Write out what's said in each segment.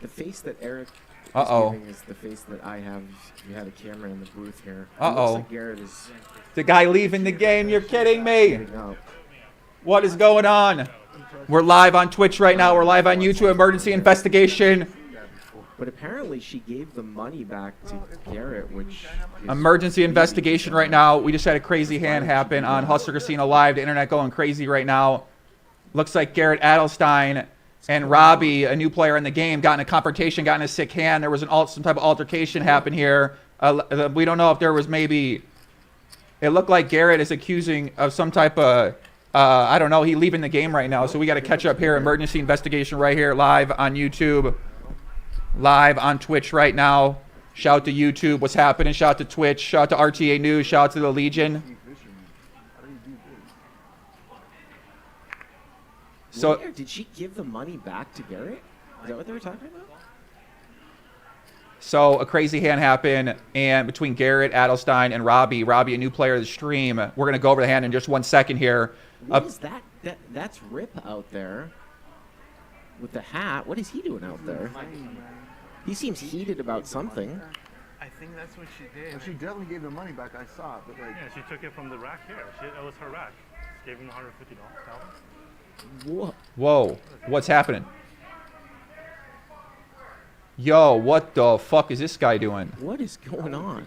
The face that Eric Uh-oh. is giving is the face that I have. You had a camera in the booth here. Uh-oh. Like Garrett is The guy leaving the game. You're kidding me. getting up. What is going on? We're live on Twitch right now. We're live on YouTube. Emergency investigation. But apparently she gave the money back to Garrett, which is Emergency investigation right now. We just had a crazy hand happen on Hustler Casino Live. The internet going crazy right now. Looks like Garrett Adelstein and Robbi, a new player in the game, got in a confrontation, got in a sick hand. There was some type of altercation happen here. We don't know if there was maybe... It looked like Garrett is accusing of some type of... I don't know. He leaving the game right now. So we got to catch up here. Emergency investigation right here live on YouTube. Live on Twitch right now. Shout out to YouTube. What's happening? Shout out to Twitch. Shout out to RTA News. Shout out to the Legion. So did she give the money back to Garrett? Is that what they were talking about? So a crazy hand happened, and between Garrett Adelstein and Robbi, a new player of the stream. We're gonna go over the hand in just 1 second here. What is that? That's Rip out there with the hat. What is he doing out there? He seems heated about something. I think that's what she did. Well, she definitely gave the money back. I saw it, but like. Yeah, she took it from the rack here. It was her rack. Gave him $150. Whoa. Whoa, what's happening? Yo, what the fuck is this guy doing? What is going on?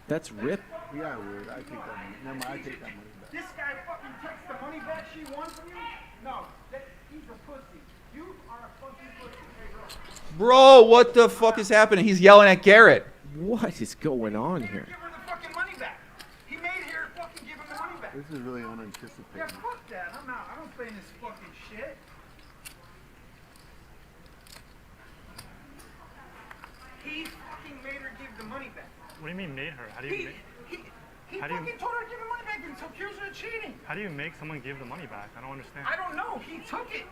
That's Rip. Yeah, I would. I take that money. Never mind, I take that money back. This guy fucking takes the money back she won from you? No, he's a pussy. You are a fucking pussy. Hey, bro. Bro, what the fuck is happening? He's yelling at Garrett. What is going on here? Give her the fucking money back. He made her fucking give him the money back. This is really unanticipated. Yeah, fuck that. I'm out. I don't play in this fucking shit. He fucking made her give the money back. What do you mean made her? How do you He How do you- fucking told her to give the money back and accused her of cheating. how do you make someone give the money back? I don't understand. I don't know. He took it.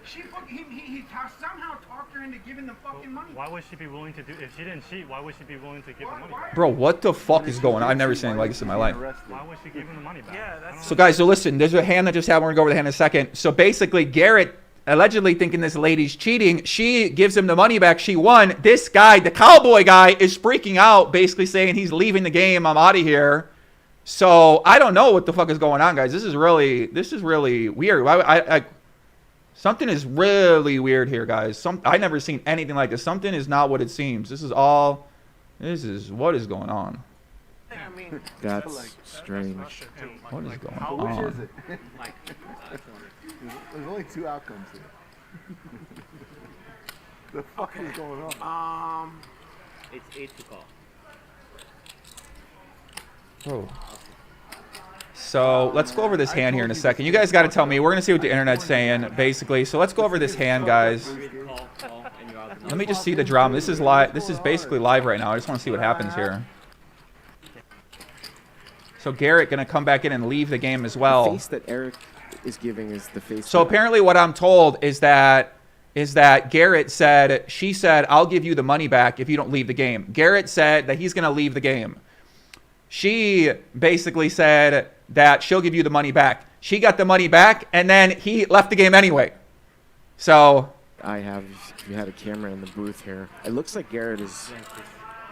She fucking somehow talked her into giving the fucking money. Why would she be willing to do? If she didn't cheat, why would she be willing to give the money back? Bro, what the fuck is going on? I've never seen anything like this in my life. Why would she give him the money back? Yeah, that's So guys, so listen, there's a hand that just happened. We're gonna go over the hand in a second. So basically, Garrett allegedly thinking this lady's cheating. She gives him the money back she won. This guy, the cowboy guy, is freaking out, basically saying he's leaving the game. I'm out of here. So I don't know what the fuck is going on, guys. This is really weird. Something is really weird here, guys. I never seen anything like this. Something is not what it seems. This is what is going on. I mean, That's strange. What is going Which is on? it? There's only two outcomes here. The fuck is going on? It's 8 to call. Oh. So let's go over this hand here in a second. You guys got to tell me. We're gonna see what the internet's saying, basically. So let's go over this hand, guys. Call, and you're out. Let me just see the drama. This is live. This is basically live right now. I just want to see what happens here. So Garrett gonna come back in and leave the game as The well. face that Eric is giving is the face. So apparently, what I'm told is that Garrett said, she said, I'll give you the money back if you don't leave the game. Garrett said that he's gonna leave the game. She basically said that she'll give you the money back. She got the money back, and then he left the game anyway. So You had a camera in the booth here. It looks like Garrett is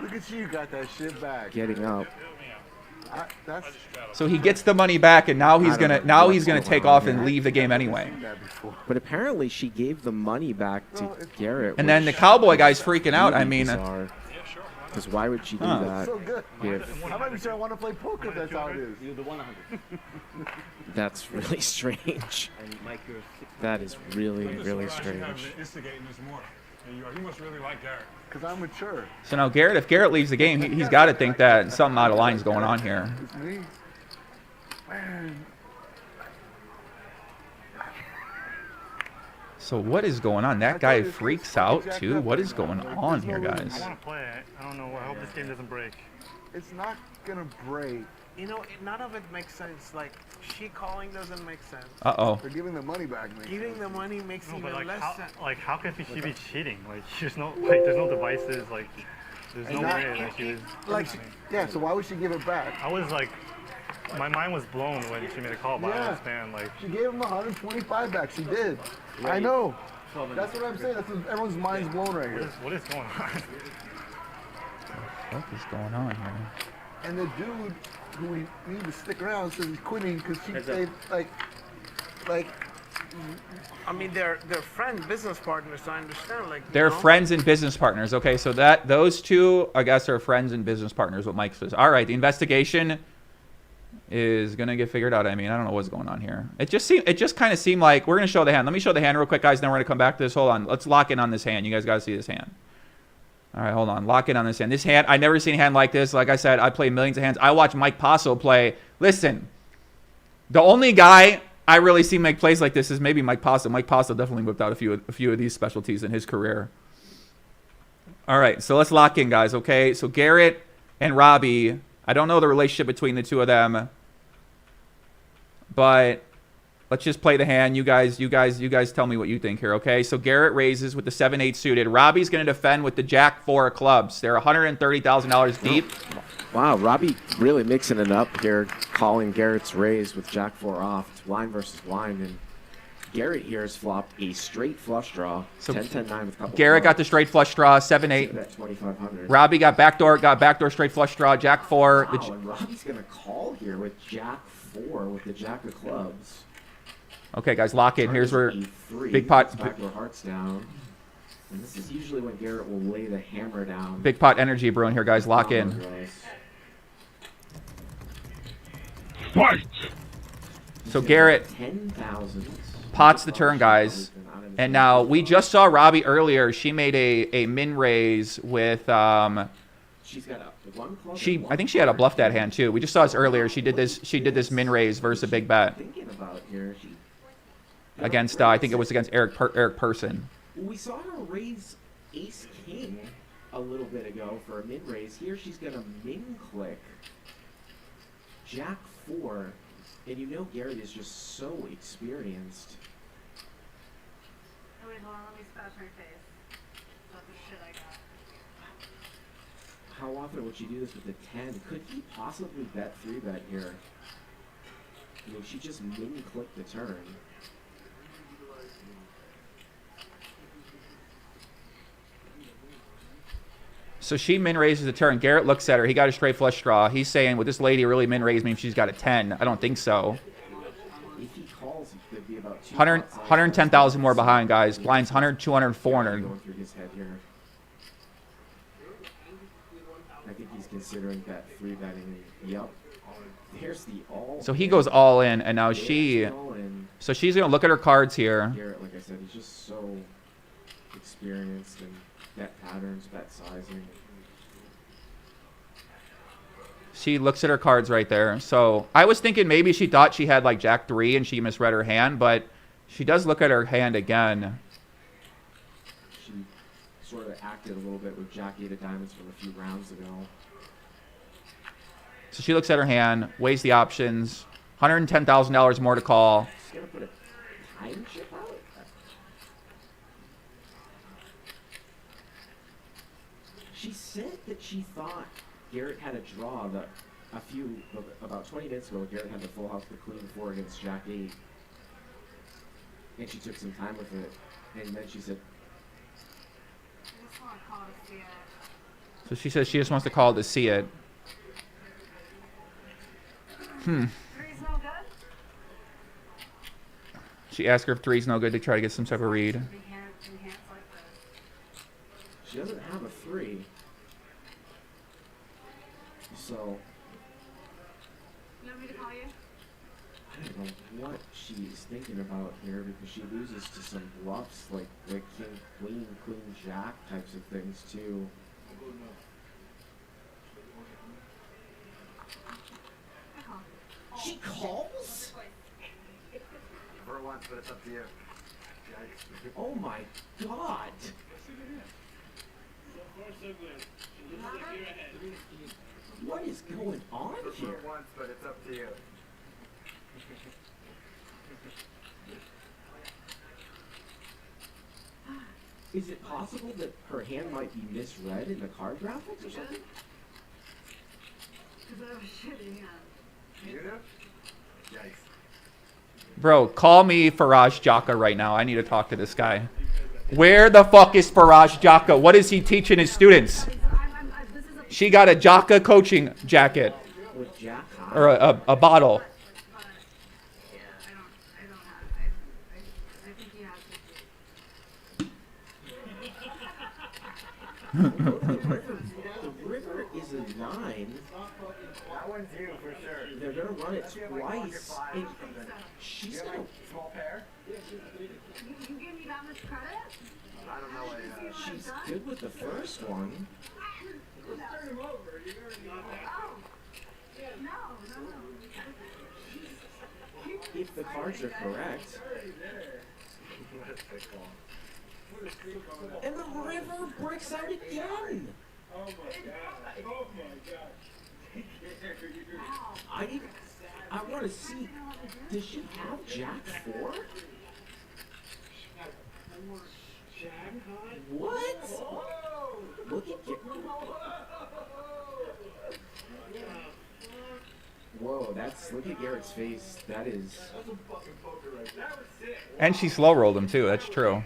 Look at you, got that shit back. getting up. That's so he gets the money back, and now he's I don't gonna know what's take going on off here. and leave the game anyway. seen that before. But apparently she gave the money back to Garrett. And then the which cowboy guy's freaking out. I mean, because why would she do Huh. that? So good. If I might be sure I want to play poker if that's how it is. You're the 100. that's really strange. And Mike, you're 60. That is really, really strange. Instigating this more. He must really like Garrett. Because I'm mature. so now Garrett, if Garrett leaves the game, he's got to think that something out of line is going on here. It's me. Man. So what is going on? That guy freaks out too. What is going on here, guys? I want to play it. I don't know. I hope this game doesn't break. It's not going to break. you know, none of it makes sense. Like, she calling doesn't make sense. Uh-oh. They're giving the money back, man. Giving the money makes No, even but less sense. how could she be cheating? Like, there's no devices. Like, there's no way that she was. Like, Yeah, so why would she give it back? I was like, my mind was blown when she made a call, but I Yeah. understand. Like, She gave him 125 back. She did. I know. 12 and That's what I'm saying. That's what, everyone's mind's blown right here. what is going on? What is going on here? And the dude who we need to stick around says he's quitting because she Heads up. they, like I mean, they're friends, business partners. I understand. Like They're friends and business partners. Okay, so those two, I guess, are friends and business partners. What Mike says. All right, the investigation is gonna get figured out. I mean, I don't know what's going on here. It just kind of seemed like we're gonna show the hand. Let me show the hand real quick, guys. Then we're gonna come back to this. Hold on. Let's lock in on this hand. You guys gotta see this hand. All right, hold on. Lock in on this hand. This hand, I never seen a hand like this. Like I said, I play millions of hands. I watch Mike Paso play. Listen, the only guy I really see make plays like this is maybe Mike Paso. Mike Paso definitely whipped out a few of these specialties in his career. All right, so let's lock in, guys. Okay, so Garrett and Robbi. I don't know the relationship between the two of them, but let's just play the hand. You guys tell me what you think here, okay? So Garrett raises with the 7-8 suited. Robbie's going to defend with the Jack-4 clubs. They're $130,000 deep. Wow, Robbi really mixing it up here, calling Garrett's raise with Jack-4 off. It's blind versus blind, and Garrett here has flopped a straight flush draw. So 10-10-9 with a couple. Garrett got the straight flush draw, 7-8. at 2,500. Robbie got backdoor straight flush draw, Jack-4. Wow, and Robbie's going to call here with Jack-4 with the Jack of clubs. Okay, guys, lock in. Here's where E3, big pot. backdoor hearts down. And this is usually when Garrett will lay the hammer down. Big pot energy brewing here, guys. Lock in. So Garrett 10,000. pots the turn, guys. And now we just saw Robbi earlier. She made a min raise with She's got a one club. I think she had a bluff that hand too. We just saw this earlier. She did this min raise versus a big bet Thinking about here, against I think it was against Eric Person. we saw her raise Ace King a little bit ago for a min raise. Here she's gonna min click Jack 4, and you know Garrett is just so experienced. Oh, wait, hold on, let me scratch my face. That's the shit I got. How often would she do this with the 10? Could he possibly bet 3-bet here? I mean, she just min clicked the turn. So she min raises the turn. Garrett looks at her. He got a straight flush draw. He's saying, would this lady really min raise me if she's got a 10? I don't think so. If he calls, he could be about 110,000 more behind, guys. Blinds 100, 200, 400. Going through his head here. I think he's considering that 3-betting. Yep. There's the all. So he goes all in, and now There's the all in. so she's going to look at her cards here. Garrett, like I said, he's just so experienced in bet patterns, bet sizing. She looks at her cards right there. So I was thinking maybe she thought she had like Jack 3 and she misread her hand, but she does look at her hand again. She sort of acted a little bit with Jack 8 of diamonds from a few rounds ago. So she looks at her hand, weighs the options, $110,000 more to call. She's gonna put a time chip out. She said that she thought Garrett had a draw that about 20 minutes ago. Garrett had the full house, the queen 4 against Jack 8, and she took some time with it. And then she said, I just want to call to see it. So she says she just wants to call to see it. Three's no good? She asked her if 3's no good to try to get some type of read. Enhance like this. she doesn't have a 3. So You want me to call you? I don't know what she's thinking about here, because she loses to some bluffs like the king, queen, jack types of things too. She calls? for once, but it's up to you. Oh my god! What is going on here? For once, but it's up to you. Is it possible that her hand might be misread in the card graphics or something? Because I have a shitty hand. You do? Yikes. Bro, call me Faraj Jaka right now. I need to talk to this guy. Where the fuck is Faraj Jaka? What is he teaching his students? This is a She got a Jaka coaching jacket With Jack High. or a bottle. yeah, I don't have. I think he has The river is a 9. That one's you for sure. They're gonna run it twice. And she's gonna. Small pair? You give me that much credit? I don't know what it is. She's good with the first one. Oh. No. If the cards are correct. And the river breaks out again. I want to see. Does she have Jack 4? What? Look at Whoa, look at Garrett's face. That is. And she slow rolled him too. That's true.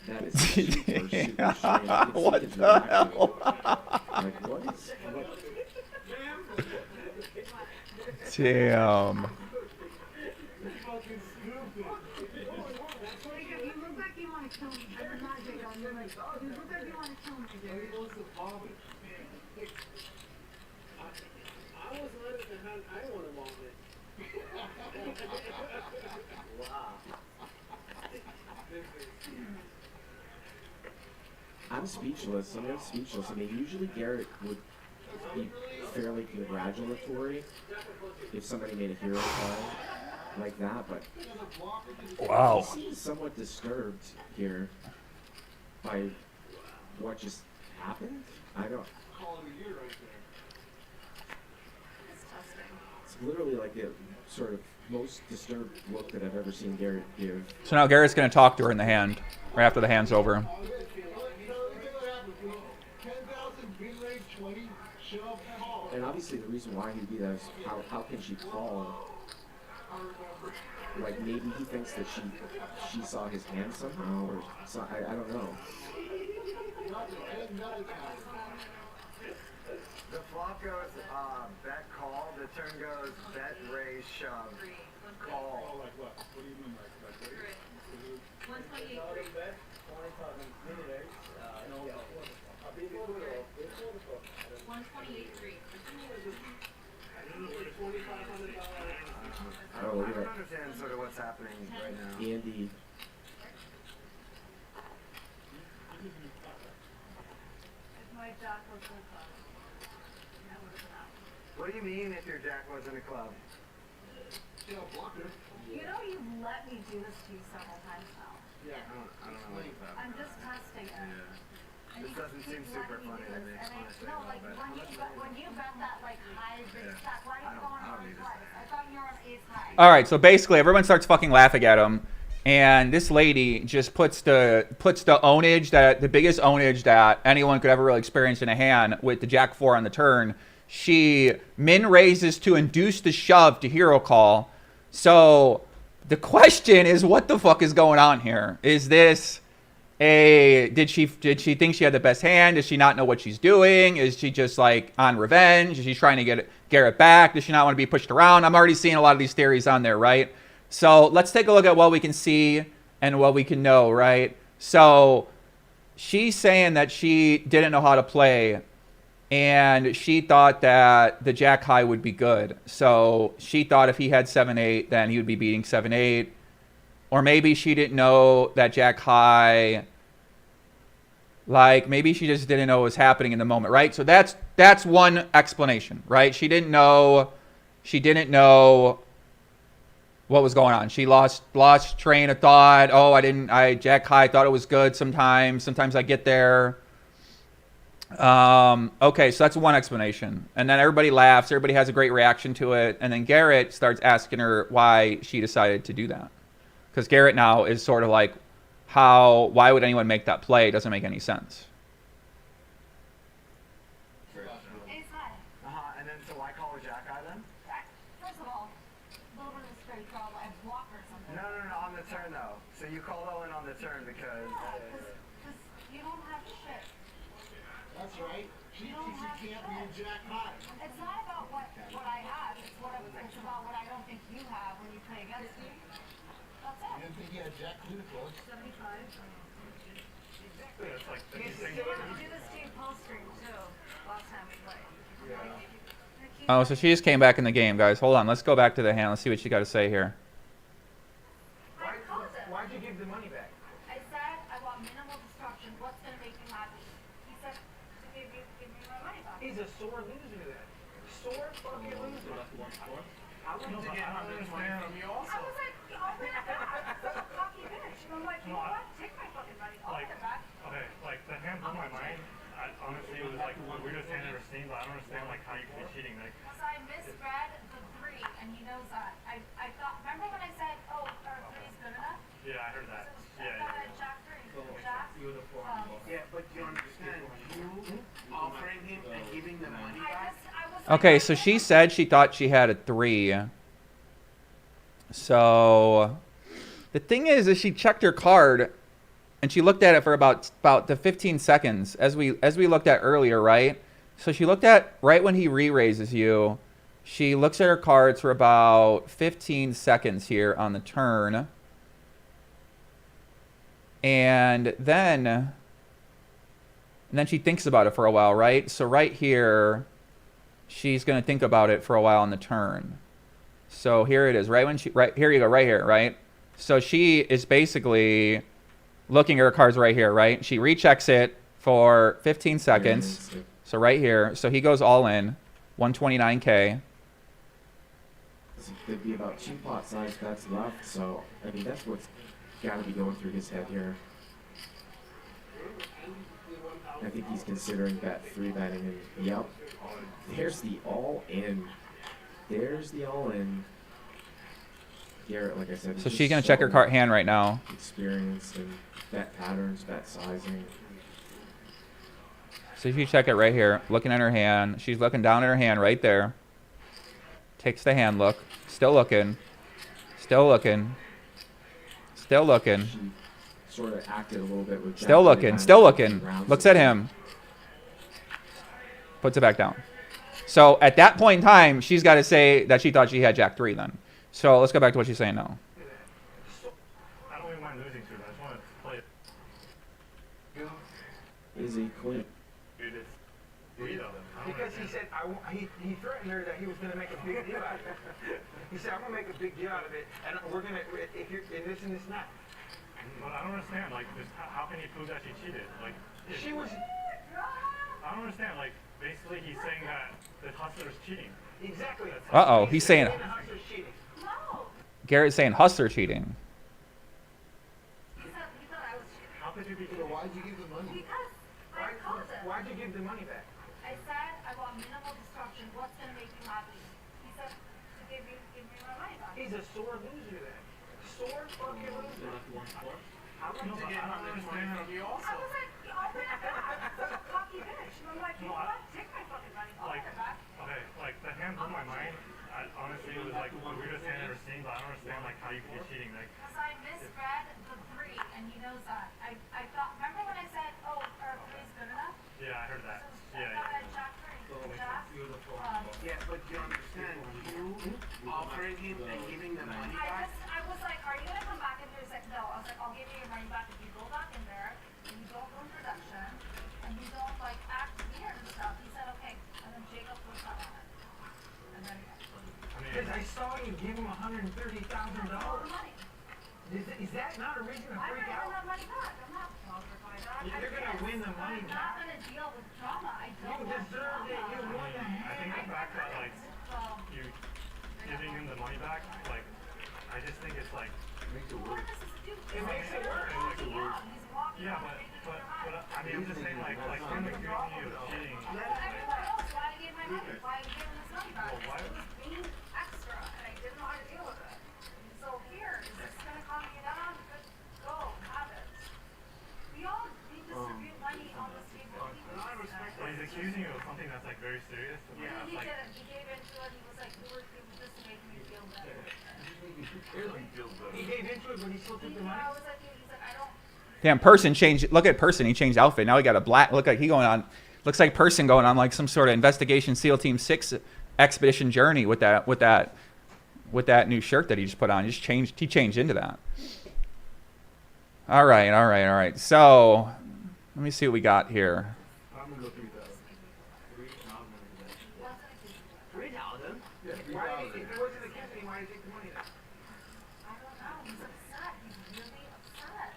That is super, super strange. What the hell? Like, what is. Damn. You look like you want to kill me. I'm not big on you. Like, you look like you want to kill me, dude. I'm speechless. I mean, usually Garrett would be fairly congratulatory if somebody made a hero call like that, but Wow. he seems somewhat disturbed here by what just happened. I don't. It's literally like the sort of most disturbed look that I've ever seen Garrett give. So now Garrett's going to talk to her in the hand, or after the hand's over. And obviously the reason why he'd be that is how can she call? Like maybe he thinks that she saw his hand somehow, or I don't know. The flop goes bet call. The turn goes bet raise shove. Call. 128.3. I don't know. Look I at don't that. understand sort of what's happening right now. Andy. If my jack was in the club, I would have been out. What do you mean if your jack was in a club? You know you've let me do this to you several times now. I don't know what's happening. I'm just testing it. And This you doesn't keep seem super letting me funny do to me, this. And honestly, no, like but- when you bet that like high big stack, why are you going I don't on need to twice? say. I thought you were on ace high. All right, so basically everyone starts fucking laughing at him, and this lady just puts the ownage, that the biggest ownage that anyone could ever really experience in a hand with the Jack 4 on the turn. She min raises to induce the shove to hero call. So the question is, what the fuck is going on here? Is this did she think she had the best hand? Does she not know what she's doing? Is she just like on revenge? Is she trying to get Garrett back? Does she not want to be pushed around? I'm already seeing a lot of these theories on there, right? So let's take a look at what we can see and what we can know, right? So she's saying that she didn't know how to play, and she thought that the Jack high would be good. So she thought if he had 7-8, then he would be beating 7-8. Or maybe she didn't know that Jack high, like maybe she just didn't know what was happening in the moment, right? So that's one explanation, right? She didn't know what was going on. She lost train of thought. Oh, Jack high thought it was good sometimes I get there. Okay, so that's one explanation. And then everybody laughs, everybody has a great reaction to it, and then Garrett starts asking her why she decided to do that. Because Garrett now is sort of like, why would anyone make that play? It doesn't make any sense. Ace high. And then so why call a jack high then? First of all, a little bit of a straight draw. I block or something. No, on the turn though. So you called all in concerned because you don't have shit. That's right. She thinks you can't be a jackpot. It's not about what I have. It's about what I don't think you have when you play against me. That's I it. didn't think you had Jack Clue close. 75. It's like the You thing. have to do this team post stream too. Last time we played. Oh, so she just came back in the game, guys. Hold on. Let's go back to the hand. Let's see what she got to say here. why'd you give the money back? I said I want minimal destruction. What's gonna make you happy? He said to give me my money back. He's a sore loser then. Sore fucking loser. I wouldn't No, but get I don't another money understand. from you I also. was like, oh my god, such a cocky bitch. And I'm like, you know what? Take my fucking money. I'll Like, get it back. okay, like the hand blew my mind. Honestly, it was like the weirdest hand I've ever seen, but I don't understand like how you can be cheating. Like, Because I misread the 3, and he knows that. I thought, remember when I said, oh, our 3 is good enough? yeah, I heard that. I Yeah, thought I yeah. had Jack 3. Jack, Yeah, but you understand, you offering him and giving the money back. I was like, Okay, so she said she thought she had a 3. So the thing is she checked her card and she looked at it for about the 15 seconds as we looked at earlier, right? So she looked at right when he re-raises you. She looks at her cards for about 15 seconds here on the turn. And then she thinks about it for a while, right? So right here, she's going to think about it for a while on the turn. So here it is, right here you go, right here, right? So she is basically looking at her cards right here, right? She rechecks it for 15 seconds. So right here, so he goes all in, 129K. So there'd be about 2 pot size bets left, so I mean that's what's got to be going through his head here. I think he's considering bet 3 betting, and yep, there's the all in. There's the all in. Garrett, like I said, So she's gonna check her card hand right now. Experienced in bet patterns, bet sizing. So if you check it right here, looking at her hand, she's looking down at her hand right there. Takes the hand look, still looking, still looking, still looking, She sort of acted a little bit with. still Jack looking, Lee still Diamond looking. rounds Looks of- at him. Puts it back down. So at that point in time, she's got to say that she thought she had Jack 3 then. So let's go back to what she's saying now. I don't even mind losing to it. I just want to play it. Is he queen? Dude, it's 3 though. I don't Because he understand. said, he threatened her that he was going to make a big deal out of it. He said, I'm going to make a big deal out of it, and we're going to, if you're, and this and this and that. But I don't understand. Like, just how can he prove that she cheated? Like, She was, I don't understand. Like, basically, he's saying that the hustler's cheating. exactly. Uh-oh, he's saying And the hustler's cheating. no. Garrett's saying hustler cheating. He thought I was cheating. How could you be So cheating? why'd you give the money? Because I called him. Why'd you give the money back? I said I want minimal destruction. What's gonna make you happy? He said to give me my money back. He's a sore loser then. Sore fucking loser. I wouldn't No, but get I don't another money understand. from you I also. was like, oh my god, such a cocky bitch. And I'm like, you know what? Take my fucking money. I'll Like, get it back. okay, like the hand blew my mind. Honestly, it was like the weirdest hand I've ever seen, but I don't understand like how you can be cheating. Like, Because I misread the 3, and he knows that. I thought, remember when I said, oh, our 3 is good enough? yeah, I heard that. I Yeah, thought I yeah. had Jack 3. Jack, Yeah, but you understand, you offering him and giving the money back. I was like, are you gonna come back in there? He's like, no. I was like, I'll give you your money back if you go back in there and you don't ruin production and you don't like act weird and stuff. He said, okay. And then Jacob was not on it. And then I Because mean, I saw you give him $130,000. all the money. Is that not a reason to I'm freak not giving out? that money back. I'm not bothered by that. You're gonna win the money I'm not back. gonna deal with drama. I You don't want deserved it. You drama. won the I think hand. the fact that like Well, you giving him the money back, like, I just think it's like, what is this dude? It makes it worse. Walking out. He's walking yeah, out. but I mean, I'm just saying like him accusing you of cheating. Everyone else, why I gave my money? Why I gave him his money back? Well, why- It was being extra, and I didn't know how to deal with it. So here, is this gonna calm you down? Good, go, have it. We all redistribute money on this table. Well, he's accusing you of something that's like very serious. He Like, didn't. He gave into it. He was like, it was just to make me feel better. He gave into it, but he still took the money. I was like, he's like, I don't Damn, Person changed. Look at Person. He changed outfit. Now he got a black. Look like he going on. Looks like Person going on like some sort of investigation SEAL Team 6 expedition journey with that new shirt that he just put on. He changed into that. All right. So let me see what we got here. I'm gonna go 3,000. 3,000? Yeah, Why do you 3,000. think he wasn't against me? Why do you take the money then? I don't know. He's upset. He's really upset.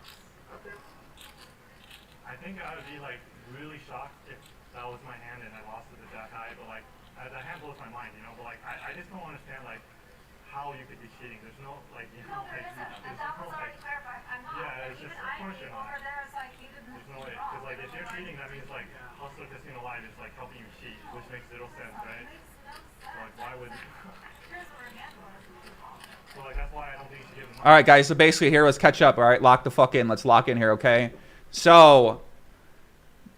I think I would be like really shocked if that was my hand and I lost it to Jack High, but like that hand blows my mind, you know. But like I just don't understand like how you could be cheating. There's no like you No, know there like isn't. And there's that no was like already clarified. I'm not. yeah, Like, it's just even of I course came you're not. over there. It's like you did There's no nothing way. wrong. Because like if you're Like, cheating, that means like Hustler Casino Live is like helping you cheat, which makes zero sense, it right? makes no So sense. like why would Here's what her hand was. so like that's why I don't think you should give them money. All right, guys. So basically, here, let's catch up. All right, lock the fuck in. Let's lock in here, okay? So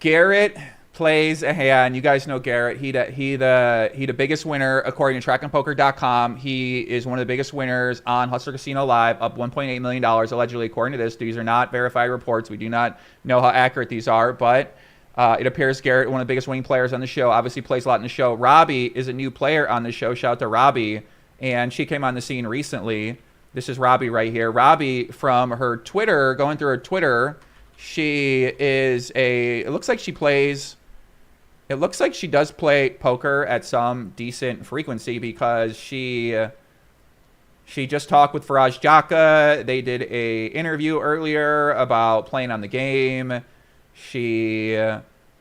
Garrett plays a hand. You guys know Garrett. He the biggest winner according to trackandpoker.com. He is one of the biggest winners on Hustler Casino Live, up $1.8 million allegedly according to this. These are not verified reports. We do not know how accurate these are, but it appears Garrett, one of the biggest winning players on the show, obviously plays a lot in the show. Robbi is a new player on the show. Shout out to Robbi. And she came on the scene recently. This is Robbi right here. Robbi, from her Twitter, going through her Twitter, she is it looks like she does play poker at some decent frequency, because she just talked with Faraj Jaka. They did a interview earlier about playing on the game. She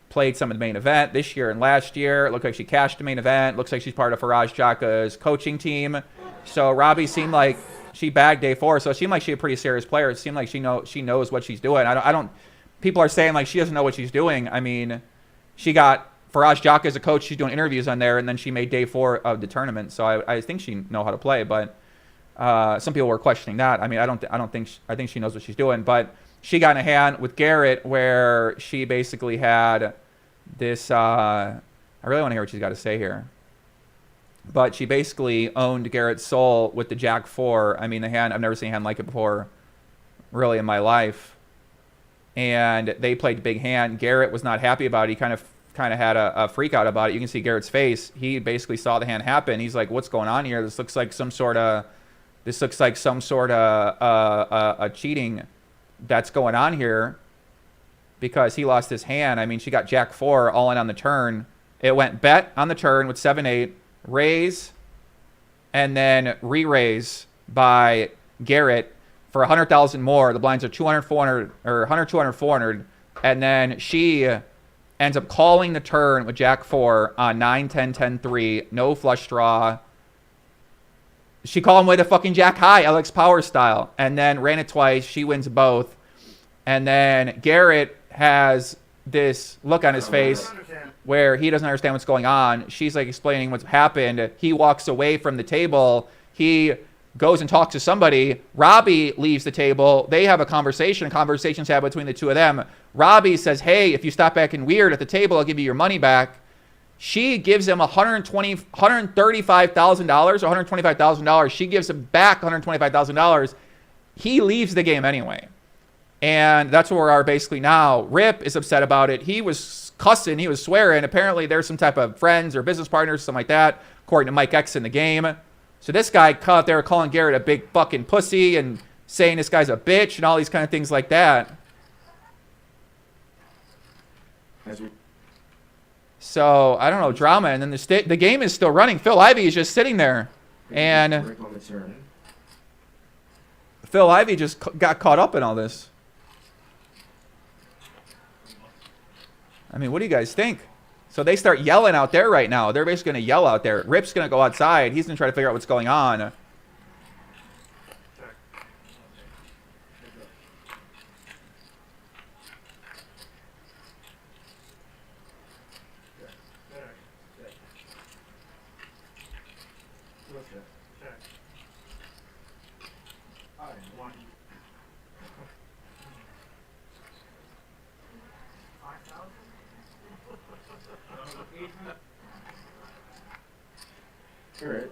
played some of the main event this year and last year. It looked like she cashed the main event. Looks like she's part of Faraj Jaka's coaching team. So Robbi seemed like she bagged day 4. So it seemed like she's a pretty serious player. It seemed like she knows what she's doing. I don't. People are saying like she doesn't know what she's doing. I mean, she got Faraj Jaka as a coach. She's doing interviews on there, and then she made day 4 of the tournament. So I think she know how to play. But some people were questioning that. I mean, I think she knows what she's doing. But she got in a hand with Garrett where she basically had this. I really want to hear what she's got to say here. But she basically owned Garrett's soul with the Jack 4. I mean, the hand, I've never seen a hand like it before, really, in my life. And they played big hand. Garrett was not happy about it. He kind of had a freak out about it. You can see Garrett's face. He basically saw the hand happen. He's like, "What's going on here? This looks like some sort of a cheating that's going on here," because he lost his hand. I mean, she got Jack 4 all in on the turn. It went bet on the turn with 7-8, raise, and then re-raise by Garrett for 100,000 more. The blinds are 200, 400, or 100, 200, 400, and then she ends up calling the turn with Jack 4 on 9, 10, 10, 3, no flush draw. She called him with a fucking Jack high, Alex Power style, and then ran it twice. She wins both. And then Garrett has this look on his face where he doesn't understand what's going on. She's like explaining what's happened. He walks away from the table. He goes and talks to somebody. Robbi leaves the table. They have a conversation. Conversations happen between the two of them. Robbi says, "Hey, if you stop acting weird at the table, I'll give you your money back." She gives him $135,000 or $125,000. She gives him back $125,000. He leaves the game anyway. And that's where we are basically now. Rip is upset about it. He was cussing. He was swearing. Apparently there's some type of friends or business partners, something like that, according to Mike X in the game. So this guy out there calling Garrett a big fucking pussy and saying this guy's a bitch and all these kind of things like that. So, I don't know, drama. And then the game is still running. Phil Ivey is just sitting there. And Rip on the turn. Phil Ivey just got caught up in all this. I mean, what do you guys think? So they start yelling out there right now. They're basically going to yell out there. Rip's going to go outside. He's going to try to figure out what's going on. Alright.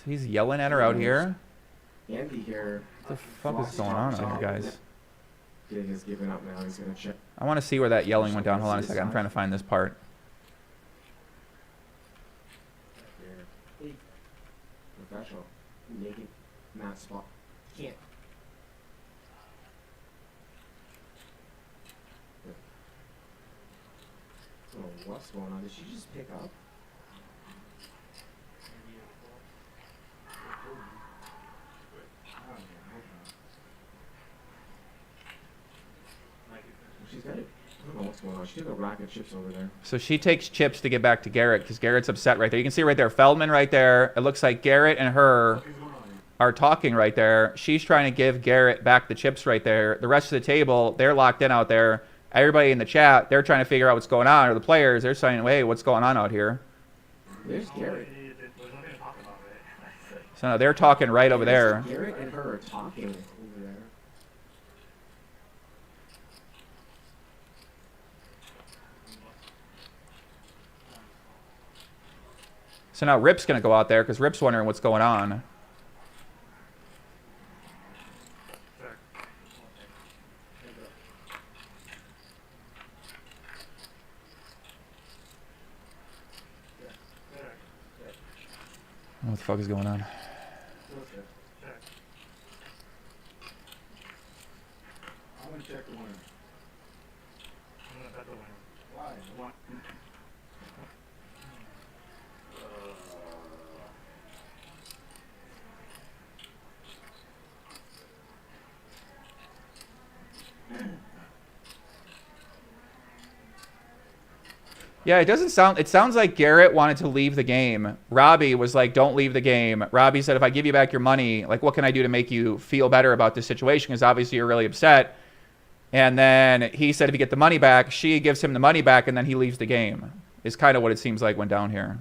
So he's yelling at her out here. Andy here. What the fuck is going on out here, guys? He has given up now. He's gonna check. I want to see where that yelling went down. Hold on a second. I'm trying to find this part. Hey, professional, naked, not spot. Can't. I don't know what's going on. Did she just pick up? She's got it. I don't know what's going on. She took a rack of chips over there. So she takes chips to get back to Garrett because Garrett's upset right there. You can see right there, Feldman right there. It looks like Garrett and her are talking right there. She's trying to give Garrett back the chips right there. The rest of the table, they're locked in out there. Everybody in the chat, they're trying to figure out what's going on. Or the players, they're saying, hey, what's going on out here? There's Garrett. So no, they're talking right over there. Garrett and her are talking over there. So now Rip's going to go out there because Rip's wondering what's going on. What the fuck is going on? I'm gonna check the winner. I'm gonna bet the winner. Why? Yeah, it sounds like Garrett wanted to leave the game. Robbi was like, don't leave the game. Robbi said, if I give you back your money, like, what can I do to make you feel better about this situation? Because obviously you're really upset. And then he said, if you get the money back, she gives him the money back, and then he leaves the game. Is kind of what it seems like went down here.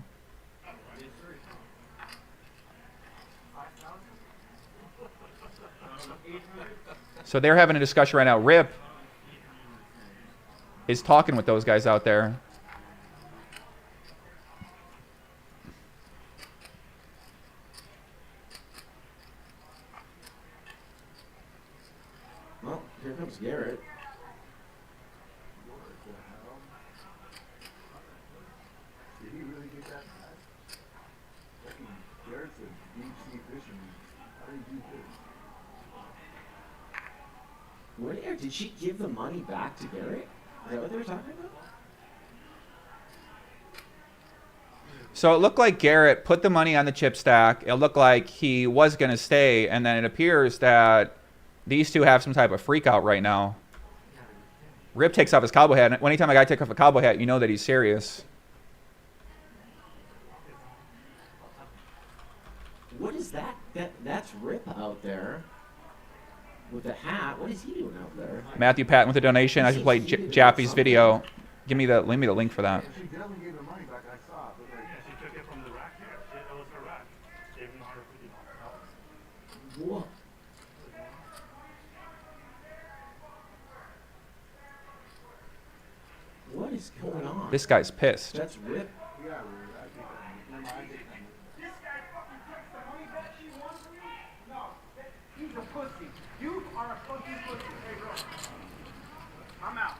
So they're having a discussion right now. Rip is talking with those guys out there. Well, here comes Garrett. Did he really get that bad? Fucking Garrett's a deep sea fisherman. How did he do this? Did she give the money back to Garrett? Is that what they were talking about? So it looked like Garrett put the money on the chip stack. It looked like he was going to stay, and then it appears that these two have some type of freak out right now. Rip takes off his cowboy hat. And anytime a guy takes off a cowboy hat, you know that he's serious. What is that? That's Rip out there with the hat. What is he doing out there? Matthew Patton with a donation. I should play Jaffe's video. Give me the link for that. She definitely gave the money back. I saw it. But Yeah, she took it from the rack here. That was her rack. Gave him $150. What? What is going on? This guy's pissed. That's Rip. yeah, I think that. Never mind, I think that. This guy fucking takes the money back she won from you? No, he's a pussy. You are a fucking pussy. Hey, bro. I'm out.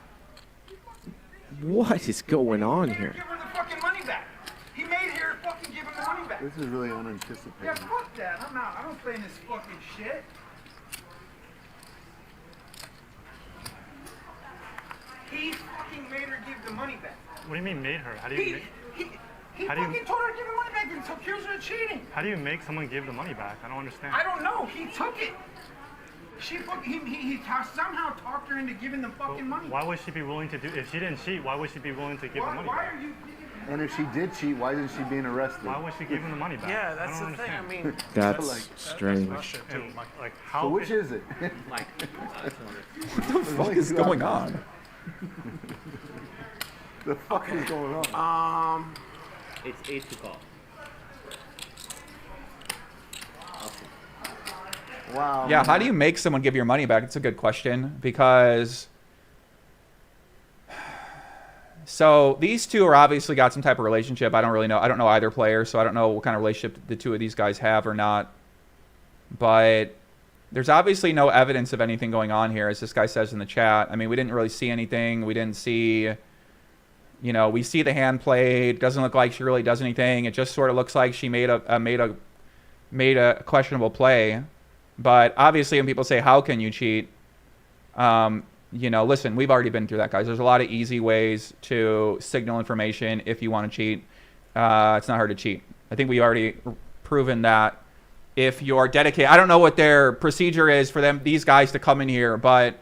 What is going on here? Give her the fucking money back. He made her fucking give him the money back. This is really Yeah, unanticipated. fuck that. I'm out. I don't play in this fucking shit. He fucking made her give the money back. What do you mean made her? How do you make, He How do you- fucking told her to give the money back and so accused her of cheating. how do you make someone give the money back? I don't understand. I don't know. He took it. She fucking somehow talked her into giving the fucking money. Why would she be willing to do? If she didn't cheat, why would she be willing to give the money Why back? are you? And if she did cheat, why isn't she being arrested? Why would she give him the money back? Yeah, that's I don't the thing. I understand. mean, That's Like- strange. And like how? So which is it? like, What the fuck is going on? The fuck is going on? it's 8 to call. Wow. Yeah, how do you make someone give your money back? It's a good question because So these two are obviously got some type of relationship. I don't really know. I don't know either player, so I don't know what kind of relationship the two of these guys have or not. But there's obviously no evidence of anything going on here, as this guy says in the chat. I mean, we didn't really see anything. We didn't see, you know, we see the hand played. Doesn't look like she really does anything. It just sort of looks like she made a questionable play. But obviously, when people say, "How can you cheat?" You know, listen, we've already been through that, guys. There's a lot of easy ways to signal information if you want to cheat. It's not hard to cheat. I think we already proven that if you're dedicated. I don't know what their procedure is for these guys to come in here, but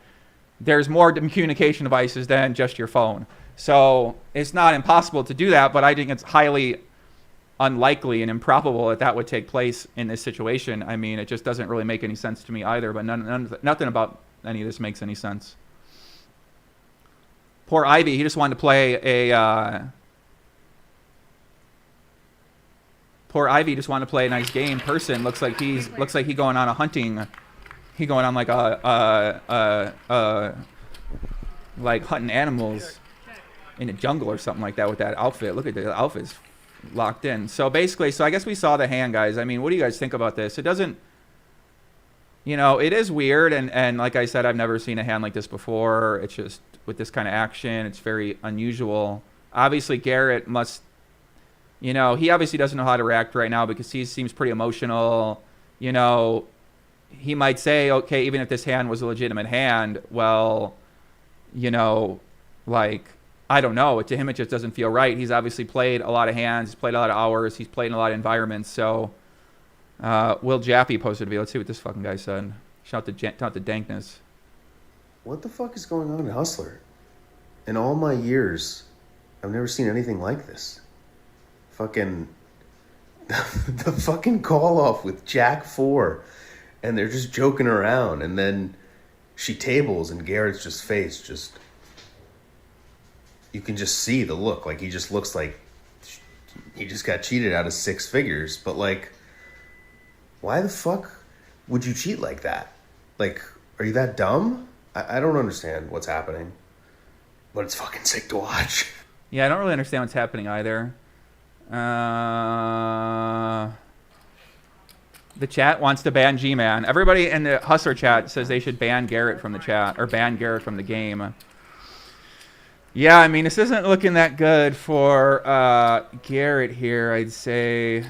there's more communication devices than just your phone. So it's not impossible to do that, but I think it's highly unlikely and improbable that would take place in this situation. I mean, it just doesn't really make any sense to me either, but nothing about any of this makes any sense. Poor Ivy, he just wanted to play a nice game. Person looks like he going on a hunting. He going on like like hunting animals in a jungle or something like that with that outfit. Look at the outfit's locked in. So basically, I guess we saw the hand, guys. I mean, what do you guys think about this? It doesn't, you know, it is weird, and like I said, I've never seen a hand like this before. It's just with this kind of action, it's very unusual. Obviously, Garrett must, you know, he obviously doesn't know how to react right now because he seems pretty emotional. You know, he might say, okay, even if this hand was a legitimate hand, well, you know, like, I don't know. To him, it just doesn't feel right. He's obviously played a lot of hands. He's played a lot of hours. He's played in a lot of environments. So, Will Jaffe posted a video. Let's see what this fucking guy said. Shout to Dankness. What the fuck is going on in Hustler? In all my years, I've never seen anything like this. Fucking the fucking call off with Jack 4, and they're just joking around, and then she tables and Garrett's just face just, you can just see the look, like he just looks like he just got cheated out of 6 figures. But like, why the fuck would you cheat like that? Like, are you that dumb? I don't understand what's happening, but it's fucking sick to watch. Yeah, I don't really understand what's happening either. The chat wants to ban G-Man. Everybody in the Hustler chat says they should ban Garrett from the chat, or ban Garrett from the game. Yeah, I mean, this isn't looking that good for Garrett here, I'd say.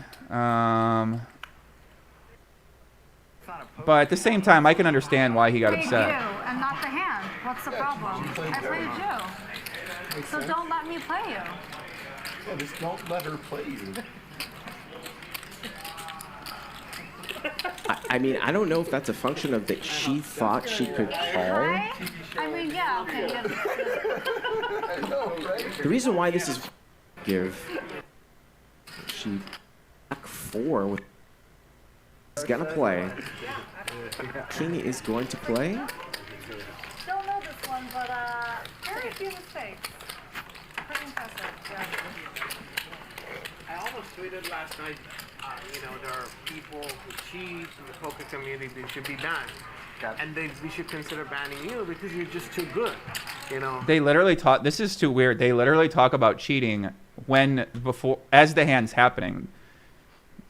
But at the same time, I can understand why he got upset. You and not the hand. What's the problem? I played you. So don't let me play you. Yeah, just don't let her play you. I mean, I don't know if that's a function of that she thought she could call. Right? I mean, yeah, okay. Yeah. I know, right? The reason why this is she Jack 4 with is gonna play. King is going to play. Don't know this one, but very few mistakes. Pretty impressive. Yeah. I almost tweeted last night, you know, there are people who cheat in the poker community, they should be banned. And we should consider banning you because you're just too good, you know. They literally talk, this is too weird. They literally talk about cheating as the hand's happening.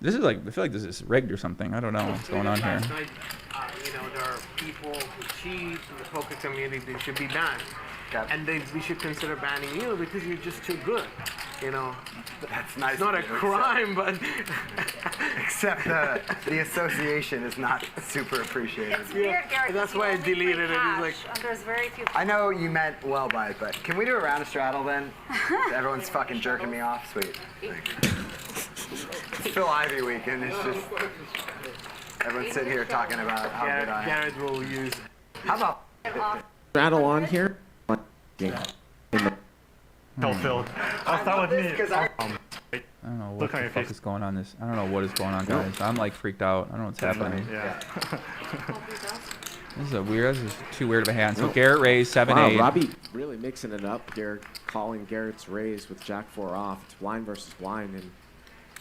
This is like, I feel like this is rigged or something. I don't know what's going on here. Last night, you know, there are people who cheat in the poker community, they should be banned. And we should consider banning you because you're just too good, you know. That's nice. It's not a crime, but except the association is not super appreciated. It's weird, Garrett. That's why I deleted it. It's like, there's very few. I know you meant well by it, but can we do a round of straddle then? Everyone's fucking jerking me off. Sweet. It's Phil Ivey weekend. It's just everyone's sitting here talking about how good I am. Garrett will use. How about Straddle on here. Tell Phil. I'll start with me. I don't know what the fuck is going on I don't know what is going on, guys. I'm like freaked out. I don't know what's happening. Yeah. This is too weird of a hand. So Garrett raised 7-8. Wow, Robbi really mixing it up here, calling Garrett's raise with Jack 4 off. It's wine versus wine, and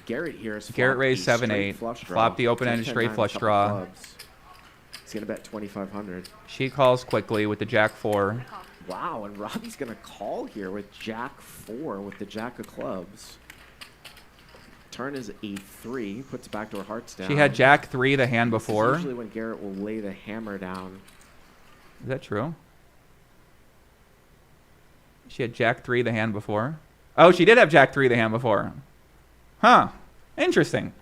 Garrett here is Garrett raised 7-8. Flopped the open-ended straight flush draw. He's gonna bet 2,500. She calls quickly with the Jack 4. Wow, and Robbi's going to call here with Jack 4 with the Jack of clubs. Turn is A3, puts backdoor hearts down. She had Jack 3 the hand This is before. usually when Garrett will lay the hammer down. Is that true? She had Jack 3 the hand before. Oh, she did have Jack 3 the hand before. Huh. Interesting.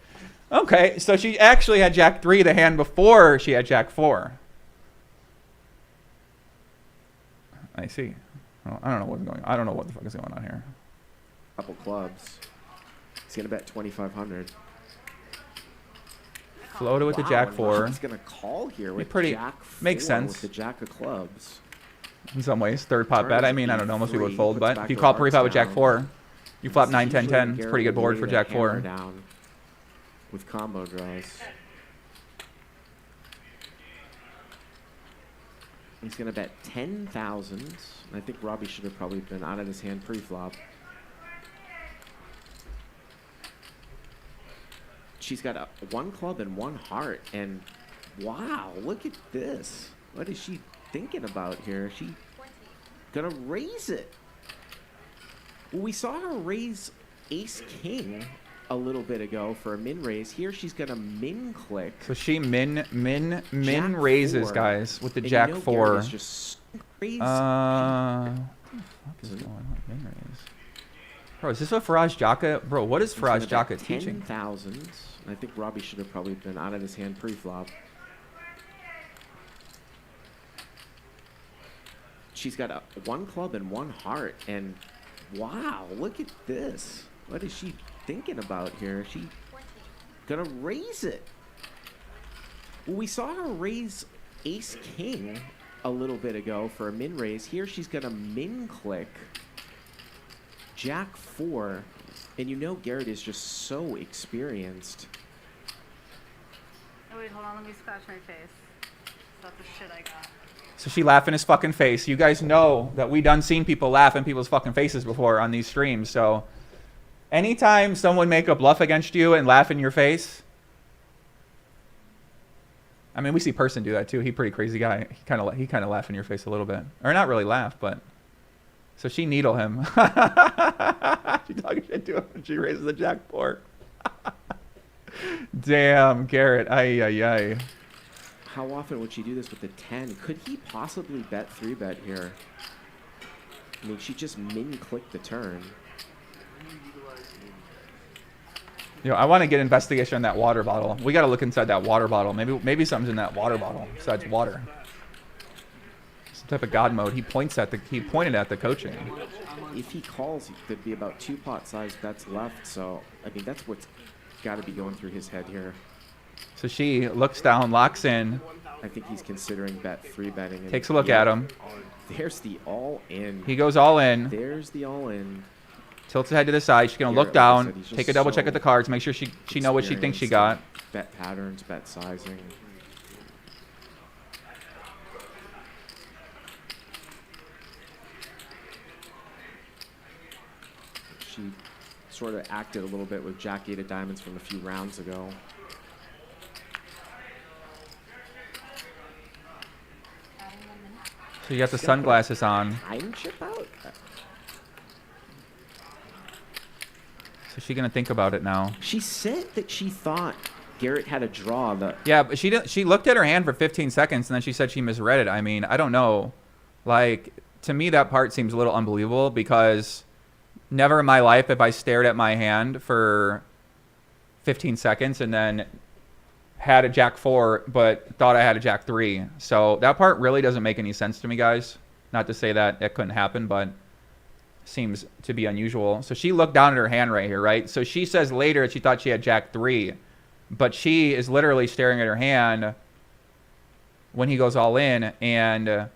Okay, so she actually had Jack 3 the hand before she had Jack 4. I see. Well, I don't know what's going on. I don't know what the fuck is going on here. Couple clubs. He's going to bet 2,500. Floated with the Jack and 4. He's going to call here with Pretty Jack 4 makes sense. with the Jack of clubs. In some ways, third pot Turn bet. is I mean, I don't know. Most people would E3, fold, puts but if you backdoor call pre-flop hearts with Jack down. 4, you flop This is 9, 10, usually when 10. It's a Garrett pretty good will board lay for the Jack hammer 4. down with combo draws. He's going to bet 10,000. I think Robbi should have probably been out of his hand pre-flop. She's got a 1 club and 1 heart, and wow, look at this. What is she thinking about here? She gonna raise it. Well, we saw her raise ace king a little bit ago for a min raise. Here she's gonna min click. So she min Jack raises, 4. guys, with the And Jack you know 4. Garrett is just so crazy. What the fuck is going on? Min raise. Bro, is this what Faraj Jaka? Bro, what is He's gonna Faraj bet Jaka teaching? 10,000. I think Robbi should have probably been out of his hand pre-flop. She's got a 1 club and 1 heart, and wow, look at this. What is she thinking about here? She gonna raise it. Well, we saw her raise ace king a little bit ago for a min raise. Here she's gonna min click Jack 4, and you know Garrett is just so experienced. Oh, wait, hold on, let me scratch my face. That's the shit I got. So she laughed in his fucking face. You guys know that we done seen people laugh in people's fucking faces before on these streams. So anytime someone make a bluff against you and laugh in your face, I mean, we see Person do that too. He pretty crazy guy. He kind of laugh in your face a little bit, or not really laugh, but so she needle him. She talking shit to him and she raises the Jack 4. Damn, Garrett. Ay, ay, ay. How often would she do this with the 10? Could he possibly bet 3-bet here? I mean, she just min-clicked the turn. You know, I want to get investigation on that water bottle. We got to look inside that water bottle. Maybe something's in that water bottle besides water. Some type of God mode. He pointed at the coaching. If he calls, there'd be about 2 pot-sized bets left. So, I mean, that's what's got to be going through his head here. So she looks down, locks in. I think he's considering bet 3-betting. Takes a look at him. There's the all-in. He goes all in. There's the all-in. Tilts his head to the side. She's gonna Garrett, look like I down, said, he's just take a double check so at the cards, make sure she know what she thinks she got. Bet patterns, bet sizing. She sort of acted a little bit with Jack 8 of diamonds from a few rounds ago. So you got the sunglasses on. Time chip out? So she's gonna think about it now. She said that she thought Garrett had a draw. Yeah, but she looked at her hand for 15 seconds and then she said she misread it. I mean, I don't know. Like, to me that part seems a little unbelievable because never in my life have I stared at my hand for 15 seconds and then had a Jack 4 but thought I had a Jack 3. So that part really doesn't make any sense to me, guys. Not to say that it couldn't happen, but seems to be unusual. So she looked down at her hand right here, right? So she says later she thought she had Jack 3, but she is literally staring at her hand when he goes all in. And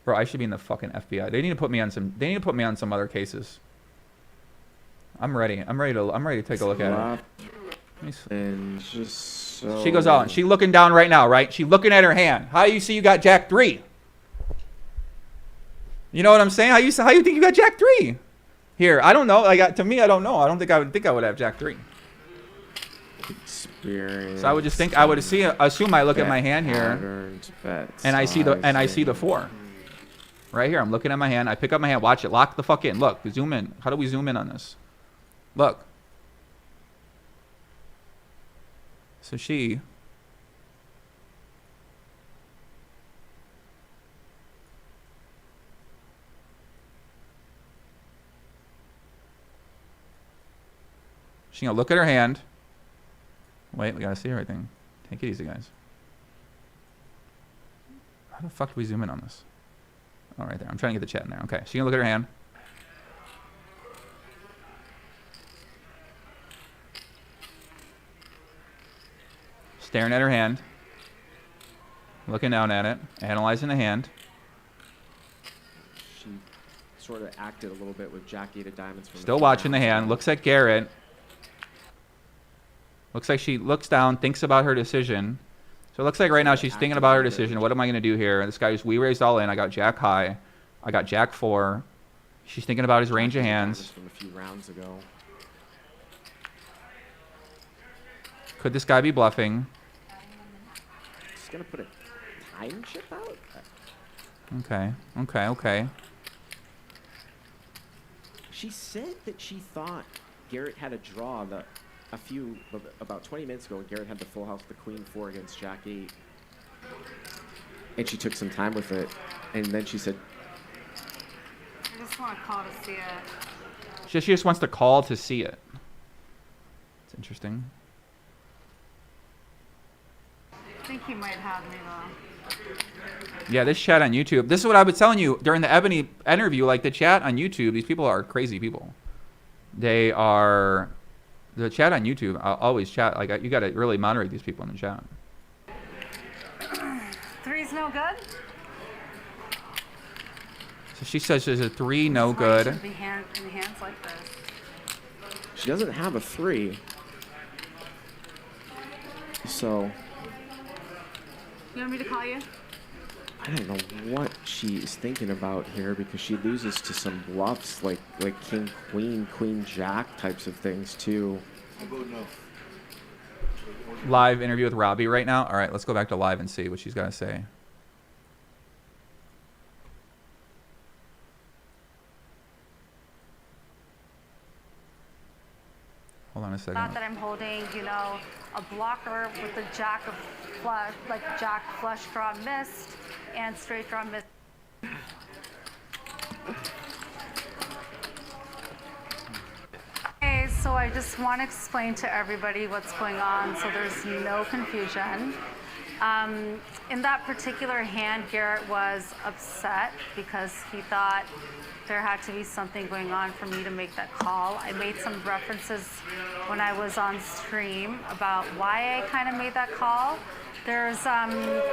bro, I should be in the fucking FBI. They need to put me on some other cases. I'm ready. I'm ready to take a look at it. And just so... She goes on. She looking down right now, right? She looking at her hand. How do you see you got Jack 3? You know what I'm saying? How you think you got Jack 3? Here, I don't know. To me, I don't know. I don't think I would have Jack 3. Experience. So I would just think I would assume I look at my hand here, Patterns, bet and I see the sizing. 4. Right here, I'm looking at my hand. I pick up my hand. Watch it. Lock the fuck in. Look. Zoom in. How do we zoom in on this? Look. So she's gonna look at her hand. Wait, we gotta see everything. Take it easy, guys. How the fuck do we zoom in on this? Oh, right there. I'm trying to get the chat in there. Okay, she's gonna look at her hand. Staring at her hand. Looking down at it. Analyzing the hand. She sort of acted a little bit with Jack 8 of diamonds. From Still watching the hand. Looks at Garrett. Looks like she looks down, thinks about her decision. So it looks like right now she's thinking about her decision. What am I going to do here? This guy just, we raised all in. I got Jack high. I got Jack 4. She's thinking about his range of hands. From a few rounds ago. Could this guy be bluffing? She's going to put a time chip out? Okay. She said that she thought Garrett had a draw about 20 minutes ago. Garrett had the full house, the queen 4 against Jack 8. And she took some time with it. And then she said, I just want to call to see it. She just wants to call to see it. It's interesting. I think he might have me though. Yeah, this chat on YouTube. This is what I was telling you during the Ebony interview. Like the chat on YouTube, these people are crazy people. They are... The chat on YouTube, I'll always chat. Like, you got to really moderate these people in the chat. 3's no good? So she says there's a 3, no good. Shouldn't be in hands like this. she doesn't have a 3. So... You want me to call you? I don't know what she is thinking about here, because she loses to some bluffs like king, queen, jack types of things too. Live interview with Robbi right now. All right, let's go back to live and see what she's got to say. Hold on a second. Not that I'm holding, a blocker with the jack of flush, like jack flush draw missed and straight draw missed. Okay, so I just want to explain to everybody what's going on so there's no confusion. In that particular hand, Garrett was upset because he thought there had to be something going on for me to make that call. I made some references when I was on stream about why I kind of made that call. There's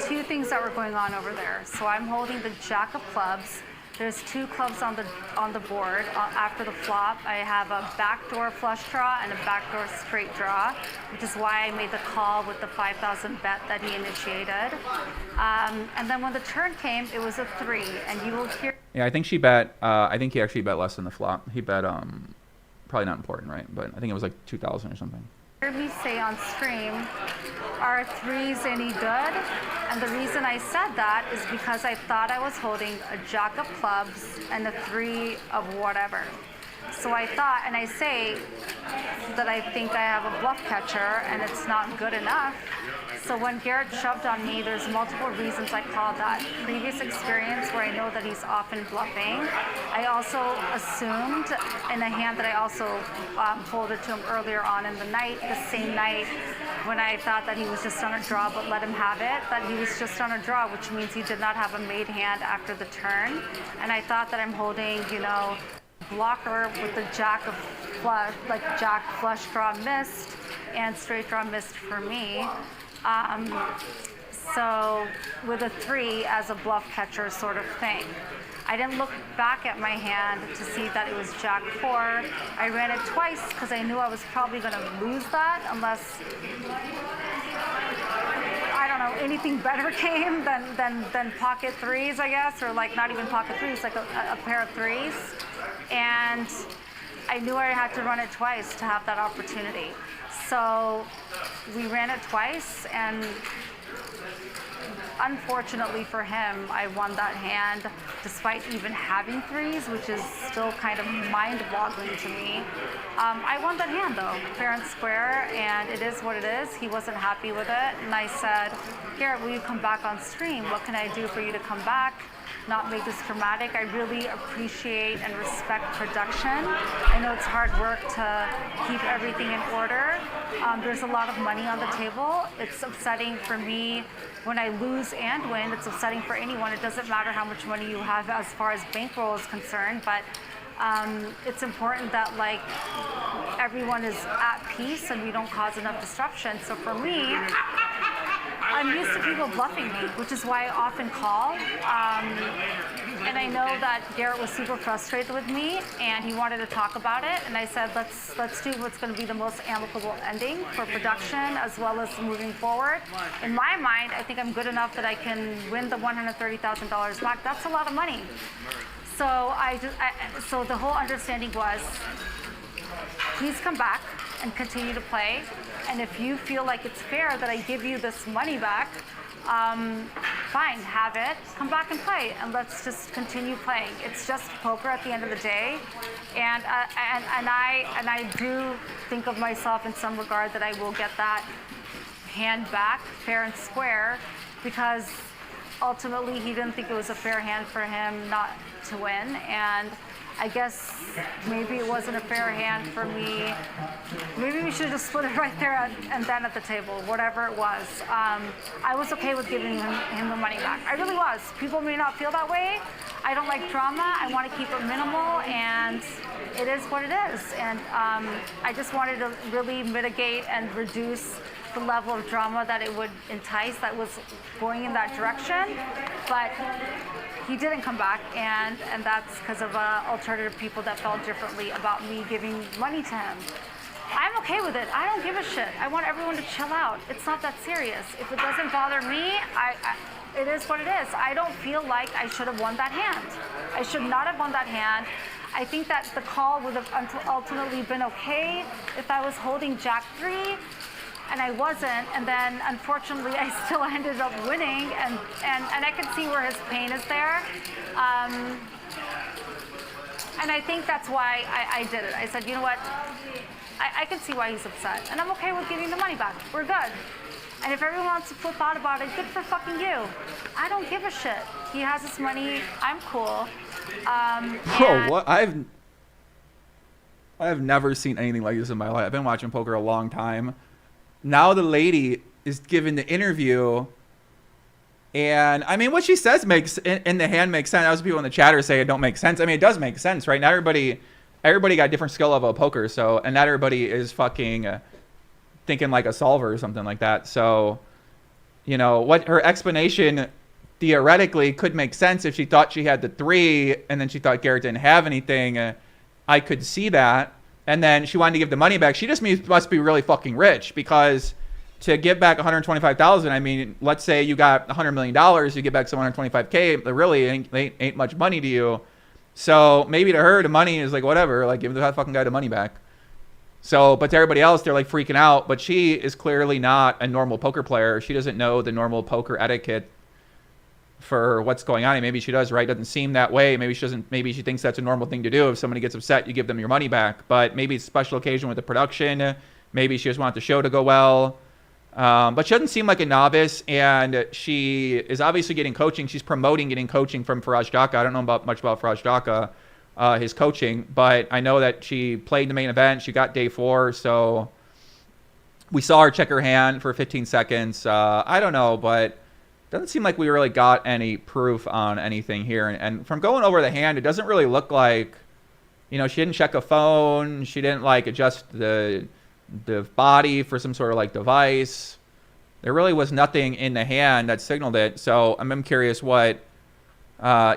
2 things that were going on over there. So I'm holding the jack of clubs. There's 2 clubs on the board. After the flop, I have a backdoor flush draw and a backdoor straight draw, which is why I made the call with the 5,000 bet that he initiated. And then when the turn came, it was a 3, and you will hear. Yeah, I think she bet. I think he actually bet less than the flop. He bet probably not important, right? But I think it was like 2,000 or something. Hear me say on stream, are 3s any good? And the reason I said that is because I thought I was holding a jack of clubs and a 3 of whatever. So I thought, and I say that I think I have a bluff catcher and it's not good enough. So when Garrett shoved on me, there's multiple reasons I called that. Previous experience where I know that he's often bluffing. I also assumed in a hand that I also folded to him earlier on in the night, the same night when I thought that he was just on a draw but let him have it, that he was just on a draw, which means he did not have a made hand after the turn. And I thought that I'm holding, blocker with the jack of flush, like jack flush draw missed and straight draw missed for me. So with a 3 as a bluff catcher sort of thing. I didn't look back at my hand to see that it was jack 4. I ran it twice because I knew I was probably going to lose that unless, I don't know, anything better came than pocket 3s, I guess, or like not even pocket 3s, like a pair of 3s. And I knew I had to run it twice to have that opportunity. So we ran it twice, and unfortunately for him, I won that hand despite even having threes, which is still kind of mind-boggling to me. I won that hand though, fair and square, and it is what it is. He wasn't happy with it, and I said, Garrett, will you come back on stream? What can I do for you to come back? Not make this dramatic. I really appreciate and respect production. I know it's hard work to keep everything in order. There's a lot of money on the table. It's upsetting for me when I lose and win. It's upsetting for anyone. It doesn't matter how much money you have as far as bankroll is concerned, but it's important that like everyone is at peace and we don't cause enough disruption. So for me, I'm used to people bluffing me, which is why I often call. And I know that Garrett was super frustrated with me, and he wanted to talk about it. And I said, let's do what's going to be the most amicable ending for production as well as moving forward. In my mind, I think I'm good enough that I can win the $130,000 back. That's a lot of money. So so the whole understanding was, please come back and continue to play. And if you feel like it's fair that I give you this money back, fine, have it. Come back and play, and let's just continue playing. It's just poker at the end of the day, and I do think of myself in some regard that I will get that hand back, fair and square, because ultimately he didn't think it was a fair hand for him not to win, and I guess maybe it wasn't a fair hand for me. Maybe we should have just split it right there and then at the table, whatever it was. I was okay with giving him the money back. I really was. People may not feel that way. I don't like drama. I want to keep it minimal, and it is what it is. And I just wanted to really mitigate and reduce the level of drama that it would entice that was going in that direction. But he didn't come back, and that's because of alternative people that felt differently about me giving money to him. I'm okay with it. I don't give a shit. I want everyone to chill out. It's not that serious. If it doesn't bother me, it is what it is. I don't feel like I should have won that hand. I should not have won that hand. I think that the call would have ultimately been okay if I was holding Jack 3, and I wasn't, and then unfortunately I still ended up winning, and I could see where his pain is there. And I think that's why I did it. I said, you know what, I can see why he's upset, and I'm okay with giving the money back. We're good. And if everyone wants to flip out about it, good for fucking you. I don't give a shit. He has his money, I'm cool. Bro, what? I've never seen anything like this in my life. I've been watching poker a long time. Now the lady is giving the interview, and I mean, what she says makes in the hand makes sense. As people in the chat are saying it don't make sense. I mean, it does make sense, right? Not everybody got a different skill level of poker, so, and not everybody is fucking thinking like a solver or something like that. So, you know, what her explanation theoretically could make sense if she thought she had the 3 and then she thought Garrett didn't have anything. I could see that. And then she wanted to give the money back. She just must be really fucking rich, because to give back $125,000, I mean, let's say you got $100 million, you get back some $125K, it really ain't much money to you. So maybe to her, the money is like, whatever, like give the fucking guy the money back. So, but to everybody else, they're like freaking out. But she is clearly not a normal poker player. She doesn't know the normal poker etiquette for what's going on. And maybe she does, right? Doesn't seem that way. Maybe she doesn't. Maybe she thinks that's a normal thing to do. If somebody gets upset, you give them your money back. But maybe it's a special occasion with the production. Maybe she just wants the show to go well. But she doesn't seem like a novice, and she is obviously getting coaching. She's promoting getting coaching from Faraj Dhaka. I don't know much about Faraj Dhaka, his coaching, but I know that she played the main event. She got day 4, so we saw her check her hand for 15 seconds. I don't know, but doesn't seem like we really got any proof on anything here. And from going over the hand, it doesn't really look like, you know, she didn't check a phone. She didn't like adjust the body for some sort of like device. There really was nothing in the hand that signaled it. So I'm curious what,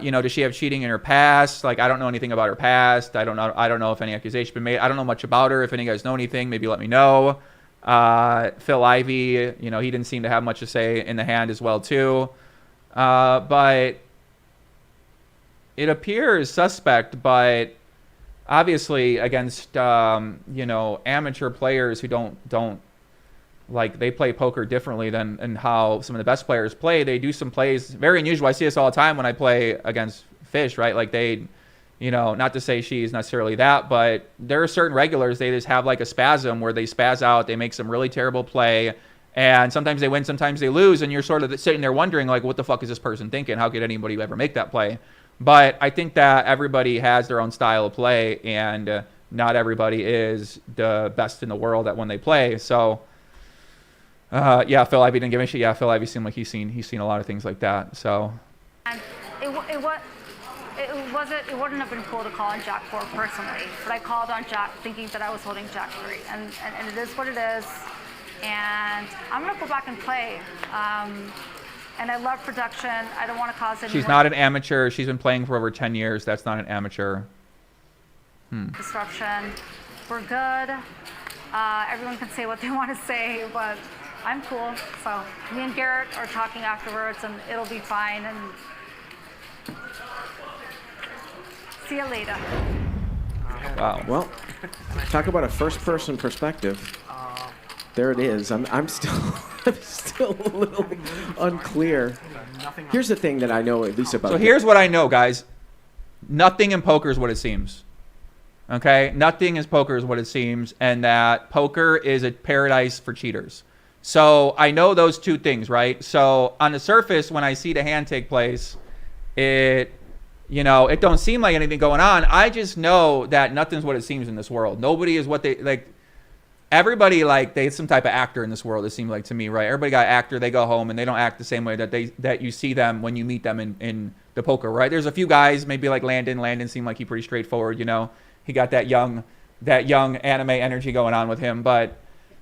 you know, does she have cheating in her past? Like, I don't know anything about her past. I don't know if any accusation been made. I don't know much about her. If any of you guys know anything, maybe let me know. Phil Ivey, you know, he didn't seem to have much to say in the hand as well too. But it appears suspect, but obviously against, you know, amateur players who don't like they play poker differently than and how some of the best players play. They do some plays very unusual. I see this all the time when I play against Fish, right? Like they, you know, not to say she's necessarily that, but there are certain regulars, they just have like a spasm where they spaz out, they make some really terrible play, and sometimes they win, sometimes they lose, and you're sort of sitting there wondering, like, what the fuck is this person thinking? How could anybody ever make that play? But I think that everybody has their own style of play, and not everybody is the best in the world at when they play. So, yeah, Phil Ivey didn't give a shit. Yeah, Phil Ivey seemed like he's seen a lot of things like that. So, And it wouldn't have been cool to call on Jack 4 personally, but I called on Jack thinking that I was holding Jack 3, and it is what it is. And I'm gonna go back and play. And I love production. I don't want to cause any. she's not an amateur. She's been playing for over 10 years. That's not an amateur. disruption. We're good. Everyone can say what they want to say, but I'm cool. So me and Garrett are talking afterwards, and it'll be fine. And see you later. Wow. Well, talk about a first-person perspective. There it is. I'm still I'm still a little unclear. Here's the thing that I know at least about. So here's what I know, guys. Nothing in poker is what it seems. Okay? Nothing is poker is what it seems, and that poker is a paradise for cheaters. So I know those two things, right? So on the surface, when I see the hand take place, it don't seem like anything going on. I just know that nothing's what it seems in this world. Nobody is what they like. Everybody, like, they some type of actor in this world, it seems like to me, right? Everybody got an actor, they go home and they don't act the same way that you see them when you meet them in the poker, right? There's a few guys, maybe like Landon seemed like he pretty straightforward, you know. He got that young anime energy going on with him. But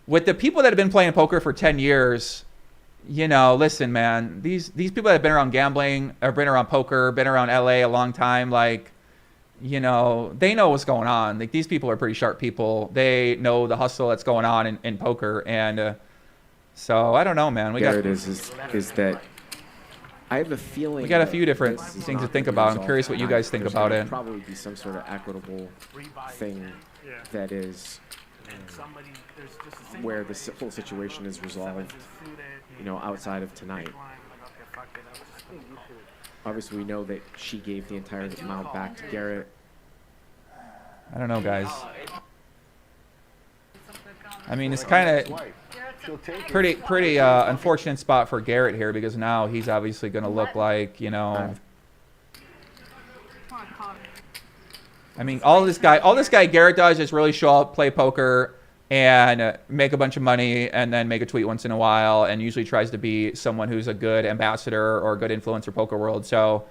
with the people that have been playing poker for 10 years, you know, listen, man, these people that have been around gambling, or been around poker, been around LA a long time, like, you know, they know what's going on. Like, these people are pretty sharp people. They know the hustle that's going on in poker. And so I don't know, man. Garrett is that I have a feeling we got a few different things to think about. I'm curious what you guys think about it. Probably be some sort of equitable thing that is where the full situation is resolved, you know, outside of tonight. Obviously, we know that she gave the entire amount back to Garrett. I don't know, guys. I mean, it's kind of pretty unfortunate spot for Garrett here, because now he's obviously going to look like, you know. I mean, all this guy Garrett does is really show up, play poker, and make a bunch of money, and then make a tweet once in a while, and usually tries to be someone who's a good ambassador or a good influencer poker world. So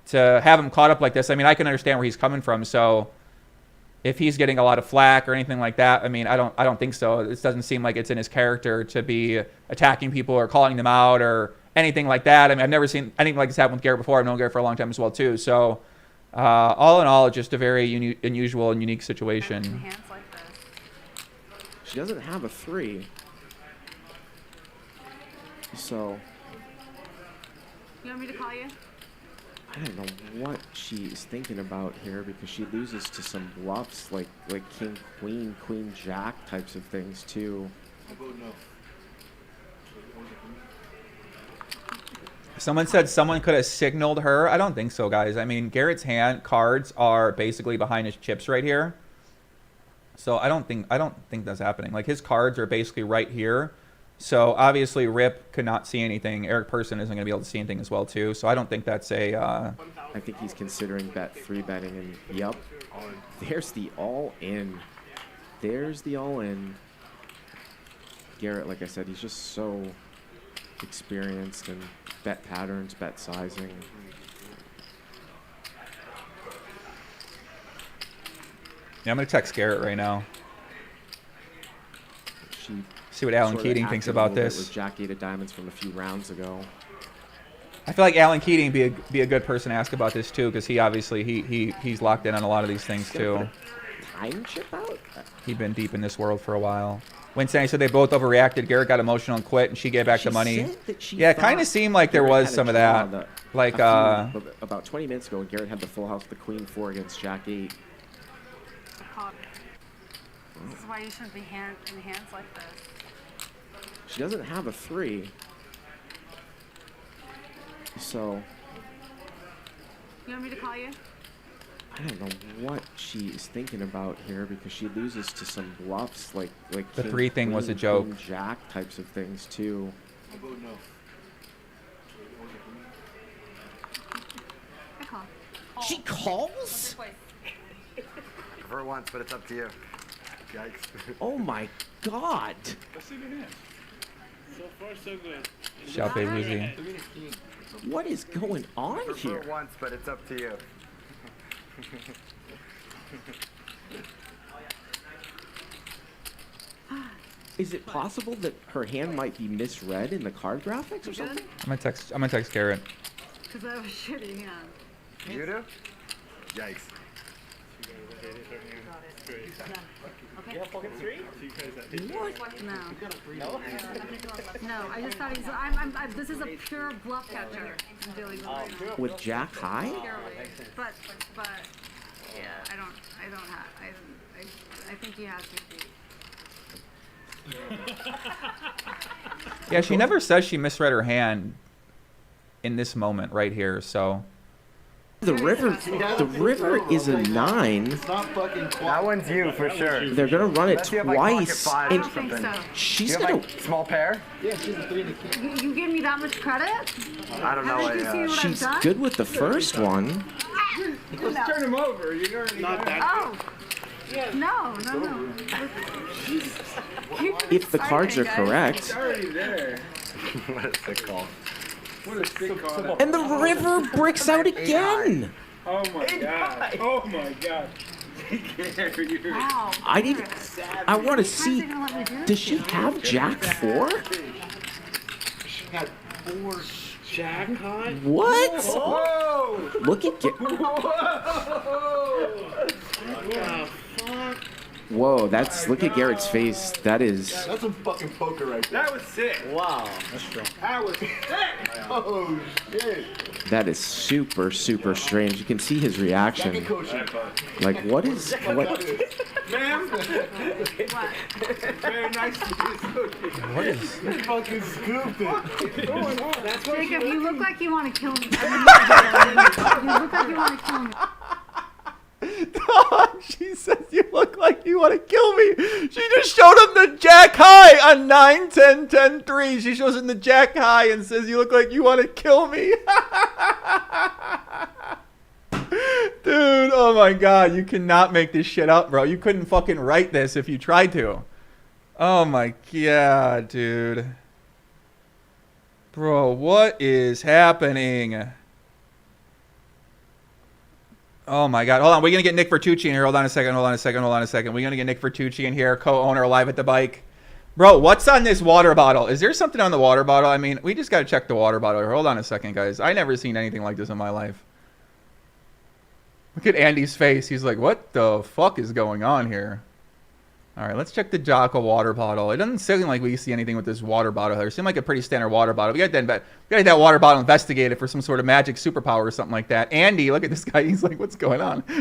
to have him caught up like this, I mean, I can understand where he's coming from. So if he's getting a lot of flack or anything like that, I mean, I don't think so. This doesn't seem like it's in his character to be attacking people or calling them out or anything like that. I mean, I've never seen anything like this happen with Garrett before. I've known Garrett for a long time as well, too. So all in all, just a very unusual and unique situation. She doesn't have a 3. So You want me to call you? I don't know what she is thinking about here, because she loses to some bluffs like king, queen, jack types of things too. Someone said someone could have signaled her. I don't think so, guys. I mean, Garrett's cards are basically behind his chips right here. So I don't think that's happening. Like, his cards are basically right here. So obviously Rip could not see anything. Eric Person isn't going to be able to see anything as well too. So I don't think that's a. I think he's considering 3-betting, and yep, there's the all-in. There's the all-in. Garrett, like I said, he's just so experienced in bet patterns, bet sizing. Yeah, I'm going to text Garrett right now. See what Alan Sort of Keating acted thinks a about little bit this. with Jack 8 of diamonds from a few rounds ago. I feel like Alan Keating be a good person to ask about this too, because he obviously he's locked in on a lot of these things too. Time chip out? He's been deep in this world for a while. Winston said they both overreacted. Garrett got emotional and quit, and she gave back the money. Yeah, it kind of seemed like there was some of that. Like about 20 minutes ago, when Garrett had the full house, the queen 4 against Jack 8. This is why you shouldn't be in hands like this. She doesn't have a 3. So You want me to call you? I don't know what she is thinking about here because she loses to some bluffs like The king, 3 thing was a queen, joke. queen, jack types of things too. I call. She calls? For once, but it's up to you. Yikes. Oh my god. Let's see the hand. So far, so good. Shall be losing. What is going on For here? once, but it's up to you. Is it possible that her hand might be misread in the card graphics or something? I'm gonna text Garrett. Because I have a shitty hand. You do? Yikes. Okay. What? No. No, I just thought he's. This is a pure bluff catcher I'm dealing with right now. With jack high? Purely. But, yeah, I don't have, I think he has me beat. Yeah, she never says she misread her hand in this moment right here, so. The river is a 9. It's not fucking That one's you for sure. They're gonna run it Unless you have, like, pocket twice. fives I And don't think so. Do she's you have, gonna. like, small pair? Yeah, she's a 3 and a king. You give me that much credit? I don't know. Haven't you seen what She's I've done? good with the first one. Let's turn him over. You're already Not that Oh. No. If the cards are correct. It's already there. What a sick call. What a sick call. And the river bricks out again. Oh my god. Oh my god. Wow. I didn't. I want to see. How's he gonna let me do this Does she shit? have jack 4? She had 4 Jack high? What? Whoa! Look at Garrett. Whoa, that's look at Garrett's face. That is. That's some fucking poker right there. That was sick. Wow. That's strong. That was sick. Oh, shit. That is super strange. You can see his reaction. Second coaching. Like what is what? Ma'am? Very nice to meet you. What is? Fucking stupid. That's what Jacob, you look like you want to kill me. You look like you want to kill me. She says you look like you want to kill me. She just showed him the jack high on 9, 10, 10, 3. She shows him the jack high and says you look like you want to kill me. Dude, oh my god, you cannot make this shit up, bro. You couldn't fucking write this if you tried to. Oh my god, dude. Bro, what is happening? Oh my god. Hold on. We're going to get Nick Vertucci in here. Hold on a second. We're going to get Nick Vertucci in here, co-owner live at the bike. Bro, what's on this water bottle? Is there something on the water bottle? I mean, we just got to check the water bottle here. Hold on a second, guys. I never seen anything like this in my life. Look at Andy's face. He's like, what the fuck is going on here? All right, let's check the Jocko water bottle. It doesn't seem like we see anything with this water bottle here. It seemed like a pretty standard water bottle. We got that water bottle investigated for some sort of magic superpower or something like that. Andy, look at this guy. He's like, what's going on? He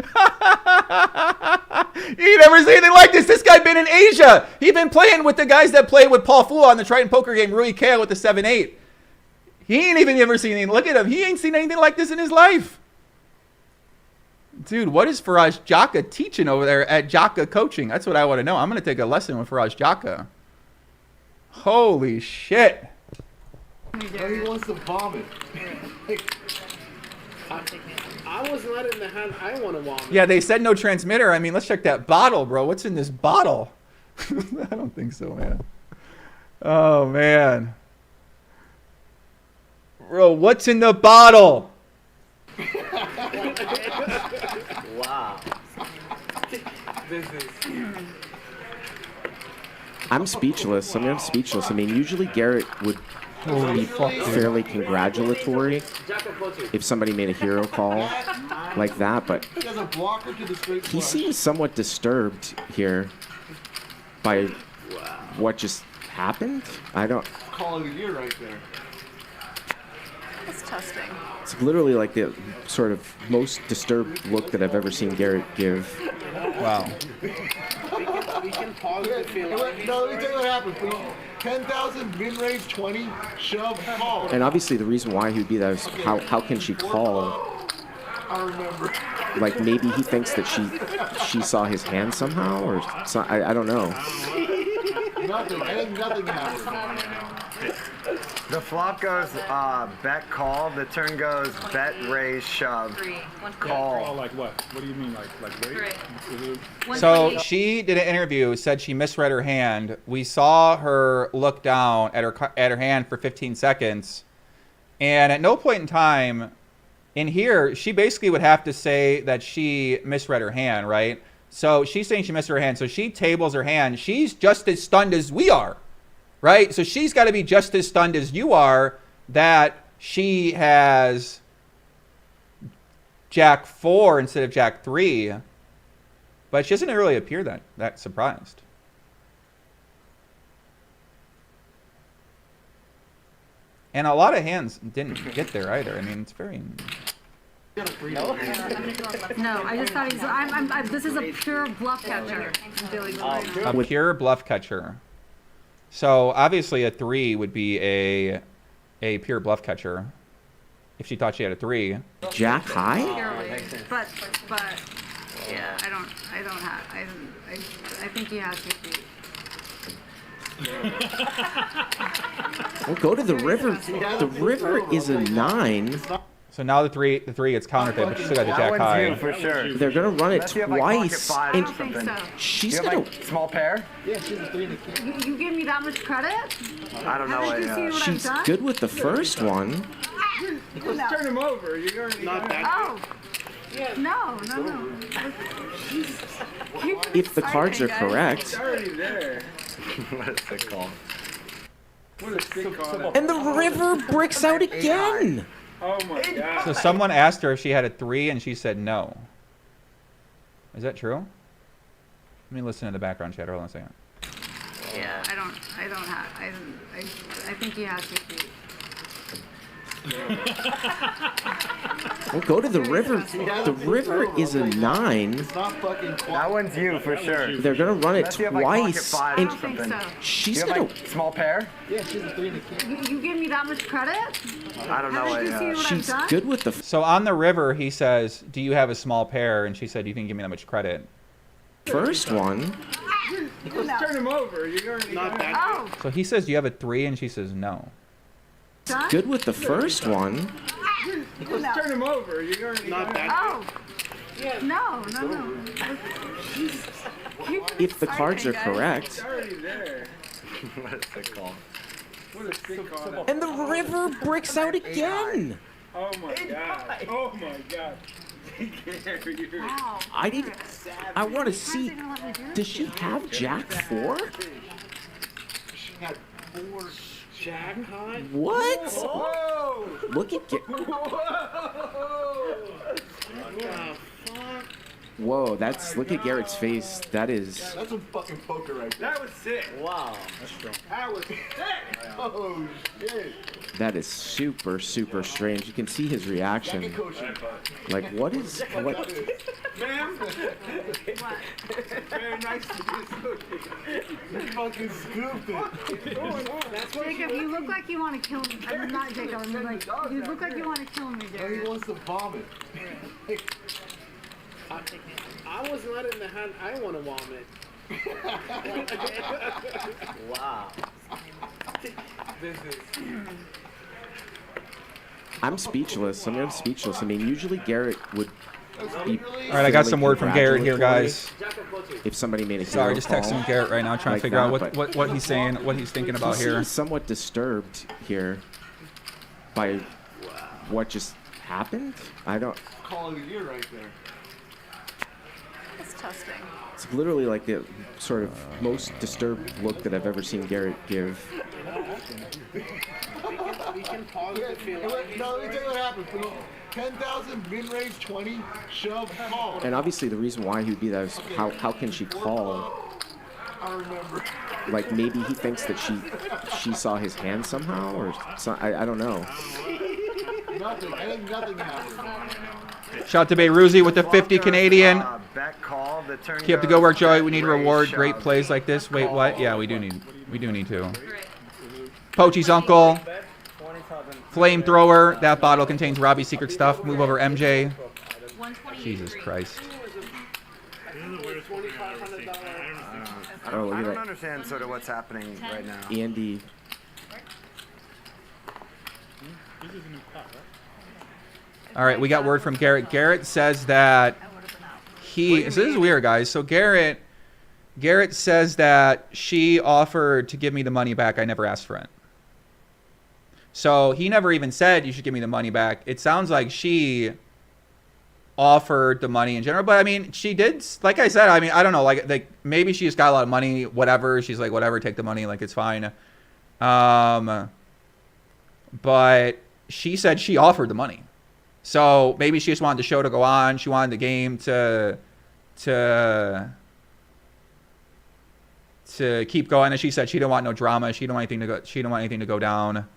never seen anything like this. This guy been in Asia. He been playing with the guys that played with Paul Fu on the Triton poker game, Rui Kale with the 7-8. He ain't even ever seen anything. Look at him. He ain't seen anything like this in his life. Dude, what is Faraj Jaka teaching over there at Jaka Coaching? That's what I want to know. I'm going to take a lesson with Faraj Jaka. Holy shit. Now he wants to vomit. I wasn't letting the hand. I want to vomit. Yeah, they said no transmitter. I mean, let's check that bottle, bro. What's in this bottle? I don't think so, man. Oh, man. Bro, what's in the bottle? Wow. This is. I'm speechless. I'm speechless. I mean, usually Garrett would be fairly congratulatory if somebody made a hero call like that, but He has a blocker to the straight he flush. seems somewhat disturbed here by what just happened. I don't. Call of the year right there. It's testing. It's literally like the sort of most disturbed look that I've ever seen Garrett give. Wow. We can pause it if you like. No, let me tell you what happened. 10,000, mid-range 20, shove, call. And obviously the reason why he would be that is how can she call? I remember. Like maybe he thinks that she saw his hand somehow, or I don't know. Nothing. I think nothing happened. The flop goes bet call. The turn goes bet raise shove call. Like what? What do you mean? Like wait? So she did an interview, said she misread her hand. We saw her look down at her hand for 15 seconds, and at no point in time in here, she basically would have to say that she misread her hand, right? So she's saying she misread her hand. So she tables her hand. She's just as stunned as we are, right? So she's got to be just as stunned as you are that she has Jack 4 instead of Jack 3. But she doesn't really appear that surprised. And a lot of hands didn't get there either. I mean, it's very... No, I just thought this is a pure bluff catcher. I'm dealing with right now. A pure bluff catcher. So obviously a 3 would be a pure bluff catcher if she thought she had a 3. Jack high? Purely. But yeah, I think he has 50. Well, go to the river. The river is a 9. So now the three gets counterfeit, but she still got the Jack high. You for sure. They're gonna run it twice, I and don't think so. she's You have gonna. like small pair? Yeah, she's a 3 and a king. You give me that much credit? I don't know. Haven't you seen what I've She's done? good with the first one. Let's turn him over. You're already not that. Oh. No. If the cards are correct. Already there. What is it called? What a sick call. And the river bricks out again. Oh my god. So someone asked her if she had a 3, and she said no. Is that true? Let me listen to the background chatter. Hold on a second. Yeah, I think he has 50. Well, go to the river. The river is a 9. It's not fucking quiet. That one's you for sure. They're gonna run it Unless you have, like, pocket twice, five I and don't think so. she's You have gonna. like small pair? Yeah, she's a 3 and a king. You give me that much credit? I don't know. Haven't you seen what I've She's done? good with the So on the river, he says, "Do you have a small pair?" And she said, "You didn't give me that much credit." first one. Let's turn him over. You're already not that. Oh, So he says, "Do you have a 3?" And she says, "No." done? Good with the first one. Let's turn him over. You're already not that. Oh. No. If the cards are correct. Already there. What is it called? What a sick call. And the river bricks out again. Oh my god. Oh my god. Wow. I want to see. How's he gonna let me do this? Does she have Jack 4? She had 4 Jack high. What? Whoa! Look at Whoa, look at Garrett's face. That's some fucking poker right there. That was sick. Wow. That was sick. Oh shit. That is super, super strange. You can see his reaction. Like, what? Ma'am? Very nice to do so. You fucking scooped it. Jacob, you look like you want to kill me. I'm not Jacob. I'm like, you look like you want to kill me, Now he Jacob. wants to vomit. I was not in the hand. I want to vomit. Wow. I'm speechless. I'm speechless. I mean, usually Garrett would be. All right, I got some word from Garrett here, guys. If somebody made a Sorry, hero just call texting Garrett right now, trying like to figure out that, what he's saying, what he's thinking about he here. seems somewhat disturbed here by what just happened. I don't. Call of the year right there. It's testing. It's literally like the sort of most disturbed look that I've ever seen Garrett give. We can pause it if you No, let me tell you what happened. 10,000, mid-range 20, shove, call. And obviously the reason why he would be that is how can she call? I remember. Like maybe he thinks that she saw his hand somehow, or I don't know. Nothing. I think nothing happened. Shout out to Beyruzi with the 50 Canadian. Bet call. The turn Keep up the good work, goes Joey. bet We need to raise reward shove. great plays like this. Wait, what? Yeah, we do need to. Pochi's uncle. Flamethrower. That bottle contains Robbi's secret stuff. Move over, MJ. Jesus Christ. Oh, look I at don't that. understand sort of what's happening right now. Andy. All right, we got word from Garrett. Garrett says that this is weird, guys. So Garrett says that she offered to give me the money back. I never asked for it. So he never even said you should give me the money back. It sounds like she offered the money in general, but I mean, she did. Like I said, I mean, I don't know. Like maybe she just got a lot of money. Whatever. She's like, whatever, take the money. Like it's fine. But she said she offered the money. So maybe she just wanted the show to go on. She wanted the game to keep going. And she said she didn't want no drama. She didn't want anything to go. She didn't want anything to go down.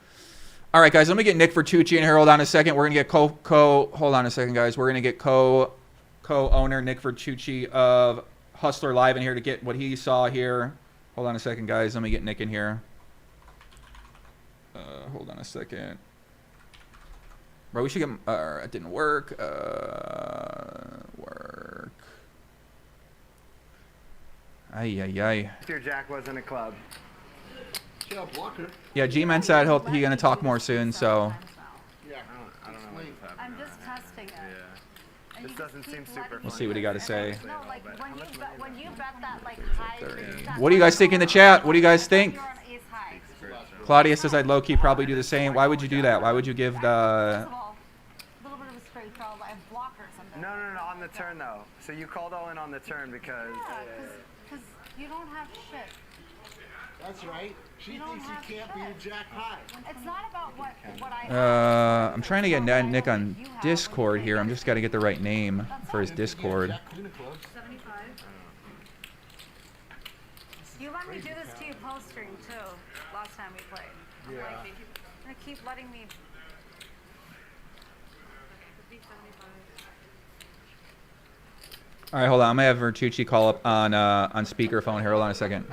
All right, guys. Let me get Nick Vertucci in here. Hold on a second. We're gonna get hold on a second, guys. We're gonna get co-owner Nick Vertucci of Hustler Live in here to get what he saw here. Hold on a second, guys. Let me get Nick in here. Hold on a second. Bro, we should get... it didn't work. Work. Ay. Your Jack wasn't a club. Yeah, G-Man said he's going to talk more soon, so... Yeah, I don't know what's happening. I'm just testing it. Yeah. This doesn't seem super We'll see what he got to say. No, like when you bet that like high. What do you guys think in the chat? What do you guys think? You're on ace high. Claudia says I'd low-key probably do the same. Why would you do that? Why would you give the... First of all, a little bit of a straight throw. I have blockers on No, on the turn though. So you called all in on the turn because... Yeah, because you don't have shit. That's right. She thinks you can't beat a jack high. It's not about what I. I'm trying to get Nick on Discord here. I'm just got to get the right name for his Discord. 75. You let me do this to you post stream too. Last time we played. Yeah. Like, you're gonna keep letting me. All right, hold on. I'm gonna have Vertucci call up on speakerphone here. Hold on a second.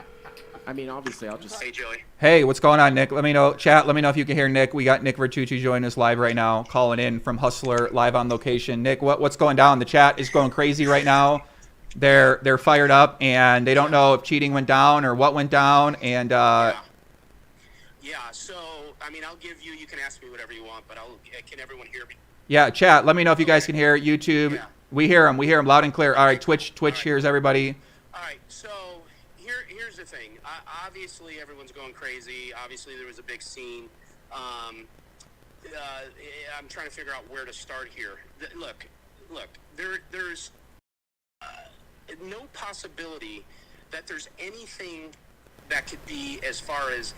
I mean, obviously, I'll just... Hey, Joey. Hey, what's going on, Nick? Let me know, chat. Let me know if you can hear Nick. We got Nick Vertucci joining us live right now, calling in from Hustler live on location. Nick, what's going down? The chat is going crazy right now. They're fired up and they don't know if cheating went down or what went down. And Yeah. So I mean, I'll give you. You can ask me whatever you want, but can everyone hear me? Yeah, chat. Let me know if you guys can hear YouTube. Yeah. We hear them. We hear them loud and clear. All right, Twitch hears everybody. All right. So here's the thing. Obviously, everyone's going crazy. Obviously, there was a big scene. I'm trying to figure out where to start here. Look. There's no possibility that there's anything that could be as far as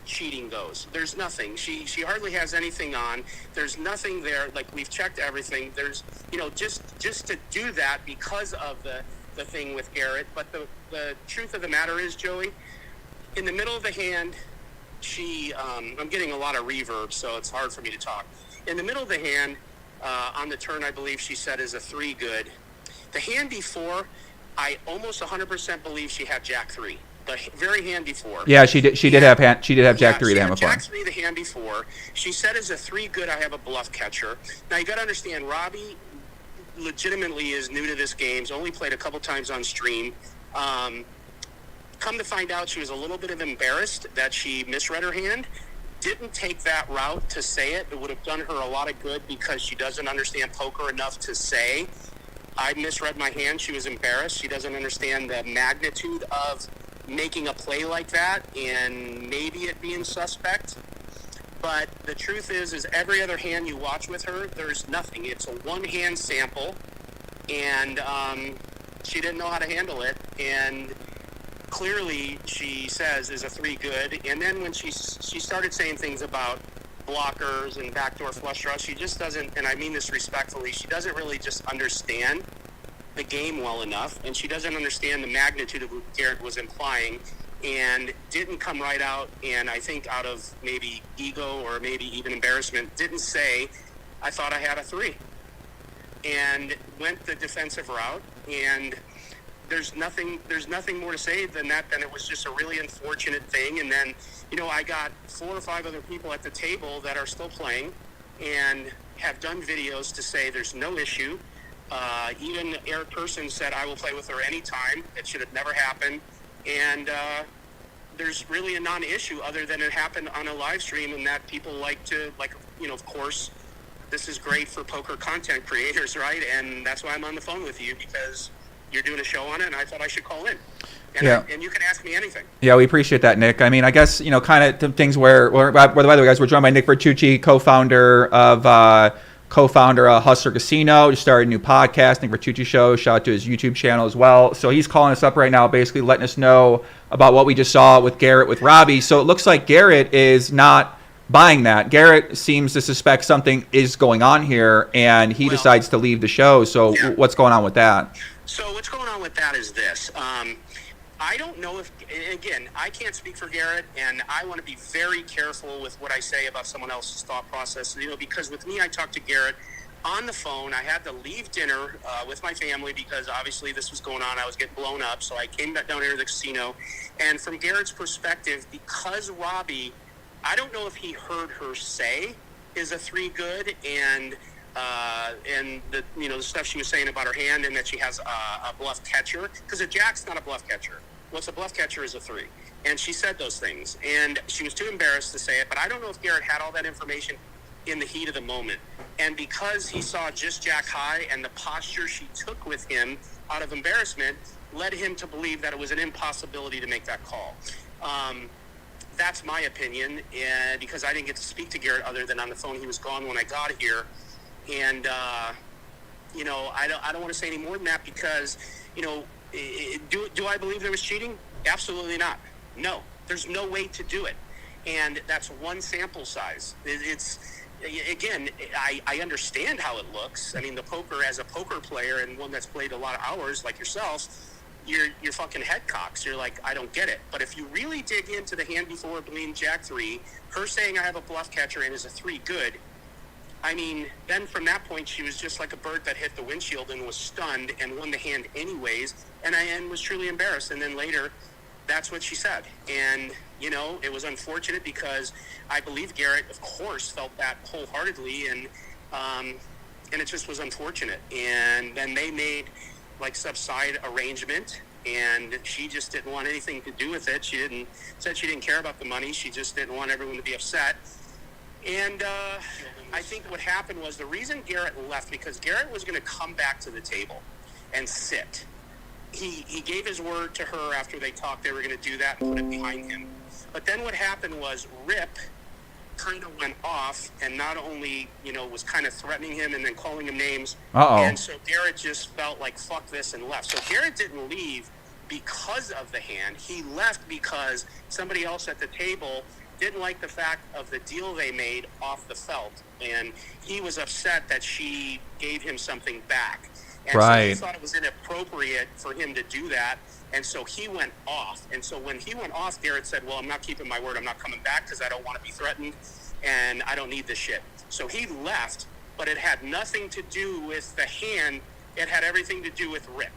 cheating goes. There's nothing. She hardly has anything on. There's nothing there. Like, we've checked everything. There's, just to do that because of the thing with Garrett. But the truth of the matter is, Joey, in the middle of the hand, I'm getting a lot of reverb, so it's hard for me to talk. In the middle of the hand, on the turn, I believe she said is a 3 good. The hand before, I almost 100% believe she had Jack 3. The very hand before. Yeah, she did have Jack 3 the hand before. Jack 3 the hand before. She said as a 3 good, I have a bluff catcher. Now you got to understand, Robbi legitimately is new to this game. He's only played a couple times on stream. Come to find out, she was a little bit embarrassed that she misread her hand. Didn't take that route to say it. It would have done her a lot of good because she doesn't understand poker enough to say, I misread my hand. She was embarrassed. She doesn't understand the magnitude of making a play like that and maybe it being suspect. But the truth is every other hand you watch with her, there's nothing. It's a one-hand sample, and she didn't know how to handle it. And clearly, she says, is a 3 good. And then when she started saying things about blockers and backdoor flush draws, she just doesn't, and I mean this respectfully, she doesn't really just understand the game well enough, and she doesn't understand the magnitude of what Garrett was implying, and didn't come right out, and I think out of maybe ego or maybe even embarrassment, didn't say, I thought I had a 3, and went the defensive route. And there's nothing more to say than that. Then it was just a really unfortunate thing. And then, I got 4 or 5 other people at the table that are still playing and have done videos to say there's no issue. Even Eric Person said, I will play with her anytime. It should have never happened. And there's really a non-issue other than it happened on a live stream, and that people like to, of course, this is great for poker content creators, right? And that's why I'm on the phone with you, because you're doing a show on it, and I thought I should call in. And, and you can ask me anything. Yeah, we appreciate that, Nick. I mean, I guess, kind of things where by the way, guys, we're joined by Nick Vertucci, co-founder of Hustler Casino. Just started a new podcast, Nick Vertucci Show. Shout out to his YouTube channel as well. So he's calling us up right now, basically letting us know about what we just saw with Garrett, with Robbi. So it looks like Garrett is not buying that. Garrett seems to suspect something is going on here, and he decides to leave the show. So what's going on with that? So what's going on with that is this. I don't know if, again, I can't speak for Garrett, and I want to be very careful with what I say about someone else's thought process, because with me, I talked to Garrett on the phone. I had to leave dinner with my family because obviously this was going on. I was getting blown up, so I came back down here to the casino. And from Garrett's perspective, because Robbi, I don't know if he heard her say is a 3 good, and the the stuff she was saying about her hand and that she has a bluff catcher, because a jack's not a bluff catcher. What's a bluff catcher is a 3. And she said those things, and she was too embarrassed to say it. But I don't know if Garrett had all that information in the heat of the moment. And because he saw just jack high, and the posture she took with him out of embarrassment led him to believe that it was an impossibility to make that call. That's my opinion, and because I didn't get to speak to Garrett other than on the phone. He was gone when I got here. And, I don't want to say any more than that, because, do I believe there was cheating? Absolutely not. No, there's no way to do it. And that's one sample size. Again, I understand how it looks. I mean, the poker, as a poker player and one that's played a lot of hours like yourself, you're fucking head cocks. You're like, I don't get it. But if you really dig into the hand before being jack 3, her saying I have a bluff catcher and is a 3 good, I mean, then from that point, she was just like a bird that hit the windshield and was stunned and won the hand anyways, and was truly embarrassed. And then later, that's what she said. And, it was unfortunate because I believe Garrett, of course, felt that wholeheartedly, and it just was unfortunate. And then they made, some side arrangement, and she just didn't want anything to do with it. Said she didn't care about the money. She just didn't want everyone to be upset. And I think what happened was the reason Garrett left, because Garrett was going to come back to the table and sit. He gave his word to her after they talked. They were going to do that and put it behind him. But then what happened was Rip kind of went off and not only, was kind of threatening him and then calling him names. And so Garrett just felt like, fuck this, and left. So Garrett didn't leave because of the hand. He left because somebody else at the table didn't like the fact of the deal they made off the felt, and he was upset that she gave him something back. And so he thought it was inappropriate for him to do that, and so he went off. And so when he went off, Garrett said, well, I'm not keeping my word. I'm not coming back because I don't want to be threatened, and I don't need this shit. So he left, but it had nothing to do with the hand. It had everything to do with Rip.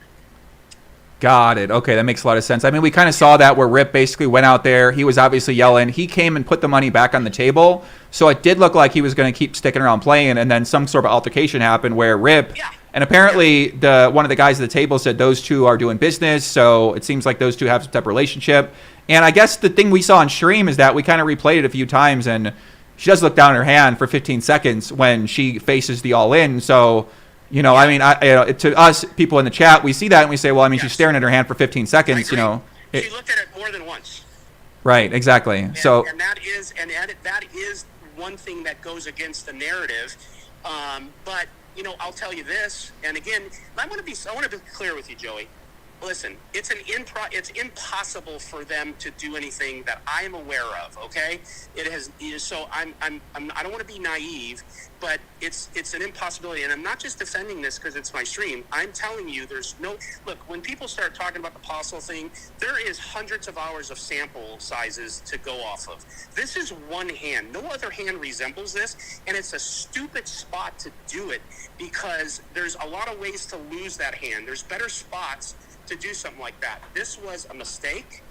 Got it. Okay, that makes a lot of sense. I mean, we kind of saw that where Rip basically went out there. He was obviously yelling. He came and put the money back on the table. So it did look like he was going to keep sticking around playing. And then some sort of altercation happened where Rip, and apparently one of the guys at the table said those two are doing business. So it seems like those two have some type of relationship. And I guess the thing we saw on stream is that we kind of replayed it a few times. And she does look down at her hand for 15 seconds when she faces the all-in. So... I mean, to us, people in the chat, we see that and we say, well, I mean, she's staring at her hand for 15 seconds, She looked at it more than once. Right, exactly. And that is one thing that goes against the narrative. But, I'll tell you this, and again, I want to be clear with you, Joey. Listen, it's impossible for them to do anything that I am aware of. Okay, so I don't want to be naive, but it's an impossibility. And I'm not just defending this because it's my stream. I'm telling you, look. When people start talking about the Apostle thing, there is hundreds of hours of sample sizes to go off of. This is one hand. No other hand resembles this, and it's a stupid spot to do it because there's a lot of ways to lose that hand. There's better spots to do something like that. This was a mistake.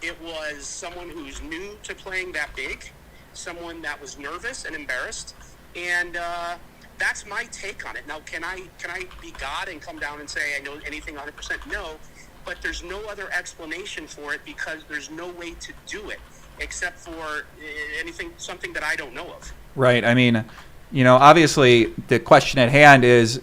It was someone who's new to playing that big, someone that was nervous and embarrassed, and that's my take on it. Now, can I be God and come down and say I know anything 100%? No, but there's no other explanation for it because there's no way to do it except for something that I don't know of. Right. I mean, obviously the question at hand is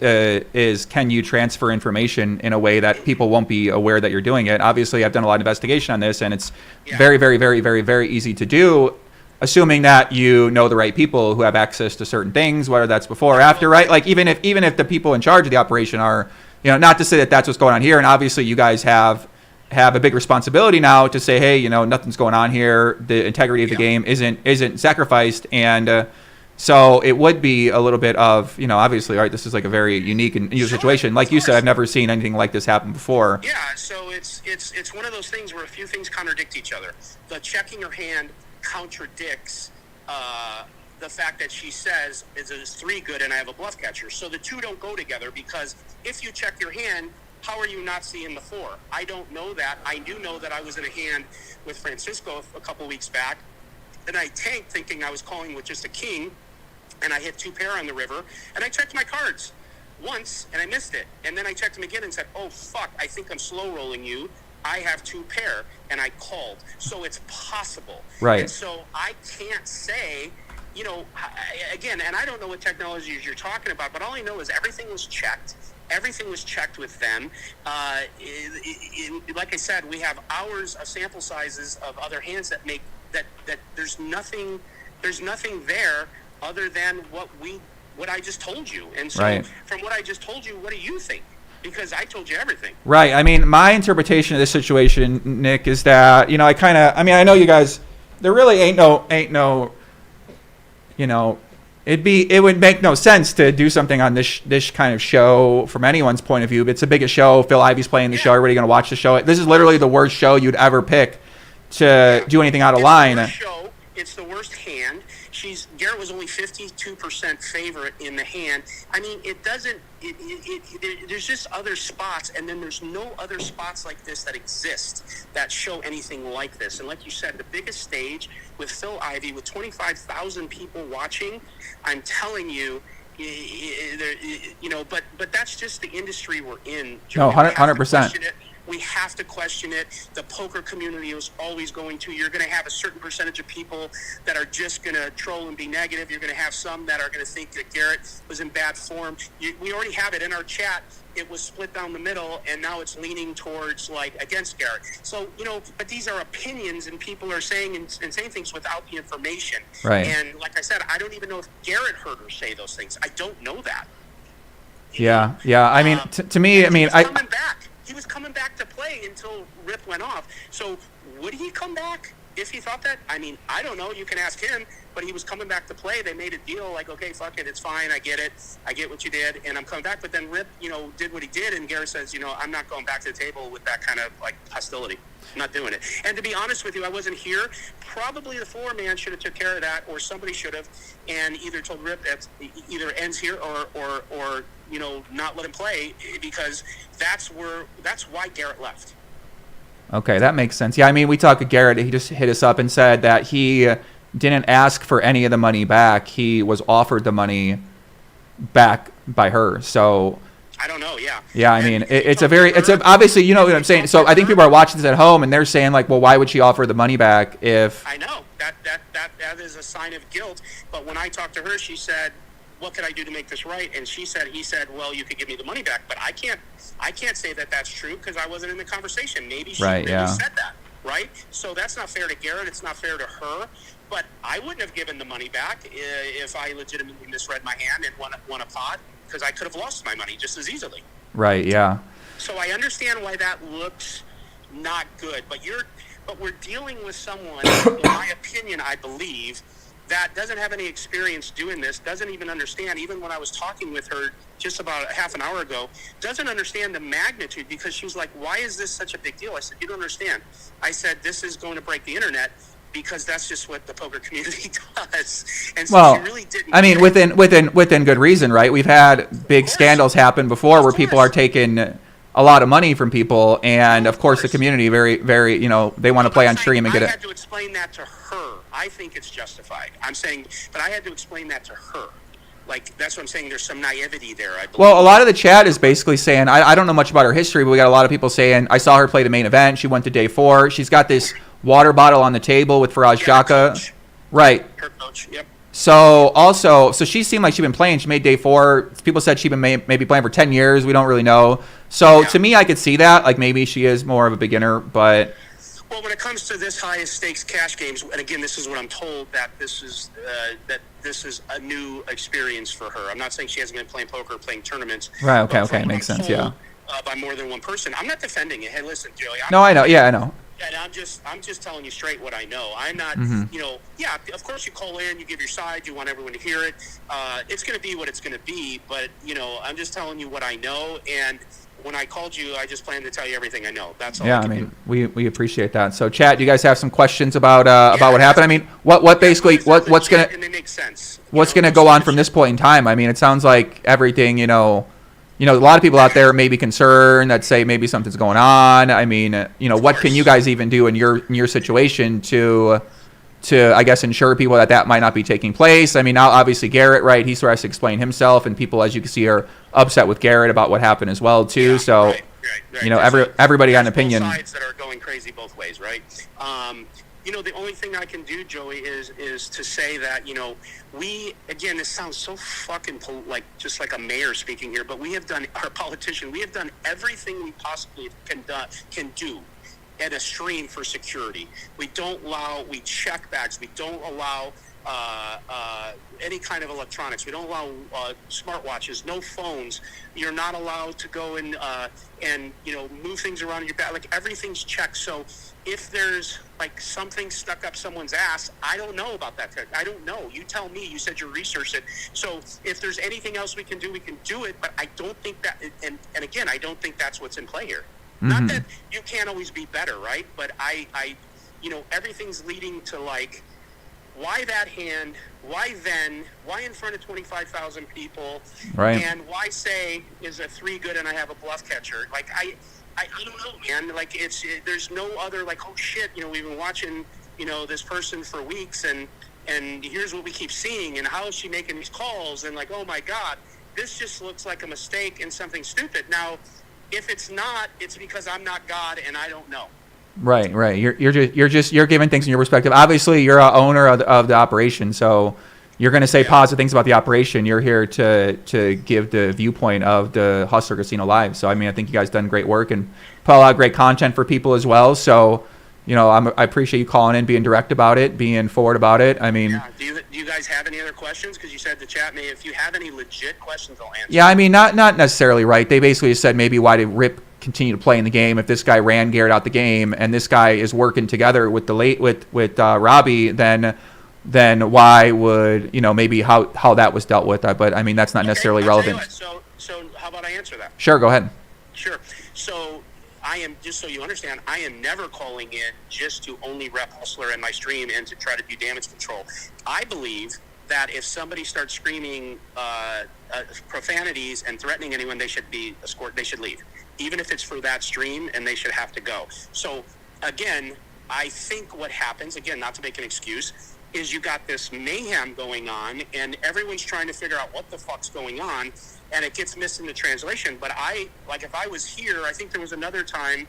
can you transfer information in a way that people won't be aware that you're doing it? Obviously, I've done a lot of investigation on this, and it's very, very, very, very, very easy to do, assuming that you know the right people who have access to certain things, whether that's before or after, right? Like even if the people in charge of the operation are, not to say that that's what's going on here, and obviously you guys have a big responsibility now to say, hey, nothing's going on here. The integrity of the game isn't sacrificed, and so it would be a little bit of, obviously, right, this is like a very unique and new situation. Like you said, I've never seen anything like this happen before. Yeah, so it's one of those things where a few things contradict each other. The checking her hand contradicts the fact that she says is 3 good and I have a bluff catcher. So the two don't go together, because if you check your hand, how are you not seeing the 4? I don't know that. I do know that I was in a hand with Francisco a couple weeks back, and I tanked thinking I was calling with just a king, and I hit 2 pair on the river, and I checked my cards once, and I missed it. And then I checked them again and said, oh, fuck, I think I'm slow rolling you. I have 2 pair, and I called. So it's possible. Right. And so I can't say, again, and I don't know what technologies you're talking about, but all I know is everything was checked. Everything was checked with them. Like I said, we have hours of sample sizes of other hands that make that there's nothing there other than what I just told you. And so right. From what I just told you, what do you think? Because I told you everything. Right. I mean, my interpretation of this situation, Nick, is that, I know you guys, there really ain't no, it would make no sense to do something on this kind of show from anyone's point of view. But it's the biggest show. Phil Ivey's playing the show. Everybody going to watch the show. This is literally the worst show you'd ever pick to do anything out of line. The worst show. It's the worst hand. Garrett was only 52% favorite in the hand. I mean, there's just other spots, and then there's no other spots like this that exist that show anything like this. And like you said, the biggest stage with Phil Ivey, with 25,000 people watching, I'm telling you, but that's just the industry we're in. No, 100%. We have to question it. The poker community is always going to. You're going to have a certain percentage of people that are just going to troll and be negative. You're going to have some that are going to think that Garrett was in bad form. We already have it in our chat. It was split down the middle, and now it's leaning towards, against Garrett. So, but these are opinions, and people are saying and saying things without the information. Right. And like I said, I don't even know if Garrett heard her say those things. I don't know that. Yeah. I mean, to me, coming back. He was coming back to play until Rip went off. So would he come back if he thought that? I mean, I don't know. You can ask him. But he was coming back to play. They made a deal like, okay, fuck it, it's fine. I get it. I get what you did, and I'm coming back. But then Rip, did what he did, and Garrett says, I'm not going back to the table with that kind of hostility. I'm not doing it. And to be honest with you, I wasn't here. Probably the 4-man should have took care of that, or somebody should have, and either told Rip that either ends here or not let him play, because that's why Garrett left. Okay, that makes sense. Yeah, I mean, we talked to Garrett. He just hit us up and said that he didn't ask for any of the money back. He was offered the money back by her. So I don't know. Yeah. Yeah, I mean, it's obviously, you know what I'm saying. So I think people are watching this at home and they're saying well, why would she offer the money back if? I know that is a sign of guilt. But when I talked to her, she said, "What could I do to make this right?" And he said, "Well, you could give me the money back." But I can't say that that's true because I wasn't in the conversation. Maybe she really said that, right? So that's not fair to Garrett. It's not fair to her. But I wouldn't have given the money back if I legitimately misread my hand and won a pot, because I could have lost my money just as easily. Right. Yeah. So I understand why that looks not good. But we're dealing with someone, in my opinion, I believe, that doesn't have any experience doing this, doesn't even understand, even when I was talking with her just about half an hour ago, doesn't understand the magnitude, because she was like, why is this such a big deal? I said, you don't understand. I said, this is going to break the internet, because that's just what the poker community does. And so she really didn't. I mean, within good reason, right? We've had big scandals happen before where people are taking a lot of money from people, and of course the community very, very, they want to play on stream and get I it. had to explain that to her. I think it's justified. I'm saying, but I had to explain that to her. Like, that's what I'm saying. There's some naivety there, I believe. Well, a lot of the chat is basically saying, I don't know much about her history, but we got a lot of people saying, I saw her play the main event. She went to day 4. She's got this water bottle on the table with Faraz Jaka. Right. Her coach, yep. So she seemed like she'd been playing. She made day 4. People said she'd been maybe playing for 10 years. We don't really know. So to me, I could see that. Like, maybe she is more of a beginner, but... Well, when it comes to this highest stakes cash games, and again, this is what I'm told, that this is a new experience for her. I'm not saying she hasn't been playing poker or playing tournaments. Right, okay, makes sense, yeah. By more than one person. I'm not defending it. Hey, listen, Joey. No, I know. Yeah, I know. And I'm just telling you straight what I know. I'm not, yeah, of course you call in, you give your side, you want everyone to hear it. It's going to be what it's going to be, but, I'm just telling you what I know, and when I called you, I just planned to tell you everything I know. That's all. Yeah, I mean, we appreciate that. So, chat, do you guys have some questions about what happened? I mean, what's gonna and they make sense. What's gonna go on from this point in time? I mean, it sounds like everything. A lot of people out there may be concerned that say maybe something's going on. I mean, what can you guys even do in your situation to I guess ensure people that might not be taking place? I mean, now obviously Garrett, right? He sort of has to explain himself, and people, as you can see, are upset with Garrett about what happened as well too. Yeah, so, right. Everybody got an opinion. Both sides that are going crazy both ways, right? The only thing I can do, Joey, is to say that we, again, this sounds so fucking just like a mayor speaking here, but we have done everything we possibly can do at a stream for security. We check bags. We don't allow any kind of electronics. We don't allow smartwatches, no phones. You're not allowed to go and move things around in your bag. Like, everything's checked. So if there's something stuck up someone's ass, I don't know about that. I don't know. You tell me. You said you researched it. So if there's anything else we can do it. But I don't think that. And again, I don't think that's what's in play here. Mm-hmm. Not that you can't always be better, right? But I everything's leading to why that hand? Why then? Why in front of 25,000 people? Right. And why say is a 3 good and I have a bluff catcher? I don't know, man. There's no other oh shit. We've been watching this person for weeks, and here's what we keep seeing, and how is she making these calls, and oh my god, this just looks like a mistake and something stupid. Now, if it's not, it's because I'm not God and I don't know. Right. You're giving things in your perspective. Obviously, you're a owner of the operation, so you're going to say positive things about the operation. You're here to give the viewpoint of the Hustler Casino Live. So I mean, I think you guys done great work and put a lot of great content for people as well. So I appreciate you calling in, being direct about it, being forward about it. I mean, yeah. Do you guys have any other questions? Because you said the chat may. If you have any legit questions, I'll answer. Yeah, I mean, not necessarily right. They basically said maybe why did Rip continue to play in the game if this guy ran Garrett out the game and this guy is working together with Robbi, then why would maybe how that was dealt with? But I mean, that's not necessarily relevant. So how about I answer that? Sure, go ahead. Sure. So I am, just so you understand, I am never calling in just to only rep Hustler in my stream and to try to do damage control. I believe that if somebody starts screaming profanities and threatening anyone, they should be escorted. They should leave, even if it's for that stream, and they should have to go. So again, I think what happens, again, not to make an excuse, is you got this mayhem going on, and everyone's trying to figure out what the fuck's going on, and it gets missed in the translation. But if I was here, I think there was another time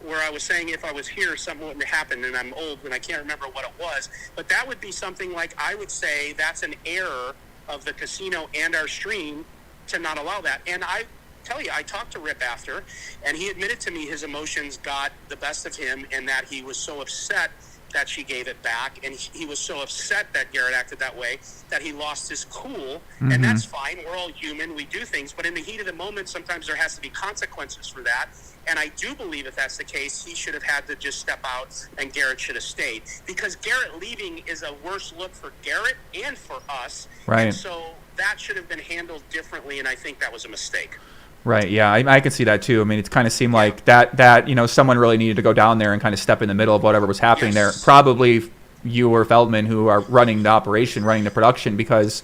where I was saying if I was here, something wouldn't happen, and I'm old and I can't remember what it was. But that would be something I would say that's an error of the casino and our stream to not allow that. And I tell you, I talked to Rip after, and he admitted to me his emotions got the best of him, and that he was so upset that she gave it back, and he was so upset that Garrett acted that way that he lost his cool. Mm-hmm. And that's fine. We're all human. We do things. But in the heat of the moment, sometimes there has to be consequences for that. And I do believe if that's the case, he should have had to just step out and Garrett should have stayed. Because Garrett leaving is a worse look for Garrett and for us. Right. And so that should have been handled differently, and I think that was a mistake. Right, yeah, I can see that too. I mean, it kind of seemed like that someone really needed to go down there and kind of step in the middle of whatever was happening there. Probably you or Feldman, who are running the operation, running the production, because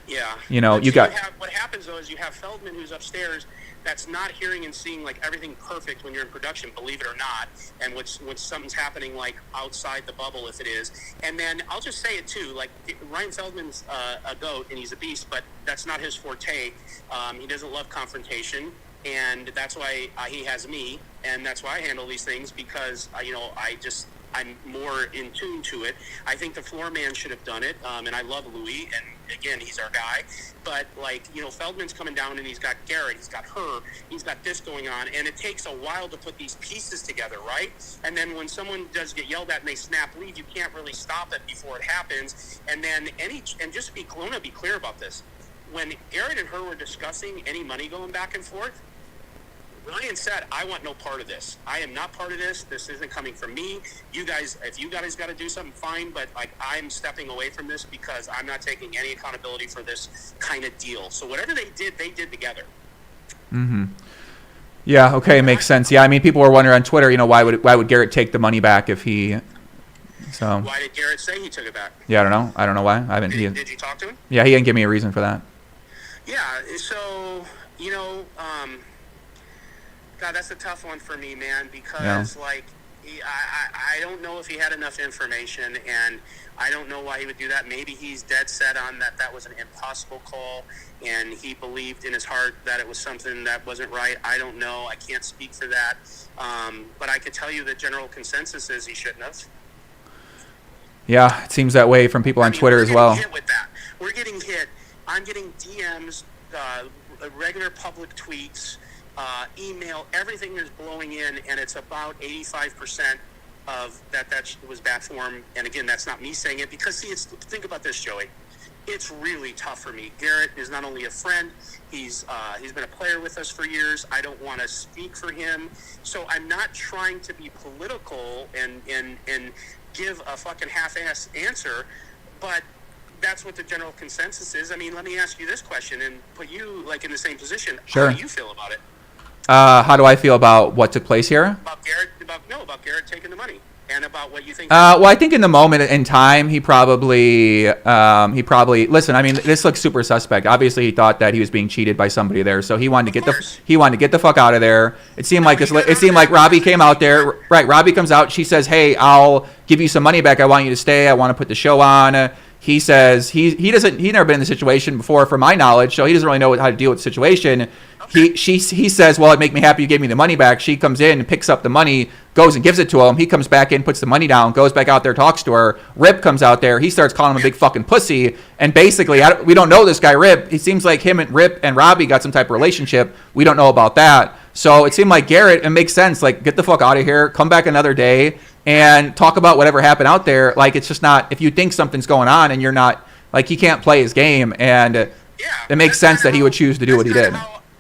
yeah, you got. What happens though is you have Feldman, who's upstairs, That's not hearing and seeing like everything perfect when you're in production, believe it or not, and when something's happening like outside the bubble, if it is. And then I'll just say it too, like Ryan Feldman's a goat and he's a beast, but that's not his forte. He doesn't love confrontation, and that's why he has me, and that's why I handle these things, because I'm more in tune to it. I think the floor man should have done it, and I love Louis, and again, he's our guy. But Feldman's coming down, and he's got Garrett, he's got her, he's got this going on, and it takes a while to put these pieces together, right? And then when someone does get yelled at and they snap lead, you can't really stop it before it happens. And then just be clear about this. When Garrett and her were discussing any money going back and forth, Ryan said, I want no part of this. I am not part of this. This isn't coming from me. You guys, if you guys got to do something, fine, but I'm stepping away from this because I'm not taking any accountability for this kind of deal. So whatever they did together. Mm-hmm. Yeah, okay, makes sense. Yeah, I mean, people were wondering on Twitter, why would Garrett take the money back if he... So why did Garrett say he took it back? Yeah, I don't know why. I haven't. Did you talk to him? Yeah, he didn't give me a reason for that. Yeah, so God, that's a tough one for me, man, because I don't know if he had enough information, and I don't know why he would do that. Maybe he's dead set on that was an impossible call, and he believed in his heart that it was something that wasn't right. I don't know. I can't speak for that. But I could tell you the general consensus is he shouldn't have. Yeah, it seems that way from people on Twitter as well. Hit with that. We're getting hit. I'm getting DMs, regular public tweets, email, everything is blowing in, and it's about 85% of that was bad form. And again, that's not me saying it, because think about this, Joey. It's really tough for me. Garrett is not only a friend, he's been a player with us for years. I don't want to speak for him, so I'm not trying to be political and give a fucking half-ass answer, but that's what the general consensus is. I mean, let me ask you this question and put you in the same position. Sure. How do you feel about it? How do I feel about what took place here? About Garrett taking the money, and about what you think. Well, I think in the moment in time, he probably listen. I mean, this looks super suspect. Obviously, he thought that he was being cheated by somebody there, so he wanted to get the fuck out of there. It seemed like Robbi came out there. Right, Robbi comes out. She says, "Hey, I'll give you some money back. I want you to stay. I want to put the show on." He says he's never been in the situation before, from my knowledge, so he doesn't really know how to deal with the situation. Okay. He says, well, it'd make me happy you gave me the money back. She comes in and picks up the money, goes and gives it to him. He comes back in, puts the money down, goes back out there, talks to her. Rip comes out there. He starts calling him a big fucking pussy. And basically, we don't know this guy, Rip. It seems like him and Rip and Robbi got some type of relationship. We don't know about that. So it seemed like Garrett, it makes sense. Get the fuck out of here. Come back another day and talk about whatever happened out there. It's just not, if you think something's going on and you're not, he can't play his game. And it makes sense that he would choose to do what he did.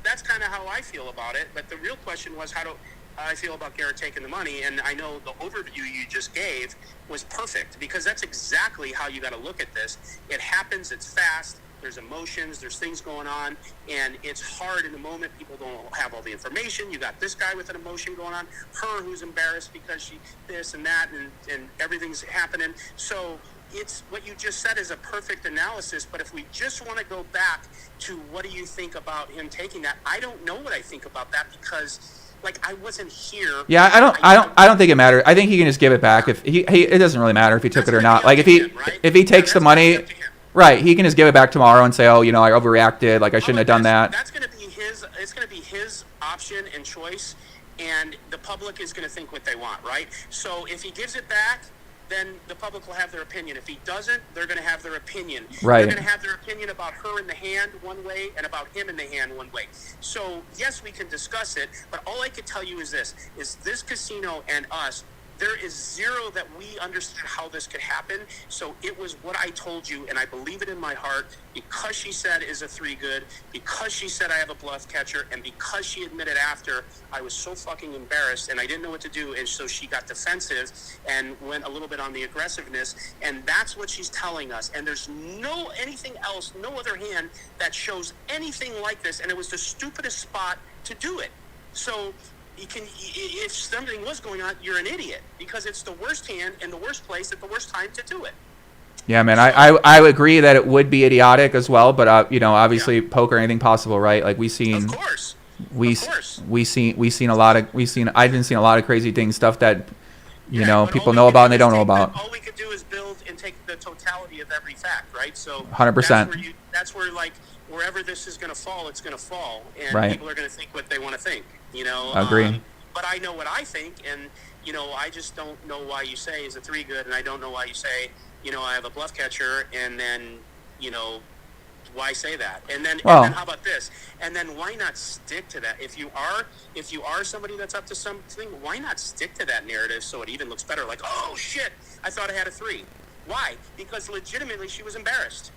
That's kind of how I feel about it. But the real question was, how do I feel about Garrett taking the money? And I know the overview you just gave was perfect, because that's exactly how you got to look at this. It happens. It's fast. There's emotions, there's things going on, and it's hard in the moment. People don't have all the information. You got this guy with an emotion going on, her who's embarrassed because she this and that, and everything's happening. So it's what you just said is a perfect analysis. But if we just want to go back to what do you think about him taking that, I don't know what I think about that, because I wasn't here. Yeah, I don't think it matters. I think he can just give it back. If it doesn't really matter if he took it or not. If he takes the money. Right, he can just give it back tomorrow and say, "Oh, I overreacted. I shouldn't have done that." That's going to be his. It's going to be his option and choice, and the public is going to think what they want, right? So if he gives it back, then the public will have their opinion. If he doesn't, they're going to have their opinion. Right. They're going to have their opinion about her in the hand one way and about him in the hand one way. So yes, we can discuss it, but all I can tell you is this casino and us. There is zero that we understand how this could happen. So it was what I told you, and I believe it in my heart, because she said is a 3 good, because she said I have a bluff catcher, and because she admitted after, I was so fucking embarrassed and I didn't know what to do, and so she got defensive and went a little bit on the aggressiveness, and that's what she's telling us. And there's anything else, no other hand that shows anything like this, and it was the stupidest spot to do it. So if something was going on, you're an idiot, because it's the worst hand in the worst place at the worst time to do it. Yeah, man, I agree that it would be idiotic as well, but obviously poker, anything possible, right? We've seen. Of course. we Of course. I've been seeing a lot of crazy things, stuff that you know but people all we know can about and do they is don't know take the- about. All we could do is build and take the totality of every fact, right? So 100%. That's where like wherever this is going to fall, it's going to fall, and Right. people are going to think what they want to think. You know. Agree. But I know what I think, and you know, I just don't know why you say is a 3 good, and I don't know why you say, you know, I have a bluff catcher, and then, you know, why say that? And then how about this? And then why not stick to that? If you are somebody that's up to something, why not stick to that narrative so it even looks better? Like, oh shit, I thought I had a 3. Why? Because legitimately she was embarrassed.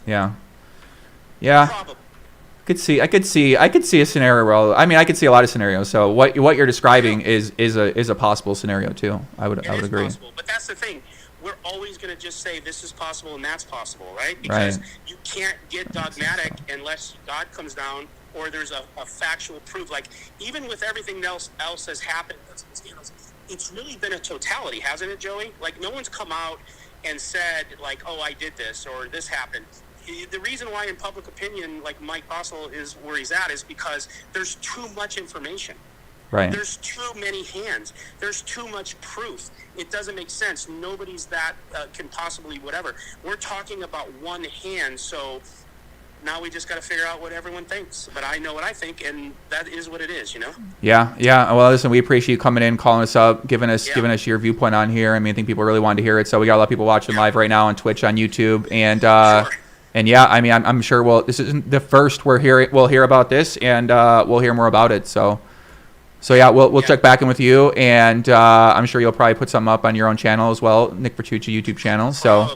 Yeah. Probably. I could see a scenario where I could see a lot of scenarios. So what you're describing is a possible scenario too. I would agree. Possible. But that's the thing. We're always going to just say this is possible and that's possible, right? Because you can't get dogmatic unless God comes down or there's a factual proof. Like even with everything else has happened, it's really been a totality, hasn't it, Joey? Like no one's come out and said like, oh, I did this or this happened. The reason why in public opinion, like Mike Bossel is where he's at is because there's too much information. Right. There's too many hands. There's too much proof. It doesn't make sense. Nobody's that can possibly whatever. We're talking about one hand, so now we just got to figure out what everyone thinks. But I know what I think, and that is what it is, you know? Yeah. Well, listen, we appreciate you coming in, calling us up, giving us your viewpoint on here. I think people really wanted to hear it, so we got a lot of people watching live right now on Twitch, on YouTube, and Sure. and yeah, I'm sure this isn't the first we'll hear about this, and we'll hear more about it. So yeah, we'll check back in with you, and I'm sure you'll probably put something up on your own channel as well, Nick Vertucci YouTube channel. So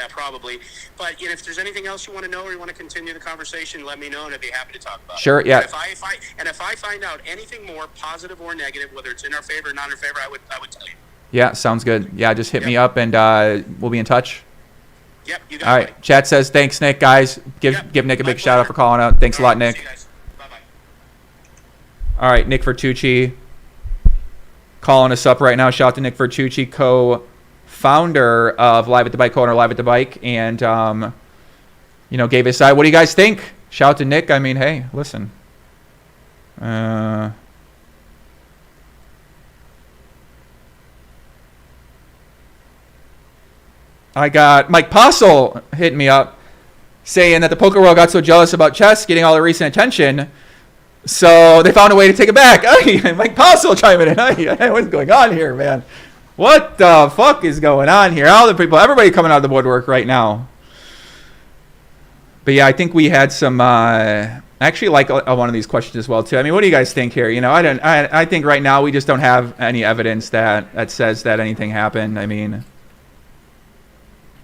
probably. But if there's anything else you want to know or you want to continue the conversation, let me know, and I'd be happy to talk about it. Sure, yeah. And if I find out anything more positive or negative, whether it's in our favor or not in our favor, I would tell you. Yeah, sounds good. Yeah, just hit me up, and we'll be in touch. Yep, you got it. All right, chat says thanks, Nick. Guys, give Nick a big shout out for calling out. Thanks a lot, Nick. See you guys. Bye-bye. All right, Nick Vertucci calling us up right now. Shout out to Nick Vertucci, co-founder of Live at the Bike, co-owner Live at the Bike, and gave his side. What do you guys think? Shout out to Nick. Hey, listen. I got Mike Possel hitting me up saying that the poker world got so jealous about chess getting all the recent attention, so they found a way to take it back. Hey, Mike Possel chiming in. Hey, what's going on here, man? What the fuck is going on here? All the people, everybody coming out of the woodwork right now. But yeah, I think we had some. I actually like one of these questions as well too. What do you guys think here? I think right now we just don't have any evidence that says that anything happened.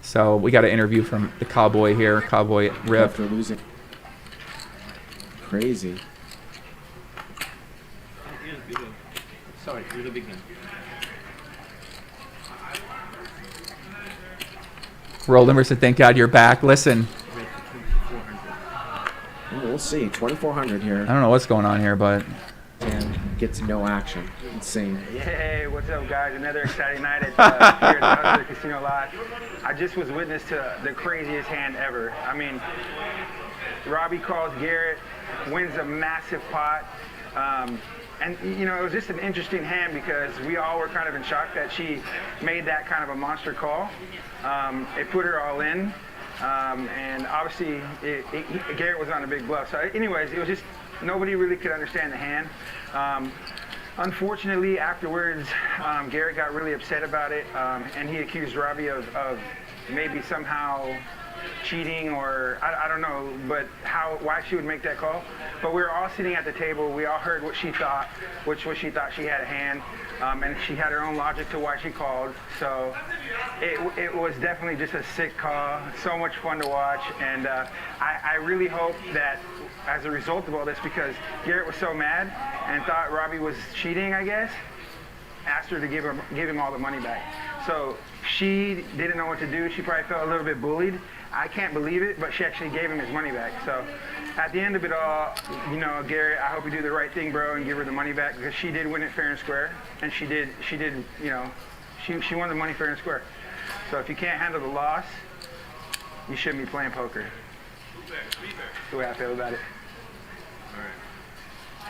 So we got an interview from the Cowboy here, Cowboy Rip. After losing. Crazy. Sorry, really big game. Roll Emerson, thank God you're back. Listen. We'll see. 2,400 here. I don't know what's going on here, but. And gets no action. Insane. Hey, what's up, guys? Another exciting night at here at the Hustler Casino Lot. I just was witness to the craziest hand ever. Robbi calls Garrett, wins a massive pot. And, it was just an interesting hand because we all were kind of in shock that she made that kind of a monster call. It put her all in. And obviously, Garrett was on a big bluff. So anyways, it was just, nobody really could understand the hand. Unfortunately, afterwards, Garrett got really upset about it, and he accused Robbi of maybe somehow cheating, or I don't know, but why she would make that call. But we were all sitting at the table. We all heard what she thought, she thought she had a hand, and she had her own logic to why she called. So it was definitely just a sick call. So much fun to watch, and I really hope that as a result of all this, because Garrett was so mad and thought Robbi was cheating, I guess, asked her to give him all the money back. So she didn't know what to do. She probably felt a little bit bullied. I can't believe it, but she actually gave him his money back. So at the end of it all, Garrett, I hope you do the right thing, bro, and give her the money back, because she did win it fair and square, and she won the money fair and square. So if you can't handle the loss, you shouldn't be playing poker. That's the way I feel about it. All right.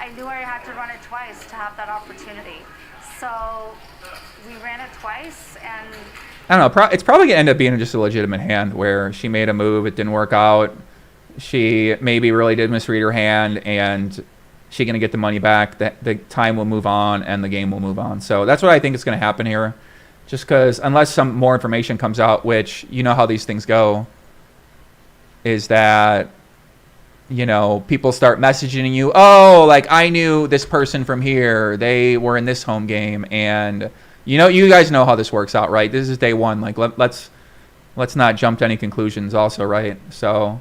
I knew I had to run it twice to have that opportunity. So we ran it twice, and I don't know. It's probably going to end up being just a legitimate hand where she made a move, it didn't work out. She maybe really did misread her hand, and she's going to get the money back. The time will move on, and the game will move on. So that's what I think is going to happen here. Just because unless some more information comes out, which you know how these things go, is that, you know, people start messaging you, oh, like I knew this person from here. They were in this home game, and you know, you guys know how this works out, right? This is day one. Like let's not jump to any conclusions also, right? So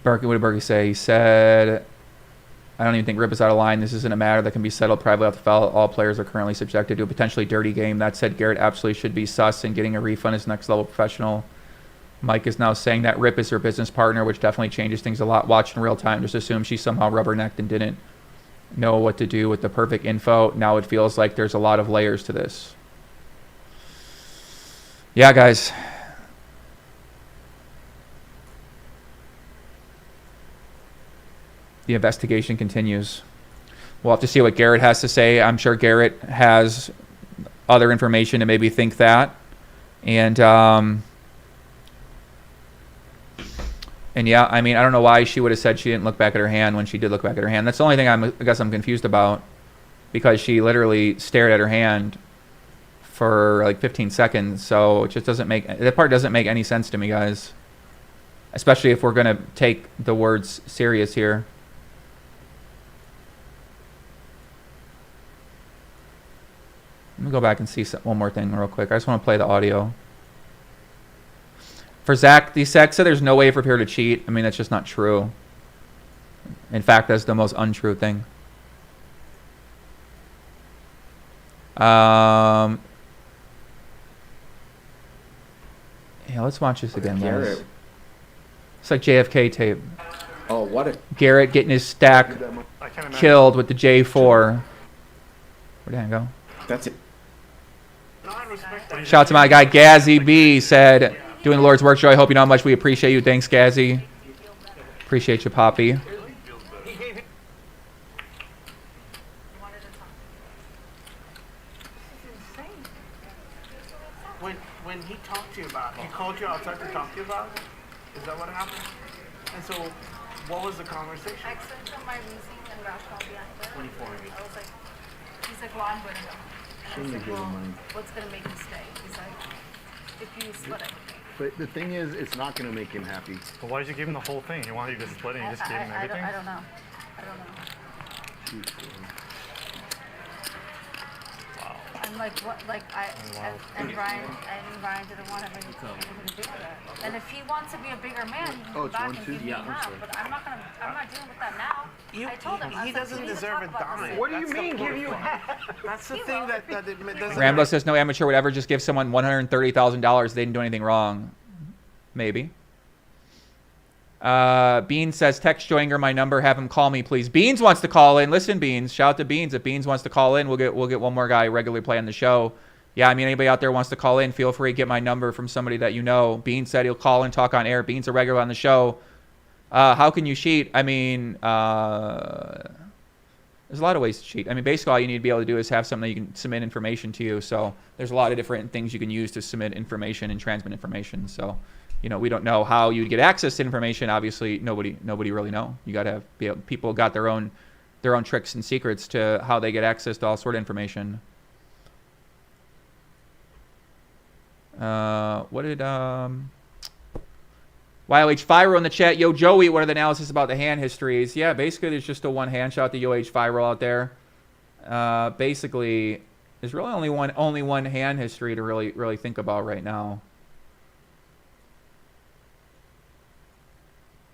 Berkey, what did Berkey say? He said, I don't even think Rip is out of line. This isn't a matter that can be settled privately off the file. All players are currently subjected to a potentially dirty game. That said, Garrett absolutely should be sus, and getting a refund is next level professional. Mike is now saying that Rip is her business partner, which definitely changes things a lot. Watch in real time. Just assume she somehow rubbernecked and didn't know what to do with the perfect info. Now it feels like there's a lot of layers to this. Yeah, guys. The investigation continues. We'll have to see what Garrett has to say. I'm sure Garrett has other information to maybe think that. And yeah, I mean, I don't know why she would have said she didn't look back at her hand when she did look back at her hand. That's the only thing I guess I'm confused about, because she literally stared at her hand for like 15 seconds. So it just doesn't make, that part doesn't make any sense to me, guys. Especially if we're going to take the words serious here. Let me go back and see one more thing real quick. I just want to play the audio. For Zach, Zach said there's no way for her to cheat. I mean, that's just not true. In fact, that's the most untrue thing. Yeah, let's watch this again, guys. It's like JFK tape. Oh, what a... Garrett getting his stack killed with the J4. Where'd that go? That's it. Shout out to my guy Gazzy B, said, doing the Lord's work, Joe. I hope you know how much we appreciate you. Thanks, Gazzy. Appreciate you, Poppy. When he talked to you about it, he called you outside to talk to you about it? Is that what happened? And so, what was the conversation? I sent him my receipt and rationale behind it. 24. I was like, he's like, well, I'm going to go. And I was like, well, what's going to make him stay? He's like, if you split it. But the thing is, it's not going to make him happy. But why did you give him the whole thing? He wanted you to split it and you just gave him everything? I don't know. I don't know. I'm like, what, like, and Ryan didn't want anything to do with it. And if he wants to be a bigger man, he can go back and give me half. But I'm not dealing with that now. I told him, He doesn't deserve a dime. What do you mean give you half? That's the thing that it doesn't... Rambo says no amateur would ever just give someone $130,000. They didn't do anything wrong. Maybe. Beans says, text Joinger my number, have him call me, please. Beans wants to call in. Listen, Beans, shout out to Beans. If Beans wants to call in, we'll get one more guy regularly playing the show. Yeah, I mean, anybody out there wants to call in, feel free to get my number from somebody that you know. Beans said he'll call and talk on air. Beans a regular on the show. How can you cheat? I mean, there's a lot of ways to cheat. I mean, basically all you need to be able to do is have something that you can submit information to you. So there's a lot of different things you can use to submit information and transmit information. So, you know, we don't know how you'd get access to information. Obviously, nobody really know. You got to have people got their own tricks and secrets to how they get access to all sort of information. What did YOH Fyro in the chat? Yo, Joey, what are the analysis about the hand histories? Yeah, basically there's just a one hand shot to YOH Fyro out there. Basically, there's really only one hand history to really think about right now.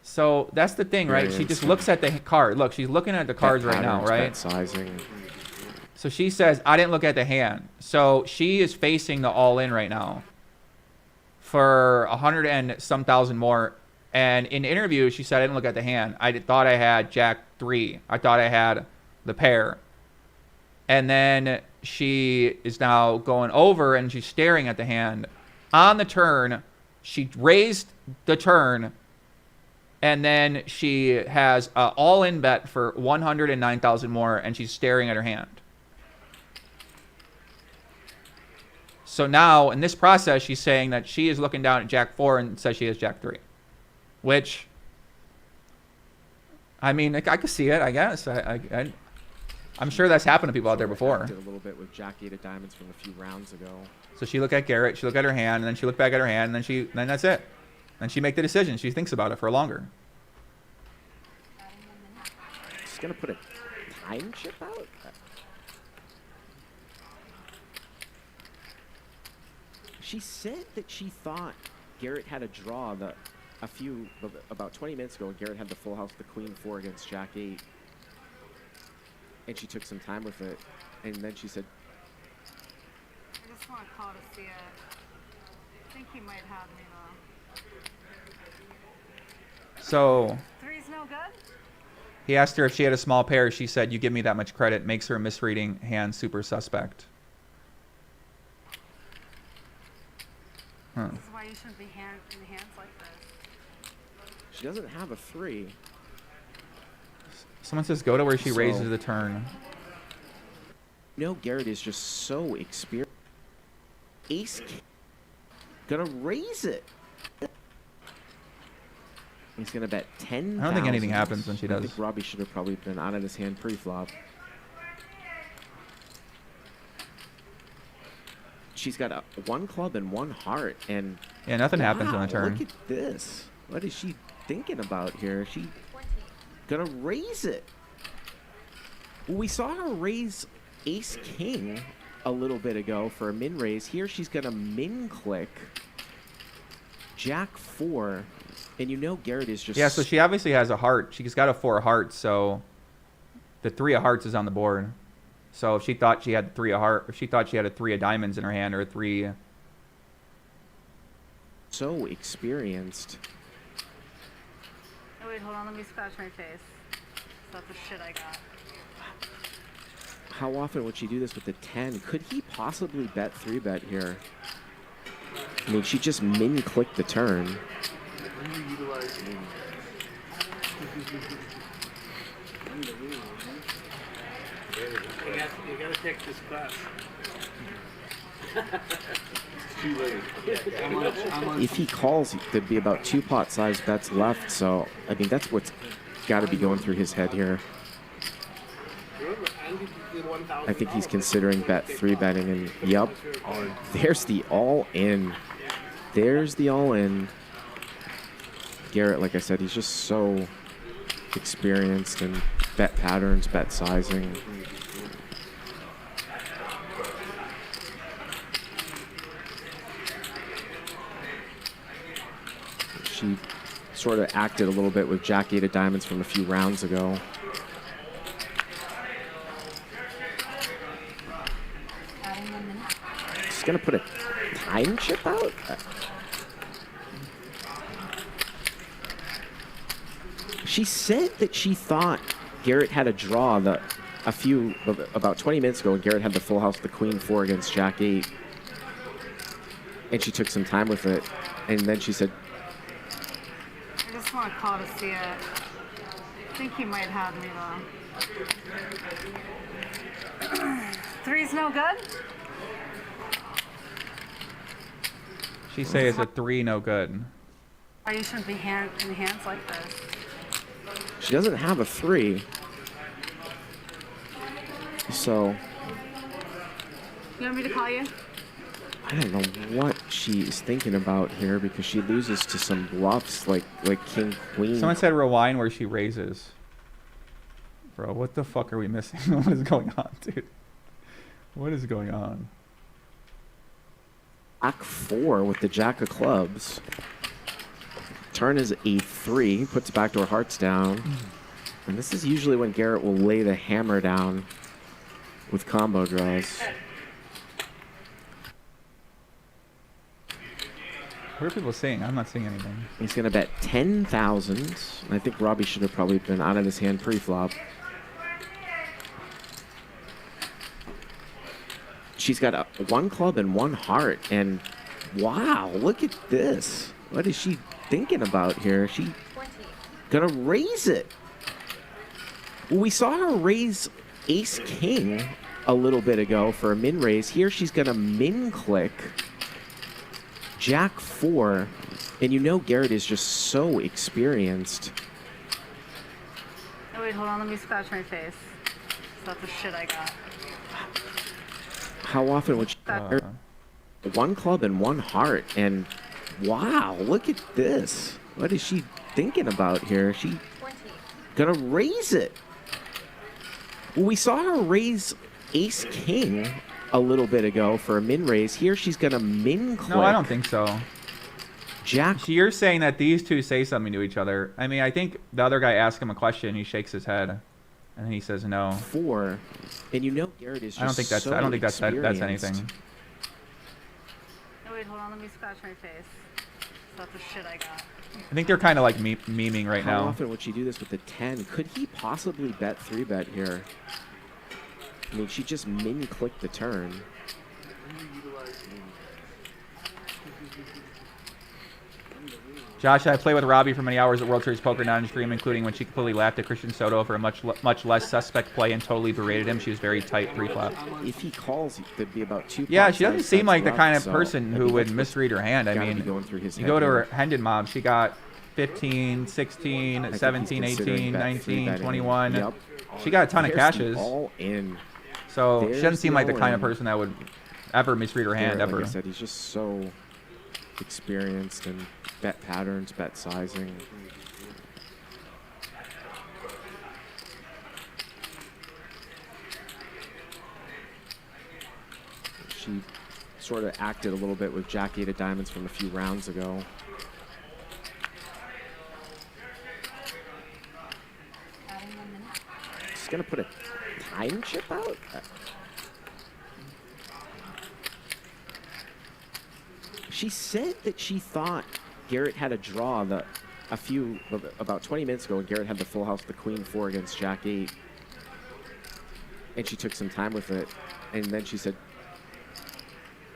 So that's the thing, right? She just looks at the card. Look, she's looking at the cards right now, right? Sizing. So she says, I didn't look at the hand. So she is facing the all-in right now for 100 and some thousand more. And in the interview, she said, I didn't look at the hand. I thought I had Jack 3. I thought I had the pair. And then she is now going over and she's staring at the hand. On the turn, she raised the turn And then she has an all-in bet for 109,000 more, and she's staring at her hand. So now, in this process, she's saying that she is looking down at Jack 4 and says she has Jack 3. Which, I mean, I could see it, I guess. I'm sure that's happened to people out there before. Did a little bit with Jack 8 of diamonds from a few rounds ago. So she looked at Garrett, she looked at her hand, and then she looked back at her hand, and then that's it. Then she make the decision. She thinks about it for longer. She's gonna put a time chip out. She said that she thought Garrett had a draw about 20 minutes ago. Garrett had the full house, the queen 4 against Jack 8, and she took some time with it, and then she said, I just want to call to see it. I think he might have me though. So Three's no good? he asked her if she had a small pair. She said, "You give me that much credit." Makes her misreading hand super suspect. Huh. This is why you shouldn't be in hands like this. she doesn't have a 3. Someone says go to where she So- raises the turn. No, Garrett is just so experienced. Ace gonna raise it. He's gonna bet 10. I don't think anything happens when she I does. think Robbi should have probably been out of his hand pre-flop. She's got a 1 club and 1 heart, and Yeah, nothing happens on the turn. Look at this. What is she thinking about here? She gonna raise it. Well, we saw her raise Ace King a little bit ago for a min raise. Here she's gonna min click Jack 4, and you know Garrett is just Yeah, so she obviously has a heart. She's got a 4 of hearts, so the 3 of hearts is on the board. So if she thought she had 3 of heart, if she thought she had a 3 of diamonds in her hand, or a 3. so experienced. Oh wait, hold on, let me scratch my face. That's the shit I got. How often would she do this with the 10? Could he possibly bet 3-bet here? I mean, she just min clicked the turn. You gotta take this class. Too late. If he calls, there'd be about 2 pot size bets left. So, I mean, that's what's got to be going through his head here. I think he's considering bet 3-betting, and yep, there's the all-in. There's the all-in. Garrett, like I said, he's just so experienced in bet patterns, bet sizing. She sort of acted a little bit with Jack 8 of diamonds from a few rounds ago. She's gonna put a time chip out? She said that she thought Garrett had a draw about 20 minutes ago when Garrett had the full house, the queen 4 against Jack 8. And she took some time with it. And then she said, I just want to call to see it. I think he might have me though. Three's no good? She say it's a 3, no good. Why you shouldn't be in hands like this. she doesn't have a 3. So, You want me to call you? I don't know what she's thinking about here, because she loses to some bluffs like king, queen. Someone said rewind where she raises. Bro, what the fuck are we missing? What is going on, dude? What is going on? Jack 4 with the Jack of clubs. Turn is a 3, puts backdoor hearts down. And this is usually when Garrett will lay the hammer down with combo draws. What are people seeing? I'm not seeing anything. He's going to bet 10,000. I think Robbi should have probably been out of his hand pre-flop. She's got a 1 club and 1 heart. And wow, look at this. What is she thinking about here? She gonna raise it. Well, we saw her raise Ace King a little bit ago for a min raise. Here she's gonna min click Jack 4, and you know Garrett is just so experienced. Oh, wait, hold on. Let me scratch my face. That's the shit I got. How often would she one club and one heart? And wow, look at this. What is she thinking about here? She 20. gonna raise it. Well, we saw her raise Ace King a little bit ago for a min raise. Here she's gonna min click. No, I don't think so. Jack. So you're saying that these two say something to each other. I mean, I think the other guy asks him a question, he shakes his head, and then he says no. 4, and you know Garrett is just I don't think that's. so I don't think that's experienced. anything. Oh, wait, hold on. Let me scratch my face. That's the shit I got. I think they're kind of like memeing right How now. often would she do this with the 10? Could he possibly bet 3-bet here? I mean, she just min clicked the turn. Josh, I played with Robbi for many hours at World Series Poker non-stream, including when she completely laughed at Christian Soto for a much less suspect play and totally berated him. She was very tight pre-flop. If he calls, there'd be about 2. Yeah, she doesn't pots seem like the left, kind of so person I who think would that's misread her hand. I gotta mean, be going through his you head go to her here. Hendon mob, she got 15, 16, think 17, he's considering 18, bet 19, three-betting. 21. Yep. She got a ton of There's the cashes. all in. So she There's doesn't seem like the all kind of in. person that would ever misread her hand, Garrett, ever. Like I said, he's just so experienced in bet patterns, bet sizing. She sort of acted a little bit with Jack 8 of diamonds from a few rounds ago. She's gonna put a time chip out? She said that she thought Garrett had a draw about 20 minutes ago when Garrett had the full house, the Queen 4 against Jack 8. And she took some time with it. And then she said,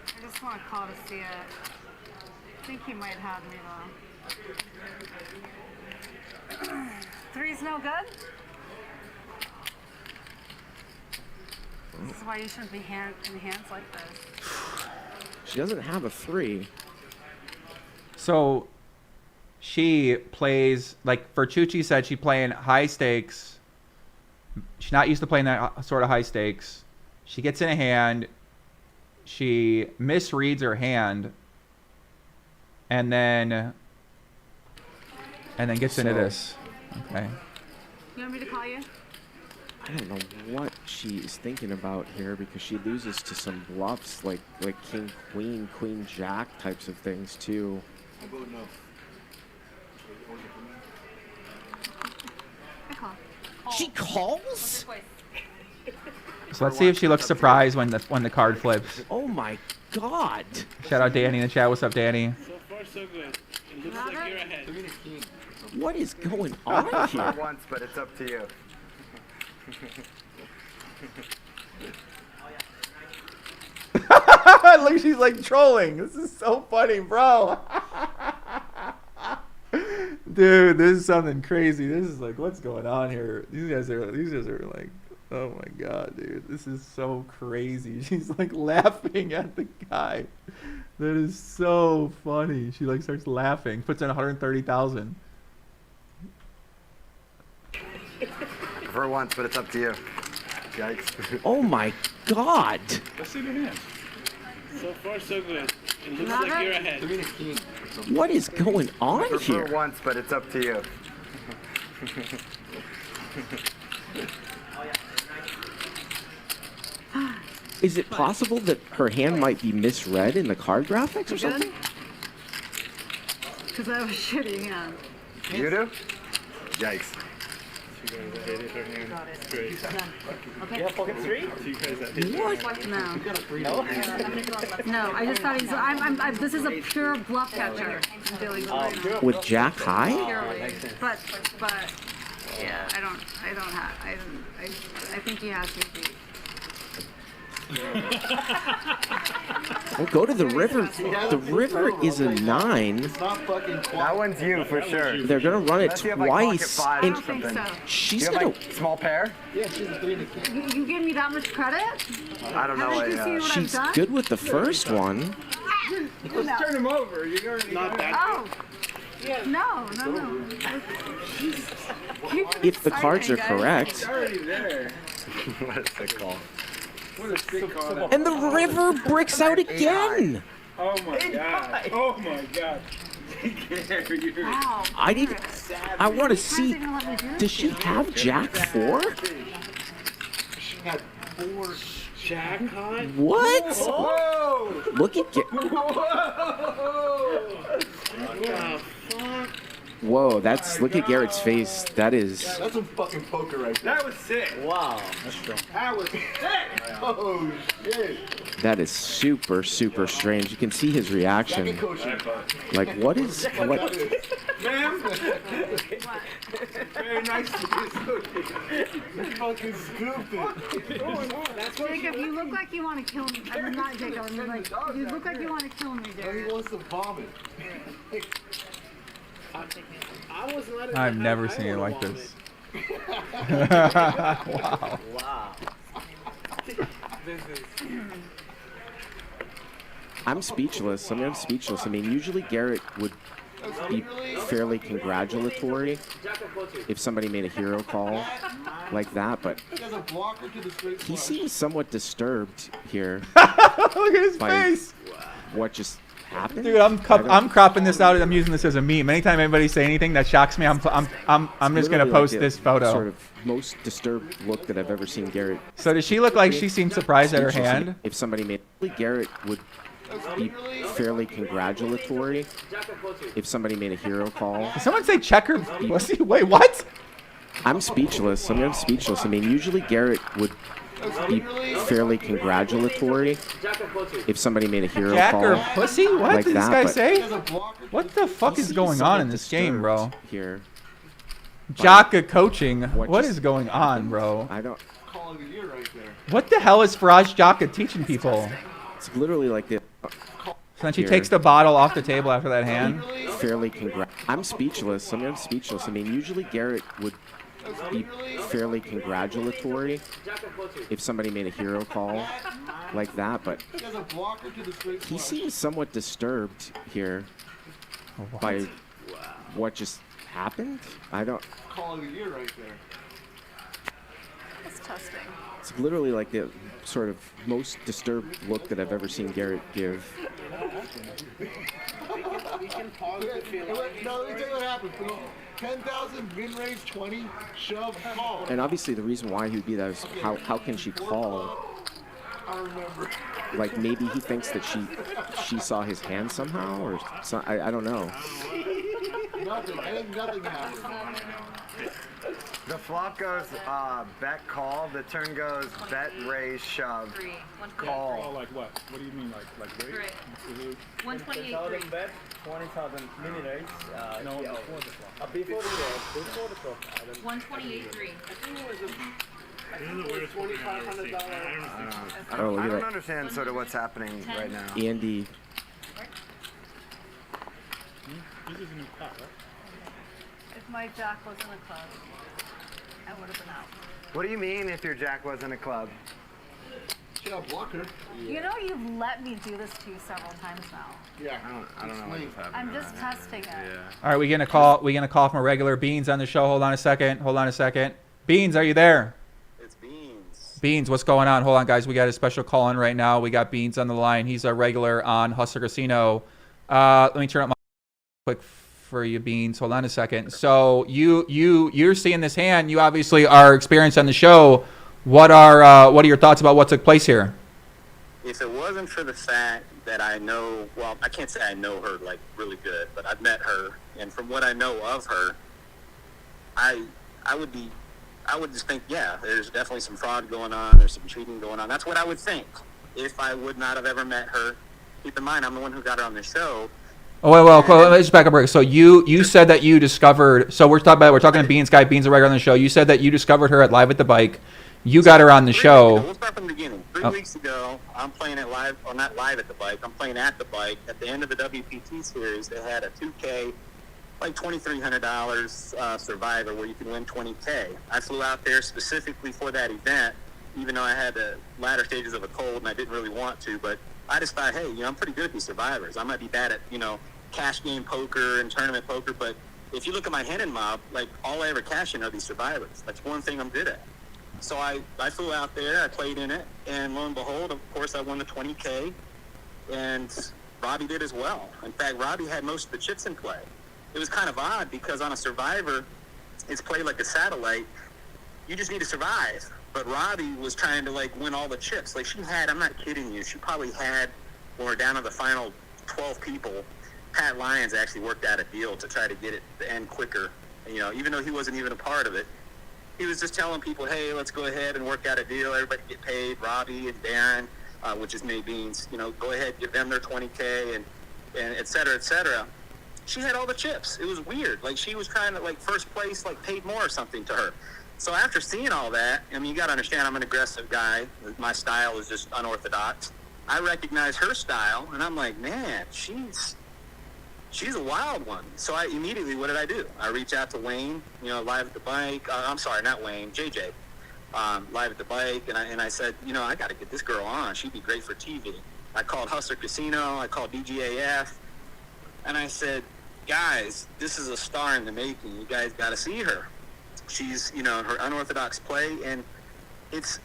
I just want to call to see it. I think he might have me though. 3's no good? This is why you shouldn't be in hands like this. she doesn't have a 3. So she plays, like Vertucci said, she playing high stakes. She's not used to playing that sort of high stakes. She gets in a hand. She misreads her hand. And then gets into this. Okay. You want me to call you? I don't know what she is thinking about here because she loses to some bluffs like King, Queen, Queen, Jack types of things too. I call. She calls? So let's see if she looks surprised when the card flips. Oh my God! Shout out Danny in the chat. What's up, Danny? So far, so good. It looks like you're ahead. What is going on here? Once, but it's up to you. Look, she's like trolling. This is so funny, bro. Dude, this is something crazy. This is like, what's going on here? These guys are like, oh my God, dude. This is so crazy. She's like laughing at the guy. That is so funny. She like starts laughing, puts in 130,000. For once, but it's up to you. Yikes. Oh my God! Let's see the hand. So far, so good. It looks like you're ahead. What is going on For here? once, but it's up to you. Is it possible that her hand might be misread in the card graphics or something? Because I have a shitty hand. You do? Yikes. You guys are hated her hand. Got it. Great. Done. Okay. Yeah, pocket 3? You guys are hated. What? No. No, I just thought he's. This is a pure bluff catcher. I'm dealing with right now. With Jack high? Purely. But yeah, I think he has me beat. Well, go to the river. The river is a 9. It's not fucking quiet. That one's you for sure. They're gonna run it Unless you have, like, pocket twice. five And or something. so. Do she's you have, gonna. like, small pair? Yeah, she's a 3 and a king. You give me that much credit? I don't know. Haven't you seen what She's I've done? good with the first one. Let's Turn him over. You're going to Not that. Oh. No. If the cards are correct. already there. What is it called? What a sick call that. And the river bricks out again. Oh my god. Oh my god. Wow. I want to see. How's it gonna let me do Does this she to you? have Jack 4? She had 4. Jack high? What? Whoa! Look at What the fuck? Whoa, look at Garrett's face. That is. That's some fucking poker right there. That was sick. Wow. That's strong. That was sick. Oh, shit. That is super, super strange. You can see his reaction. Second coaching. Like, what is. What? Ma'am? Very nice to be so You're fucking stupid. Jacob, you look like you want to kill me. I mean, not Jacob. I mean, like, you look like you want to kill me, He Jared. wants to vomit. I was not in I've the- never I seen it wanna like vomit. this. Wow. Wow. I'm speechless. I'm speechless. I mean, usually Garrett would be fairly congratulatory if somebody made a hero call like that, but He has a blocker to the straight he flush. seems somewhat disturbed here Look at his by face. what just happened. Dude, I'm cropping this out and I'm using this as a meme. Anytime anybody say anything that shocks me, I'm just gonna Literally post like this the photo. Sort of most disturbed look that I've ever seen Garrett. So does she look like she seems surprised at her Speechless. hand? If somebody made Garrett would be fairly congratulatory if somebody made a hero call. Did someone say checker pussy? Wait, what? I'm speechless. I'm speechless. I mean, usually Garrett would be fairly congratulatory if somebody made a hero Jacker call pussy? What like did this that, guy but say? He has a blocker to What the fuck is going on in this game, bro? Here, Jaka coaching. What What just is going on, bro? I don't. call of the year right there. What the hell is Faraj Jaka teaching people? It's literally like the So then she Here. takes the bottle off the table after that hand. fairly I'm speechless. I'm speechless. I mean, usually Garrett would be fairly congratulatory if somebody made a hero call like that, but He has a blocker to the straight he flush. seems somewhat disturbed here by what just happened. I don't. Call of the year right there. It's testing. It's literally like the sort of most disturbed look that I've ever seen Garrett give. We can pause if you like. No, let me tell you what happened. 10,000, mid-range 20, shove, call. And obviously the reason why he would be that is how can she call? I remember. Like maybe he thinks that she saw his hand somehow, or so, I don't know. Nothing. I think nothing happened. The flop goes bet call. The turn goes bet raise shove call. Oh, like what? What do you mean, like rate? Right. 128. 10,000 bet, 20,000 mini raise. No, yeah. before the flop. Before the flop. 128.3. I don't know where it's going. $2,500. Oh, look I at don't that. understand sort of what's happening right now. Andy. This is a new cut, right? If my jack was in a club, I would have been out. What do you mean if your jack wasn't a club? She had a blocker. You know you've let me do this to you several times now. Yeah. I don't know what just happened. I'm just testing it. All right, we gonna call from a regular Beans on the show. Hold on a second. Beans, are you there? It's Beans. Beans, what's going on? Hold on, guys. We got a special call in right now. We got Beans on the line. He's a regular on Hustler Casino. Let me turn up my quick for you, Beans. Hold on a second. So you're seeing this hand. You obviously are experienced on the show. What are your thoughts about what took place here? If it wasn't for the fact that I know, well, I can't say I know her like really good, but I've met her, and from what I know of her, I would just think, yeah, there's definitely some fraud going on, there's some cheating going on. That's what I would think if I would not have ever met her. Keep in mind, I'm the one who got her on the show. Oh, well, let's just back up a break. So you said that you discovered. So we're talking to Beans guy. Beans a regular on the show. You said that you discovered her at Live at the Bike. You got her on the show. We'll start from the beginning. 3 Oh. weeks ago, I'm playing it live, or not live at the bike. I'm playing at the bike. At the end of the WPT series, they had a 2K, like $2,300 Survivor where you can win 20K. I flew out there specifically for that event, even though I had the latter stages of a cold and I didn't really want to. But I just thought, hey, I'm pretty good at these Survivors. I might be bad at, cash game poker and tournament poker, but if you look at my Hennon mob, like all I ever cash in are these Survivors. That's one thing I'm good at. So I flew out there, I played in it, and lo and behold, of course, I won the 20K, and Robbi did as well. In fact, Robbi had most of the chips in play. It was kind of odd because on a Survivor, it's played like a satellite. You just need to survive. But Robbi was trying to, win all the chips. Like, she had, I'm not kidding you, she probably had, when we're down to the final 12 people, Pat Lyons actually worked out a deal to try to get it to end quicker, even though he wasn't even a part of it. He was just telling people, hey, let's go ahead and work out a deal. Everybody get paid. Robbi and Darren, which is May Beans, go ahead, give them their 20K and et cetera, et cetera. She had all the chips. It was weird. Like, she was trying to, first place, paid more or something to her. So after seeing all that, you got to understand I'm an aggressive guy. My style is just unorthodox. I recognize her style, and I'm like, man, she's a wild one. So I immediately, what did I do? I reached out to Wayne, live at the bike. I'm sorry, not Wayne, JJ, live at the bike. And I said, I got to get this girl on. She'd be great for TV. I called Hustler Casino. I called DGAF. And I said, guys, this is a star in the making. You guys got to see her. She's, her unorthodox play. And it's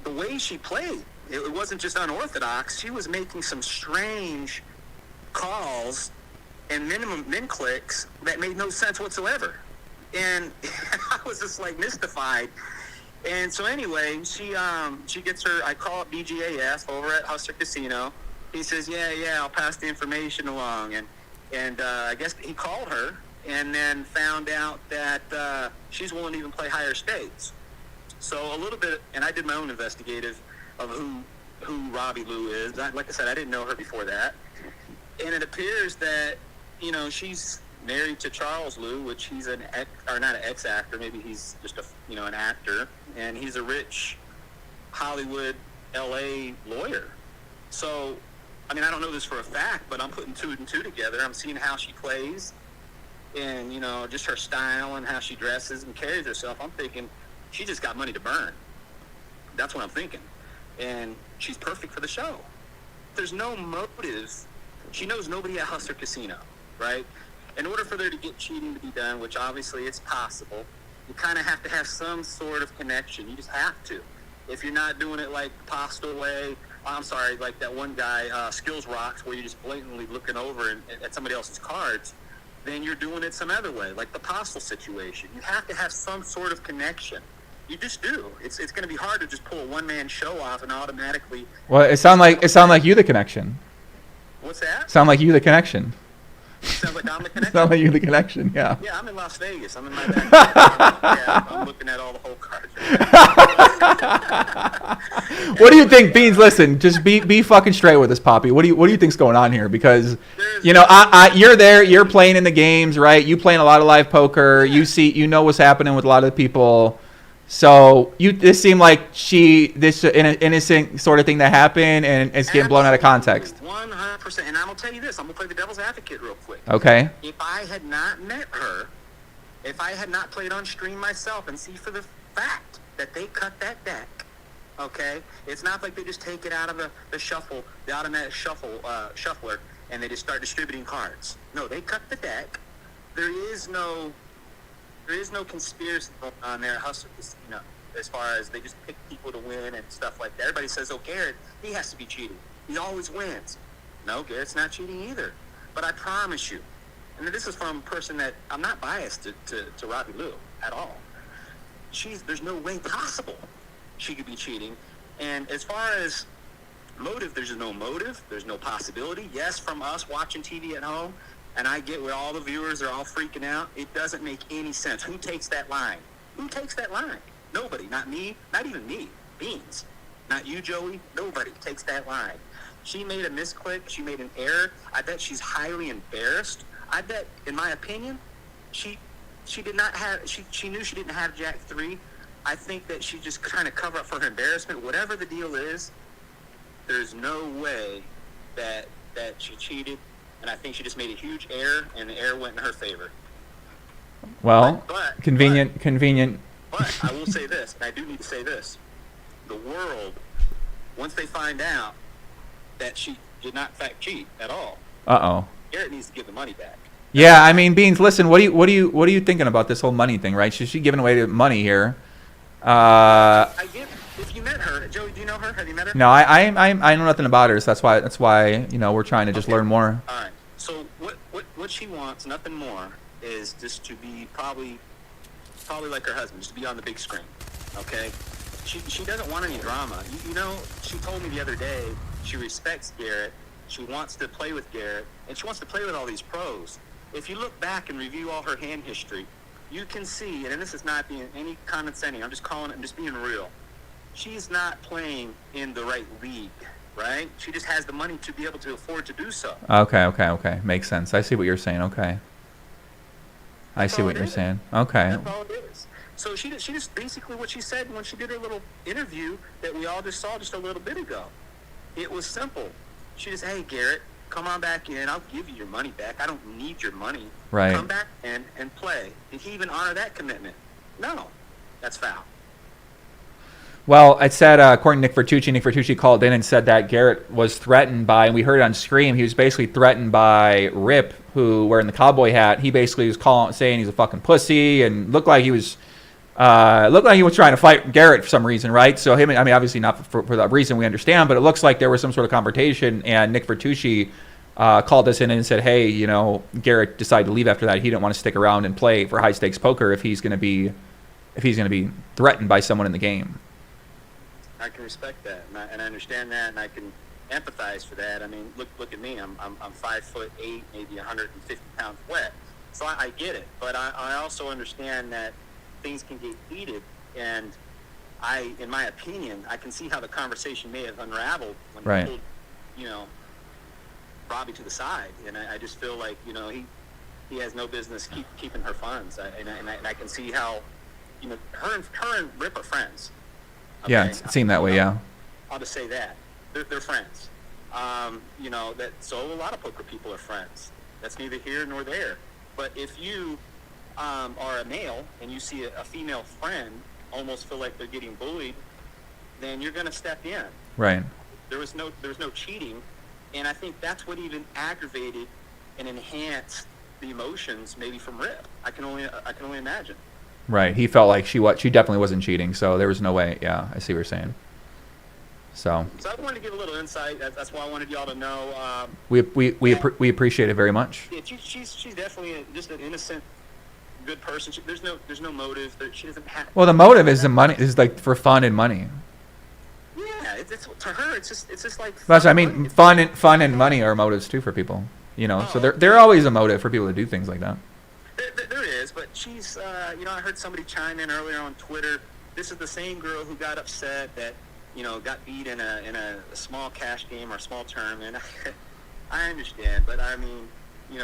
the way she played. It wasn't just unorthodox. She was making some strange calls and min clicks that made no sense whatsoever. And I was just mystified. And so anyway, she gets her, I call up BGAF over at Hustler Casino. He says, yeah, I'll pass the information along. And I guess he called her and then found out that she's willing to even play higher stakes. So a little bit, and I did my own investigative of who Robbi Lou is. Like I said, I didn't know her before that. And it appears that, she's married to Charles Lou, which he's not an ex-actor, maybe he's just an actor, and he's a rich Hollywood, LA lawyer. So, I don't know this for a fact, but I'm putting two and two together. I'm seeing how she plays and, just her style and how she dresses and carries herself. I'm thinking she just got money to burn. That's what I'm thinking. And she's perfect for the show. There's no motive. She knows nobody at Hustler Casino, right? In order for there to get cheating to be done, which obviously it's possible, you kind of have to have some sort of connection. You just have to. If you're not doing it like Postal way, like that one guy, Skills Rocks, where you're just blatantly looking over at somebody else's cards, then you're doing it some other way, like the Postal situation. You have to have some sort of connection. You just do. It's going to be hard to just pull a one-man show off and automatically... Well, it sound like you the connection. What's that? Sound like you the connection. Sounds like I'm the connection? Sound like you the connection, yeah. Yeah, I'm in Las Vegas. I'm in my backyard. I'm looking at all the whole cards. What do you think, Beans? Listen, just be fucking straight with us, Poppy. What do you think's going on here? Because you're there, you're playing in the games, right? You playing a lot of live poker. You know what's happening with a lot of the people. So this seemed like this innocent sort of thing that happened, and it's getting blown out of context. 100%. And I'm gonna tell you this. I'm gonna play the devil's advocate real quick. Okay. If I had not met her, if I had not played on stream myself and see for the fact that they cut that deck, okay, it's not like they just take it out of the shuffle, the automatic shuffler, and they just start distributing cards. No, they cut the deck. There is no conspiracy going on there at Hustler Casino as far as they just pick people to win and stuff like that. Everybody says, oh, Garrett, he has to be cheating. He always wins. No, Garrett's not cheating either. But I promise you, and this is from a person that I'm not biased to Robbi Lou at all. There's no way possible she could be cheating. And as far as motive, there's no motive. There's no possibility. Yes, from us watching TV at home, and I get where all the viewers are all freaking out. It doesn't make any sense. Who takes that line? Who takes that line? Nobody. Not me. Not even me. Beans. Not you, Joey. Nobody takes that line. She made a misclick. She made an error. I bet she's highly embarrassed. I bet, in my opinion, she did not have. She knew she didn't have Jack 3, I think that she just kind of covered up for her embarrassment. Whatever the deal is, there's no way that she cheated, and I think she just made a huge error, and the error went in her favor. Well, But convenient. But I will say this, and I do need to say this. The world, once they find out that she did not in fact cheat at all, Garrett needs to give the money back. Yeah, I mean, Beans, listen, what are you thinking about this whole money thing, right? She's giving away money here. I get, if you met her, Joey, do you know her? Have you met her? No, I know nothing about her, so that's why we're trying to just learn more. All right. So what she wants, nothing more, is just to be probably like her husband, just to be on the big screen. Okay. She doesn't want any drama. You know, she told me the other day she respects Garrett. She wants to play with Garrett, and she wants to play with all these pros. If you look back and review all her hand history, you can see, and this is not being any condescending, I'm just being real. She's not playing in the right league, right? She just has the money to be able to afford to do so. Okay. Makes sense. I see what you're saying. Okay. I see what you're saying. Okay. That's all it is. So she just basically what she said when she did her little interview that we all just saw just a little bit ago. It was simple. She just, hey, Garrett, come on back in. I'll give you your money back. I don't need your money. Right. Come back in and play. Did he even honor that commitment? No. That's foul. Well, it said, according to Nick Vertucci called in and said that Garrett was threatened by, and we heard it on Scream, he was basically threatened by Rip, who, wearing the cowboy hat, he basically was saying he's a fucking pussy, and looked like he was trying to fight Garrett for some reason, right? So obviously not for that reason we understand, but it looks like there was some sort of confrontation, and Nick Vertucci called us in and said, hey, Garrett decided to leave after that. He didn't want to stick around and play for high stakes poker if he's going to be threatened by someone in the game. I can respect that, and I understand that, and I can empathize for that. I mean, look at me. I'm 5'8", maybe 150 pounds wet, so I get it. But I also understand that things can get heated, and in my opinion, I can see how the conversation may have unraveled when he pulled, Robbi to the side, and I just feel like he has no business keeping her funds, and I can see how her and Rip are friends. Okay? Yeah, it seemed that way. Yeah. I'll just say that they're friends. So a lot of poker people are friends. That's neither here nor there. But if you are a male and you see a female friend almost feel like they're getting bullied, then you're going to step in. Right. There was no cheating, and I think that's what even aggravated and enhanced the emotions maybe from Rip. I can only imagine. Right. He felt like she definitely wasn't cheating, so there was no way. Yeah, I see what you're saying. So I wanted to give a little insight. That's why I wanted y'all to know. We appreciate it very much. Yeah, she's definitely just an innocent, good person. There's no motive. She doesn't have. Well, the motive is the money. Is like for fun and money. Yeah, it's to her. It's just like. That's I mean, fun and money are motives too for people. So they're always a motive for people to do things like that. There is, but she's. I heard somebody chime in earlier on Twitter. This is the same girl who got upset that got beat in a small cash game or a small tournament. I understand, but I mean,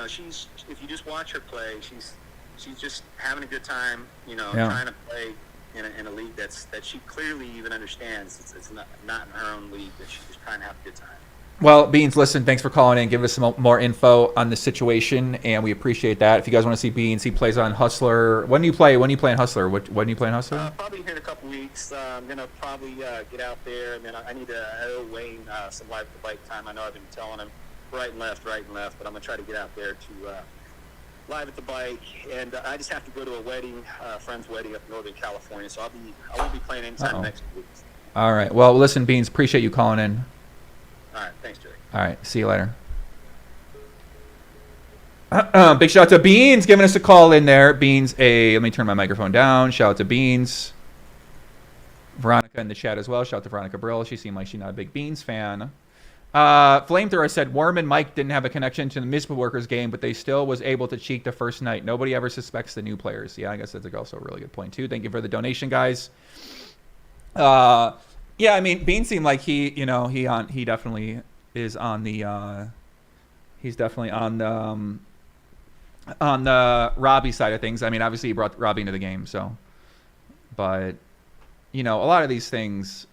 she's. If you just watch her play, she's just having a good time. Trying to play in a league that she clearly even understands. It's not in her own league, that she's just trying to have a good time. Well, Beans, listen, thanks for calling in, giving us some more info on the situation, and we appreciate that. If you guys want to see Beans, he plays on Hustler. When do you play in Hustler? When do you play in Hustler? Probably here in a couple weeks. I'm going to probably get out there, and then I need to owe Wayne some live at the bike time. I know I've been telling him right and left, but I'm going to try to get out there to live at the bike, and I just have to go to a wedding, friend's wedding up in Northern California, so I won't be playing anytime next week. All right. Well, listen, Beans, appreciate you calling in. All right, thanks, Jerry. All right, see you later. Big shout out to Beans giving us a call in there. Beans, let me turn my microphone down. Shout out to Beans. Veronica in the chat as well. Shout out to Veronica Brill. She seemed like she's not a big Beans fan. Flamethrower said Worm and Mike didn't have a connection to the Municipal Workers game, but they still was able to cheat the first night. Nobody ever suspects the new players. Yeah, I guess that's also a really good point too. Thank you for the donation, guys. Yeah, I mean, Bean seemed like he definitely is on the he's definitely on the Robbi side of things. I mean, obviously he brought Robbi into the game, so, but you know, a lot of these things.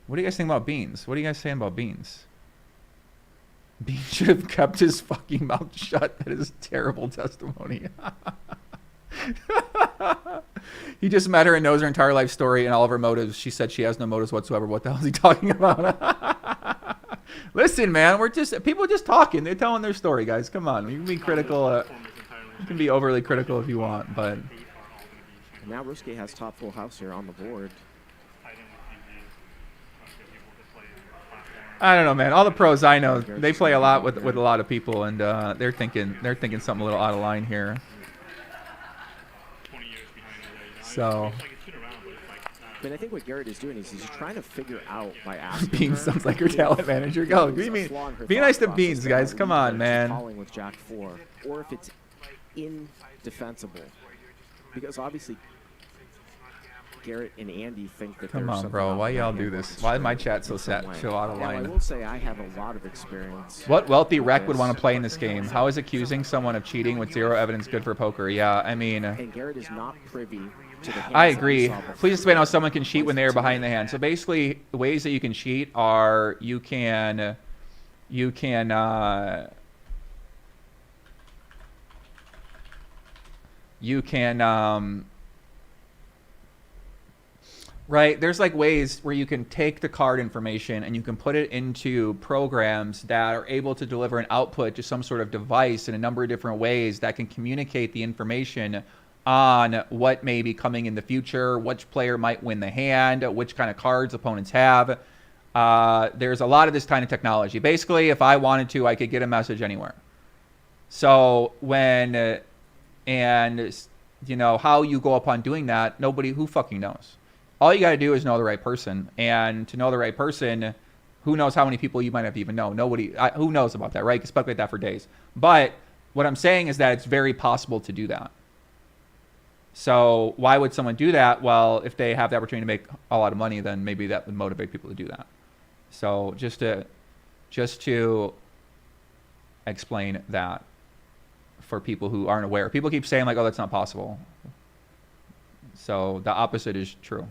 What do you guys think about Beans? What are you guys saying about Beans? Beans should have kept his fucking mouth shut. That is terrible testimony. He just met her and knows her entire life story and all of her motives. She said she has no motives whatsoever. What the hell is he talking about? Listen, man, people are just talking. They're telling their story, guys. Come on. You can be critical. You can be overly critical if you want, but Now Ruski has top full house here on the board. I don't know, man. All the pros I know, they play a lot with a lot of people, and they're thinking something a little out of line here. So, But I think what Garrett is doing is he's trying to figure out by asking Beans her sounds like your talent manager. Go, what do you mean? Be nice to Beans, guys. Come on, man. Calling with Jack 4, or if it's indefensible, because obviously Garrett and Andy think that Come there's on, something bro. Why y'all happening do with this? this Why is string my chat so in some way. out of Now, I line? will say I have a lot of experience. What wealthy with wreck would this. want to play in this game? How is accusing someone of cheating with zero evidence good for poker? Yeah, I mean, And Garrett is not privy to the hands I that we agree. saw before. Please explain how someone can cheat when they are behind the hand. So basically, the ways that you can cheat are you can right, there's like ways where you can take the card information and you can put it into programs that are able to deliver an output to some sort of device in a number of different ways that can communicate the information on what may be coming in the future, which player might win the hand, which kind of cards opponents have. There's a lot of this kind of technology. Basically, if I wanted to, I could get a message anywhere. So and you know, how you go upon doing that, who fucking knows? All you got to do is know the right person. And to know the right person, who knows how many people you might have even know. Who knows about that, right? You can speculate that for days. But what I'm saying is that it's very possible to do that. So why would someone do that? Well, if they have the opportunity to make a lot of money, then maybe that would motivate people to do that. So just to explain that for people who aren't aware. People keep saying like, oh, that's not possible. So the opposite is true.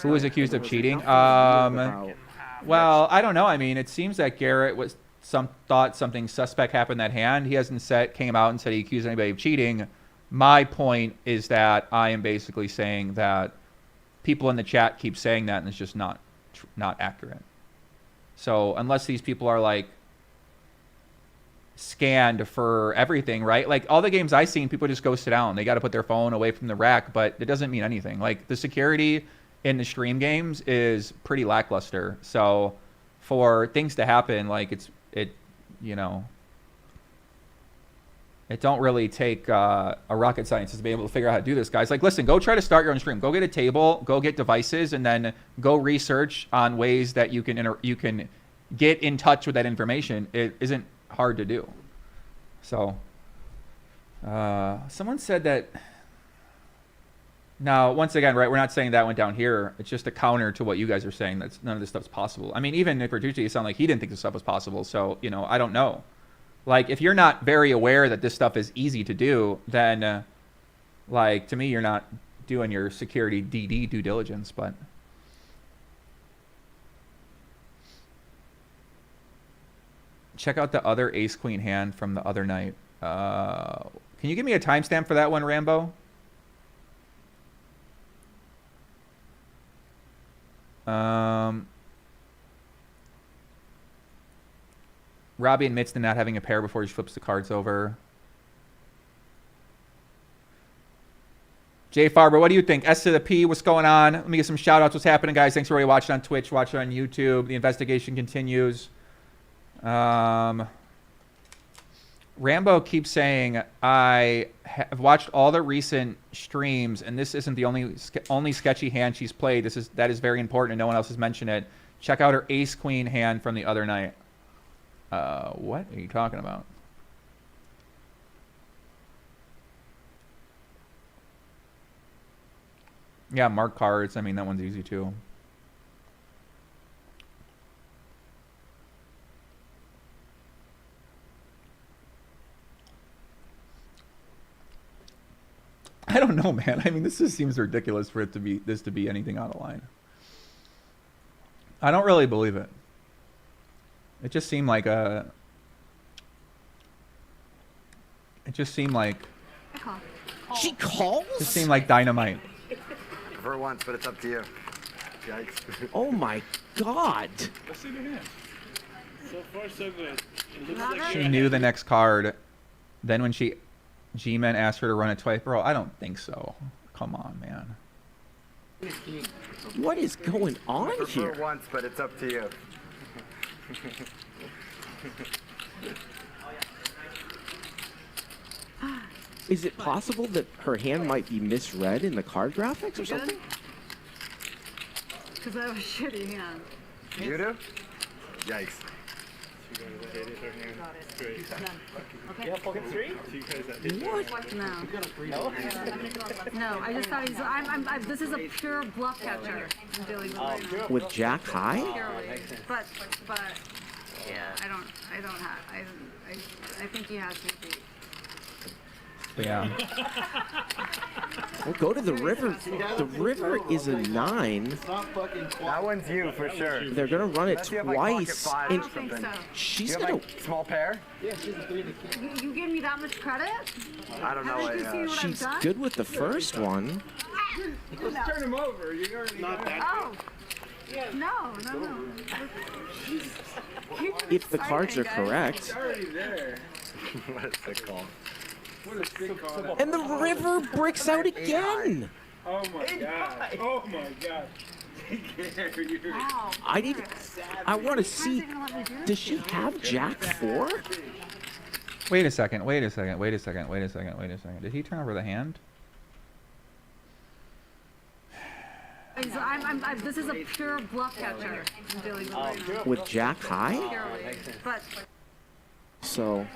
Who is accused of cheating? Well, I don't know. I mean, it seems that Garrett thought something suspect happened in that hand. He hasn't came out and said he accused anybody of cheating. My point is that I am basically saying that people in the chat keep saying that, and it's just not accurate. So unless these people are like scanned for everything, right? Like all the games I've seen, people just go sit down. They got to put their phone away from the rack, but it doesn't mean anything. Like the security in the stream games is pretty lackluster. So for things to happen, like it don't really take a rocket scientist to be able to figure out how to do this, guys. Like, listen, go try to start your own stream. Go get a table, go get devices, and then go research on ways that you can get in touch with that information. It isn't hard to do. So, someone said that. Now, once again, right, we're not saying that went down here. It's just a counter to what you guys are saying. That's none of this stuff's possible. I mean, even Nick Bertucci, it sounded like he didn't think this stuff was possible. So, I don't know. Like, if you're not very aware that this stuff is easy to do, then, like, to me, you're not doing your security DD due diligence. But check out the other ace-queen hand from the other night. Can you give me a timestamp for that one, Rambo? Robbi admits to not having a pair before he flips the cards over. Jay Farber, what do you think? S to the P, what's going on? Let me get some shout outs. What's happening, guys? Thanks for everybody watching on Twitch, watching on YouTube. The investigation continues. Rambo keeps saying, I have watched all the recent streams, and this isn't the only sketchy hand she's played. That is very important, and no one else has mentioned it. Check out her ace-queen hand from the other night. What are you talking about? Yeah, mark cards. I mean, that one's easy too. I don't know, man. I mean, this just seems ridiculous for it to be anything out of line. I don't really believe it. It just seemed like a. It just seemed like. She calls? It just seemed like dynamite. For once, but it's up to you. Yikes. Oh my god. Let's see the hand. So far, so good. It looks like She you're knew ahead. the next card. Then when G-Men asked her to run it twice, bro, I don't think so. Come on, man. What is going on For here? once, but it's up to you. Is it possible that her hand might be misread in the card graphics or something? Because I have a shitty hand. You do? Yikes. She goes ahead, it's her hand. Got it. Great. Okay. You have pocket 3? She goes ahead. What? No. No, I just thought he's. I'm this is a pure bluff catcher. I'm dealing with right now. With Jack high? Purely. But yeah, I don't have. I think he has to be. Yeah. We'll go to the river. The river is a 9. That one's you for sure. They're gonna run it Unless you have, like, pocket twice. 5 I And don't think so. she's You have, gonna. like, small pair? You give me that much credit? I don't know. Haven't you seen what I've She's done? good with the first one. Let's turn him over. You already Not got that Oh. No. If the cards are correct. It's already there. What a sick call. What a sick call. And the river breaks out again. Oh my god. Oh my god. You're Wow. I want to see. Does she have Jack 4? Wait a second. Did he turn over the hand? This is a pure bluff catcher. I'm dealing with right now. With Jack high? Purely. But So,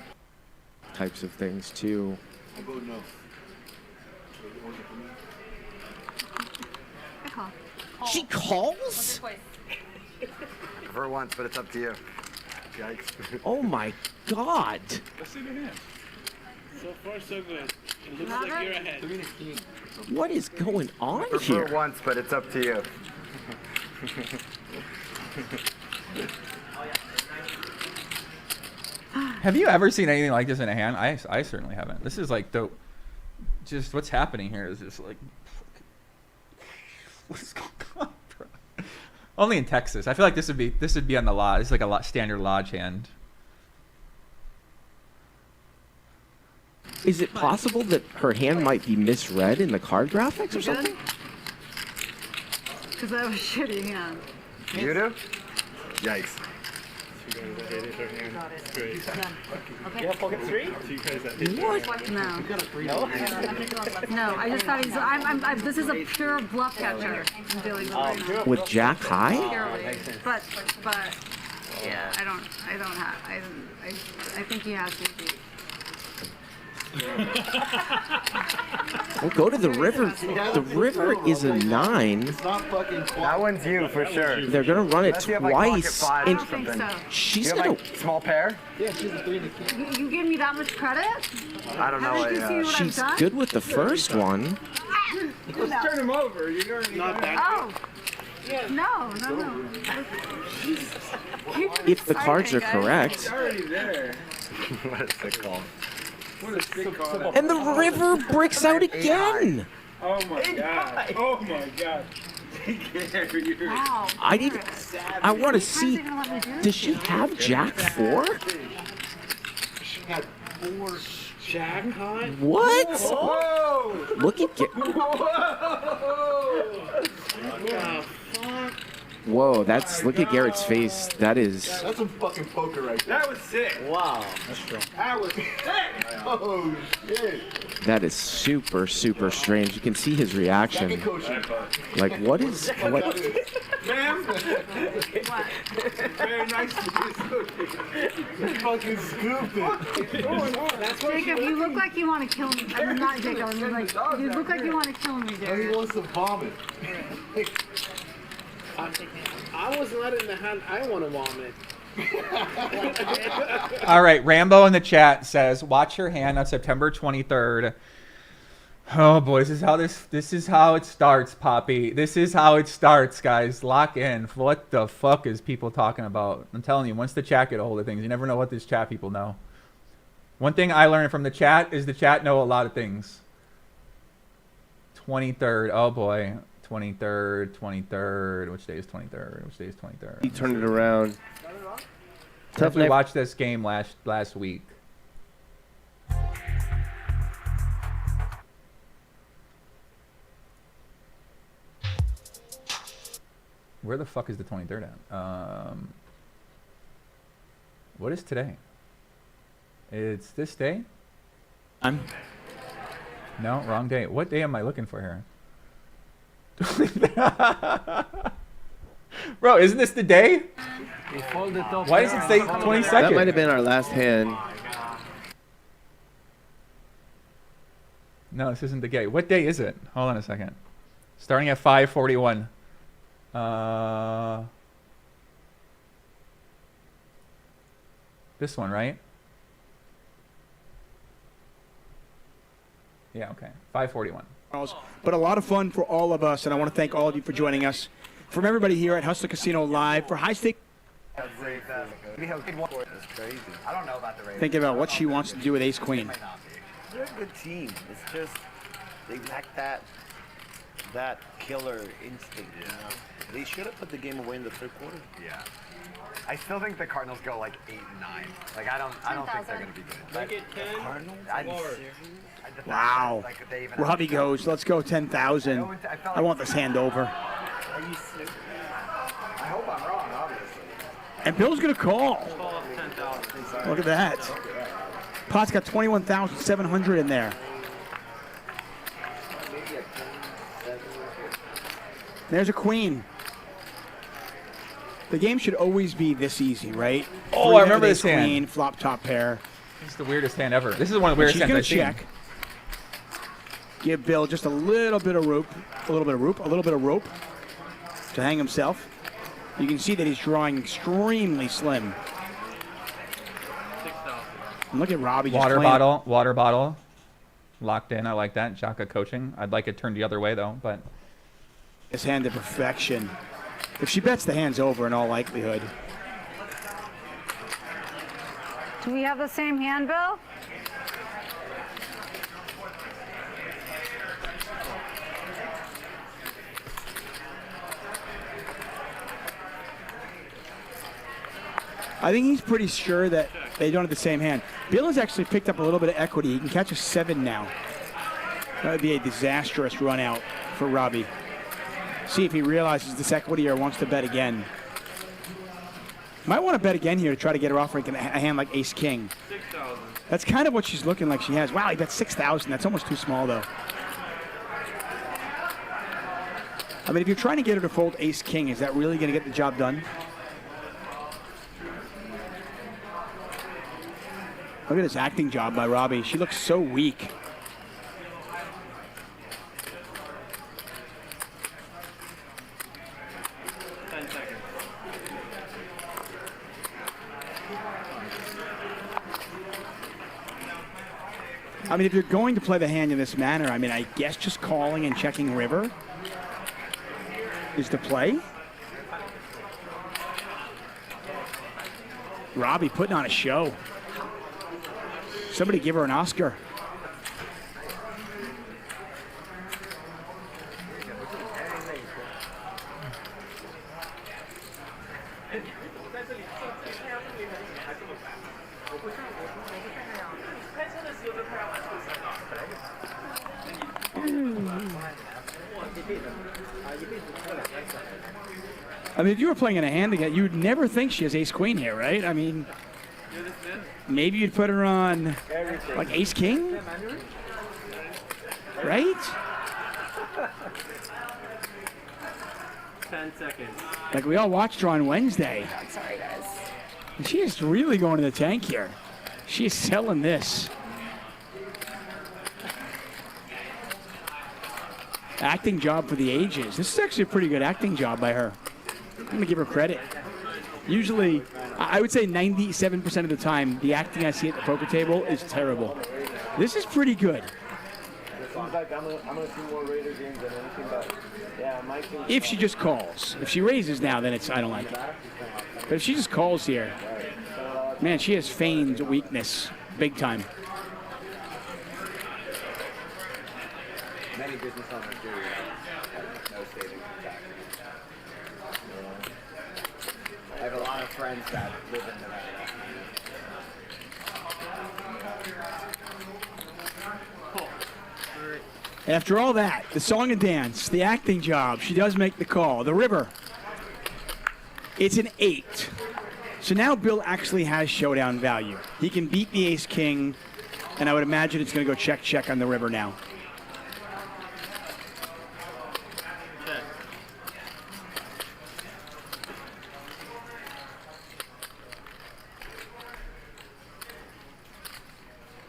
types of things too. I'll go no. I call. She calls? For once, but it's up to you. Yikes. Oh my god. Let's see the hand. So far, so good. It looks Not like it? you're ahead. What is going on For here? once, but it's up to you. Have you ever seen anything like this in a hand? I certainly haven't. This is like just what's happening here is just like, what is going on, bro? Only in Texas. I feel like this would be on the lodge. It's like a standard lodge hand. Is it possible that her hand might be misread in the card graphics or something? Because I have a shitty hand. You do? Yikes. She goes ahead, it's her hand. Got it. Great. Okay. You have pocket 3? She goes ahead. What? No. No, I just thought he's. This is a pure bluff catcher. I'm dealing with right now. With Jack high? Purely. But yeah, I don't have. I think he has to be. We'll go to the river. The river is a 9. That one's you for sure. They're gonna run it Unless you have, like, pocket twice. 5 I And don't think so. she's You have, gonna. like, small pair? You give me that much credit? I don't know. Haven't you seen what I've She's done? good with the first one. Let's turn him over. You already Not got that Oh. No. If the cards are correct. It's already there. What a sick call. What a sick call. And the river breaks out again. Oh my god. Oh my god. Wow. I want to see. Even let me do Does she have Jack 4? She had 4. Jack high? What? Whoa! Look at What the fuck? Whoa, look at Garrett's face. That is. That's some fucking poker right there. That was sick. Wow. That's strong. That was sick. Oh shit. That is super strange. You can see his reaction. Like, what is what? Ma'am? Very nice to be You fucking scooped it. Jacob, you look like you want to kill me. I'm not Jacob. I'm like, you look like you want to kill me, And he Jared. wants to vomit. I wasn't letting the hand. I want to vomit. All right, Rambo in the chat says, watch your hand on September 23rd. Oh boy, this is how it starts, Poppy. This is how it starts, guys. Lock in. What the fuck is people talking about? I'm telling you, once the chat get a hold of things, you never know what these chat people know. One thing I learned from the chat is the chat know a lot of things. 23rd. Oh boy. 23rd. Which day is 23rd? Which day is 23rd? He turned it around. Tough. We watched this game last week. Where the fuck is the 23rd at? What is today? It's this day? No, wrong day. What day am I looking for here? Bro, isn't this the day? Why does it say 22nd? That might have been our last hand. No, this isn't the day. What day is it? Hold on a second. Starting at 5:41. This one, right? Yeah, okay. 5:41. But a lot of fun for all of us, and I want to thank all of you for joining us. From everybody here at Hustler Casino Live for high stake. Thinking about what she wants to do with Ace Queen. They're a good team. It's just they lack that killer instinct. You know? They should have put the game away in the third quarter. Yeah. I still think the Cardinals go like 8 and 9. Like I don't think they're gonna be good. Make it 10. Cardinals? Wow. Robbi goes, let's go 10,000. I want this hand over. Are you serious? I hope I'm wrong, obviously. And Bill's going to call. Call 10,000. Look at that. Pot's got 21,700 in there. There's a queen. The game should always be this easy, right? Oh, I remember this hand. Queen, flop top pair. This is the weirdest hand ever. This is one of the weirdest hands I've seen. She's going to check. Give Bill just a little bit of rope, a little bit of rope to hang himself. You can see that he's drawing extremely slim. 6,000. And look at Robbi just Water bottle. Locked in. I like that. Jaka coaching. I'd like it turned the other way, though, but... His hand to perfection. If she bets, the hand's over in all likelihood. Do we have the same hand, Bill? I think he's pretty sure that they don't have the same hand. Bill has actually picked up a little bit of equity. He can catch a 7 now. That would be a disastrous run out for Robbi. See if he realizes this equity or wants to bet again. Might want to bet again here to try to get her off rank in a hand like Ace-King. 6,000. That's kind of what she's looking like she has. Wow, he bet 6,000. That's almost too small, though. I mean, if you're trying to get her to fold Ace-King, is that really going to get the job done? Look at this acting job by Robbi. She looks so weak. I mean, if you're going to play the hand in this manner, I mean, I guess just calling and checking river is the play. Robbi putting on a show. Somebody give her an Oscar. I mean, if you were playing in a hand again, you'd never think she has ace-queen here, right? I mean, maybe you'd put her on, like, ace-king? Right? 10 seconds. Like we all watched her on Wednesday. I'm sorry, guys. And she is really going to the tank here. She is selling this. Acting job for the ages. This is actually a pretty good acting job by her. I'm going to give her credit. Usually, I would say 97% of the time, the acting I see at the poker table is terrible. This is pretty good. like, I'm gonna see more Raider games than anything, but yeah, my team. If she just calls. If she raises now, then I don't like it. But if she just calls here, man, she has feigned weakness big time. Many business owners do, no saving tax. I have a lot of friends that live in Nevada. After all that, the song and dance, the acting job, she does make the call. The river. It's an 8. So now Bill actually has showdown value. He can beat the ace-king, and I would imagine it's going to go check on the river now.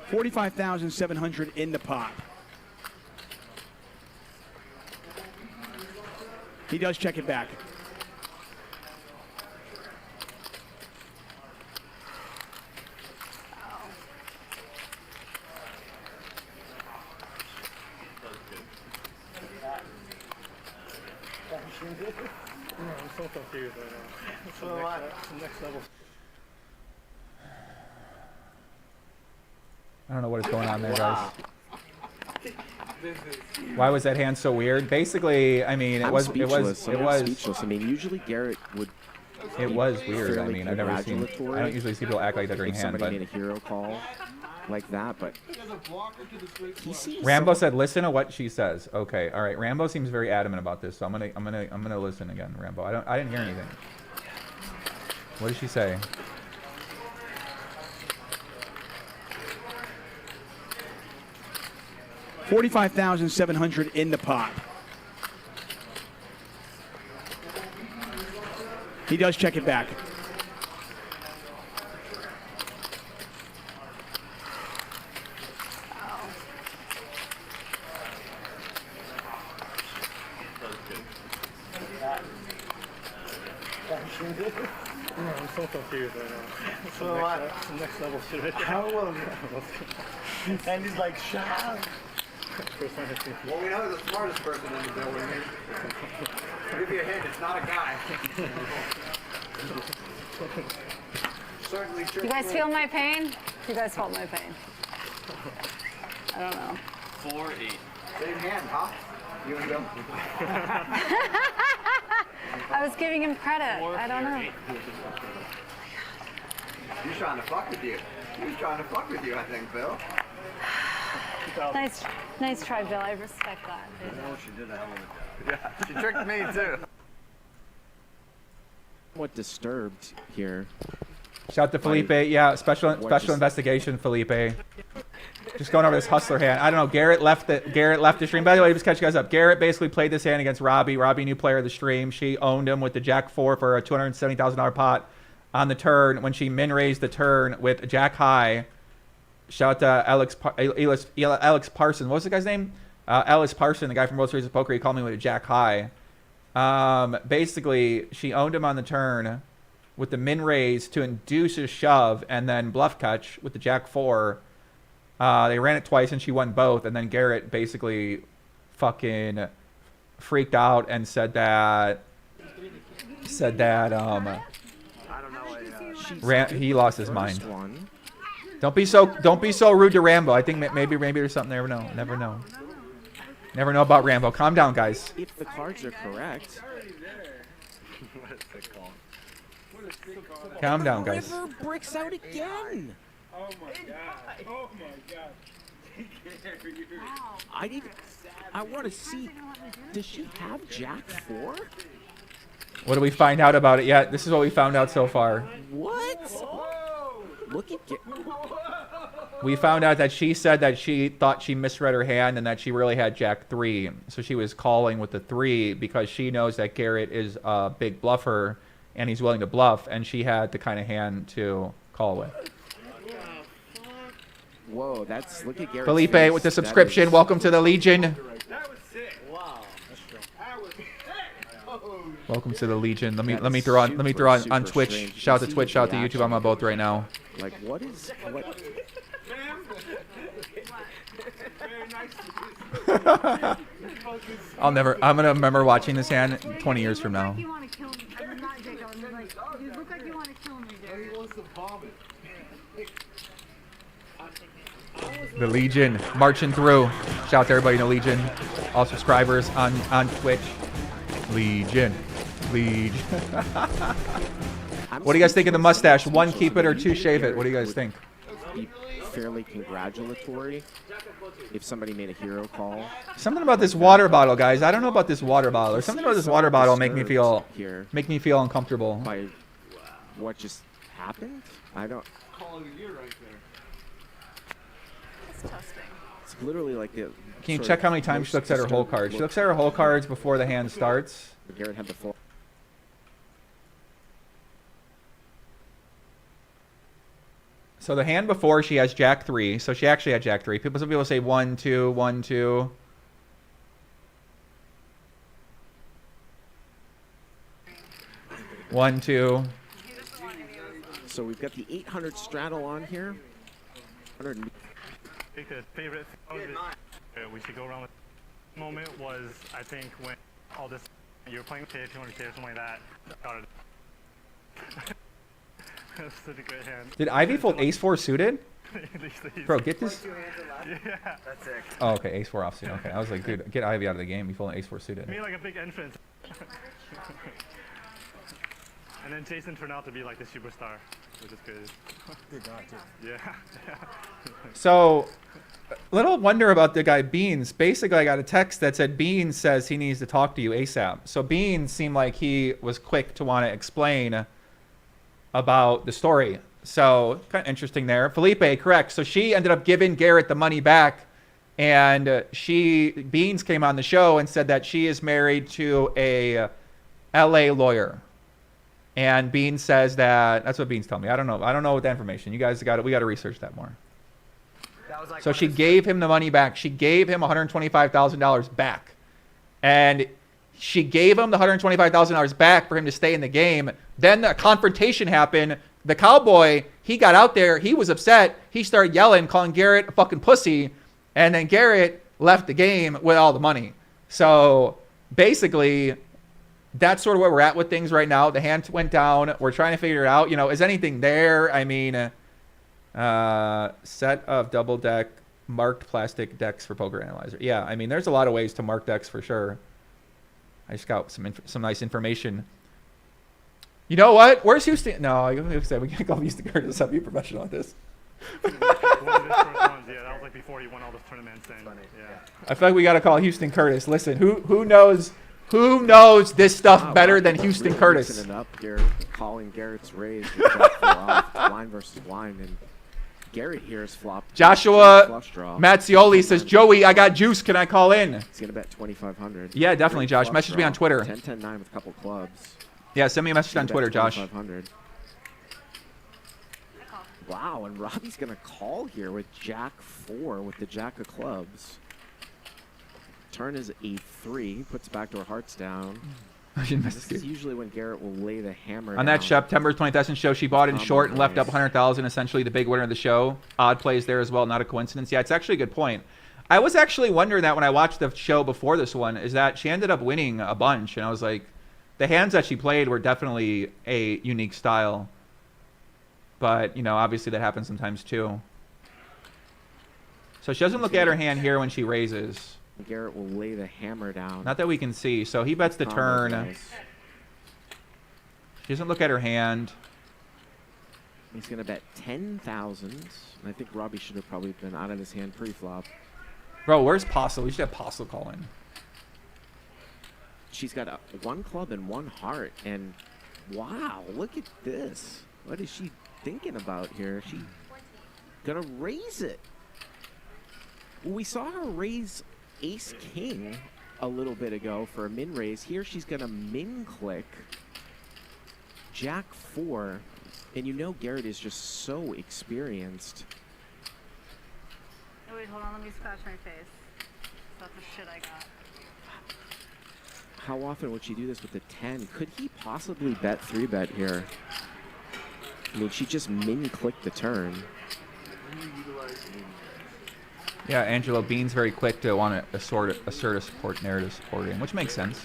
$45,700 in the pot. He does check it back. I'm so confused right now. It's the next level. I don't know what is going on there, guys. Why was that hand so weird? Basically, I mean, it was speechless. I mean, usually Garrett would. It was weird. I mean, I've never seen. I don't usually see people act like that during if hand, but somebody made a hero call like that, but he seems Rambo said, "Listen to what she says." Okay, all right. Rambo seems very adamant about this, so I'm gonna listen again, Rambo. I didn't hear anything. What did she say? $45,700 in the pot. He does check it back. I'm so confused right now. It's the next level shit right there. How will and he's like, shut up. Well, we know the smartest person in the building. I'll give you a hint, it's not a guy. Certainly true. You guys feel my pain? You guys felt my pain. I don't know. 4-8. Same hand, huh? You and Bill? I was giving him credit. I don't know. He's trying to fuck with you. He's trying to fuck with you, I think, Bill. Nice try, Bill. I respect that. No, she did a hell of a job. Yeah, she tricked me too. somewhat disturbed here. Shout to Felipe. Yeah, special investigation, Felipe. Just going over this hustler hand. I don't know. Garrett left the stream. By the way, just catch you guys up. Garrett basically played this hand against Robbi. Robbi, new player of the stream. She owned him with the Jack 4 for a $270,000 pot on the turn. When she min raised the turn with Jack High. Shout out to Alex Parson. What was the guy's name? Alex Parson, the guy from World Series of Poker. He called me with a Jack High. Basically, she owned him on the turn with the min raise to induce a shove and then bluff catch with the Jack 4. They ran it twice and she won both. And then Garrett basically fucking freaked out and said that he lost his mind. Don't be so rude to Rambo. I think maybe there's something there. Never know about Rambo. Calm down, guys. If the cards are correct. Calm down, guys. River bricks out again. Oh my god. Oh my god. I want to see. Does she have Jack 4? What do we find out about it yet? This is what we found out so far. What? Look at We found out that she said that she thought she misread her hand and that she really had Jack 3. So she was calling with the 3 because she knows that Garrett is a big bluffer and he's willing to bluff, and she had the kind of hand to call with. Whoa, look at Garrett's Felipe face. with the subscription. Welcome to the Legion. That was sick. Wow. That was sick. Welcome to the Legion. Let me throw on Twitch. Strange. Shout out to Twitch, shout out to YouTube. I'm on both right now. Like what? I'm gonna remember watching this hand 20 years from now. You want to kill me? I'm not Jacob. I'm like, you look like you want to kill me, Jared. He wants to vomit. The Legion marching through. Shout out to everybody in the Legion. All subscribers on Twitch. Legion. What do you guys think of the mustache? 1, keep it, or 2, shave it? What do you guys think? Be fairly congratulatory if somebody made a hero call. Something about this water bottle, guys. I don't know about this water bottle. Or something about this water bottle make me feel uncomfortable. By what just happened? I don't. Calling a year right there. It's testing. It's literally like the. Can you check how many times she looks at her hole cards? She looks at her hole cards before the hand starts. Garrett had the full. So the hand before, she has Jack 3. So she actually had Jack 3. Some people say 1, 2, 1, 2. One, 2. So we've got the 800 straddle on here. 100. I think the favorite thing we should go around with moment was, I think, when all this, you were playing with K, 200K or something like that. Got it. That's such a great hand. Did Ivy fold ace-4 suited? Bro, get this. Yeah. That's it. Oh, okay, ace-4 offsuit. Okay, I was like, dude, get Ivy out of the game. You folding ace-4 suited. I mean, like a big entrance. And then Jason turned out to be like the superstar, which is good. Good guy, too. Yeah. So, little wonder about the guy Beans. Basically, I got a text that said Beans says he needs to talk to you ASAP. So Beans seemed like he was quick to want to explain about the story. So kind of interesting there. Felipe, correct. So she ended up giving Garrett the money back, and Beans came on the show and said that she is married to a LA lawyer. And Beans says that's what Beans told me. I don't know that information. You guys we got to research that more. Like so she gave him the money back. She gave him $125,000 back. And she gave him the $125,000 back for him to stay in the game. Then the confrontation happened. The cowboy, he got out there. He was upset. He started yelling, calling Garrett a fucking pussy. And then Garrett left the game with all the money. So basically, that's sort of where we're at with things right now. The hand went down. We're trying to figure it out. Is anything there? I mean, set of double deck marked plastic decks for Poker Analyzer. Yeah, I mean, there's a lot of ways to mark decks for sure. I just got some nice information. You know what? Where's Houston? No, we can't call Houston Curtis up. Be professional at this. One of his first ones, yeah, that was like before he won all those tournaments. And, yeah. I feel like we got to call Houston Curtis. Listen, who knows this stuff better than Houston really Curtis? Mixing it up, Garrett, calling Garrett's raise with Jack 4 off, blind versus blind, and Garrett here is flopped. Joshua flush draw. Mazzioli says, Joey, I got juice. Can I call in? He's going to bet 2,500. Yeah, definitely, Josh. Message me on Twitter. 10-10-9 with a couple clubs. Yeah, send me a message on Twitter, Josh. 2,500. Wow, and Robbie's going to call here with Jack 4 with the Jack of clubs. Turn is A3, puts backdoor hearts down. This is usually when Garrett will lay the hammer on down. that September 20th show, she bought in short and left up 100,000, essentially the big winner of the show. Odd plays there as well, not a coincidence. Yeah, it's actually a good point. I was actually wondering that when I watched the show before this one, is that she ended up winning a bunch, and I was like, the hands that she played were definitely a unique style. But, obviously that happens sometimes too. So she doesn't look at her hand here when she raises. Garrett will lay the hammer down. Not that we can see. So he bets the turn. Nice. She doesn't look at her hand. He's going to bet 10,000. And I think Robbi should have probably been out of his hand pre-flop. Bro, where's Postle? We should have Postle call in. She's got one club and one heart. And wow, look at this. What is she thinking about here? She going to raise it. We saw her raise Ace King a little bit ago for a min raise. Here she's going to min click Jack 4. And Garrett is just so experienced. Oh, wait, hold on. Let me scratch my face. That's the shit I got. How often would she do this with the 10? Could he possibly bet 3-bet here? I mean, she just min clicked the turn. Yeah, Angelo Bean's very quick to want to assert a support narrative supporting, which makes sense,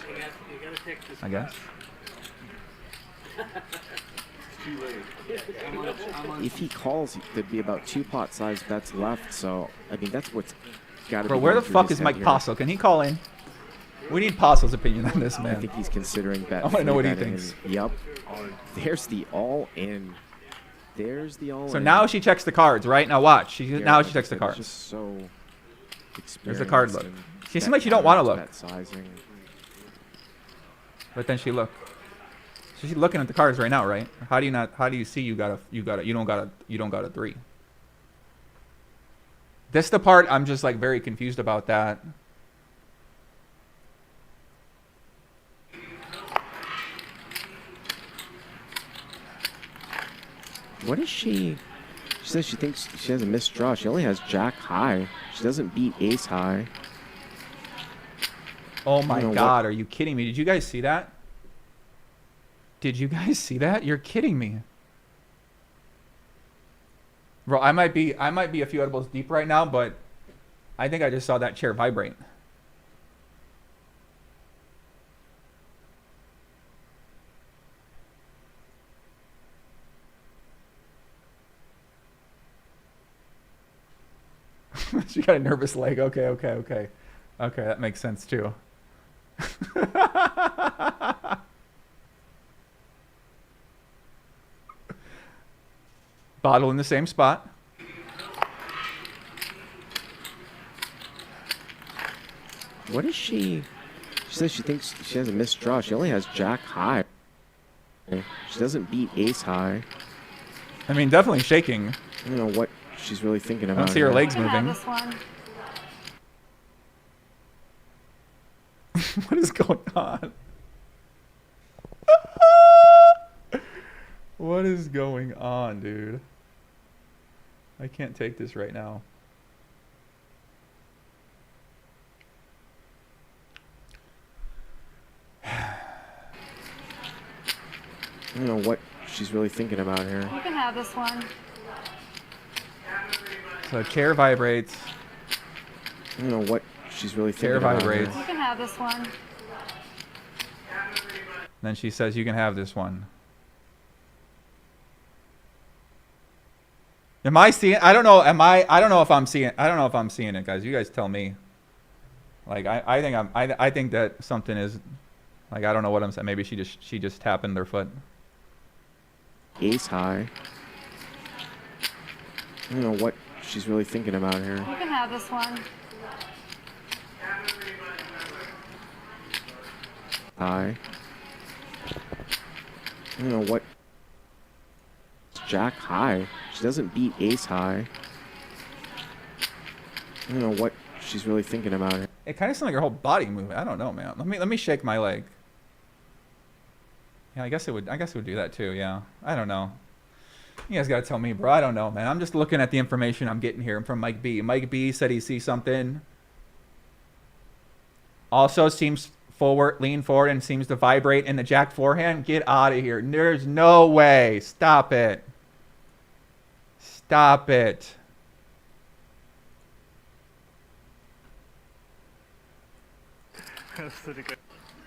I guess. If he calls, there'd be about 2 pot-sized bets left. So I mean, that's what's got to be. Bro, where the fuck is Mike Passo? Can he call in? We need Passo's opinion on this, man. I think he's considering bet. I want to know what he thinks. Yep. There's the all-in. There's the all-in. So now she checks the cards, right? Now watch. Now she checks the cards. Just so There's the card look. experienced She in seems like she don't want to bet look. bet sizing. But then she look. So she's looking at the cards right now, right? How do you not? How do you see you don't got a 3? This the part I'm just like very confused about that. What is she? She says she thinks she has a missed draw. She only has Jack high. She doesn't beat Ace high. Oh my God, are you kidding me? Did you guys see that? Did you guys see that? You're kidding me. Bro, I might be a few edibles deep right now, but I think I just saw that chair vibrate. She got a nervous leg. Okay, that makes sense too. Bottle in the same spot. What is she? She says she thinks she has a missed draw. She only has Jack high. She doesn't beat Ace high. I mean, definitely shaking. I don't know what she's really thinking about. I don't see her legs You can have moving. this one. What is going on? What is going on, dude? I can't take this right now. I don't know what she's really thinking about here. You can have this one. So chair vibrates. I don't know what she's really thinking Chair about vibrates. You can have this one. Then she says, "You can have this one." Am I seeing? I don't know. I don't know if I'm seeing. I don't know if I'm seeing it, guys. You guys tell me. Like I think I think that something is. Like I don't know what I'm saying. Maybe she just tapping their foot. Ace high. I don't know what she's really thinking about here. You can have this one. High. I don't know what. Jack high. She doesn't beat Ace high. I don't know what she's really thinking about here. It kind of sounds like her whole body moving. I don't know, man. Let me shake my leg. Yeah, I guess it would do that too. Yeah, I don't know. You guys gotta tell me, bro. I don't know, man. I'm just looking at the information I'm getting here from Mike B. Mike B said he sees something. Also seems lean forward and seems to vibrate in the Jack forehand. Get out of here. There's no way. Stop it. Stop it.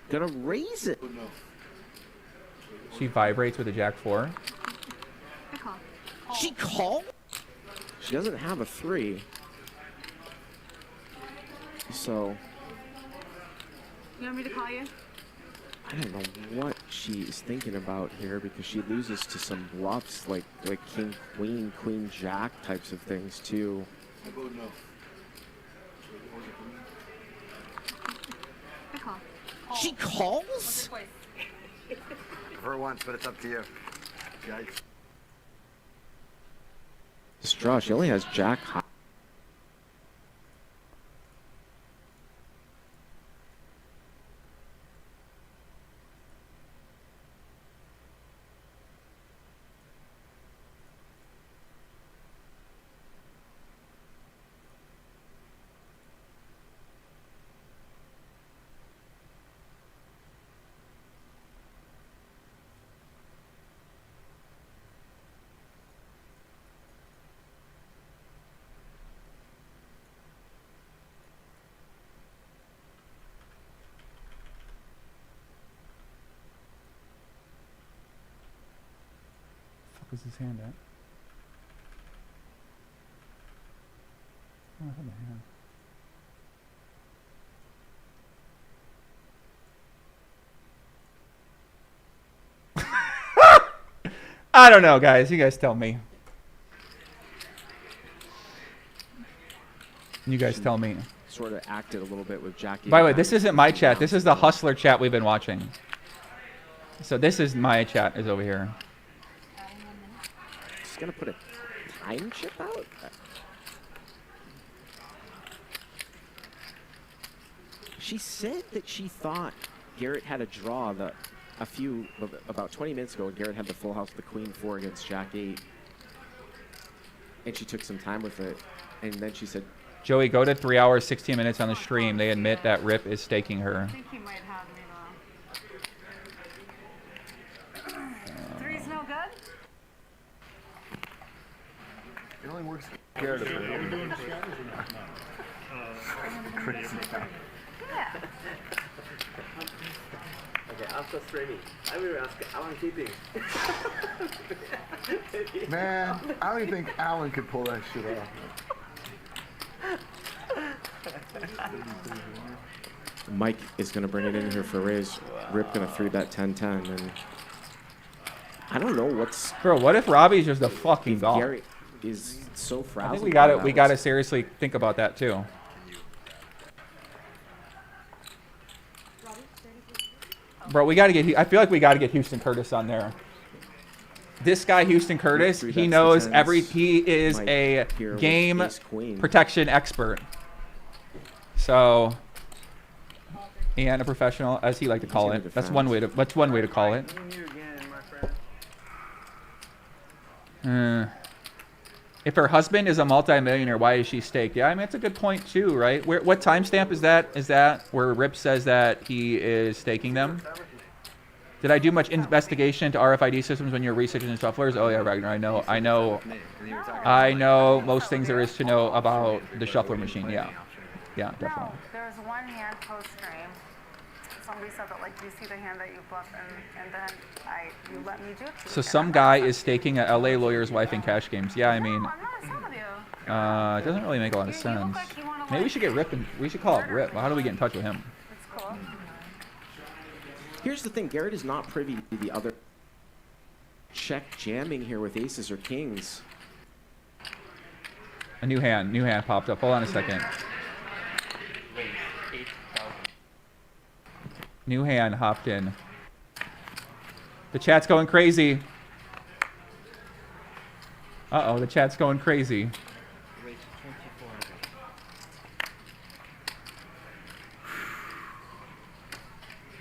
Gonna raise it. She vibrates with a Jack 4. She called? She doesn't have a 3. So You want me to call you? I don't know what she's thinking about here because she loses to some bluffs like king, queen, jack types of things too. I vote no. I call. She calls? For once, but it's up to you. Yikes. This draw, she only has Jack high. is his hand at? Oh, I have my hand. I don't know, guys. You guys tell me. You guys tell me. Sort of acted a little bit with Jackie. By the way, this isn't my chat. This is the Hustler chat we've been watching. So this is my chat is over here. She's gonna put a time chip out. She said that she thought Garrett had a draw about 20 minutes ago. Garrett had the full house, the queen 4 against Jack 8, and she took some time with it, and then she said, Joey, go to 3 hours, 16 minutes on the stream. They admit that Rip is staking her. I think he might have me though. Three's no good? It only works for Garrett. Are we doing scatters or not? Crazy. Yeah. Okay, after streaming, I will ask Alan keeping. Man, I don't even think Alan could pull that shit off. Mike is going to bring it in here for raise. Rip going to 3-bet 10-10, and I don't know what's. Bro, what if Robbie's just a fucking golf? Garrett is so frazzled. I think we got to seriously think about that too. Bro, we got to get. I feel like we got to get Houston Curtis on there. This guy, Houston Curtis, he knows he is a game protection expert. So, and a professional, as he like to call it. That's one way to call it. If her husband is a multimillionaire, why is she staked? Yeah, I mean, it's a good point too, right? What timestamp is that? Is that where Rip says that he is staking them? Did I do much investigation into RFID systems when you're researching the shufflers? Oh yeah, Ragnar, I know most things there is to know about the shuffler machine. Yeah, definitely. No, there's one hand post-stream. Somebody said that, like, you see the hand that you bluff, and then you let me do it. So some guy is staking a LA lawyer's wife in cash games. Yeah, I mean, I'm not upset with you. it doesn't really make a lot of sense. Maybe we should get Rip, and we should call it Rip. Well, how do we get in touch with him? It's cool. Here's the thing, Garrett is not privy to the other check jamming here with aces or kings. A new hand popped up. Hold on a second. New hand hopped in. The chat's going crazy. Uh-oh, the chat's going crazy.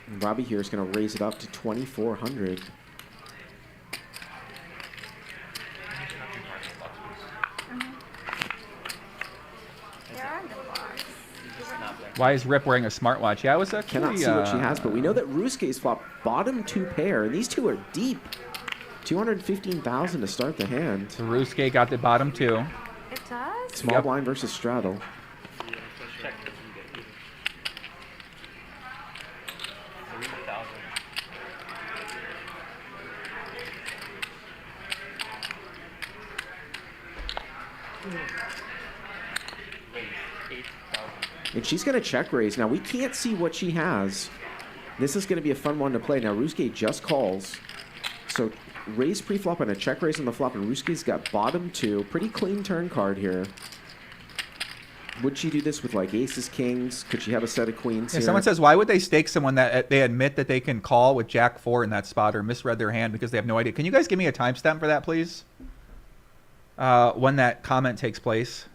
And Robbi here is going to raise it up to 2,400. Why is Rip wearing a smartwatch? Yeah, I was actually... Cannot see what she has, but we know that Rusuke's flop bottom 2 pair, and these two are deep. 215,000 to start the hand. So Rusuke got the bottom 2. It does? Small blind versus straddle. And she's going to check raise. Now, we can't see what she has. This is going to be a fun one to play. Now, Rusuke just calls. So, raise pre-flop and a check raise on the flop. And Rusuke's got bottom 2. Pretty clean turn card here. Would she do this with, like, aces, kings? Could she have a set of queens here? Someone says, why would they stake someone that they admit that they can call with Jack 4 in that spot or misread their hand because they have no idea? Can you guys give me a timestamp for that, please? When that comment takes place.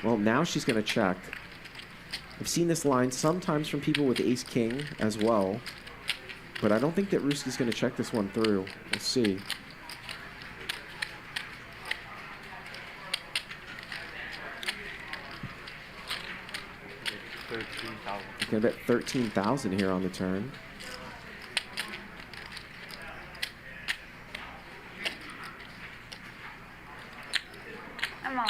Well, now she's going to check. I've seen this line sometimes from people with ace-king as well. But I don't think that Ruski's going to check this one through. We'll see. Gonna bet 13,000 here on the turn. I'm all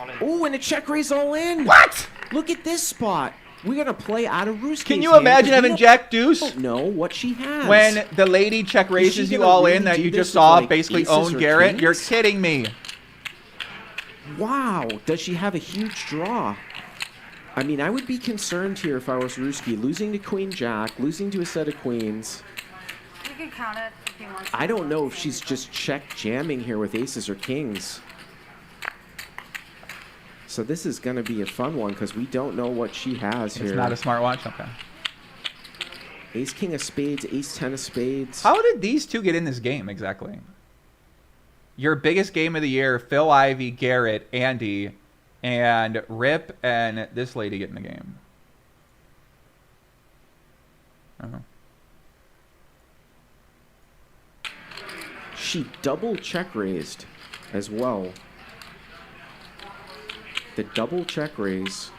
in. Oh, and a check raise all in. What? Look at this spot. We're gonna play out of Ruski's Can you hand imagine 'cause we having Jack Deuce? don't know what she has. When the lady check raises you all in that you just saw basically own Garrett? You're kidding me. Wow, does she have a huge draw? I mean, I would be concerned here if I was Ruski. Losing to Queen Jack, losing to a set of queens. You can count it if you want to. I don't know if she's just check jamming here with aces or kings. So this is going to be a fun one because we don't know what she has here. It's not a smartwatch? Okay. Ace king of spades, ace 10 of spades. How did these two get in this game exactly? Your biggest game of the year, Phil Ivey, Garrett, Andy, and Rip and this lady get in the game. I don't know. She double check raised as well. The double check raise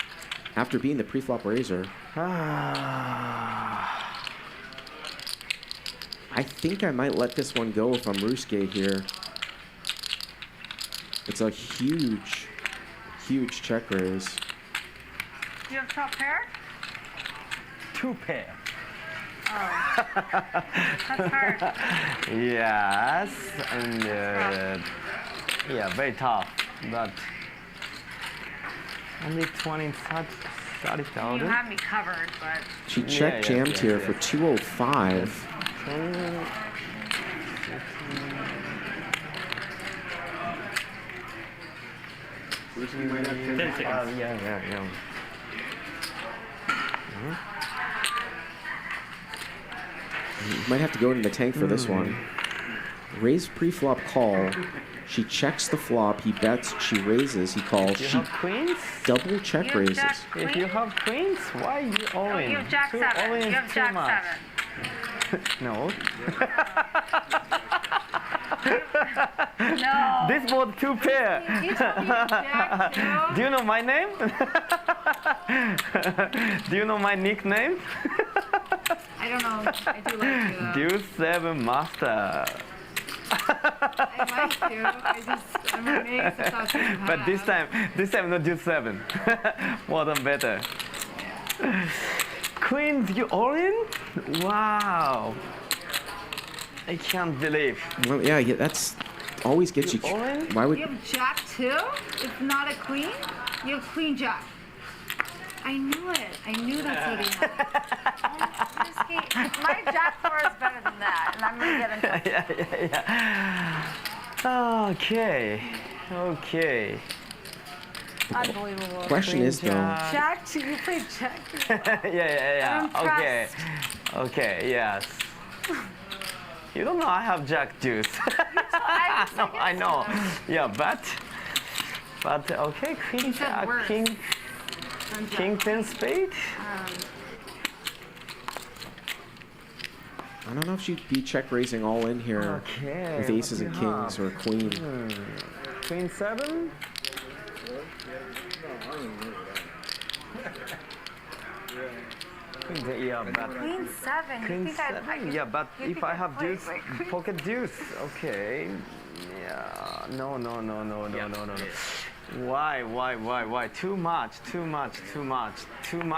after being the pre-flop raiser. I think I might let this one go if I'm Ruske here. It's a huge, huge check raise. Do you have top pair? 2 pair. Oh. That's hard. Yes, and yeah, very tough, but only 30,000. You have me covered, but... She check jammed here for 205. Yeah. You might have to go into the tank for this one. Raise pre-flop call. She checks the flop. He bets. She raises. He calls. You She have queens? double check You have raises. jack If you have queens, why you No, owing? you have jack Too 7. owing You is have too jack much. 7. No. No. This board 2 pair. You told me jack 2. Do you know my name? Do you know my nickname? I don't know. I do like you though. Deuce 7 master. I like you. I'm amazed at how you have. But this time not Deuce 7. More than better. Queens, you all in? Wow. I can't believe. Well, yeah, that's always gets you. Why would You have jack 2? It's not a queen? You have queen jack. I knew it. I knew that's what he had. My jack 4 is better than that, and I'm going to get into Okay. Unbelievable. Question is though. Jack 2? You played jack 2? Yeah. I'm impressed. Okay, yes. You don't know I have jack deuce. No, I know. Yeah, but okay, queen jack, king 10 spade. I don't know if she'd be check raising all in here Okay, with aces and kings or a queen. Queen 7. Yeah, but Queen 7. You Queen think 7. Yeah, but if I have play, deuce, pocket deuce, okay. Yeah. No. Why? Too much.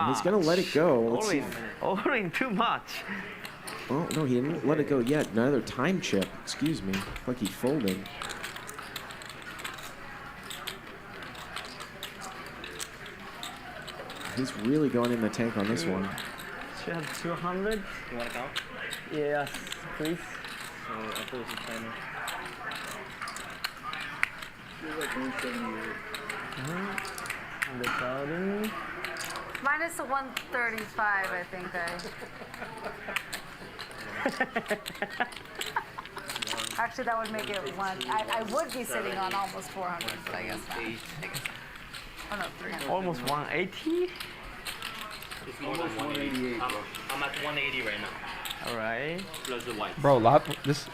He's gonna let it go. Let's see. All in too much. Oh no, he didn't let it go yet. Another time chip. Excuse me. Like he folded. He's really going in the tank on this one. She has 200. You want to count? Yes, please. So I thought it was a timer. Feels like 178. 100,000. Minus the 135, I think. Actually, that would make it one. I would be sitting on almost 400, but I guess not. Oh no, 300. Almost 180. It's more than 188. I'm at 180 right now. All right. Plus the white. Bro, this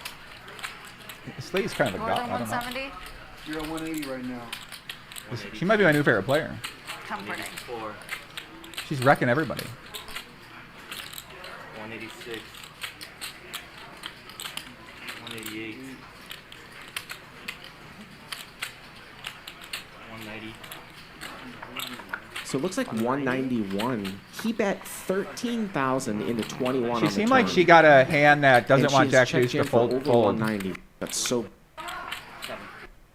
lady's kind of a More god. than I don't know. 170? You're at 180 right now. She might be my new favorite player. Comforting. 4, She's wrecking everybody. 186, 188, 190. So it looks like 191. He bet 13,000 into 21. She on the seemed like turn. she got a hand that doesn't And want she's Jack checked Deuce to in for fold. over 190. That's so.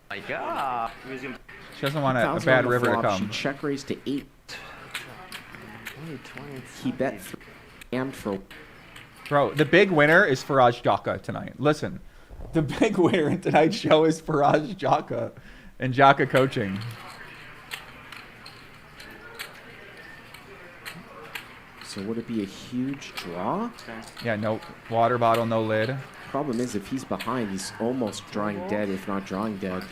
My God. She doesn't want a 1,000 bad on the river to flop. come. She check raised to 8. He bet 3 and for. Bro, the big winner is Faraj Jaka tonight. Listen, the big winner in tonight's show is Faraj Jaka and Jaka Coaching. So would it be a huge draw? Yeah, no water bottle, no lid. Problem is, if he's behind, he's almost drawing dead, if not drawing dead.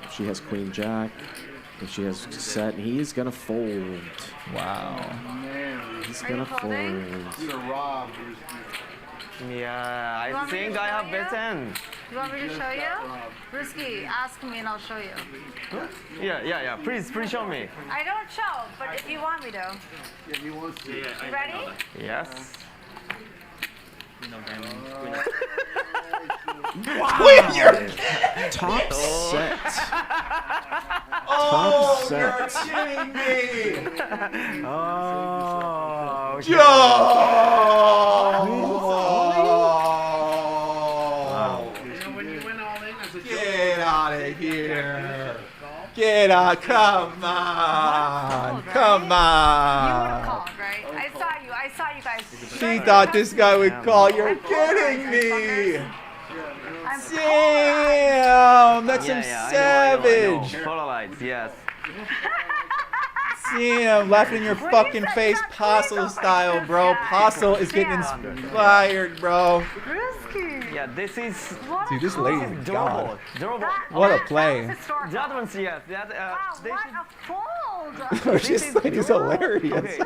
If she has Queen Jack, if she has set, he's gonna fold. Wow. He's gonna fold. You're robbed. Yeah, You I want me think to I show have you? betten. You want me to show you? Risky, ask me and I'll show you. Yeah. Please show me. I don't show, but if you want me to. Yeah, he wants to. You ready? Yes. Top set. Oh, Top set. you're kidding me! Oh, okay. Get out of here! Get out! Come on! Come You would have on! called, right? I saw you guys. She thought this guy would call. You're kidding me! Damn! That's some I know. savage! Polarize, yes. Damn, laughing in your fucking face, Postle style, bro. Postle is getting inspired, bro. Yeah, this is. Dude, this lady is durable. God. Durable. What a play. That one's yes. That they should. Fold. This lady's hilarious. Okay.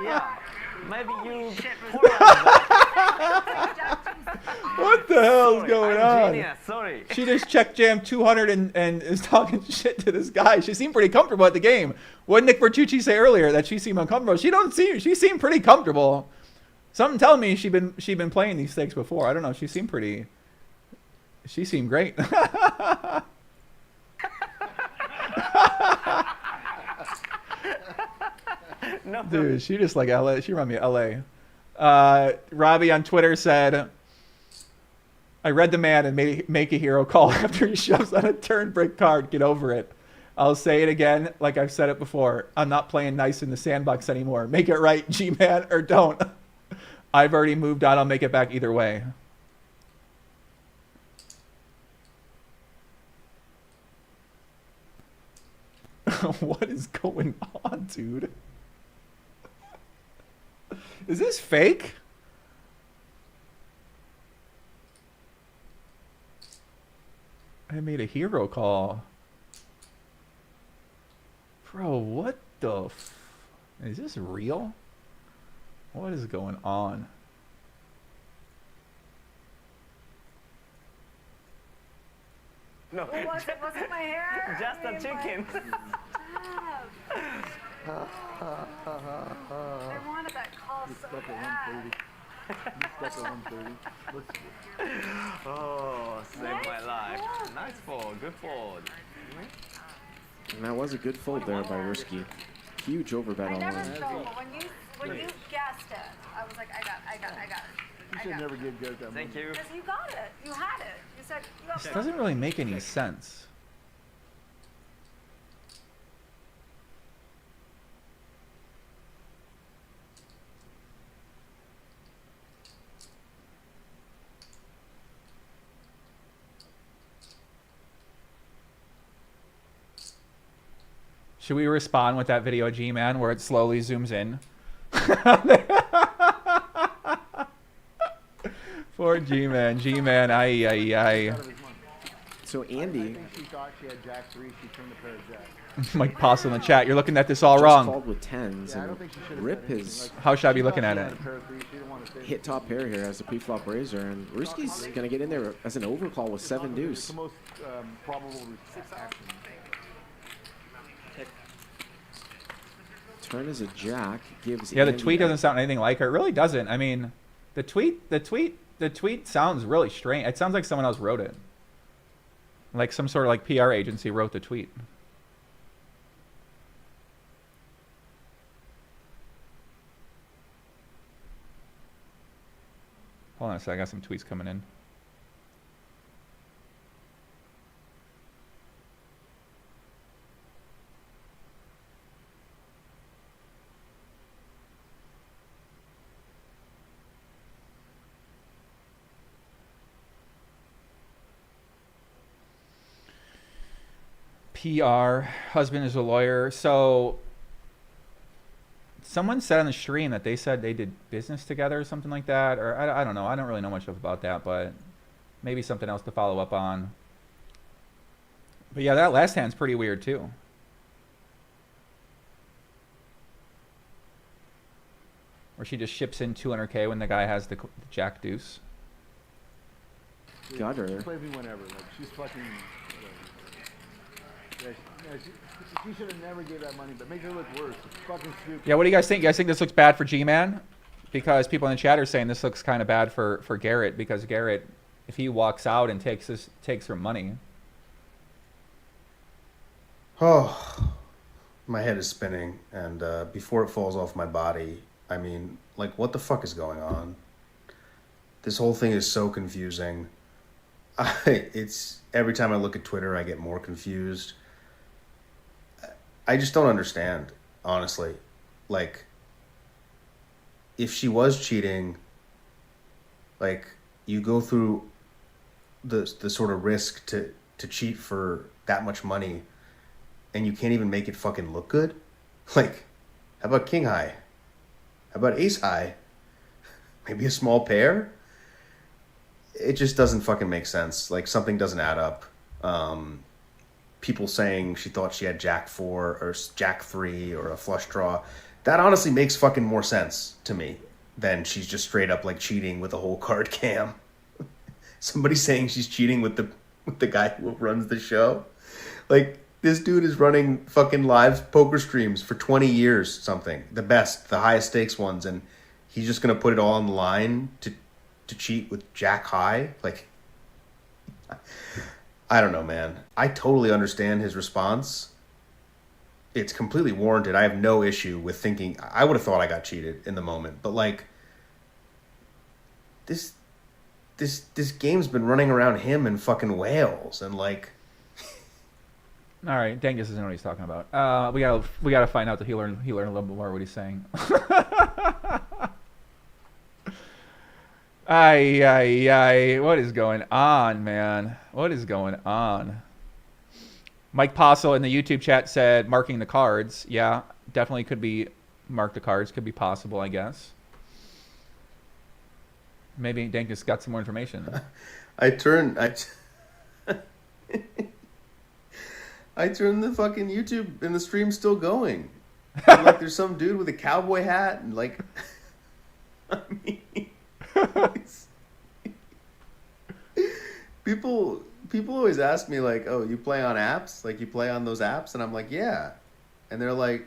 Yeah. Maybe you. What the hell is going on? Genius. Sorry. She just check jammed 200 and is talking shit to this guy. She seemed pretty comfortable at the game. What did Nick Bertucci say earlier that she seemed uncomfortable? She seemed pretty comfortable. Something telling me she been playing these stakes before. I don't know. She seemed great. No. Dude, she just like LA. She reminded me of LA. Robbi on Twitter said, I read the man and make a hero call after he shoves on a turn brick card. Get over it. I'll say it again, like I've said it before. I'm not playing nice in the sandbox anymore. Make it right, G-Man, or don't. I've already moved on. I'll make it back either way. What is going on, dude? Is this fake? I made a hero call. Bro, what the is this real? What is going on? No. It wasn't my hair. Just a chicken. I wanted that call so bad. Oh, saved my life. Nice fold. Good fold. And that was a good fold there by Risky. Huge overbet I on never one. stole, but when you guessed it, I was like, I got it. You should never give Garrett that money. Thank you. Because you got it. You had it. You said you got This doesn't really make any sense. Should we respond with that video, G-Man, where it slowly zooms in? Poor G-Man. G-Man, ay. So Andy She thought she had Jack 3. She turned a pair of Jacks. Mike Postle in the chat. You're looking at this all just wrong. called with tens, Yeah, I and don't think she should have Rip said anything. his How should I be looking at it? hit top pair here as a pre-flop raiser, and Risky's gonna get in there as an overcall with 7 It's deuce. the most probable action. Turn as a jack gives. Yeah, the Andy tweet a- doesn't sound anything like her. It really doesn't. I mean, the tweet sounds really strange. It sounds like someone else wrote it. Like some sort of like PR agency wrote the tweet. Hold on a second. I got some tweets coming in. PR, husband is a lawyer. So someone said on the stream that they said they did business together or something like that. Or I don't know. I don't really know much about that, but maybe something else to follow up on. But yeah, that last hand's pretty weird too. Where she just ships in 200K when the guy has the jack deuce. Gutter. Play me whenever. Like, she's fucking... she should have never gave that money, but make her look worse. It's fucking stupid. Yeah, what do you guys think? You guys think this looks bad for G-Man? Because people in the chat are saying this looks kind of bad for Garrett, because Garrett, if he walks out and takes her money. Oh, my head is spinning, and before it falls off my body, I mean, like, what the fuck is going on? This whole thing is so confusing. It's every time I look at Twitter, I get more confused. I just don't understand, honestly. Like, if she was cheating, like, you go through the sort of risk to cheat for that much money, and you can't even make it fucking look good? Like, how about king high? How about ace high? Maybe a small pair? It just doesn't fucking make sense. Like, something doesn't add up. People saying she thought she had jack 4 or jack 3 or a flush draw. That honestly makes fucking more sense to me than she's just straight up like cheating with a whole card cam. Somebody saying she's cheating with the guy who runs the show. Like, this dude is running fucking live poker streams for 20 years, something. The best, the highest stakes ones, and he's just gonna put it all on the line to cheat with jack high? Like, I don't know, man. I totally understand his response. It's completely warranted. I have no issue with thinking, I would have thought I got cheated in the moment, but like, this game's been running around him and fucking Wales, and like... All right, Dangus doesn't know what he's talking about. We gotta find out that he learned a little bit more what he's saying. Ay. What is going on, man? What is going on? Mike Postle in the YouTube chat said marking the cards. Yeah, definitely could be mark the cards. Could be possible, I guess. Maybe Dankus got some more information. I turned the fucking YouTube and the stream's still going. And like, there's some dude with a cowboy hat and like, I mean, people always ask me like, oh, you play on apps? Like, you play on those apps? And I'm like, yeah. And they're like,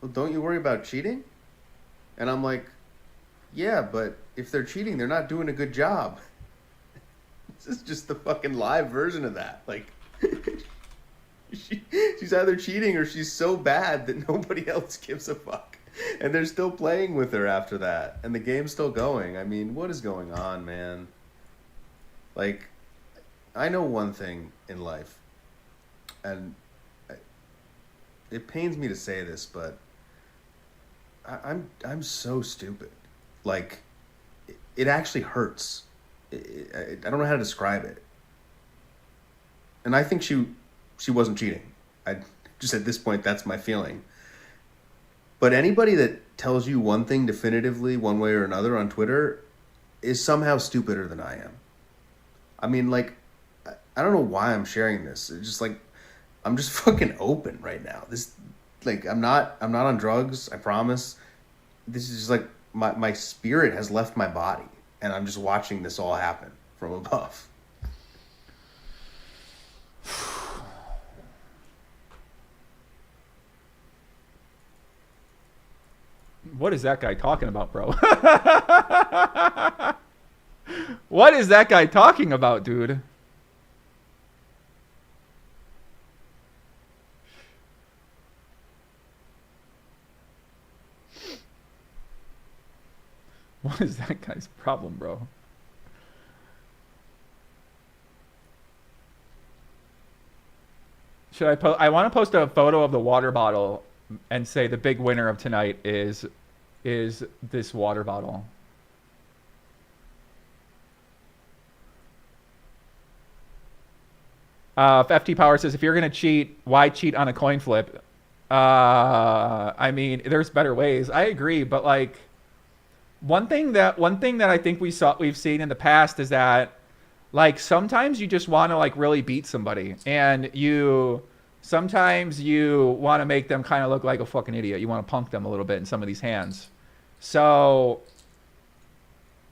well, don't you worry about cheating? And I'm like, yeah, but if they're cheating, they're not doing a good job. This is just the fucking live version of that. Like, she's either cheating or she's so bad that nobody else gives a fuck. And they're still playing with her after that. And the game's still going. I mean, what is going on, man? Like, I know one thing in life. And it pains me to say this, but I'm so stupid. Like, it actually hurts. I don't know how to describe it. And I think she wasn't cheating. I just, at this point, that's my feeling. But anybody that tells you one thing definitively, one way or another on Twitter, is somehow stupider than I am. I mean, like, I don't know why I'm sharing this. It's just like, I'm just fucking open right now. This, like, I'm not on drugs, I promise. This is just like, my spirit has left my body, and I'm just watching this all happen from above. What is that guy talking about, bro? What is that guy talking about, dude? What is that guy's problem, bro? Should I post? I want to post a photo of the water bottle and say the big winner of tonight is this water bottle. If FT Power says, if you're going to cheat, why cheat on a coin flip? I mean, there's better ways. I agree, but like one thing that I think we've seen in the past is that like sometimes you just want to like really beat somebody, and sometimes you want to make them kind of look like a fucking idiot. You want to punk them a little bit in some of these hands. So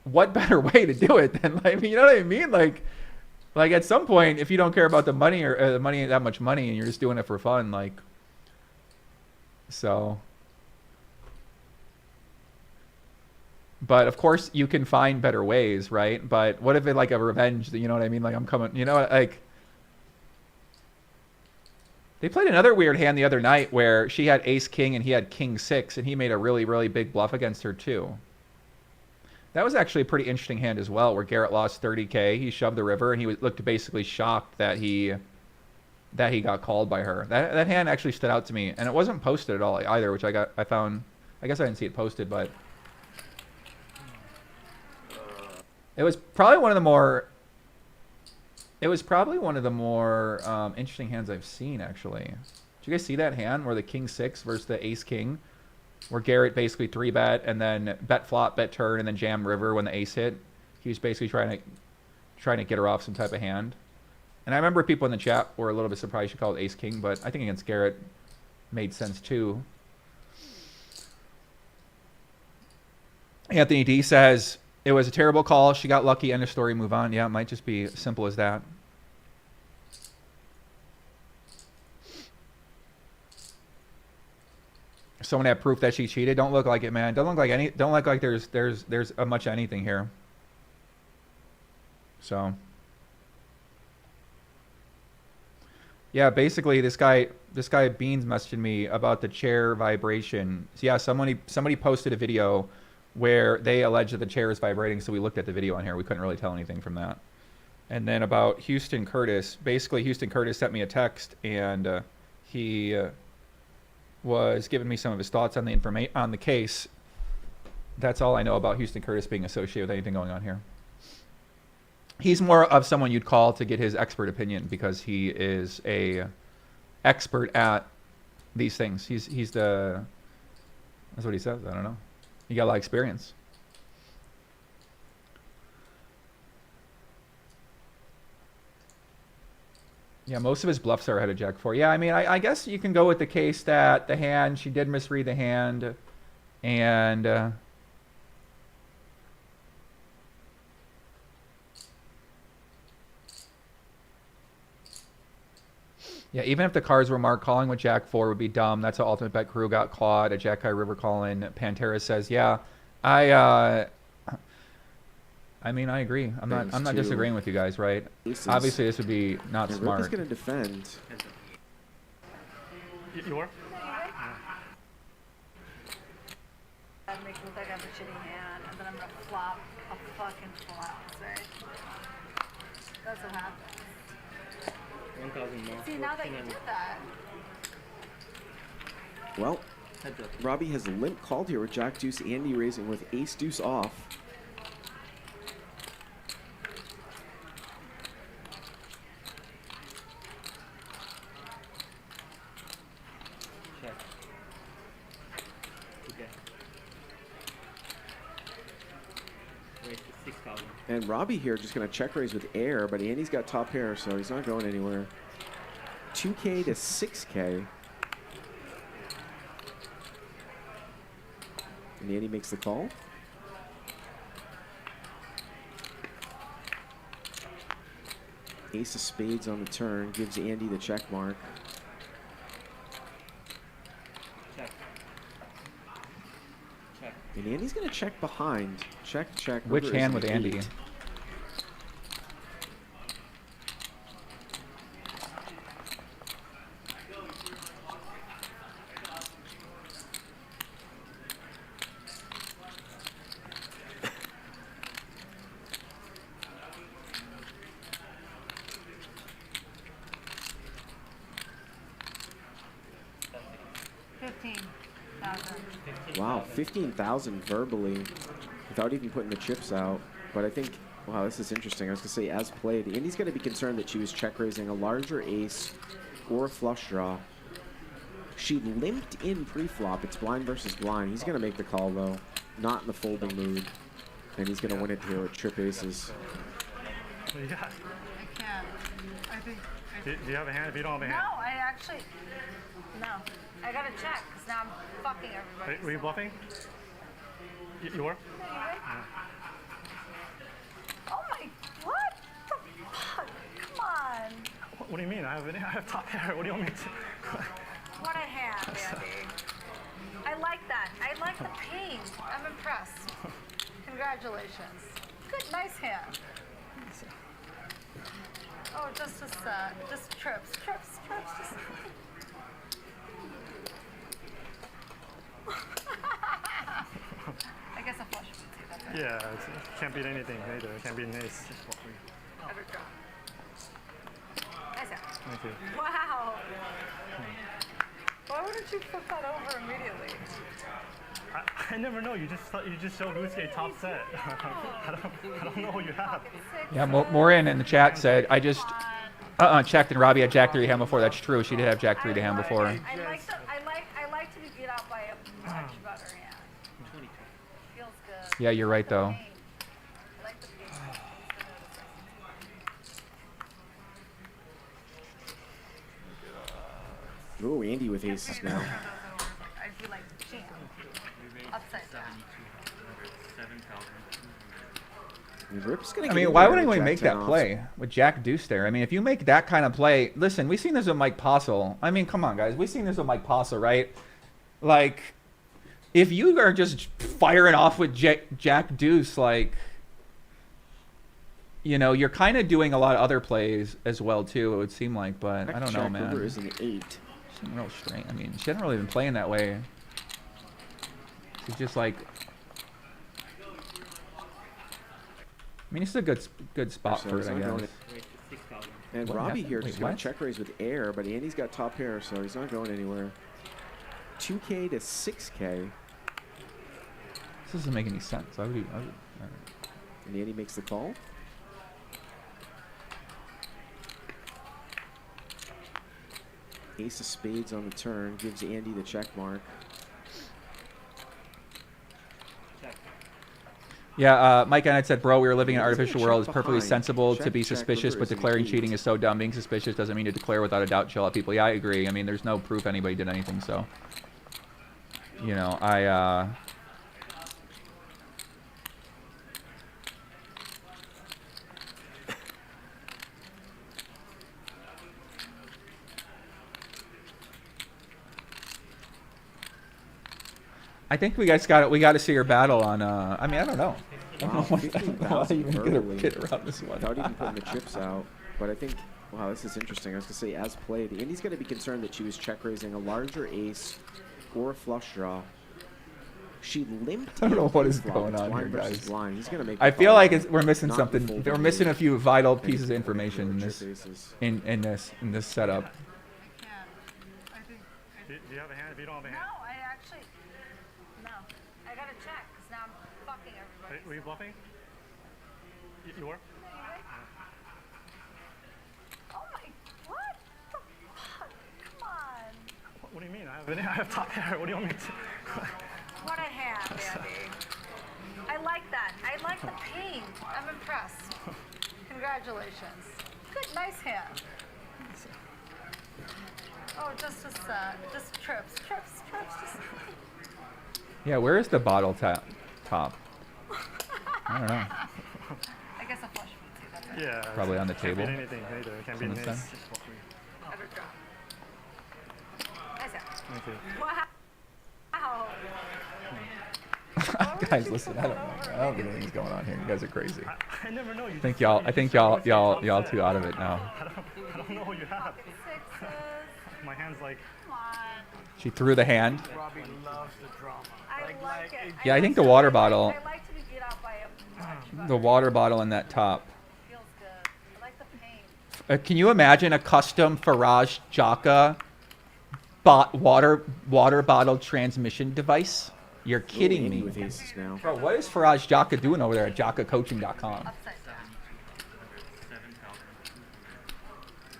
what better way to do it than, like, you know what I mean? Like at some point, if you don't care about the money or the money ain't that much money and you're just doing it for fun, like, so. But of course you can find better ways, right? But what if it like a revenge, you know what I mean? Like I'm coming, you know, like they played another weird hand the other night where she had ace king and he had king 6 and he made a really, really big bluff against her too. That was actually a pretty interesting hand as well, where Garrett lost 30K. He shoved the river and he looked basically shocked that he got called by her. That hand actually stood out to me, and it wasn't posted at all either, which I found, I guess I didn't see it posted, but it was probably one of the more interesting hands I've seen, actually. Did you guys see that hand where the king 6 versus the ace king, where Garrett basically 3-bet and then bet flop, bet turn, and then jam river when the ace hit? He was basically trying to get her off some type of hand. And I remember people in the chat were a little bit surprised she called ace king, but I think against Garrett made sense too. Anthony D says, it was a terrible call. She got lucky. End of story. Move on. Yeah, it might just be as simple as that. Someone had proof that she cheated. Don't look like it, man. Don't look like there's a much anything here. So yeah, basically this guy Beans messaged me about the chair vibration. So yeah, somebody posted a video where they alleged that the chair is vibrating, so we looked at the video on here. We couldn't really tell anything from that. And then about Houston Curtis, basically Houston Curtis sent me a text, and he was giving me some of his thoughts on the case. That's all I know about Houston Curtis being associated with anything going on here. He's more of someone you'd call to get his expert opinion, because he is a expert at these things. He's the, that's what he says. I don't know. He got a lot of experience. Yeah, most of his bluffs are ahead of Jack 4. Yeah, I mean, I guess you can go with the case that the hand, she did misread the hand, and yeah, even if the cards were marked, calling with Jack 4 would be dumb. That's how Ultimate Bet Crew got caught. A Jack High River calling. Pantera says, yeah, I mean, I agree. I'm not disagreeing with you guys, right? Obviously, this would be not smart. Robbi's going to defend. You are? I'd make it look like I have a shitty hand, and then I'm gonna flop a fucking flop, right? That's what happens. 1,000 more. See, now that you did that. Well, Robbi has limp called here with Jack Deuce, Andy raising with Ace Deuce off. Check. Okay. Raise to 6,000. And Robbi here just going to check raise with air, but Andy's got top pair, so he's not going anywhere. 2K to 6K. And Andy makes the call. Ace of spades on the turn gives Andy the check mark. Check. Check. And Andy's going to check behind. Check, check. Which River hand is with an Andy? 8. 15,000. Wow, 15,000 verbally without even putting the chips out. But I think, wow, this is interesting. I was going to say, as played, Andy's going to be concerned that she was check raising a larger ace or a flush draw. She limped in pre-flop. It's blind versus blind. He's going to make the call, though. Not in the folding mood. And he's going to win it here with trip aces. What do you got? I can't. I think. Do you have a hand? If you don't have a hand. No, I actually. No. I gotta check, because now I'm fucking everybody. Were you bluffing? You were? Oh my. What the fuck? Come on. What do you mean? I have top pair. What do you want me to? What a hand, Andy. I like that. I like the pain. I'm impressed. Congratulations. Good, nice hand. Oh, just trips. Just. I guess a flush would say that. Yeah, it can't beat anything either. It can't beat an ace. Ever draw. Nice hand. Thank you. Wow. Why wouldn't you flip that over immediately? I never know. You just showed Rusuke top set. I don't know what you have. Yeah, Morin in the chat said, I just checked and Robbi had Jack 3 to hand before. That's true. She did have Jack 3 to hand before. I like to be beat out by a much better hand. Feels good. Yeah, you're right, though. I like the pain. Ooh, Andy with aces now. I'd be like, jam. Upside down. Rip's gonna I mean, why would anyone make that play with Jack Deuce there? I mean, if you make that kind of play, listen, we've seen this with Mike Postle. I mean, come on, guys. We've seen this with Mike Postle, right? Like, if you are just firing off with Jack Deuce, like, you know, you're kind of doing a lot of other plays as well, too, it would seem like. But I don't know, man. Is an 8. She's real strange. I mean, she hasn't really been playing that way. She's just like... I mean, it's a good spot for it, I guess. And What Robbi happened? here Wait, just got what? check raise with air, but Andy's got top pair, so he's not going anywhere. 2K to 6K. This doesn't make any sense. Why would you? And Andy makes the call. Ace of spades on the turn gives Andy the check mark. Yeah, Mike Annett said, bro, we are living in an He's gonna artificial check world. It's perfectly behind. sensible to Check, be check, suspicious, river but is an declaring 8. cheating is so dumb. Being suspicious doesn't mean to declare without a doubt chill out people. Yeah, I agree. I mean, there's no proof anybody did anything, so. You know, I think we got to see her battle on. I mean, I don't know. I don't know why even get around this one. Without even putting the chips out. But I think, wow, this is interesting. I was going to say, as played, Andy's going to be concerned that she was check raising a larger ace or a flush draw. She limped. I don't know what is flop. going It's on here, blind versus guys. blind. He's gonna make I the feel call. like we're missing Not something. the We're fold missing a move. few vital And pieces of he's information in chip this aces. in this setup. Do you have a hand? If you don't have a hand. No. I gotta check, because now I'm fucking everybody. Were you bluffing? You were? Oh my, what the fuck? Come on. What do you mean? I have top pair. What do you want me to? What a hand, Andy. I like that. I like the pain. I'm impressed. Congratulations. Good, nice hand. Oh, just trips. Just. Yeah, where is the bottle top? I don't know. I guess a flush would say that. Yeah. Probably on the Can't table. beat anything either. It can't beat On an the ace. side. Ever draw. Nice hand. Thank you. Wow. Guys, listen, I don't know. I don't think anything's going on here. You guys are crazy. I never know. I think y'all too out of it now. I don't know what you have. My hand's like. She threw the hand. Robbi loves the drama. I like it. Yeah, I think the water bottle. I like to be beat out by a The water bottle in that top. feels good. I like the pain. Can you imagine a custom Faraj Jaka water bottle transmission device? You're kidding me. With aces now. Bro, what is Faraj Jaka doing over there at jakacoaching.com?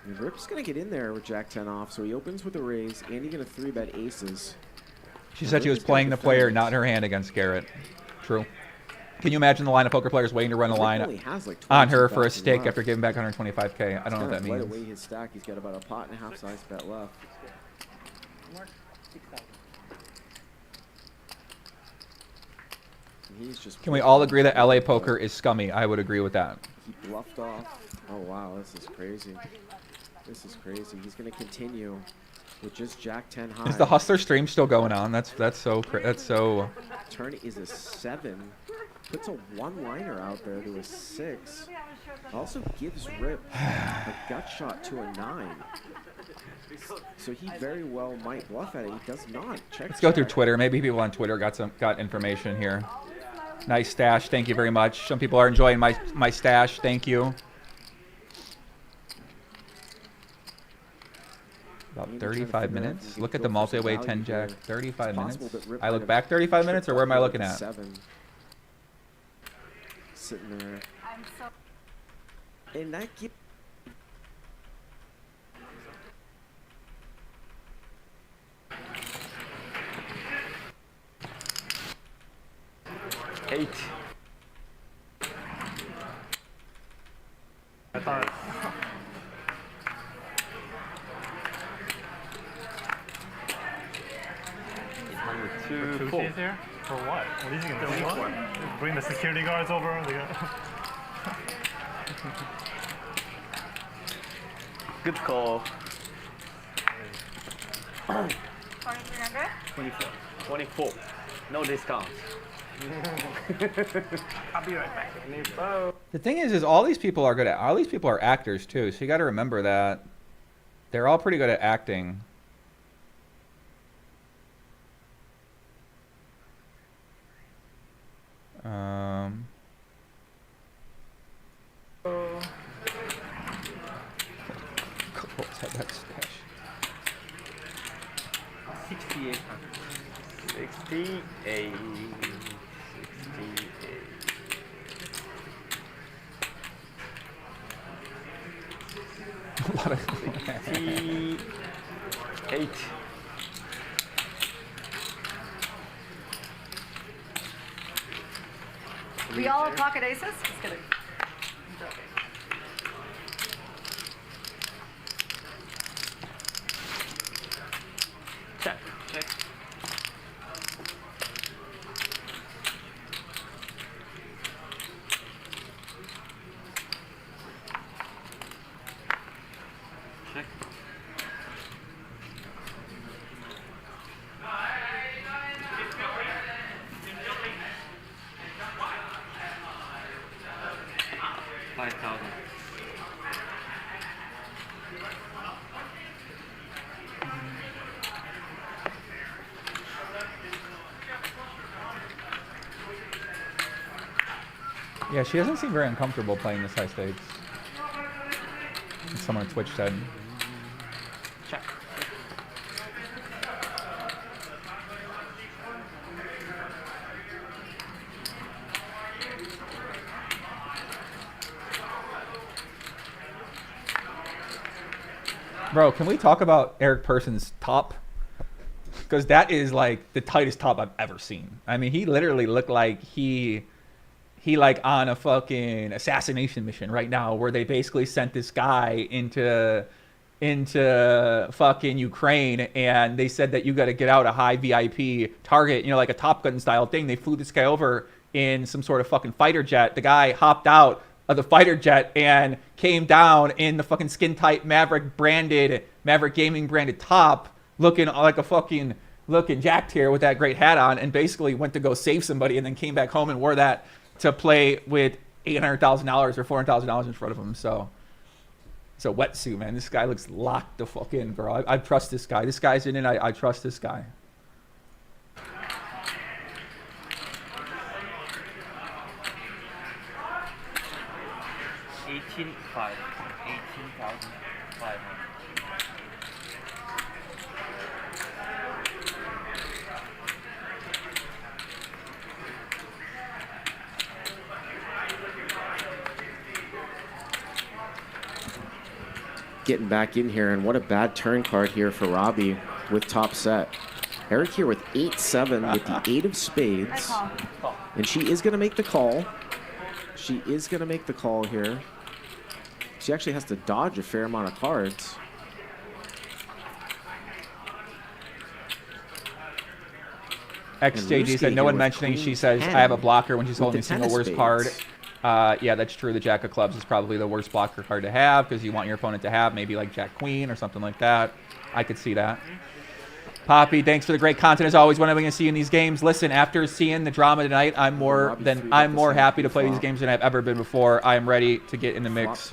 And Rip's going to get in there with Jack 10 off, so he opens with a raise, and he's going to 3-bet aces. She said she was playing the player, not her hand against Garrett. True. Can you imagine the line of poker players waiting to run a line on her for a stake after giving back 125K? I don't know what that means. Away his stack. He's got about a pot and a half size bet left. He's just Can we all agree that LA poker is scummy? I would agree with that. He bluffed off. Oh wow, this is crazy. This is crazy. He's going to continue with just Jack 10 high. Is the Hustler stream still going on? That's so. Turn is a 7. Puts a one-liner out there to a 6. Also gives Rip a gut shot to a 9. So he very well might bluff at it. He does not. Let's go through Twitter. Maybe people on Twitter got information here. Nice stash. Thank you very much. Some people are enjoying my stash. Thank you. About 35 minutes. Look at the multi-way 10 jack. 35 minutes. I look back 35 minutes, or where am I looking at? 7. Sitting there. And that keep. Eight. I thought. Two, four. Here? For what? What is he gonna do? Bring the security guards over. Good call. 2,300? 24. 24. No discount. I'll be right back. The thing is all these people are good at. All these people are actors too. So you got to remember that they're all pretty good at acting. That's 68. 68. 68. a lot of 68. We all have pocket aces? Just kidding. Check. Check. Check. $5,000. Yeah, she doesn't seem very uncomfortable playing this high stakes. Someone on Twitch said. Check. Bro, can we talk about Eric Person's top? Because that is like the tightest top I've ever seen. I mean, he literally looked like he like on a fucking assassination mission right now, where they basically sent this guy into fucking Ukraine, and they said that you got to get out a high VIP target, you know, like a Top Gun style thing. They flew this guy over in some sort of fucking fighter jet. The guy hopped out of the fighter jet and came down in the fucking skin tight Maverick Gaming branded top, looking like a fucking jacked here with that great hat on, and basically went to go save somebody and then came back home and wore that to play with $800,000 or $400,000 in front of him. So it's a wetsuit, man. This guy looks locked the fuck in, bro. I trust this guy. This guy's in it. I trust this guy. $18,500. getting back in here, and what a bad turn card here for Robbi with top set. Eric here with 8-7 with the 8 of spades. And she is going to make the call. She is going to make the call here. She actually has to dodge a fair amount of cards. XJG said, no one mentioning, she says, I have a blocker when she's holding a single worst card. Yeah, that's true. The Jack of Clubs is probably the worst blocker card to have because you want your opponent to have maybe like Jack Queen or something like that. I could see that. Poppy, thanks for the great content as always. When am I going to see you in these games? Listen, after seeing the drama tonight, I'm more happy to play these games than I've ever been before. I am ready to get in the mix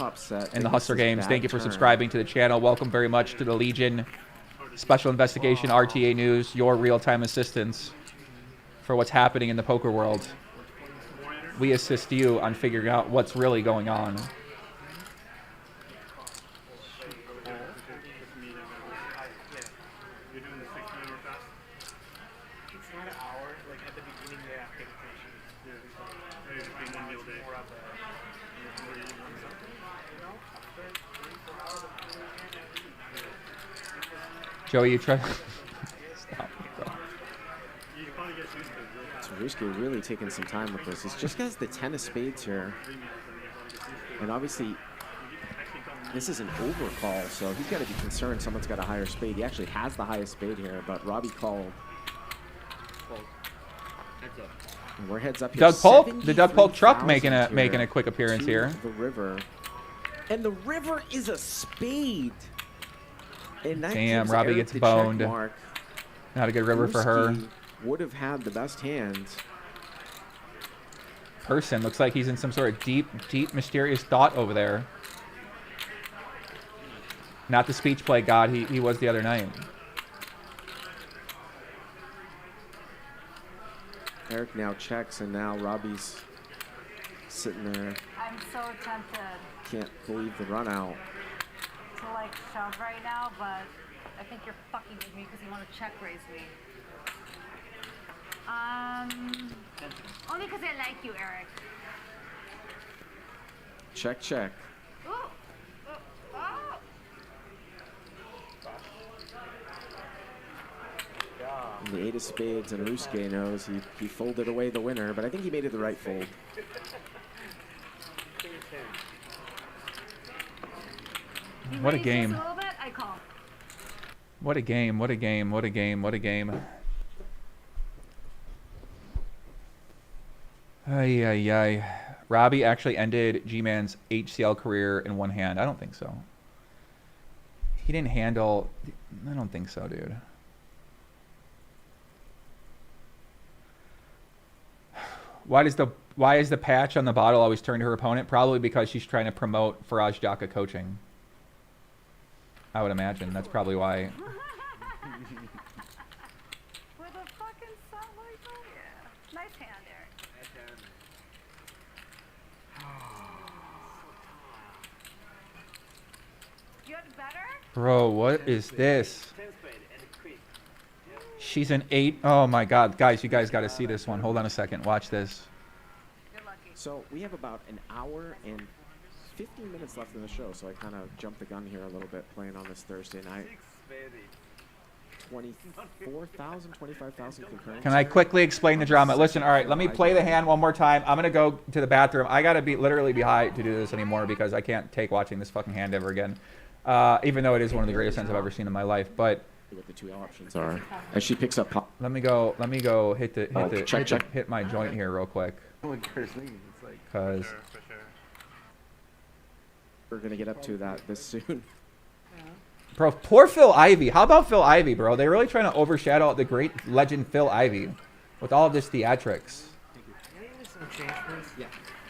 in the Hustler games. Thank you for subscribing to the channel. Welcome very much to the Legion Special Investigation RTA News, your real-time assistance for what's happening in the poker world. We assist you on figuring out what's really going on. Joey, you try. Stop, bro. Risky really taking some time with this. He's just has the 10 of spades here. And obviously, this is an overcall, so he's got to be concerned someone's got a higher spade. He actually has the highest spade here, but Robbi called. And we're heads up here. Doug Polk, the Doug Polk truck making a quick appearance here. The river. And the river is a spade. And that damn, gives Robbi Eric gets the boned. check mark. Not a good river for her. Would have had the best hands. Person looks like he's in some sort of deep, mysterious thought over there. Not the speech play god he was the other night. Eric now checks, and now Robbi's sitting there. I'm so tempted Can't believe the run out. to like shove right now, but I think you're fucking with me because you want to check raise me. Only because I like you, Eric. Check, check. Ooh. Oh. And the 8 of spades, and Ruske knows he folded away the winner, but I think he made it the right fold. What a game. A little bit, I call. What a game, what a game, what a game, what a game. Ay, ay, ay. Robbi actually ended G-Man's HCL career in one hand. I don't think so. He didn't handle... I don't think so, dude. Why is the patch on the bottle always turned to her opponent? Probably because she's trying to promote Faraz Jaka coaching. I would imagine. That's probably why. With a fucking sun like that? Yeah. Nice hand, Eric. Nice hand. You had better? Bro, what is this? She's an 8. Oh my god. Guys, you guys got to see this one. Hold on a second. Watch this. So we have about an hour and 15 minutes left in the show, so I kind of jumped the gun here a little bit playing on this Thursday night. 24,000, 25,000 concurrents. Can I quickly explain the drama? Listen, all right, let me play the hand one more time. I'm going to go to the bathroom. I got to literally be high to do this anymore because I can't take watching this fucking hand ever again. Even though it is one of the greatest hands I've ever seen in my life, but what the two options are as she picks up pop. Let me go hit my joint here real quick. Because we're gonna get up to that this soon. Bro, poor Phil Ivey. How about Phil Ivey, bro? They're really trying to overshadow the great legend Phil Ivey with all of this theatrics.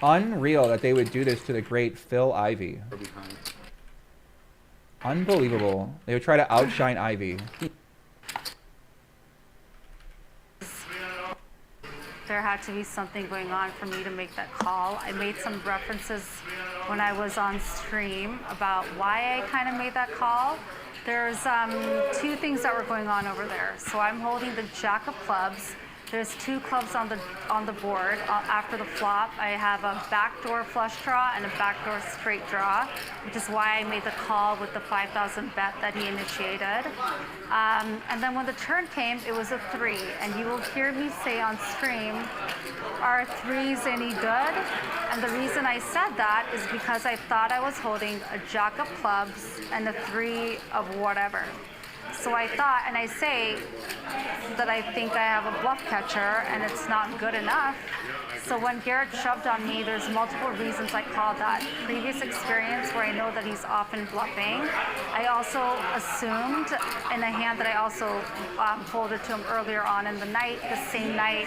Unreal that they would do this to the great Phil Ivey. Unbelievable. They would try to outshine Ivy. There had to be something going on for me to make that call. I made some references when I was on stream about why I kind of made that call. There's two things that were going on over there. So I'm holding the Jack of Clubs. There's 2 clubs on the board. After the flop, I have a backdoor flush draw and a backdoor straight draw, which is why I made the call with the 5,000 bet that he initiated. And then when the turn came, it was a 3. And you will hear me say on stream, are 3s any good? And the reason I said that is because I thought I was holding a jack of clubs and a 3 of whatever. So I thought, and I say that I think I have a bluff catcher and it's not good enough. So when Garrett shoved on me, there's multiple reasons I called that. Previous experience where I know that he's often bluffing. I also assumed in a hand that I also folded to him earlier on in the night, the same night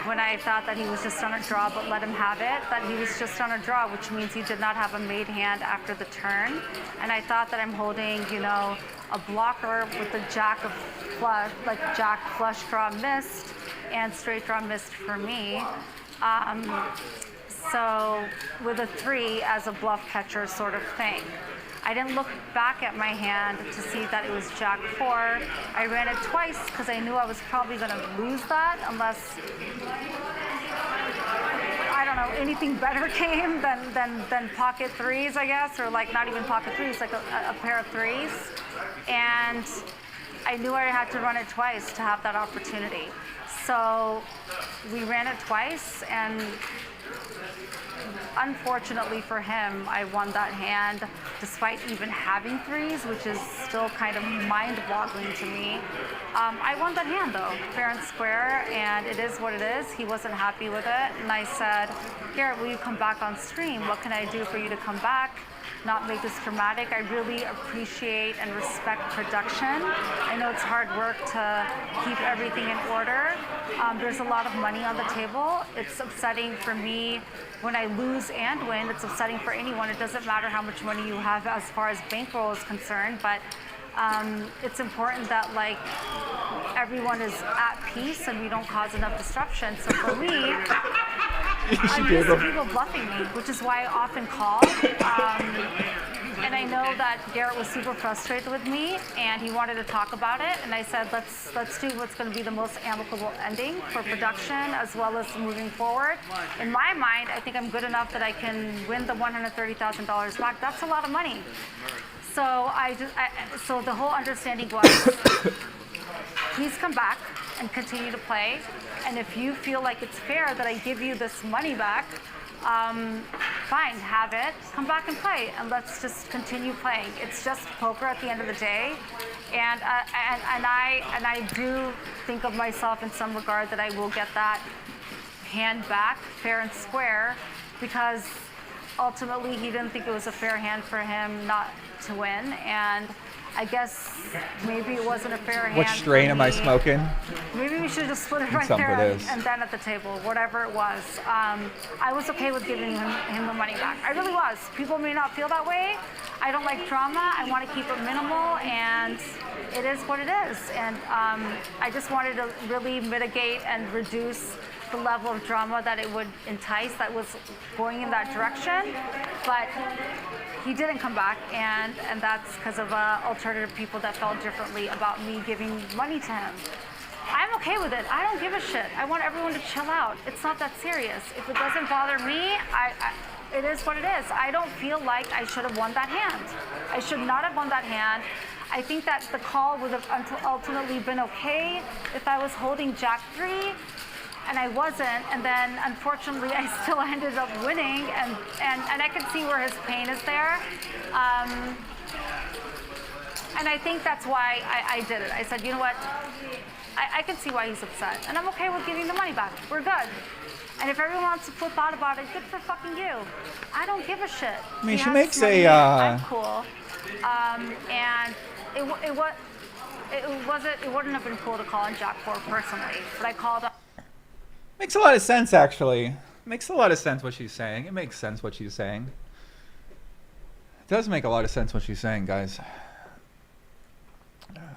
when I thought that he was just on a draw but let him have it, that he was just on a draw, which means he did not have a made hand after the turn. And I thought that I'm holding, you know, a blocker with the jack of flush, like jack flush draw missed and straight draw missed for me. So with a 3 as a bluff catcher sort of thing. I didn't look back at my hand to see that it was jack 4. I ran it twice because I knew I was probably going to lose that unless, I don't know, anything better came than pocket 3s, I guess, or like not even pocket 3s, like a pair of 3s. And I knew I had to run it twice to have that opportunity. So we ran it twice, and unfortunately for him, I won that hand despite even having 3s, which is still kind of mind-boggling to me. I won that hand though, fair and square, and it is what it is. He wasn't happy with it, and I said, Garrett, will you come back on stream? What can I do for you to come back? Not make this dramatic. I really appreciate and respect production. I know it's hard work to keep everything in order. There's a lot of money on the table. It's upsetting for me when I lose and win. It's upsetting for anyone. It doesn't matter how much money you have as far as bankroll is concerned, but it's important that like everyone is at peace and we don't cause enough disruption. So for me, I'm used to people bluffing me, which is why I often call. And I know that Garrett was super frustrated with me, and he wanted to talk about it. And I said, let's do what's going to be the most amicable ending for production as well as moving forward. In my mind, I think I'm good enough that I can win the $130,000 back. That's a lot of money. So so the whole understanding was, please come back and continue to play. And if you feel like it's fair that I give you this money back, fine, have it. Come back and play, and let's just continue playing. It's just poker at the end of the day, and I do think of myself in some regard that I will get that hand back, fair and square, because ultimately he didn't think it was a fair hand for him not to win, and I guess maybe it wasn't a fair hand. What strain am I smoking? Maybe we should just split it right there and then at the table, whatever it was. I was okay with giving him the money back. I really was. People may not feel that way. I don't like drama. I want to keep it minimal, and it is what it is. And I just wanted to really mitigate and reduce the level of drama that it would entice that was going in that direction. But he didn't come back, and that's because of alternative people that felt differently about me giving money to him. I'm okay with it. I don't give a shit. I want everyone to chill out. It's not that serious. If it doesn't bother me, it is what it is. I don't feel like I should have won that hand. I should not have won that hand. I think that the call would have ultimately been okay if I was holding Jack 3, and I wasn't, and then unfortunately I still ended up winning, and I can see where his pain is there. And I think that's why I did it. I said, you know what, I can see why he's upset, and I'm okay with giving the money back. We're good. And if everyone wants to flip out about it, good for fucking you. I don't give a shit. I mean, He she has makes money, a. I'm cool. And it wouldn't have been cool to call on Jack 4 personally, but I called on. Makes a lot of sense, actually. Makes a lot of sense what she's saying. It makes sense what she's saying. It does make a lot of sense what she's saying, guys.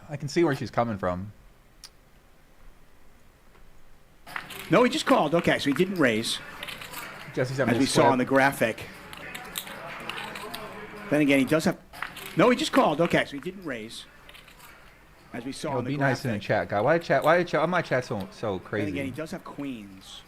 I can see where she's coming from. No, he just called. Okay, so he didn't raise. Jesse's as we saw on the graphic. Then again, he does have. No, he just called. Okay, so he didn't raise. as we saw Yo, in the be nice in the graphic. chat, guy. Why my chat so And crazy? again, he does have queens.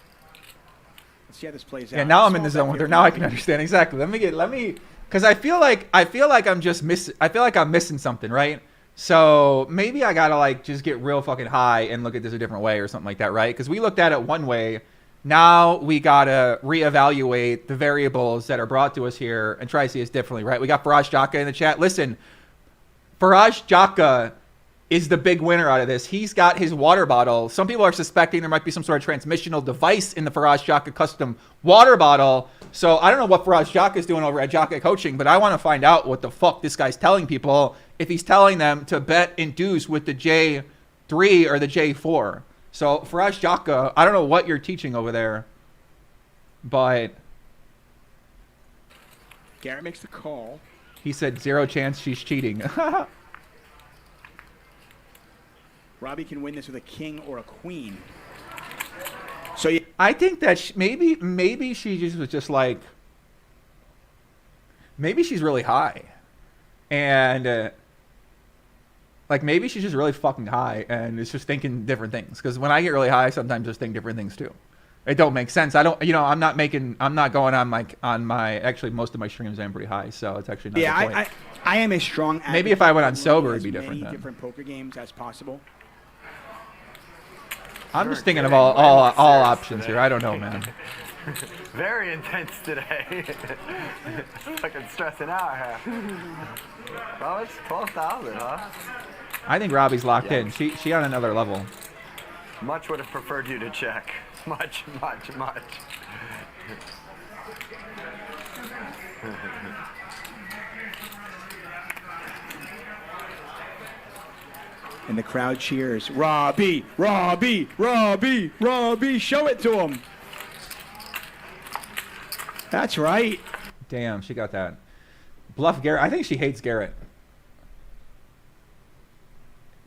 Let's see how this plays out. Yeah, now I'm Saw in the that zone with here her. Now I from can Robbie. understand exactly. Let me, because I feel like I'm just missing. I feel like I'm missing something, right? So maybe I gotta like just get real fucking high and look at this a different way or something like that, right? Because we looked at it one way. Now we gotta reevaluate the variables that are brought to us here and try to see this differently, right? We got Faraj Jaka in the chat. Listen, Faraj Jaka is the big winner out of this. He's got his water bottle. Some people are suspecting there might be some sort of transmissional device in the Faraj Jaka custom water bottle. So I don't know what Faraj Jaka is doing over at Jaka Coaching, but I want to find out what the fuck this guy's telling people if he's telling them to bet induce with the J3 or the J4. So Faraj Jaka, I don't know what you're teaching over there, but Garrett makes the call. he said 0 chance she's cheating. Robbie can win this with a king or a queen. So yeah, I think that maybe she just was just like, maybe she's really high, and like maybe she's just really fucking high and is just thinking different things. Because when I get really high, I sometimes just think different things too. It don't make sense. I don't, I'm not going on my actually most of my streams I'm pretty high, so it's actually not. yeah, the point. I am a strong. Maybe if I went on sober, as it'd be different Many then. different poker games as possible. I'm just thinking of all options here. I don't know, man. Very intense today. Fucking stressing out here. Oh, it's 12,000, huh? I think Robbie's locked in. She on another level. Much would have preferred you to check. Much. And the crowd cheers. Robbie, Robbie, Robbie, Robbie. Show it to him. That's right. Damn, she got that. Bluff Garrett. I think she hates Garrett.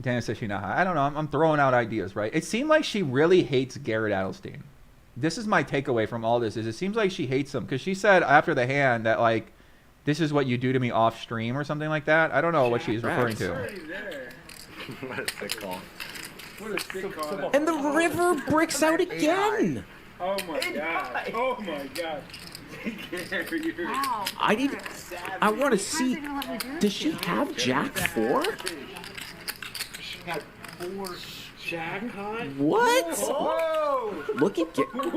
Dana says she's not high. I don't know. I'm throwing out ideas, right? It seemed like she really hates Garrett Adelstein. This is my takeaway from all this. Is it seems like she hates him because she said after the hand that like, this is what you do to me off stream or something like that. I don't know what she's referring to. What a sick call. What a sick call. And the river breaks out again. Oh my god. Oh my god. Wow. I want to see. Does she have Jack 4? She got 4 jackpot. What? Whoa! Look at What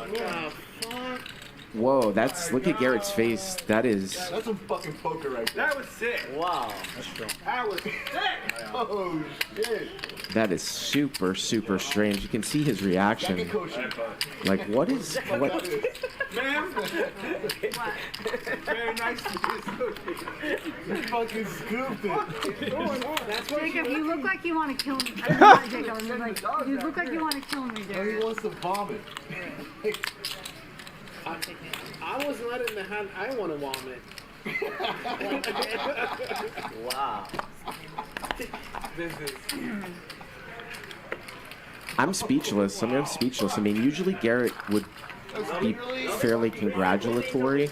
the fuck? Whoa, look at Garrett's face. That is. That's some fucking poker right there. That was sick. Wow. That's strong. That was sick. Oh shit. That is super, super strange. You can see his reaction. Like, what? Ma'am? Very nice to you. You fucking scooped it. What's going on? That's what Jacob, you look like you want to kill me. I mean, not Jacob, you look like you want to kill me, He Jared. wants to vomit. I was not in the hand. I want to vomit. Wow. This is. I'm speechless. I'm speechless. I mean, usually Garrett would be fairly congratulatory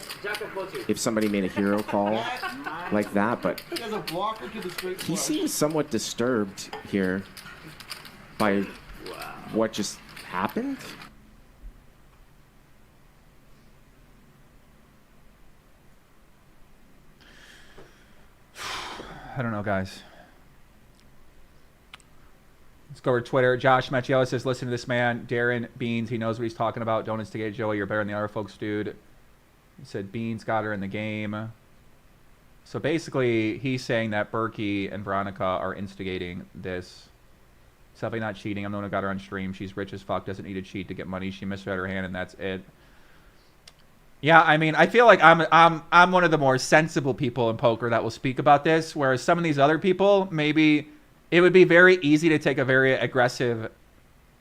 if somebody made a hero call like that, but He has a blocker to the straight he flush. seems somewhat disturbed here by what just happened. I don't know, guys. Let's go over to Twitter. Josh Macchiello says, listen to this man. Darren Beans, he knows what he's talking about. Don't instigate Joey. You're better than the other folks, dude. He said Beans got her in the game. So basically, he's saying that Berkey and Veronica are instigating this. It's definitely not cheating. I'm the one who got her on stream. She's rich as fuck. Doesn't need to cheat to get money. She misread her hand, and that's it. Yeah, I mean, I feel like I'm one of the more sensible people in poker that will speak about this, whereas some of these other people, maybe it would be very easy to take a very aggressive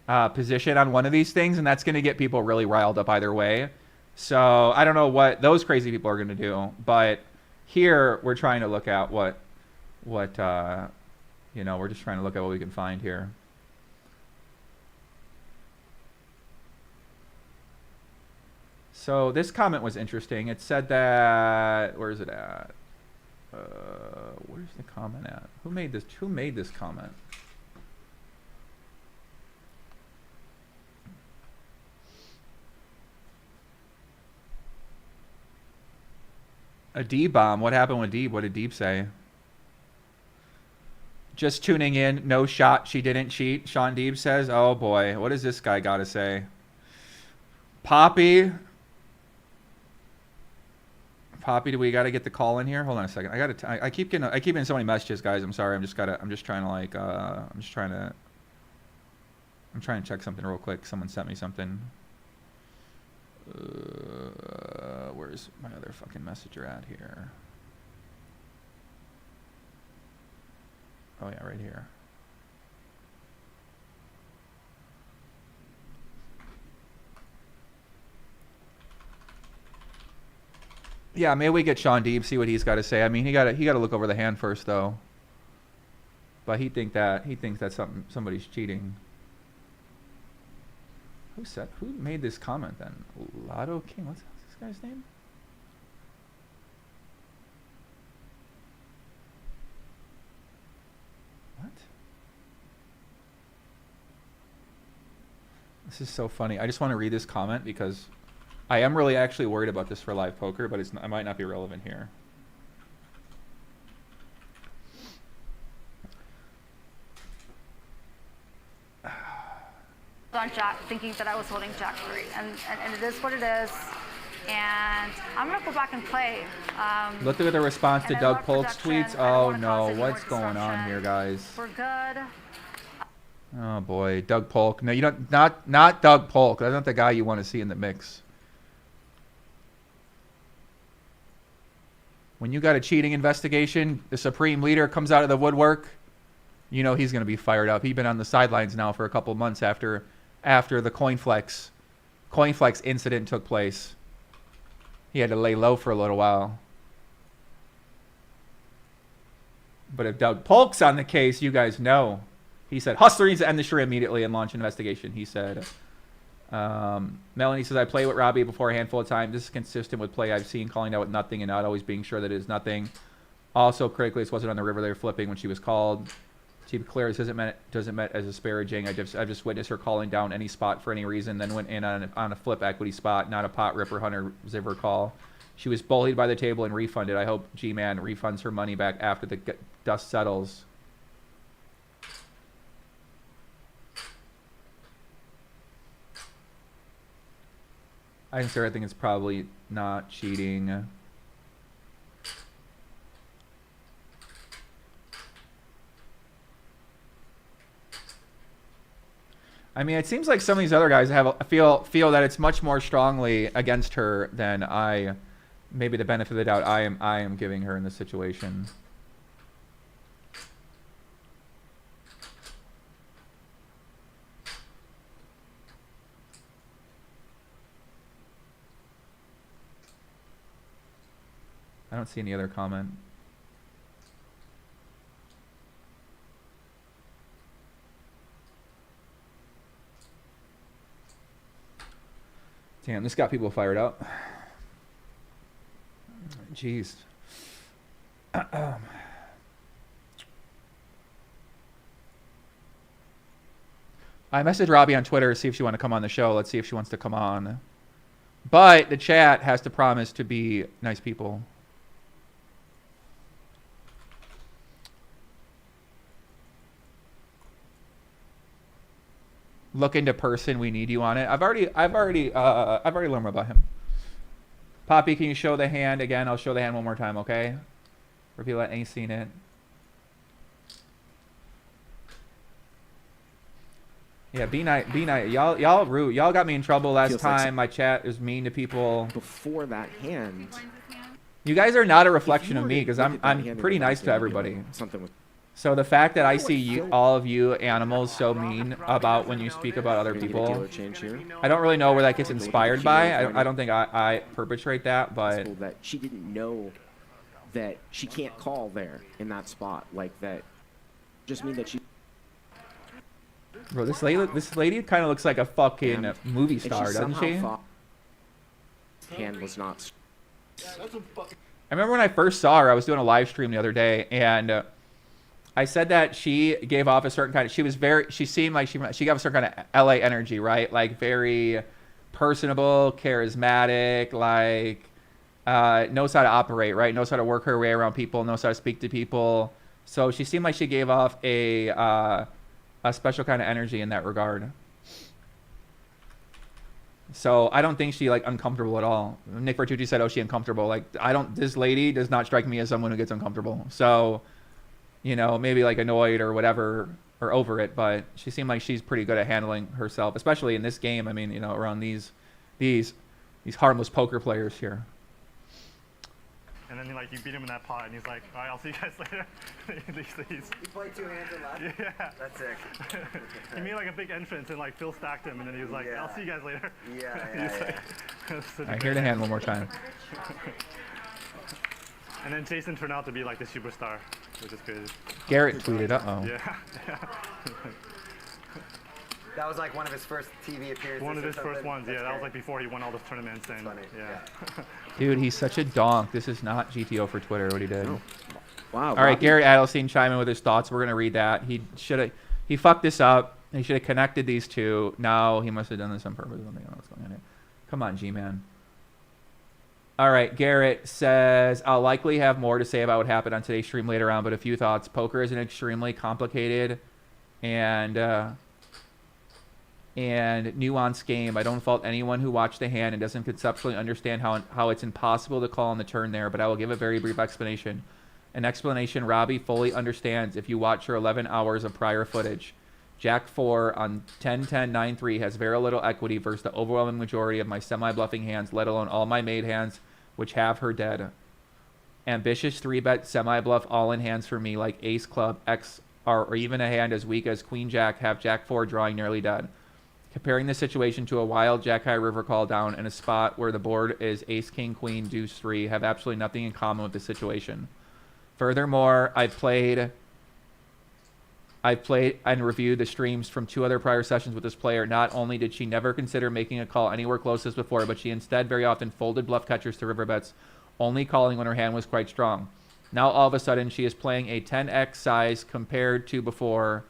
position on one of these things, and that's going to get people really riled up either way. So I don't know what those crazy people are going to do, but here we're trying to look at what we're just trying to look at what we can find here. So this comment was interesting. It said that, where is it at? Where's the comment at? Who made this? Who made this comment? A D-bomb. What happened with Deeb? What did Deeb say? Just tuning in. No shot. She didn't cheat. Sean Deeb says. Oh boy. What does this guy got to say? Poppy. Poppy, do we got to get the call in here? Hold on a second. I keep getting so many messages, guys. I'm sorry. I'm just trying to check something real quick. Someone sent me something. Where's my other fucking messenger at here? Oh yeah, right here. Yeah, maybe we get Sean Deeb, see what he's got to say. I mean, he got to look over the hand first, though. But he thinks that somebody's cheating. Who made this comment then? Lotto King. What's this guy's name? What? This is so funny. I just want to read this comment because I am really actually worried about this for live poker, but it might not be relevant here. On Jack, thinking that I was holding Jack 3, and it is what it is. And I'm gonna go back and play. Look at the response to Doug Polk's tweets. Oh no, what's going on here, guys? We're good. Oh boy, Doug Polk. No, you don't. Not Doug Polk. That's not the guy you want to see in the mix. When you got a cheating investigation, the supreme leader comes out of the woodwork. You know he's gonna be fired up. He's been on the sidelines now for a couple months after the CoinFlex incident took place. He had to lay low for a little while. But if Doug Polk's on the case, you guys know. He said, Hustler needs to end the stream immediately and launch an investigation. He said, Melanie says, I play with Robbi before a handful of times. This is consistent with play I've seen, calling out with nothing and not always being sure that it is nothing. Also, critically, this wasn't on the river they were flipping when she was called. To be clear, this doesn't meant as disparaging. I've just witnessed her calling down any spot for any reason, then went in on a flip equity spot, not a pot ripper hunter ziver call. She was bullied by the table and refunded. I hope G-Man refunds her money back after the dust settles. I think it's probably not cheating. I mean, it seems like some of these other guys feel that it's much more strongly against her than maybe the benefit of the doubt I am giving her in this situation. I don't see any other comment. Damn, this got people fired up. Jeez. I messaged Robbi on Twitter to see if she wanted to come on the show. Let's see if she wants to come on. But the chat has to promise to be nice people. Look into person. We need you on it. I've already learned more about him. Poppy, can you show the hand again? I'll show the hand one more time, okay? For people that ain't seen it. Yeah, be nice. Y'all got me in trouble last time. My chat is mean to people. Before that hand. You guys are not a reflection of me because I'm pretty nice to everybody. So the fact that I see all of you animals so mean about when you speak about other people, I don't really know where that gets inspired by. I don't think I perpetrate that, but that she didn't know that she can't call there in that spot like that. Just mean that she. Bro, this lady kind of looks like a fucking movie star, doesn't she? Hand was not. remember when I first saw her, I was doing a live stream the other day, and I said that she gave off a certain kind of, she seemed like she gave a certain kind of LA energy, right? Like very personable, charismatic, like knows how to operate, right? Knows how to work her way around people, knows how to speak to people. So she seemed like she gave off a special kind of energy in that regard. So I don't think she like uncomfortable at all. Nick Bertucci said, "Oh, she uncomfortable." Like this lady does not strike me as someone who gets uncomfortable. So, you know, maybe like annoyed or whatever or over it, but she seemed like she's pretty good at handling herself, especially in this game. I mean, you know, around these harmless poker players here. And then like you beat him in that pot, and he's like, "All right, I'll see you guys later." You played 2 hands and left? Yeah. That's sick. He made like a big entrance, and like Phil stacked him, and then he was like, Yeah. "I'll see you guys later." Yeah. All right, here to hand one more time. And then Jason turned out to be like the superstar, which is crazy. Garrett tweeted, "Uh-oh." Yeah. That was like one of his first TV appearances. One of or his first something? ones, That's yeah. That was great. like before he won all those tournaments, and yeah. Dude, he's such a donk. This is not GTO for Twitter, what he did. No. Wow. All right, Robbi. Garrett Adelstein chime in with his thoughts. We're going to read that. He fucked this up. He should have connected these two. No, he must have done this on purpose. Something else going on here. Come on, G-Man. All right, Garrett says, I'll likely have more to say about what happened on today's stream later on, but a few thoughts. Poker is an extremely complicated and nuanced game. I don't fault anyone who watched the hand and doesn't conceptually understand how it's impossible to call on the turn there, but I will give a very brief explanation. An explanation Robbi fully understands if you watch her 11 hours of prior footage. Jack 4 on 10-10-9-3 has very little equity versus the overwhelming majority of my semi-bluffing hands, let alone all my made hands, which have her dead. Ambitious 3-bet semi-bluff all-in hands for me, like Ace Club, X, or even a hand as weak as Queen Jack, have Jack 4 drawing nearly dead. Comparing the situation to a wild Jack High River call down in a spot where the board is Ace King Queen Deuce 3 have absolutely nothing in common with the situation. Furthermore, I've played and reviewed the streams from 2 other prior sessions with this player. Not only did she never consider making a call anywhere close as before, but she instead very often folded bluff catchers to river bets, only calling when her hand was quite strong. Now all of a sudden she is playing a 10x size compared to before,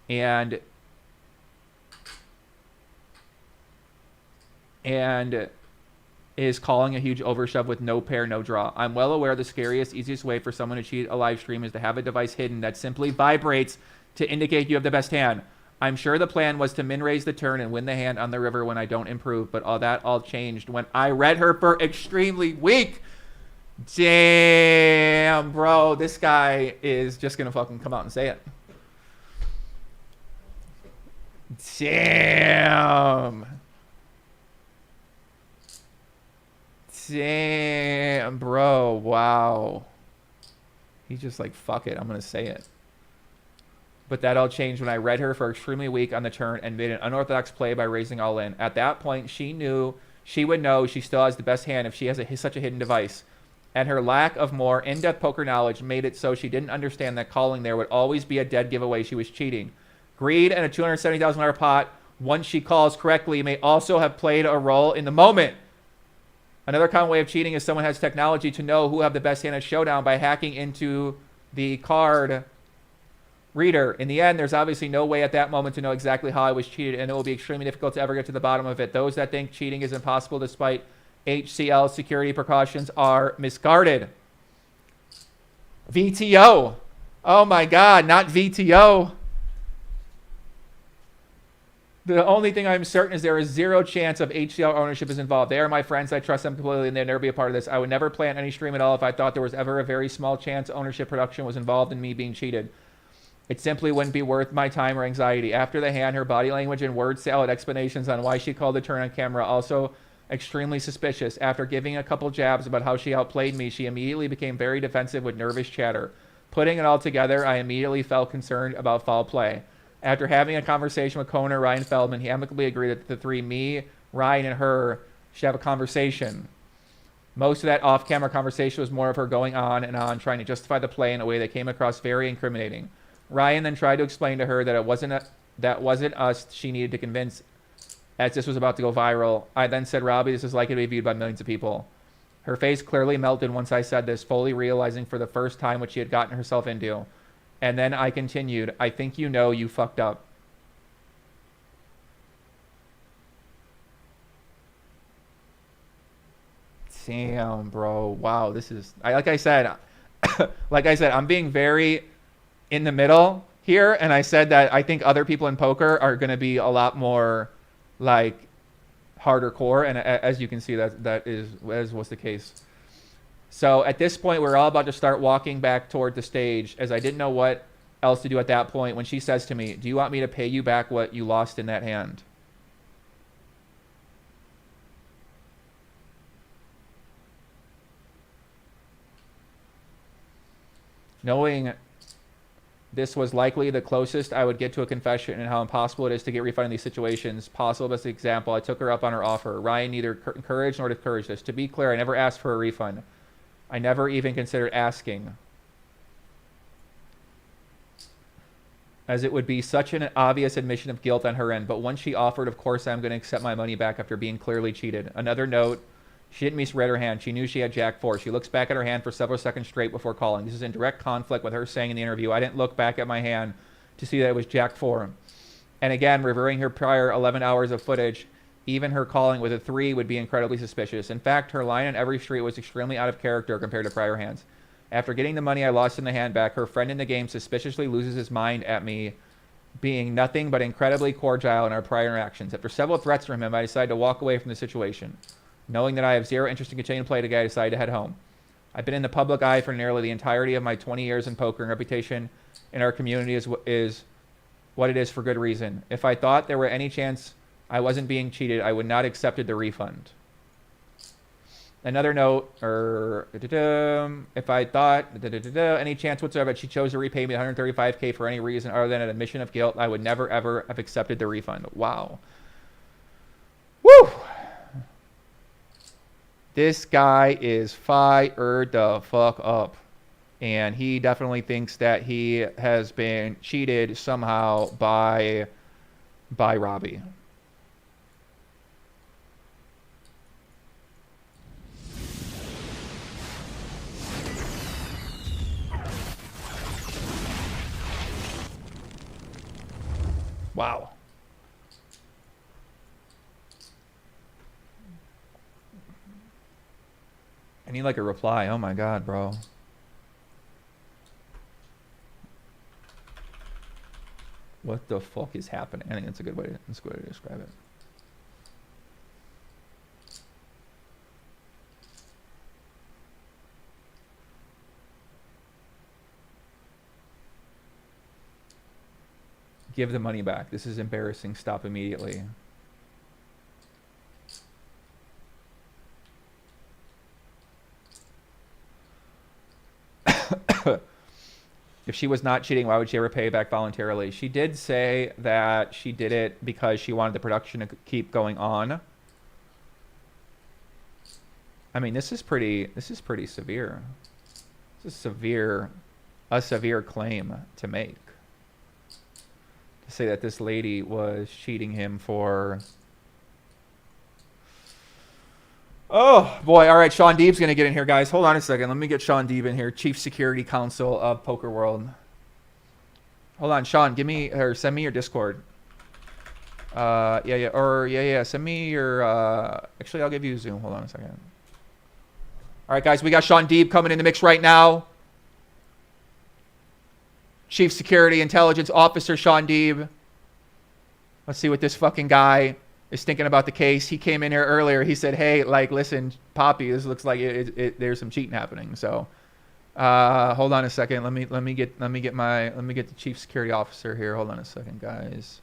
and is calling a huge overshove with no pair, no draw. I'm well aware the scariest, easiest way for someone to cheat a live stream is to have a device hidden that simply vibrates to indicate you have the best hand. I'm sure the plan was to min-raise the turn and win the hand on the river when I don't improve, but all that all changed when I read her for extremely weak. Damn, bro. This guy is just going to fucking come out and say it. Damn. Damn, bro. Wow. He's just like, fuck it. I'm going to say it. But that all changed when I read her for extremely weak on the turn and made an unorthodox play by raising all in. At that point, she would know she still has the best hand if she has such a hidden device. And her lack of more in-depth poker knowledge made it so she didn't understand that calling there would always be a dead giveaway she was cheating. Greed and a $270,000 pot, once she calls correctly, may also have played a role in the moment. Another common way of cheating is someone has technology to know who have the best hand at showdown by hacking into the card reader. In the end, there's obviously no way at that moment to know exactly how I was cheated, and it will be extremely difficult to ever get to the bottom of it. Those that think cheating is impossible despite HCL security precautions are misguided. VTO. Oh my God, not VTO. The only thing I'm certain is there is zero chance of HCL ownership is involved. They are my friends. I trust them completely, and they'll never be a part of this. I would never play on any stream at all if I thought there was ever a very small chance ownership production was involved in me being cheated. It simply wouldn't be worth my time or anxiety. After the hand, her body language and word salad explanations on why she called the turn on camera also extremely suspicious. After giving a couple jabs about how she outplayed me, she immediately became very defensive with nervous chatter. Putting it all together, I immediately felt concerned about foul play. After having a conversation with co-owner Ryan Feldman, he amicably agreed that the three, me, Ryan, and her, should have a conversation. Most of that off-camera conversation was more of her going on and on, trying to justify the play in a way that came across very incriminating. Ryan then tried to explain to her that it wasn't us she needed to convince, as this was about to go viral. I then said, Robbi, this is likely to be viewed by millions of people. Her face clearly melted once I said this, fully realizing for the first time what she had gotten herself into. And then I continued, I think you know you fucked up. Damn, bro. Wow, this is... like I said, I'm being very in the middle here, and I said that I think other people in poker are going to be a lot more, like, harder core, and as you can see, that was the case. So at this point, we're all about to start walking back toward the stage, as I didn't know what else to do at that point, when she says to me, do you want me to pay you back what you lost in that hand? Knowing this was likely the closest I would get to a confession and how impossible it is to get refunded in these situations, possible as an example, I took her up on her offer. Ryan neither encouraged nor discouraged this. To be clear, I never asked for a refund. I never even considered asking, as it would be such an obvious admission of guilt on her end. But once she offered, of course, I'm going to accept my money back after being clearly cheated. Another note, she didn't misread her hand. She knew she had Jack 4. She looks back at her hand for several seconds straight before calling. This is in direct conflict with her saying in the interview, I didn't look back at my hand to see that it was Jack 4. And again, reviewing her prior 11 hours of footage, even her calling with a 3 would be incredibly suspicious. In fact, her line on every street was extremely out of character compared to prior hands. After getting the money I lost in the hand back, her friend in the game suspiciously loses his mind at me being nothing but incredibly cordial in our prior interactions. After several threats from him, I decided to walk away from the situation. Knowing that I have zero interest in continuing to play together, I decided to head home. I've been in the public eye for nearly the entirety of my 20 years in poker, and reputation in our community is what it is for good reason. If I thought there were any chance I wasn't being cheated, I would not have accepted the refund. Another note, if I thought any chance whatsoever that she chose to repay me $135K for any reason other than an admission of guilt, I would never ever have accepted the refund. Wow. Woo! This guy is fired the fuck up. And he definitely thinks that he has been cheated somehow by Robbi. Wow. I need like a reply. Oh my god, bro. What the fuck is happening? I think that's a good way to describe it. Give the money back. This is embarrassing. Stop immediately. If she was not cheating, why would she ever pay back voluntarily? She did say that she did it because she wanted the production to keep going on. I mean, this is pretty severe. This is a severe claim to make. To say that this lady was cheating him for... Oh, boy. All right, Sean Deeb's going to get in here, guys. Hold on a second. Let me get Sean Deeb in here, Chief Security Counsel of Poker World. Hold on, Sean. Send me your Discord. Send me your... actually, I'll give you Zoom. Hold on a second. All right, guys. We got Sean Deeb coming in the mix right now. Chief Security Intelligence Officer Sean Deeb. Let's see what this fucking guy is thinking about the case. He came in here earlier. He said, "Hey, like, listen, Poppy, this looks like there's some cheating happening." So, hold on a second. Let me get the Chief Security Officer here. Hold on a second, guys.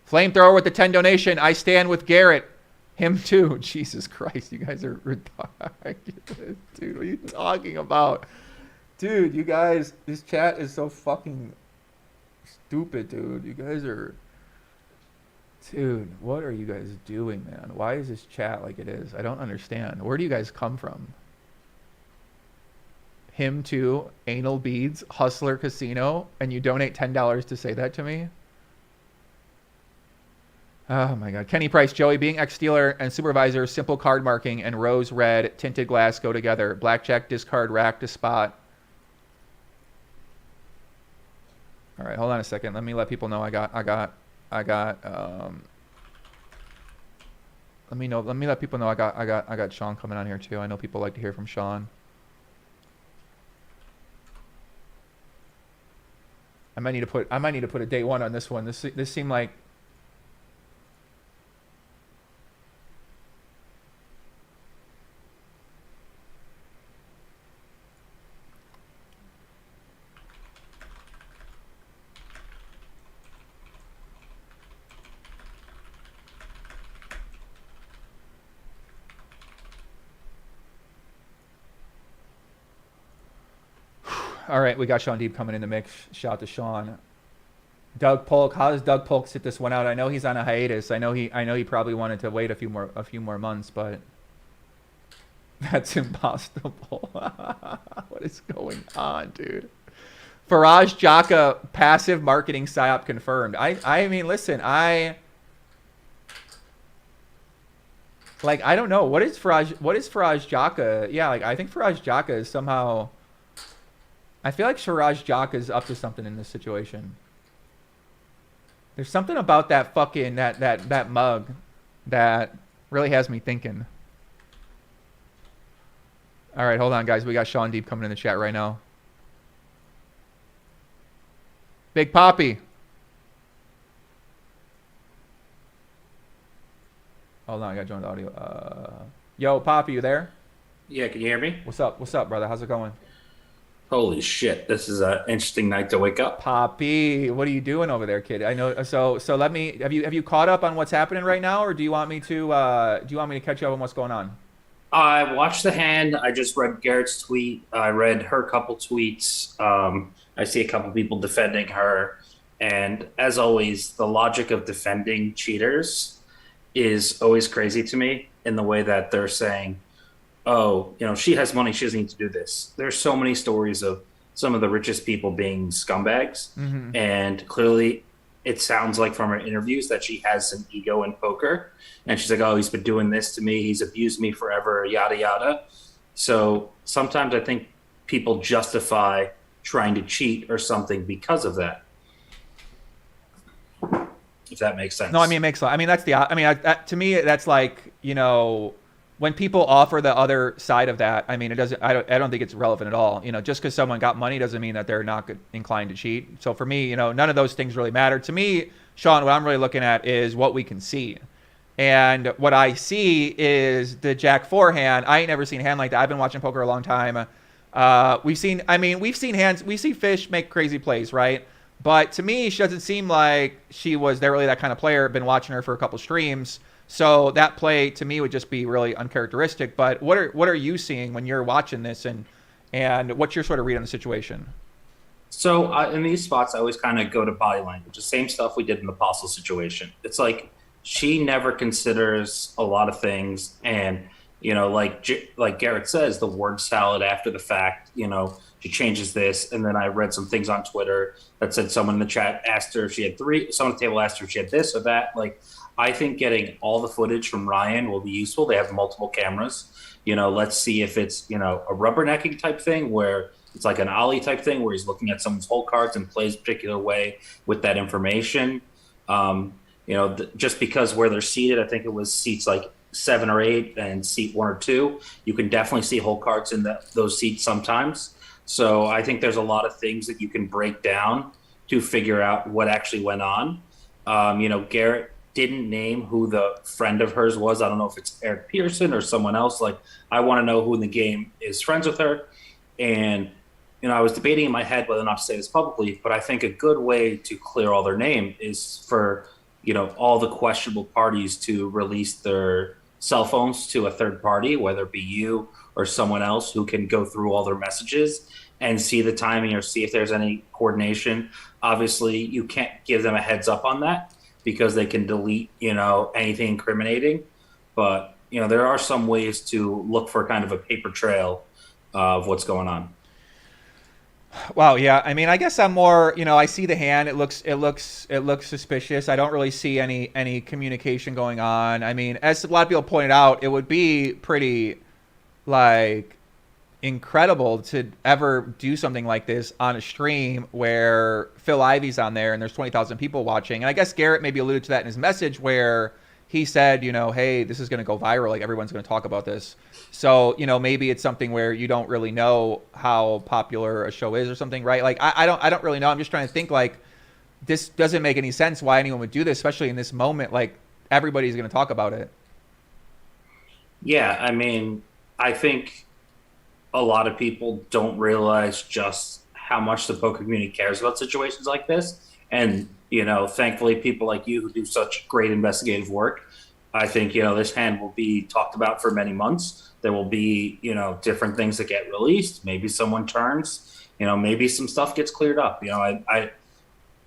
Flamethrower with the 10 donation. I stand with Garrett. Him too. Jesus Christ, you guys are retarded. Dude, what are you talking about? Dude, you guys, this chat is so fucking stupid, dude. You guys are... Dude, what are you guys doing, man? Why is this chat like it is? I don't understand. Where do you guys come from? Him too, Anal Beads, Hustler Casino, and you donate $10 to say that to me? Oh my God. Kenny Price, Joey, being ex-Steeler and supervisor, simple card marking and rose red tinted glass go together. Blackjack, discard, rack to spot. All right, hold on a second. Let me let people know I got let me let people know I got Sean coming on here too. I know people like to hear from Sean. I might need to put a day one on this one. This seemed like all right, we got Sean Deep coming in the mix. Shout out to Sean. Doug Polk, how does Doug Polk sit this one out? I know he's on a hiatus. I know he probably wanted to wait a few more months, but that's impossible. What is going on, dude? Faraj Jaka passive marketing psyop confirmed. I mean, listen, I don't know. What is Faraj Jaka? Yeah, like I think Faraj Jaka is somehow, I feel like Faraj Jaka is up to something in this situation. There's something about that fucking that mug that really has me thinking. All right, hold on, guys. We got Sean Deep coming in the chat right now. Big Poppy. Hold on, I got to join the audio. Yo, Poppy, you there? Yeah, can you hear me? What's up? What's up, brother? How's it going? Holy shit, this is an interesting night to wake up. Poppy, what are you doing over there, kid? I know. So let me. Have you caught up on what's happening right now, or do you want me to catch you up on what's going on? I watched the hand. I just read Garrett's tweet. I read her couple tweets. I see a couple people defending her, and as always, the logic of defending cheaters is always crazy to me. In the way that they're saying, oh, you know, she has money, she doesn't need to do this. There's so many stories of some of the richest people being scumbags. Mm-hmm. And clearly it sounds like from her interviews that she has some ego in poker. And she's like, oh, he's been doing this to me. He's abused me forever, yada, yada. So sometimes I think people justify trying to cheat or something because of that. If that makes sense. No, I mean, it makes sense. I mean, that's to me, that's like, you know, when people offer the other side of that, I mean, it doesn't. I don't think it's relevant at all. You know, just because someone got money doesn't mean that they're not inclined to cheat. So for me, you know, none of those things really matter. To me, Sean, what I'm really looking at is what we can see, and what I see is the Jack 4 hand. I ain't never seen a hand like that. I've been watching poker a long time. We've seen hands. We see Fish make crazy plays, right? But to me, she doesn't seem like she was really that kind of player. Been watching her for a couple streams. So that play to me would just be really uncharacteristic. But what are you seeing when you're watching this, and what's your sort of read on the situation? So in these spots, I always kind of go to body language, the same stuff we did in the Apostle situation. It's like she never considers a lot of things, and you know, like Garrett says, the word salad after the fact. You know, she changes this, and then I read some things on Twitter that said someone in the chat asked her if she had someone at the table asked her if she had this or that, like. I think getting all the footage from Ryan will be useful. They have multiple cameras. You know, let's see if it's, you know, a rubbernecking type thing where it's like an Ollie type thing where he's looking at someone's hole cards and plays a particular way with that information. You know, just because where they're seated, I think it was seats like 7 or 8 and seat 1 or 2. You can definitely see hole cards in those seats sometimes. So I think there's a lot of things that you can break down to figure out what actually went on. You know, Garrett didn't name who the friend of hers was. I don't know if it's Eric Pearson or someone else. Like, I want to know who in the game is friends with her. And, you know, I was debating in my head whether or not to say this publicly, but I think a good way to clear all their name is for, you know, all the questionable parties to release their cell phones to a third party, whether it be you or someone else who can go through all their messages and see the timing or see if there's any coordination. Obviously, you can't give them a heads up on that, because they can delete, you know, anything incriminating. But, you know, there are some ways to look for kind of a paper trail of what's going on. Wow, yeah. I mean, I guess I'm more, I see the hand. It looks suspicious. I don't really see any communication going on. I mean, as a lot of people pointed out, it would be pretty like incredible to ever do something like this on a stream where Phil Ivey's on there and there's 20,000 people watching. And I guess Garrett maybe alluded to that in his message where he said, hey, this is going to go viral. Like everyone's going to talk about this. So, maybe it's something where you don't really know how popular a show is or something, right? Like I don't really know. I'm just trying to think like this doesn't make any sense why anyone would do this, especially in this moment. Like everybody's going to talk about it. Yeah. I mean, I think a lot of people don't realize just how much the poker community cares about situations like this. And, thankfully people like you who do such great investigative work, I think, this hand will be talked about for many months. There will be, different things that get released. Maybe someone turns, maybe some stuff gets cleared up.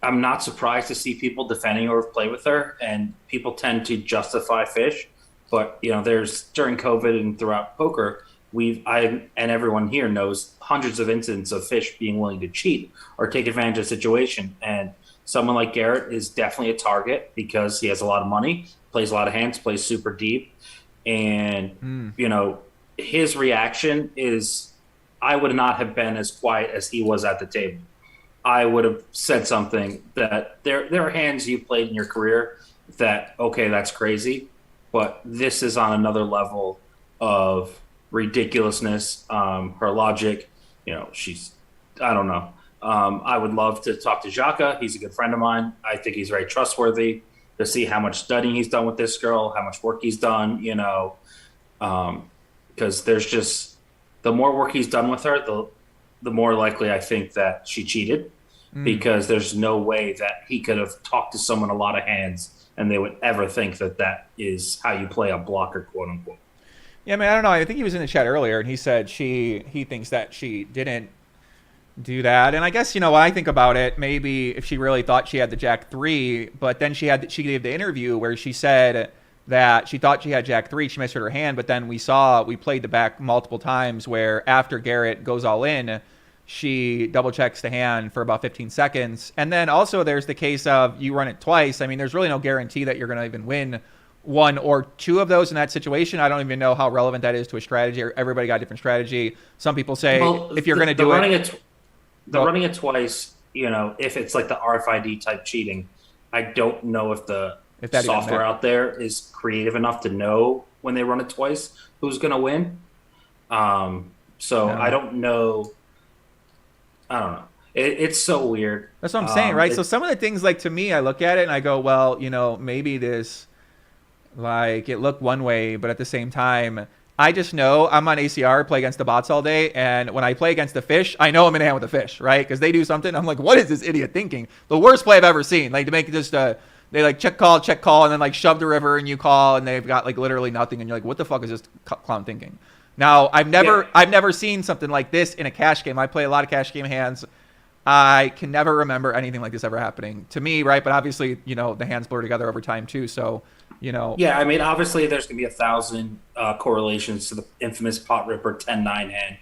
I'm not surprised to see people defending or play with her, and people tend to justify fish. But, there's during COVID and throughout poker, and everyone here knows hundreds of incidents of fish being willing to cheat or take advantage of the situation. And someone like Garrett is definitely a target because he has a lot of money, plays a lot of hands, plays super deep. And, his reaction is, I would not have been as quiet as he was at the table. I would have said something that there are hands you played in your career that, okay, that's crazy, but this is on another level of ridiculousness. Her logic, I don't know. I would love to talk to Xhaka. He's a good friend of mine. I think he's very trustworthy, to see how much studying he's done with this girl, how much work he's done, because there's just, the more work he's done with her, the more likely I think that she cheated, because there's no way that he could have talked to someone a lot of hands and they would ever think that that is how you play a blocker, quote unquote. Yeah, I mean, I don't know. I think he was in the chat earlier and he said he thinks that she didn't do that. And I guess, when I think about it, maybe if she really thought she had the Jack 3, but then she gave the interview where she said that she thought she had Jack 3, she misheard her hand, but then we played the back multiple times where after Garrett goes all in, she double checks the hand for about 15 seconds. And then also there's the case of you run it twice. I mean, there's really no guarantee that you're going to even win one or two of those in that situation. I don't even know how relevant that is to a strategy. Everybody got a different strategy. Some people say if you're going to do running it twice, if it's like the RFID type cheating, I don't know if the software out there is creative enough to know when they run it twice who's going to win. I don't know. I don't know. It's so weird. That's what I'm saying, right? So some of the things, like, to me, I look at it and I go, well, maybe this, like, it looked one way, but at the same time, I just know I'm on ACR, play against the bots all day, and when I play against the fish, I know I'm in hand with the fish, right? Because they do something, I'm like, what is this idiot thinking? The worst play I've ever seen. Like, to make it just they like check call, and then like shove the river and you call, and they've got like literally nothing, and you're like, what the fuck is this clown thinking? Now, I've never seen something like this in a cash game. I play a lot of cash game hands. I can never remember anything like this ever happening to me, right? But obviously, the hands blur together over time too. So, Yeah, I mean, obviously there's going to be 1,000 correlations to the infamous pot ripper 10-9 hand.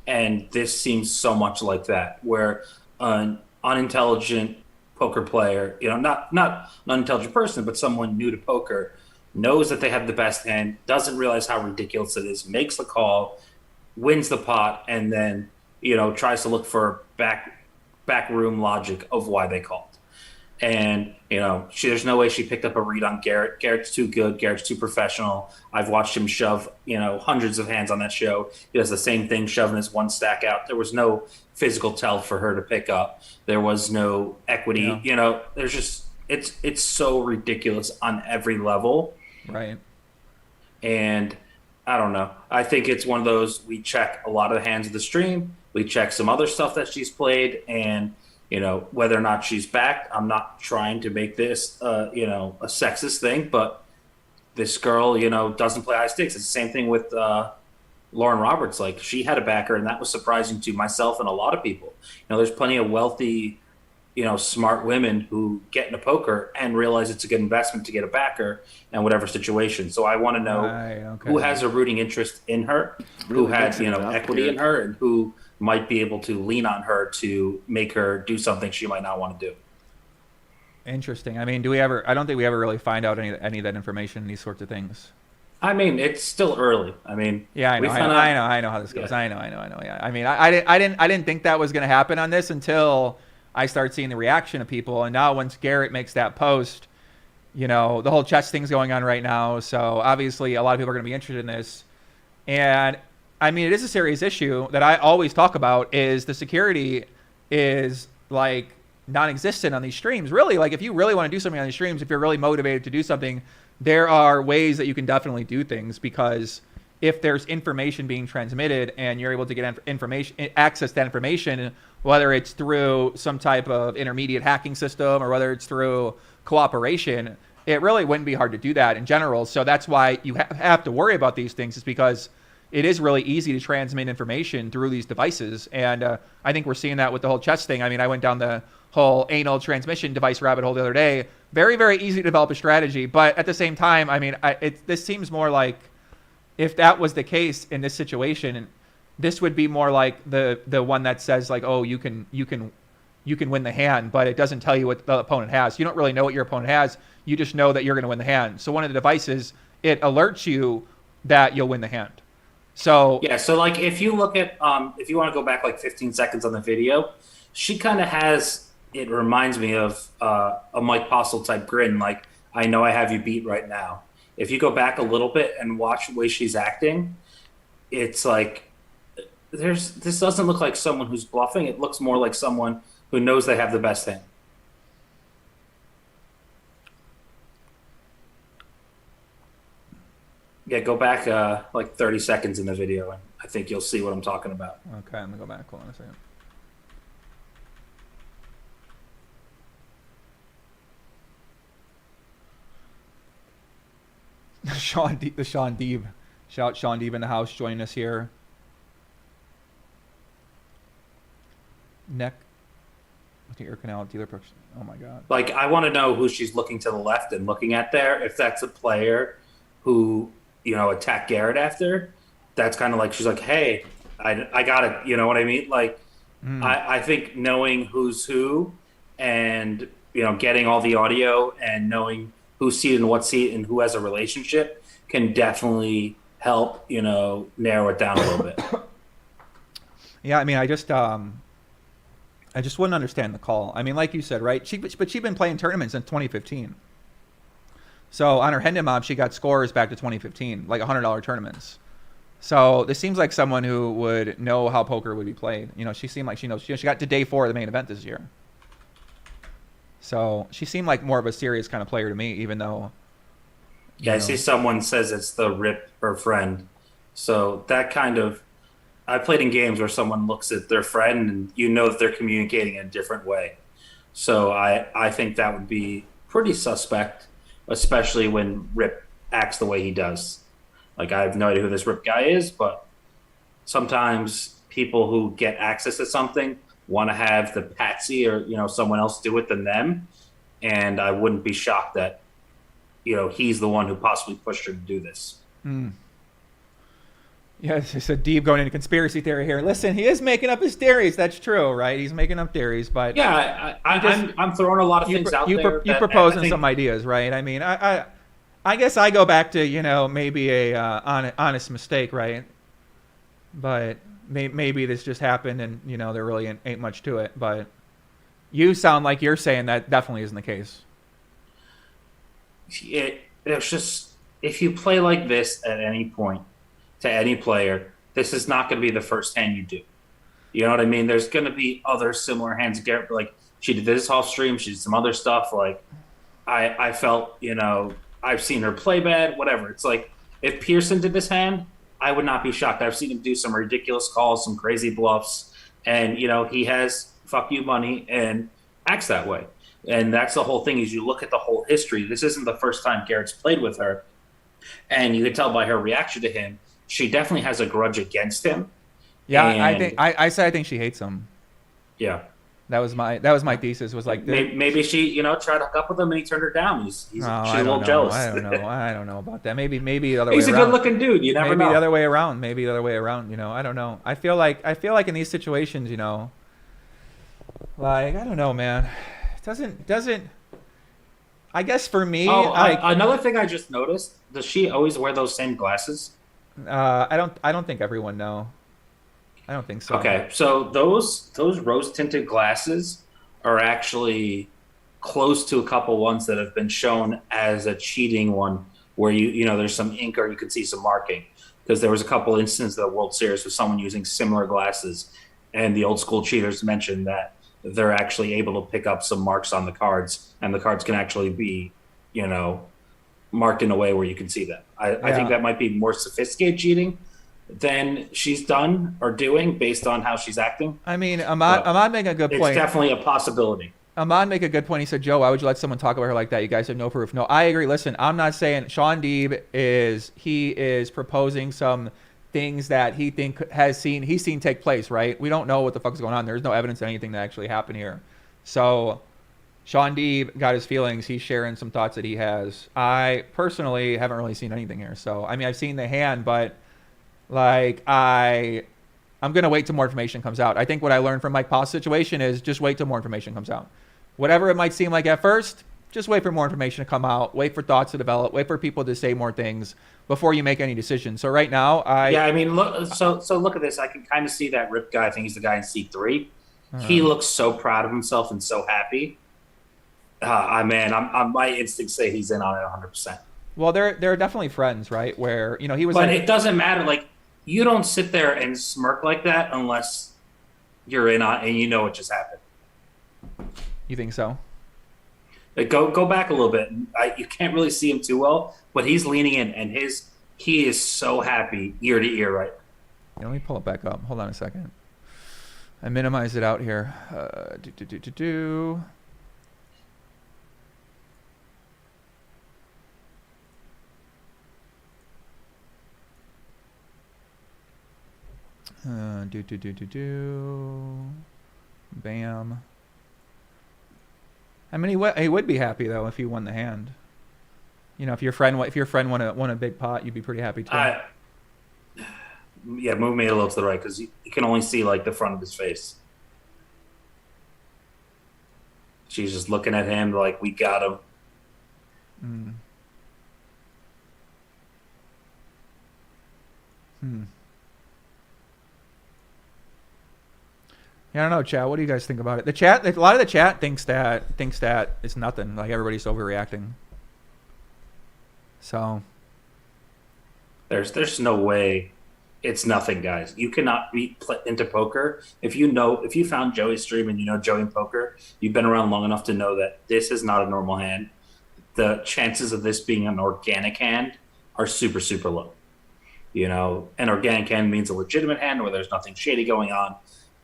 And this seems so much like that, where an unintelligent poker player, not an unintelligent person, but someone new to poker, knows that they have the best hand, doesn't realize how ridiculous it is, makes the call, wins the pot, and then, tries to look for back room logic of why they called. And, there's no way she picked up a read on Garrett. Garrett's too good. Garrett's too professional. I've watched him shove, hundreds of hands on that show. He does the same thing, shoving his one stack out. There was no physical tell for her to pick up. There was no equity. Yeah. There's just, it's so ridiculous on every level. Right. And I don't know. I think it's one of those, we check a lot of the hands of the stream. We check some other stuff that she's played, and whether or not she's backed. I'm not trying to make this, a sexist thing, but this girl, doesn't play high stakes. It's the same thing with Lauren Roberts. Like, she had a backer, and that was surprising to myself and a lot of people. There's plenty of wealthy, smart women who get into poker and realize it's a good investment to get a backer in whatever situation. So I want to know who has a rooting interest in her, who had, equity in her, and who might be able to lean on her to make her do something she might not want to do. Interesting. I mean, I don't think we ever really find out any of that information, these sorts of things. I mean, it's still early. I mean, yeah, I know how this goes. Yeah. I know. Yeah. I mean, I didn't think that was going to happen on this until I start seeing the reaction of people. And now once Garrett makes that post, you know, the whole chess thing's going on right now. So obviously a lot of people are going to be interested in this. And I mean, it is a serious issue that I always talk about is the security is like non-existent on these streams. Really, like if you really want to do something on these streams, if you're really motivated to do something, there are ways that you can definitely do things, because if there's information being transmitted and you're able to get access to that information, whether it's through some type of intermediate hacking system or whether it's through cooperation, it really wouldn't be hard to do that in general. So that's why you have to worry about these things, is because it is really easy to transmit information through these devices. And I think we're seeing that with the whole chess thing. I mean, I went down the whole anal transmission device rabbit hole the other day. Very, very easy to develop a strategy. But at the same time, I mean, this seems more like, if that was the case in this situation, this would be more like the one that says like, oh, you can win the hand, but it doesn't tell you what the opponent has. You don't really know what your opponent has. You just know that you're going to win the hand. So one of the devices, it alerts you that you'll win the hand. So yeah, so like if you look at if you want to go back like 15 seconds on the video, she kind of has, it reminds me of a Mike Postle type grin, like, I know I have you beat right now. If you go back a little bit and watch the way she's acting, it's like this doesn't look like someone who's bluffing. It looks more like someone who knows they have the best hand. Yeah, go back like 30 seconds in the video, and I think you'll see what I'm talking about. Okay, I'm going to go back. Hold on a second. Sean Deeb. Shout Sean Deeb in the house joining us here. Neck with the ear canal dealer person. Oh my God. Like, I want to know who she's looking to the left and looking at there. If that's a player who, you know, attacked Garrett after, that's kind of like, she's like, hey, I got it. You know what I mean? Like, I think knowing who's who and, you know, getting all the audio and knowing who's seated in what seat and who has a relationship can definitely help, you know, narrow it down a little bit. Yeah, I mean, I just wouldn't understand the call. I mean, like you said, right? But she's been playing tournaments since 2015. So on her Hendon Mob, she got scores back to 2015, like $100 tournaments. So this seems like someone who would know how poker would be played. You know, she seemed like she knows. She got to day 4 of the main event this year. So she seemed like more of a serious kind of player to me, even though. Yeah, I see someone says it's the rip her friend. So that kind of, I played in games where someone looks at their friend and you know that they're communicating in a different way. So I think that would be pretty suspect, especially when Rip acts the way he does. Like, I have no idea who this Rip guy is, but sometimes people who get access to something want to have the patsy or, you know, someone else do it than them. And I wouldn't be shocked that, you know, he's the one who possibly pushed her to do this. Yeah, it's a deep going into conspiracy theory here. Listen, he is making up his theories. That's true, right? He's making up theories, but yeah, I'm throwing a lot of things out there. You're proposing some ideas, right? I mean, I guess I go back to, you know, maybe a honest mistake, right? But maybe this just happened, and, you know, there really ain't much to it. But you sound like you're saying that definitely isn't the case. It's just, if you play like this at any point to any player, this is not going to be the first hand you do. You know what I mean? There's going to be other similar hands. Garrett, like, she did this off stream, she did some other stuff. Like, I felt, you know, I've seen her play bad, whatever. It's like, if Pearson did this hand, I would not be shocked. I've seen him do some ridiculous calls, some crazy bluffs, and, you know, he has fuck you money and acts that way. And that's the whole thing, is you look at the whole history. This isn't the first time Garrett's played with her, and you can tell by her reaction to him, she definitely has a grudge against him. Yeah, I think she hates him. Yeah. That was my thesis. Was like maybe she, tried to hook up with him and he turned her down. She's a little jealous. I don't know about that. Maybe the other way around. He's a good-looking dude. You never know. Maybe the other way around. I don't know. I feel like in these situations, like I don't know, man. It doesn't. I guess for me, another thing I just noticed: does she always wear those same glasses? I don't think everyone know. I don't think so. Okay, so those rose tinted glasses are actually close to a couple ones that have been shown as a cheating one, where there's some ink or you can see some marking, because there was a couple instances of the World Series with someone using similar glasses, and the old school cheaters mentioned that they're actually able to pick up some marks on the cards, and the cards can actually be, marked in a way where you can see them. I think that might be more sophisticated cheating than she's done or doing based on how she's acting. I mean, Ahmad making a good point. It's definitely a possibility. Ahmad make a good point. He said, Joe, why would you let someone talk about her like that? You guys have no proof. No, I agree. Listen, I'm not saying Sean Deeb is proposing some things that he's seen take place, right? We don't know what the fuck is going on. There's no evidence of anything that actually happened here. So Sean Deeb got his feelings. He's sharing some thoughts that he has. I personally haven't really seen anything here. So, I mean, I've seen the hand, but like I'm going to wait till more information comes out. I think what I learned from Mike Paul's situation is just wait till more information comes out. Whatever it might seem like at first, just wait for more information to come out. Wait for thoughts to develop. Wait for people to say more things before you make any decisions. So right now, look. So look at this. I can kind of see that Rip guy. I think he's the guy in C3. He looks so proud of himself and so happy. My instincts say he's in on it 100%. Well, they're definitely friends, right? Where he was. But it doesn't matter. Like, you don't sit there and smirk like that unless you're in on and you know what just happened. You think so? Like, go back a little bit. You can't really see him too well, but he's leaning in, and he is so happy ear to ear right now. Let me pull it back up. Hold on a second. I minimized it out here. Bam. I mean, he would be happy though if he won the hand. If your friend won a big pot, you'd be pretty happy too. Move me a little to the right because you can only see like the front of his face. She's just looking at him like, we got him. Yeah, I don't know, chat. What do you guys think about it? A lot of the chat thinks that it's nothing. Like everybody's overreacting. So there's no way it's nothing, guys. You cannot be into poker if you found Joey's stream and you know Joey in poker. You've been around long enough to know that this is not a normal hand. The chances of this being an organic hand are super, super low. An organic hand means a legitimate hand where there's nothing shady going on.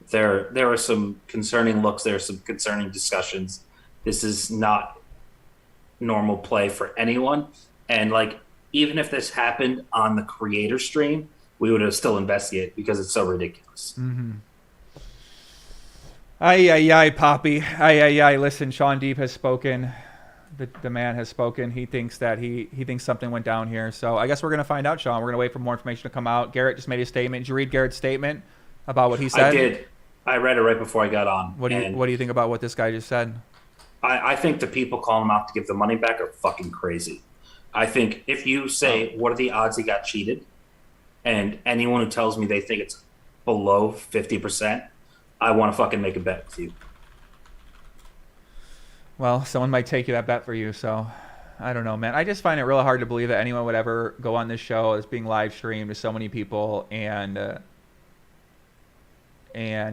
There are some concerning looks. There are some concerning discussions. This is not normal play for anyone. And like, even if this happened on the creator stream, we would have still investigated because it's so ridiculous. Ay, Poppy. Ay. Listen, Sean Deeb has spoken. The man has spoken. He thinks that he thinks something went down here. So I guess we're gonna find out, Sean. We're gonna wait for more information to come out. Garrett just made a statement. Did you read Garrett's statement about what he said? I did. I read it right before I got on. What do you think about what this guy just said? I think the people calling him out to give the money back are fucking crazy. I think if you say, what are the odds he got cheated? And anyone who tells me they think it's below 50%, I want to fucking make a bet with you. Well, someone might take that bet for you, so I don't know, man. I just find it really hard to believe that anyone would ever go on this show that's being live streamed to so many people and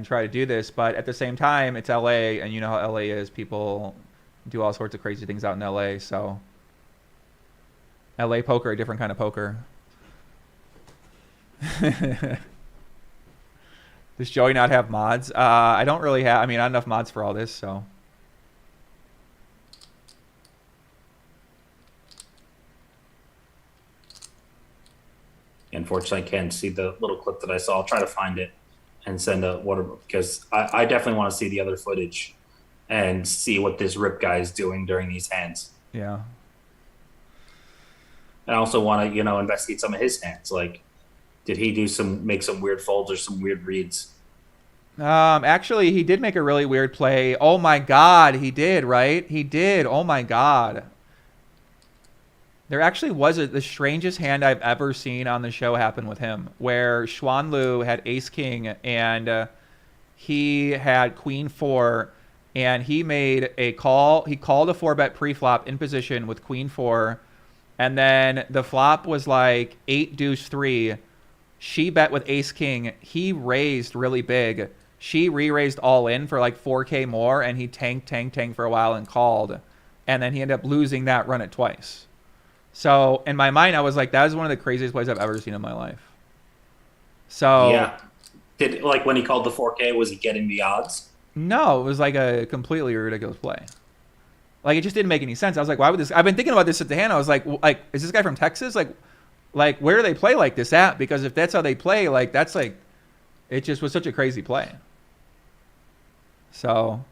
try to do this. But at the same time, it's LA, and you know how LA is. People do all sorts of crazy things out in LA, so LA poker, a different kind of poker. Does Joey not have mods? I don't really have, not enough mods for all this, so. Unfortunately, I can't see the little clip that I saw. I'll try to find it. and send a water because I definitely want to see the other footage and see what this Rip guy is doing during these hands. Yeah. I also want to, investigate some of his hands. Like, did he make some weird folds or some weird reads? Actually, he did make a really weird play. Oh my God, he did, right? He did. Oh my God. There actually was the strangest hand I've ever seen on the show happen with him, where Xuan Lu had ace king and he had queen 4, and he made a call. He called a 4-bet pre-flop in position with queen 4, and then the flop was like 8 deuce 3. She bet with ace king. He raised really big. She re-raised all in for like 4K more, and he tanked for a while and called, and then he ended up losing that run it twice. So in my mind, I was like, that is one of the craziest plays I've ever seen in my life. So yeah, when he called the 4K, was he getting the odds? No, it was like a completely ridiculous play. Like, it just didn't make any sense. I was like, why would this? I've been thinking about this at the hand. I was like, is this guy from Texas? Like where do they play like this at? Because if that's how they play, like that's like, it just was such a crazy play. So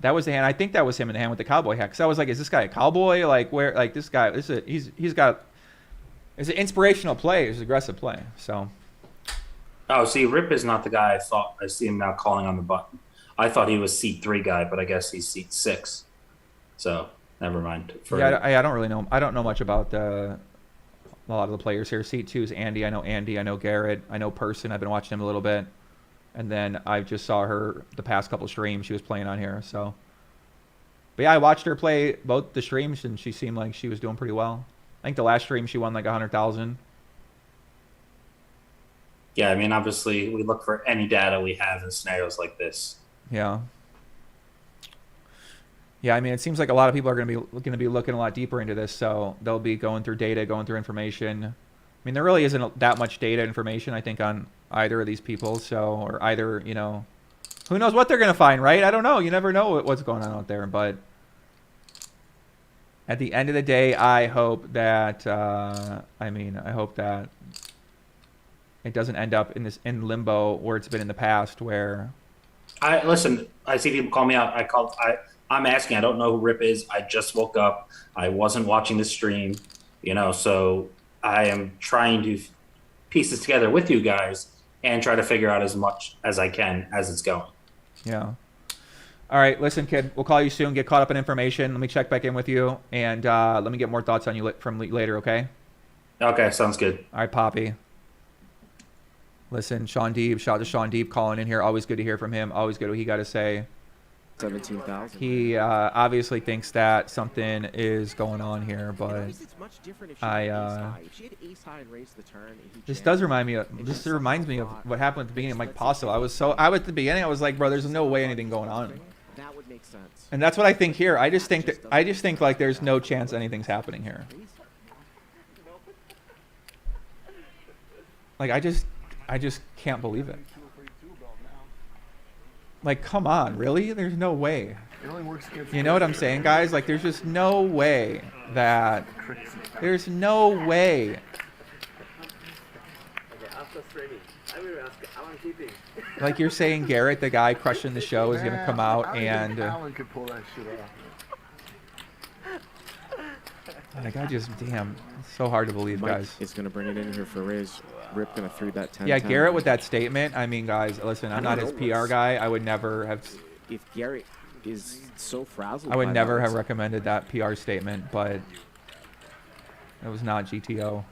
that was the hand. I think that was him in the hand with the cowboy hat. Because I was like, is this guy a cowboy? Like where? Like this guy? It's an inspirational play. It's an aggressive play. So. Oh, see, Rip is not the guy I thought. I see him now calling on the button. I thought he was seat 3 guy, but I guess he's seat 6. So never mind. Yeah, I don't really know. I don't know much about a lot of the players here. Seat 2 is Andy. I know Andy. I know Garrett. I know Person. I've been watching him a little bit. And then I just saw her the past couple streams she was playing on here. So, but yeah, I watched her play both the streams, and she seemed like she was doing pretty well. I think the last stream she won like 100,000. Yeah, I mean, obviously, we look for any data we have in scenarios like this. Yeah. Yeah, I mean, it seems like a lot of people are going to be looking a lot deeper into this, so they'll be going through data, going through information. I mean, there really isn't that much data information, I think, on either of these people, so, or either, who knows what they're going to find, right? I don't know. You never know what's going on out there, but at the end of the day, I hope that, I hope that it doesn't end up in limbo where it's been in the past, where I see people call me out. I'm asking. I don't know who Rip is. I just woke up. I wasn't watching the stream, so I am trying to piece this together with you guys and try to figure out as much as I can as it's going. Yeah. All right, listen, kid. We'll call you soon. Get caught up in information. Let me check back in with you, and let me get more thoughts on you from later. Okay. Okay, sounds good. All right, Poppy. Listen, Sean Deeb, shout out to Sean Deeb calling in here. Always good to hear from him. Always good what he got to say. 17,000. He obviously thinks that something is going on here, but this does remind me of reminds me of what happened at the beginning of Mike Posso. I was at the beginning. I was like, bro, there's no way anything going on. That would make sense. And that's what I think here. I just think like there's no chance anything's happening here. Like I just can't believe it. Like, come on, really? There's no way. You know what I'm saying, guys? Like, there's just no way that... There's no way. Like, you're saying Garrett, the guy crushing the show, is going to come out and... Alan could pull that shit off. Like, damn, it's so hard to believe, Mike guys. is going to bring it in here for Riz. Rip going to 3-bet 10. Yeah, Garrett with that statement. I mean, guys, listen, I'm not his PR guy. I would never have... If Garrett is so frazzled, I would never have recommended that PR statement, but it was not GTO.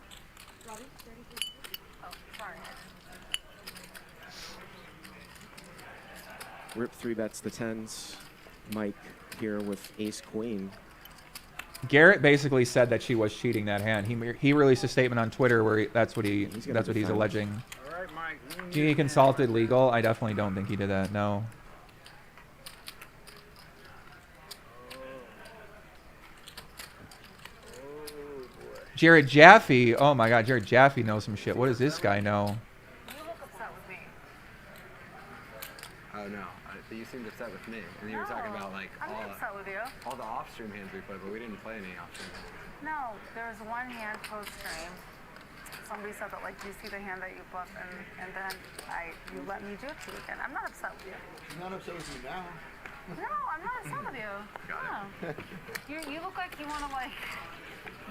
Rip 3-bets the 10s. Mike here with ace queen. Garrett basically said that she was cheating that hand. He released a statement on Twitter where that's what he's alleging. All right, Mike. He consulted legal. I definitely don't think he did that. No. Jared Jaffe. Oh my God, Jared Jaffe knows some shit. What does this guy know? Oh no, you seemed upset with me, and you were talking about like all the off-stream hands we played, but we didn't play any off-stream hands. No, there was one hand post-stream somebody said that, like, do you see the hand that you put, and then you let me do it to you again. I'm not upset with you. She's not upset with you now. No, I'm not upset with you. No. You look like you want to, like,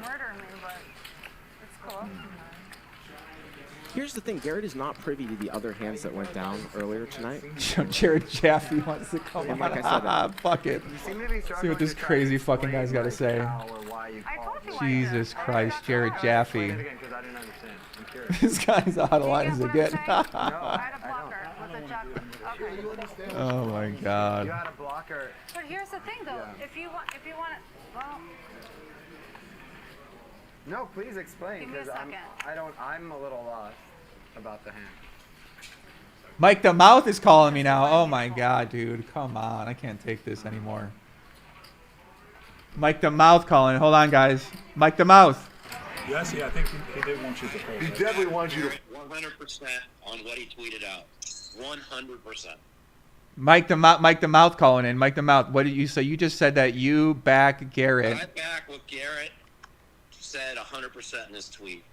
murder me, but it's cool. Here's the thing, Garrett is not privy to the other hands that went down earlier tonight. Jared Jaffe wants to come And on. like I said, Fuck it. See what this crazy fucking guy's got to say. Jesus Christ, Jared Jaffe. This guy's out of line as it gets. Oh my God. You had a blocker. But here's the thing, though. If you want, well. No, please explain, Give me a because second. I'm a little lost about the hand. Mike the Mouth is calling me now. Oh my God, dude. Come on. I can't take this anymore. Mike the Mouth calling. Hold on, guys. Mike the Mouth. Yes, yeah, I think he did want you to post. He definitely wants you to. 100% on what he tweeted out. 100%. Mike the Mouth calling in. Mike the Mouth. What did you say? You just said that you back Garrett. I back what Garrett said 100% in his tweet.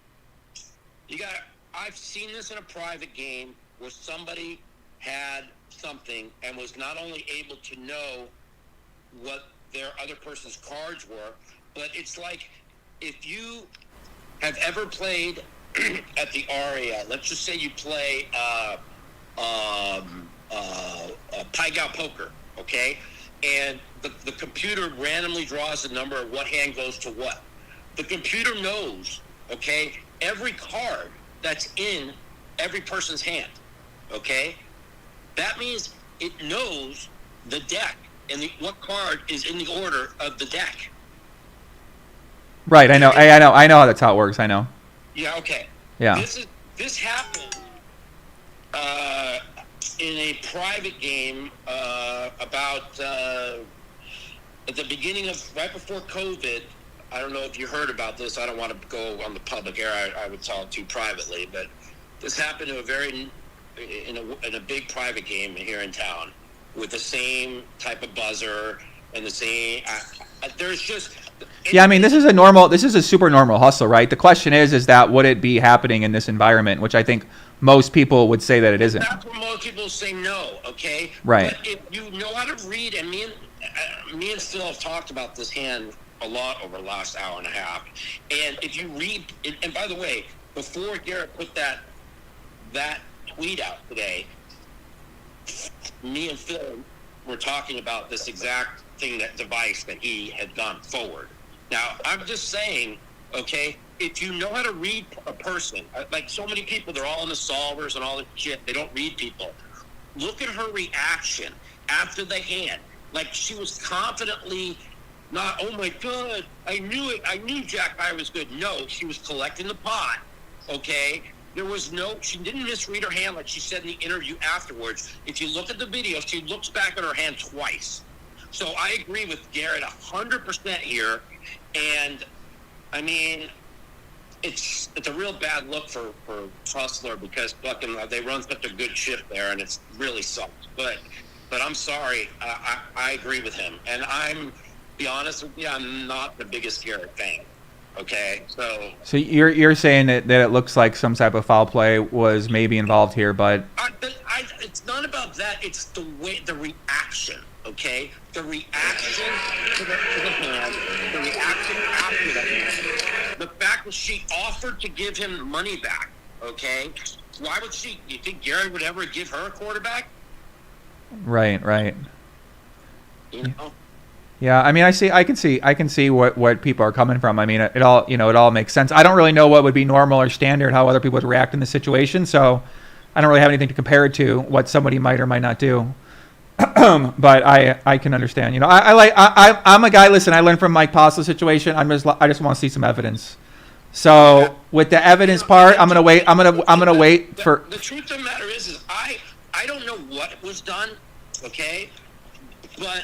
I've seen this in a private game where somebody had something and was not only able to know what their other person's cards were, but it's like if you have ever played at the Aria, let's just say you play Pai Gow poker, okay? And the computer randomly draws the number of what hand goes to what. The computer knows, okay, every card that's in every person's hand, okay? That means it knows the deck and what card is in the order of the deck. Right, I know how that's how it works. I know. Yeah, okay. Yeah. This happened in a private game about at the beginning of right before COVID. I don't know if you heard about this. I don't want to go on the public air. I would talk to privately, but this happened to in a big private game here in town with the same type of buzzer and the same. There's just. Yeah, I mean, this is a super normal hustle, right? The question is that would it be happening in this environment, which I think most people would say that it isn't. That's what most people say no, okay? Right. But if you know how to read, and me and Phil have talked about this hand a lot over the last hour and a half, and if you read, and by the way, before Garrett put that tweet out today, me and Phil were talking about this exact device that he had gone forward. Now, I'm just saying, okay, if you know how to read a person, like so many people, they're all in the solvers and all this shit, they don't read people. Look at her reaction after the hand. Like she was confidently not, oh my God, I knew it, I knew Jack I was good. No, she was collecting the pot, okay? She didn't misread her hand like she said in the interview afterwards. If you look at the video, she looks back at her hand twice. So I agree with Garrett 100% here, and I mean, it's a real bad look for Hustler because fucking they run such a good shift there, and it's really sucks. But I'm sorry, I agree with him, and be honest with you, I'm not the biggest Garrett fan. Okay, so you're saying that it looks like some type of foul play was maybe involved here, but it's not about that. It's the reaction. Okay, the reaction to the hand, the reaction after the hand, the fact that she offered to give him money back. Okay, why would she? You think Garrett would ever give her a quarterback? Right. You know. Yeah, I mean, I can see what people are coming from. I mean, it all makes sense. I don't really know what would be normal or standard, how other people would react in this situation, so I don't really have anything to compare it to what somebody might or might not do. But I can understand. You know, I'm a guy. Listen, I learned from Mike Postle's situation. I just want to see some evidence. So with the evidence part, I'm gonna wait. I'm gonna wait for. The truth of the matter is I don't know what was done. Okay, but.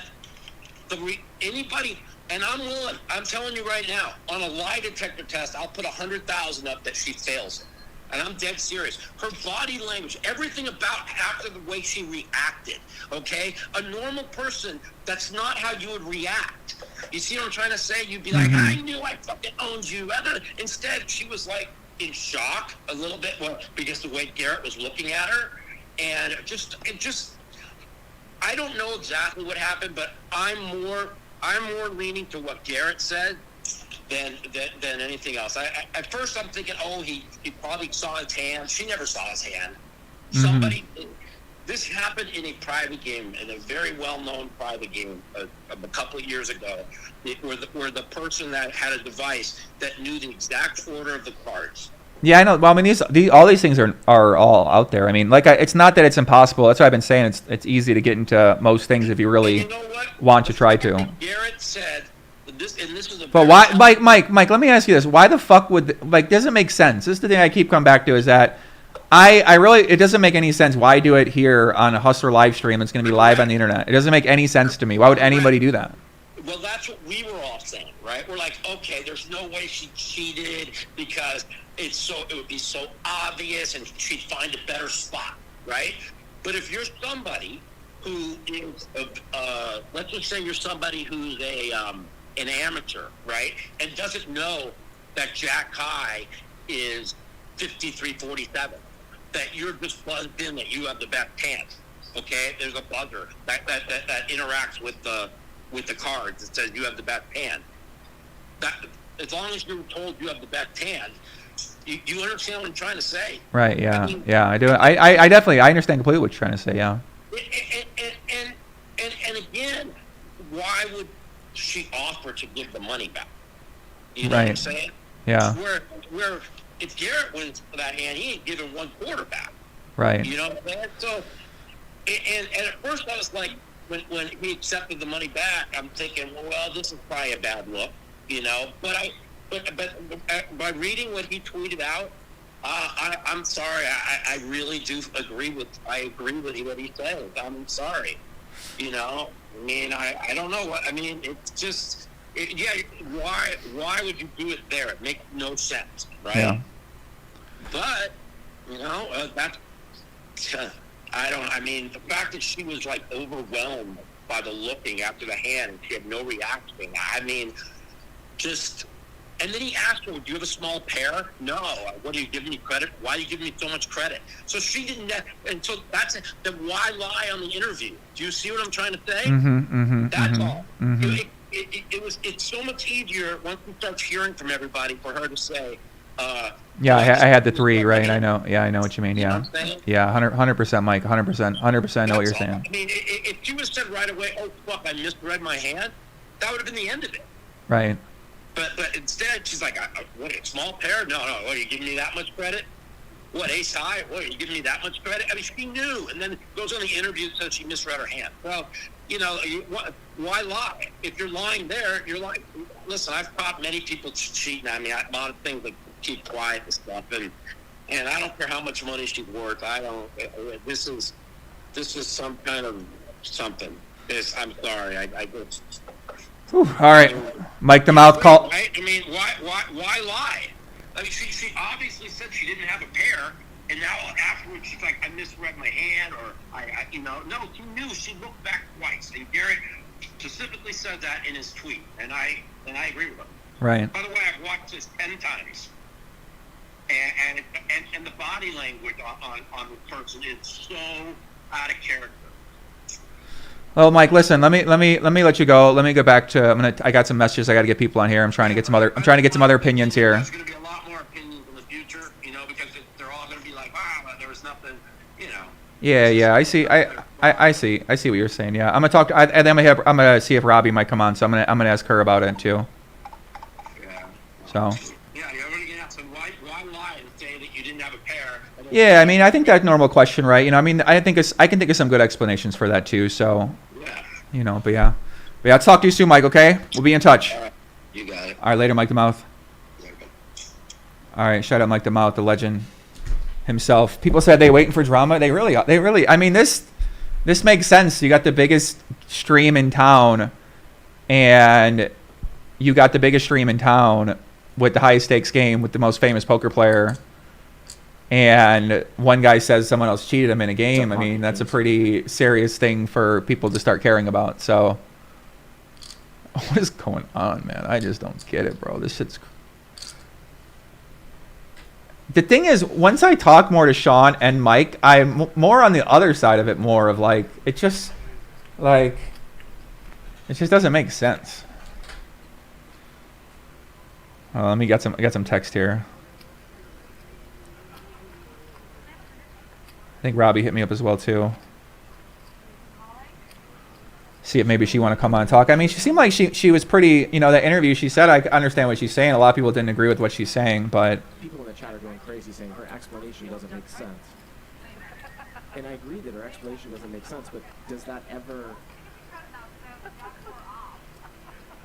Anybody, and I'm willing, I'm telling you right now, on a lie detector test, I'll put 100,000 up that she fails it. And I'm dead serious. Her body language, everything about after the way she reacted, okay? A normal person, that's not how you would react. You see what I'm trying to say? You'd be like, I knew I fucking owned you. Instead, she was like, in shock a little bit because the way Garrett was looking at her, and it just I don't know exactly what happened, but I'm more leaning to what Garrett said than anything else. At first I'm thinking, oh, he probably saw his hand. She never saw his hand. Somebody. This happened in a private game, in a very well-known private game a couple of years ago, where the person that had a device that knew the exact order of the cards. Yeah, I know. Well, I mean, all these things are all out there. I mean, like, it's not that it's impossible. That's what I've been saying. It's easy to get into most things if you really want to try to. Garrett said, this was a. But why, Mike? Let me ask you this: why the fuck would doesn't make sense? This is the thing I keep coming back to is that. I really, it doesn't make any sense. Why do it here on a Hustler live stream? It's going to be live on the internet. It doesn't make any sense to me. Why would anybody do that? Well, that's what we were all saying, right? We're like, okay, there's no way she cheated because it would be so obvious and she'd find a better spot, right? But if you're somebody who is, let's just say you're somebody who's an amateur, right? And doesn't know that Jack High is 53-47. That you're just buzzed in that you have the best chance. Okay, there's a buzzer that interacts with the cards that says you have the best hand. That as long as you're told you have the best hand, you understand what I'm trying to say. Right. Yeah. I mean, yeah. I do. I definitely understand completely what you're trying to say. Yeah. And again, why would she offer to give the money back? You know right. what I'm saying? Yeah. Where if Garrett wins for that hand, he ain't giving one quarter back. Right. You know what I'm saying? So, and at first I was like, when he accepted the money back, I'm thinking, well, this is probably a bad look, you know. But by reading what he tweeted out, I'm sorry. I really do agree with what he says. I'm sorry. You know, I mean, I don't know what I mean. It's just. Yeah, why would you do it there? It makes no sense, right? Yeah. But, you know, I mean, the fact that she was, like, overwhelmed by the looking after the hand and she had no reaction, I mean, just... And then he asked her, do you have a small pair? No. What, are you giving me credit? Why are you giving me so much credit? So she didn't... And so that's... Then why lie on the interview? Do you see what I'm trying to say? That's all. It's so much easier once we start hearing from everybody for her to say, yeah, I had the 3, right? I know. Yeah, I know what you mean. Yeah. Yeah, 100%, Mike. 100% know what you're saying. I mean, if she would have said right away, oh, fuck, I misread my hand, that would have been the end of it. Right. But instead, she's like, what, a small pair? No. What, are you giving me that much credit? What, ace high? What, are you giving me that much credit? I mean, she knew. And then goes on the interview and says she misread her hand. Well, you know, why lie? If you're lying there, you're lying. Listen, I've caught many people cheating. I mean, a lot of things like keep quiet and stuff. And I don't care how much money she's worth. I don't. This is some kind of something. I'm sorry. I just. Whew, all right, Mike the Mouth call. Right? I mean, why lie? I mean, she obviously said she didn't have a pair, and now afterwards she's like, I misread my hand, or I no, she knew. She looked back twice, and Garrett specifically said that in his tweet, and I agree with him. Right. By the way, I've watched this 10 times, and the body language on the person is so out of character. Well, Mike, listen. Let me let you go. Let me go back to. I got some messages. I got to get people on here. I'm trying to get some other opinions here. There's going to be a lot more opinions in the future, you know, because they're all going to be like, wow, there was nothing, you know. Yeah. I see. I see what you're saying. Yeah. I'm gonna talk. And then I'm gonna see if Robbi might come on. So I'm gonna ask her about it too. Yeah. So. Yeah, you're going to get asked, why lie and say that you didn't have a pair? Yeah, I mean, I think that's a normal question, right? You know, I mean, I can think of some good explanations for that too. So. You know, but yeah, I'll talk to you soon, Mike. Okay, we'll be in touch. All right. You got it. All right, later, Mike the Mouth. All right, shout out Mike the Mouth, the legend himself. People said they waiting for drama. They really. I mean, this makes sense. You got the biggest stream in town, and you got the biggest stream in town with the highest stakes game with the most famous poker player. And one guy says someone else cheated him in a game. I mean, that's a pretty serious thing for people to start caring about. So, what is going on, man? I just don't get it, bro. This shit's... The thing is, once I talk more to Sean and Mike, I'm more on the other side of it. More of like it just doesn't make sense. Let me get some text here. I think Robbi hit me up as well too. See if maybe she want to come on and talk. I mean, she seemed like she was pretty, you know, that interview she said, I understand what she's saying. A lot of people didn't agree with what she's saying, but People in the chat are going crazy saying her explanation doesn't make sense. And I agree that her explanation doesn't make sense, but does that ever...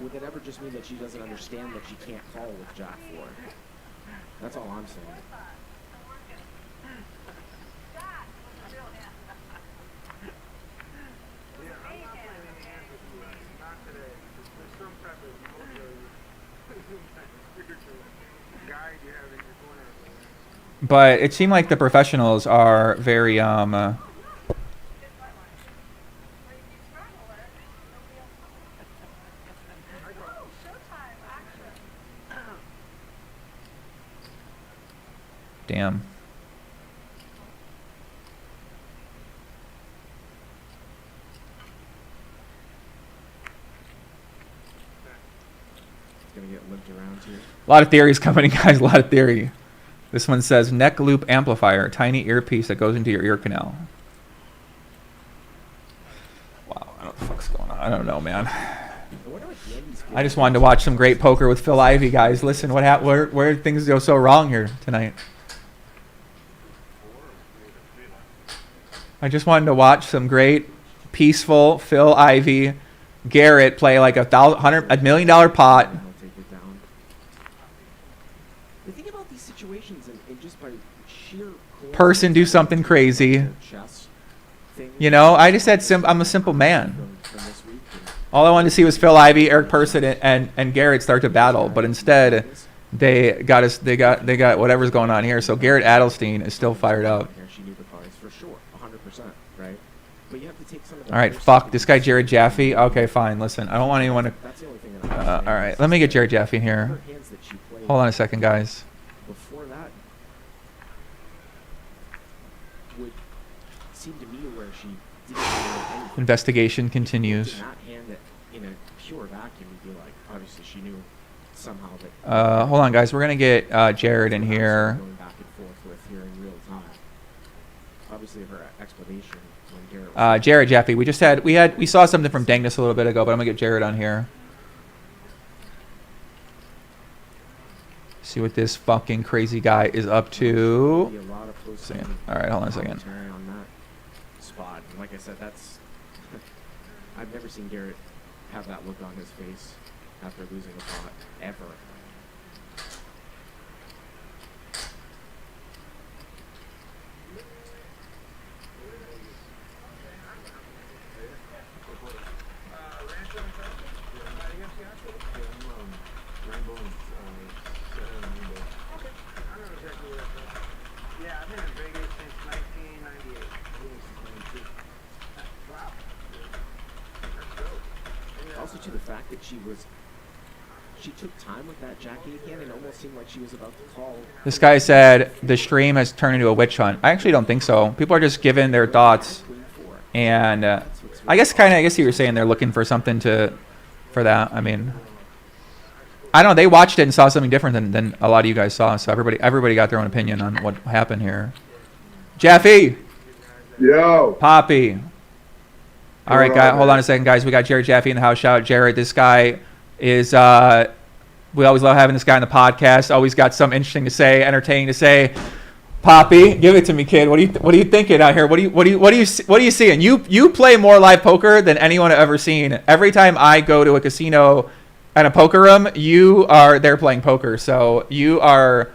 Would it ever just mean that she doesn't understand that she can't call with Jack 4? That's all I'm saying. But it seemed like the professionals are very damn. It's gonna get limped around here. A lot of theories coming in, guys. A lot of theory. This one says neck loop amplifier, tiny earpiece that goes into your ear canal. Wow, I don't know what the fuck's going on. I don't know, man. I just wanted to watch some great poker with Phil Ivey, guys. Listen, where did things go so wrong here tonight? I just wanted to watch some great, peaceful Phil Ivey, Garrett play like $1 million pot. The thing about these situations, and just by sheer Person do something crazy. You know, I just said I'm a simple man. All I wanted to see was Phil Ivey, Eric Person, and Garrett start to battle, but instead they got whatever's going on here. So Garrett Adelstein is still fired up. She knew the cards for sure, 100%, right? But you have to take some of the All right, fuck this guy Jared Jaffe. Okay, fine. Listen, I don't want anyone to. That's the only thing that All right, let me get Jared Jaffe in here. Hold on a second, guys. Before that would seem to me where she didn't know anything. Investigation continues. Not hand it in a pure vacuum would be like, obviously she knew somehow that. Hold on, guys. We're gonna get Jared in here. Going back and forth with here in real time. Obviously, her explanation when Garrett was Jared Jaffe. We saw something from Dangus a little bit ago, but I'm gonna get Jared on here. See what this fucking crazy guy is up to. All right, hold on a second. on that spot. And like I said, that's I've never seen Garrett have that look on his face after losing a pot ever. Also to the fact that she took time with that Jack 8 hand and almost seemed like she was about to call. This guy said the stream has turned into a witch hunt. I actually don't think so. People are just giving their thoughts, and I guess you were saying they're looking for something for that. I mean, I don't know. They watched it and saw something different than a lot of you guys saw. So everybody got their own opinion on what happened here. Jaffe. Yo. Poppy. All right, guys. Hold on a second, guys. We got Jared Jaffe in the house. Shout out Jared. This guy is. We always love having this guy on the podcast. Always got something interesting to say, entertaining to say. Poppy, give it to me, kid. What are you thinking out here? What are you seeing? You play more live poker than anyone I've ever seen. Every time I go to a casino and a poker room, you are there playing poker. So you are.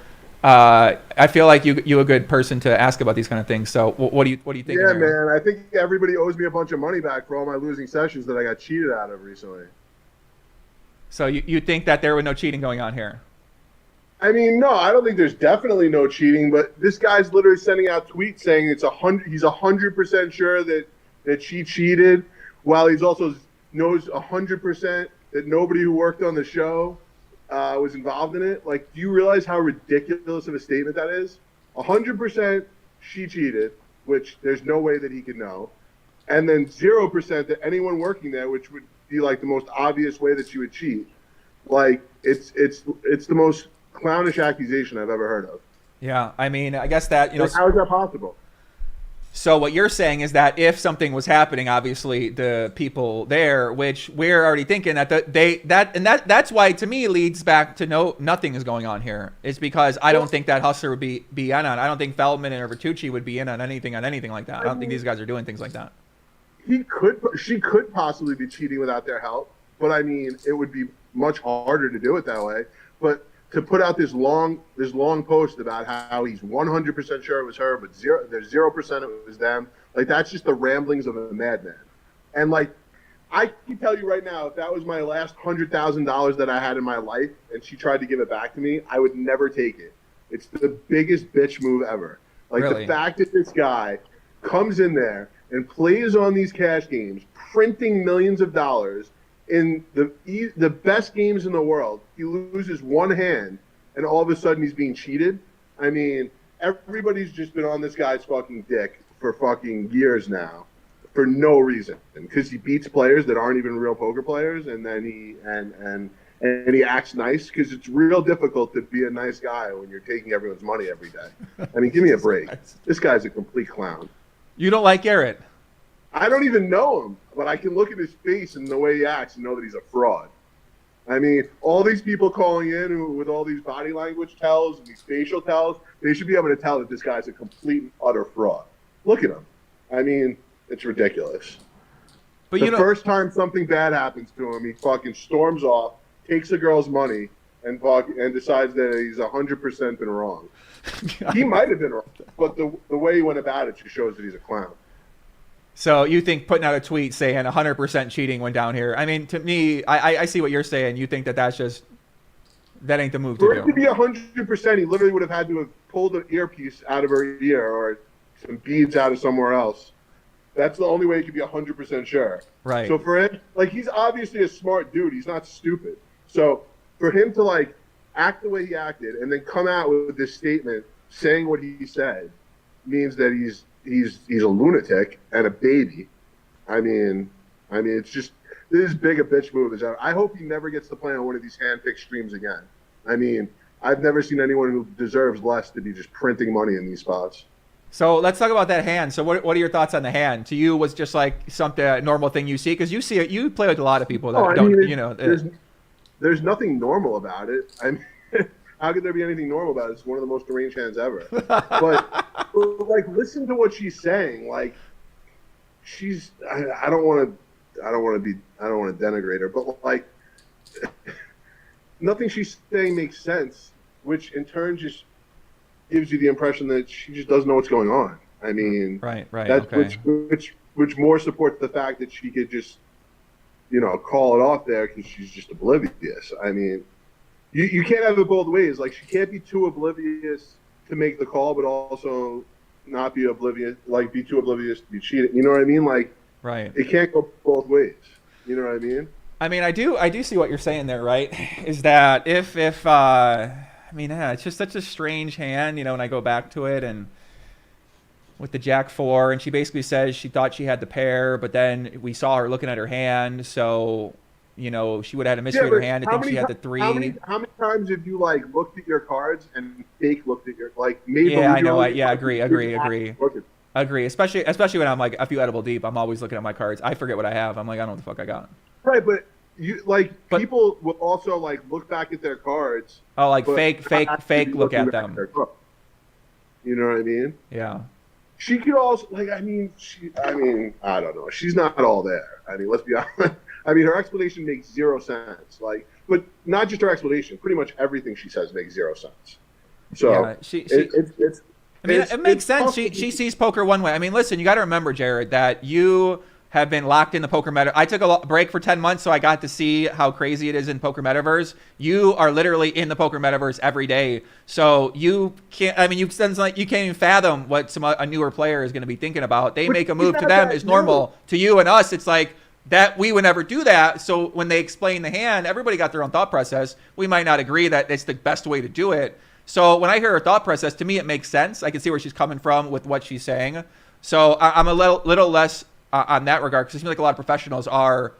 I feel like you a good person to ask about these kind of things. So what do you think? Yeah, man. I think everybody owes me a bunch of money back for all my losing sessions that I got cheated out of recently. So you think that there was no cheating going on here? I mean, no, I don't think there's definitely no cheating, but this guy's literally sending out tweets saying he's 100% sure that she cheated, while he's also knows 100% that nobody who worked on the show was involved in it. Like, do you realize how ridiculous of a statement that is? 100% she cheated, which there's no way that he could know, and then 0% that anyone working there, which would be like the most obvious way that she would cheat. Like it's the most clownish accusation I've ever heard of. Yeah, I mean, I guess that, Like, how is that possible? So what you're saying is that if something was happening, obviously the people there, which we're already thinking that that's why to me leads back to nothing is going on here. Is because I don't think that Hustler would be in on. I don't think Feldman and Bertucci would be in on anything like that. I don't think these guys are doing things like that. She could possibly be cheating without their help, but I mean, it would be much harder to do it that way. But to put out this long post about how he's 100% sure it was her, but there's 0% it was them. Like, that's just the ramblings of a madman. And like, I can tell you right now, if that was my last $100,000 that I had in my life, and she tried to give it back to me, I would never take it. It's the biggest bitch move ever. Like, really? The fact that this guy comes in there and plays on these cash games, printing millions of dollars in the best games in the world, he loses one hand, and all of a sudden he's being cheated. I mean, everybody's just been on this guy's fucking dick for fucking years now, for no reason, because he beats players that aren't even real poker players, and then he acts nice, because it's real difficult to be a nice guy when you're taking everyone's money every day. I mean, give me a break. This guy's a complete clown. You don't like Garrett? I don't even know him, but I can look at his face and the way he acts and know that he's a fraud. I mean, all these people calling in with all these body language tells and these facial tells, they should be able to tell that this guy's a complete and utter fraud. Look at him. I mean, it's ridiculous. But the first time something bad happens to him, he fucking storms off, takes a girl's money, and decides that he's 100% been wrong. He might have been wrong, but the way he went about it just shows that he's a clown. So you think putting out a tweet saying 100% cheating went down here? I mean, to me, I see what you're saying. You think that ain't the move to do. For it to be 100%, he literally would have had to have pulled an earpiece out of her ear or some beads out of somewhere else. That's the only way he could be 100% sure. Right. So for him, like, he's obviously a smart dude. He's not stupid. So for him to, like, act the way he acted and then come out with this statement saying what he said means that he's a lunatic and a baby. I mean, it's just this is big a bitch move as ever. I hope he never gets to play on one of these hand-picked streams again. I mean, I've never seen anyone who deserves less to be just printing money in these spots. So let's talk about that hand. So what are your thoughts on the hand? To you, was just like something normal thing you see, because you see it. You play with a lot of people that There's nothing normal about it. I mean, how could there be anything normal about it? It's one of the most deranged hands ever. But like, listen to what she's saying. Like, I don't want to denigrate her, but like, nothing she's saying makes sense, which in turn just gives you the impression that she just doesn't know what's going on. I mean, right. That's Okay. which more supports the fact that she could just, call it off there because she's just oblivious. I mean, you can't have it both ways. Like, she can't be too oblivious to make the call, but also not be oblivious, like be too oblivious to be cheating. You know what I mean? Like, right. It can't go both ways. You know what I mean? I mean, I do see what you're saying there, right? Is that it's just such a strange hand, when I go back to it, and with the Jack 4, and she basically says she thought she had the pair, but then we saw her looking at her hand, so she would have had a misread her hand. I think she had the 3. How many times have you like looked at your cards and fake looked at your made? Yeah, I know. Agree. Especially when I'm like a few edible deep, I'm always looking at my cards. I forget what I have. I'm like, I don't know what the fuck I got. Right, but people will also like look back at their cards. Oh, like fake look at them. You know what I mean? Yeah. She could also I don't know. She's not all there. I mean, let's be honest. I mean, her explanation makes 0 sense. Like, but not just her explanation. Pretty much everything she says makes 0 sense. So yeah, it makes sense. She sees poker one way. I mean, listen, you got to remember, Jared, that you have been locked in the poker meta. I took a break for 10 months, so I got to see how crazy it is in poker metaverse. You are literally in the poker metaverse every day, so you can't. I mean, you can't even fathom what a newer player is going to be thinking about. They make a move to them is normal. To you and us, it's like that we would never do that. So when they explain the hand, everybody got their own thought process. We might not agree that it's the best way to do it. So when I hear her thought process, to me, it makes sense. I can see where she's coming from with what she's saying. So I'm a little less on that regard, because it seems like a lot of professionals are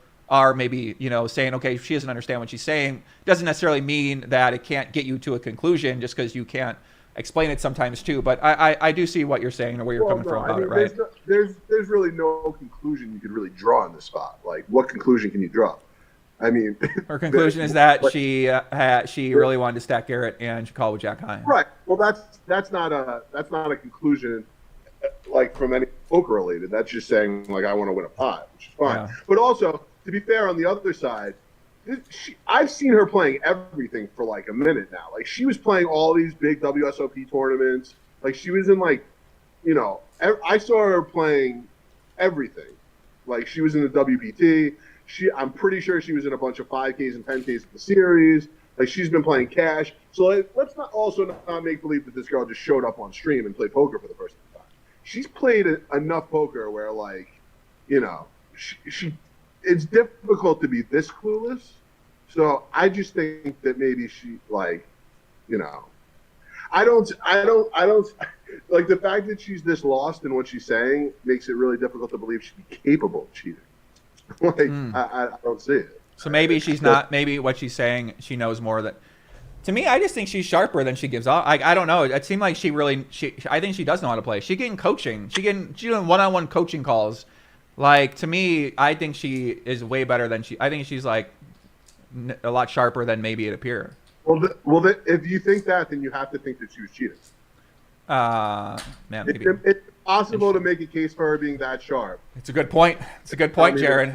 maybe, saying, okay, she doesn't understand what she's saying. Doesn't necessarily mean that it can't get you to a conclusion just because you can't explain it sometimes too. But I do see what you're saying and where you're coming from about it, right? There's really no conclusion you could really draw on this spot. Like, what conclusion can you draw? I mean, her conclusion is that she really wanted to stack Garrett and she called with Jack high. Right. Well, that's not a conclusion like from any poker related. That's just saying like I want to win a pot, which is fine. Yeah. But also, to be fair, on the other side, I've seen her playing everything for like a minute now. Like she was playing all these big WSOP tournaments. Like she was in like, I saw her playing everything. Like she was in the WPT. I'm pretty sure she was in a bunch of 5Ks and 10Ks of the series. Like she's been playing cash. So let's not make believe that this girl just showed up on stream and played poker for the first time. She's played enough poker where like, it's difficult to be this clueless. So I just think that maybe she like, I don't like the fact that she's this lost in what she's saying makes it really difficult to believe she'd be capable of cheating. Like I don't see it. So maybe she's not. Maybe what she's saying, she knows more. That to me, I just think she's sharper than she gives off. I don't know. It seemed like I think she does know how to play. She's getting coaching. She's doing one-on-one coaching calls. Like to me, I think she is way better than I think she's like a lot sharper than maybe it appears. Well, if you think that, then you have to think that she was cheating. Man, maybe. It's possible to make a case for her being that sharp. It's a good point. It's a good point, Jared.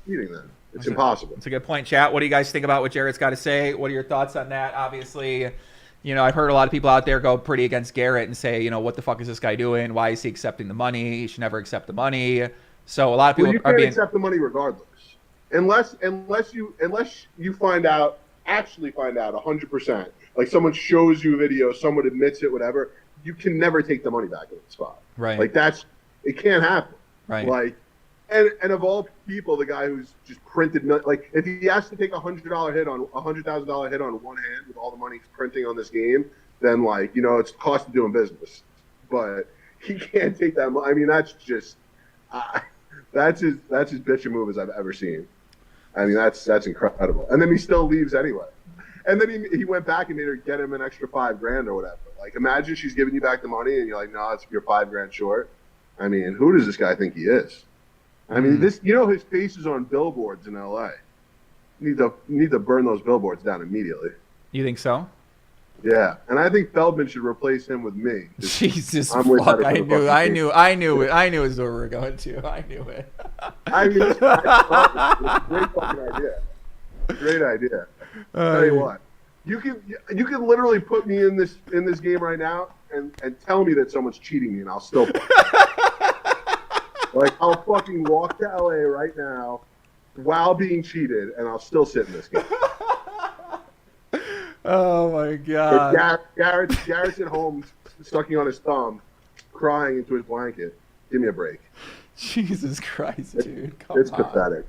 Cheating then. It's impossible. It's a good point, chat. What do you guys think about what Jared's got to say? What are your thoughts on that? Obviously, I've heard a lot of people out there go pretty against Garrett and say, what the fuck is this guy doing? Why is he accepting the money? He should never accept the money. So a lot of people you can't accept the money regardless, unless you actually find out 100%. Like someone shows you a video, someone admits it, whatever. You can never take the money back in the spot. Right. Like it can't happen. Right. Like, and of all people, the guy who's just printed, like if he has to take $100,000 hit on one hand with all the money he's printing on this game, then like, it's the cost of doing business. But he can't take that money. I mean, that's just, that's as bitch a move as I've ever seen. I mean, that's incredible. And then he still leaves anyway. And then he went back and made her get him an extra $5,000 or whatever. Like, imagine she's giving you back the money and you're like, no, you're $5,000 short. I mean, who does this guy think he is? I mean, his face is on billboards in LA. You need to burn those billboards down immediately. You think so? Yeah, and I think Feldman should replace him with me. Jesus fuck! I knew it was where we were going to. I knew it. I mean, it's a great fucking idea. Great idea. Tell you what, you can literally put me in this game right now and tell me that someone's cheating me, and I'll still play. Like I'll fucking walk to LA right now while being cheated, and I'll still sit in this game. Oh my god! Garrett's at home, sucking on his thumb, crying into his blanket. Give me a break. Jesus Christ, dude! It's pathetic.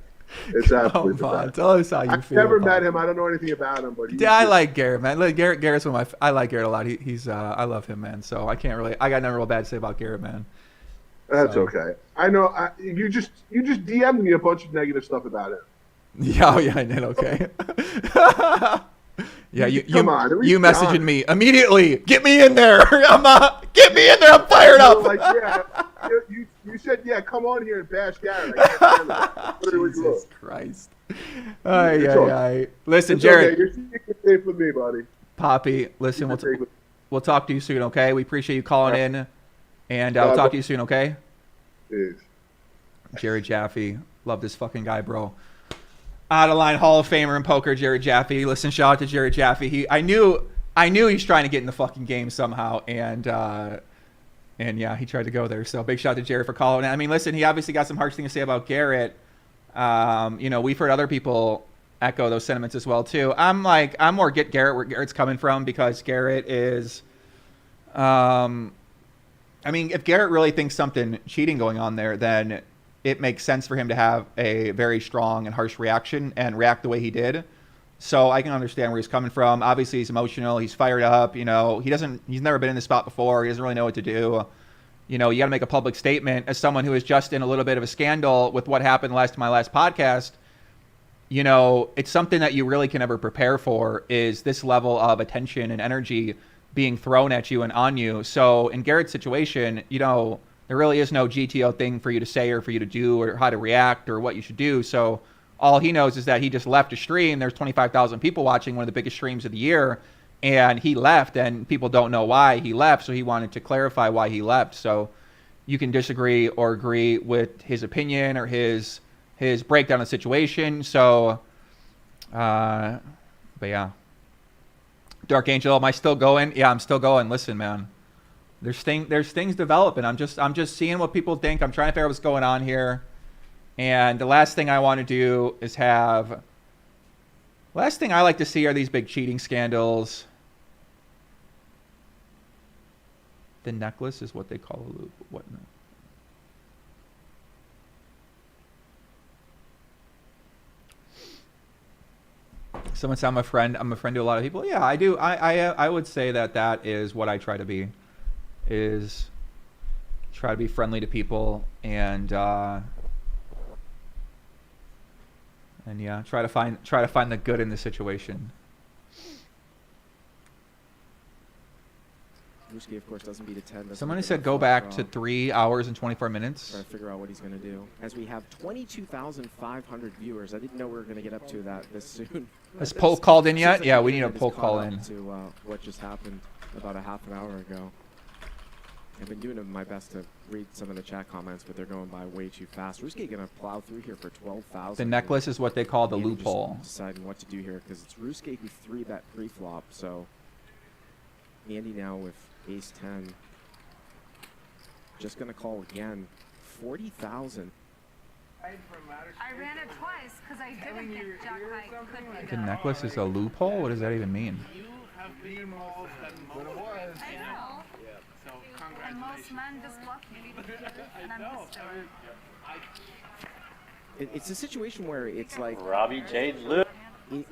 It's absolutely pathetic. Tell us how you feel. I've never met him. I don't know anything about him, but I like Garrett, man. Garrett's one of I like Garrett a lot. He's I love him, man. So I got nothing real bad to say about Garrett, man. That's okay. I know. You just DM'd me a bunch of negative stuff about him. Yeah, I did. Okay. Yeah, you messaging me immediately. Get me in there. Get me in there. I'm fired up. Like, yeah, you said, yeah, come on here and bash Garrett. Jesus Christ. Listen, Jared. Okay. You're safe with me, buddy. Poppy, listen, we'll talk to you soon, okay? We appreciate you calling in, and I'll talk to you soon, okay? Peace. Jared Jaffe. Love this fucking guy, bro. Out of line Hall of Famer in poker, Jared Jaffe. Listen, shout out to Jared Jaffe. I knew he's trying to get in the fucking game somehow, and yeah, he tried to go there. So big shout out to Jared for calling. I mean, listen, he obviously got some harsh things to say about Garrett. We've heard other people echo those sentiments as well too. I'm more get Garrett where Garrett's coming from, because Garrett is, if Garrett really thinks something cheating going on there, then it makes sense for him to have a very strong and harsh reaction and react the way he did. So I can understand where he's coming from. Obviously, he's emotional. He's fired up. You know, he's never been in this spot before. He doesn't really know what to do. You know, you got to make a public statement as someone who is just in a little bit of a scandal with what happened my last podcast. You know, it's something that you really can never prepare for, is this level of attention and energy being thrown at you and on you. So in Garrett's situation, you know, there really is no GTO thing for you to say or for you to do or how to react or what you should do. So all he knows is that he just left a stream. There's 25,000 people watching, one of the biggest streams of the year, and he left, and people don't know why he left, so he wanted to clarify why he left. So you can disagree or agree with his opinion or his breakdown of the situation. So, but yeah. Dark Angel, am I still going? Yeah, I'm still going. Listen, man, there's things developing. I'm just seeing what people think. I'm trying to figure out what's going on here. And the last thing I want to do is last thing I like to see are these big cheating scandals. The necklace is what they call a loop. What? Someone said I'm a friend to a lot of people. Yeah, I do. I would say that is what I try to be, is try to be friendly to people and yeah, try to find the good in the situation. Ruski, of course, doesn't beat a 10. Someone said go back to 3 hours and 24 minutes. Trying to figure out what he's going to do. As we have 22,500 viewers. I didn't know we were going to get up to that this soon. Has poll called in yet? Yeah, we need a poll call in. To what just happened about a half an hour ago. I've been doing my best to read some of the chat comments, but they're going by way too fast. Ruski going to plow through here for 12,000. The necklace is what they call the loophole. Deciding what to do here, because it's Ruski who 3-bet pre-flop, so Andy now with ace 10. Just going to call again. 40,000. I ran it twice because I didn't think Jack High could be The necklace is a loophole? What does that even mean? You have bigger balls than most. I know. So And most men just bluff me. And I'm just doing It's a situation where it's like Robbi Jade Lou.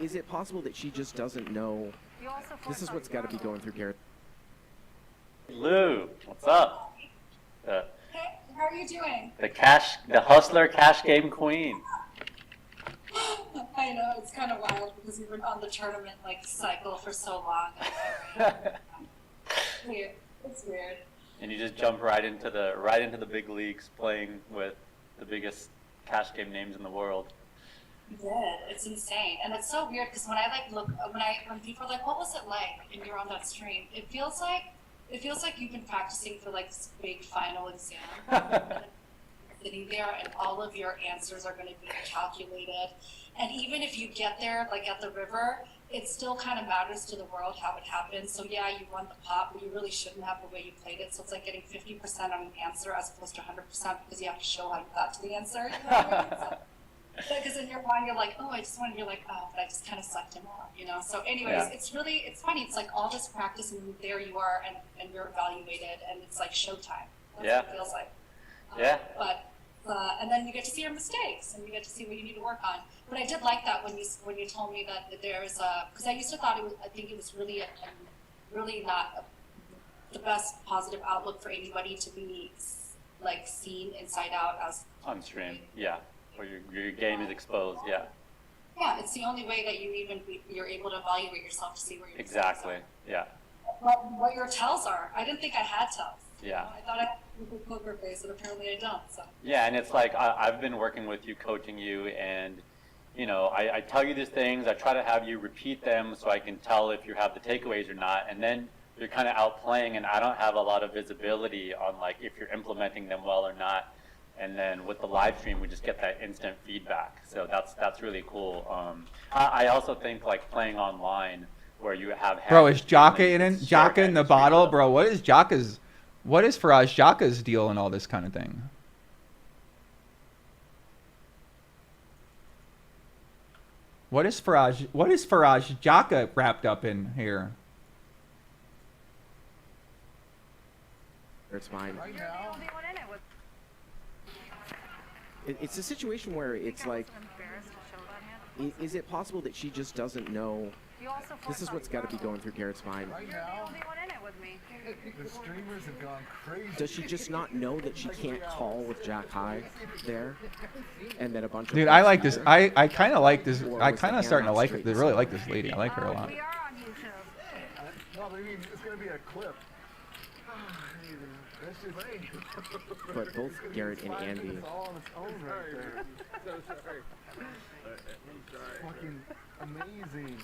Is it possible that she just doesn't know? This is what's got to be going through Garrett. Lou, what's up? Hey, how are you doing? The hustler cash game queen. I know, it's kind of wild because we've been on the tournament cycle for so long. Weird. It's weird. And you just jump right into the big leagues, playing with the biggest cash game names in the world. You did. It's insane, and it's so weird because when I when people are like, "What was it like?" and you're on that stream, it feels like you've been practicing for this big final exam. Sitting there, and all of your answers are going to be calculated. And even if you get there, at the river, it still kind of matters to the world how it happened. So yeah, you won the pot, but you really shouldn't have the way you played it. So it's like getting 50% on an answer as opposed to 100% because you have to show how you got to the answer. You know what I mean? Because in your mind, you're like, oh, I just wanted, you're like, oh, but I just kind of sucked him out, So anyways, Yeah. it's funny. It's like all this practice and there you are and you're evaluated and it's like showtime. That's Yeah. what it feels like. Yeah. And then you get to see your mistakes and you get to see what you need to work on. But I did like that when you told me that there's because I used to think it was really really not the best positive outlook for anybody to be seen inside out as On stream, yeah. Where your game is exposed, yeah. Yeah, it's the only way that you're able to evaluate yourself to see where you're Exactly, yeah. what your tells are. I didn't think I had tells. Yeah. I thought I had a poker face, and apparently I don't. So. Yeah, and it's like I've been working with you, coaching you, and I tell you these things. I try to have you repeat them so I can tell if you have the takeaways or not. And then you're kind of outplaying, and I don't have a lot of visibility on if you're implementing them well or not. And then with the live stream, we just get that instant feedback. So that's really cool. I also think playing online where you have. Bro, is Jaka in the bottle, bro? What is Faraj Jaka's deal and all this kind of thing? What is Faraj Jaka wrapped up in here? It's fine. It's a situation where it's like Is it possible that she just doesn't know? This is what's got to be going through Garrett's mind. You're the only one in it with me. The streamers have gone crazy. Does she just not know that she can't call with Jack High there? And that a bunch of Dude, I like this. I kind of like this. I kind of starting to like it. Really like this lady. I like her a lot. We are on YouTube. No, but I mean, it's going to be a clip. That's just But both Garrett and Andy. It's all on its own right there. So sorry. Fucking amazing.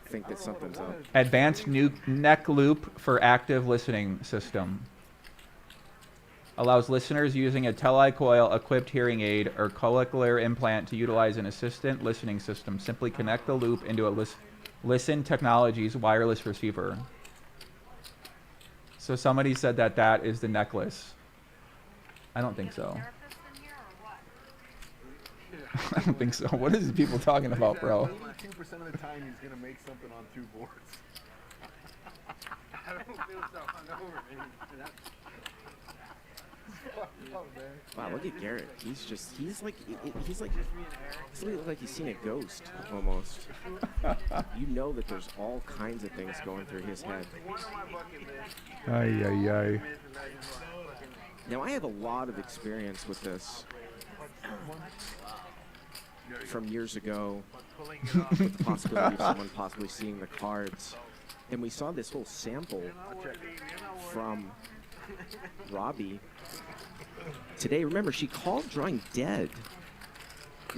Think that something's up. Advanced new neck loop for active listening system. Allows listeners using a telecoil equipped hearing aid or cochlear implant to utilize an assistant listening system. Simply connect the loop into a Listen Technologies wireless receiver. So somebody said that that is the necklace. I don't think so. I don't think so. What is people talking about, bro? 82% of the time he's going to make something on 2 boards. I don't feel so hungover, man. Wow, look at Garrett. He's like he's seen a ghost almost. You know that there's all kinds of things going through his head. Ay, ay, ay. Now I have a lot of experience with this from years ago, with the possibility of someone possibly seeing the cards. And we saw this whole sample from Robbi today. Remember, she called drawing dead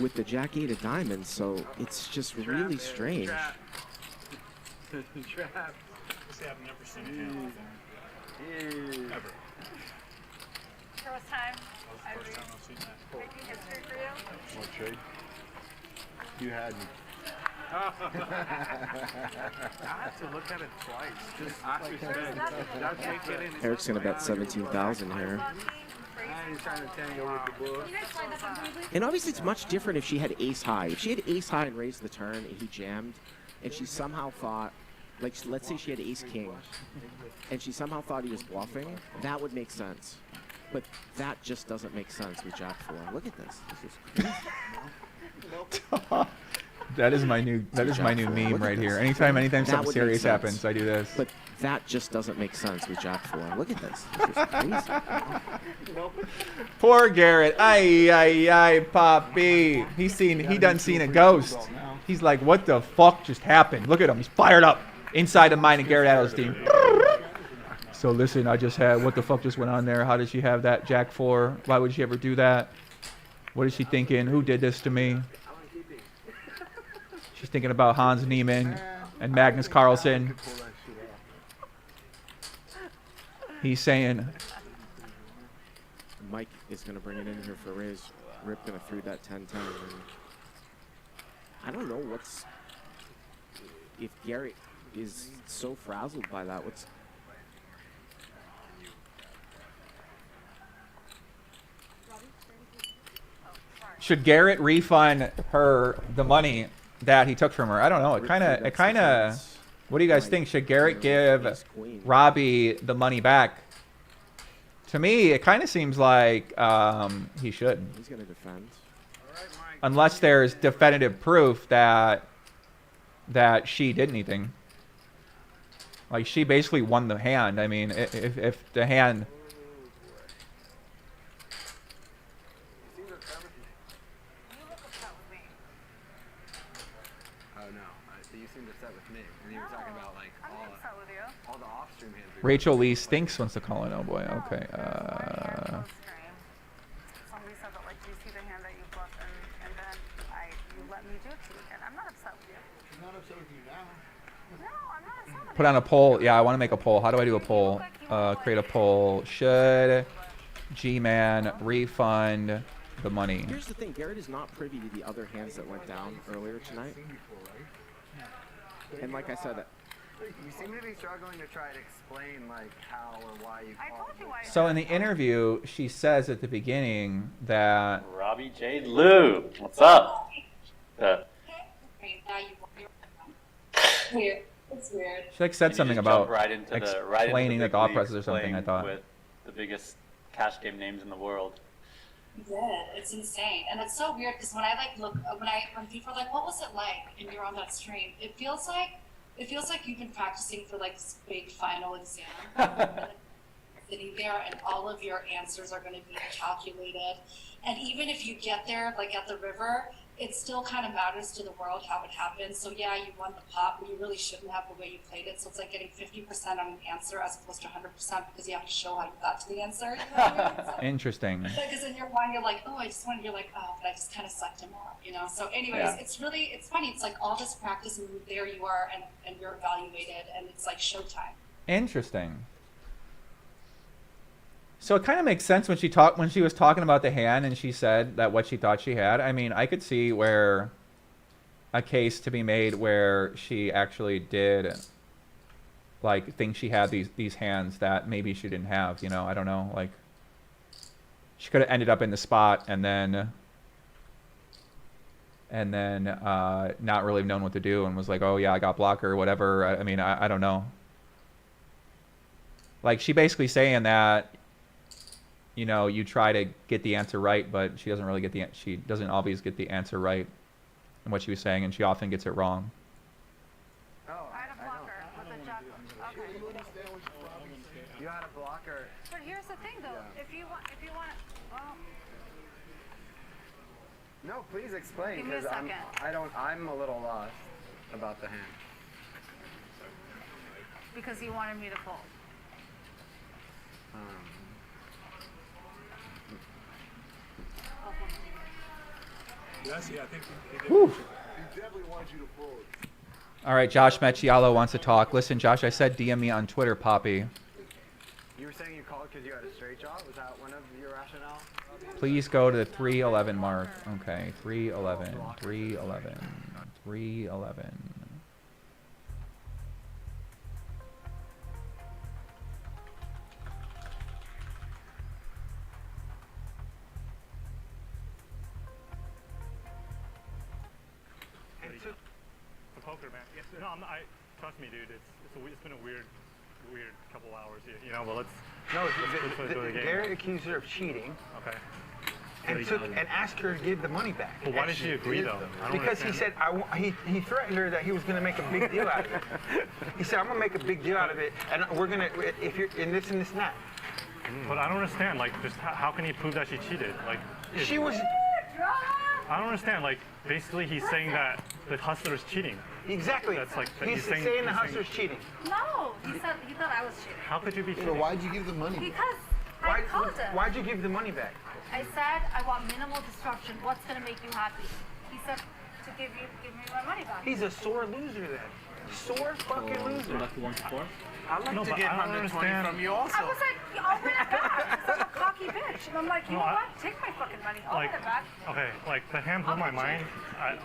with the Jack 8 of diamonds, so it's just really strange. Trap. See, I've never seen a hand like that. Ever. First time. First time I've seen that. Making history for you. What trade? You had me. I have to look at it twice. Eric's gonna bet 17,000 here. He's trying to tango with the bull. And obviously it's much different if she had ace high. If she had ace high and raised the turn and he jammed, and she somehow thought, like let's say she had ace king, and she somehow thought he was bluffing, that would make sense. But that just doesn't make sense with Jack 4. Look at this. This is crazy. That is my new meme right here. Anytime something serious happens, I do this. But that just doesn't make sense with Jack 4. Look at this. This is crazy. Poor Garrett. Ay, ay, ay, Poppy. He done seen a ghost. He's like, what the fuck just happened? Look at him. He's fired up inside the mind of Garrett Adelstein. So listen, I just had, what the fuck just went on there? How did she have that Jack 4? Why would she ever do that? What is she thinking? Who did this to me? She's thinking about Hans Niemann and Magnus Carlsen. He's saying... Mike is going to bring it in here for a raise. Rip going to throw that 10-10. I don't know what's... If Garrett is so frazzled by that, what's... Should Garrett refund her the money that he took from her? I don't know. It kind of. What do you guys think? Should Garrett give Robbi the money back? To me, it kind of seems like he should. He's going to defend. Unless there's definitive proof that she did anything. Like she basically won the hand. I mean, if the hand. Rachel Lee Stinks wants to call in. Oh boy. Okay. Somebody said that, like, you see the hand that you bluffed and then you let me do it to you again. I'm not upset with you. She's not upset with you now. No, I'm not upset with Put on a poll. Yeah, I want to make a poll. How do I do a poll? Create a poll. Should G-Man refund the money? Here's the thing. Garrett is not privy to the other hands that went down earlier tonight. And like I said... You seem to be struggling to try to explain like how or why you called it. So in the interview, she says at the beginning that... Robbi J. Lou, what's up? Weird. It's weird. She like said something about right into explaining the thought process or something, I thought. With the biggest cash game names in the world. You did. It's insane, and it's so weird because when I like look, when people are like, "What was it like?" and you're on that stream, it feels like you've been practicing for like this big final exam. Sitting there, and all of your answers are going to be calculated, and even if you get there, like at the river, it still kind of matters to the world how it happened. So yeah, you won the pot, but you really shouldn't have the way you played it. So it's like getting 50% on an answer as opposed to 100% because you have to show how you got to the answer. You know what I mean? So, Interesting. because in your mind you're like, oh, I just wanted. You're like, oh, but I just kind of sucked him off, you know. So anyways, Yeah. it's funny. It's like all this practice, and there you are, and you're evaluated, and it's like showtime. Interesting. So it kind of makes sense when she was talking about the hand and she said that what she thought she had. I mean, I could see where a case to be made where she actually did like think she had these hands that maybe she didn't have, you know. I don't know, like she could have ended up in the spot and then not really known what to do and was like, oh yeah, I got blocker or whatever. I mean, I don't know. Like she basically saying that, you know, you try to get the answer right, but she doesn't really she doesn't always get the answer right in what she was saying, and she often gets it wrong. Oh, I had a blocker with a jack. Okay. You had a blocker. But here's the thing, though. Yeah. If you want, well, No, please explain, Give me a because second. I'm a little lost about the hand. because you wanted me to fold. Yes, yeah, I think Whew. He definitely wants you to fold. All right, Josh Meccialo wants to talk. Listen, Josh, I said DM me on Twitter, Poppy. You were saying you called because you had a straight jaw? Was that one of your rationale? Please go to the 311 mark. Okay, 311, 311, 311. The poker, man. Yes, no, trust me, dude. It's been a weird couple hours here. You know, but let's. No, let's do it again. Garrett accused her of cheating. Okay. And asked her to give the money back. But why did she agree though? I don't Because he understand. said he threatened her that he was going to make a big deal out of it. He said, "I'm going to make a big deal out of it, and we're going to if you're in this and this and that." But I don't understand. Like, just how can he prove that she cheated? Like, She was. I don't understand. Like, basically, he's saying that the hustler is cheating. Exactly. That's like He's saying the hustler's cheating. No, he thought I was cheating. How could you be cheating? So why'd you give the money? Because I called him. Why'd you give the money back? I said I want minimal disruption. What's gonna make you happy? He said to give me my money back. He's a sore loser then. Sore fucking loser. I'd like No, to but get I don't 120 understand. from you also. I was like, I'll win it back. 'Cause I'm a cocky bitch. And I'm like, you No, know I- what? Take my fucking money. I'll Like, win it back. okay, like the hand blew my mind.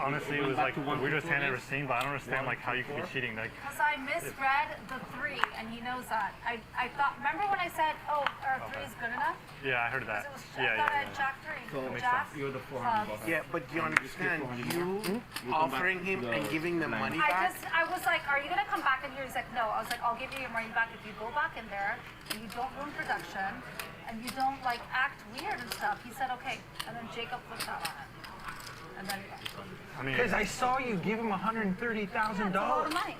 Honestly, it was like the weirdest hand I've ever seen. But I don't understand like how you could be cheating. Like, Because I misread the 3, and he knows that. I thought, remember when I said, oh, our 3 is good enough? yeah, I heard that. It was, Yeah, I thought I yeah, had Jack 3. That makes Jack, sense. You're the 400 Yeah, but you understand, you offering him and giving the money back? I was like, are you going to come back in here? He's like, no. I was like, I'll give you your money back if you go back in there and you don't ruin production and you don't like act weird and stuff. He said, okay. And then Jacob flipped out on it. And then he left. Because I saw you give him $130,000. That's a lot of money.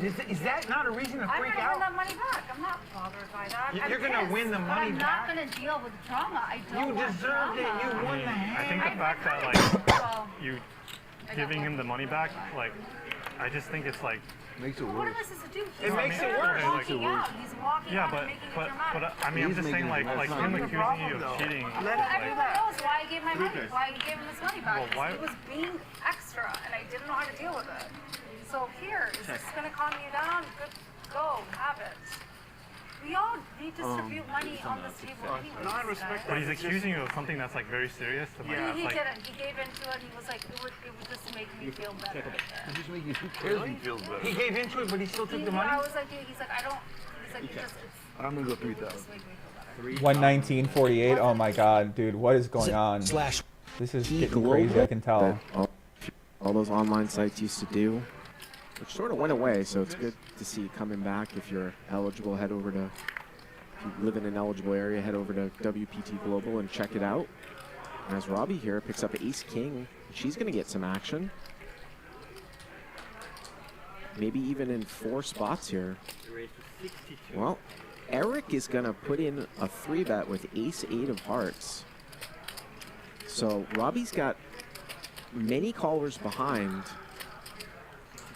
Is that not a reason to I'm freak going to win out? that money back. I'm not bothered by that. You're going to win the money I'm back? not going to deal with drama. I don't You want deserved it. drama. You won the hand. I think the fact that like you giving him the money back, like, I just think it's like. Makes it What worse. am I supposed to do? It makes it worse. Walking out. He's walking Yeah, out but and making it dramatic. I mean, I'm He's just saying making like it him worse. accusing you of cheating. Everyone knows why I gave my money, why I gave him his money back. Well, why- He was being extra, and I didn't know how to deal with it. So here, is this going to calm you down? Good, go, have it. We all need to distribute money on this table anyways. No, I respect But he's accusing you of something that's like very serious. And, like, that's, He like, didn't. He gave into it. He was like, it would just make me feel better. It just makes you who cares if he feels better. He gave into it, but he still took the money? I was like, he's like, I don't. He's like, it just, I'm gonna go it would 3,000. just make me feel better. 119.48. Oh my God, dude, what is going on? This is getting crazy. I can tell. All those online sites used to do, which sort of went away. So it's good to see it coming back. If you're eligible, if you live in an eligible area, head over to WPT Global and check it out. As Robbi here picks up ace-king, she's going to get some action. Maybe even in 4 spots here. Well, Eric is going to put in a 3-bet with ace-8 of hearts. So Robbi's got many callers behind.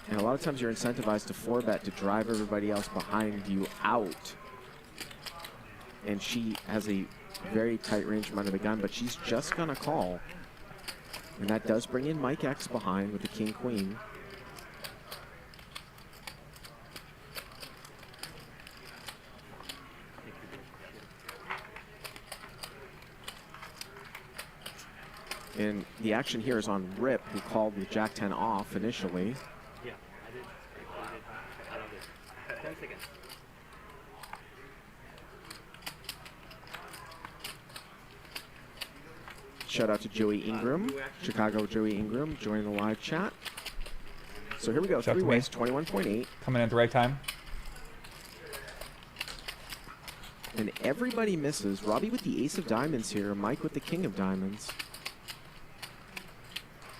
And a lot of times you're incentivized to 4-bet to drive everybody else behind you out. And she has a very tight range from under the gun, but she's just going to call. And that does bring in Mike X behind with the king-queen. And the action here is on Rip, who called with Jack-10 off initially. Yeah, I did. I love it. 10 seconds. Shout out to Joey Ingram, Chicago Joey Ingram, joining the live chat. So here we go, Shout out to 3 me. ways, 21.8. Coming in at the right time. And everybody misses. Robbi with the ace of diamonds here, Mike with the king of diamonds.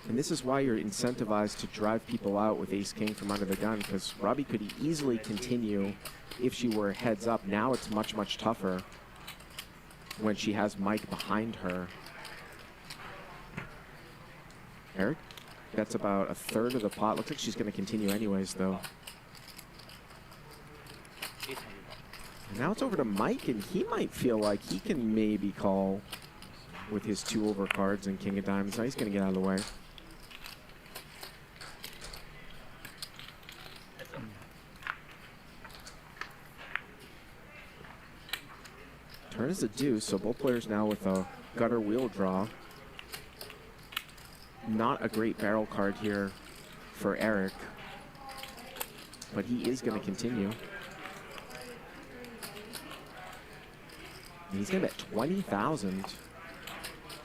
And this is why you're incentivized to drive people out with ace-king from under the gun, because Robbi could easily continue if she were heads up. Now it's much, much tougher when she has Mike behind her. Eric, that's about a third of the pot. Looks like she's going to continue anyways, though. Now it's over to Mike, and he might feel like he can maybe call with his 2 over cards and king of diamonds. Now he's going to get out of the way. Turn is a deuce, so both players now with a gutter wheel draw. Not a great barrel card here for Eric, but he is going to continue. And he's going to bet 20,000,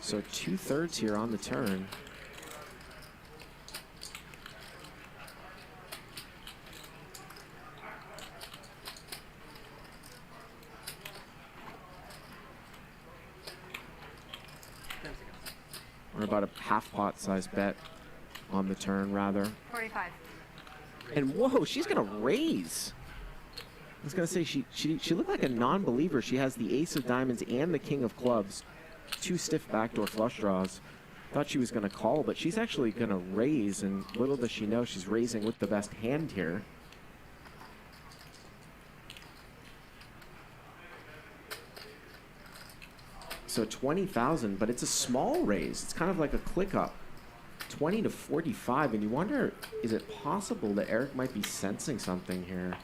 so 2/3 here on the turn. Or about a half pot size bet on the turn, rather. 45. And whoa, she's gonna raise. I was gonna say she looked like a non-believer. She has the ace of diamonds and the king of clubs, 2 stiff backdoor flush draws. Thought she was gonna call, but she's actually gonna raise, and little does she know she's raising with the best hand here. So 20,000, but it's a small raise. It's kind of like a click up. 20 to 45, and you wonder, is it possible that Eric might be sensing something here?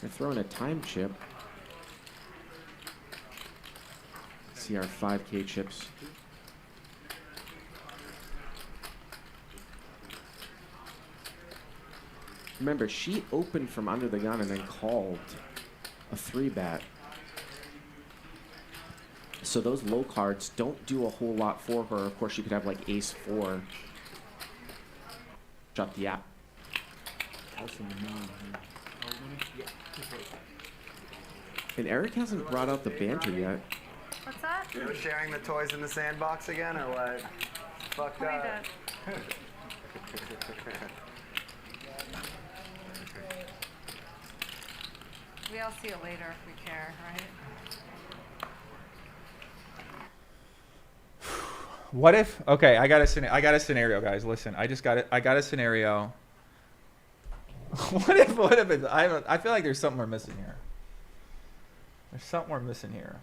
They're throwing a time chip. Let's see our 5K chips. Remember, she opened from under the gun and then called a 3-bet. So those low cards don't do a whole lot for her. Of course, she could have like ace 4. Shut the app. And Eric hasn't brought out the banter yet. What's that? You sharing the toys in the sandbox again, or what? Fuck Let me that. do it. We all see it later if we care, right? What if? Okay, I got a scenario, guys. Listen, I got a scenario. What if it's? I feel like there's something we're missing here. There's something we're missing here.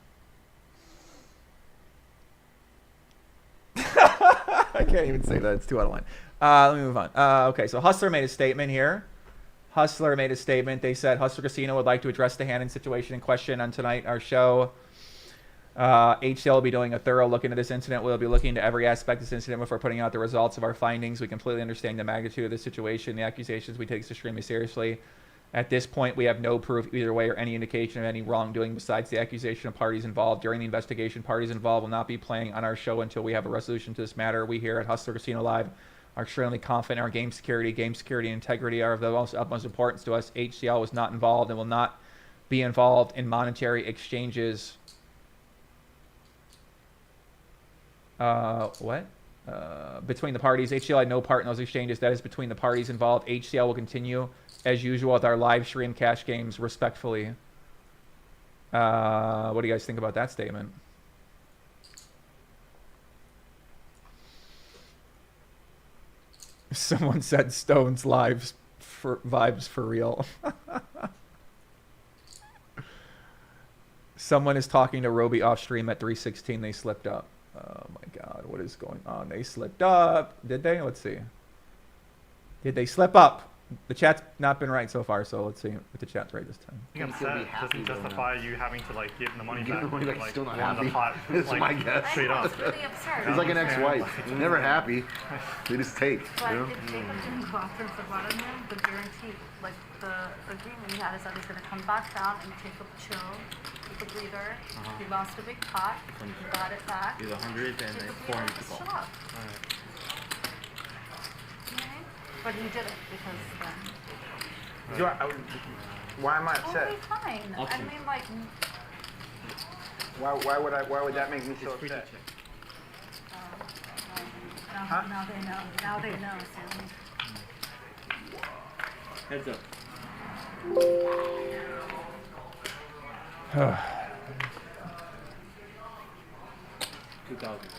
I can't even say that. It's too out of line. Let me move on. Okay, so Hustler made a statement here. Hustler made a statement. They said Hustler Casino would like to address the hand and situation in question on tonight our show. HCL will be doing a thorough look into this incident. We'll be looking into every aspect of this incident before putting out the results of our findings. We completely understand the magnitude of the situation. The accusations we take this extremely seriously. At this point, we have no proof either way or any indication of any wrongdoing besides the accusation of parties involved. During the investigation, parties involved will not be playing on our show until we have a resolution to this matter. We here at Hustler Casino Live are extremely confident our game security and integrity are of the utmost importance to us. HCL was not involved and will not be involved in monetary exchanges What? Between the parties. HCL had no part in those exchanges. That is between the parties involved. HCL will continue as usual with our live stream cash games respectfully. What do you guys think about that statement? Someone said Stone's lives for vibes for real. Someone is talking to Robbi off stream at 3:16. They slipped up. Oh my God, what is going on? They slipped up. Did they? Let's see. Did they slip up? The chat's not been right so far, so let's see if the chat's right this time. Being upset doesn't justify you having to like give the money Give back. the money back, like, still not on happy. the pot, That's like, my guess. straight up. He's like an ex-wife. Never happy. They just take. But You know? if Jacob didn't go after the bottom him, the guarantee, like the agreement he had is that he's going to come back down and take a chill, take a breather. He lost a big pot. He got it back. He's 100 and Take a then breather, 400 to just call. shut up. Okay? But he did it because then. Why am I Oh, upset? okay, fine. I mean, like, Why would that make me so upset? now they know. Now they know, Sammy. Heads up. 2,000.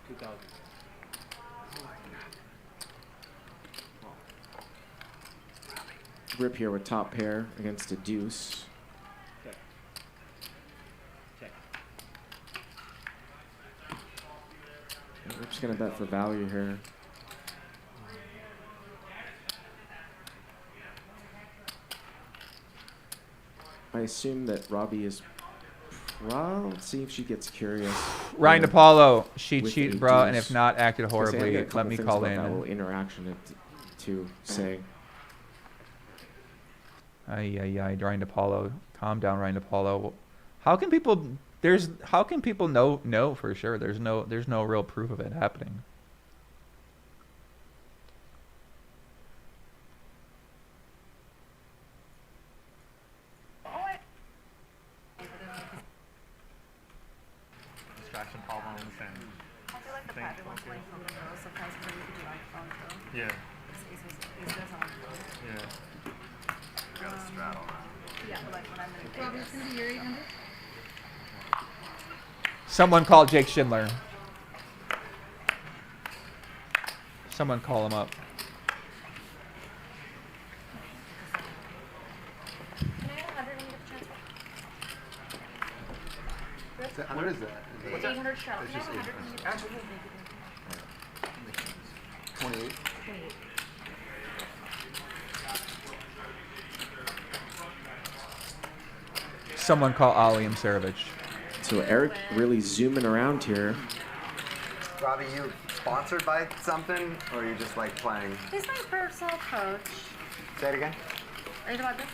1,000. Rip here with top pair against a deuce. Check. Check. Rip's gonna bet for value here. I assume that Robbi is. Well, let's see if she gets curious. Ryan with- DePaulo, she with cheated, a bro, and deuce. if not, acted I was gonna say, I horribly. got a couple Let me things call about in. that little interaction to say. Ay, Ryan DePaulo. Calm down, Ryan DePaulo. How can people know for sure? There's no real proof of it happening. Distraction problems and I feel like the things. pattern was like from the nose, sometimes when you could do iPhone though. Yeah. It's just on phone. Yeah. Got a straddle. Yeah, but like when I'm in Robbi, Vegas. it's gonna be your 800. Someone call Jake Schindler. Someone call him up. Can I get 100 and get the transfer? What is that? It's 800 straddle. It's Can I just have 100 and get the transfer? 28. 28. Someone call Ali Imserovich. So Eric really zooming around here. Robbi, you sponsored by something, or are you just like playing? He's my personal coach. Say it again. Are you talking about this?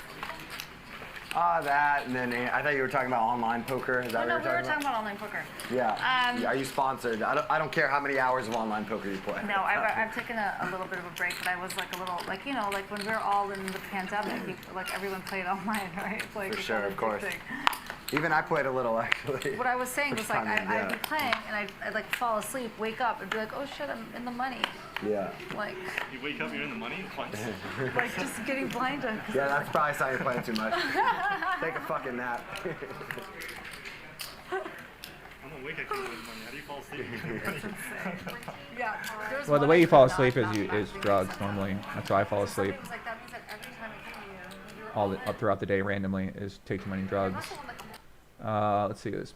That, and then I thought you were talking about online poker. Is that Oh, no, what we you were were talking about online poker. Yeah. Are you sponsored? I don't care how many hours of online poker you play. No, I've taken a little bit of a break, but I was like a little, like, you know, like when we were all in the pandemic, like everyone played online, right? Like, For it's sure, not a of big course. thing. Even I played a little, actually. What I was saying was like, First time, I'd be yeah. playing and I'd like fall asleep, wake up, and be like, oh shit, I'm in the money. Yeah. Like, You wake up, you're in the money once. like just getting blinded. Yeah, that's probably a sign you're playing too much. Take a fucking nap. I'm awake, I can't win money. How do you fall asleep? Yeah. There's Well, the one way I you fall could not- asleep not is drugs normally. That's how I fall asleep. It was like, that means that every time I came to you, All up throughout the day randomly is take too many drugs. Let's see this.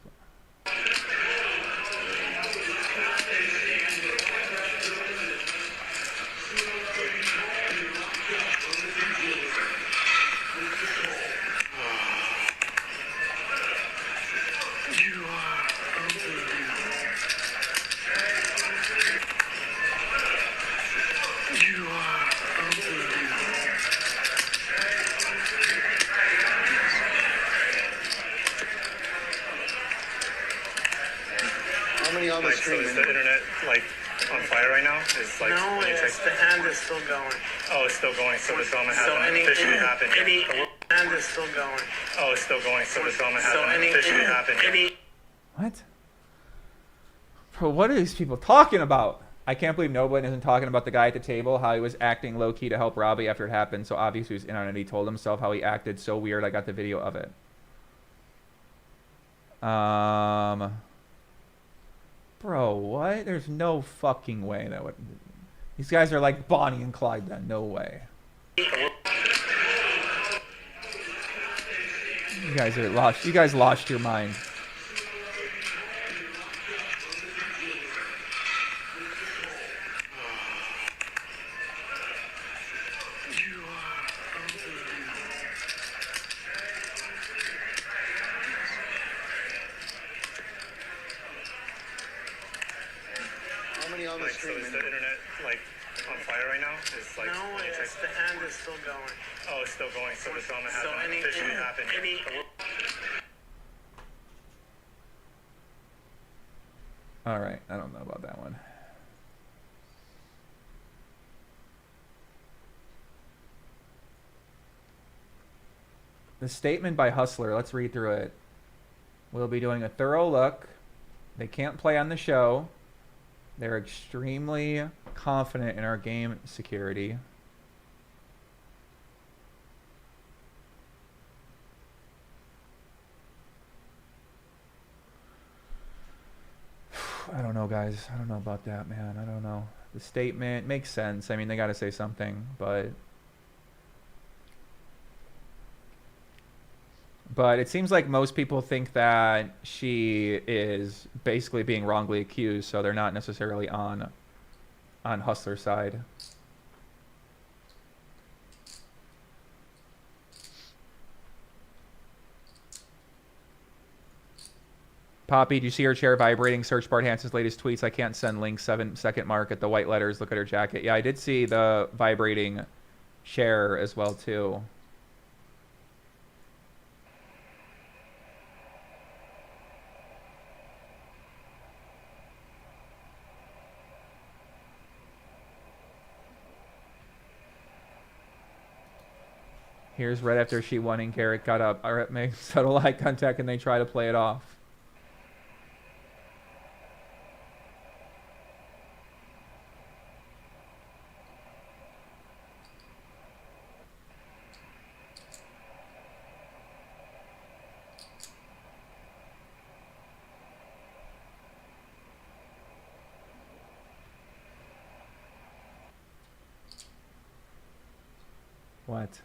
on the screen. So is the internet like on fire right now? Is like No, it's the hand is still going. Oh, it's still going. So the drama So hasn't any officially happened yet. hand is still going. Oh, it's still going. So the drama So hasn't officially happened yet. What? Bro, what are these people talking about? I can't believe nobody isn't talking about the guy at the table, how he was acting low-key to help Robbi after it happened. So obviously he was in on it. He told himself how he acted so weird. I got the video of it. Bro, what? There's no fucking way that would... These guys are like Bonnie and Clyde then. No way. You guys are lost. You guys lost your mind. How many on the Like, screen? so is the internet like on fire right now? Is like No, it's the hand is still going. Oh, it's still going. So the drama So hasn't officially happened yet. All right, I don't know about that one. The statement by Hustler, let's read through it. We'll be doing a thorough look. They can't play on the show. They're extremely confident in our game security. I don't know, guys. I don't know about that, man. I don't know. The statement makes sense. I mean, they got to say something, but it seems like most people think that she is basically being wrongly accused, so they're not necessarily on Hustler's side. Poppy, do you see her chair vibrating? Search Bart Hanson's latest tweets. I can't send links. 7-second mark at the white letters. Look at her jacket. Yeah, I did see the vibrating chair as well, too. Here's right after she won and Garrett got up. All right, make subtle eye contact and they try to play it off. What?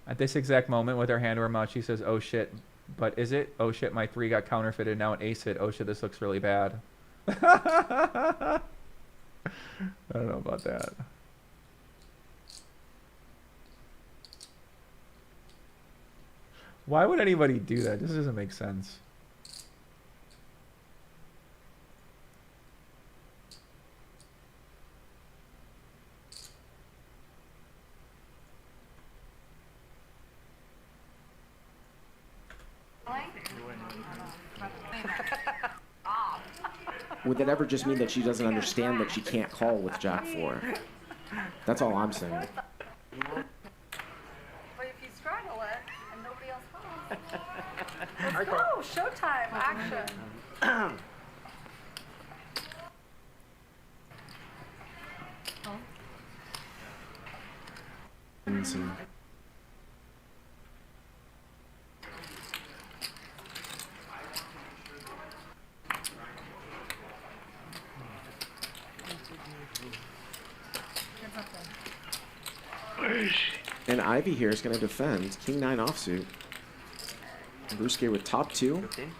At this exact moment, with her hand to her mouth, she says, "Oh shit, but is it? Oh shit, my 3 got counterfeited, now an ace it. Oh shit, this looks really bad." I don't know about that. Why would anybody do that? This doesn't make sense. Would that ever just mean that she doesn't understand that she can't call with Jack 4? That's all I'm saying. But if you straddle it and nobody else calls, let's go. Showtime. Action. And Ivy here is going to defend. King 9 offsuit. Brewski with top 2. 15?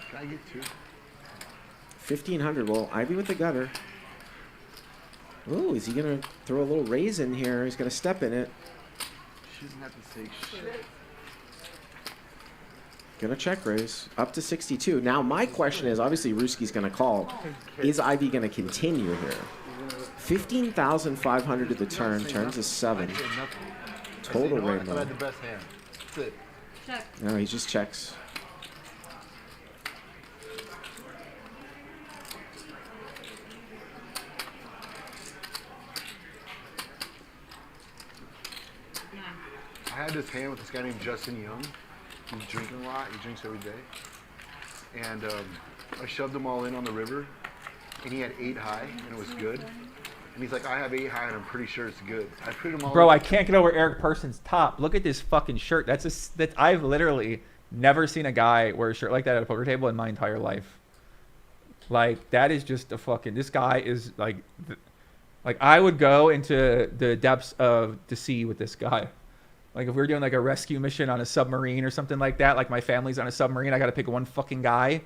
Can I get 2? 1500. Well, Ivy with the gutter. Ooh, is he going to throw a little raise in here? He's going to step in it. She doesn't have to say shit. Gonna check raise up to 62. Now my question is, obviously Ruski's gonna call. Is Ivy gonna continue here? 15,500 to the turn. Turns is 7. Total You know what? I rainbow. thought I had the best hand. That's it. Check. No, he just checks. I had this hand with this guy named Justin Young. He's drinking a lot. He drinks every day. And I shoved them all in on the river, and he had 8 high, and it was good. And he's like, I have 8 high, and I'm pretty sure it's good. I put them all. Bro, in. I can't get over Eric Person's top. Look at this fucking shirt. I've literally never seen a guy wear a shirt like that at a poker table in my entire life. Like, that is just a fucking. This guy is like I would go into the depths of the sea with this guy. Like, if we were doing like a rescue mission on a submarine or something like that, like my family's on a submarine, I got to pick one fucking guy.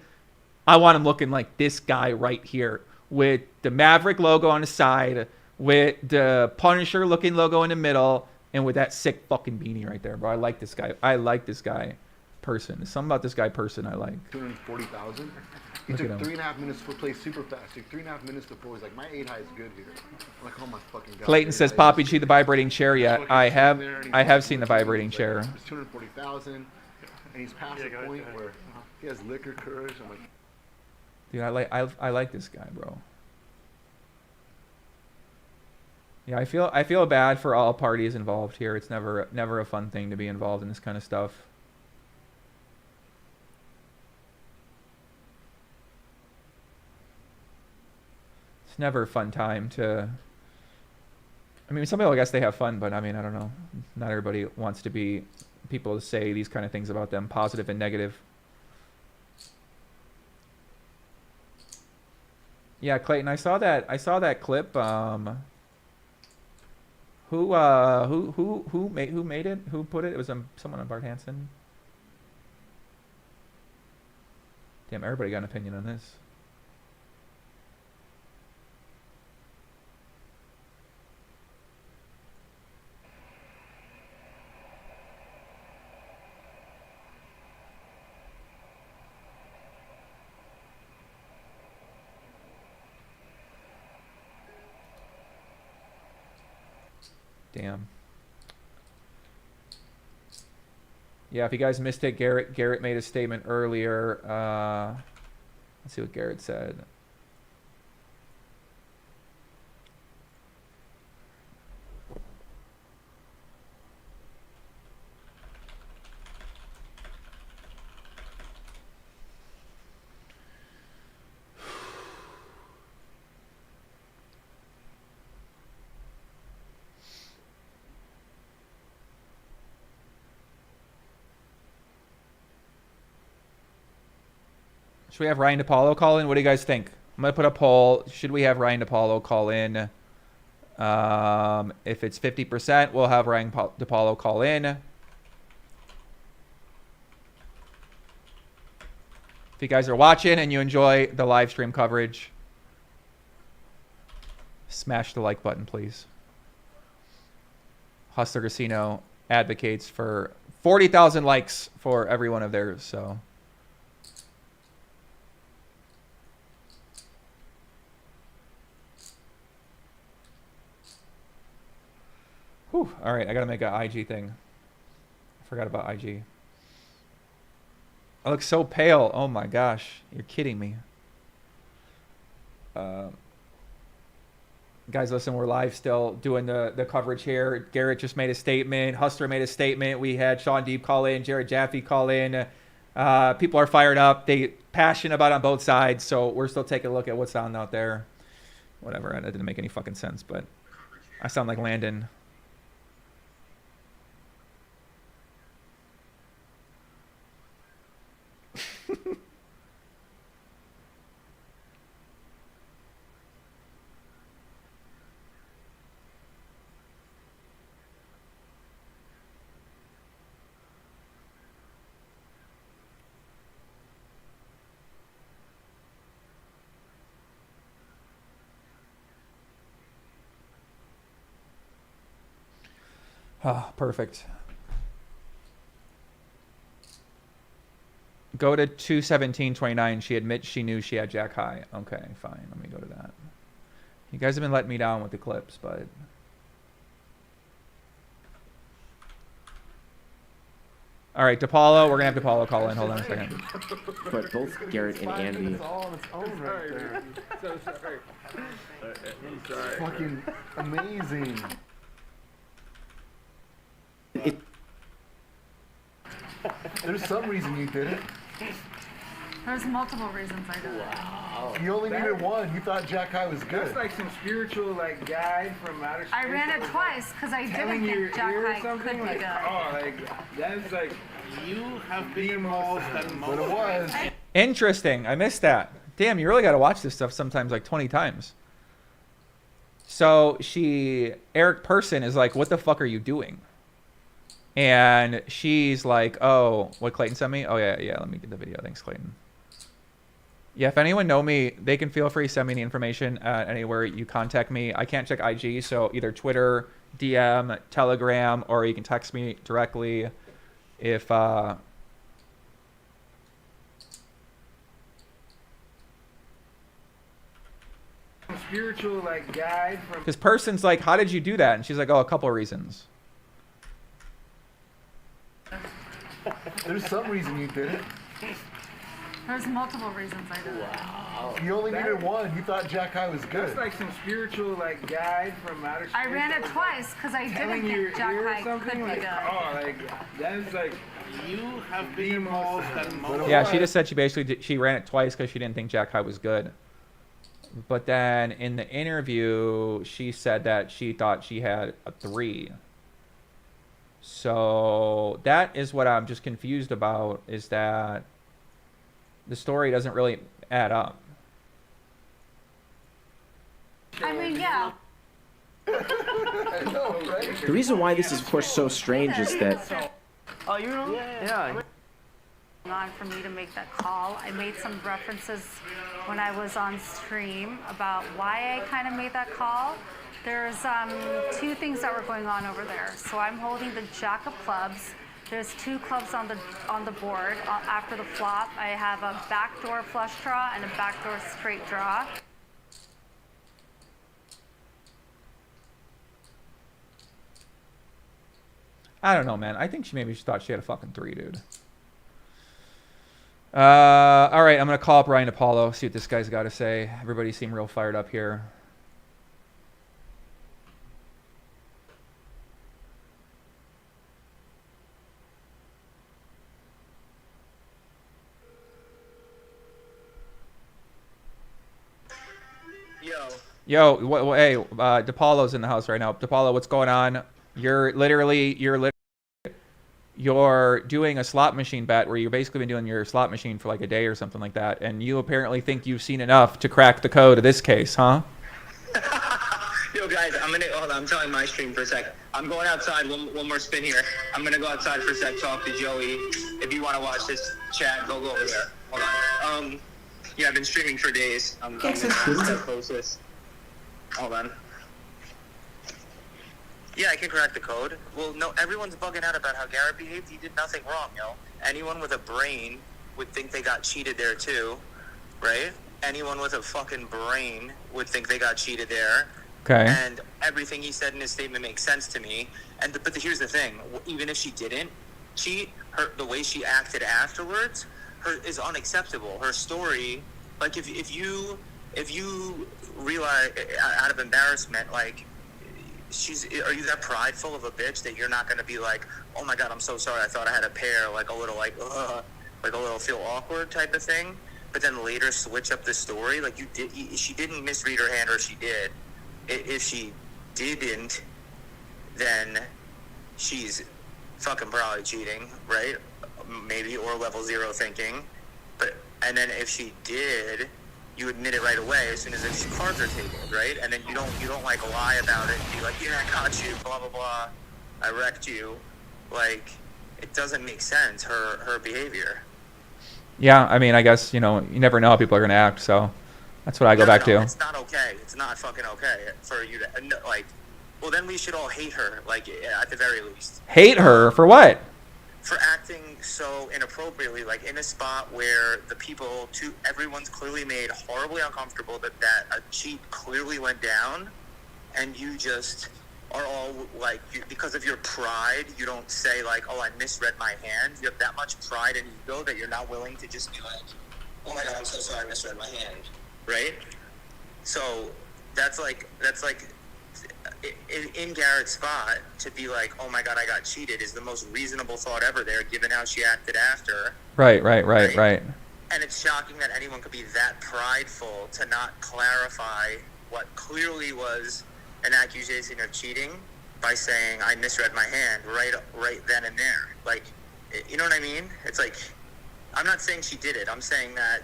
I want him looking like this guy right here with the Maverick logo on the side, with the Punisher looking logo in the middle, and with that sick fucking beanie right there, bro. I like this guy. I like this guy person. There's something about this guy person I like. 240,000. He Look took at him. 3.5 minutes to play super fast. Took 3.5 minutes before. He's like, my 8 high is good here. I'm like, oh my fucking god. Clayton says, Poppy, did you see the vibrating chair yet? I have seen the vibrating chair. It's 240,000, and he's past the point where he has liquor courage. I'm like, Dude, I like this guy, bro. Yeah, I feel bad for all parties involved here. It's never a fun thing to be involved in this kind of stuff. It's never a fun time to. I mean, some people, I guess they have fun, but I mean, I don't know. Not everybody wants to be people to say these kind of things about them, positive and negative. Yeah, Clayton, I saw that clip. Who made it? Who put it? It was someone on Bart Hansen. Damn, everybody got an opinion on this. Damn. Yeah, if you guys missed it, Garrett made a statement earlier. Let's see what Garrett said. Should we have Ryan DePaulo call in? What do you guys think? I'm going to put a poll. Should we have Ryan DePaulo call in? If it's 50%, we'll have Ryan DePaulo call in. If you guys are watching and you enjoy the live stream coverage, smash the like button, please. Hustler Casino advocates for 40,000 likes for every one of theirs, so... Whew. All right, I gotta make an IG thing. I forgot about IG. I look so pale. Oh my gosh, you're kidding me. Guys, listen, we're live still doing the coverage here. Garrett just made a statement. Hustler made a statement. We had Sean Deeb call in, Jared Jaffe call in. People are fired up. They passionate about it on both sides. So we're still taking a look at what's on out there. Whatever. That didn't make any fucking sense, but I sound like Landon. Ah, perfect. Go to 217.29. She admits she knew she had Jack high. Okay, fine. Let me go to that. You guys have been letting me down with the clips, but All right, DePaulo. We're gonna have DePaulo call in. Hold on a second. But both Garrett and Andy. So sorry. It's fucking amazing. There's some reason you did it. There's multiple reasons I did it. Wow. You only needed one. You thought Jack High was good. That's like some spiritual like guide from outer space. I ran it twice because I Telling didn't your think Jack ear or High something could be like, good. oh, like that's like You have been involved in But it was. Interesting. I missed that. Damn, you really got to watch this stuff sometimes like 20 times. So Eric Person is like, what the fuck are you doing? And she's like, oh, what Clayton sent me? Oh, yeah, let me get the video. Thanks, Clayton. Yeah, if anyone know me, they can feel free to send me the information anywhere you contact me. I can't check IG, so either Twitter, DM, Telegram, or you can text me directly if... spiritual like guide from. Because Person's like, how did you do that? And she's like, oh, a couple of reasons. There's some reason you did it. There's multiple reasons I did it. You only needed one. You thought Jack High was good. That's like some spiritual like guide from outer space. I ran it twice because I Telling didn't your think Jack ear or High something could be like, good. oh, like that's like You have been involved in Yeah, she just said she ran it twice because she didn't think Jack High was good. But then in the interview, she said that she thought she had a 3. So that is what I'm just confused about, is that the story doesn't really add up. I mean, yeah. The reason why this is, of course, so strange is that Oh, you know? Yeah. On for me to make that call. I made some references when I was on stream about why I kind of made that call. There's 2 things that were going on over there. So I'm holding the jack of clubs. There's 2 clubs on the board. After the flop, I have a backdoor flush draw and a backdoor straight draw. I don't know, man. I think she thought she had a fucking 3, dude. All right, I'm going to call up Ryan Apollo, see what this guy's got to say. Everybody seem real fired up here. Yo, hey, DePaulo's in the house right now. DePaulo, what's going on? You're doing a slot machine bet where you've basically been doing your slot machine for like a day or something like that, and you apparently think you've seen enough to crack the code of this case, huh? Yo, guys, hold on, I'm telling my stream for a sec. I'm going outside, one more spin here. I'm gonna go outside for a sec, talk to Joey. If you want to watch this chat, go over there. Hold on. Yeah, I've been streaming for days. I'm gonna post this. Hold on. Yeah, I can crack the code. Well, no, everyone's bugging out about how Garrett behaved. He did nothing wrong, yo. Anyone with a brain would think they got cheated there too, right? Anyone with a fucking brain would think they got cheated there. Okay. And everything he said in his statement makes sense to me. But here's the thing: even if she didn't cheat, the way she acted afterwards, is unacceptable. Her story, like if you realize out of embarrassment, like. Are you that prideful of a bitch that you're not going to be like, oh my God, I'm so sorry, I thought I had a pair, like a little feel awkward type of thing, but then later switch up the story? Like she didn't misread her hand, or she did. If she didn't, then she's fucking probably cheating, right? Maybe, or level 0 thinking. And then if she did, you admit it right away as soon as the cards are tabled, right? And then you don't like lie about it and be like, yeah, I caught you, blah blah blah, I wrecked you. Like, it doesn't make sense, her behavior. Yeah, I mean, I guess, you never know how people are going to act, so that's what I go back to. It's not okay. It's not fucking okay for you to, like, well, then we should all hate her, like, at the very least. Hate her? For what? For acting so inappropriately, like in a spot where everyone's clearly made horribly uncomfortable that a cheat clearly went down, and you just are all like, because of your pride, you don't say like, oh, I misread my hand. You have that much pride and ego that you're not willing to just be like, oh my God, I'm so sorry, I misread my hand, right? So that's like in Garrett's spot to be like, oh my God, I got cheated is the most reasonable thought ever there, given how she acted after. Right. And it's shocking that anyone could be that prideful to not clarify what clearly was an accusation of cheating by saying I misread my hand right then and there. Like, you know what I mean? It's like, I'm not saying she did it. I'm saying that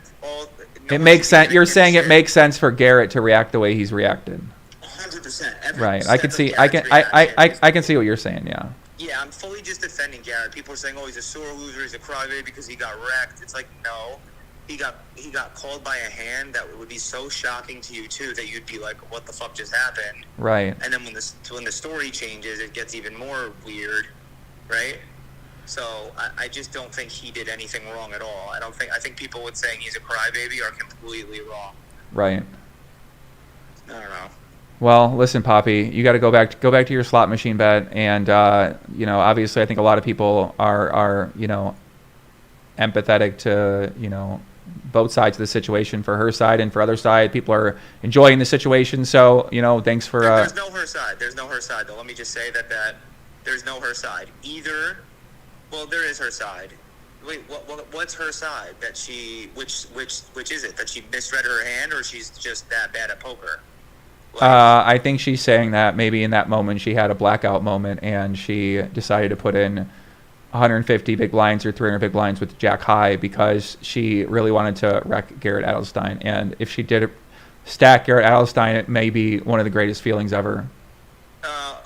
it makes sense. You're saying it makes sense for Garrett to react the way he's reacted. 100%. Right. I can see. I can see what you're saying. Yeah. Yeah, I'm fully just defending Garrett. People are saying, "Oh, he's a sore loser. He's a crybaby because he got wrecked." It's like, no, he got called by a hand that would be so shocking to you too that you'd be like, "What the fuck just happened?" Right. And then when the story changes, it gets even more weird, right? So I just don't think he did anything wrong at all. I think people would saying he's a crybaby are completely wrong. Right. I don't know. Well, listen, Poppy, you got to go back to your slot machine bet, and obviously, I think a lot of people are empathetic to both sides of the situation. For her side and for other side, people are enjoying the situation. So thanks for. There's no her side. There's no her side, though. Let me just say that there's no her side either. Well, there is her side. Wait, what's her side? That she which is it? That she misread her hand, or she's just that bad at poker? I think she's saying that maybe in that moment she had a blackout moment and she decided to put in 150 big blinds or 300 big blinds with Jack high because she really wanted to wreck Garrett Adelstein. And if she did stack Garrett Adelstein, it may be one of the greatest feelings ever.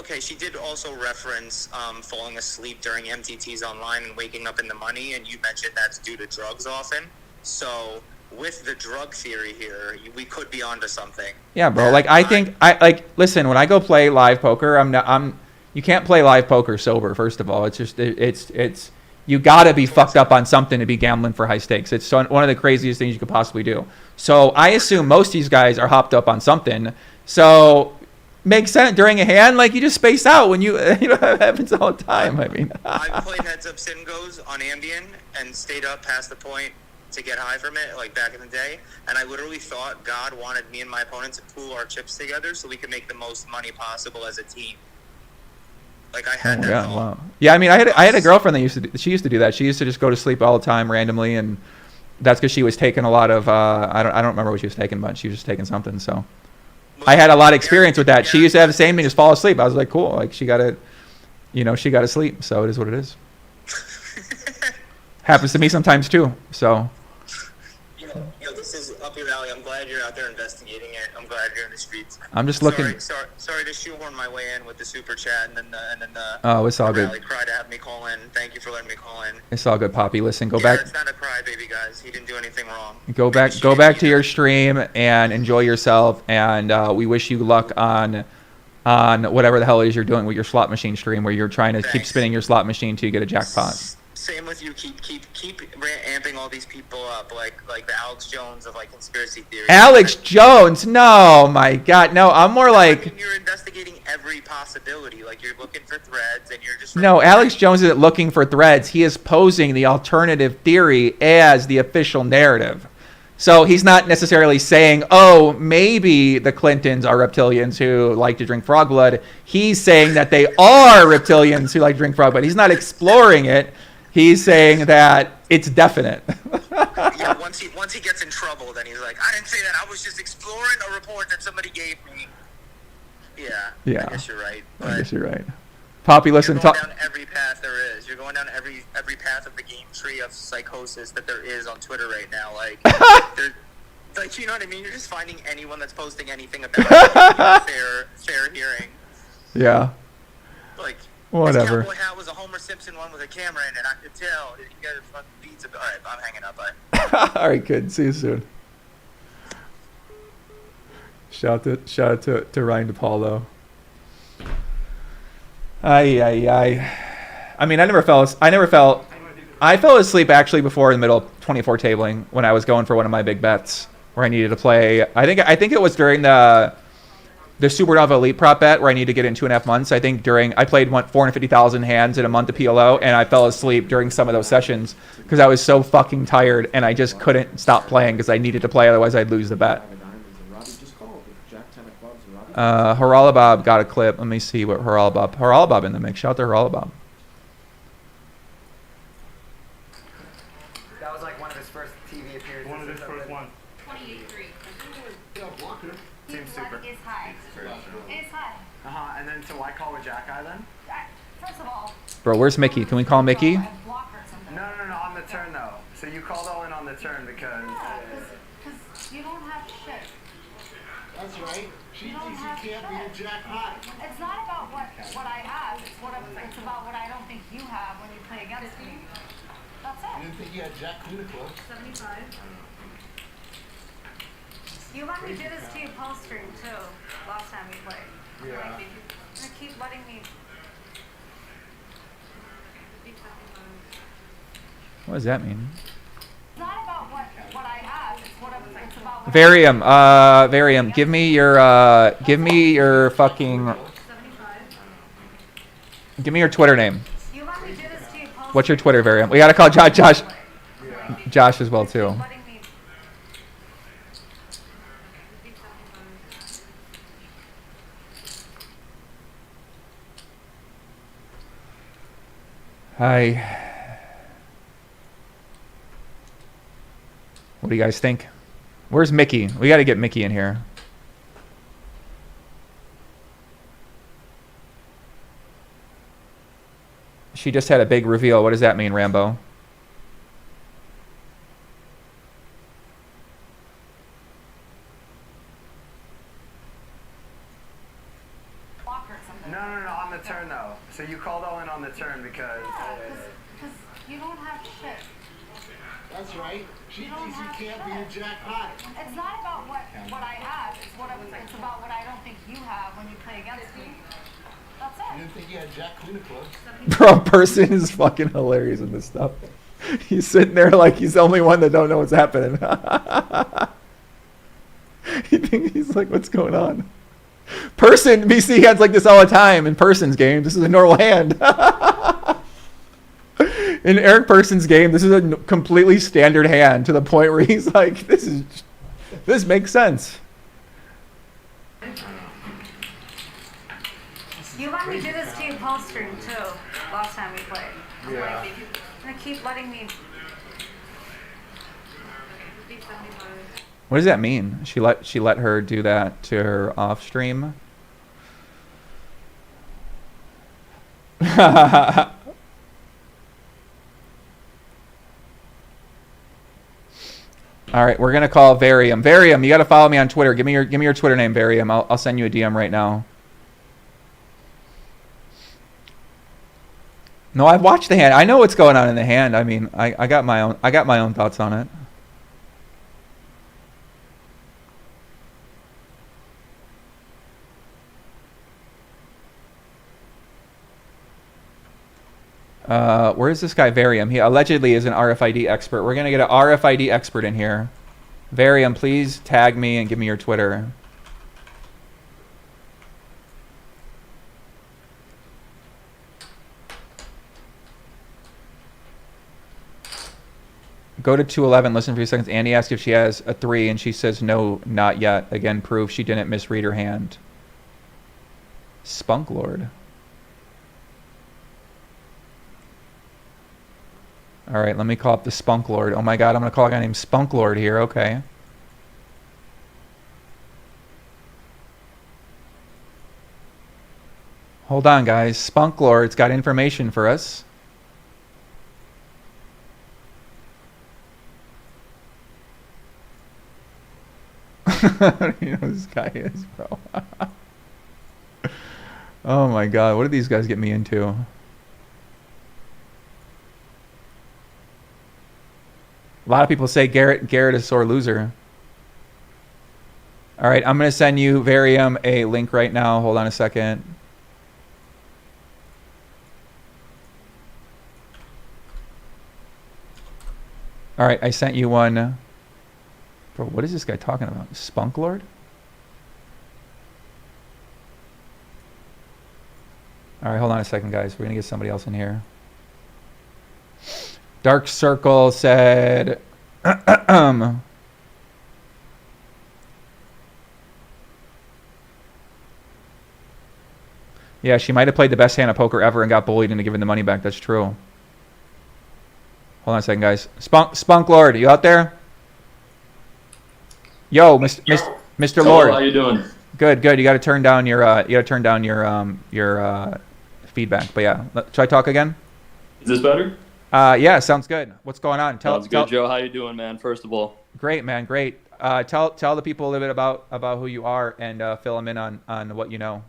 Okay, she did also reference falling asleep during MTTs online and waking up in the money, and you mentioned that's due to drugs often. So with the drug theory here, we could be onto something. Yeah, bro. Like I think listen, when I go play live poker, you can't play live poker sober. First of all, it's just it's you gotta be fucked up on something to be gambling for high stakes. It's one of the craziest things you could possibly do. So I assume most of these guys are hopped up on something. So makes sense during a hand, like you just space out when it happens all the time. I mean, I've played heads up sin goes on Ambien and stayed up past the point to get high from it, like back in the day, and I literally thought God wanted me and my opponent to pool our chips together so we could make the most money possible as a team. Like I had that thought. Wow. Yeah, I mean, I had a girlfriend that used to do that. She used to just go to sleep all the time randomly, and that's because she was taking a lot of I don't remember what she was taking, but she was just taking something. So I had a lot of experience with that. She used to have the same thing, just fall asleep. I was like, cool. Like she got to sleep. So it is what it is. Happens to me sometimes too. So. This is up your alley. I'm glad you're out there investigating it. I'm glad you're in the streets. I'm just looking. Sorry to shoehorn my way in with the super chat and then the Oh, it's all good. Cry to have me call in. Thank you for letting me call in. It's all good, Poppy. Listen, go back. It's not a crybaby, guys. He didn't do anything wrong. Go back to your stream and enjoy yourself. And we wish you luck on whatever the hell it is you're doing with your slot machine stream, where you're trying to keep spinning your slot machine till you get a jackpot. Same with you. Keep amping all these people up, like the Alex Jones of like conspiracy theories. Alex Jones? No, my God, no. I'm more like. You're investigating every possibility. Like you're looking for threads, and you're just. No, Alex Jones isn't looking for threads. He is posing the alternative theory as the official narrative. So he's not necessarily saying, oh, maybe the Clintons are reptilians who like to drink frog blood. He's saying that they are reptilians who like to drink frog blood. He's not exploring it. He's saying that it's definite. Yeah, once he gets in trouble, then he's like, I didn't say that. I was just exploring a report that somebody gave me. Yeah. I guess you're right. I guess you're right. Poppy, listen. You're going down every path there is. You're going down every path of the game tree of psychosis that there is on Twitter right now. Like, you know what I mean? You're just finding anyone that's posting anything about fair hearing. Yeah. Like. Whatever. This cowboy hat was a Homer Simpson one with a camera in it. I could tell. You guys fucking beats about it. I'm hanging up. Bye. All right, good. See you soon. Shout out to Ryan DePaulo. I mean, I fell asleep actually before in the middle of 24 tabling when I was going for one of my big bets where I needed to play. I think it was during the the Supernova Elite prop bet where I need to get in 2.5 months. I think I played 450,000 hands in a month of PLO, and I fell asleep during some of those sessions because I was so fucking tired, and I just couldn't stop playing because I needed to play, otherwise I'd lose the bet. Haralabob got a clip. Let me see what Haralabob in the mix. Shout out to Haralabob. That was like one of his first TV appearances. One of his first ones. 28-3. Seems super. It's high. It's high. And then so why call with Jack Eye then? First of all, Bro, where's Mickey? Can we call Mickey? No, on the turn though. So you called all in on the turn because. because you don't have shit. That's right. You don't have shit. It's not about what I have. It's about what I don't think you have when you play against me. That's it. You didn't think you had Jack Queen of clubs? 75. You let me do this to you post stream too. Last time we played. Yeah. You keep letting me. What does that mean? It's not about what I have. It's about what Varium, give me your fucking, give me your Twitter name. You let me do this to you post. What's your Twitter, Varium? We gotta call Josh as well too. Hi. What do you guys think? Where's Mickey? We got to get Mickey in here. She just had a big reveal. What does that mean, Rambo? No, on the turn though. So you called all in on the turn because. Because you don't have shit. That's right. She thinks you can't be a Jack High. It's not about what I have. It's about what I don't think you have when you play against me. That's it. You didn't think you had Jack Queen of clubs? Bro, person is fucking hilarious in this stuff. He's sitting there like he's the only one that don't know what's happening. He's like, what's going on? Person, BC hands like this all the time in Person's game. This is a normal hand. In Eric Person's game, this is a completely standard hand to the point where he's like, this makes sense. You let me do this to you post stream too. Last time we played. Yeah. And keep letting me. What does that mean? She let her do that to her off stream. All right, we're gonna call Varium. Varium, you gotta follow me on Twitter. Give me your Twitter name, Varium. I'll send you a DM right now. No, I've watched the hand. I know what's going on in the hand. I mean, I got my own thoughts on it. Where is this guy, Varium? He allegedly is an RFID expert. We're going to get an RFID expert in here. Varium, please tag me and give me your Twitter. Go to 211, listen for a few seconds. Andy asked if she has a 3, and she says no, not yet. Again, proof she didn't misread her hand. Spunk Lord. All right, let me call up the Spunk Lord. Oh my God, I'm gonna call a guy named Spunk Lord here. Okay. Hold on, guys. Spunk Lord's got information for us. You know who this guy is, bro. Oh my God, what did these guys get me into? A lot of people say Garrett is a sore loser. All right, I'm going to send you, Varium, a link right now. Hold on a second. All right, I sent you one. Bro, what is this guy talking about? Spunk Lord? All right, hold on a second, guys. We're going to get somebody else in here. Dark Circle said... Yeah, she might have played the best hand of poker ever and got bullied into giving the money back. That's true. Hold on a second, guys. Spunk Lord, are you out there? Yo, Mr. Hello, Lord. how you doing? Good, good. You got to turn down your feedback. But yeah, should I talk again? Is this better? Yeah, sounds good. What's going on? Sounds good, Joe. How you doing, man? First of all. Great, man. Great. Tell the people a little bit about who you are and fill them in on what you know.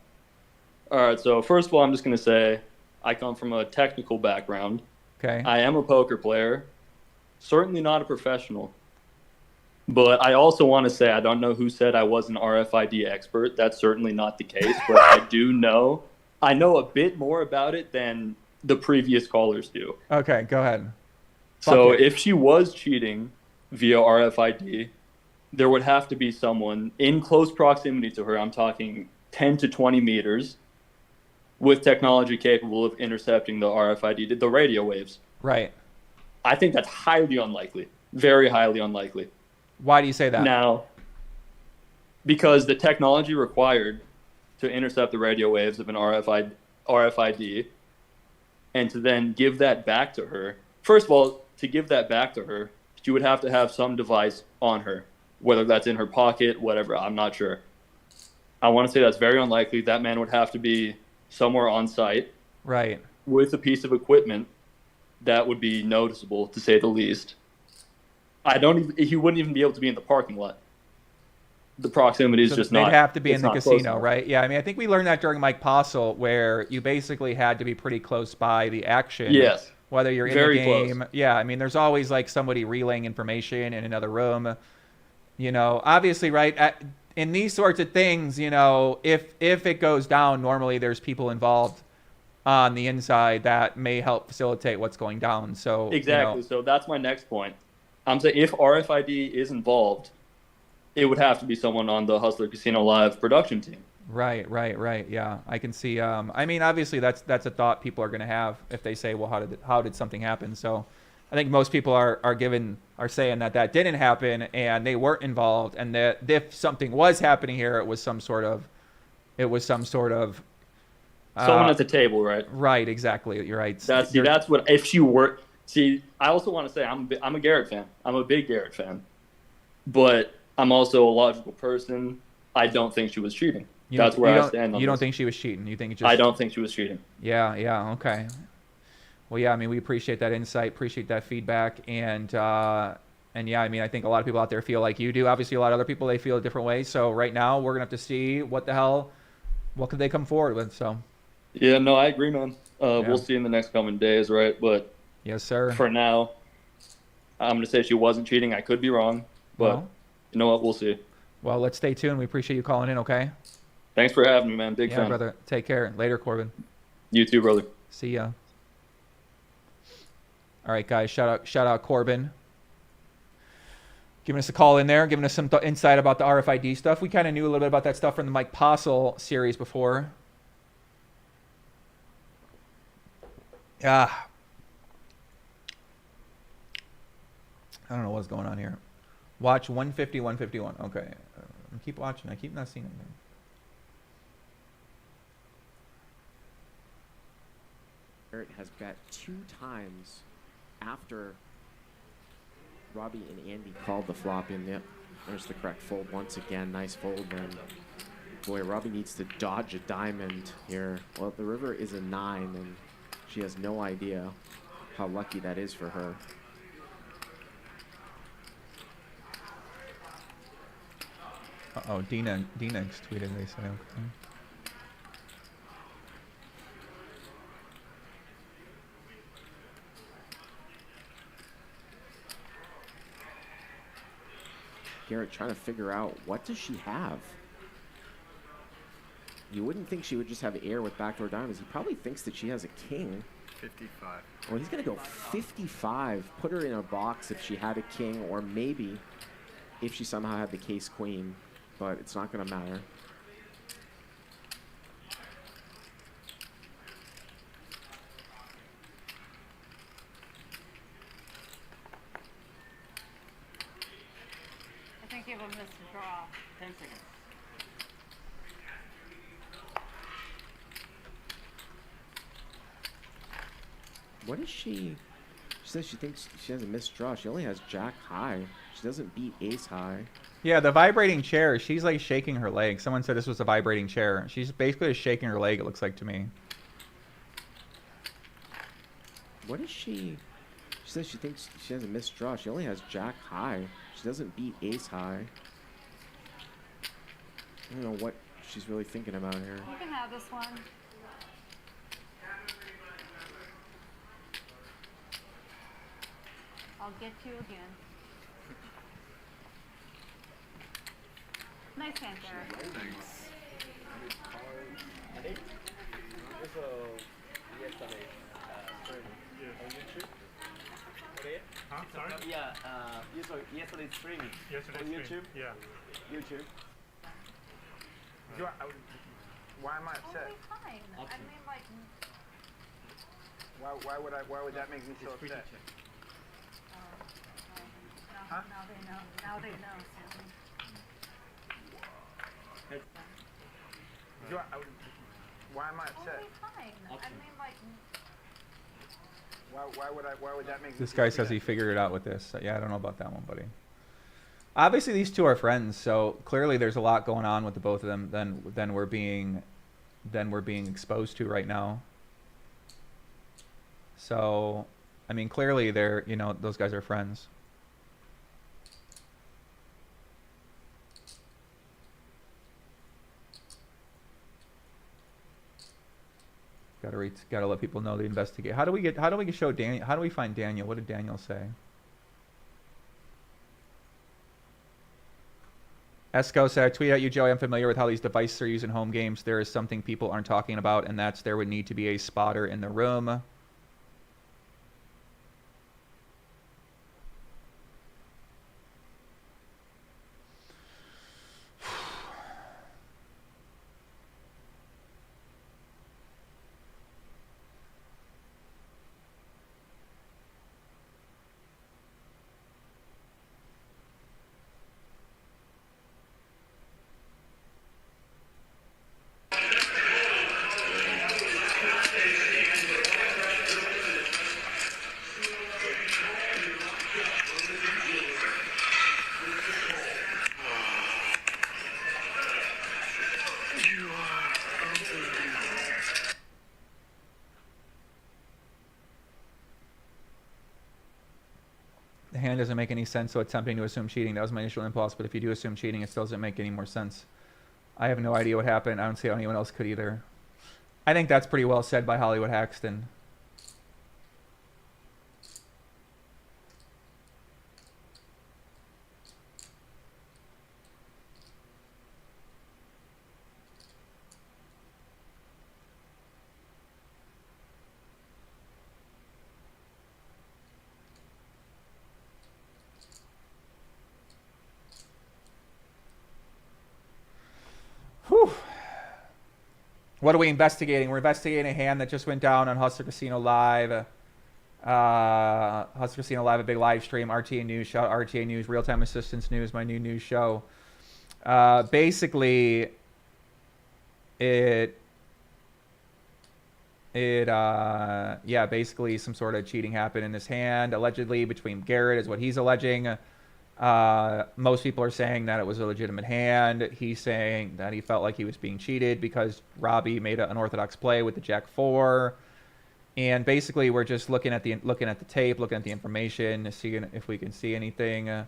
All right. So first of all, I'm just gonna say I come from a technical background. Okay. I am a poker player, certainly not a professional. But I also want to say I don't know who said I was an RFID expert. That's certainly not the case. But I do know. I know a bit more about it than the previous callers do. Okay, go ahead. So if she was cheating via RFID, there would have to be someone in close proximity to her. I'm talking 10 to 20 meters with technology capable of intercepting the RFID, the radio waves. Right. I think that's highly unlikely. Very highly unlikely. Why do you say that? Now, because the technology required to intercept the radio waves of an RFID and to then give that back to her, first of all, to give that back to her, she would have to have some device on her, whether that's in her pocket, whatever, I'm not sure. I want to say that's very unlikely. That man would have to be somewhere on site. Right. With a piece of equipment that would be noticeable, to say the least. He wouldn't even be able to be in the parking lot. The proximity is just not. They'd have to be in the not close casino, enough. right? Yeah, I mean, I think we learned that during Mike Postle, where you basically had to be pretty close by the action. Yes. Whether you're in Very the game. close. Yeah, I mean, there's always like somebody relaying information in another room. You know, obviously, right? In these sorts of things, you know, if it goes down, normally there's people involved on the inside that may help facilitate what's going down. So Exactly. You know, So that's my next point. I'm saying if RFID is involved, it would have to be someone on the Hustler Casino Live production team. Right. Yeah, I can see. I mean, obviously, that's a thought people are going to have if they say, "Well, how did something happen?" So, I think most people are saying that didn't happen and they weren't involved, and that if something was happening here, it was some sort of Someone at the table, right? Right. Exactly. You're right. That's what if she were. See, I also want to say I'm a Garrett fan. I'm a big Garrett fan, but I'm also a logical person. I don't think she was cheating. That's where I stand on You don't this. think she was cheating? You think I don't think she was cheating. Yeah, okay. Well, yeah, I mean, we appreciate that insight, appreciate that feedback, and yeah, I mean, I think a lot of people out there feel like you do. Obviously, a lot of other people, they feel a different way. So right now, we're going to have to see what could they come forward with, so. Yeah, no, I agree, man. Yeah. We'll see in the next coming days, right? But yes, sir. For now, I'm going to say she wasn't cheating. I could be wrong, but Well. you know what? We'll see. Well, let's stay tuned. We appreciate you calling in, okay? Thanks for having me, man. Big fan. brother. Take care. Later, Corbin. You too, brother. See ya. All right, guys. Shout out Corbin. Giving us a call in there, giving us some insight about the RFID stuff. We kind of knew a little bit about that stuff from the Mike Postle series before. Yeah. I don't know what's going on here. Watch 150, 151. Okay. Keep watching. I keep not seeing anything. Garrett has bet 2 times after Robbi and Andy called the flop in. Yep, there's the correct fold once again. Nice fold. And boy, Robbi needs to dodge a diamond here. Well, the river is a 9, and she has no idea how lucky that is for her. Uh-oh, Dina tweeted, they say. Okay. Garrett trying to figure out, what does she have? You wouldn't think she would just have air with backdoor diamonds. He probably thinks that she has a king. 55. Well, he's going to go 55. Put her in a box if she had a king, or maybe if she somehow had the case queen. But it's not going to matter. of a missed draw. 10 seconds. What is she? She says she thinks she has a missed draw. She only has jack high. She doesn't beat ace high. Yeah, the vibrating chair. She's like shaking her leg. Someone said this was a vibrating chair. She's basically just shaking her leg, it looks like to me. What is she? She says she thinks she has a missed draw. She only has jack high. She doesn't beat ace high. I don't know what she's really thinking about here. You can have this one. I'll get you again. Nice hand there. Huh? Sorry? Yeah, yesterday streaming. Yesterday on stream, YouTube? yeah. YouTube. Why am I upset? Fine. I mean, like, Why would that make me so upset? Huh? now they know. Now they know, Sammy. Why am I upset? Fine. I mean, like, Why would that make me This so guy upset? says he figured it out with this. Yeah, I don't know about that one, buddy. Obviously, these two are friends, so clearly there's a lot going on with the both of them than we're being exposed to right now. So, I mean, clearly they're, you know, those guys are friends. Gotta let people know to investigate. How do we show Daniel? How do we find Daniel? What did Daniel say? Esco said, I tweet at you, Joey. I'm familiar with how these devices are used in home games. There is something people aren't talking about, and that's there would need to be a spotter in the room. The hand doesn't make any sense, so attempting to assume cheating. That was my initial impulse, but if you do assume cheating, it still doesn't make any more sense. I have no idea what happened. I don't see how anyone else could either. I think that's pretty well said by Hollywood Haxton. Whew. What are we investigating? We're investigating a hand that just went down on Hustler Casino Live. Hustler Casino Live, a big live stream. RTA News, shout out RTA News, Real Time Assistance News, my new news show. Basically, basically some sort of cheating happened in this hand, allegedly between Garrett, is what he's alleging. Most people are saying that it was a legitimate hand. He's saying that he felt like he was being cheated because Robbi made an unorthodox play with the Jack-4. And basically, we're just looking at the tape, looking at the information, seeing if we can see anything,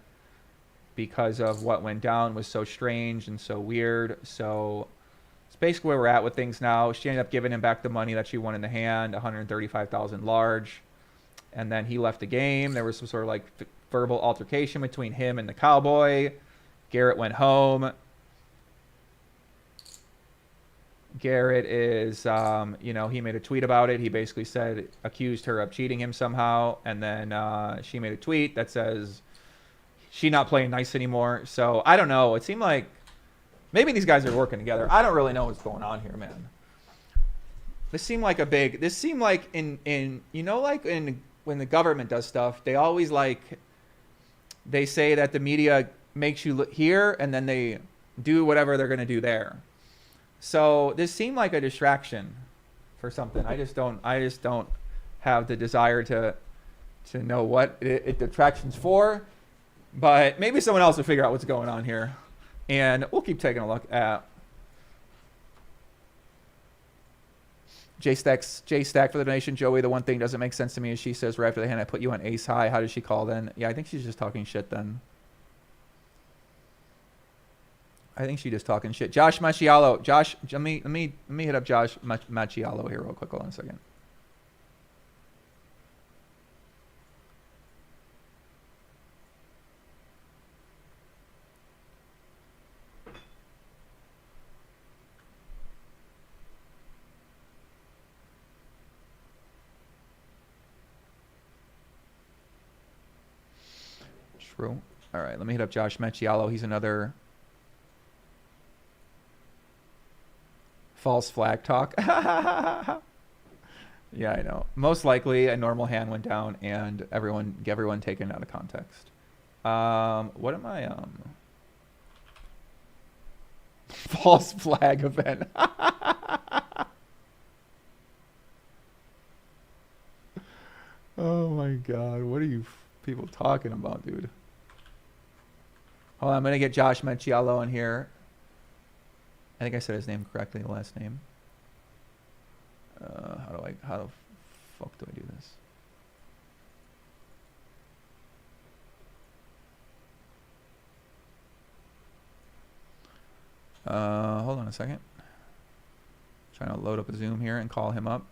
because of what went down was so strange and so weird. So it's basically where we're at with things now. She ended up giving him back the money that she won in the hand, $135,000 large, and then he left the game. There was some sort of like verbal altercation between him and the cowboy. Garrett went home. Garrett is, he made a tweet about it. He basically accused her of cheating him somehow. And then she made a tweet that says she's not playing nice anymore. So I don't know. It seemed like maybe these guys are working together. I don't really know what's going on here, man. This seemed like when the government does stuff, they always they say that the media makes you look here, and then they do whatever they're going to do there. So this seemed like a distraction for something. I just don't have the desire to know what it distraction's for. But maybe someone else will figure out what's going on here. And we'll keep taking a look at J Stack for the donation. Joey, the one thing doesn't make sense to me is she says right after the hand I put you on ace high. How does she call then? Yeah, I think she's just talking shit then. I think she's just talking shit. Josh Macchialo. Josh, let me hit up Josh Macchialo here real quick. Hold on a second. True. All right, let me hit up Josh Macchialo. He's another false flag talk. Yeah, I know. Most likely a normal hand went down and everyone taken out of context. What am I false flag event. Oh my god, what are you people talking about, dude? Hold on, I'm gonna get Josh Macchialo in here. I think I said his name correctly, the last name. How the fuck do I do this? Hold on a second. Trying to load up a Zoom here and call him up.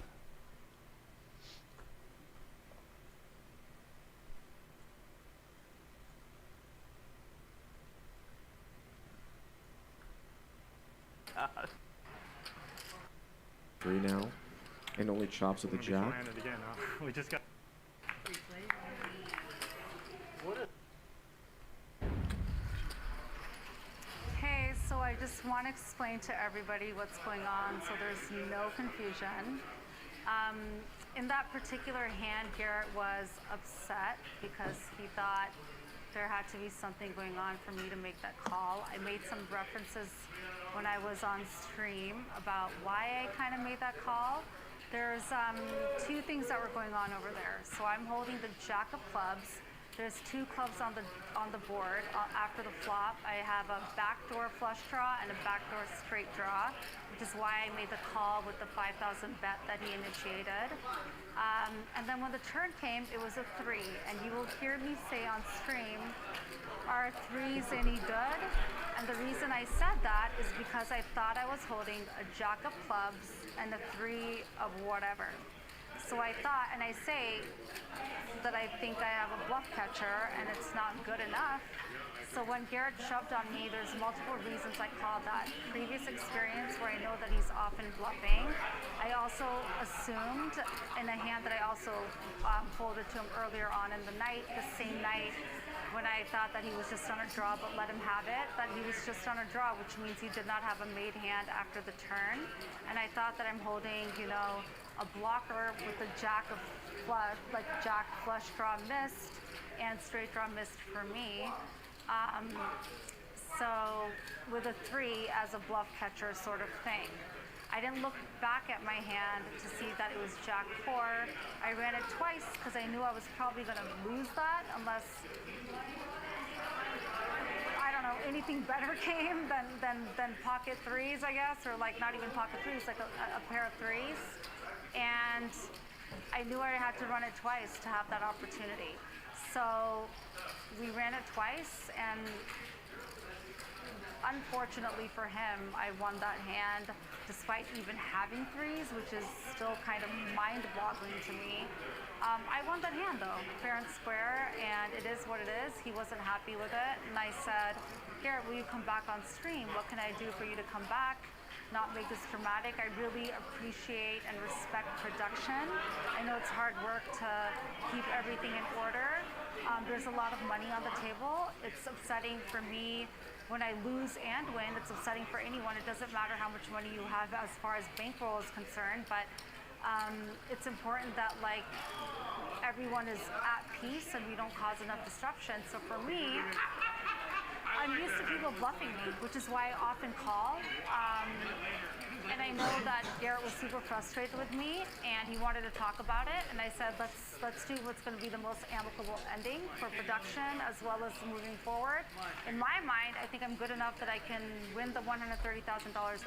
Three now, and only chops with the jack. We just got. Okay, so I just want to explain to everybody what's going on so there's no confusion. In that particular hand, Garrett was upset because he thought there had to be something going on for me to make that call. I made some references when I was on stream about why I kind of made that call. There's two things that were going on over there. So I'm holding the jack of clubs. There's two clubs on the board. After the flop, I have a backdoor flush draw and a backdoor straight draw, which is why I made the call with the 5,000 bet that he initiated. And then when the turn came, it was a 3. And you will hear me say on stream, are 3s any good? And the reason I said that is because I thought I was holding a jack of clubs and a 3 of whatever. So I thought, and I say that I think I have a bluff catcher and it's not good enough. So when Garrett shoved on me, there's multiple reasons I called that. Previous experience where I know that he's often bluffing. I also assumed in a hand that I also folded to him earlier on in the night, the same night when I thought that he was just on a draw but let him have it, that he was just on a draw, which means he did not have a made hand after the turn. And I thought that I'm holding, you know, a blocker with a jack of flush, like jack flush draw missed and straight draw missed for me. So with a 3 as a bluff catcher sort of thing. I didn't look back at my hand to see that it was jack 4. I ran it twice because I knew I was probably going to lose that unless, I don't know, anything better came than pocket 3s, I guess, or like not even pocket 3s, like a pair of 3s. And I knew I had to run it twice to have that opportunity. So we ran it twice, and unfortunately for him, I won that hand despite even having 3s, which is still kind of mind-boggling to me. I won that hand though, fair and square, and it is what it is. He wasn't happy with it, and I said, Garrett, will you come back on stream? What can I do for you to come back? Not make this dramatic. I really appreciate and respect production. I know it's hard work to keep everything in order. There's a lot of money on the table. It's upsetting for me when I lose and win. It's upsetting for anyone. It doesn't matter how much money you have as far as bankroll is concerned, but it's important that like everyone is at peace and we don't cause enough disruption. So for me, I'm used to people bluffing me, which is why I often call. And I know that Garrett was super frustrated with me, and he wanted to talk about it. And I said, let's do what's going to be the most amicable ending for production as well as moving forward. In my mind, I think I'm good enough that I can win the $130,000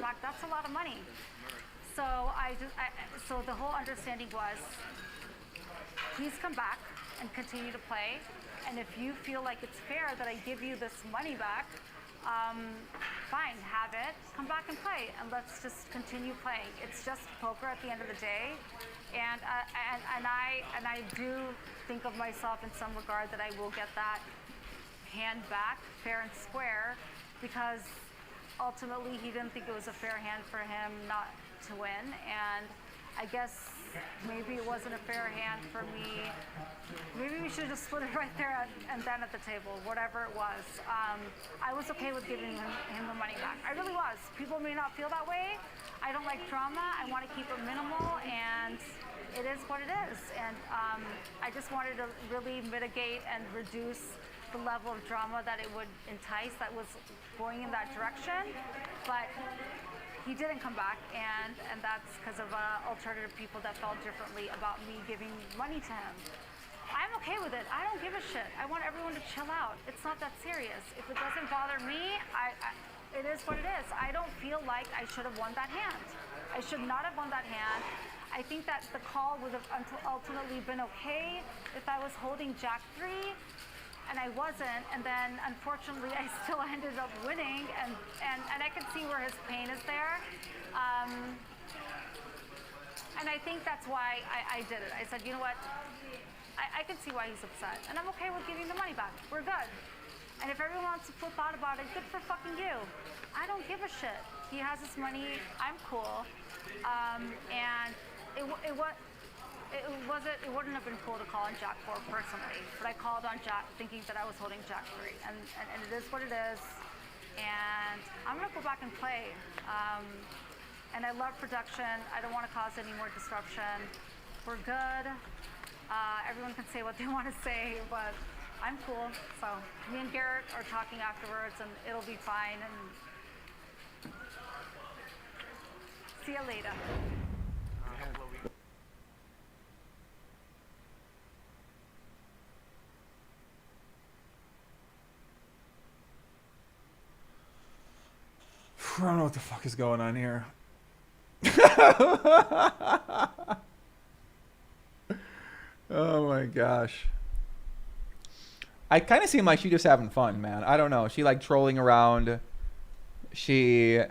back. That's a lot of money. So so the whole understanding was, please come back and continue to play. And if you feel like it's fair that I give you this money back, fine, have it, come back and play, and let's just continue playing. It's just poker at the end of the day, and I do think of myself in some regard that I will get that hand back fair and square, because ultimately he didn't think it was a fair hand for him not to win, and I guess maybe it wasn't a fair hand for me. Maybe we should have just split it right there and then at the table, whatever it was. I was okay with giving him the money back. I really was. People may not feel that way. I don't like drama. I want to keep it minimal, and it is what it is. And I just wanted to really mitigate and reduce the level of drama that it would entice that was going in that direction. But he didn't come back, and that's because of alternative people that felt differently about me giving money to him. I'm okay with it. I don't give a shit. I want everyone to chill out. It's not that serious. If it doesn't bother me, it is what it is. I don't feel like I should have won that hand. I should not have won that hand. I think that the call would have ultimately been okay if I was holding Jack 3, and I wasn't, and then unfortunately I still ended up winning, and I can see where his pain is there. And I think that's why I did it. I said, you know what, I can see why he's upset, and I'm okay with giving the money back. We're good. And if everyone wants to flip out about it, good for fucking you. I don't give a shit. He has his money, I'm cool. And it wouldn't have been cool to call on Jack 4 personally, but I called on Jack thinking that I was holding Jack 3, and it is what it is, and I'm gonna go back and play, and I love production. I don't want to cause any more disruption. We're good. Everyone can say what they want to say, but I'm cool. So me and Garrett are talking afterwards, and it'll be fine, and see you later. I don't know what the fuck is going on here. Oh my gosh. I kind of seem like she's just having fun, man. I don't know. She like trolling around. The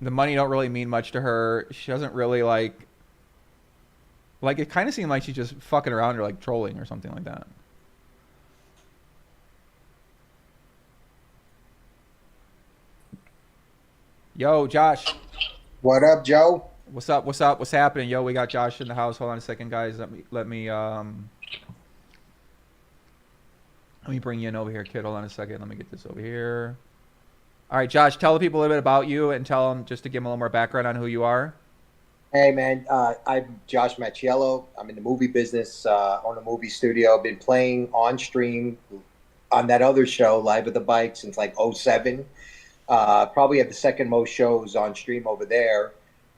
money don't really mean much to her. She doesn't really like it kind of seemed like she's just fucking around or like trolling or something like that. Yo, Josh. What up, Joe? What's up? What's up? What's happening? Yo, we got Josh in the house. Hold on a second, guys. Let me bring you in over here, kid. Hold on a second. Let me get this over here. All right, Josh, tell the people a little bit about you and tell them, just to give them a little more background on who you are. Hey, man. I'm Josh Macchiello. I'm in the movie business, own a movie studio. Been playing on stream on that other show, Live at the Bike, since like 2007. Probably have the second most shows on stream over there.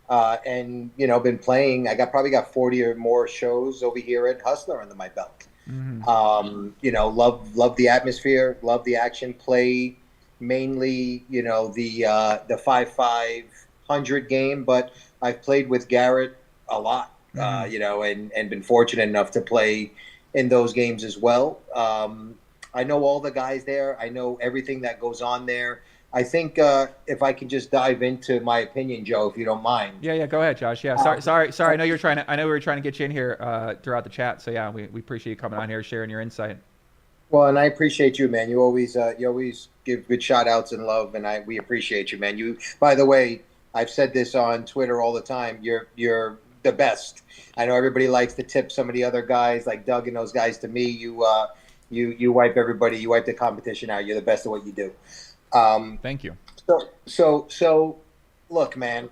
And, you know, been playing. Probably got 40 or more shows over here at Hustler under my belt. Mm-hmm. You know, love the atmosphere, love the action, play mainly, you know, the 5-5-100 game, but I've played with Garrett a lot, you know, and been fortunate enough to play in those games as well. I know all the guys there. I know everything that goes on there. I think if I can just dive into my opinion, Joe, if you don't mind. Yeah, go ahead, Josh. Yeah, sorry. I know we were trying to get you in here throughout the chat. So yeah, we appreciate you coming on here, sharing your insight. Well, and I appreciate you, man. You always give good shout outs and love, and we appreciate you, man. You, by the way, I've said this on Twitter all the time. You're the best. I know everybody likes to tip some of the other guys like Doug and those guys. To me, you wipe everybody. You wipe the competition out. You're the best at what you do. Thank you. So look, man,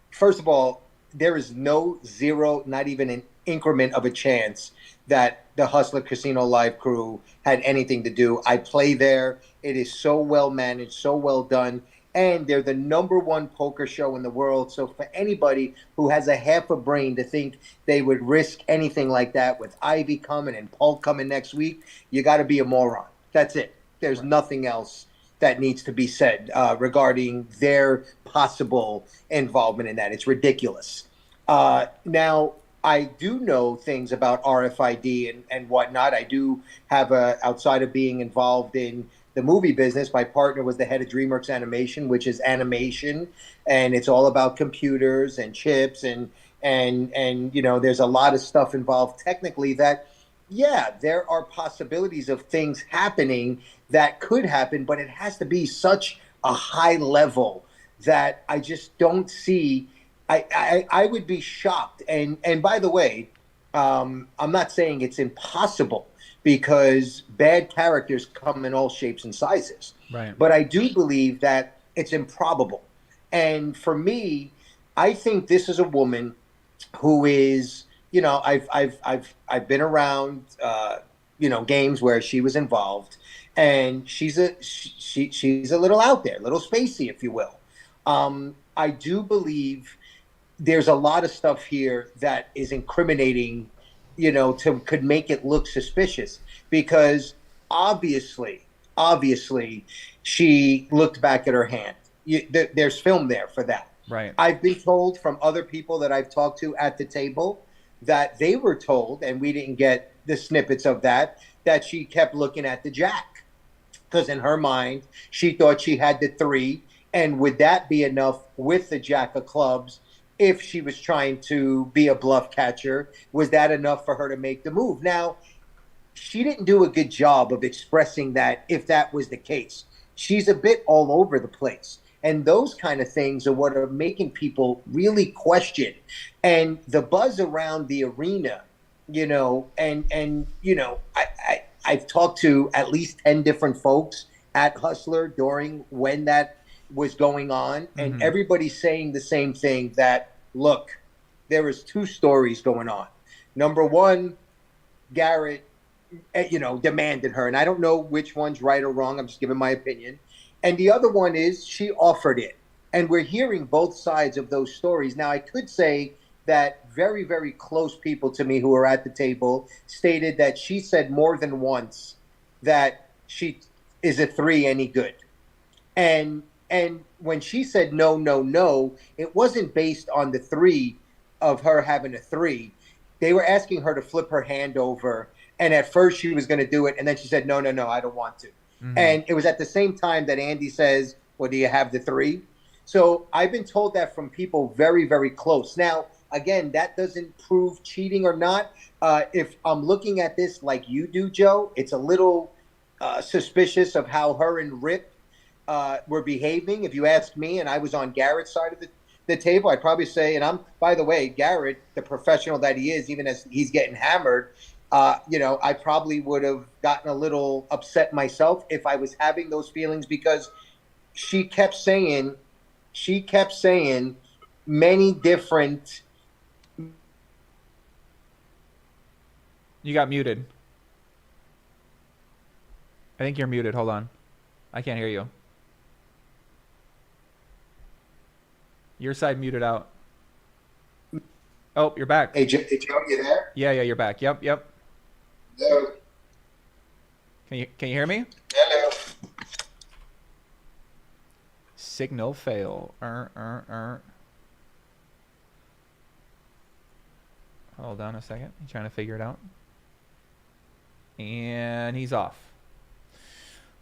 first of all, there is no zero, not even an increment of a chance that the Hustler Casino Live crew had anything to do. I play there. It is so well managed, so well done. And they're the #1 poker show in the world. So for anybody who has a half a brain to think they would risk anything like that with Ivy coming and Polk coming next week, you got to be a moron. That's it. There's nothing else that needs to be said regarding their possible involvement in that. It's ridiculous. Now, I do know things about RFID and whatnot. I do have outside of being involved in the movie business, my partner was the head of DreamWorks Animation, which is animation, and it's all about computers and chips and there's a lot of stuff involved technically that, yeah, there are possibilities of things happening that could happen, but it has to be such a high level that I just don't see. I would be shocked. And by the way, I'm not saying it's impossible, because bad characters come in all shapes and sizes. Right. But I do believe that it's improbable. And for me, I think this is a woman who is, I've been around, games where she was involved, and she's a little out there, a little spacey, if you will. I do believe there's a lot of stuff here that is incriminating, could make it look suspicious, because obviously she looked back at her hand. There's film there for that. Right. I've been told from other people that I've talked to at the table that they were told, and we didn't get the snippets of that she kept looking at the jack, because in her mind, she thought she had the 3, and would that be enough with the jack of clubs? If she was trying to be a bluff catcher, was that enough for her to make the move? Now, she didn't do a good job of expressing that if that was the case. She's a bit all over the place. And those kind of things are what are making people really question. And the buzz around the arena, I've talked to at least 10 different folks at Hustler during when that was going on, and everybody's saying the same thing, that look, there is 2 stories going on. Number one, Garrett demanded her, and I don't know which one's right or wrong, I'm just giving my opinion. And the other one is she offered it, and we're hearing both sides of those stories. Now, I could say that very, very close people to me who were at the table stated that she said more than once that she is a 3 any good. And when she said no, no, no, it wasn't based on the 3 of her having a 3. They were asking her to flip her hand over. And at first she was going to do it. And then she said, no, no, no, I don't want to. And it was at the same time that Andy says, well, do you have the 3? So I've been told that from people very, very close. Now, again, that doesn't prove cheating or not. If I'm looking at this like you do, Joe, it's a little suspicious of how her and Rip were behaving. If you ask me, and I was on Garrett's side of the table, I'd probably say, and I'm, by the way, Garrett, the professional that he is, even as he's getting hammered, I probably would have gotten a little upset myself if I was having those feelings, because she kept saying many different. You got muted. I think you're muted. Hold on. I can't hear you. Your side muted out. Oh, you're back. Hey, Joe, you there? Yeah, you're back. Yep. Hello. Can you hear me? Hello. Signal fail. Hold on a second. He's trying to figure it out. And he's off.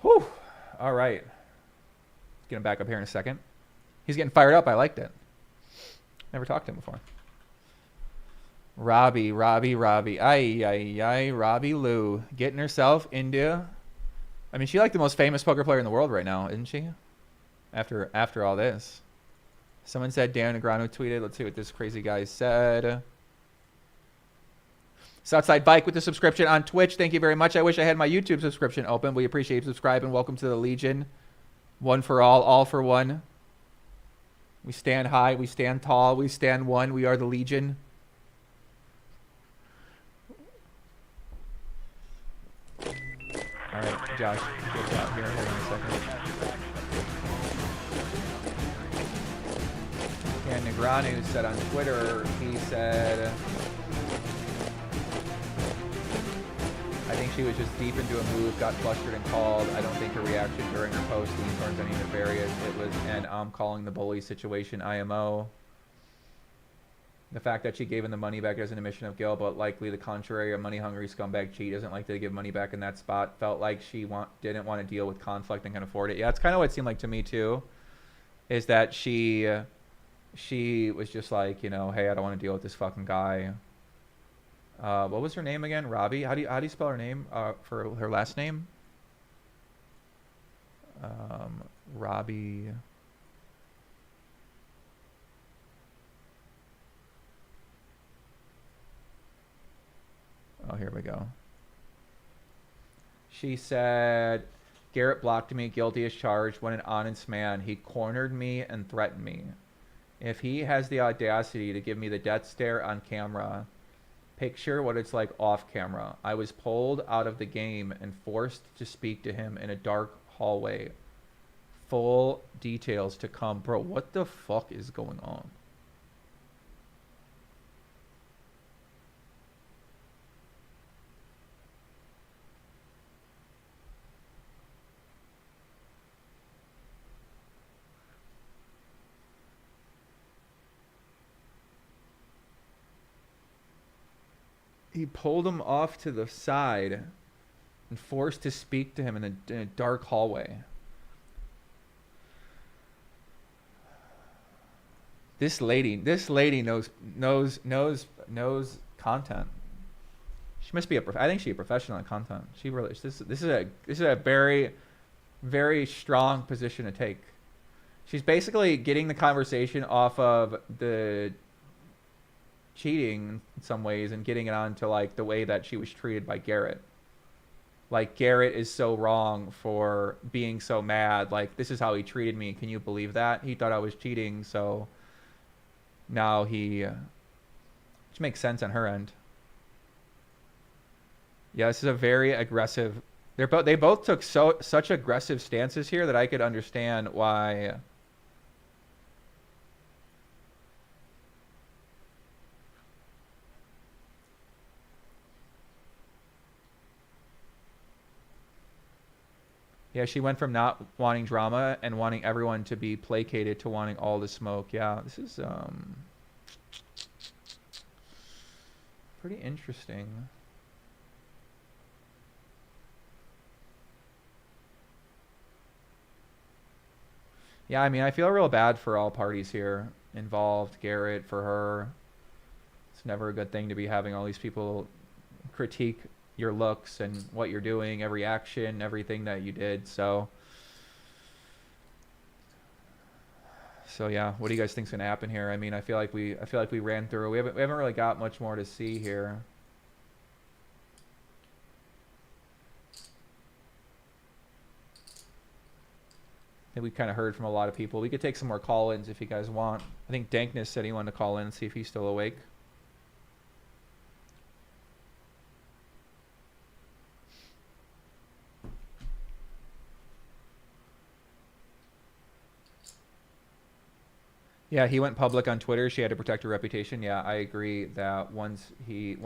Whew. All right. Get him back up here in a second. He's getting fired up. I liked it. Never talked to him before. Robbi. Robbi Lou. Getting herself into... I mean, she's like the most famous poker player in the world right now, isn't she? After all this. Someone said Dan Negrano tweeted. Let's see what this crazy guy said. Southside Bike with the subscription on Twitch. Thank you very much. I wish I had my YouTube subscription open. We appreciate you subscribing. Welcome to the Legion. One for all for one. We stand high, we stand tall, we stand one. We are the Legion. Josh gets out here. Hold on a second. And Negreanu said on Twitter, he said, I think she was just deep into a move, got flustered and called. I don't think her reaction during her post leaned towards any nefarious. It was an calling the bully situation IMO. The fact that she gave him the money back as an admission of guilt, but likely the contrary, a money-hungry scumbag cheat isn't likely to give money back in that spot. Felt like she didn't want to deal with conflict and can afford it. Yeah, it's kind of what it seemed like to me too, is that she was just like, you know, hey, I don't want to deal with this fucking guy. What was her name again? Robbi? How do you spell her name for her last name? Robbi. Oh, here we go. She said, Garrett blocked me, guilty as charged. When an honest man, he cornered me and threatened me. If he has the audacity to give me the death stare on camera, picture what it's like off camera. I was pulled out of the game and forced to speak to him in a dark hallway. Full details to come. Bro, what the fuck is going on? He pulled him off to the side and forced to speak to him in a dark hallway. This lady knows content. She must be I think she's a professional in content. She really this is a very, very strong position to take. She's basically getting the conversation off of the cheating in some ways and getting it on to like the way that she was treated by Garrett. Like, Garrett is so wrong for being so mad. Like, this is how he treated me. Can you believe that? He thought I was cheating, so now which makes sense on her end. Yeah, this is a very aggressive. They both took such aggressive stances here that I could understand why. Yeah, she went from not wanting drama and wanting everyone to be placated to wanting all the smoke. Yeah, this is pretty interesting. Yeah, I mean, I feel real bad for all parties here involved. Garrett, for her. It's never a good thing to be having all these people critique your looks and what you're doing, every action, everything that you did. So yeah, what do you guys think's gonna happen here? I mean, I feel like we ran through. We haven't really got much more to see here. I think we kind of heard from a lot of people. We could take some more call-ins if you guys want. I think Dankness said he wanted to call in and see if he's still awake. Yeah, he went public on Twitter. She had to protect her reputation. Yeah, I agree that once he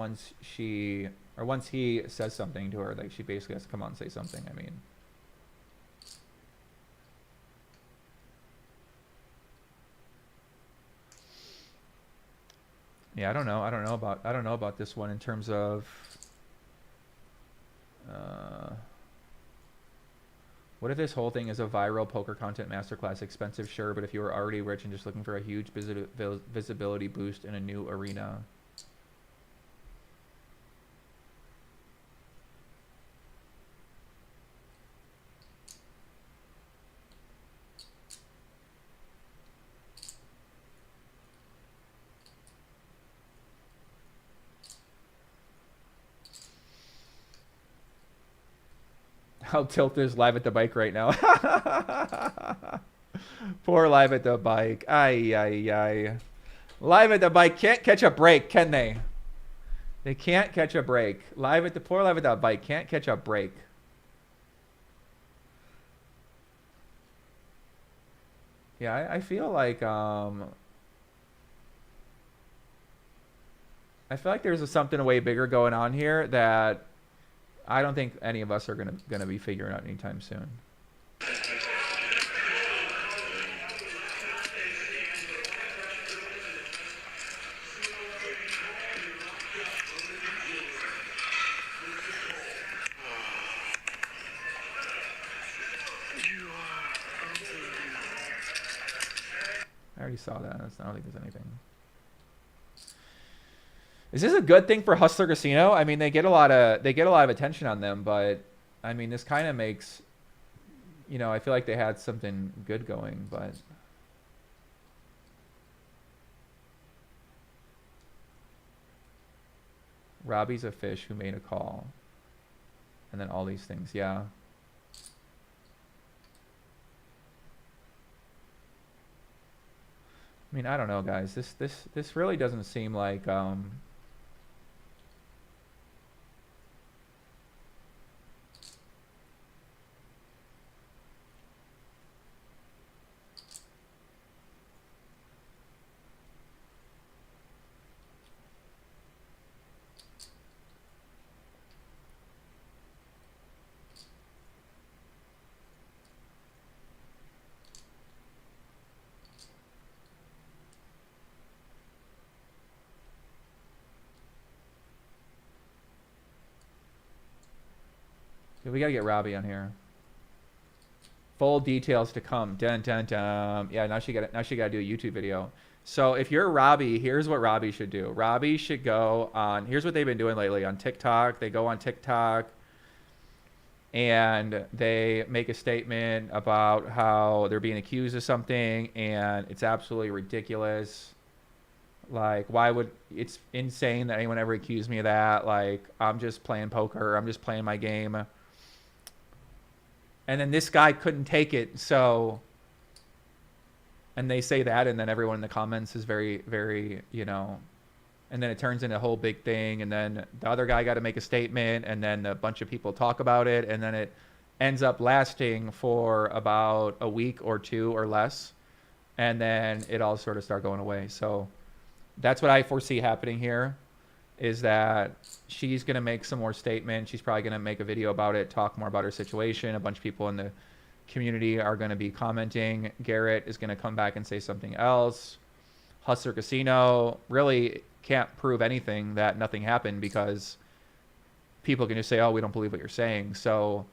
says something to her, like, she basically has to come out and say something. I mean, yeah, I don't know about this one in terms of what if this whole thing is a viral poker content masterclass? Expensive, sure, but if you were already rich and just looking for a huge visibility boost in a new arena. How Tilt is live at the bike right now. Poor live at the bike. Ay. Live at the bike can't catch a break, can they? They can't catch a break. Poor live at the bike can't catch a break. Yeah, I feel like there's something way bigger going on here that I don't think any of us are gonna be figuring out anytime soon. I already saw that. I don't think there's anything. Is this a good thing for Hustler Casino? I mean, they get a lot of attention on them, but I mean, this kind of makes, you know, I feel like they had something good going, but Robbi's a fish who made a call, and then all these things, yeah. I mean, I don't know, guys. This really doesn't seem like we gotta get Robbi on here. Full details to come. Dun dun dun. Yeah, now she gotta do a YouTube video. So if you're Robbi, here's what Robbi should do. Robbi should go on. Here's what they've been doing lately on TikTok. They go on TikTok and they make a statement about how they're being accused of something, and it's absolutely ridiculous. Like, why would, it's insane that anyone ever accused me of that. Like, I'm just playing poker. I'm just playing my game. And then this guy couldn't take it, so, and they say that, and then everyone in the comments is very, very, you know, and then it turns into a whole big thing, and then the other guy got to make a statement, and then a bunch of people talk about it, and then it ends up lasting for about a week or two or less, and then it all sort of start going away. So that's what I foresee happening here, is that she's going to make some more statements. She's probably going to make a video about it, talk more about her situation. A bunch of people in the community are going to be commenting. Garrett is going to come back and say something else. Hustler Casino really can't prove anything that nothing happened, because people can just say, oh, we don't believe what you're saying. So,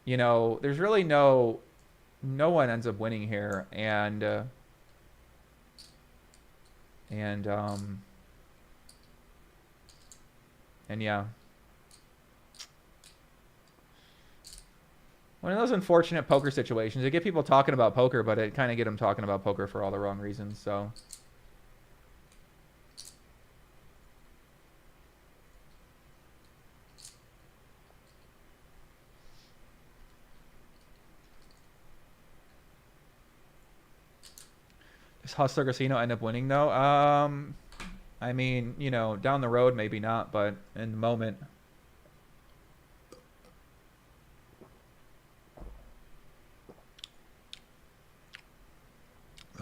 you know, there's really no one ends up winning here. And yeah, one of those unfortunate poker situations. They get people talking about poker, but it kind of get them talking about poker for all the wrong reasons. So does Hustler Casino end up winning though? I mean, you know, down the road, maybe not, but in the moment.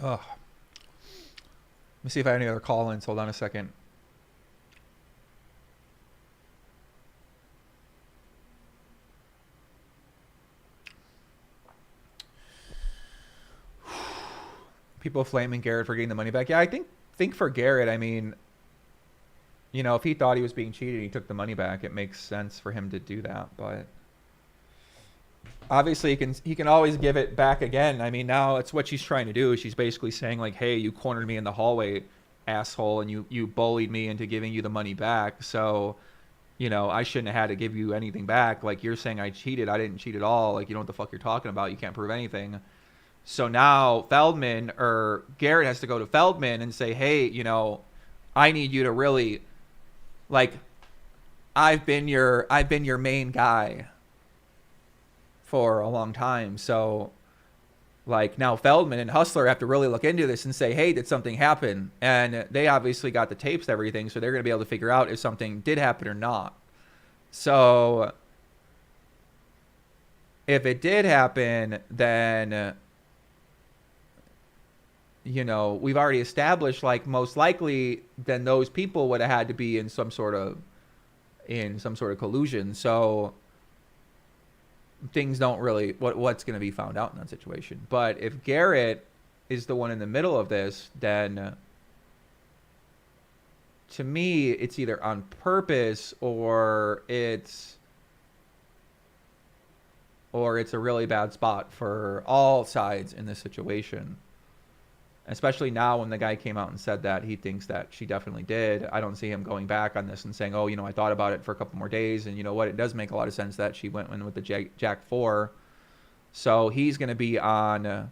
Ugh. Let me see if I have any other call-ins. Hold on a second. People flaming Garrett for getting the money back. Yeah, I think for Garrett, I mean, you know, if he thought he was being cheated, he took the money back. It makes sense for him to do that, but obviously he can always give it back again. I mean, now it's what she's trying to do. She's basically saying like, hey, you cornered me in the hallway, asshole, and you bullied me into giving you the money back. So, you know, I shouldn't have had to give you anything back. Like, you're saying I cheated. I didn't cheat at all. Like, you know what the fuck you're talking about. You can't prove anything. So now Feldman, or Garrett, has to go to Feldman and say, hey, you know, I need you to really, like, I've been your main guy for a long time. So, like, now Feldman and Hustler have to really look into this and say, hey, did something happen? And they obviously got the tapes and everything, so they're going to be able to figure out if something did happen or not. So if it did happen, then you know, we've already established, like, most likely then those people would have had to be in some sort of collusion. So things don't really, what's going to be found out in that situation. But if Garrett is the one in the middle of this, then to me, it's either on purpose or it's a really bad spot for all sides in this situation. Especially now when the guy came out and said that he thinks that she definitely did. I don't see him going back on this and saying, oh, you know, I thought about it for a couple more days. And you know what? It does make a lot of sense that she went in with the Jack 4. So he's going to be on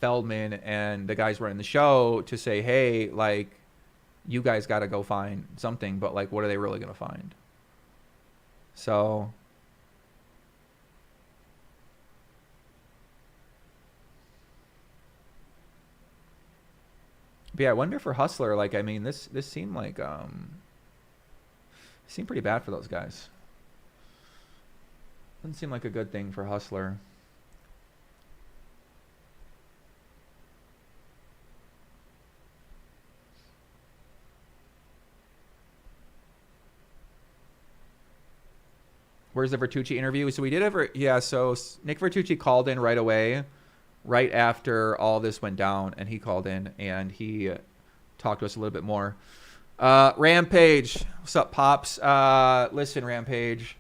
Feldman and the guys running the show to say, hey, like, you guys got to go find something. But, like, what are they really going to find? So but yeah, I wonder for Hustler, like, I mean, this seemed like seemed pretty bad for those guys. Doesn't seem like a good thing for Hustler. Where's the Vertucci interview? So we did so Nick Vertucci called in right away, right after all this went down, and he called in and he talked to us a little bit more. Rampage, what's up, Pops? Listen, Rampage,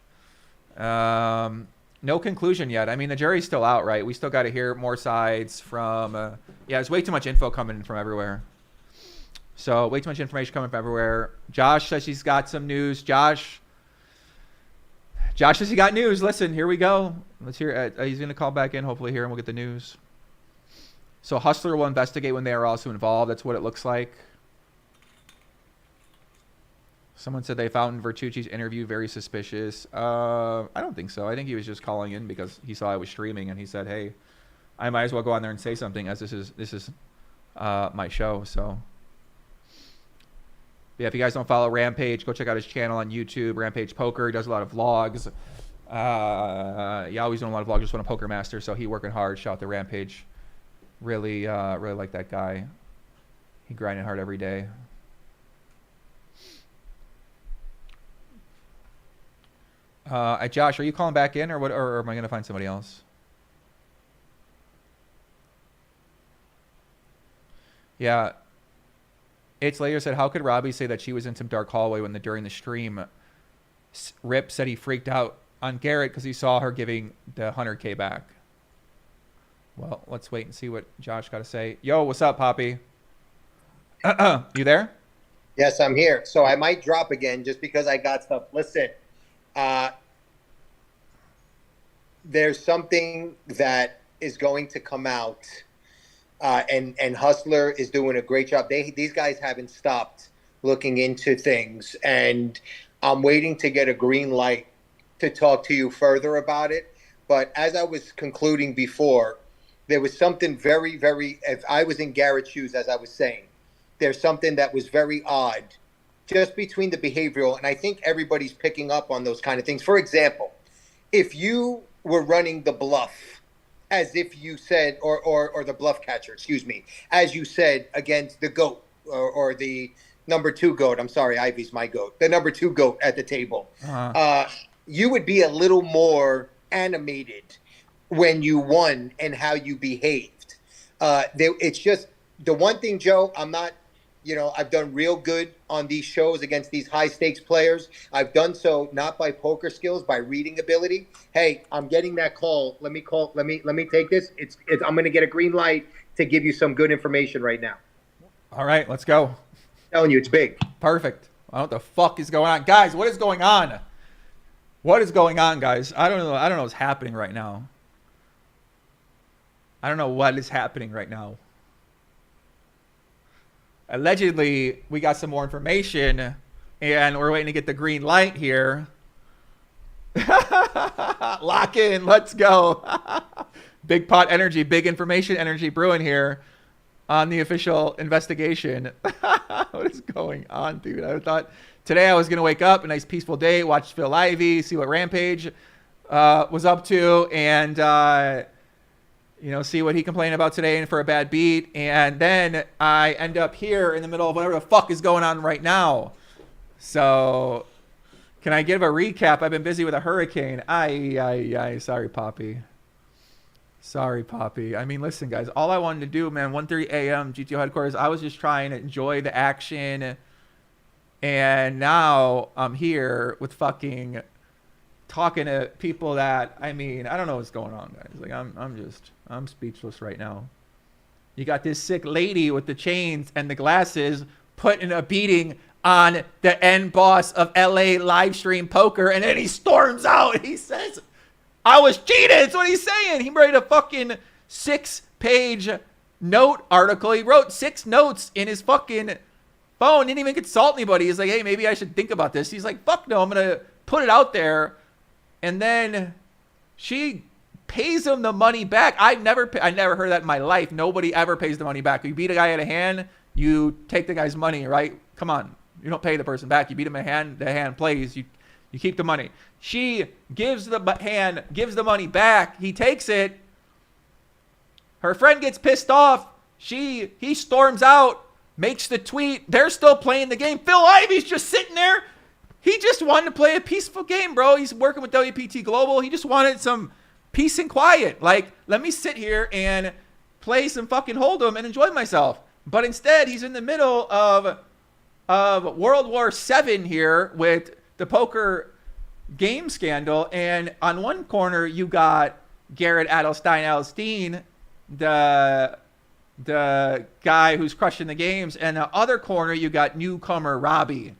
no conclusion yet. I mean, the jury's still out, right? We still got to hear more sides from, yeah, there's way too much info coming in from everywhere. So way too much information coming from everywhere. Josh says he's got some news. Josh says he got news. Listen, here we go. Let's hear. He's going to call back in, hopefully here, and we'll get the news. So Hustler will investigate when they are also involved. That's what it looks like. Someone said they found Vertucci's interview very suspicious. I don't think so. I think he was just calling in because he saw I was streaming, and he said, hey, I might as well go on there and say something, as this is my show. So yeah, if you guys don't follow Rampage, go check out his channel on YouTube, Rampage Poker. He does a lot of vlogs. He's doing a lot of vlogs, just won a Poker Master, so he working hard. Shout out to Rampage. Really like that guy. He grinding hard every day. Josh, are you calling back in, or what? Or am I gonna find somebody else? Yeah. It's later said, how could Robbi say that she was in some dark hallway when during the stream, Rip said he freaked out on Garrett because he saw her giving the 100K back. Well, let's wait and see what Josh got to say. Yo, what's up, Poppy? You there? Yes, I'm here. So I might drop again just because I got stuff. Listen, there's something that is going to come out. And Hustler is doing a great job. These guys haven't stopped looking into things, and I'm waiting to get a green light to talk to you further about it. But as I was concluding before, there was something very, very, if I was in Garrett's shoes, as I was saying, there's something that was very odd just between the behavioral, and I think everybody's picking up on those kind of things. For example, if you were running the bluff, as if you said, or the bluff catcher, excuse me, as you said, against the GOAT or the number 2 GOAT. I'm sorry, Ivy's my GOAT. The number 2 GOAT at the table. You would be a little more animated when you won and how you behaved. It's just the one thing, Joe, I'm not, I've done real good on these shows against these high stakes players. I've done so not by poker skills, by reading ability. Hey, I'm getting that call. Let me take this. I'm going to get a green light to give you some good information right now. All right, let's go. I'm telling you, it's big. Perfect. I don't know what the fuck is going on. Guys, what is going on? What is going on, guys? I don't know what's happening right now. I don't know what is happening right now. Allegedly, we got some more information, and we're waiting to get the green light here. Lock in. Let's go. Big pot energy, big information energy brewing here on the official investigation. What is going on, dude? I thought today I was going to wake up, a nice peaceful day, watch Phil Ivey, see what Rampage was up to, and You know, see what he complained about today and for a bad beat. And then I end up here in the middle of whatever the fuck is going on right now. So can I give a recap? I've been busy with a hurricane. Sorry, Poppy. Sorry, Poppy. I mean, listen, guys, all I wanted to do, man, 1:30 a.m. GTO headquarters, I was just trying to enjoy the action. And now I'm here with fucking talking to people that, I mean, I don't know what's going on, guys. Like, I'm speechless right now. You got this sick lady with the chains and the glasses putting a beating on the end boss of LA live stream poker, and then he storms out. He says, I was cheated. That's what he's saying. He wrote a fucking 6-page note article. He wrote 6 notes in his fucking phone. Didn't even consult anybody. He's like, hey, maybe I should think about this. He's like, fuck no, I'm going to put it out there. And then she pays him the money back. I never heard that in my life. Nobody ever pays the money back. You beat a guy at a hand, you take the guy's money, right? Come on. You don't pay the person back. You beat him a hand, the hand plays. You keep the money. She gives the money back. He takes it. Her friend gets pissed off. He storms out, makes the tweet. They're still playing the game. Phil Ivey's just sitting there. He just wanted to play a peaceful game, bro. He's working with WPT Global. He just wanted some peace and quiet. Like, let me sit here and play some fucking Hold'em and enjoy myself. But instead, he's in the middle of World War VII here with the poker game scandal. And on one corner, you got Garrett Adelstein, the guy who's crushing the games. And the other corner, you got newcomer Robbi.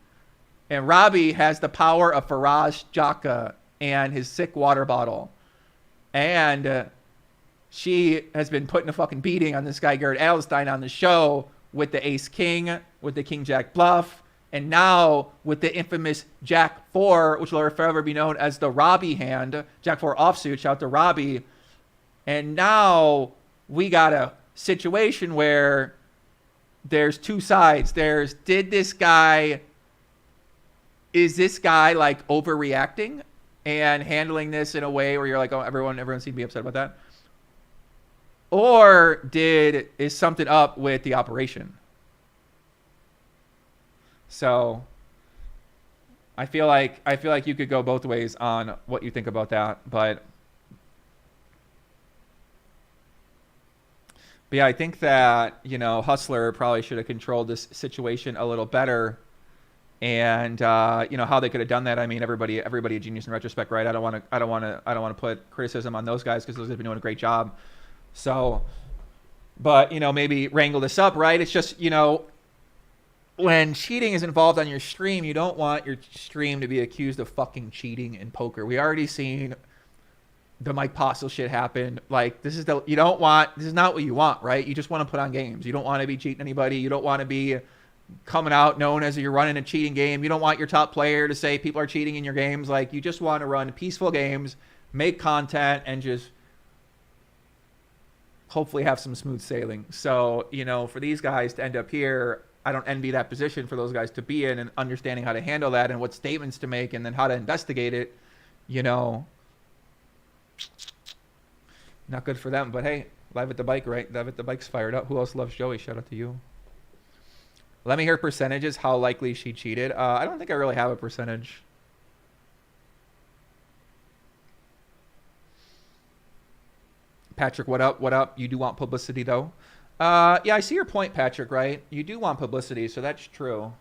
And Robbi has the power of Faraz Jaka and his sick water bottle. And she has been putting a fucking beating on this guy, Garrett Adelstein, on the show with the Ace King, with the King Jack bluff, and now with the infamous Jack 4, which will forever be known as the Robbi hand. Jack 4 offsuit, shout out to Robbi. And now we got a situation where there's two sides. Is this guy like overreacting and handling this in a way where you're like, oh, everyone seems to be upset about that? Or is something up with the operation? So I feel like you could go both ways on what you think about that, but yeah, I think that, you know, Hustler probably should have controlled this situation a little better. And you know how they could have done that. I mean, everybody a genius in retrospect, right? I don't want to put criticism on those guys because those guys have been doing a great job. So, but you know, maybe wrangle this up, right? It's just, you know, when cheating is involved on your stream, you don't want your stream to be accused of fucking cheating in poker. We already seen the Mike Postle shit happen. Like, this is not what you want, right? You just want to put on games. You don't want to be cheating anybody. You don't want to be coming out known as you're running a cheating game. You don't want your top player to say people are cheating in your games. Like, you just want to run peaceful games, make content, and just hopefully have some smooth sailing. So, you know, for these guys to end up here, I don't envy that position for those guys to be in, and understanding how to handle that and what statements to make and then how to investigate it. You know, not good for them. But hey, live at the bike, right? Live at the bike's fired up. Who else loves Joey? Shout out to you. Let me hear percentages, how likely she cheated. I don't think I really have a percentage. Patrick, what up? What up? You do want publicity, though? Yeah, I see your point, Patrick, right? You do want publicity, so that's true.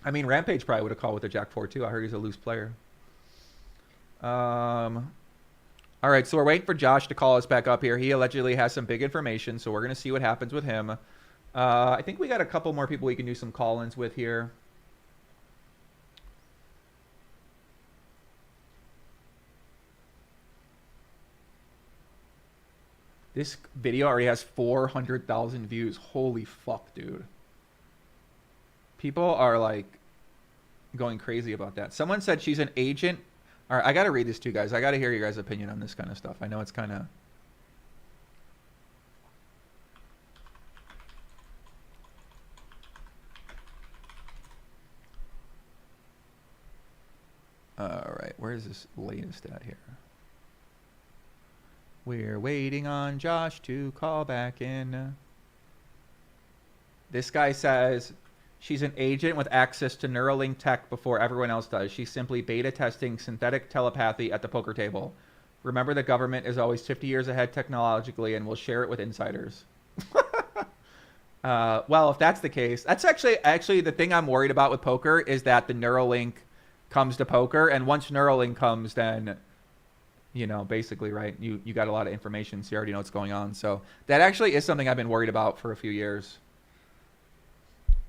I mean, Rampage probably would have called with the Jack 4, too. I heard he's a loose player. All right, so we're waiting for Josh to call us back up here. He allegedly has some big information, so we're going to see what happens with him. I think we got a couple more people we can do some call-ins with here. This video already has 400,000 views. Holy fuck, dude. People are, like, going crazy about that. Someone said she's an agent. All right, I got to read this to you guys. I got to hear your guys' opinion on this kind of stuff. I know it's kind of... All right, where's this latest at here? We're waiting on Josh to call back in. This guy says she's an agent with access to Neuralink tech before everyone else does. She's simply beta testing synthetic telepathy at the poker table. Remember, the government is always 50 years ahead technologically and will share it with insiders. Well, if that's the case, that's actually the thing I'm worried about with poker is that the Neuralink comes to poker, and once Neuralink comes, then, you know, basically, right, you got a lot of information, so you already know what's going on. So that actually is something I've been worried about for a few years.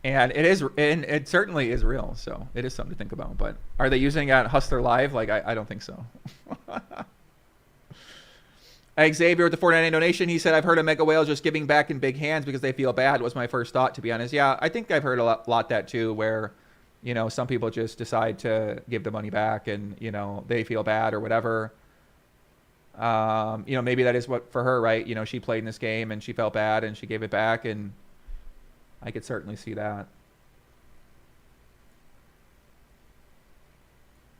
And it certainly is real, so it is something to think about. But are they using it at Hustler Live? Like, I don't think so. Xavier with the $4.99 donation, he said, I've heard of mega whales just giving back in big hands because they feel bad, was my first thought, to be honest. Yeah, I think I've heard a lot that too, where, you know, some people just decide to give the money back and, you know, they feel bad or whatever. You know, maybe that is what for her, right? You know, she played in this game and she felt bad and she gave it back, and I could certainly see that.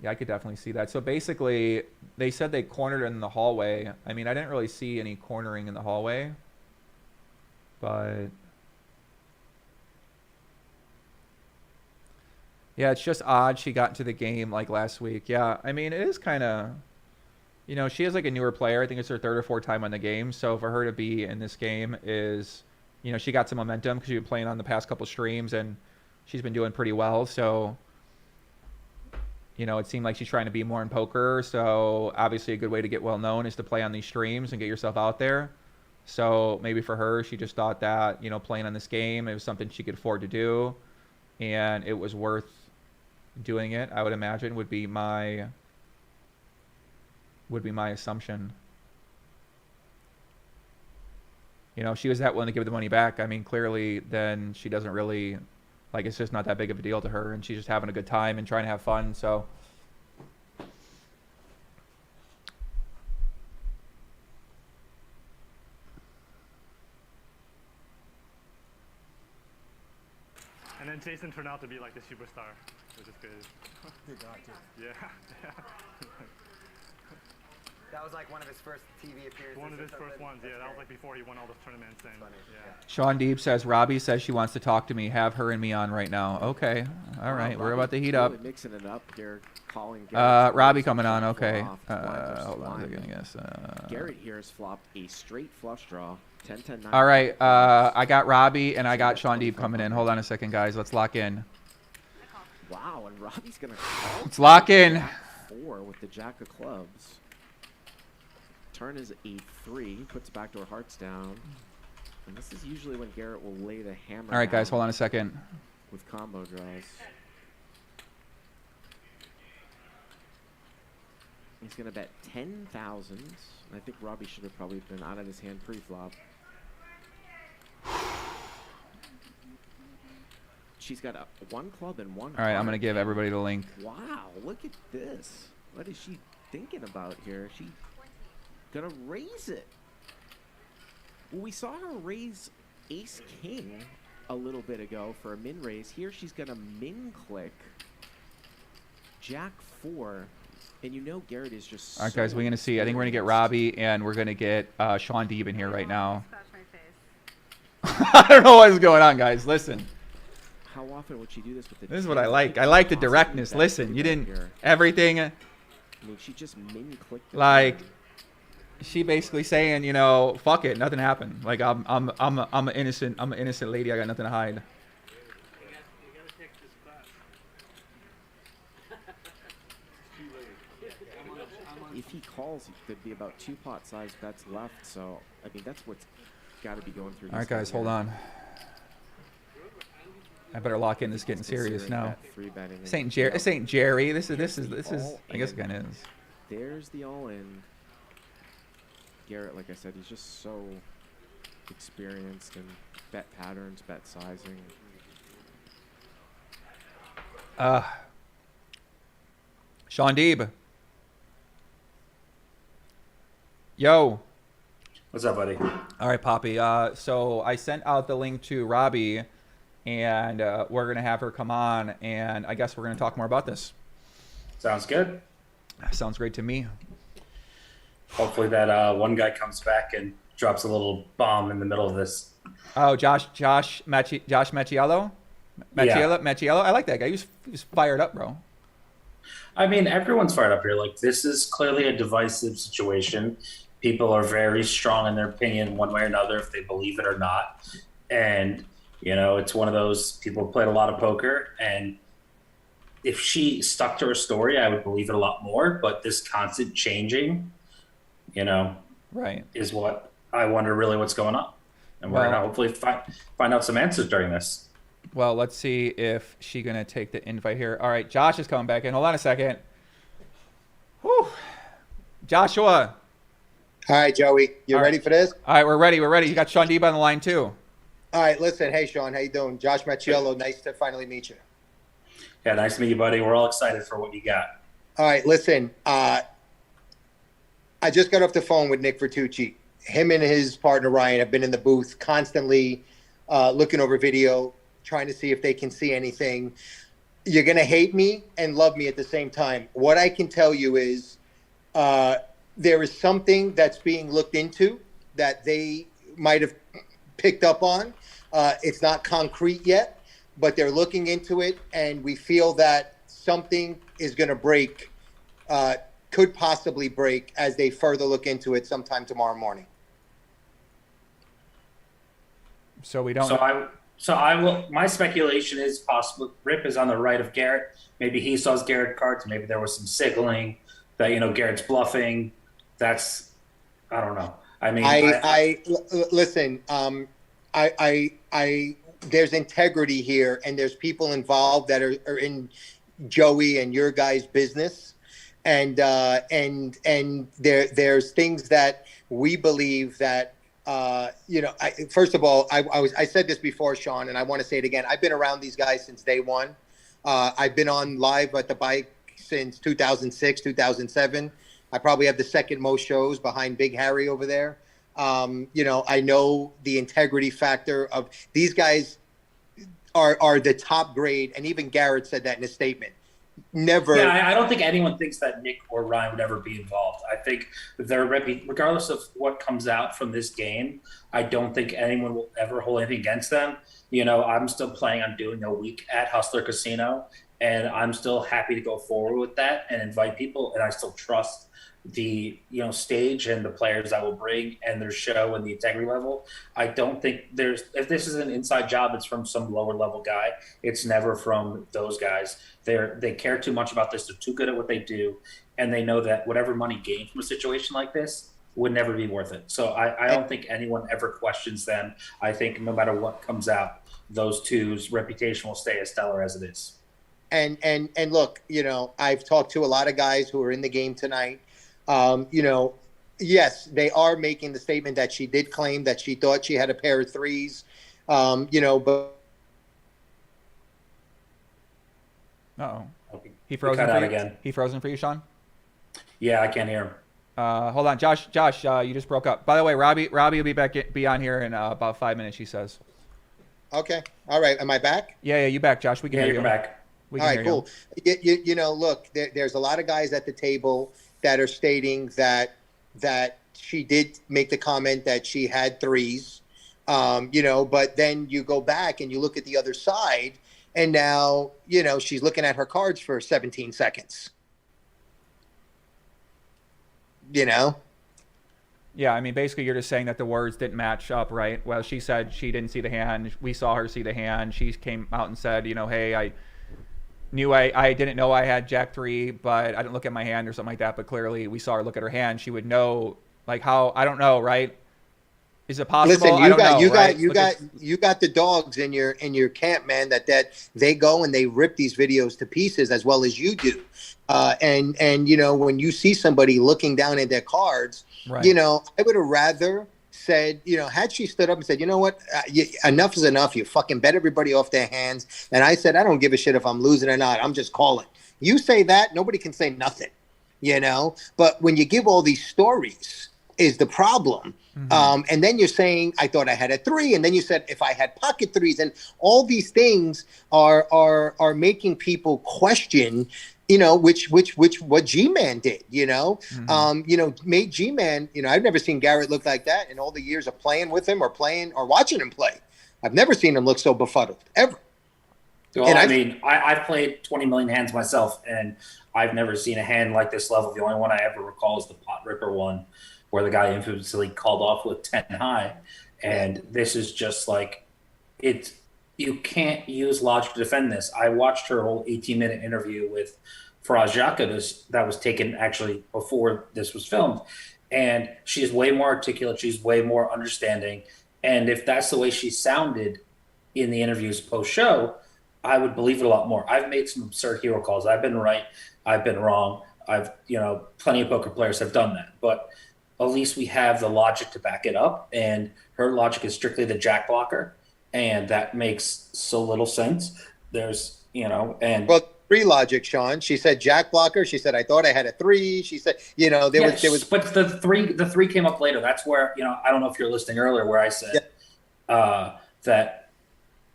Yeah, I could definitely see that. So basically, they said they cornered in the hallway. I mean, I didn't really see any cornering in the hallway, but yeah, it's just odd she got into the game like last week. Yeah, I mean, it is kind of, you know, she is like a newer player. I think it's her third or fourth time on the game. So for her to be in this game is, you know, she got some momentum because she's been playing on the past couple streams and she's been doing pretty well. So, you know, it seemed like she's trying to be more in poker. So obviously a good way to get well known is to play on these streams and get yourself out there. So maybe for her, she just thought that, you know, playing on this game, it was something she could afford to do. And it was worth doing it, I would imagine, would be my assumption. You know, if she was that willing to give the money back, I mean, clearly then she doesn't really, like, it's just not that big of a deal to her, and she's just having a good time and trying to have fun, so. And then Jason turned out to be like the superstar, which is good. Yeah. That was like one of his first TV appearances. One of his first ones, yeah. That was like before he won all those tournaments. And, yeah. Sean Deeb says, Robbi says she wants to talk to me. Have her and me on right now. Okay. All right. We're about to heat up. Really mixing it up here, calling Robbi coming on. Okay. Hold on a second, I guess. Garrett here has flopped a straight flush draw. 10-10-9. All right. I got Robbi and I got Sean Deeb coming in. Hold on a second, guys. Let's lock in. Wow, and Robbie's going to call. Let's lock in. Jack 4 with the Jack of clubs. Turn is 8-3, puts backdoor hearts down. And this is usually when Garrett will lay the hammer. All right, guys, hold on a second. With combo draws. He's going to bet 10,000. I think Robbi should have probably been out of his hand pre-flop. She's got one club and one. All right, I'm going to give everybody the link. Wow, look at this. What is she thinking about here? She gonna raise it. Well, we saw her raise ace king a little bit ago for a min raise. Here she's gonna min click Jack 4, and you know Garrett is just. All right, guys, we're gonna see. I think we're gonna get Robbi and we're gonna get Sean Deeb in here right now. I don't know what is going on, guys. Listen. How often would she do this with the? This is what I like. I like the directness. Listen, you didn't everything. I mean, she just min clicked. Like. She basically saying, you know, fuck it, nothing happened. Like I'm an innocent lady. I got nothing to hide. If he calls, there'd be about 2 pot size bets left. So I mean, that's what's got to be going through. All right, guys, hold on. I better lock in. This is getting serious now. This ain't Jerry. This ain't Jerry. This is. I guess it kind of is. There's the all-in. Garrett, like I said, he's just so experienced in bet patterns, bet sizing. Sean Deeb. Yo. What's up, buddy? All right, Poppy. So I sent out the link to Robbi, and we're going to have her come on, and I guess we're going to talk more about this. Sounds good. Sounds great to me. Hopefully that one guy comes back and drops a little bomb in the middle of this. Oh, Josh Macchiello? Macchiello? I like that guy. He was fired up, bro. I mean, everyone's fired up here. Like, this is clearly a divisive situation. People are very strong in their opinion one way or another, if they believe it or not. And, you know, it's one of those people played a lot of poker, and if she stuck to her story, I would believe it a lot more. But this constant changing, you know, right, is what I wonder really what's going on. And we're going to hopefully find out some answers during this. Well, let's see if she's going to take the invite here. All right, Josh is coming back in. Hold on a second. Whew. Joshua. All right, Joey, you ready for this? All right, we're ready. We're ready. You got Sean Deeb on the line too. All right, listen. Hey, Sean, how you doing? Josh Macchiello, nice to finally meet you. Yeah, nice to meet you, buddy. We're all excited for what you got. All right, listen. I just got off the phone with Nick Vertucci. Him and his partner Ryan have been in the booth constantly looking over video, trying to see if they can see anything. You're going to hate me and love me at the same time. What I can tell you is there is something that's being looked into that they might have picked up on. It's not concrete yet, but they're looking into it, and we feel that something is going to break, could possibly break as they further look into it sometime tomorrow morning. So we don't. So I will. My speculation is possible. Rip is on the right of Garrett. Maybe he saw his Garrett cards. Maybe there was some signaling that, you know, Garrett's bluffing. That's, I don't know. I mean, listen. There's integrity here, and there's people involved that are in Joey and your guys' business, and there's things that we believe that. First of all, I said this before, Sean, and I want to say it again. I've been around these guys since day one. I've been on live at the bike since 2006, 2007. I probably have the second most shows behind Big Harry over there. I know the integrity factor of these guys are the top grade, and even Garrett said that in his statement. Never. Yeah, I don't think anyone thinks that Nick or Ryan would ever be involved. I think regardless of what comes out from this game, I don't think anyone will ever hold anything against them. You know, I'm still planning on doing a week at Hustler Casino, and I'm still happy to go forward with that and invite people, and I still trust the, you know, stage and the players that will bring and their show and the integrity level. I don't think if this is an inside job, it's from some lower level guy. It's never from those guys. They care too much about this. They're too good at what they do, and they know that whatever money gained from a situation like this would never be worth it. So I don't think anyone ever questions them. I think no matter what comes out, those two's reputation will stay as stellar as it is. And look, you know, I've talked to a lot of guys who are in the game tonight. Yes, they are making the statement that she did claim that she thought she had a pair of threes, but. Uh-oh. He frozen for you? Again. He frozen for you, Sean? Yeah, I can't hear him. Hold on, Josh, you just broke up. By the way, Robbi will be on here in about 5 minutes, she says. Okay. All right. Am I back? Yeah, you back, Josh. We can hear you. You're back. All right, cool. You know, look, there's a lot of guys at the table that are stating that she did make the comment that she had threes, but then you go back and you look at the other side, and now, you know, she's looking at her cards for 17 seconds. You know? Yeah, I mean, basically you're just saying that the words didn't match up, right? Well, she said she didn't see the hand. We saw her see the hand. She came out and said, you know, hey, I didn't know I had Jack 3, but I didn't look at my hand or something like that. But clearly we saw her look at her hand. She would know, like, how, I don't know, right? Is it possible? Listen, you got the dogs in your camp, man, that they go and they rip these videos to pieces as well as you do. And you know, when you see somebody looking down at their cards, right. You know, I would have rather said, you know, had she stood up and said, you know what, enough is enough. You fucking bet everybody off their hands. And I said, I don't give a shit if I'm losing or not. I'm just calling. You say that, nobody can say nothing, you know. But when you give all these stories is the problem. Mm-hmm. And then you're saying, I thought I had a 3. And then you said, if I had pocket 3s, and all these things are making people question, which what G-Man did, made G-Man, I've never seen Garrett look like that in all the years of playing with him or watching him play. I've never seen him look so befuddled, ever. Well, I've played 20 million hands myself, and I've never seen a hand like this level. The only one I ever recall is the Pot Ripper one, where the guy infamously called off with 10 high. And this is just like, you can't use logic to defend this. I watched her whole 18-minute interview with Faraz Jaka that was taken actually before this was filmed. And she's way more articulate. She's way more understanding. And if that's the way she sounded in the interviews post-show, I would believe it a lot more. I've made some absurd hero calls. I've been right. I've been wrong. Plenty of poker players have done that. But at least we have the logic to back it up. And her logic is strictly the jack blocker. And that makes so little sense. There's, Well, three logic, Sean. She said jack blocker. She said, I thought I had a 3. She said, there was. But the three came up later. That's where, I don't know if you're listening earlier where I said that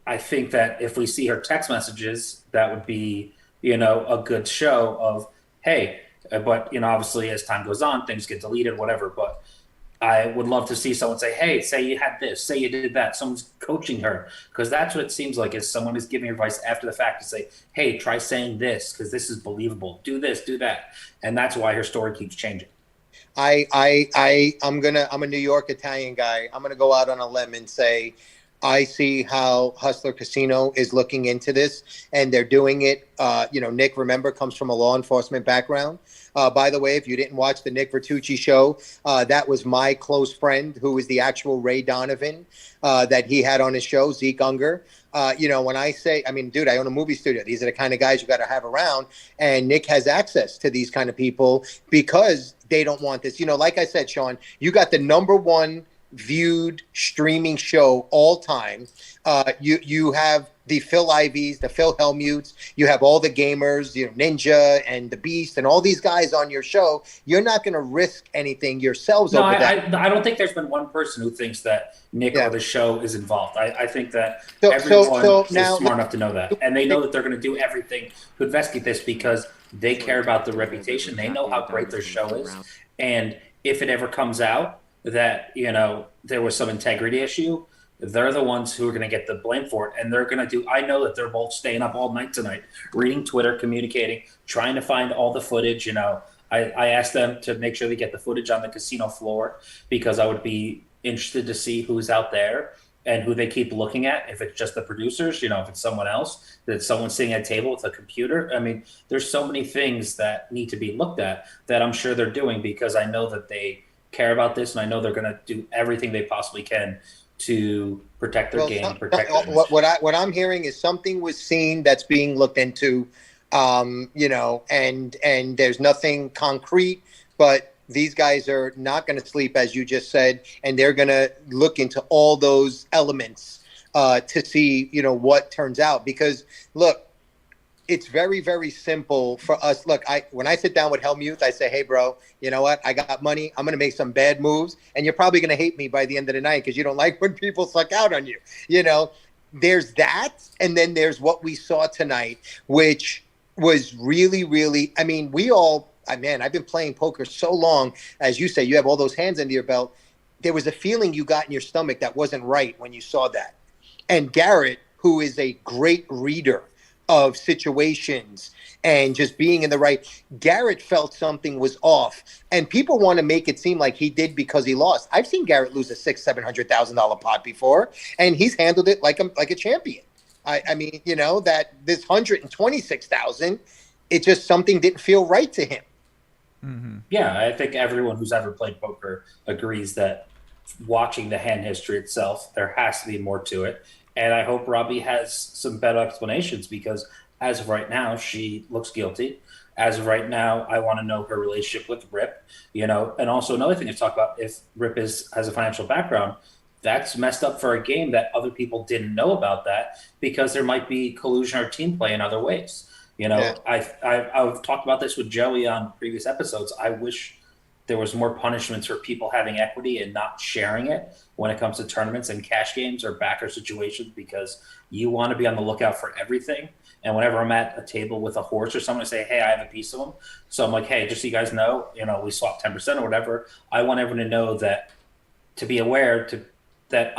I think that if we see her text messages, that would be, a good show of, hey, but, obviously as time goes on, things get deleted, whatever. But I would love to see someone say, hey, say you had this, say you did that. Someone's coaching her, because that's what it seems like, is someone is giving advice after the fact to say, hey, try saying this because this is believable. Do this, do that. And that's why her story keeps changing. I'm a New York Italian guy. I'm going to go out on a limb and say, I see how Hustler Casino is looking into this, and they're doing it. Nick, remember, comes from a law enforcement background. By the way, if you didn't watch the Nick Vertucci show, that was my close friend who is the actual Ray Donovan that he had on his show, Zeke Unger. When I say, dude, I own a movie studio. These are the kind of guys you got to have around. And Nick has access to these kind of people because they don't want this. Like I said, Sean, you got the #1 viewed streaming show all time. You have the Phil Ivies, the Phil Hellmutes, you have all the gamers, Ninja and the Beast and all these guys on your show. You're not going to risk anything yourselves over that. I don't think there's been one person who thinks that Nick or the show is involved. I think that everyone is smart enough to know that. And they know that they're going to do everything to investigate this because they care about the reputation. They know how great their show is. And if it ever comes out that, there was some integrity issue, they're the ones who are going to get the blame for it. And they're going to do, I know that they're both staying up all night tonight, reading Twitter, communicating, trying to find all the footage. I asked them to make sure they get the footage on the casino floor because I would be interested to see who's out there and who they keep looking at. If it's just the producers, if it's someone else, that someone sitting at a table with a computer. There's so many things that need to be looked at that I'm sure they're doing because I know that they care about this, and I know they're going to do everything they possibly can to protect their game, protect their what I'm hearing is something was seen that's being looked into, and there's nothing concrete, but these guys are not going to sleep, as you just said, and they're going to look into all those elements to see, what turns out. Because, look, it's very, very simple for us. Look, when I sit down with Helmuth, I say, hey, bro, you know what? I got money. I'm going to make some bad moves. And you're probably going to hate me by the end of the night because you don't like when people suck out on you. There's that. And then there's what we saw tonight, which was really, really, I've been playing poker so long. As you say, you have all those hands under your belt. There was a feeling you got in your stomach that wasn't right when you saw that. And Garrett, who is a great reader of situations and just being in the right, Garrett felt something was off, and people want to make it seem like he did because he lost. I've seen Garrett lose a $600,000-$700,000 pot before, and he's handled it like a champion. That this $126,000, it just something didn't feel right to him. Mm-hmm. Yeah, I think everyone who's ever played poker agrees that watching the hand history itself, there has to be more to it. And I hope Robbi has some better explanations because as of right now, she looks guilty. As of right now, I want to know her relationship with Rip, and also another thing to talk about, if Rip has a financial background, that's messed up for a game that other people didn't know about that because there might be collusion or team play in other ways. I've talked about this with Joey on previous episodes. I wish there was more punishments for people having equity and not sharing it when it comes to tournaments and cash games or backer situations, because you want to be on the lookout for everything. And whenever I'm at a table with a horse or someone, I say, hey, I have a piece of them. So I'm like, hey, just so you guys know, we swap 10% or whatever. I want everyone to know that, to be aware that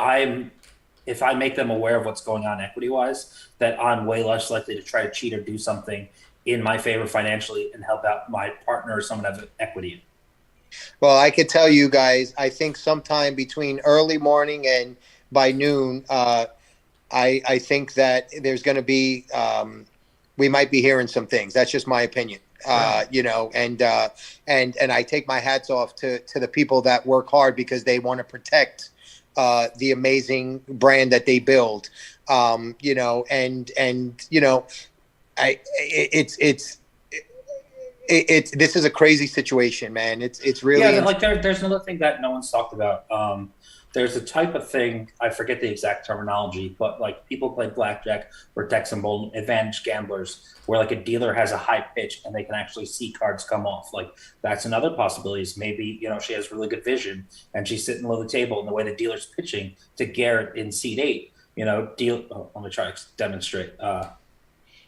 if I make them aware of what's going on equity-wise, that I'm way less likely to try to cheat or do something in my favor financially and help out my partner or someone have equity. Well, I could tell you guys, I think sometime between early morning and by noon, I think that there's going to be, we might be hearing some things. That's just my opinion. And I take my hats off to the people that work hard because they want to protect the amazing brand that they build. This is a crazy situation, man. It's really like there's another thing that no one's talked about. There's a type of thing, I forget the exact terminology, but like people play blackjack or Texan Bold, advantage gamblers, where like a dealer has a high pitch and they can actually see cards come off. Like that's another possibility. Is maybe she has really good vision and she's sitting below the table, and the way the dealer's pitching to Garrett in seat 8, let me try to demonstrate.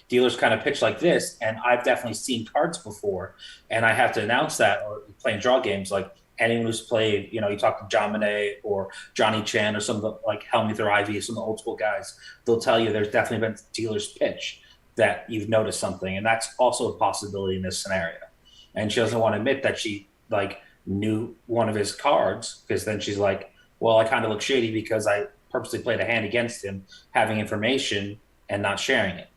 Dealers kind of pitch like this, and I've definitely seen cards before, and I have to announce that, or playing draw games, like anyone who's played, you talk to John Monet or Johnny Chan or some of the, like Helmuth or Ivy, some of the old school guys, they'll tell you there's definitely been dealers pitch that you've noticed something, and that's also a possibility in this scenario. And she doesn't want to admit that she like knew one of his cards, because then she's like, well, I kind of look shady because I purposely played a hand against him, having information and not sharing it.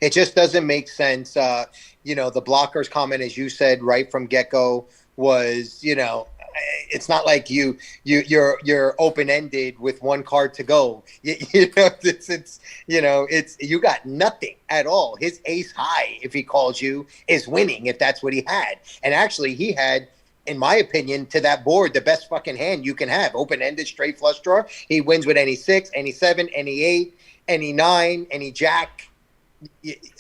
It just doesn't make sense. The blockers comment, as you said, right from get-go was, it's not like you're open-ended with one card to go. You got nothing at all. His ace high, if he calls you, is winning if that's what he had. And actually he had, in my opinion, to that board, the best fucking hand you can have. Open-ended, straight flush draw. He wins with any 6, any 7, any 8, any 9, any jack.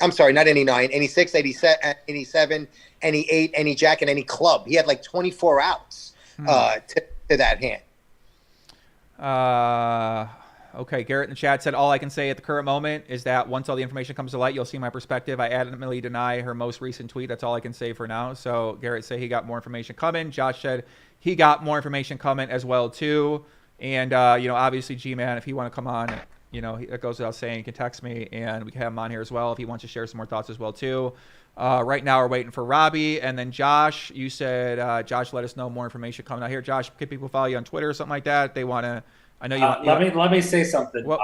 I'm sorry, not any 9, any 6, any 7, any 8, any jack, and any club. He had like 24 outs to that hand. Okay, Garrett in the chat said, all I can say at the current moment is that once all the information comes to light, you'll see my perspective. I adamantly deny her most recent tweet. That's all I can say for now. So Garrett said he got more information coming. Josh said he got more information coming as well, too. And, obviously, G-Man, if he want to come on, it goes without saying, he can text me, and we can have him on here as well if he wants to share some more thoughts as well, too. Right now, we're waiting for Robbi. And then Josh, you said, Josh, let us know more information coming out here. Josh, can people follow you on Twitter or something like that? They want to, I know you want. Let me say something. What?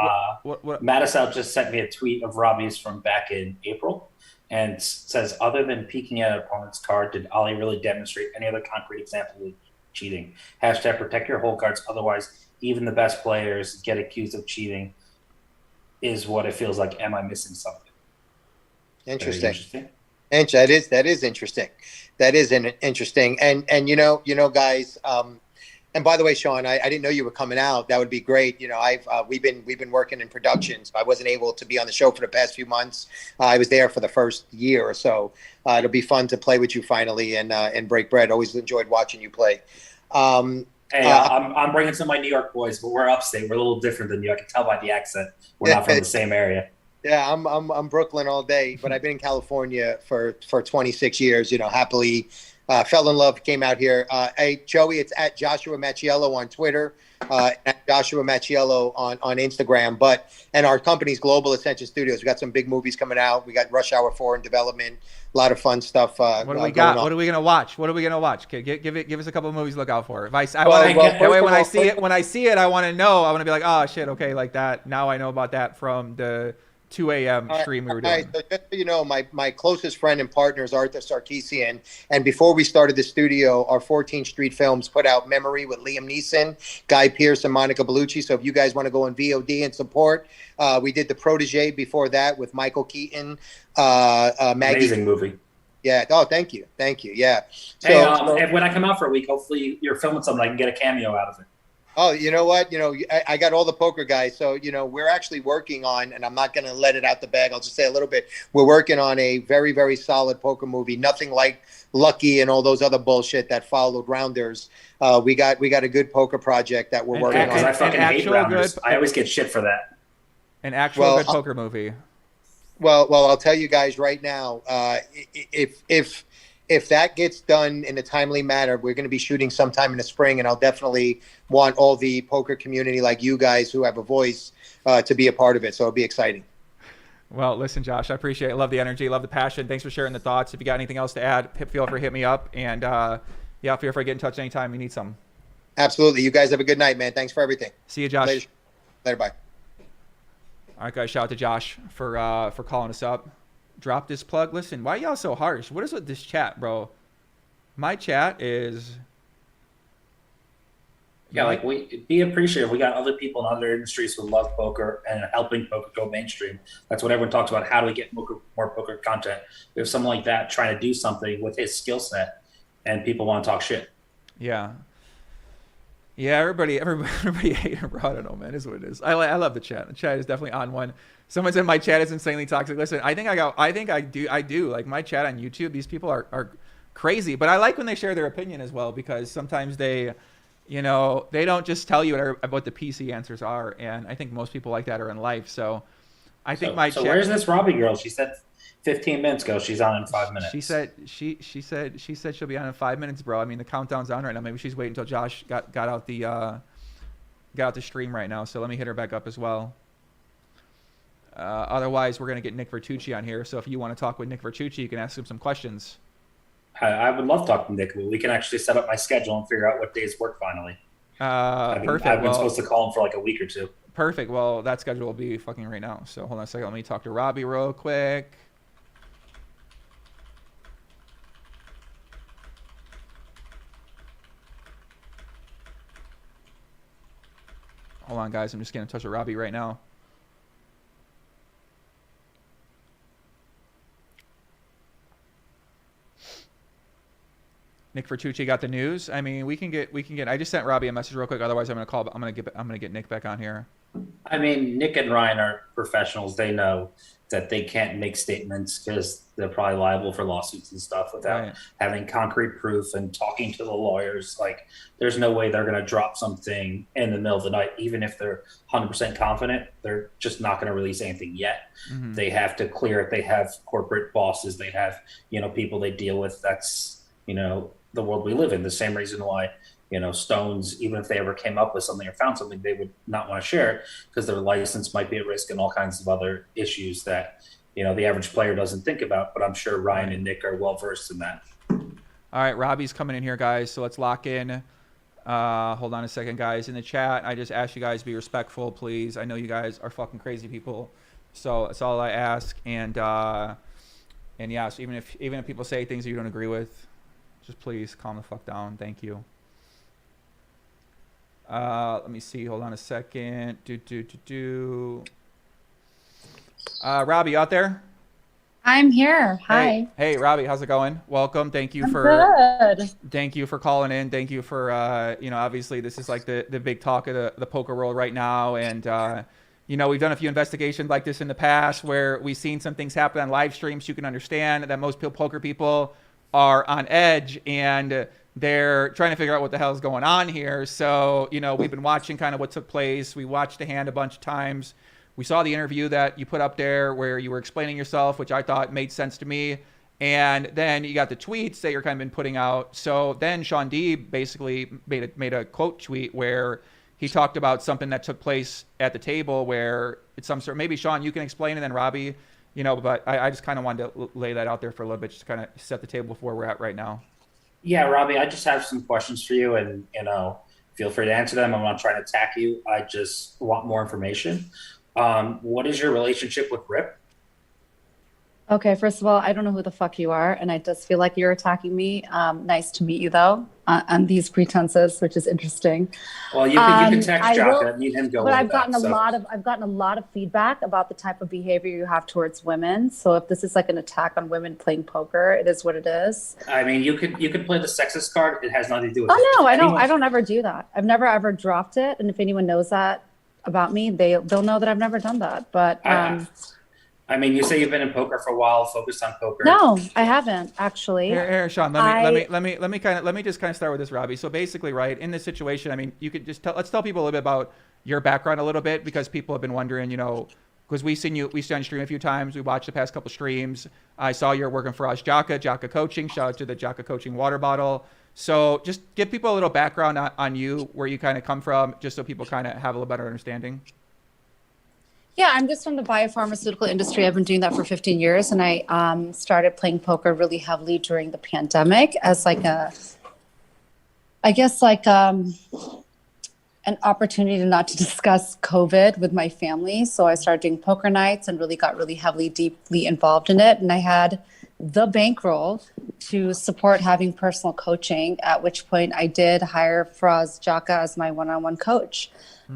Matisal just sent me a tweet of Robbi's from back in April, and says, other than peeking at an opponent's card, did Ali really demonstrate any other concrete example of cheating? Hashtag protect your whole cards. Otherwise, even the best players get accused of cheating. Is what it feels like. Am I missing something? Interesting. That is interesting. That is interesting. And guys. And by the way, Sean, I didn't know you were coming out. That would be great. We've been working in production, so I wasn't able to be on the show for the past few months. I was there for the first year or so. It'll be fun to play with you finally and break bread. Always enjoyed watching you play. Hey, I'm bringing some of my New York boys, but we're upstate. We're a little different than you. I can tell by the accent. We're not from the same area. Yeah, I'm Brooklyn all day, but I've been in California for 26 years. Happily fell in love, came out here. Hey, Joey, it's at Joshua Macchiello on Twitter, at Joshua Macchiello on Instagram. And our company's Global Ascension Studios. We got some big movies coming out. We got Rush Hour 4 in development. A lot of fun stuff. What do we got? What are we gonna watch? Okay, give us a couple of movies to look out for. When I see it, I want to know. I want to be like, oh shit, okay, like that. Now I know about that from the 2 a.m. stream we were doing. So just so you know, my closest friend and partner is Arthur Sarkeesian. And before we started the studio, our 14th Street Films put out Memory with Liam Neeson, Guy Pearce, and Monica Bellucci. So if you guys want to go on VOD and support, we did The Protege before that with Michael Keaton. Maggie. Amazing movie. Yeah. Oh, thank you. Yeah. So, hey, when I come out for a week, hopefully you're filming something I can get a cameo out of it. Oh, you know what? I got all the poker guys. So, we're actually working on, and I'm not going to let it out the bag. I'll just say a little bit. We're working on a very, very solid poker movie. Nothing like Lucky and all those other bullshit that followed Rounders. We got a good poker project that we're working on. Because I fucking hate Rounders. good- I always get shit for that. An actual good poker movie. Well, I'll tell you guys right now. If that gets done in a timely manner, we're going to be shooting sometime in the spring, and I'll definitely want all the poker community like you guys who have a voice to be a part of it. So it'll be exciting. Well, listen, Josh, I appreciate it. Love the energy, love the passion. Thanks for sharing the thoughts. If you got anything else to add, feel free to hit me up. And feel free to get in touch anytime you need something. Absolutely. You guys have a good night, man. Thanks for everything. See you, Josh. Later, bye. All right, guys, shout out to Josh for calling us up. Drop this plug. Listen, why y'all so harsh? What is with this chat, bro? My chat is... Yeah, like be appreciative. We got other people in other industries who love poker and helping poker go mainstream. That's what everyone talks about. How do we get more poker content? We have someone like that trying to do something with his skill set, and people want to talk shit. Yeah. Yeah, everybody hating, bro. I don't know, man. It is what it is. I love the chat. The chat is definitely on one. Someone said my chat is insanely toxic. Listen, I think I do. Like my chat on YouTube, these people are crazy. But I like when they share their opinion as well, because sometimes they don't just tell you what the PC answers are. And I think most people like that are in life. So I think my chat. So where's this Robbi girl? She said 15 minutes ago she's on in 5 minutes. She said she'll be on in 5 minutes, bro. I mean, the countdown's on right now. Maybe she's waiting until Josh got out the stream right now. So let me hit her back up as well. Otherwise, we're gonna get Nick Vertucci on here. So if you want to talk with Nick Vertucci, you can ask him some questions. I would love to talk to Nick. We can actually set up my schedule and figure out what days work finally. Perfect. I've been supposed to call him for like a week or two. Perfect. Well, that schedule will be fucking right now. So hold on a second. Let me talk to Robbi real quick. Hold on, guys. I'm just getting in touch with Robbi right now. Nick Vertucci got the news. I mean, we can get. I just sent Robbi a message real quick. Otherwise, I'm gonna get Nick back on here. I mean, Nick and Ryan are professionals. They know that they can't make statements because they're probably liable for lawsuits and stuff without having concrete proof and talking to the lawyers. Like, there's no way they're going to drop something in the middle of the night, even if they're 100% confident. They're just not going to release anything yet. Mm-hmm. They have to clear it. They have corporate bosses. They have, people they deal with. That's, the world we live in. The same reason why, Stones, even if they ever came up with something or found something, they would not want to share it because their license might be at risk and all kinds of other issues that, the average player doesn't think about. But I'm sure Ryan and Nick are well versed in that. All right, Robbi's coming in here, guys. So let's lock in. Hold on a second, guys. In the chat, I just ask you guys to be respectful, please. I know you guys are fucking crazy people, so that's all I ask. And yeah, so even if people say things that you don't agree with, just please calm the fuck down. Thank you. Let me see. Hold on a second. Robbi, you out there? I'm here. Hi. Hey, Robbi, how's it going? Welcome. Thank you Thank you for calling in. Thank you for obviously this is like the big talk of the poker world right now, and we've done a few investigations like this in the past where we've seen some things happen on live streams. You can understand that most poker people are on edge and they're trying to figure out what the hell is going on here. So, we've been watching kind of what took place. We watched the hand a bunch of times. We saw the interview that you put up there where you were explaining yourself, which I thought made sense to me. And then you got the tweets that you're kind of been putting out. So then Sean D basically made a quote tweet where he talked about something that took place at the table where it's some sort. Maybe Sean, you can explain, and then Robbi, but I just kind of wanted to lay that out there for a little bit, just to kind of set the table for where we're at right now. Yeah, Robbi, I just have some questions for you, and feel free to answer them. I'm not trying to attack you. I just want more information. What is your relationship with Rip? Okay, first of all, I don't know who the fuck you are, and I just feel like you're attacking me. Nice to meet you, though. on these pretenses, which is interesting. Well, you can text I will- Jaka. Me and him go But over I've gotten that, so. I've gotten a lot of feedback about the type of behavior you have towards women. So if this is like an attack on women playing poker, it is what it is. I mean, you could play the sexist card. It has nothing to do with it. Oh no, I Anyone- don't ever do that. I've never ever dropped it. And if anyone knows that about me, they'll know that I've never done that. But I mean, you say you've been in poker for a while, focused on poker. no, I haven't actually. Here, Sean. Let me just kind of start with this, Robbi. So basically, right in this situation, I mean, you could just let's tell people a little bit about your background a little bit, because people have been wondering, because we see you on stream a few times. We watched the past couple streams. I saw you're working for us, Jaka Coaching. Shout out to the Jaka Coaching water bottle. So just give people a little background on you, where you kind of come from, just so people kind of have a little better understanding. Yeah, I'm just from the biopharmaceutical industry. I've been doing that for 15 years, and I started playing poker really heavily during the pandemic as like an opportunity not to discuss COVID with my family. So I started doing poker nights and really got really heavily, deeply involved in it. And I had the bankroll to support having personal coaching, at which point I did hire Faraz Jaka as my one-on-one coach.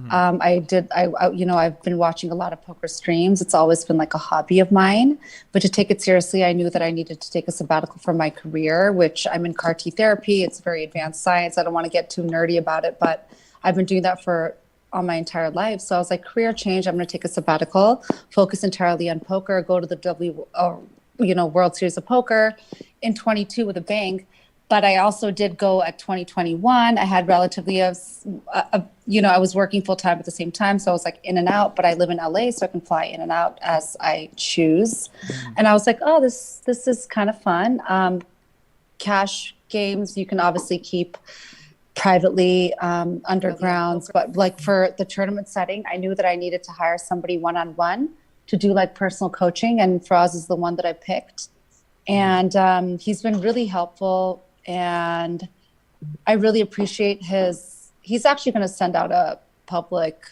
I've been watching a lot of poker streams. It's always been like a hobby of mine, but to take it seriously, I knew that I needed to take a sabbatical from my career, which I'm in CAR T therapy. It's very advanced science. I don't want to get too nerdy about it, but I've been doing that for all my entire life. So I was like, career change. I'm going to take a sabbatical, focus entirely on poker, go to the World Series of Poker in 22 with a bang. But I also did go at 2021. I had relatively I was working full time at the same time. So I was like in and out, but I live in LA, so I can fly in and out as I choose. And I was like, oh, this is kind of fun. Cash games, you can obviously keep privately undergrounds, but like for the tournament setting, I knew that I needed to hire somebody one-on-one to do like personal coaching. And Faraz is the one that I picked. And he's been really helpful. And I really appreciate he's actually going to send out a public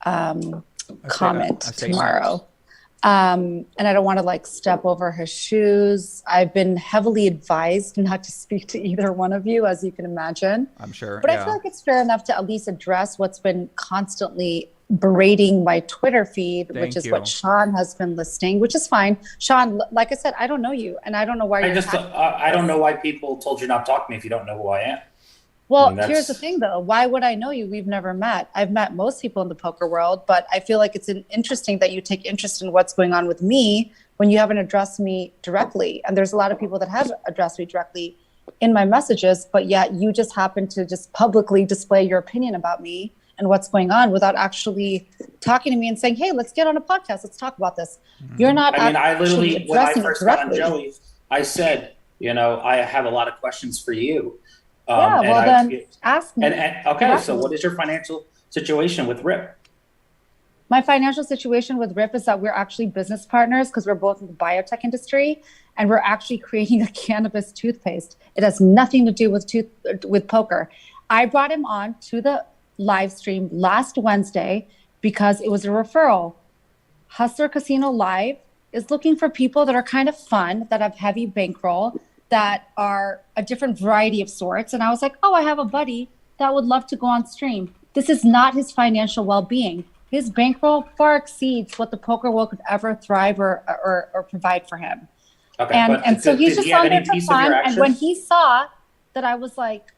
comment tomorrow. And I don't want to like step over his shoes. I've been heavily advised not to speak to either one of you, as you can imagine. I'm sure. But I feel like it's fair enough to at least address what's been constantly berating my Twitter feed, which is what Sean has been listing, which is fine. Sean, like I said, I don't know you, and I don't know why I don't know why people told you not to talk to me if you don't know who I am. Well, here's the thing, though. Why would I know you? We've never met. I've met most people in the poker world, but I feel like it's interesting that you take interest in what's going on with me when you haven't addressed me directly. And there's a lot of people that have addressed me directly in my messages, but yet you just happen to just publicly display your opinion about me and what's going on without actually talking to me and saying, hey, let's get on a podcast. Let's talk about this. You're not I literally, when I addressing first it got on directly. Joey, I said, I have a lot of questions for you. Then ask me. Okay, so what is your financial situation with Rip? My financial situation with Rip is that we're actually business partners because we're both in the biotech industry, and we're actually creating a cannabis toothpaste. It has nothing to do with poker. I brought him on to the live stream last Wednesday because it was a referral. Hustler Casino Live is looking for people that are kind of fun, that have heavy bankroll, that are a different variety of sorts. And I was like, oh, I have a buddy that would love to go on stream. This is not his financial well-being. His bankroll far exceeds what the poker world could ever thrive or provide for him. Okay, and so he's just on there for fun. And when he saw that I was like,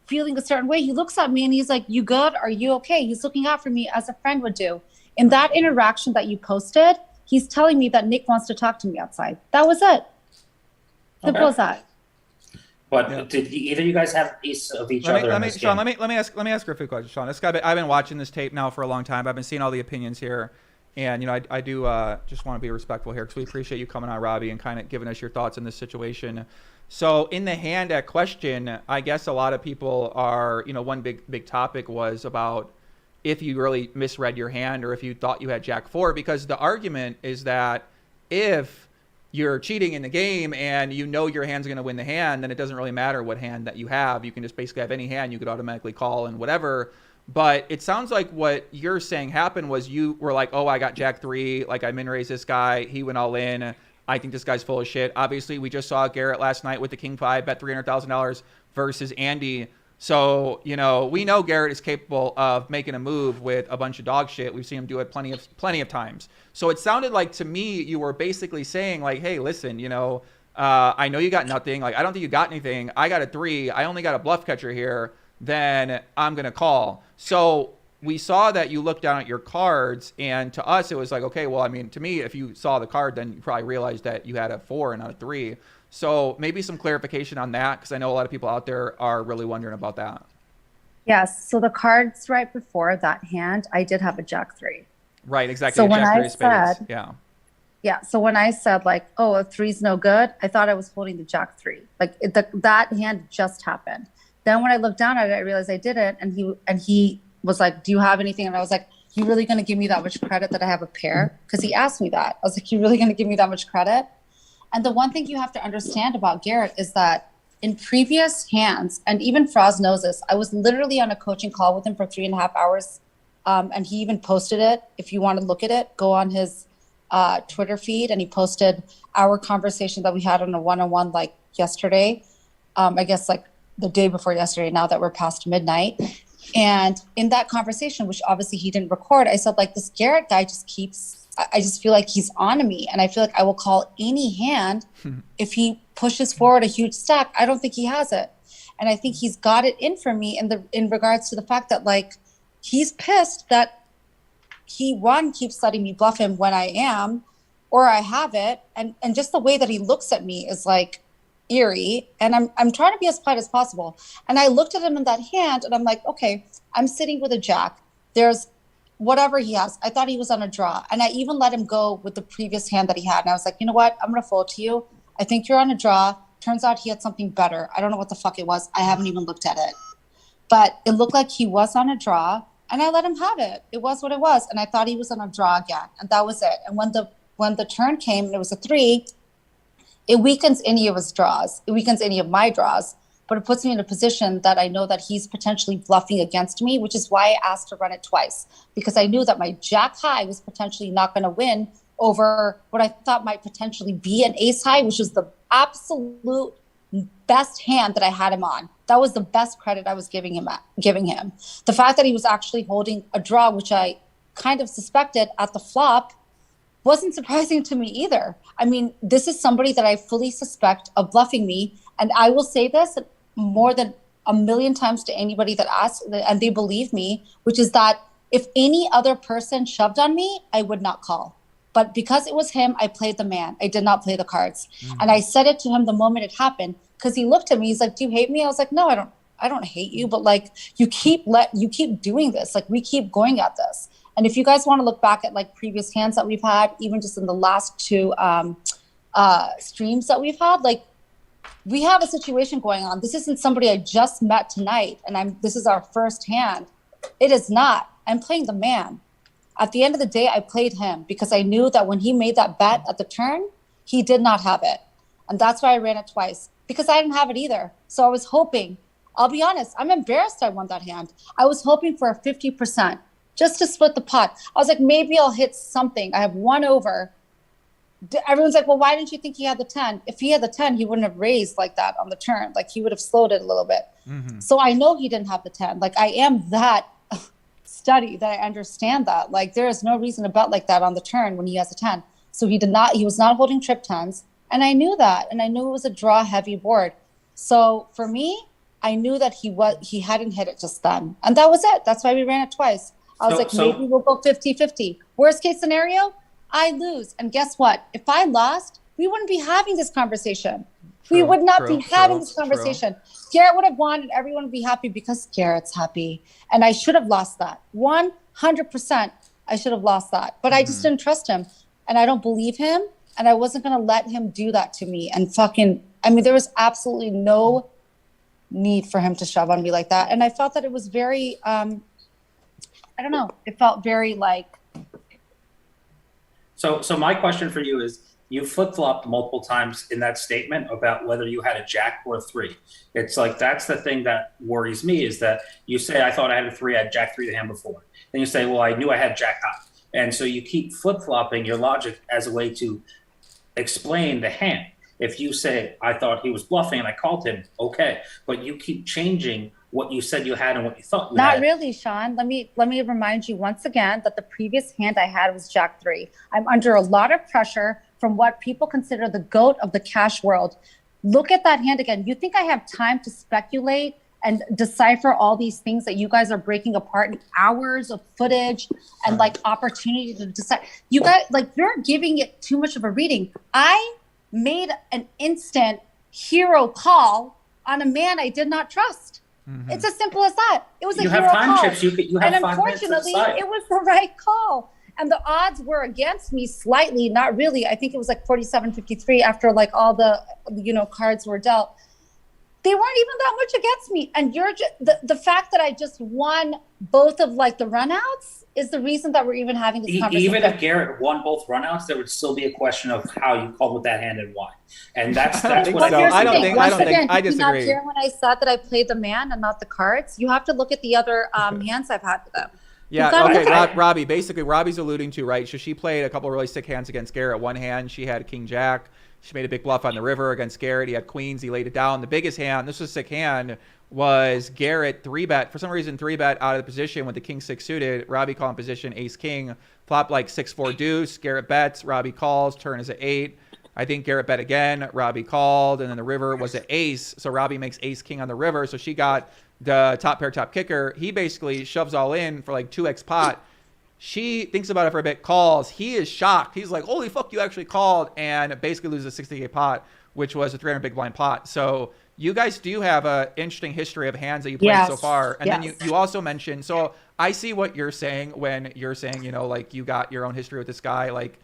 feeling a certain way, he looks at me and he's like, you good? Are you okay? He's looking out for me as a friend would do. In that interaction that you posted, he's telling me that Nick wants to talk to me outside. That was it. Simple as that. But did either of you guys have a piece of each other? Sean, let me ask her a few questions. Sean, this guy, I've been watching this tape now for a long time. I've been seeing all the opinions here, and I do just want to be respectful here because we appreciate you coming on, Robbi, and kind of giving us your thoughts on this situation. So in the hand at question, I guess a lot of people are, one big topic was about if you really misread your hand or if you thought you had Jack 4, because the argument is that if you're cheating in the game and your hand's going to win the hand, then it doesn't really matter what hand that you have. You can just basically have any hand you could automatically call and whatever. But it sounds like what you're saying happened was you were like, oh, I got Jack 3, like I min-raised this guy, he went all in. I think this guy's full of shit. Obviously, we just saw Garrett last night with the King 5, bet $300,000 versus Andy. So, you know, we know Garrett is capable of making a move with a bunch of dog shit. We've seen him do it plenty of times. So it sounded like to me you were basically saying like, hey, listen, you know, I know you got nothing. Like, I don't think you got anything. I got a 3. I only got a bluff catcher here. Then I'm going to call. So we saw that you looked down at your cards, and to us it was like, okay, well, I mean, to me, if you saw the card, then you probably realized that you had a 4 and not a 3. So maybe some clarification on that, because I know a lot of people out there are really wondering about that. Yes. So the cards right before that hand, I did have a Jack 3. Right, exactly. So when Jack 3 I of spades. said, Yeah. yeah. So when I said like, oh, a 3's no good, I thought I was holding the Jack 3. Like that hand just happened. Then when I looked down at it, I realized I didn't. And he was like, do you have anything? And I was like, you really going to give me that much credit that I have a pair? Because he asked me that. I was like, you really going to give me that much credit? And the one thing you have to understand about Garrett is that in previous hands, and even Froz knows this, I was literally on a coaching call with him for 3.5 hours. And he even posted it. If you want to look at it, go on his Twitter feed. And he posted our conversation that we had on a one-on-one like yesterday. I guess like the day before yesterday, now that we're past midnight. And in that conversation, which obviously he didn't record, I said, like, this Garrett guy just keeps, I just feel like he's on me. And I feel like I will call any hand if he pushes forward a huge stack. I don't think he has it. And I think he's got it in for me in regards to the fact that, like, he's pissed that he, one, keeps letting me bluff him when I am, or I have it. And just the way that he looks at me is, like, eerie. And I'm trying to be as polite as possible. And I looked at him in that hand and I'm like, okay, I'm sitting with a Jack. There's whatever he has. I thought he was on a draw. And I even let him go with the previous hand that he had. And I was like, you know what? I'm going to fold to you. I think you're on a draw. Turns out he had something better. I don't know what the fuck it was. I haven't even looked at it. But it looked like he was on a draw. And I let him have it. It was what it was. And I thought he was on a draw again. And that was it. And when the turn came and it was a 3, it weakens any of his draws. It weakens any of my draws, but it puts me in a position that I know that he's potentially bluffing against me, which is why I asked to run it twice, because I knew that my Jack high was potentially not going to win over what I thought might potentially be an ace high, which was the absolute best hand that I had him on. That was the best credit I was giving him. The fact that he was actually holding a draw, which I kind of suspected at the flop, wasn't surprising to me either. I mean, this is somebody that I fully suspect of bluffing me. And I will say this more than a million times to anybody that asks, and they believe me, which is that if any other person shoved on me, I would not call. But because it was him, I played the man. I did not play the cards. And I said it to him the moment it happened, because he looked at me. He's like, do you hate me? I was like, no, I don't hate you. But like, you keep doing this. Like, we keep going at this. And if you guys want to look back at like previous hands that we've had, even just in the last 2 streams that we've had, like, we have a situation going on. This isn't somebody I just met tonight, and this is our first hand. It is not. I'm playing the man. At the end of the day, I played him because I knew that when he made that bet at the turn, he did not have it. And that's why I ran it twice, because I didn't have it either. So I was hoping, I'll be honest, I'm embarrassed I won that hand. I was hoping for a 50%. Just to split the pot. I was like, maybe I'll hit something. I have 1 over. Everyone's like, well, why didn't you think he had the 10? If he had the 10, he wouldn't have raised like that on the turn. Like, he would have slowed it a little bit. So I know he didn't have the 10. Like, I am that study that I understand that. Like, there is no reason to bet like that on the turn when he has a 10. So he was not holding trip 10s. And I knew that. And I knew it was a draw heavy board. So for me, I knew that he hadn't hit it just then. And that was it. That's why we ran it twice. I was maybe we'll go 50-50. Worst case scenario, I lose. And guess what? If I lost, we wouldn't be having this conversation. We would not be having this conversation. Garrett would have won and everyone would be happy because Garrett's happy. And I should have lost that. 100% I should have lost that. But I just didn't trust him. And I don't believe him. And I wasn't going to let him do that to me. And there was absolutely no need for him to shove on me like that. And I felt that it was very... I don't know. It felt very like. So my question for you is, you flip-flopped multiple times in that statement about whether you had a Jack or a 3. It's like, that's the thing that worries me, is that you say, I thought I had a 3, I had Jack 3 the hand before. Then you say, well, I knew I had Jack high. And so you keep flip-flopping your logic as a way to explain the hand. If you say, I thought he was bluffing and I called him, okay. But you keep changing what you said you had and what you thought you had. Not really, Sean. Let me remind you once again that the previous hand I had was Jack 3. I'm under a lot of pressure from what people consider the GOAT of the cash world. Look at that hand again. You think I have time to speculate and decipher all these things that you guys are breaking apart in hours of footage and like opportunity to decide? You guys, like, you're giving it too much of a reading. I made an instant hero call on a man I did not trust. It's as simple as that. It was a You hero have time call. chips. You have And 5 minutes to unfortunately, decide. it was the right call. And the odds were against me slightly, not really. I think it was like 47-53 after like all the, cards were dealt. They weren't even that much against me. And you're just, the fact that I just won both of like the runouts is the reason that we're even having this conversation. Even if Garrett won both runouts, there would still be a question of how you called with that hand and why. And that's what I think. I don't think. I Did you not disagree. hear when I said that I played the man and not the cards? You have to look at the other hands I've had with them. Yeah, You've gotta okay, look at Robbie, basically, Robbie's alluding to, right? So she played a couple of really sick hands against Garrett. One hand, she had King Jack. She made a big bluff on the river against Garrett. He had queens. He laid it down. The biggest hand, this was a sick hand, was Garrett 3-bet. For some reason, 3-bet out of the position with the King 6 suited. Robbie called in position Ace-King. Flop like 6-4 deuce. Garrett bets. Robbie calls. Turn is at 8. I think Garrett bet again. Robbie called. And then the river was at ace. So Robbie makes Ace-King on the river. So she got the top pair, top kicker. He basically shoves all in for like 2x pot. She thinks about it for a bit, calls. He is shocked. He's like, holy fuck, you actually called, and basically loses a 60K pot, which was a 300 big blind pot. So you guys do have an interesting history of hands that you played so far. And then you also mentioned, so I see what you're saying when you're saying, like you got your own history with this guy. Like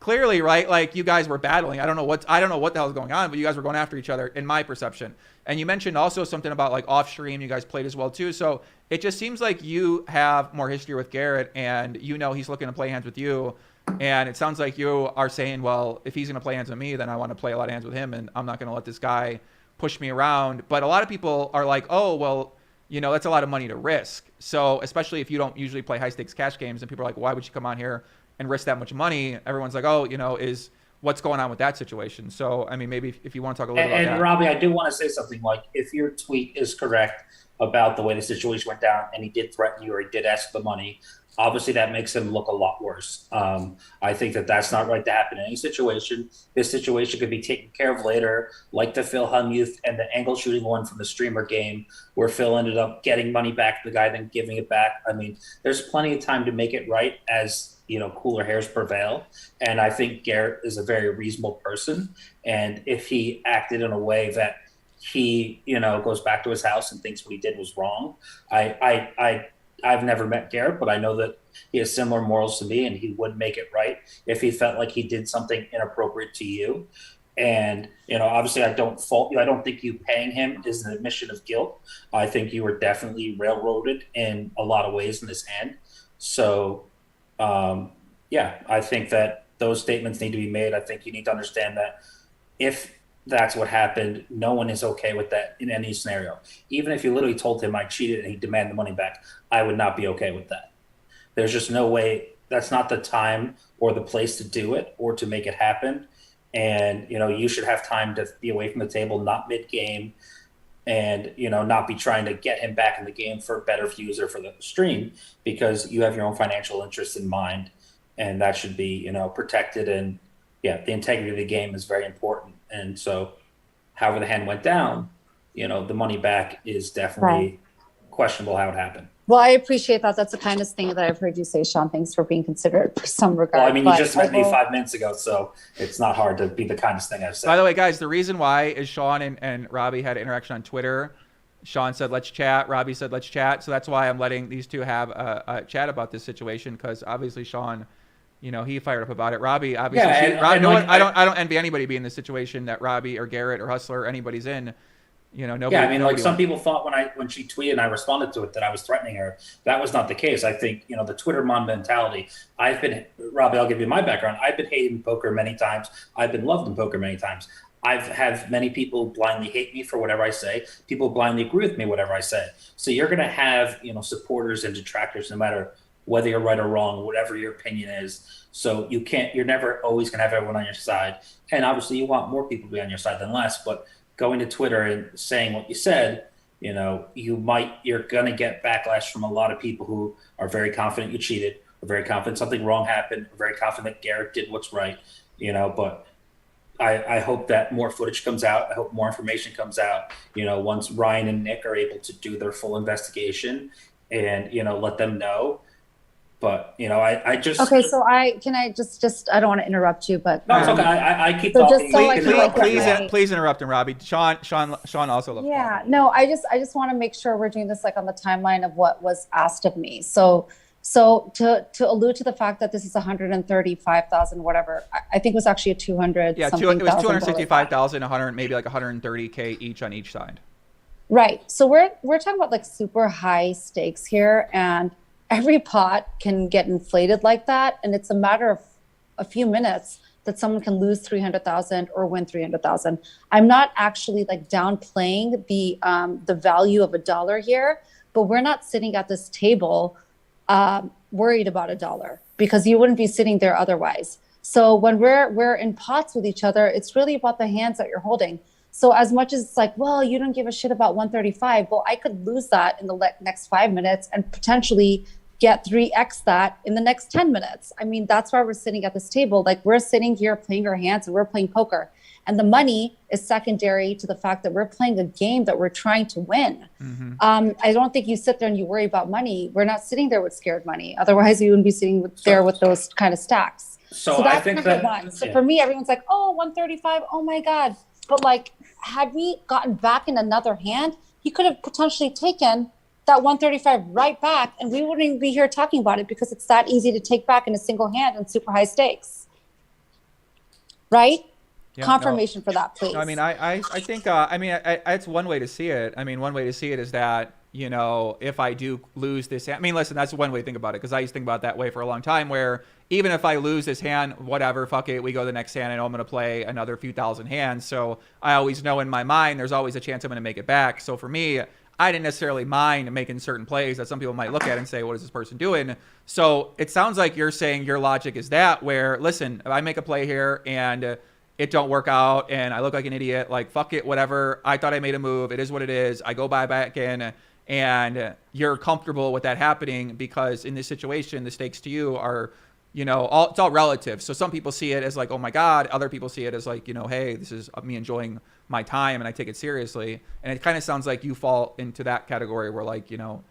clearly, right? Like you guys were battling. I don't know what the hell is going on, but you guys were going after each other in my perception. And you mentioned also something about like off stream, you guys played as well too. So it just seems like you have more history with Garrett and he's looking to play hands with you. And it sounds like you are saying, well, if he's going to play hands with me, then I want to play a lot of hands with him. And I'm not going to let this guy push me around. But a lot of people are like, oh, well, that's a lot of money to risk. So especially if you don't usually play high stakes cash games and people are like, why would you come on here and risk that much money? Everyone's like, oh, is what's going on with that situation. So, I mean, maybe if you want to talk a little about that. And Robbie, I do want to say something. Like, if your tweet is correct about the way the situation went down and he did threaten you or he did ask the money, obviously that makes him look a lot worse. I think that that's not right to happen in any situation. This situation could be taken care of later, like the Phil Hellmuth and the angle shooting one from the streamer game where Phil ended up getting money back to the guy, then giving it back. I mean, there's plenty of time to make it right as cooler hairs prevail. And I think Garrett is a very reasonable person. And if he acted in a way that he, goes back to his house and thinks what he did was wrong, I've never met Garrett, but I know that he has similar morals to me and he would make it right if he felt like he did something inappropriate to you. And, obviously I don't fault you. I don't think you paying him is an admission of guilt. I think you were definitely railroaded in a lot of ways in this hand. So, I think that those statements need to be made. I think you need to understand that if that's what happened, no one is okay with that in any scenario. Even if you literally told him I cheated and he demanded the money back, I would not be okay with that. There's just no way. That's not the time or the place to do it or to make it happen. And, you should have time to be away from the table, not mid-game, and, not be trying to get him back in the game for better views or for the stream, because you have your own financial interests in mind, and that should be, protected. And the integrity of the game is very important. And so however the hand went down, the money back is definitely questionable how it happened. Well, I appreciate that. That's the kindest thing that I've heard you say, Sean. Thanks for being considerate for some regard. Well, I mean, you just met me 5 minutes ago, so it's not hard to be the kindest thing I've said. By the way, guys, the reason why is Sean and Robbie had an interaction on Twitter. Sean said, let's chat. Robbie said, let's chat. So that's why I'm letting these two have a chat about this situation, because obviously Sean, he fired up about it. Robbie, obviously, I don't envy anybody being in the situation that Robbie or Garrett or Hustler or anybody's in. Nobody. Some people thought when she tweeted and I responded to it that I was threatening her. That was not the case. I think, the Twitter mom mentality. Robbie, I'll give you my background. I've been hated in poker many times. I've been loved in poker many times. I've had many people blindly hate me for whatever I say. People blindly agree with me, whatever I say. So you're going to have, supporters and detractors no matter whether you're right or wrong, whatever your opinion is. So you're never always going to have everyone on your side. And obviously you want more people to be on your side than less, but going to Twitter and saying what you said, you know, you're going to get backlash from a lot of people who are very confident you cheated, are very confident something wrong happened, are very confident that Garrett did what's right, you know, but I hope that more footage comes out. I hope more information comes out, you know, once Ryan and Nick are able to do their full investigation and, you know, let them know. But, you know, I just... Okay, so I don't want to interrupt you, but... No, it's okay. I keep so talking. Please interrupt him, Robbi. Sean also loves Yeah, no, I just want to make sure we're doing this like on the timeline of what was asked of me. So to allude to the fact that this is 135,000, whatever, I think it was actually a 200. Yeah, it was 265,000, 100, maybe like 130K each on each side. Right. So we're talking about like super high stakes here, and every pot can get inflated like that, and it's a matter of a few minutes that someone can lose 300,000 or win 300,000. I'm not actually like downplaying the value of a dollar here, but we're not sitting at this table worried about a dollar, because you wouldn't be sitting there otherwise. So when we're in pots with each other, it's really about the hands that you're holding. So as much as it's like, well, you don't give a shit about 135, well, I could lose that in the next 5 minutes and potentially get 3x that in the next 10 minutes. I mean, that's why we're sitting at this table. Like, we're sitting here playing our hands and we're playing poker. And the money is secondary to the fact that we're playing a game that we're trying to win. Mm-hmm. I don't think you sit there and you worry about money. We're not sitting there with scared money. Otherwise, you wouldn't be sitting there with those kind of stacks. So that's I think number that, one. So for me, everyone's like, oh, 135, oh my God. But like, had we gotten back in another hand, he could have potentially taken that 135 right back, and we wouldn't even be here talking about it, because it's that easy to take back in a single hand and super high stakes. Right? Yeah, Confirmation for that, please. No, I mean, I think, it's one way to see it. I mean, one way to see it is that, you know, if I do lose this hand, I mean, listen, that's one way to think about it, because I used to think about it that way for a long time, where even if I lose this hand, whatever, fuck it, we go to the next hand, and I'm going to play another few thousand hands. So I always know in my mind, there's always a chance I'm going to make it back. So for me, I didn't necessarily mind making certain plays that some people might look at and say, what is this person doing? So it sounds like you're saying your logic is that, where, listen, if I make a play here and it don't work out and I look like an idiot, like, fuck it, whatever. I thought I made a move. It is what it is. I go buy back in, and you're comfortable with that happening, because in this situation, the stakes to you are, you know, it's all relative. So some people see it as like, oh my God. Other people see it as like, you know, hey, this is me enjoying my time and I take it seriously. And it kind of sounds like you fall into that category where, like, you know,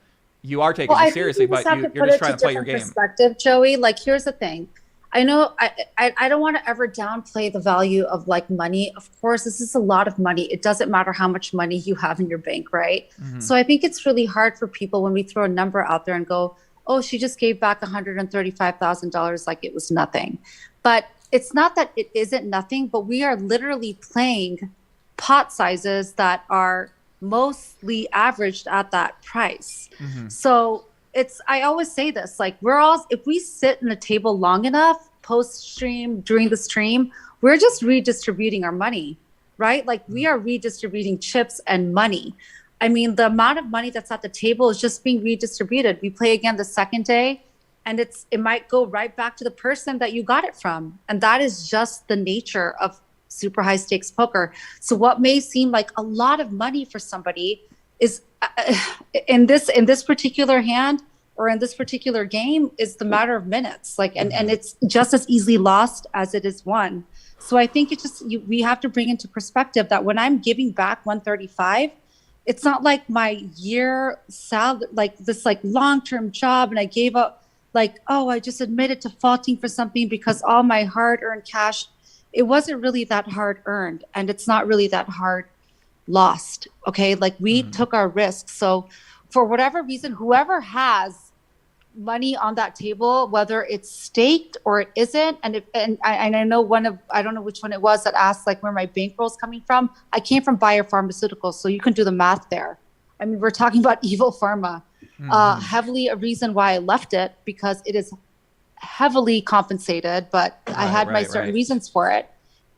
you are taking it seriously, but you're just trying to play your game. Perspective, Joey. Like, here's the thing. I know I don't want to ever downplay the value of like money. Of course, this is a lot of money. It doesn't matter how much money you have in your bank, right? Mm-hmm. So I think it's really hard for people when we throw a number out there and go, oh, she just gave back $135,000 like it was nothing. But it's not that it isn't nothing, but we are literally playing pot sizes that are mostly averaged at that price. Mm-hmm. So I always say this, like, if we sit in a table long enough post stream, during the stream, we're just redistributing our money, right? Like, we are redistributing chips and money. I mean, the amount of money that's at the table is just being redistributed. We play again the second day, and it might go right back to the person that you got it from. And that is just the nature of super high stakes poker. So what may seem like a lot of money for somebody is in this particular hand or in this particular game is the matter of minutes. Like, and it's just as easily lost as it is won. So I think we have to bring into perspective that when I'm giving back 135, it's not like my year salary, like this like long-term job, and I gave up, like, oh, I just admitted to faulting for something because all my hard-earned cash, it wasn't really that hard-earned, and it's not really that hard lost. Okay, like, we took our risks. So for whatever reason, whoever has money on that table, whether it's staked or it isn't, and I know I don't know which one it was that asked like where my bankroll's coming from. I came from biopharmaceuticals, so you can do the math there. I mean, we're talking about evil pharma. Heavily a reason why I left it, because it is heavily compensated, but I had my certain reasons for it.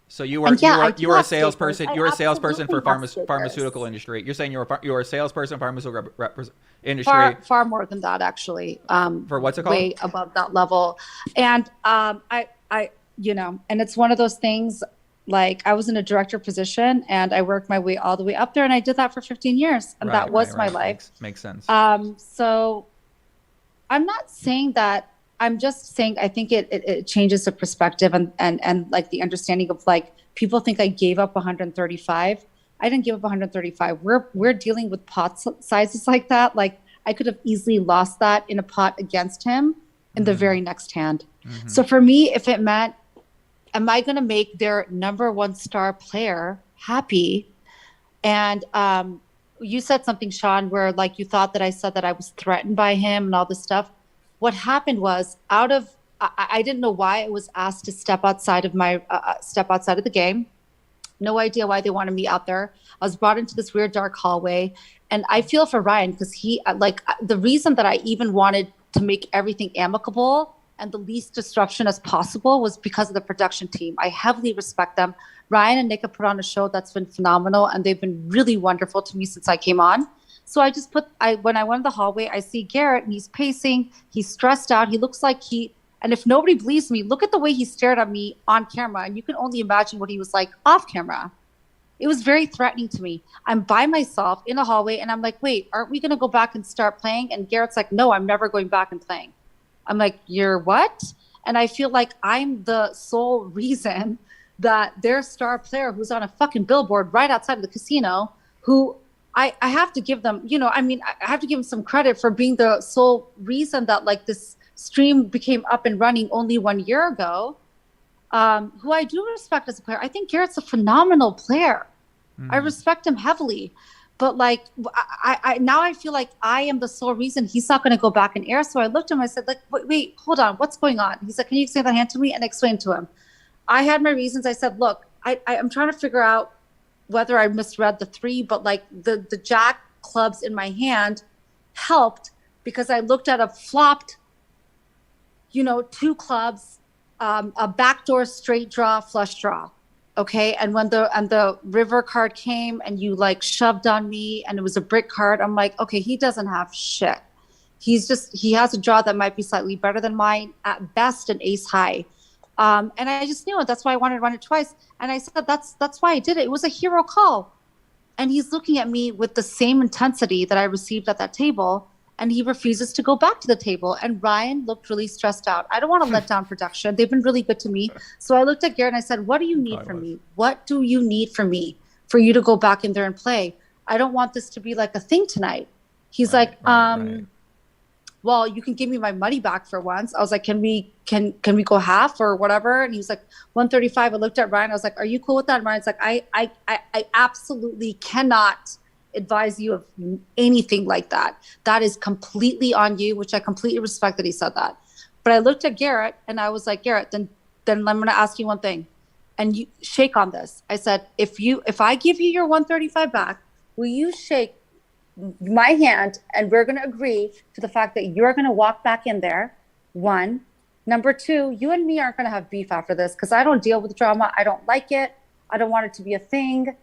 So you are And yeah, I you are a have salesperson. stickers. You're I a salesperson for absolutely have stickers. pharmaceutical industry. You're saying you're a salesperson pharmaceutical industry. Far more than that, actually. For what's it called? Way above that level. And I and it's one of those things. Like, I was in a director position and I worked my way all the way up there, and I did that for 15 years, and that was my life. Makes sense. So I'm not saying that. I'm just saying I think it changes the perspective and like the understanding of, like, people think I gave up 135. I didn't give up 135. We're dealing with pot sizes like that. Like, I could have easily lost that in a pot against him in the very next hand. So for me, if it meant, am I going to make their number one star player happy? And you said something, Sean, where, like, you thought that I said that I was threatened by him and all this stuff. What happened was, I didn't know why I was asked to step outside of the game. No idea why they wanted me out there. I was brought into this weird dark hallway, and I feel for Ryan, because he, like, the reason that I even wanted to make everything amicable and the least disruption as possible was because of the production team. I heavily respect them. Ryan and Nick have put on a show that's been phenomenal, and they've been really wonderful to me since I came on. So I just when I went in the hallway, I see Garrett, and he's pacing, he's stressed out. He looks like and if nobody believes me, look at the way he stared at me on camera, and you can only imagine what he was like off camera. It was very threatening to me. I'm by myself in a hallway, and I'm like, wait, aren't we going to go back and start playing? And Garrett's like, no, I'm never going back and playing. I'm like, you're what? And I feel like I'm the sole reason that their star player, who's on a fucking billboard right outside of the casino, who I have to give them, I have to give them some credit for being the sole reason that, like, this stream became up and running only 1 year ago, who I do respect as a player. I think Garrett's a phenomenal player. I respect him heavily. But, like, I now I feel like I am the sole reason he's not going to go back in air. So I looked at him, I said, like, wait, hold on, what's going on? He's like, can you explain that hand to me? And I explained to him. I had my reasons. I said, look, I'm trying to figure out whether I misread the 3, but, like, the jack clubs in my hand helped because I looked at a flopped, 2 clubs, a backdoor straight draw, flush draw. Okay. And when the river card came and you, like, shoved on me and it was a brick card, I'm like, okay, he doesn't have shit. He has a draw that might be slightly better than mine, at best an ace high. And I just knew it. That's why I wanted to run it twice. And I said, that's why I did it. It was a hero call. And he's looking at me with the same intensity that I received at that table. And he refuses to go back to the table. And Ryan looked really stressed out. I don't want to let down production. They've been really good to me. So I looked at Garrett and I said, what do you need from me? What do you need from me for you to go back in there and play? I don't want this to be like a thing tonight. He's well, you can give me my money back for once. I was like, can we go half or whatever? And he was like, 135. I looked at Ryan. I was like, are you cool with that? And Ryan's like, I absolutely cannot advise you of anything like that. That is completely on you, which I completely respect that he said that. But I looked at Garrett and I was like, Garrett, then I'm going to ask you one thing, and you shake on this. I said, if I give you your 135 back, will you shake my hand, and we're going to agree to the fact that you're going to walk back in there? 1. Number 2, you and me aren't going to have beef after this, because I don't deal with drama. I don't like it. I don't want it to be a thing.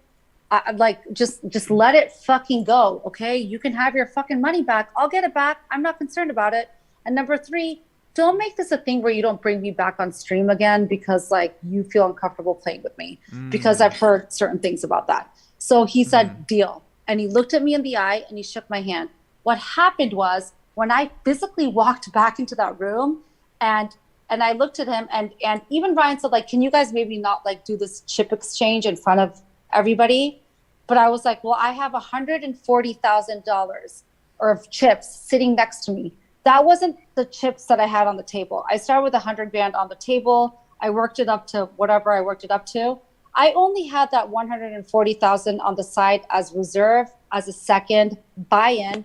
Just let it fucking go, okay? You can have your fucking money back. I'll get it back. I'm not concerned about it. And number 3, don't make this a thing where you don't bring me back on stream again because, like, you feel uncomfortable playing with me, because I've heard certain things about that. So he said, deal. And he looked at me in the eye and he shook my hand. What happened was, when I physically walked back into that room and I looked at him, and even Ryan said, like, can you guys maybe not, like, do this chip exchange in front of everybody? But I was like, well, I have $140,000 of chips sitting next to me. That wasn't the chips that I had on the table. I started with 100 grand on the table. I worked it up to whatever I worked it up to. I only had that 140,000 on the side as reserve, as a second buy-in,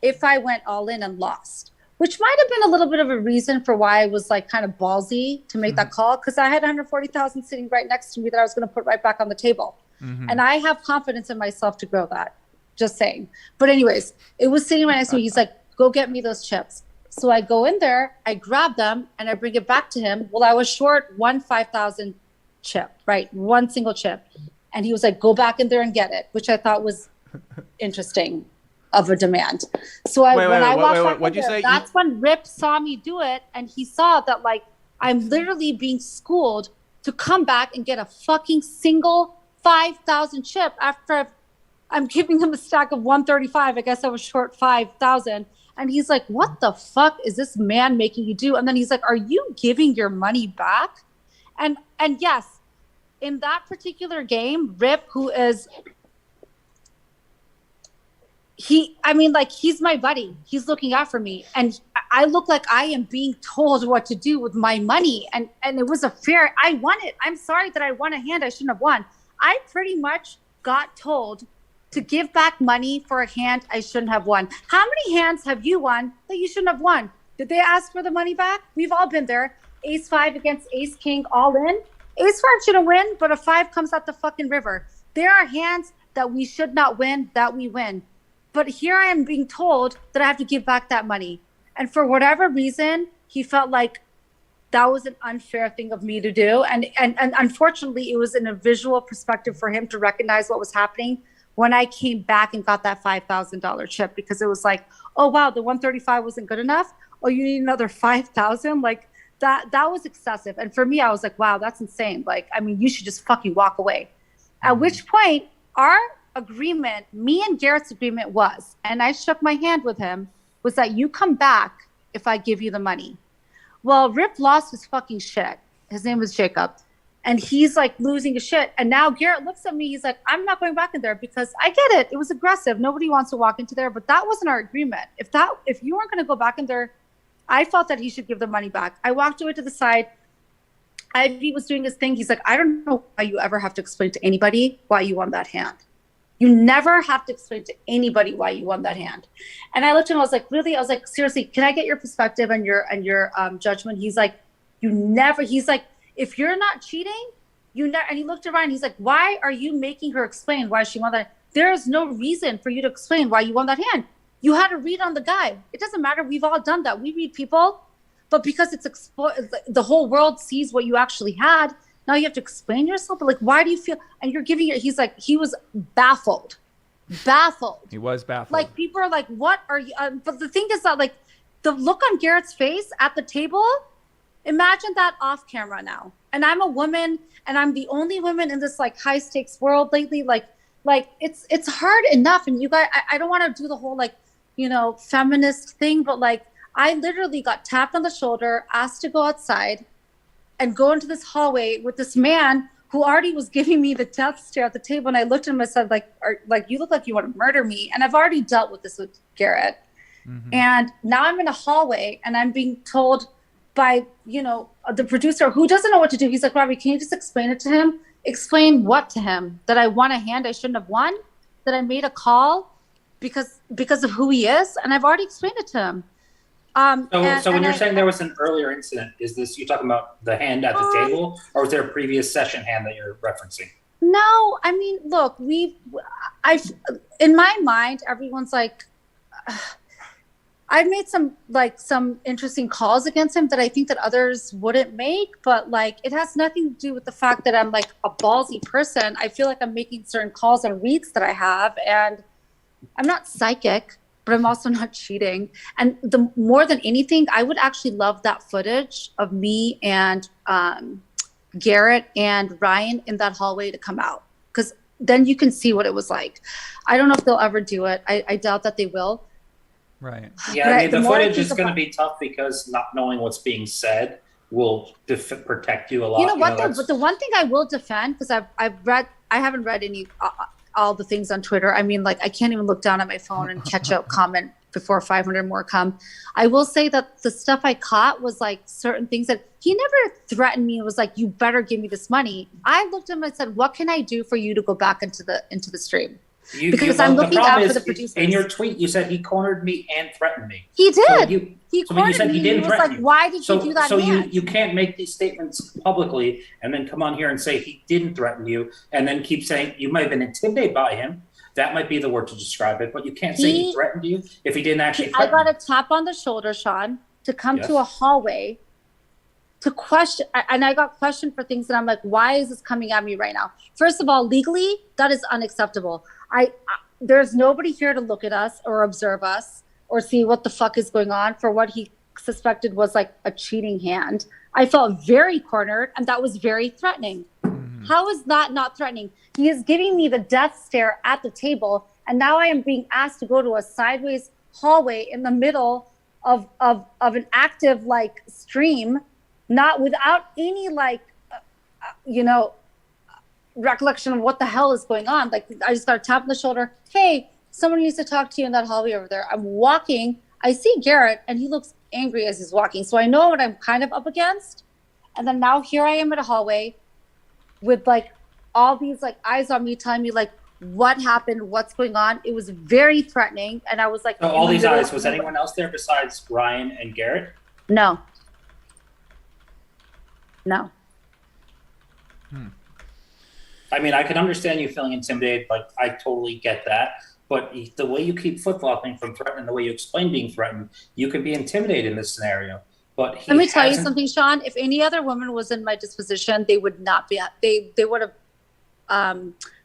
if I went all in and lost, which might have been a little bit of a reason for why I was, like, kind of ballsy to make that call, because I had 140,000 sitting right next to me that I was going to put right back on the table. And I have confidence in myself to grow that. Just saying. But anyways, it was sitting right next to me. He's like, go get me those chips. So I go in there, I grab them, and I bring it back to him. Well, I was short 5,000 chip, right? One single chip. And he was like, go back in there and get it, which I thought was interesting of a demand. So What'd you say? That's when Rip saw me do it. And he saw that like, I'm literally being schooled to come back and get a fucking single 5,000 chip after I'm giving him a stack of 135. I guess I was short 5,000. And he's like, what the fuck is this man making you do? And then he's like, are you giving your money back? And yes, in that particular game, Rip, who is, he's my buddy. He's looking out for me. And I look like I am being told what to do with my money. And it was I won it. I'm sorry that I won a hand I shouldn't have won. I pretty much got told to give back money for a hand I shouldn't have won. How many hands have you won that you shouldn't have won? Did they ask for the money back? We've all been there. Ace 5 against Ace King, all in. Ace 5 should have win, but a 5 comes out the fucking river. There are hands that we should not win, that we win. But here I am being told that I have to give back that money. And for whatever reason, he felt like that was an unfair thing of me to do. And unfortunately, it was in a visual perspective for him to recognize what was happening when I came back and got that $5,000 chip, because it was like, oh, wow, the 135 wasn't good enough. Oh, you need another 5,000? Like that was excessive. And for me, I was like, wow, that's insane. Like, I mean, you should just fucking walk away. At which point our agreement, me and Garrett's agreement was, and I shook my hand with him, was that you come back if I give you the money. Well, Rip lost his fucking shit. His name was Jacob. And he's like losing his shit. And now Garrett looks at me. He's like, I'm not going back in there because I get it. It was aggressive. Nobody wants to walk into there. But that wasn't our agreement. If you weren't going to go back in there, I felt that he should give the money back. I walked away to the side. Ivy was doing his thing. He's like, I don't know why you ever have to explain to anybody why you won that hand. You never have to explain to anybody why you won that hand. And I looked at him. I was like, really? I was like, seriously, can I get your perspective and your judgment? He's like, you never. He's like, if you're not cheating, you never. And he looked around. He's like, why are you making her explain why she won that? There is no reason for you to explain why you won that hand. You had to read on the guy. It doesn't matter. We've all done that. We read people, but because it's the whole world sees what you actually had. Now you have to explain yourself. But like, why do you feel? And you're giving it. He's like, he was baffled. He was baffled. Like people are like, what are you? But the thing is that like the look on Garrett's face at the table. Imagine that off camera now. And I'm a woman, and I'm the only woman in this like high stakes world lately. Like it's hard enough. And you guys, I don't want to do the whole like, feminist thing, but like I literally got tapped on the shoulder, asked to go outside and go into this hallway with this man who already was giving me the death stare at the table. And I looked at him and said, like, you look like you want to murder me. And I've already dealt with this with Garrett. Mm-hmm. And now I'm in a hallway and I'm being told by, the producer who doesn't know what to do. He's like, Robbi, can you just explain it to him? Explain what to him? That I won a hand I shouldn't have won? That I made a call because of who he is? And I've already explained it to him. So when you're saying there was an earlier incident, is this, you're talking about the hand at the table, or was there a previous session hand that you're referencing? No, I mean, look, in my mind, everyone's like, I've made some interesting calls against him that I think that others wouldn't make, but like, it has nothing to do with the fact that I'm like a ballsy person. I feel like I'm making certain calls and reads that I have, and I'm not psychic, but I'm also not cheating. And the more than anything, I would actually love that footage of me and Garrett and Ryan in that hallway to come out, because then you can see what it was like. I don't know if they'll ever do it. I doubt that they will. Right. Yeah, I mean, the footage is going to be tough because not knowing what's being said will protect you a lot. You know what? But the one thing I will defend, because I haven't read any all the things on Twitter. I mean, like, I can't even look down at my phone and catch a comment before 500 more come. I will say that the stuff I caught was like certain things that he never threatened me. It was like, you better give me this money. I looked at him and said, what can I do for you to go back into the stream? Because I'm looking after the producers. In your tweet, you said he cornered me and threatened me. He did. So he cornered me. He was like, why did you do that? So you can't make these statements publicly and then come on here and say he didn't threaten you, and then keep saying you might have been intimidated by him. That might be the word to describe it, but you can't say he threatened you if he didn't actually threaten I got a tap on the shoulder, Sean, to come to a hallway to question, and I got questioned for things, and I'm like, why is this coming at me right now? First of all, legally, that is unacceptable. There's nobody here to look at us or observe us or see what the fuck is going on for what he suspected was like a cheating hand. I felt very cornered, and that was very threatening. How is that not threatening? He is giving me the death stare at the table, and now I am being asked to go to a sideways hallway in the middle of an active like stream, not without any like recollection of what the hell is going on. Like, I just got a tap on the shoulder. Hey, someone needs to talk to you in that hallway over there. I'm walking. I see Garrett, and he looks angry as he's walking. So I know what I'm kind of up against. And then now here I am in a hallway with like all these like eyes on me telling me like what happened, what's going on. It was very threatening. And I was like, So all these eyes, was anyone else there besides Ryan and Garrett? No. I mean, I can understand you feeling intimidated. Like, I totally get that. But the way you keep flip-flopping from threatening, the way you explain being threatened, you could be intimidated in this scenario. But let me tell you something, Sean. If any other woman was in my disposition, they would not be. They would have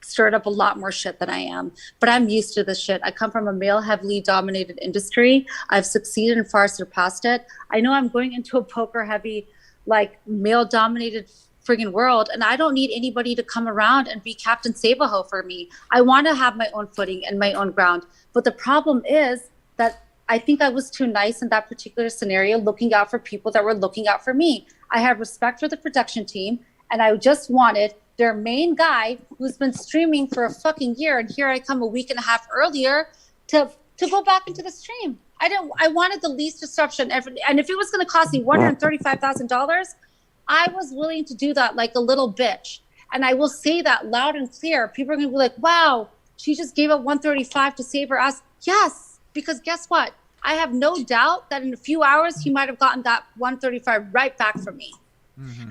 stirred up a lot more shit than I am. But I'm used to this shit. I come from a male heavily dominated industry. I've succeeded and far surpassed it. I know I'm going into a poker heavy, like male dominated friggin' world, and I don't need anybody to come around and be Captain Save-A-Ho for me. I want to have my own footing and my own ground. But the problem is that I think I was too nice in that particular scenario, looking out for people that were looking out for me. I have respect for the production team, and I just wanted their main guy, who's been streaming for a fucking year, and here I come a week and a half earlier to go back into the stream. I wanted the least disruption ever, and if it was going to cost me $135,000, I was willing to do that like a little bitch. And I will say that loud and clear. People are going to be like, wow, she just gave up 135 to save her ass. Yes, because guess what? I have no doubt that in a few hours, he might have gotten that 135 right back from me.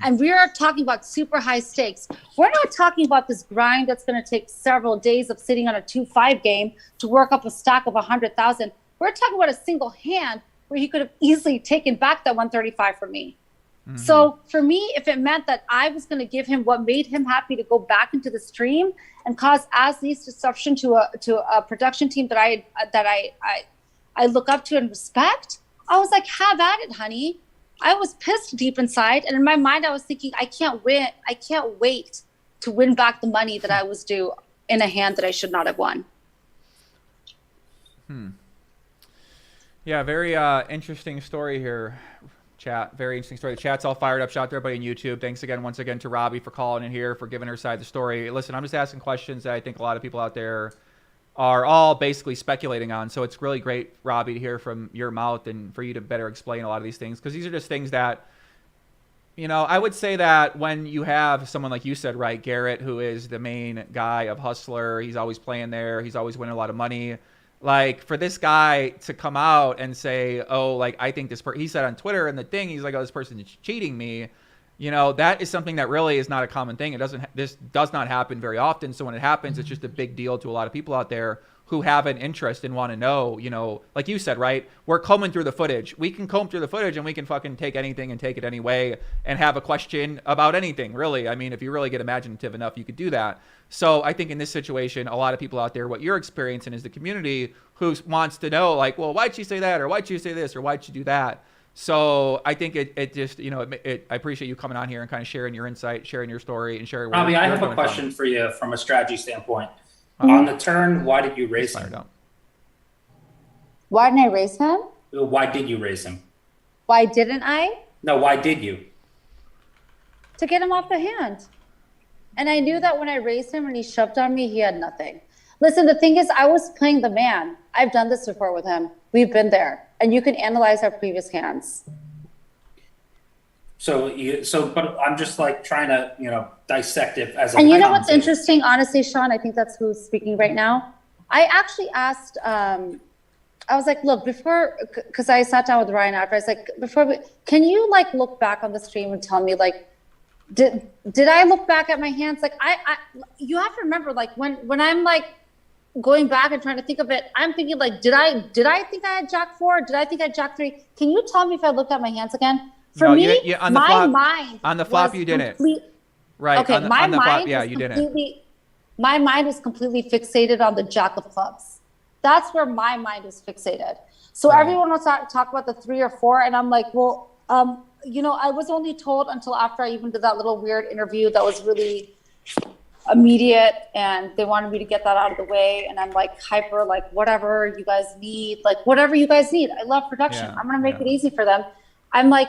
And we are talking about super high stakes. We're not talking about this grind that's going to take several days of sitting on a 2-5 game to work up a stack of 100,000. We're talking about a single hand where he could have easily taken back that 135 from me. So for me, if it meant that I was going to give him what made him happy to go back into the stream and cause as least disruption to a production team that I look up to and respect, I was like, have at it, honey. I was pissed deep inside, and in my mind, I was thinking, I can't wait to win back the money that I was due in a hand that I should not have won. Yeah, very interesting story here. Chat, very interesting story. The chat's all fired up. Shout out to everybody on YouTube. Thanks again, once again, to Robbi for calling in here, for giving her side of the story. Listen, I'm just asking questions that I think a lot of people out there are all basically speculating on. So it's really great, Robbi, to hear from your mouth and for you to better explain a lot of these things, because these are just things that, I would say that when you have someone like you said, right, Garrett, who is the main guy of Hustler, he's always playing there, he's always winning a lot of money. Like, for this guy to come out and say, oh, like, I think this person, he said on Twitter and the thing, he's like, oh, this person is cheating me. That is something that really is not a common thing. This does not happen very often. So when it happens, it's just a big deal to a lot of people out there who have an interest and want to know, like you said, right? We're combing through the footage. We can comb through the footage and we can fucking take anything and take it anyway and have a question about anything, really. I mean, if you really get imaginative enough, you could do that. So I think in this situation, a lot of people out there, what you're experiencing is the community who wants to know, like, well, why'd she say that? Or why'd you say this? Or why'd you do that? So I think it just, I appreciate you coming on here and kind of sharing your insight, sharing your story, and sharing. Robbi, I have a question for you from a strategy standpoint. On the turn, why did you raise him? Why didn't I raise him? Why did you raise him? Why didn't I? No, why did you? To get him off the hand. And I knew that when I raised him and he shoved on me, he had nothing. Listen, the thing is, I was playing the man. I've done this before with him. We've been there. And you can analyze our previous hands. But I'm just like trying to, dissect it as a. And you know what's interesting, honestly, Sean? I think that's who's speaking right now. I actually asked, I was like, look, because I sat down with Ryan after, I was like, can you like look back on the stream and tell me like, did I look back at my hands? Like you have to remember, like when I'm like going back and trying to think of it, I'm thinking like, did I think I had Jack 4? Did I think I had Jack 3? Can you tell me if I looked at my hands again? For No, me, you on the my flop. mind On the flop, was you didn't. Right. Okay, on the, my on the flop, mind yeah, was you didn't. completely. My mind was completely fixated on the jack of clubs. That's where my mind was fixated. So Right. everyone was talk about the 3 or 4, and I'm like, well, I was only told until after I even did that little weird interview that was really immediate, and they wanted me to get that out of the way, and I'm like hyper, like whatever you guys need, I love production. Yeah, I'm gonna make it easy for them. I'm like,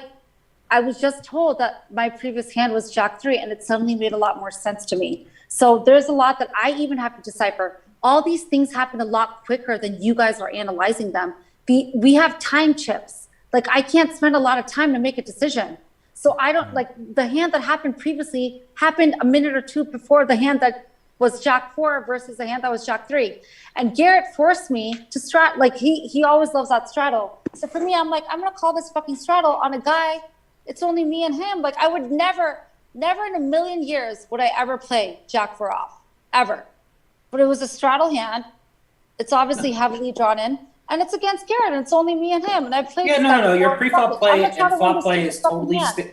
I was just told that my previous hand was Jack 3, and it suddenly made a lot more sense to me. So there's a lot that I even have to decipher. All these things happen a lot quicker than you guys are analyzing them. We have time chips. Like, I can't spend a lot of time to make a decision. So I don't, like, the hand that happened previously happened a minute or two before the hand that was Jack 4 versus the hand that was Jack 3. And Garrett forced me to straddle, like, he always loves that straddle. So for me, I'm like, I'm gonna call this fucking straddle on a guy. It's only me and him. Like, I would never in a million years would I ever play Jack 4 off, ever. But it was a straddle hand. It's obviously heavily drawn in, and it's against Garrett, and it's only me and him. And I played. Yeah, no. Your pre-flop play and flop play is totally. hand.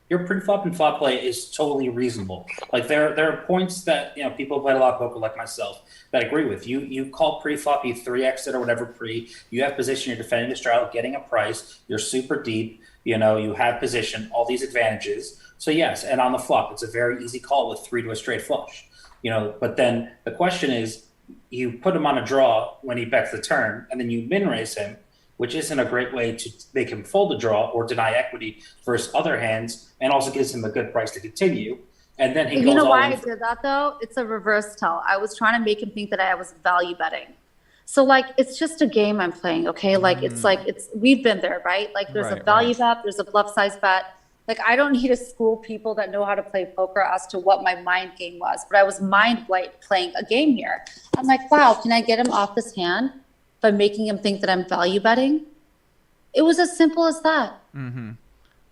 Your pre-flop and flop play is totally reasonable. Like there are points that people who played a lot of poker like myself that agree with you. You call pre-flop, you 3x it or whatever pre. You have position. You're defending the straddle, getting a price. You're super deep. You have position. All these advantages. So yes, and on the flop, it's a very easy call with 3 to a straight flush. But then the question is, you put him on a draw when he bets the turn, and then you min raise him, which isn't a great way to make him fold a draw or deny equity versus other hands, and also gives him a good price to continue. And then he goes all in. You know why I did that though? It's a reverse tell. I was trying to make him think that I was value betting. So like, it's just a game I'm playing, okay? Like, we've been there, right? Like, there's a value bet, there's a bluff size bet. Like, I don't need to school people that know how to play poker as to what my mind game was, but I was mind playing a game here. I'm like, wow, can I get him off this hand by making him think that I'm value betting? It was as simple as that. Mm-hmm.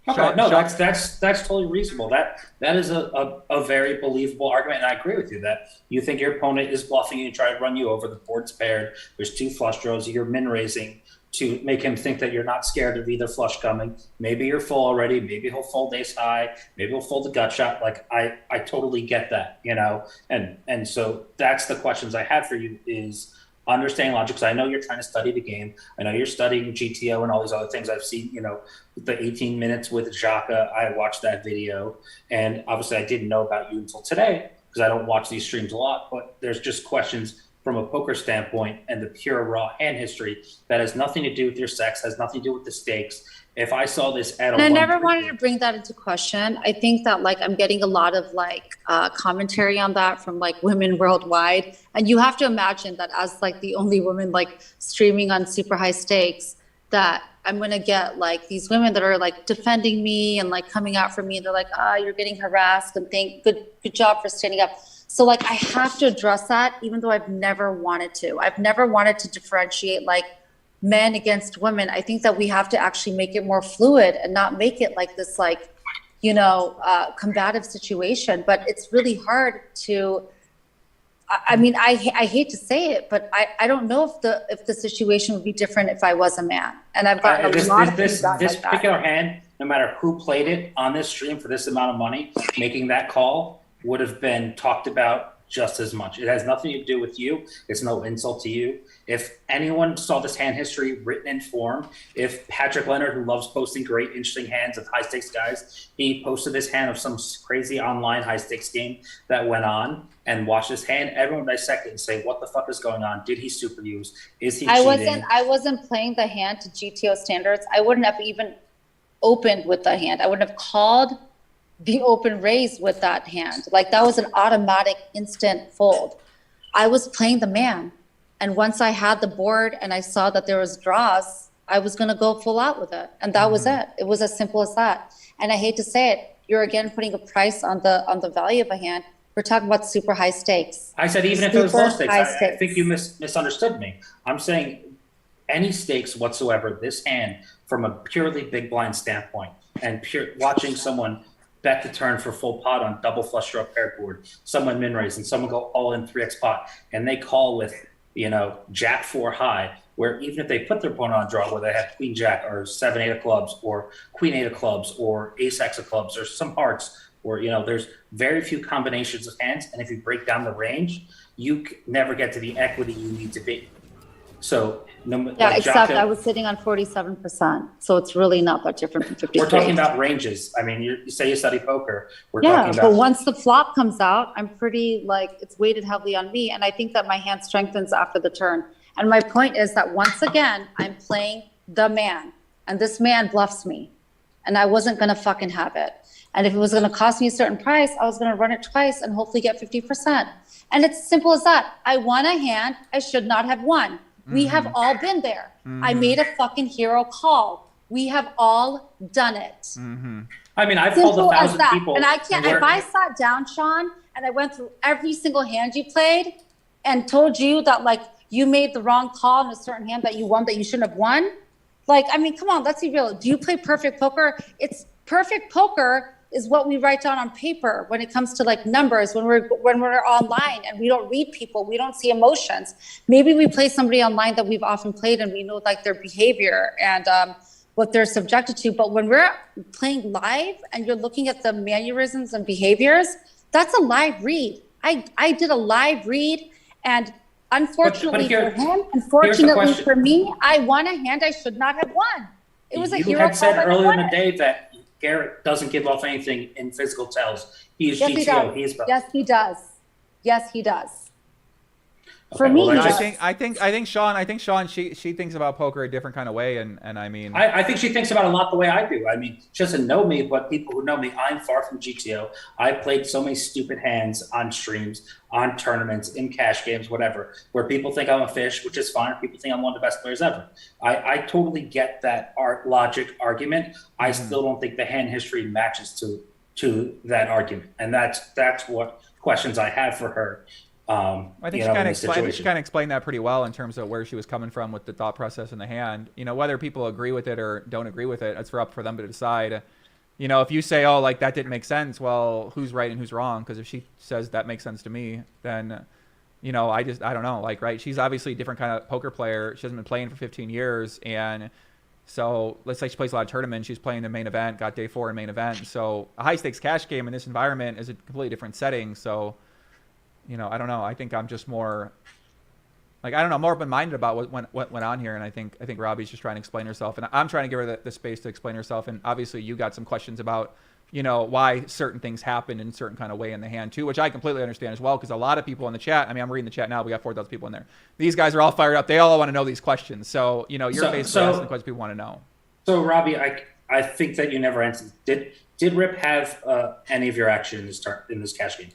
Okay, no, that's totally reasonable. That is a very believable argument, and I agree with you that you think your opponent is bluffing you and try to run you over. The board's paired. There's 2 flush draws. You're min raising to make him think that you're not scared of either flush coming. Maybe you're full already. Maybe he'll fold ace high. Maybe he'll fold the gut shot. Like I totally get that, and so that's the questions I had for you is understanding logic. Because I know you're trying to study the game. I know you're studying GTO and all these other things. I've seen, the 18 minutes with Xhaka. I watched that video, and obviously I didn't know about you until today because I don't watch these streams a lot. But there's just questions from a poker standpoint and the pure raw hand history that has nothing to do with your sex, has nothing to do with the stakes. If I saw this at and I never wanted to bring that into question. I think that I'm getting a lot of commentary on that from women worldwide. And you have to imagine that as the only woman streaming on super high stakes, that I'm going to get these women that are defending me and coming out for me. And they're like, you're getting harassed, and good job for standing up. So I have to address that, even though I've never wanted to. I've never wanted to differentiate men against women. I think that we have to actually make it more fluid and not make it this combative situation. But it's really hard to. I mean, I hate to say it, but I don't know if the situation would be different if I was a man. And I've gotten a lot of feedback this like that. particular hand, no matter who played it on this stream for this amount of money, making that call would have been talked about just as much. It has nothing to do with you. It's no insult to you. If anyone saw this hand history written in form, if Patrick Leonard, who loves posting great, interesting hands of high stakes guys, he posted this hand of some crazy online high stakes game that went on and watched this hand, everyone would dissect it and say, what the fuck is going on? Did he super use? Is he cheating? I wasn't playing the hand to GTO standards. I wouldn't have even opened with the hand. I wouldn't have called the open raise with that hand. That was an automatic instant fold. I was playing the man. And once I had the board and I saw that there was draws, I was going to go full out with it. And that was it. It was as simple as that. And I hate to say it, you're again putting a price on the value of a hand. We're talking about super high stakes. I said, even if it was low stakes, I think you misunderstood me. I'm saying any stakes whatsoever, this hand from a purely big blind standpoint and watching someone bet the turn for full pot on double flush draw paired board, someone min raise and someone go all in 3x pot, and they call with Jack 4 high, where even if they put their opponent on draw where they have Queen Jack or 7-8 of clubs or Queen 8 of clubs or Ace X of clubs or some hearts, or there's very few combinations of hands, and if you break down the range, you never get to the equity you need to be. So except I was sitting on 47%, so it's really not that different from 53. We're talking about ranges. I mean, you say you study poker. We're Yeah, talking about. but once the flop comes out, I'm pretty it's weighted heavily on me, and I think that my hand strengthens after the turn. And my point is that once again, I'm playing the man, and this man bluffs me, and I wasn't gonna fucking have it. And if it was gonna cost me a certain price, I was gonna run it twice and hopefully get 50%. And it's as simple as that. I won a hand I should not have won. We have all been there. I made a fucking hero call. We have all done it. I mean, I've called 1,000 people. And I can't, if I sat down, Sean, and I went through every single hand you played and told you that you made the wrong call in a certain hand that you won that you shouldn't have won. Come on, let's be real. Do you play perfect poker? It's perfect poker is what we write down on paper when it comes to numbers, when we're online and we don't read people, we don't see emotions. Maybe we play somebody online that we've often played and we know their behavior and what they're subjected to. But when we're playing live and you're looking at the mannerisms and behaviors, that's a live read. I did a live read, and unfortunately for him, unfortunately for me, I won a hand I should not have won. It was a hero call. You had said earlier in the day that Garrett doesn't give off anything in physical tells. He is GTO. Yes, he does. Yes, he does. Okay, For me, I think Sean, she thinks about poker a different kind of way, and I mean, I think she thinks about it a lot the way I do. I mean, she doesn't know me, but people who know me, I'm far from GTO. I played so many stupid hands on streams, on tournaments, in cash games, whatever, where people think I'm a fish, which is fine. People think I'm one of the best players ever. I totally get that logic argument. I still don't think the hand history matches to that argument, and that's what questions I have for her. I think she kind of explained that pretty well in terms of where she was coming from with the thought process in the hand. Whether people agree with it or don't agree with it, it's up for them to decide. If you say, oh, that didn't make sense, well, who's right and who's wrong? Because if she says that makes sense to me, then, I don't know. Right? She's obviously a different kind of poker player. She hasn't been playing for 15 years. And so let's say she plays a lot of tournaments. She's playing the main event, got day 4 in main event. So a high stakes cash game in this environment is a completely different setting. So, I don't know. I think I'm just more, more open-minded about what went on here. And I think Robbi's just trying to explain herself. And I'm trying to give her the space to explain herself. And obviously you got some questions about, why certain things happen in a certain kind of way in the hand too, which I completely understand as well. Because a lot of people in the chat, I'm reading the chat now, we got 4,000 people in there. These guys are all fired up. They all want to know these questions. So, you're basically asking the questions people want to know. So Robbi, I think that you never answered. Did Rip have any of your action in this cash game?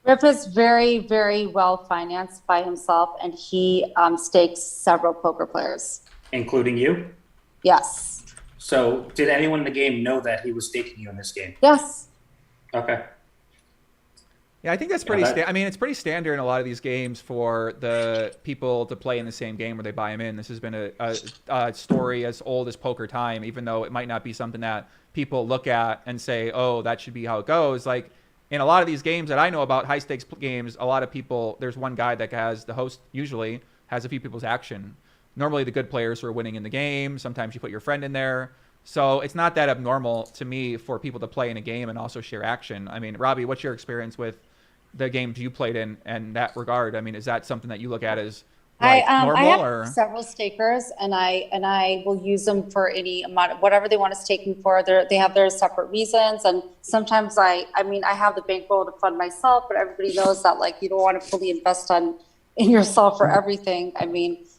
Rip is very, very well financed by himself, and he stakes several poker players. Including you? Yes. So did anyone in the game know that he was staking you in this game? Yes. Okay. Yeah, I think that's pretty it's pretty standard in a lot of these games for the people to play in the same game where they buy them in. This has been a story as old as poker time, even though it might not be something that people look at and say, oh, that should be how it goes. In a lot of these games that I know about, high stakes games, a lot of people, there's one guy that has, the host usually has a few people's action. Normally the good players who are winning in the game. Sometimes you put your friend in there. So it's not that abnormal to me for people to play in a game and also share action. Robbi, what's your experience with the games you played in that regard? Is that something that you look at as normal? I have several stakers, and I will use them for any amount of whatever they want to stake me for. They have their separate reasons, and sometimes I have the bankroll to fund myself, but everybody knows that you don't want to fully invest in yourself for everything.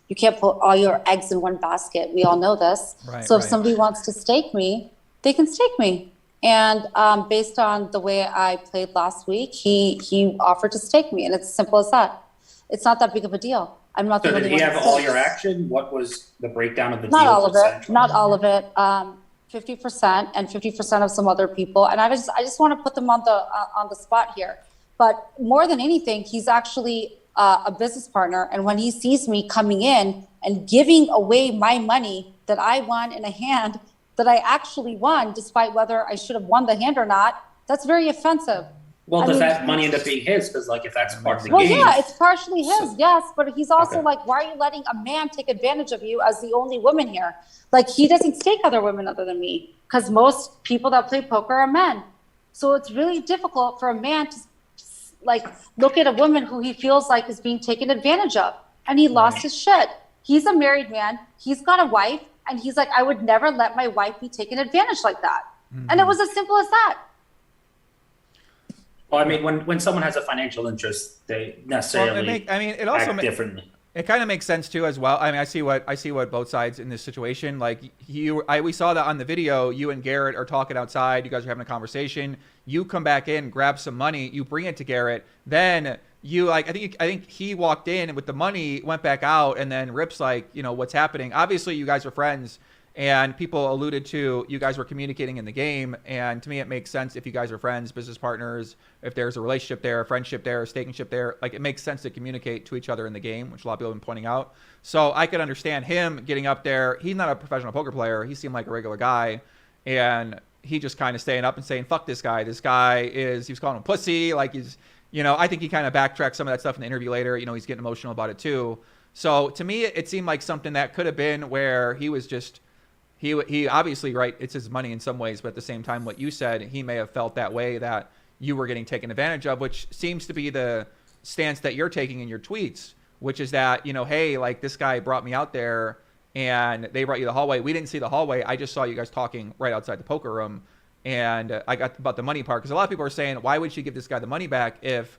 You can't put all your eggs in one basket. We all know this. Right, so if somebody wants to stake me, they can stake me. And based on the way I played last week, he offered to stake me, and it's as simple as that. It's not that big of a deal. I'm not the only one. Did he have all your action? What was the breakdown of the deal? Not all of it. 50% and 50% of some other people. And I just want to put them on the spot here. But more than anything, he's actually a business partner. And when he sees me coming in and giving away my money that I won in a hand that I actually won, despite whether I should have won the hand or not, that's very offensive. Well, I does mean, that money end up being his? Because like if that's part of the well, game, yeah, it's partially his, yes, but he's also Okay. like, why are you letting a man take advantage of you as the only woman here? Like, he doesn't stake other women other than me, because most people that play poker are men. So it's really difficult for a man to like look at a woman who he feels like is being taken advantage of, and he lost his shit. He's a married man. He's got a wife, and he's like, I would never let my wife be taken advantage like that. And it was as simple as that. well, I mean, when someone has a financial interest, they necessarily it also act differently. It kind of makes sense too as well. I mean, I see what both sides in this situation. Like we saw that on the video. You and Garrett are talking outside. You guys are having a conversation. You come back in, grab some money. You bring it to Garrett. Then you I think he walked in with the money, went back out, and then Rip's like, what's happening? Obviously, you guys are friends. And people alluded to you guys were communicating in the game. And to me, it makes sense if you guys are friends, business partners, if there's a relationship there, a friendship there, a stakenship there, like it makes sense to communicate to each other in the game, which a lot of people have been pointing out. So I could understand him getting up there. He's not a professional poker player. He seemed like a regular guy. And he just kind of staying up and saying, fuck this guy. This guy he was calling him pussy. Like I think he kind of backtracked some of that stuff in the interview later. He's getting emotional about it too. So to me, it seemed like something that could have been where he was just, he obviously, right, it's his money in some ways, but at the same time, what you said, he may have felt that way, that you were getting taken advantage of, which seems to be the stance that you're taking in your tweets, which is that, hey, like this guy brought me out there and they brought you the hallway. We didn't see the hallway. I just saw you guys talking right outside the poker room. And I got about the money part, because a lot of people are saying, why would she give this guy the money back if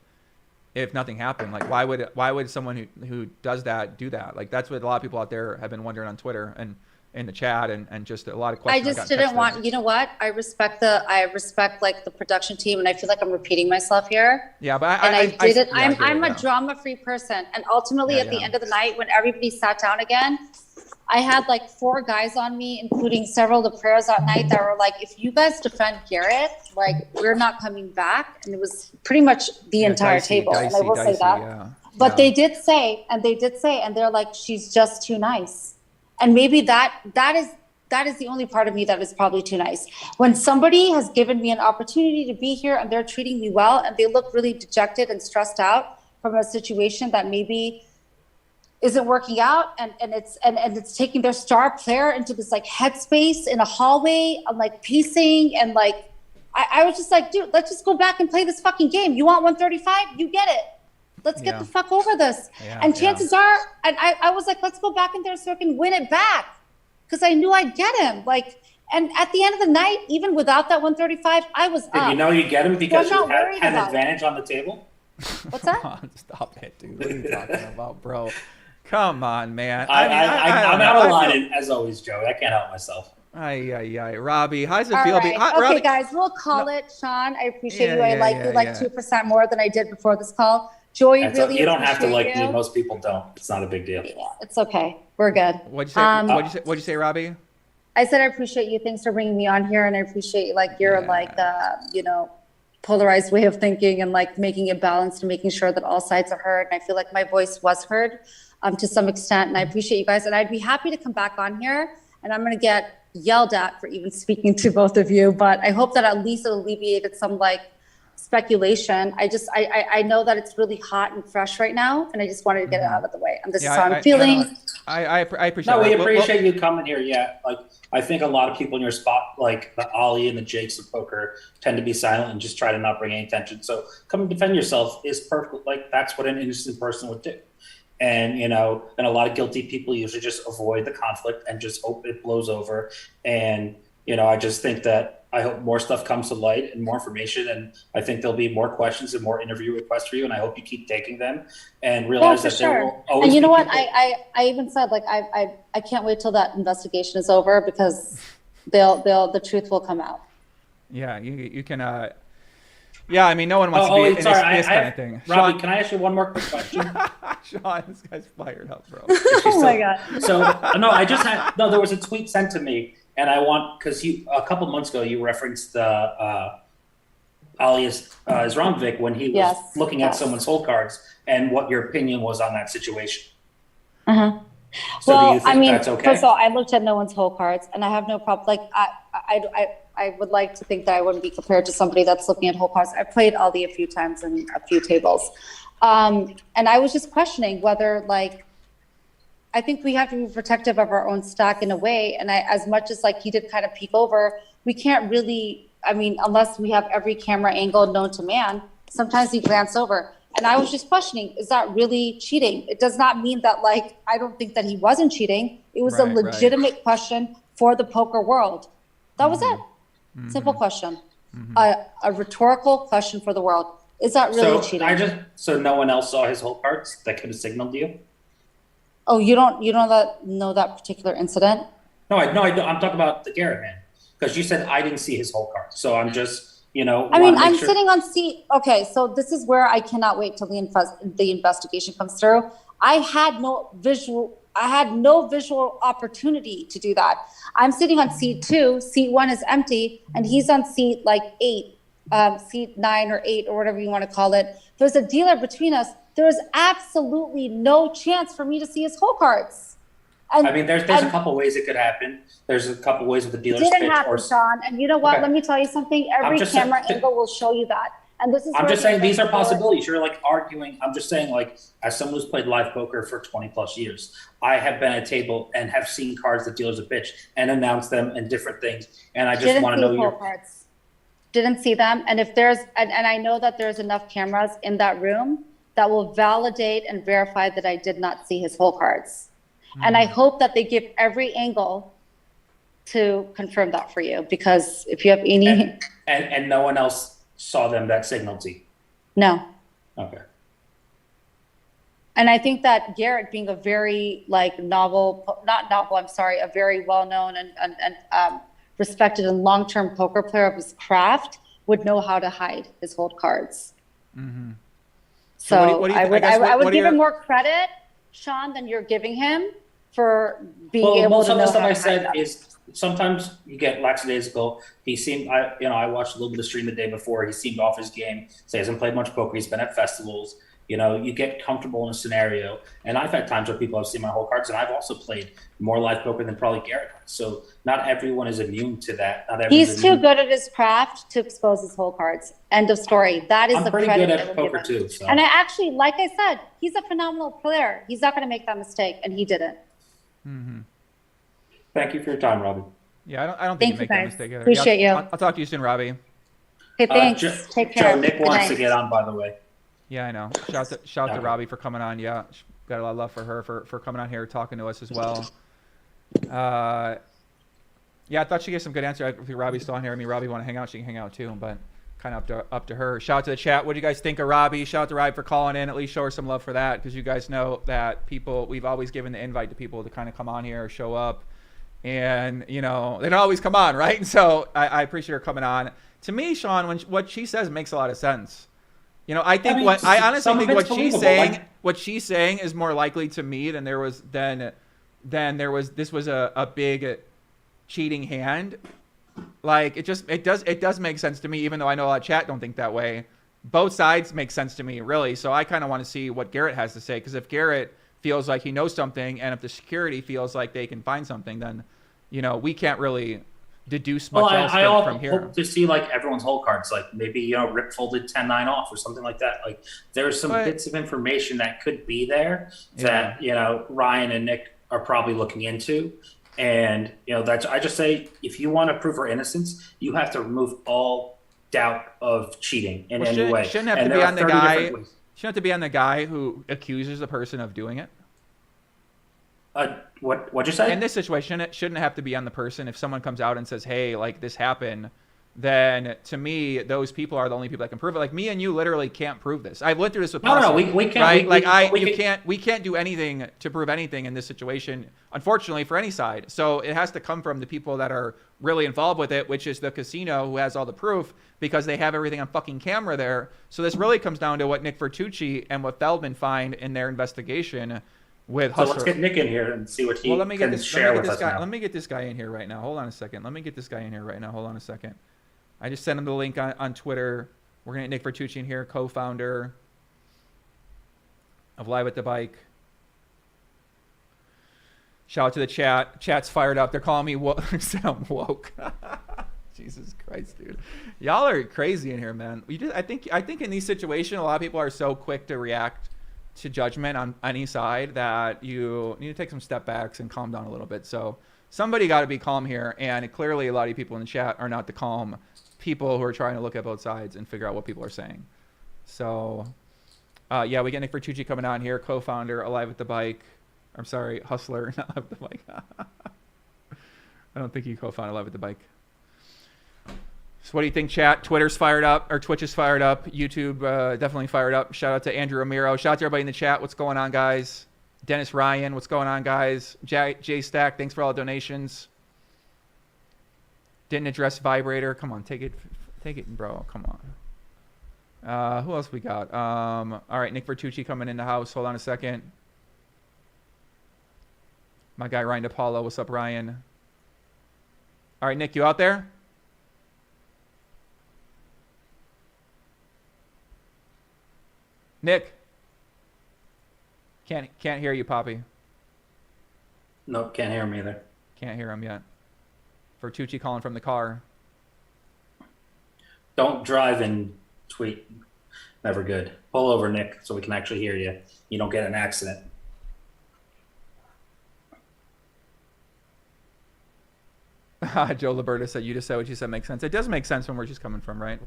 nothing happened? Like, why would someone who does that do that? Like, that's what a lot of people out there have been wondering on Twitter and in the chat, and just a lot of questions. I just didn't want, what? I respect like the production team, and I feel like I'm repeating myself here. Yeah, but I'm a drama-free person, and ultimately at the end of the night, when everybody sat down again, I had like 4 guys on me, including several of the players that night, that were like, if you guys defend Garrett, like we're not coming back. And it was pretty much the entire table. And I will say that. Yeah. But they did say, and they're like, she's just too nice. And maybe that is the only part of me that is probably too nice. When somebody has given me an opportunity to be here and they're treating me well, and they look really dejected and stressed out from a situation that maybe isn't working out, and it's taking their star player into this like headspace in a hallway, I'm like pacing, and like I was just like, dude, let's just go back and play this fucking game. You want 135? You get it. Let's get the fuck over this. And chances are, and I was like, let's go back in there so I can win it back, because I knew I'd get him. Like, and at the end of the night, even without that 135, I was up. You get him because So you I'm not had worried an about advantage on the table? What's that? Stop it, dude. What are you talking about, bro? Come on, man. I'm don't out know. of line, as always, Joey. I can't help myself. Robbie, how does it All feel? right. Okay, Robbie, guys, we'll call it. Sean, I appreciate you. Yeah, I like you like 2% more than I did before this call. Joey, really you don't have to appreciate like you. me. Most people don't. It's not a big deal. Yeah, it's okay. We're good. What'd you say, Robbie? I said I appreciate you. Thanks for bringing me on here, and I appreciate like your polarized way of thinking, and like making it balanced and making sure that all sides are heard. And I feel like my voice was heard to some extent, and I appreciate you guys. And I'd be happy to come back on here, and I'm going to get yelled at for even speaking to both of you, but I hope that at least it alleviated some like speculation. I know that it's really hot and fresh right now, and I just wanted to get it out of the way. And this is how I'm feeling. I appreciate. No, we appreciate you coming here. Yeah, like I think a lot of people in your spot, like the Ollie and the Jakes of poker, tend to be silent and just try to not bring any attention. So come and defend yourself is perfect. Like that's what an innocent person would do. And and a lot of guilty people usually just avoid the conflict and just hope it blows over. And I just think that I hope more stuff comes to light and more information. And I think there'll be more questions and more interview requests for you. And I hope you keep taking them and realize that there will always. And you know what? people- I even said like I can't wait till that investigation is over, because the truth will come out. Yeah, you can. Yeah, I mean, no one wants to be in this kind of thing. Robbi, Sean, can I ask you one more quick question? Sean, this guy's fired up, bro. Oh my God. So there was a tweet sent to me, and I want, because a couple months ago you referenced the Ali Isramvik when he was looking at someone's hold cards, and what your opinion was on that situation. Uh-huh. So well, do you think I mean, that's okay? first of all, I looked at no one's whole cards, and I have no problem. Like I would like to think that I wouldn't be compared to somebody that's looking at whole cards. I played Aldi a few times and a few tables. And I was just questioning whether, like, I think we have to be protective of our own stock in a way. And as much as like he did kind of peek over, we can't really, I mean, unless we have every camera angle known to man, sometimes we glance over. And I was just questioning, is that really cheating? It does not mean that, like, I don't think that he wasn't cheating. It was a legitimate question for the poker world. That was it. Simple question. A rhetorical question for the world. Is that really cheating? So no one else saw his whole cards that could have signaled you? Oh, you don't know that particular incident? No, I'm talking about the Garrett man, because you said I didn't see his whole card. So I'm just, I mean, I'm sitting on seat. Okay, so this is where I cannot wait till the investigation comes through. I had no visual opportunity to do that. I'm sitting on seat 2. Seat 1 is empty, and he's on seat like 8, seat 9 or 8 or whatever you want to call it. There's a dealer between us. There was absolutely no chance for me to see his whole cards. And, I mean, there's a couple ways it could happen. There's a couple ways with the dealer's pitch. It didn't happen, Sean. And you know what? Okay. Let me tell you something. Every camera angle will show you that. And this is. I'm just saying these are possibilities. You're like arguing. I'm just saying, like, as someone who's played live poker for 20 plus years, I have been at a table and have seen cards that dealers have pitched and announced them and different things. And I just want to know your cards. Didn't see them. And if there's, and I know that there's enough cameras in that room that will validate and verify that I did not see his whole cards. And I hope that they give every angle to confirm that for you, because if you have any... And no one else saw them that signaled to you? No. Okay. And I think that Garrett, being a very like a very well-known and respected and long-term poker player of his craft, would know how to hide his hold cards. Mm-hmm. So I would give him more credit, Sean, than you're giving him for being able to know. Most of the stuff I said is sometimes you get lackadaisical. He seemed, I watched a little bit of stream the day before. He seemed off his game. So he hasn't played much poker. He's been at festivals. You get comfortable in a scenario. And I've had times where people have seen my whole cards, and I've also played more live poker than probably Garrett has. So not everyone is immune to that. He's too good at his craft to expose his whole cards. End of story. That is the credit. I'm pretty good at poker too. So. And I actually, like I said, he's a phenomenal player. He's not going to make that mistake, and he didn't. Mm-hmm. Thank you for your time, Robbie. Yeah, I don't think you make that mistake either. Appreciate you. I'll talk to you soon, Robbie. Okay, thanks. Take care. Joe, Nick wants to get on, by the way. Yeah, I know. Shout out to Robbie for coming on. Yeah, got a lot of love for her for coming on here, talking to us as well. Yeah, I thought she gave some good answer. I think Robbie's still on here. I mean, Robbie want to hang out, she can hang out too, but kind of up to her. Shout out to the chat. What do you guys think of Robbie? Shout out to Robbie for calling in. At least show her some love for that, because you guys know that we've always given the invite to people to kind of come on here, show up, and they don't always come on, right? And so I appreciate her coming on. To me, Sean, what she says makes a lot of sense. I think I honestly think what she's saying is more likely to me than there was this was a big cheating hand. Like it does make sense to me, even though I know a lot of chat don't think that way. Both sides make sense to me, really. So I kind of want to see what Garrett has to say, because if Garrett feels like he knows something, and if the security feels like they can find something, then we can't really deduce much else from here. I hope to see like everyone's whole cards, like maybe Rip folded 10-9 off or something like that. Like there's some bits of information that could be there that Ryan and Nick are probably looking into, and that's, I just say, if you want to prove her innocence, you have to remove all doubt of cheating in any way. Shouldn't have to be on the guy. Shouldn't have to be on the guy who accuses the person of doing it. What'd you say? In this situation, it shouldn't have to be on the person. If someone comes out and says, "Hey, like this happened," then to me, those people are the only people that can prove it. Like me and you literally can't prove this. I went through this with No, we can't. Right? We can't do anything to prove anything in this situation, unfortunately, for any side. So it has to come from the people that are really involved with it, which is the casino, who has all the proof, because they have everything on fucking camera there. So this really comes down to what Nick Vertucci and what Feldman find in their investigation. So let's get Nick in here and see what he can share with us now. Let me get this guy in here right now. Hold on a second. I just sent him the link on Twitter. We're going to get Nick Vertucci in here, co-founder of Live at the Bike. Shout out to the chat. Chat's fired up. They're calling me woke. I'm woke. Jesus Christ, dude. Y'all are crazy in here, man. I think in these situations, a lot of people are so quick to react to judgment on any side that you need to take some step backs and calm down a little bit. So somebody got to be calm here, and clearly a lot of people in the chat are not the calm people who are trying to look at both sides and figure out what people are saying. So, yeah, we get Nick Bertucci coming on here, co-founder, Alive at the Bike. I'm sorry, Hustler, not Alive at the Bike. I don't think he co-founded Alive at the Bike. So what do you think, chat? Twitter's fired up, or Twitch is fired up. YouTube definitely fired up. Shout out to Andrew Ramiro. Shout out to everybody in the chat. What's going on, guys? Dennis Ryan, what's going on, guys? Jay Stack, thanks for all the donations. Didn't address vibrator. Come on, take it, bro. Come on. Who else we got? All right, Nick Bertucci coming in the house. Hold on a second. My guy Ryan DePaulo. What's up, Ryan? All right, Nick, you out there? Nick. Can't hear you, Poppy. Nope, can't hear him either. Can't hear him yet. Bertucci calling from the car. Don't drive and tweet. Never good. Pull over, Nick, so we can actually hear you. You don't get in an accident. Joe Liberta said, you just said what you said makes sense. It does make sense from where she's coming from, right?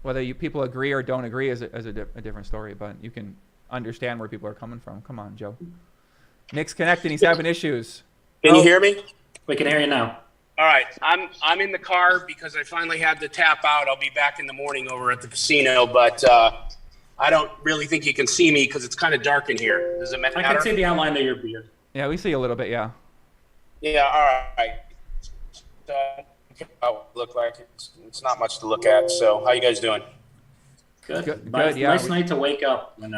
Whether people agree or don't agree is a different story, but you can understand where people are coming from. Come on, Joe. Nick's connecting. He's having issues. Can you hear me? We can hear you now. All right. I'm in the car because I finally had to tap out. I'll be back in the morning over at the casino, but I don't really think you can see me because it's kind of dark in here. Does it matter? I can see the outline of your beard. Yeah, we see a little bit, yeah. Yeah, all right. Look like it's not much to look at. So how you guys doing? Good. Good, yeah. Nice night to wake up and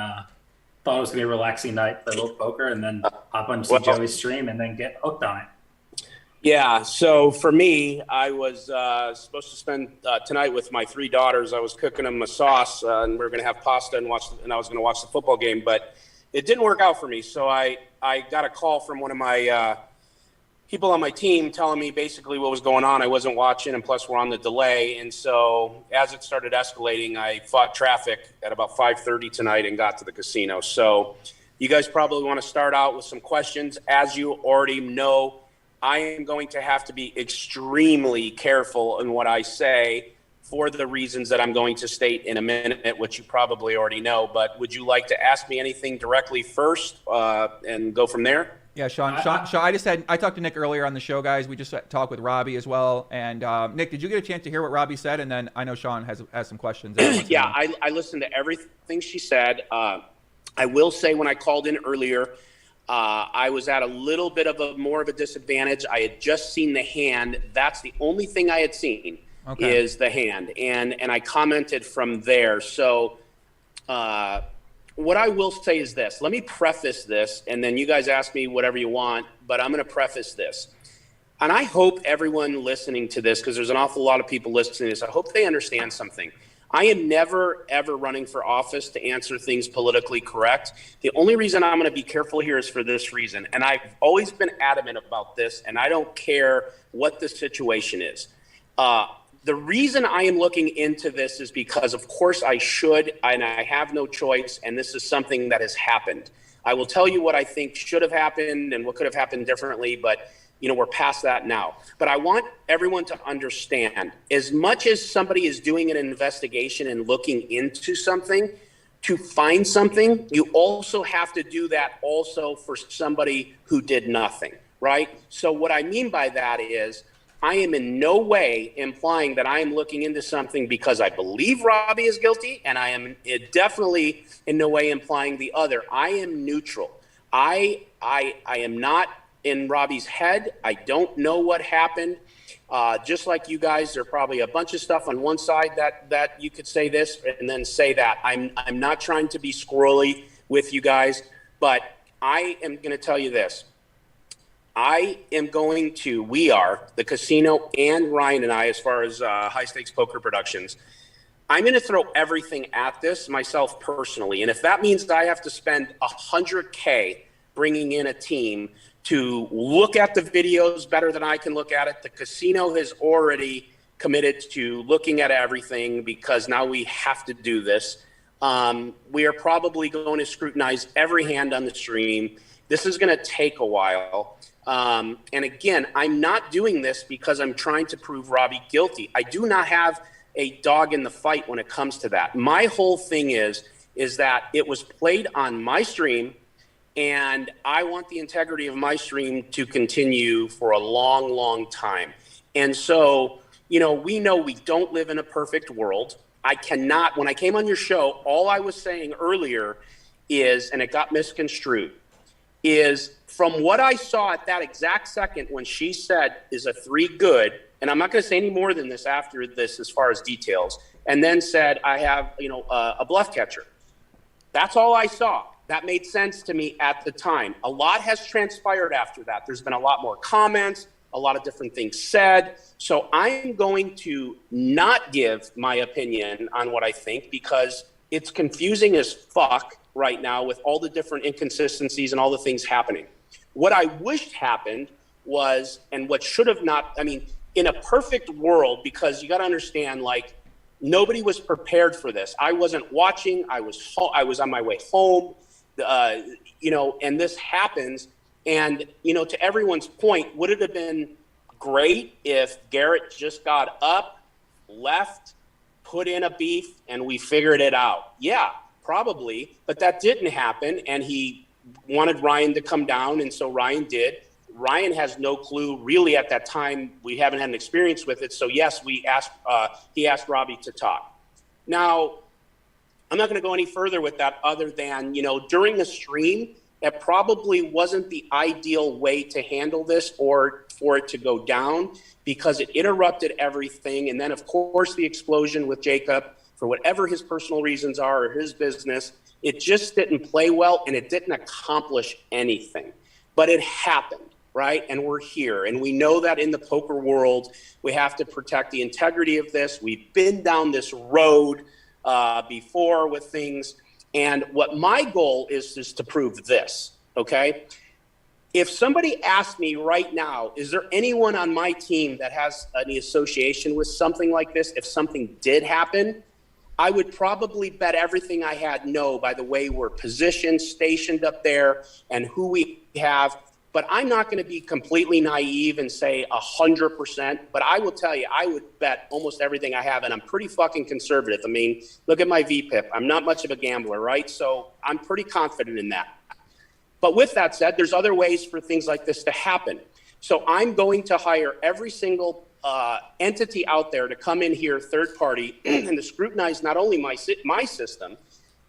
thought it was going to be a relaxing night, play a little poker, and then hop on see Joey's stream and then get hooked on it. Yeah, so for me, I was supposed to spend tonight with my 3 daughters. I was cooking them a sauce, and we were going to have pasta and I was going to watch the football game, but it didn't work out for me. So I got a call from one of my people on my team telling me basically what was going on. I wasn't watching, and plus we're on the delay. And so as it started escalating, I fought traffic at about 5:30 tonight and got to the casino. So you guys probably want to start out with some questions. As you already know, I am going to have to be extremely careful in what I say for the reasons that I'm going to state in a minute, which you probably already know. But would you like to ask me anything directly first and go from there? Yeah, Sean, I talked to Nick earlier on the show, guys. We just talked with Robbi as well. And Nick, did you get a chance to hear what Robbi said? And then I know Sean has some questions. Yeah, I listened to everything she said. I will say when I called in earlier, I was at a little bit of more of a disadvantage. I had just seen the hand. That's the only thing I had seen is the hand. And I commented from there. So what I will say is this. Let me preface this, and then you guys ask me whatever you want, but I'm going to preface this. And I hope everyone listening to this, because there's an awful lot of people listening to this, I hope they understand something. I am never, ever running for office to answer things politically correct. The only reason I'm going to be careful here is for this reason. And I've always been adamant about this, and I don't care what the situation is. The reason I am looking into this is because, of course, I should, and I have no choice, and this is something that has happened. I will tell you what I think should have happened and what could have happened differently, but we're past that now. But I want everyone to understand, as much as somebody is doing an investigation and looking into something to find something, you also have to do that also for somebody who did nothing, right? So what I mean by that is I am in no way implying that I am looking into something because I believe Robbi is guilty, and I am definitely in no way implying the other. I am neutral. I am not in Robbi's head. I don't know what happened. Just like you guys, there are probably a bunch of stuff on one side that you could say this and then say that. I'm not trying to be squirrely with you guys, but I am going to tell you this. We are, the casino and Ryan and I, as far as high stakes poker productions, I'm going to throw everything at this myself personally. And if that means that I have to spend $100K bringing in a team to look at the videos better than I can look at it. The casino has already committed to looking at everything because now we have to do this. We are probably going to scrutinize every hand on the stream. This is going to take a while. And again, I'm not doing this because I'm trying to prove Robbi guilty. I do not have a dog in the fight when it comes to that. My whole thing is that it was played on my stream, and I want the integrity of my stream to continue for a long, long time. And so, we know we don't live in a perfect world. I cannot, when I came on your show, all I was saying earlier is, and it got misconstrued, is from what I saw at that exact second when she said, is a 3 good, and I'm not going to say any more than this after this as far as details, and then said, I have, a bluff catcher. That's all I saw. That made sense to me at the time. A lot has transpired after that. There's been a lot more comments, a lot of different things said. So I'm going to not give my opinion on what I think because it's confusing as fuck right now with all the different inconsistencies and all the things happening. What I wished happened was, and what should have not, in a perfect world, because you got to understand, nobody was prepared for this. I wasn't watching. I was on my way home, and this happens. And, to everyone's point, would it have been great if Garrett just got up, left, put in a beef, and we figured it out? Yeah, probably. But that didn't happen. And he wanted Ryan to come down. And so Ryan did. Ryan has no clue really at that time. We haven't had an experience with it. So yes, he asked Robbi to talk. Now, I'm not going to go any further with that other than, during the stream, it probably wasn't the ideal way to handle this or for it to go down because it interrupted everything. And then, of course, the explosion with Jacob, for whatever his personal reasons are or his business, it just didn't play well and it didn't accomplish anything. But it happened, right? And we're here. And we know that in the poker world, we have to protect the integrity of this. We've been down this road before with things. And what my goal is to prove this, okay? If somebody asked me right now, is there anyone on my team that has any association with something like this? If something did happen, I would probably bet everything I had no by the way we're positioned, stationed up there, and who we have. But I'm not going to be completely naive and say 100%. But I will tell you, I would bet almost everything I have, and I'm pretty fucking conservative. Look at my VPIP. I'm not much of a gambler, right? So I'm pretty confident in that. But with that said, there's other ways for things like this to happen. So I'm going to hire every single entity out there to come in here, third party, and to scrutinize not only my system,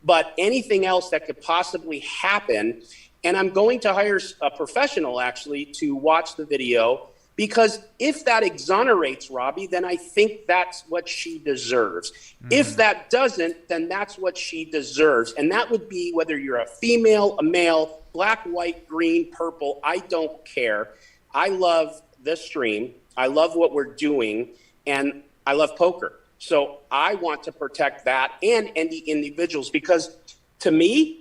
but anything else that could possibly happen. And I'm going to hire a professional, actually, to watch the video, because if that exonerates Robbi, then I think that's what she deserves. Mm-hmm. If that doesn't, then that's what she deserves. And that would be whether you're a female, a male, black, white, green, purple, I don't care. I love this stream. I love what we're doing, and I love poker. So I want to protect that and any individuals, because to me,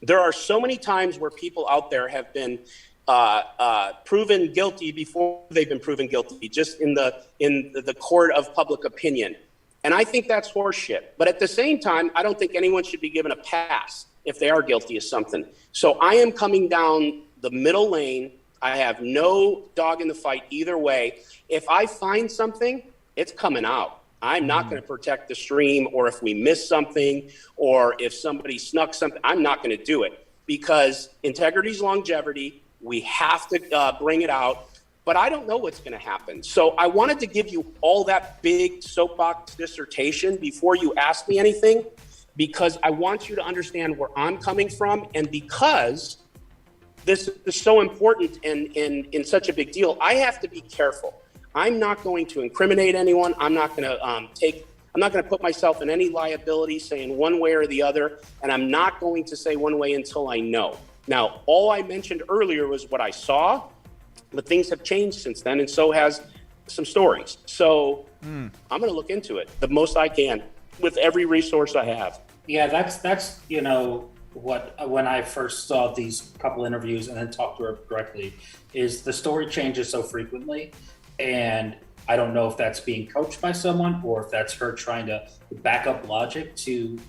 there are so many times where people out there have been proven guilty before they've been proven guilty, just in the court of public opinion. And I think that's horseshit. But at the same time, I don't think anyone should be given a pass if they are guilty of something. So I am coming down the middle lane. I have no dog in the fight either way. If I find something, it's coming out. I'm not going to protect the stream, or if we miss something, or if somebody snuck something, I'm not going to do it, because integrity is longevity. We have to bring it out, but I don't know what's going to happen. So I wanted to give you all that big soapbox dissertation before you ask me anything, because I want you to understand where I'm coming from, and because this is so important and in such a big deal, I have to be careful. I'm not going to incriminate anyone. I'm not going to put myself in any liability saying one way or the other, and I'm not going to say one way until I know. Now, all I mentioned earlier was what I saw, but things have changed since then, and so has some stories. So I'm going to look into it the most I can with every resource I have. Yeah, that's when I first saw these couple interviews and then talked to her directly is the story changes so frequently, and I don't know if that's being coached by someone or if that's her trying to back up logic to,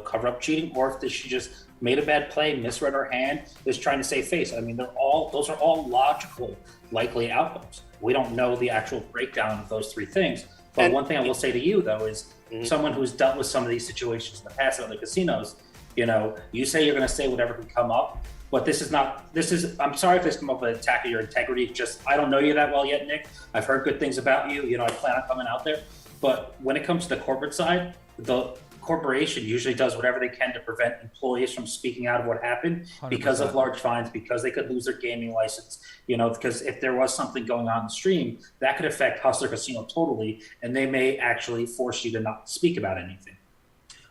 cover up cheating, or if she just made a bad play, misread her hand, is trying to save face. I mean, those are all logical, likely outcomes. We don't know the actual breakdown of those three things. But one thing I will say to you, though, is someone who's dealt with some of these situations in the past at other casinos, you say you're going to say whatever can come up, but I'm sorry if this come up with an attack of your integrity. I don't know you that well yet, Nick. I've heard good things about you. I plan on coming out there. But when it comes to the corporate side, the corporation usually does whatever they can to prevent employees from speaking out of what happened 100%. Because of large fines, because they could lose their gaming license, because if there was something going on in the stream, that could affect Hustler Casino totally, and they may actually force you to not speak about anything.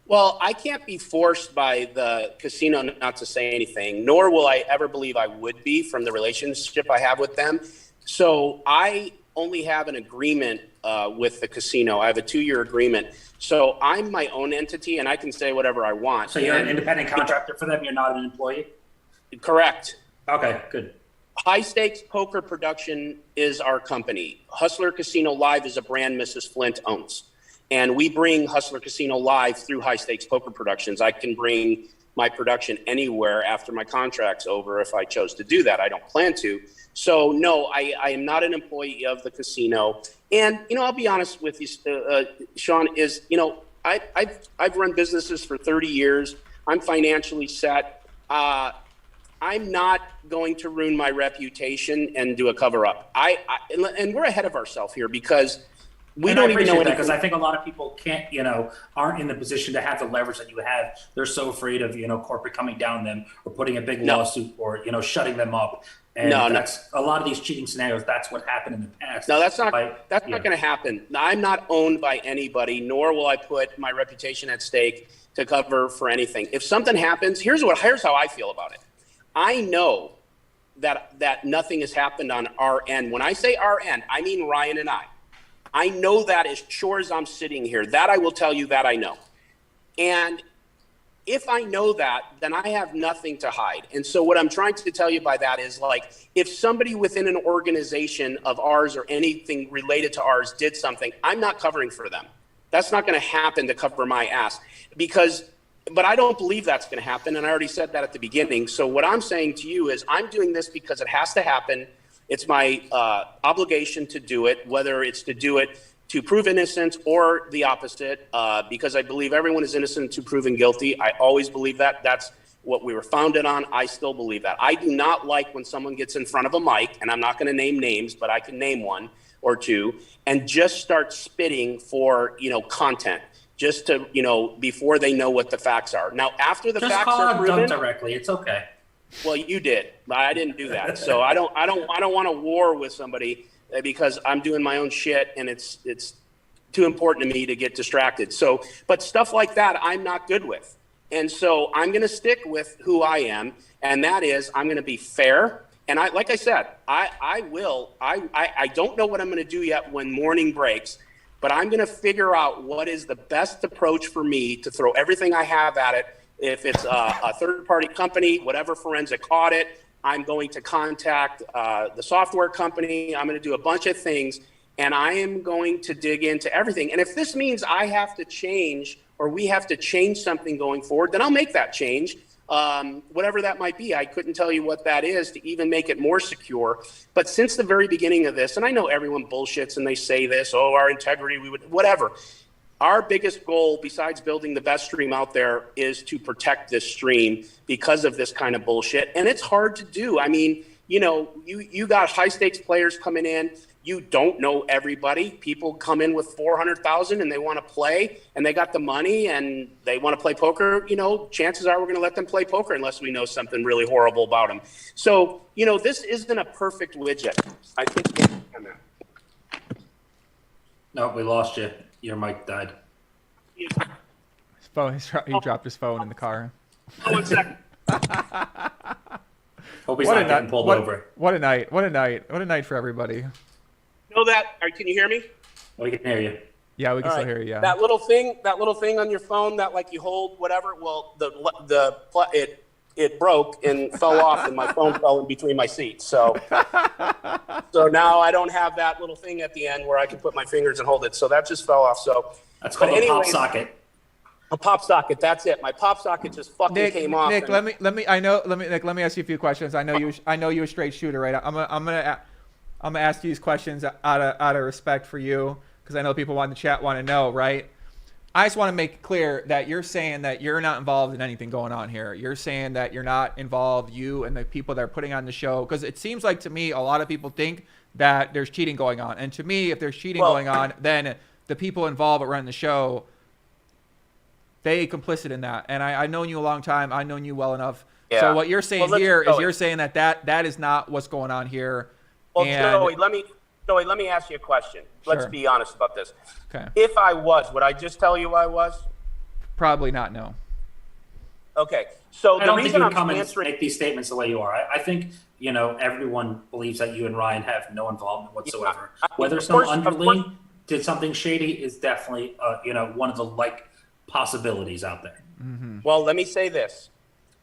Well, I can't be forced by the casino not to say anything, nor will I ever believe I would be from the relationship I have with them. So I only have an agreement with the casino. I have a 2-year agreement. So I'm my own entity, and I can say whatever I want. So you're an independent contractor for them? You're not an employee? Correct. Okay, good. High Stakes Poker Production is our company. Hustler Casino Live is a brand Mrs. Flint owns. And we bring Hustler Casino Live through High Stakes Poker Productions. I can bring my production anywhere after my contract's over if I chose to do that. I don't plan to. So no, I am not an employee of the casino. And, I'll be honest with you, Sean, I've run businesses for 30 years. I'm financially set. I'm not going to ruin my reputation and do a cover up. And we're ahead of ourselves here because we don't even know anything. Because I think a lot of people can't, aren't in the position to have the leverage that you have. They're so afraid of, corporate coming down on them or putting a big lawsuit or, shutting them up. And that's a lot of these cheating scenarios. That's what happened in the past. No, that's not going to happen. I'm not owned by anybody, nor will I put my reputation at stake to cover for anything. If something happens, here's how I feel about it. I know that nothing has happened on our end. When I say our end, I mean Ryan and I. I know that as sure as I'm sitting here. That I will tell you that I know. And if I know that, then I have nothing to hide. And so what I'm trying to tell you by that is, if somebody within an organization of ours or anything related to ours did something, I'm not covering for them. That's not going to happen to cover my ass but I don't believe that's going to happen. And I already said that at the beginning. So what I'm saying to you is I'm doing this because it has to happen. It's my obligation to do it, whether it's to do it to prove innocence or the opposite, because I believe everyone is innocent to proven guilty. I always believe that. That's what we were founded on. I still believe that. I do not like when someone gets in front of a mic, and I'm not going to name names, but I can name one or two, and just start spitting for, content. Just to, before they know what the facts are. Now, after the facts are proven, just call directly. It's okay. Well, you did, but I didn't do that. So I don't want to war with somebody because I'm doing my own shit and it's too important to me to get distracted. So, but stuff like that, I'm not good with. And so I'm going to stick with who I am. And that is, I'm going to be fair. And like I said, I don't know what I'm going to do yet when morning breaks, but I'm going to figure out what is the best approach for me to throw everything I have at it. If it's a third-party company, whatever forensic audit, I'm going to contact the software company. I'm going to do a bunch of things, and I am going to dig into everything. And if this means I have to change or we have to change something going forward, then I'll make that change, whatever that might be. I couldn't tell you what that is to even make it more secure. But since the very beginning of this, and I know everyone bullshits and they say this, our integrity, we would, whatever. Our biggest goal, besides building the best stream out there, is to protect this stream because of this kind of bullshit. And it's hard to do. I mean, you got high stakes players coming in. You don't know everybody. People come in with 400,000 and they want to play and they got the money and they want to play poker. Chances are we're going to let them play poker unless we know something really horrible about them. So, this isn't a perfect widget. I think. No, we lost you. Your mic died. His phone. He dropped his phone in the car. Oh, 1 second. Hope he's not getting pulled over. What a night! What a night! What a night for everybody. Know that? Can you hear me? We can hear you. Yeah, we can still hear you. Yeah. That little thing on your phone that you hold, whatever. Well, it broke and fell off, and my phone fell in between my seats. So now I don't have that little thing at the end where I can put my fingers and hold it. So that just fell off. So that's called a pop socket. A pop socket. That's it. My pop socket just fucking came off. Nick, let me ask you a few questions. I know you're a straight shooter, right? I'm gonna ask you these questions out of respect for you, because I know people in the chat want to know, right? I just want to make it clear that you're saying that you're not involved in anything going on here. You're saying that you're not involved, you and the people that are putting on the show, because it seems like to me a lot of people think that there's cheating going on. And to me, if there's cheating going on, then the people involved that run the show, they complicit in that. And I've known you a long time. I've known you well enough. Yeah. So what you're saying here is you're saying that is not what's going on here. Well, Joey, let me ask you a question. Let's Sure. be honest about this. Okay. If I was, would I just tell you I was? Probably not, no. Okay. So I the don't think reason you I'm come and answering, make these statements the way you are. I think, everyone believes that you and Ryan have no involvement whatsoever. Whether some underling did something shady is definitely, one of the possibilities out there. Mm-hmm. well, let me say this.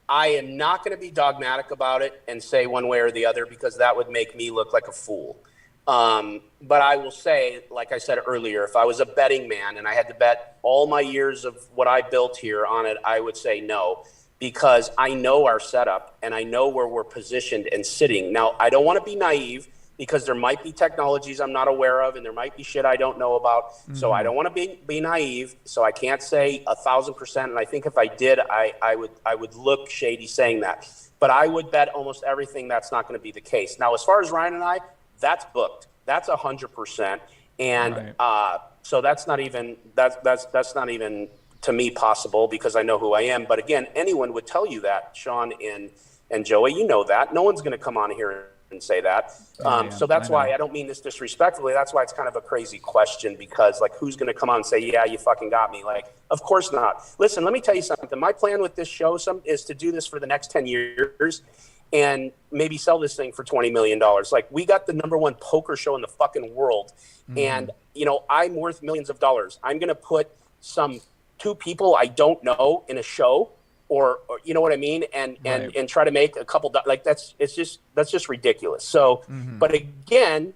I am not going to be dogmatic about it and say one way or the other, because that would make me look like a fool. But I will say, like I said earlier, if I was a betting man and I had to bet all my years of what I built here on it, I would say no, because I know our setup and I know where we're positioned and sitting. Now, I don't want to be naive, because there might be technologies I'm not aware of and there might be shit I don't know about. So I don't want to be naive. So I can't say 1,000%. And I think if I did, I would look shady saying that. But I would bet almost everything that's not going to be the case. Now, as far as Ryan and I, that's booked. That's 100%. And so that's not even to me possible, because I know who I am. But again, anyone would tell you that, Sean and Joey, you know that. No one's going to come on here and say that. So that's why I don't mean this disrespectfully. That's why it's kind of a crazy question, because who's going to come on and say, yeah, you fucking got me? Of course not. Listen, let me tell you something. My plan with this show is to do this for the next 10 years and maybe sell this thing for $20 million. We got the #1 poker show in the fucking world. And, I'm worth millions of dollars. I'm going to put some 2 people I don't know in a show, or you know what I mean, and try to make a couple that's just ridiculous. So, but again,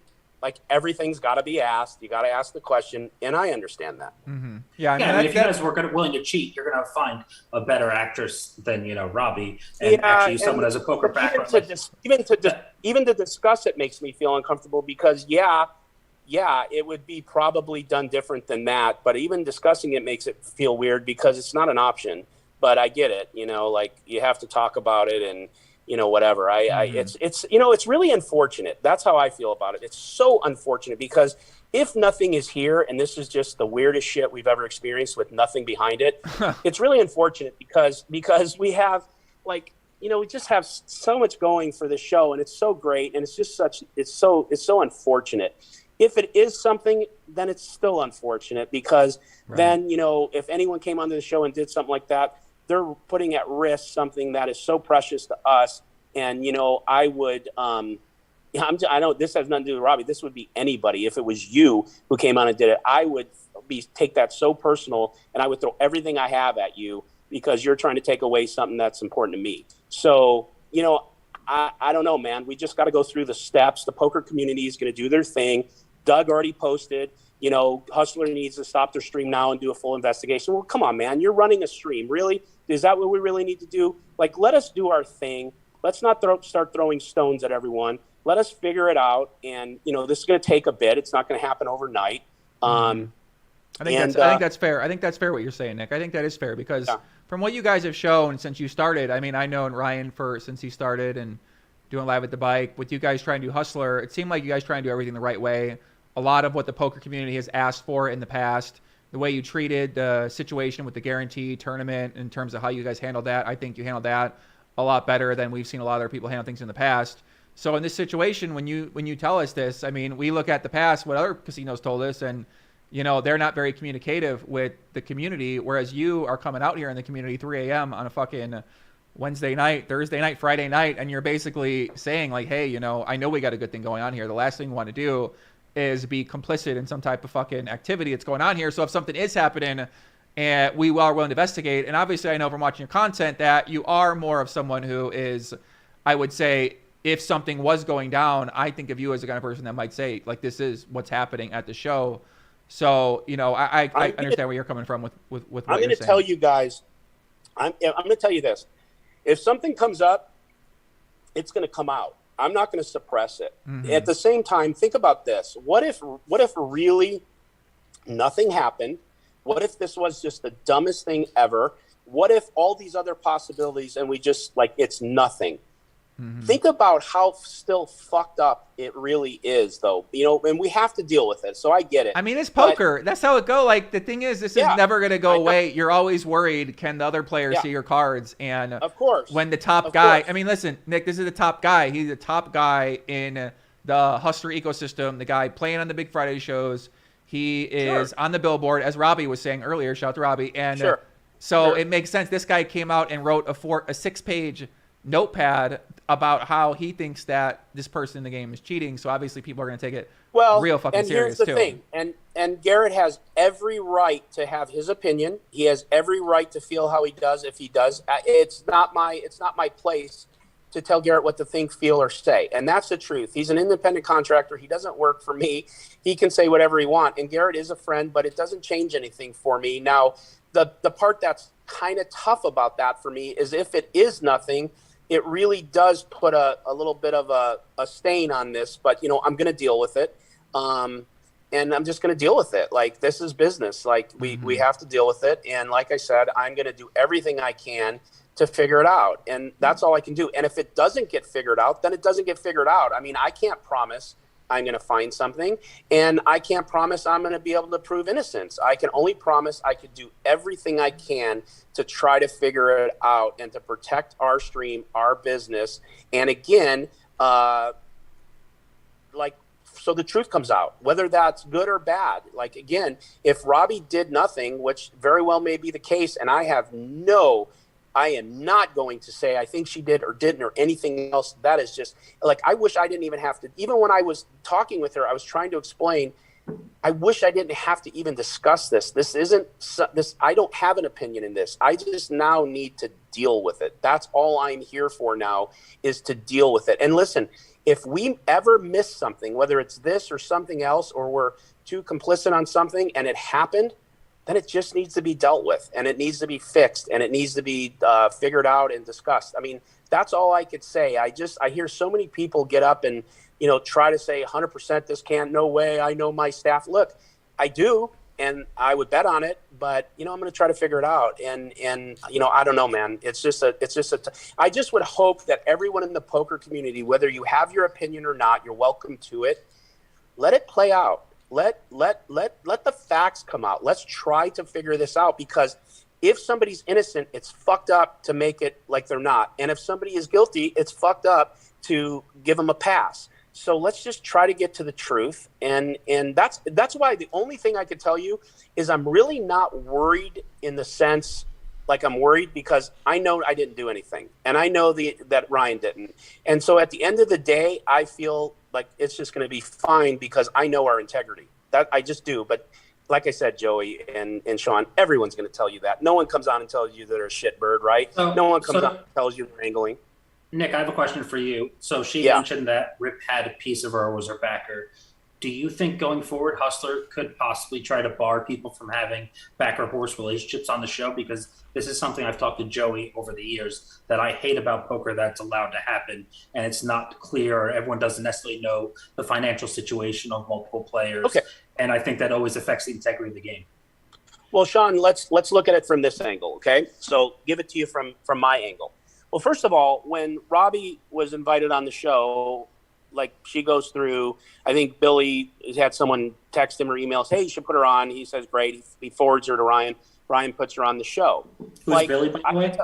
everything's got to be asked. You got to ask the question, and I understand that. Mm-hmm. If you guys were willing to cheat, you're going to find a better actress than Robbi, and actually someone has a poker background. Even to discuss it makes me feel uncomfortable, because it would be probably done different than that. But even discussing it makes it feel weird, because it's not an option. But I get it, you have to talk about it, and whatever. It's really unfortunate. That's how I feel about it. It's so unfortunate, because if nothing is here, and this is just the weirdest shit we've ever experienced with nothing behind it, it's really unfortunate, because we have we just have so much going for the show, and it's so great, and it's so unfortunate. If it is something, then it's still unfortunate, because then, if anyone came onto the show and did something like that, they're putting at risk something that is so precious to us. And, I would, I know this has nothing to do with Robbi. This would be anybody. If it was you who came on and did it, I would take that so personal, and I would throw everything I have at you, because you're trying to take away something that's important to me. So, I don't know, man. We just got to go through the steps. The poker community is going to do their thing. Doug already posted, Hustler needs to stop their stream now and do a full investigation. Well, come on, man. You're running a stream. Really? Is that what we really need to do? Let us do our thing. Let's not start throwing stones at everyone. Let us figure it out. And, this is going to take a bit. It's not going to happen overnight. I think that's fair. I think that's fair what you're saying, Nick. I think that is fair, because from what you guys have shown since you started, I mean, I know Ryan since he started and doing Live at the Bike, with you guys trying to do Hustler, it seemed like you guys trying to do everything the right way. A lot of what the poker community has asked for in the past, the way you treated the situation with the guarantee tournament in terms of how you guys handled that, I think you handled that a lot better than we've seen a lot of other people handle things in the past. So in this situation, when you tell us this, I mean, we look at the past, what other casinos told us, and they're not very communicative with the community, whereas you are coming out here in the community 3 a.m. on a fucking Wednesday night, Thursday night, Friday night, and you're basically saying hey, I know we got a good thing going on here. The last thing we want to do is be complicit in some type of fucking activity that's going on here. So if something is happening, and we are willing to investigate. And obviously, I know from watching your content that you are more of someone who is, I would say, if something was going down, I think of you as the kind of person that might say, like, this is what's happening at the show. So, you know, I understand where you're coming from with what you're saying. I'm going to tell you guys, I'm going to tell you this. If something comes up, it's going to come out. I'm not going to suppress it. Mm-hmm. At the same time, think about this. What if really nothing happened? What if this was just the dumbest thing ever? What if all these other possibilities and we just, like, it's nothing? Mm-hmm. Think about how still fucked up it really is, though. You know, and we have to deal with it. So I get it. I mean, it's poker. That's how it go. Like, the thing is, this is never going to go away. You're always worried, can the other players see your cards? And of course, when the top guy, I mean, listen, Nick, this is the top guy. He's the top guy in the Hustler ecosystem, the guy playing on the Big Friday shows. He is on the billboard, as Robbi was saying earlier. Shout out to Robbi. And so it makes sense. This guy came out and wrote a 6-page notepad about how he thinks that this person in the game is cheating. So obviously people are going to take it real fucking serious too. And here's the thing. And Garrett has every right to have his opinion. He has every right to feel how he does if he does. It's not my place to tell Garrett what to think, feel, or say. And that's the truth. He's an independent contractor. He doesn't work for me. He can say whatever he wants. And Garrett is a friend, but it doesn't change anything for me. Now, the part that's kind of tough about that for me is if it is nothing, it really does put a little bit of a stain on this, but, you know, I'm going to deal with it. And I'm just going to deal with it. Like, this is business. Like, we have to deal with it. And like I said, I'm going to do everything I can to figure it out. And that's all I can do. And if it doesn't get figured out, then it doesn't get figured out. I mean, I can't promise I'm going to find something, and I can't promise I'm going to be able to prove innocence. I can only promise I could do everything I can to try to figure it out and to protect our stream, our business. And again, so the truth comes out, whether that's good or bad. Like, again, if Robbi did nothing, which very well may be the case, and I am not going to say I think she did or didn't or anything else. That is just, like, I wish I didn't even have to, even when I was talking with her, I was trying to explain, I wish I didn't have to even discuss this. I don't have an opinion in this. I just now need to deal with it. That's all I'm here for now, is to deal with it. And listen, if we ever miss something, whether it's this or something else, or we're too complicit on something and it happened, then it just needs to be dealt with, and it needs to be fixed, and it needs to be figured out and discussed. I mean, that's all I could say. I hear so many people get up and, you know, try to say 100% this can't, no way, I know my staff. Look, I do, and I would bet on it, but, you know, I'm going to try to figure it out. And you know, I don't know, man. I just would hope that everyone in the poker community, whether you have your opinion or not, you're welcome to it. Let it play out. Let the facts come out. Let's try to figure this out, because if somebody's innocent, it's fucked up to make it like they're not. And if somebody is guilty, it's fucked up to give them a pass. So let's just try to get to the truth. And that's why the only thing I could tell you is I'm really not worried in the sense, like, I'm worried because I know I didn't do anything, and I know that Ryan didn't. And so at the end of the day, I feel like it's just going to be fine because I know our integrity. That I just do. But like I said, Joey and Sean, everyone's going to tell you that. No one comes on and tells you they're a shitbird, right? No one comes on and tells you they're angling. Nick, I have a question for you. So she mentioned that Rip had a piece of her, was her backer. Do you think going forward, Hustler could possibly try to bar people from having backer-horse relationships on the show? Because this is something I've talked to Joey over the years that I hate about poker, that's allowed to happen, and it's not clear, or everyone doesn't necessarily know the financial situation of multiple players. Okay. And I think that always affects the integrity of the game. Well, Sean, let's look at it from this angle, okay? So give it to you from my angle. Well, first of all, when Robbi was invited on the show, like, she goes through, I think Billy has had someone text him or emails, hey, you should put her on. He says, great. He forwards her to Ryan. Ryan puts her on the show. Who's Billy, by the way?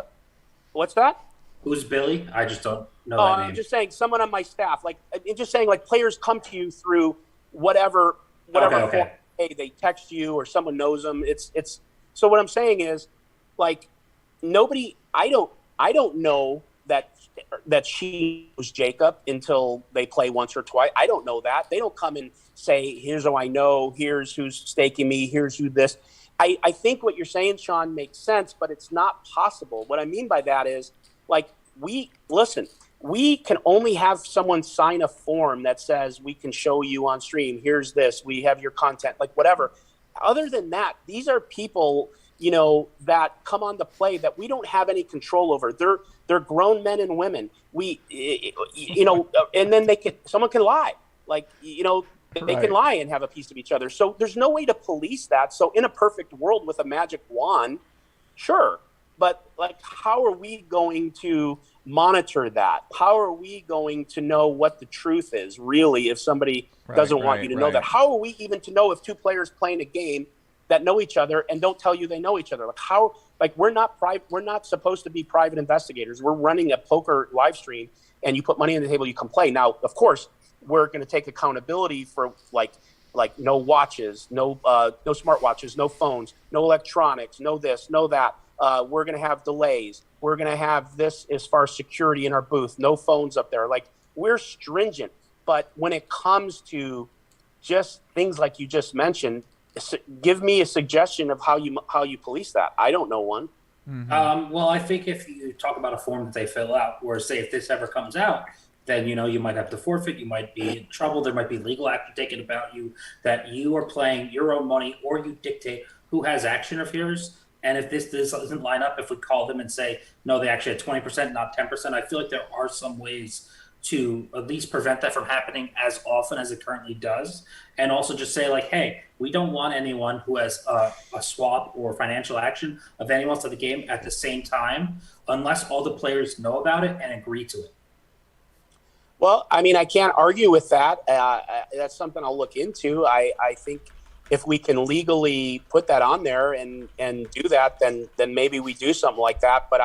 What's that? Who's Billy? I just don't know that name. I'm just saying, someone on my staff. Like, I'm just saying, like, players come to you through whatever Okay. form, hey, they text you or someone knows them. It's so what I'm saying is, like, nobody, I don't know that she was Jacob until they play once or twice. I don't know that. They don't come and say, here's who I know, here's who's staking me, here's who this. I think what you're saying, Sean, makes sense, but it's not possible. What I mean by that is, like, we can only have someone sign a form that says we can show you on stream, here's this, we have your content, like whatever. Other than that, these are people, you know, that come on the play that we don't have any control over. They're grown men and women. You know, and then someone can lie. Like, you know, they can lie and have a piece of each other. So there's no way to police that. So in a perfect world with a magic wand, sure. But like, how are we going to monitor that? How are we going to know what the truth is really if somebody doesn't want you to know that? How are we even to know if two players playing a game that know each other and don't tell you they know each other? Like how? Like we're not supposed to be private investigators. We're running a poker live stream, and you put money on the table, you can play. Now, of course, we're going to take accountability for like no watches, no smartwatches, no phones, no electronics, no this, no that. We're going to have delays. We're going to have this as far as security in our booth, no phones up there. Like we're stringent. But when it comes to just things like you just mentioned, give me a suggestion of how you police that. I don't know one. Mm-hmm. Well, I think if you talk about a form that they fill out, or say if this ever comes out, then you know you might have to forfeit. You might be in trouble. There might be legal action taken about you that you are playing your own money, or you dictate who has action of yours. And if this doesn't line up, if we call them and say, no, they actually had 20%, not 10%, I feel like there are some ways to at least prevent that from happening as often as it currently does. And also just say like, hey, we don't want anyone who has a swap or financial action of anyone else at the game at the same time, unless all the players know about it and agree to it. Well, I mean, I can't argue with that. That's something I'll look into. I think if we can legally put that on there and do that, then maybe we do something like that. But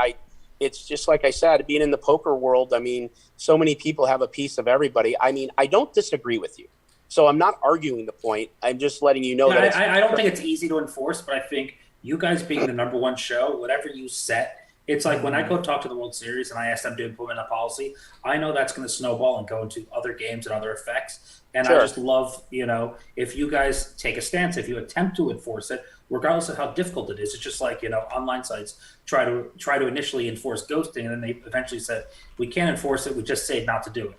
it's just like I said, being in the poker world, I mean, so many people have a piece of everybody. I mean, I don't disagree with you. So I'm not arguing the point. I'm just letting you know that I don't think it's easy to enforce, but I think you guys being the number one show, whatever you set, it's like when I go talk to the World Series and I ask them to implement a policy, I know that's going to snowball and go into other games and other effects. And I just love, you know, if you guys take a stance, if you attempt to enforce it, regardless of how difficult it is, it's just like, you know, online sites try to initially enforce ghosting, and then they eventually said, we can't enforce it, we just say not to do it.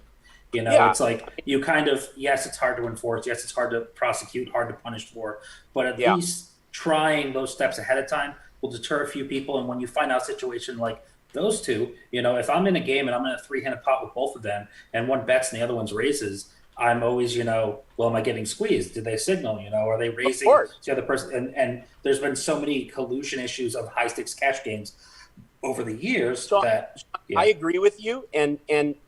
You know, it's like you kind of, yes, it's hard to enforce. Yes, it's hard to prosecute, hard to punish for, but at least trying those steps ahead of time will deter a few people. And when you find out a situation like those two, you know, if I'm in a game and I'm in a three-handed pot with both of them and one bets and the other one's raises, I'm always, you know, well, am I getting squeezed? Did they signal? You know, are they raising the other person? And there's been so many collusion issues of high stakes cash games over the years that I agree with you. And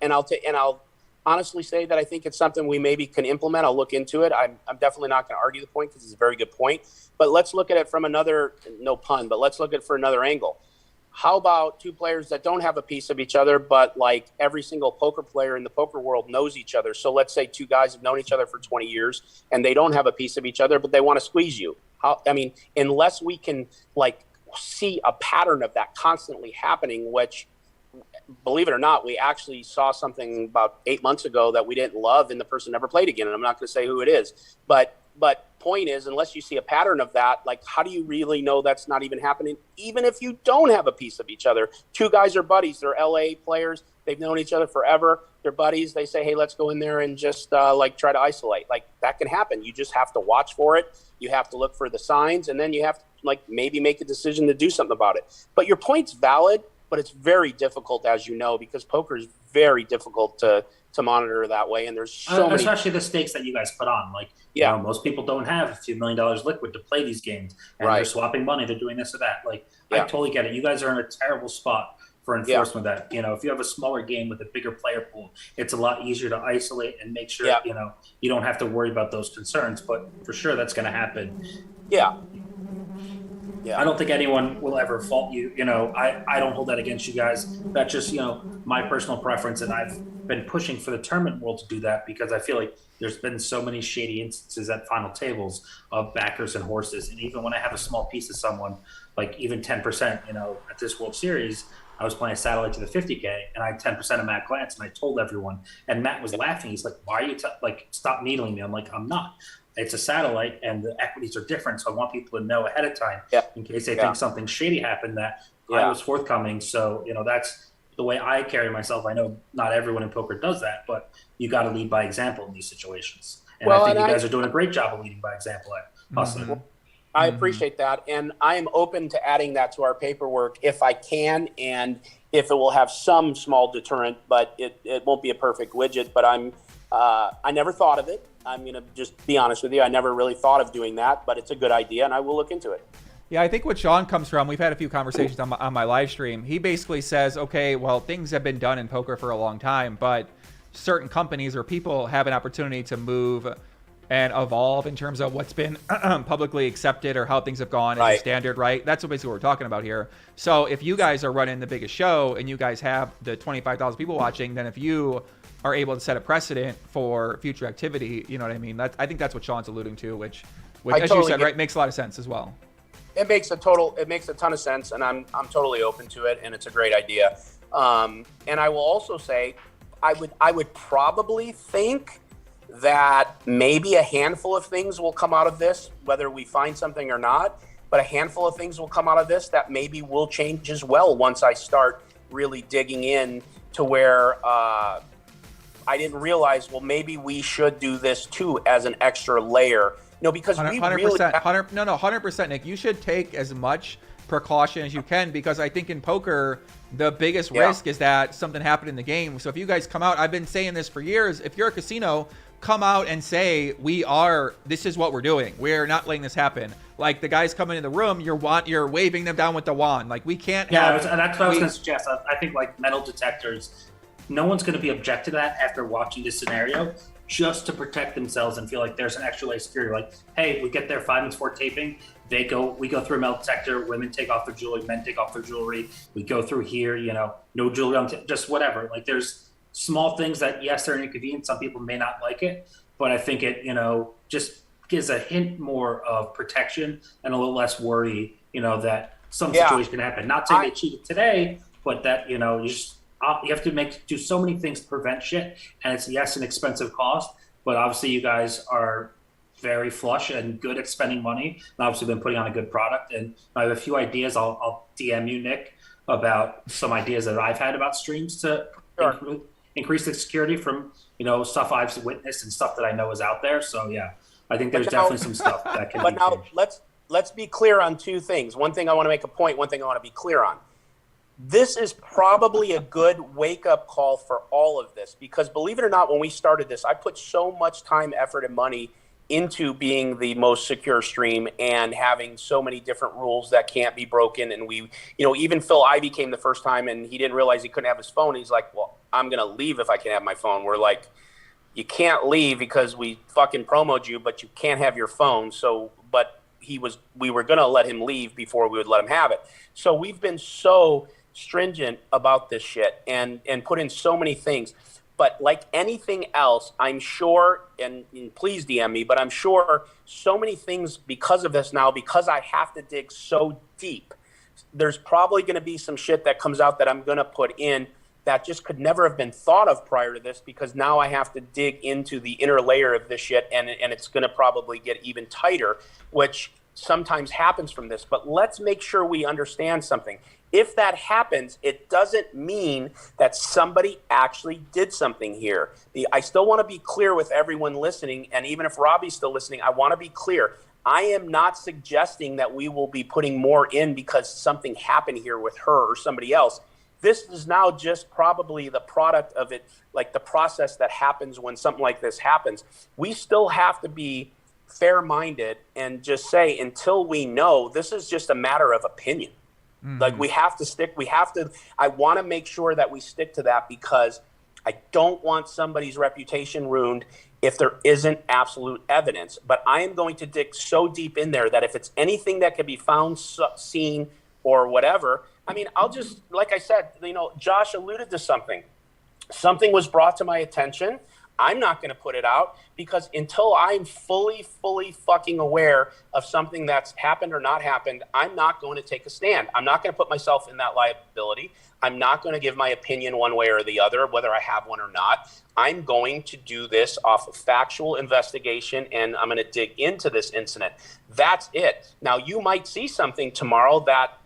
I'll honestly say that I think it's something we maybe can implement. I'll look into it. I'm definitely not going to argue the point because it's a very good point. But let's look at it from another, no pun, but let's look at it for another angle. How about two players that don't have a piece of each other, but like every single poker player in the poker world knows each other? So let's say two guys have known each other for 20 years and they don't have a piece of each other, but they want to squeeze you. I mean, unless we can like see a pattern of that constantly happening, which, believe it or not, we actually saw something about 8 months ago that we didn't love and the person never played again. And I'm not going to say who it is, but point is, unless you see a pattern of that, like how do you really know that's not even happening? Even if you don't have a piece of each other, two guys are buddies. They're LA players. They've known each other forever. They're buddies. They say, hey, let's go in there and just like try to isolate. Like that can happen. You just have to watch for it. You have to look for the signs, and then you have to like maybe make a decision to do something about it. But your point's valid, but it's very difficult, as you know, because poker is very difficult to monitor that way. And there's so many, especially the stakes that you guys put on. Like, you know, most people don't have a few $1 million liquid to play these games, and they're swapping money. They're doing this or that. Like, I totally get it. You guys are in a terrible spot for enforcement of that. You know, if you have a smaller game with a bigger player pool, it's a lot easier to isolate and make sure, you know, you don't have to worry about those concerns. But for sure, that's going to happen. Yeah. I don't think anyone will ever fault you. You know, I don't hold that against you guys. That's just, you know, my personal preference. And I've been pushing for the tournament world to do that because I feel like there's been so many shady instances at final tables of backers and horses. And even when I have a small piece of someone, like even 10%, you know, at this World Series, I was playing a satellite to the 50K, and I had 10% of Matt glance, and I told everyone, and Matt was laughing. He's like, "Why are you stop needling me?" I'm like, "I'm not. It's a satellite, and the equities are different, so I want people to know ahead of time in case they think something shady happened that I was forthcoming." So that's the way I carry myself. I know not everyone in poker does that, but you got to lead by example in these situations. And I think you guys are doing a great job of leading by example at Hustler. I appreciate that, and I am open to adding that to our paperwork if I can, and if it will have some small deterrent, but it won't be a perfect widget. But I never thought of it. I'm gonna just be honest with you. I never really thought of doing that, but it's a good idea, and I will look into it. Yeah, I think what Sean comes from, we've had a few conversations on my live stream. He basically says, okay, well, things have been done in poker for a long time, but certain companies or people have an opportunity to move and evolve in terms of what's been publicly accepted or how things have gone as a standard, right? That's basically what we're talking about here. So if you guys are running the biggest show and you guys have the 25,000 people watching, then if you are able to set a precedent for future activity, you know what I mean? I think that's what Sean's alluding to, which as you said, right, makes a lot of sense as well. It makes a ton of sense, and I'm totally open to it, and it's a great idea. And I will also say, I would probably think that maybe a handful of things will come out of this, whether we find something or not, but a handful of things will come out of this that maybe will change as well once I start really digging in to where I didn't realize, well, maybe we should do this too as an extra layer. Because 100%, Nick. You should take as much precaution as you can, because I think in poker, the biggest risk is that something happened in the game. So if you guys come out, I've been saying this for years, if you're a casino, come out and say, this is what we're doing. We're not letting this happen. Like the guys coming in the room, you're waving them down with the wand. Like we can't have... That's what I was going to suggest. I think like metal detectors, no one's going to be object to that after watching this scenario, just to protect themselves and feel like there's an extra layer of security. Like, hey, we get there 5 minutes before taping. We go through a metal detector. Women take off their jewelry. Men take off their jewelry. We go through here. No jewelry on. Just whatever. Like, there's small things that yes, they're inconvenient. Some people may not like it, but I think it just gives a hint more of protection and a little less worry. That some situation can happen. Not saying they cheated today, but that you have to do so many things to prevent shit, and it's an expensive cost, but obviously you guys are very flush and good at spending money, and obviously been putting on a good product. And I have a few ideas. I'll DM you, Nick, about some ideas that I've had about streams to increase the security from stuff I've witnessed and stuff that I know is out there. So yeah, I think there's definitely some stuff that can. But now changed. let's be clear on two things. One thing I want to make a point. One thing I want to be clear on. This is probably a good wake-up call for all of this, because believe it or not, when we started this, I put so much time, effort, and money into being the most secure stream and having so many different rules that can't be broken. And we, even Phil Ivey came the first time and he didn't realize he couldn't have his phone. He's like, well, I'm going to leave if I can have my phone. We're like, you can't leave because we fucking promoted you, but you can't have your phone. So, but we were going to let him leave before we would let him have it. So we've been so stringent about this shit and put in so many things. But like anything else, I'm sure, and please DM me, but I'm sure so many things because of this now, because I have to dig so deep, there's probably going to be some shit that comes out that I'm going to put in that just could never have been thought of prior to this, because now I have to dig into the inner layer of this shit, and it's going to probably get even tighter, which sometimes happens from this. But let's make sure we understand something. If that happens, it doesn't mean that somebody actually did something here. I still want to be clear with everyone listening, and even if Robbi's still listening, I want to be clear. I am not suggesting that we will be putting more in because something happened here with her or somebody else. This is now just probably the product of it, like the process that happens when something like this happens. We still have to be fair-minded and just say, until we know, this is just a matter of opinion. Like we have to I want to make sure that we stick to that, because I don't want somebody's reputation ruined if there isn't absolute evidence. But I am going to dig so deep in there that if it's anything that can be found, seen, or whatever, I mean, I'll just, like I said, Josh alluded to something. Something was brought to my attention. I'm not going to put it out because until I'm fully fucking aware of something that's happened or not happened, I'm not going to take a stand. I'm not going to put myself in that liability. I'm not going to give my opinion one way or the other, whether I have one or not. I'm going to do this off of factual investigation, and I'm going to dig into this incident. That's it. Now, you might see something tomorrow that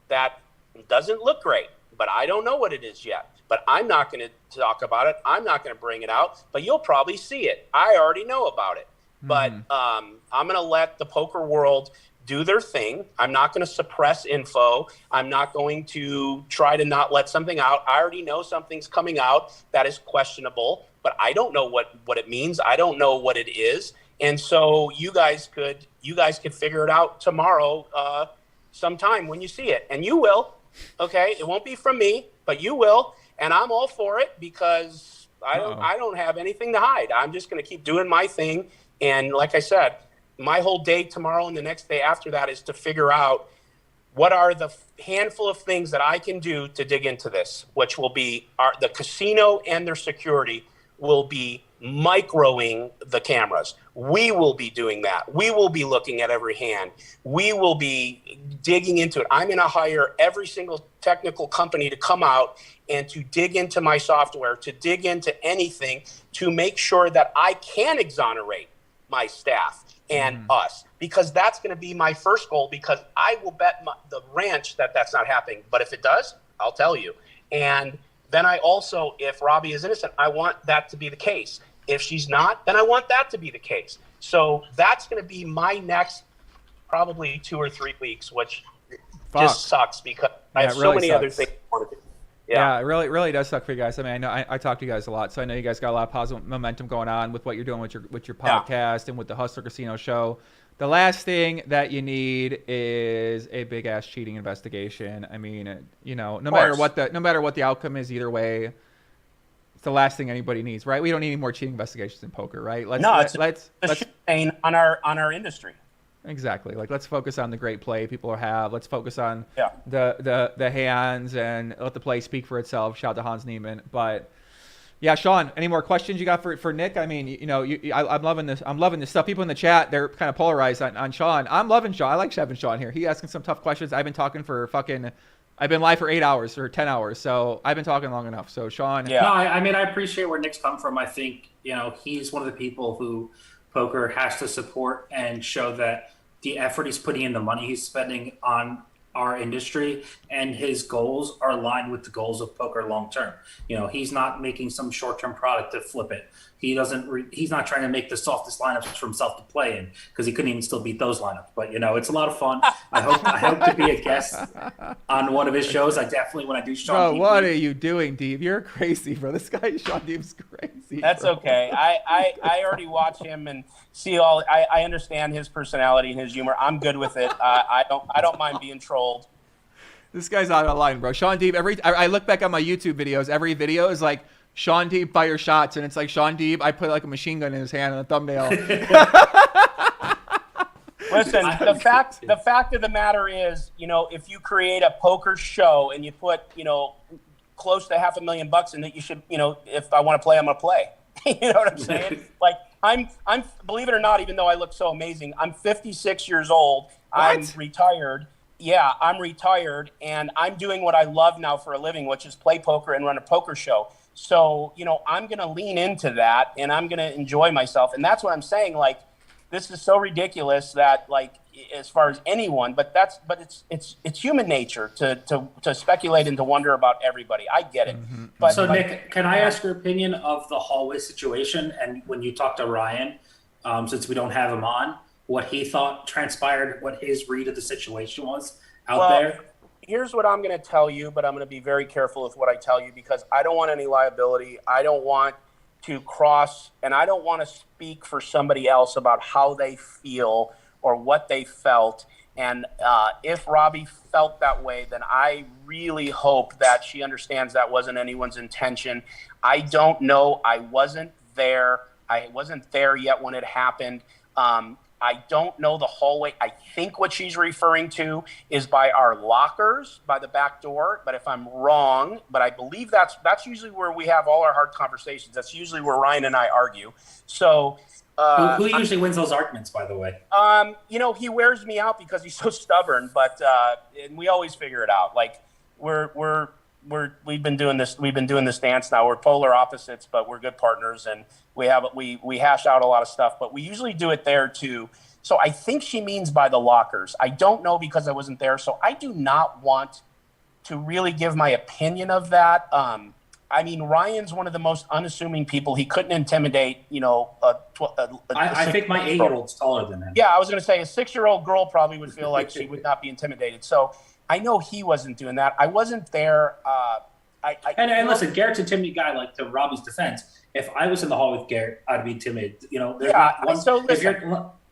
that doesn't look great, but I don't know what it is yet. But I'm not going to talk about it. I'm not going to bring it out, but you'll probably see it. I already know about it. But I'm going to let the poker world do their thing. I'm not going to suppress info. I'm not going to try to not let something out. I already know something's coming out that is questionable, but I don't know what it means. I don't know what it is. And so you guys could figure it out tomorrow sometime when you see it. And you will. Okay? It won't be from me, but you will. And I'm all for it because I don't have anything to hide. I'm just going to keep doing my thing. And like I said, my whole day tomorrow and the next day after that is to figure out what are the handful of things that I can do to dig into this, which will be the casino and their security will be microing the cameras. We will be doing that. We will be looking at every hand. We will be digging into it. I'm going to hire every single technical company to come out and to dig into my software, to dig into anything to make sure that I can exonerate my staff and us, because that's going to be my first goal, because I will bet the ranch that that's not happening. But if it does, I'll tell you. And then I also, if Robbi is innocent, I want that to be the case. If she's not, then I want that to be the case. So that's going to be my next probably 2 or 3 weeks, which just sucks because I have so many other things I want to do. Yeah, it really does suck for you guys. I mean, I know I talk to you guys a lot, so I know you guys got a lot of positive momentum going on with what you're doing with your podcast and with the Hustler Casino show. The last thing that you need is a big ass cheating investigation. I mean, you know, no matter what the outcome is, either way, it's the last thing anybody needs, right? We don't need any more cheating investigations in poker, right? Let's shame on our industry. Exactly. Like, let's focus on the great play people have. Let's focus on the hands and let the play speak for itself. Shout out to Hans Niemann. But yeah, Sean, any more questions you got for Nick? I mean, you know, I'm loving this. I'm loving this stuff. People in the chat, they're kind of polarized on Sean. I'm loving Sean. I like having Sean here. He asking some tough questions. I've been talking for I've been live for 8 hours or 10 hours. So I've been talking long enough. So Sean. Yeah. No, I mean, I appreciate where Nick's come from. I think, you know, he's one of the people who poker has to support and show that the effort he's putting in, the money he's spending on our industry and his goals are aligned with the goals of poker long term. You know, he's not making some short-term product to flip it. He's not trying to make the softest lineups for himself to play in, because he couldn't even still beat those lineups. But you know, it's a lot of fun. I hope to be a guest on one of his shows. I definitely, when I do Sean. Bro, what are you doing, Deeb? You're crazy, bro. This guy Sean Deeb's crazy. That's okay. I already watch him and see all. I understand his personality and his humor. I'm good with it. I don't mind being trolled. This guy's out of line, bro. Sean Deeb. I look back on my YouTube videos. Every video is like, Sean Deeb fire shots, and it's like Sean Deeb. I put like a machine gun in his hand on a thumbnail. Listen, the fact of the matter is, you know, if you create a poker show and you put, you know, close to $500,000 in it, you should, you know, if I want to play, I'm gonna play. You know what I'm saying? Like, I'm believe it or not, even though I look so amazing, I'm 56 years old. I'm retired. Yeah, I'm retired, and I'm doing what I love now for a living, which is play poker and run a poker show. So, you know, I'm going to lean into that, and I'm going to enjoy myself. And that's what I'm saying. Like, this is so ridiculous that, like, as far as anyone, but it's human nature to speculate and to wonder about everybody. I get it. Mm-hmm. But so, Nick, can I ask your opinion of the hallway situation? And when you talked to Ryan, since we don't have him on, what he thought transpired, what his read of the situation was out there? Here's what I'm going to tell you, but I'm going to be very careful with what I tell you, because I don't want any liability. I don't want to cross, and I don't want to speak for somebody else about how they feel or what they felt. And if Robbi felt that way, then I really hope that she understands that wasn't anyone's intention. I don't know. I wasn't there. I wasn't there yet when it happened. I don't know the hallway. I think what she's referring to is by our lockers, by the back door. But if I'm wrong, but I believe that's usually where we have all our hard conversations. That's usually where Ryan and I argue. So who usually wins those arguments, by the way? You know, he wears me out because he's so stubborn, but and we always figure it out. Like we've been doing this dance now. We're polar opposites, but we're good partners, and we hash out a lot of stuff. But we usually do it there too. So I think she means by the lockers. I don't know because I wasn't there, so I do not want to really give my opinion of that. I mean, Ryan's one of the most unassuming people. He couldn't intimidate, you know, I think my 8-year-old's taller than him. Yeah, I was going to say a 6-year-old girl probably would feel like she would not be intimidated. So I know he wasn't doing that. I wasn't there. And listen, Garrett's a timid guy. Like, to Robbie's defense, if I was in the hall with Garrett, I'd be intimidated. You know, there's not one. So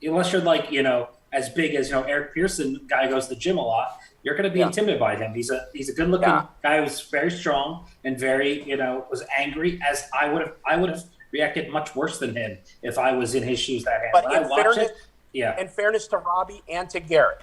unless you're like, you know, as big as, you know, Eric Pearson, guy who goes to the gym a lot, you're going to be intimidated by him. He's a good looking guy who's very strong and very, you know, was angry. As I would have reacted much worse than him if I was in his shoes that hand. But in fairness to Robbi and to Garrett,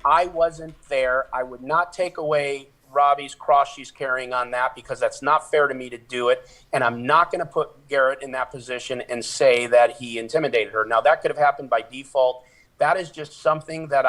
I wasn't there. I would not take away Robbie's cross she's carrying on that, because that's not fair to me to do it. And I'm not going to put Garrett in that position and say that he intimidated her. Now, that could have happened by default. That is just something that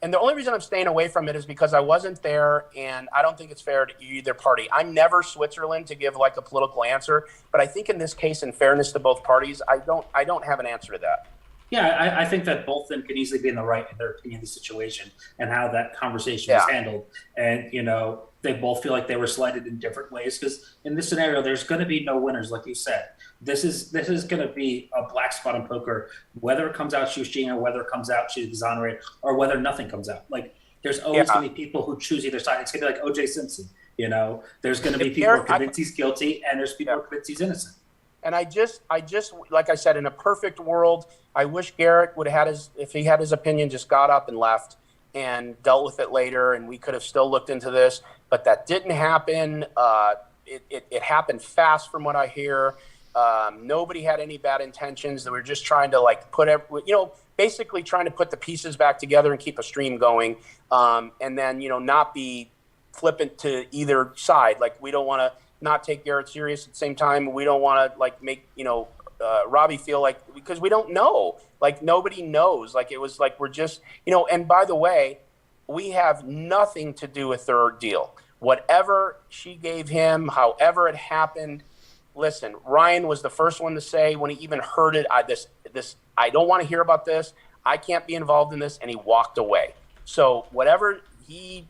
and the only reason I'm staying away from it is because I wasn't there, and I don't think it's fair to either party. I'm never Switzerland to give like a political answer, but I think in this case, in fairness to both parties, I don't have an answer to that. Yeah, I think that both of them can easily be in the right in their opinion of the situation and how that conversation was handled. And, you know, they both feel like they were slighted in different ways, because in this scenario, there's going to be no winners, like you said. This is going to be a black spot in poker, whether it comes out she was cheating or whether it comes out she was exonerated or whether nothing comes out. Like, there's always going to be people who choose either side. It's going to be like O.J. Simpson, you know. There's going to be people who are convinced he's guilty, and there's people who are convinced he's innocent. And I just, like I said, in a perfect world, I wish Garrett would have had if he had his opinion, just got up and left and dealt with it later, and we could have still looked into this. But that didn't happen. It happened fast, from what I hear. Nobody had any bad intentions. They were just trying to like basically trying to put the pieces back together and keep a stream going, and then not be flippant to either side. Like, we don't want to not take Garrett serious at the same time. We don't want to like make Robbi feel like, because we don't know, like nobody knows. Like, it was like we're just and by the way, we have nothing to do with their deal. Whatever she gave him, however it happened. Listen, Ryan was the first one to say when he even heard it, I don't want to hear about this. I can't be involved in this, and he walked away. So whatever he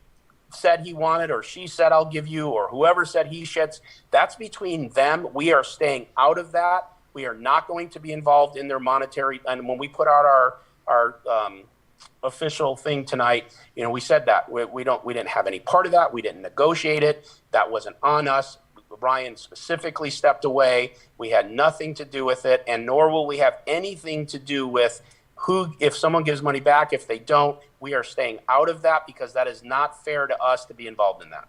said he wanted, or she said I'll give you, or whoever said he shits, that's between them. We are staying out of that. We are not going to be involved in their monetary. And when we put out our official thing tonight, we said that we didn't have any part of that. We didn't negotiate it. That wasn't on us. Ryan specifically stepped away. We had nothing to do with it, and nor will we have anything to do with if someone gives money back. If they don't, we are staying out of that, because that is not fair to us to be involved in that.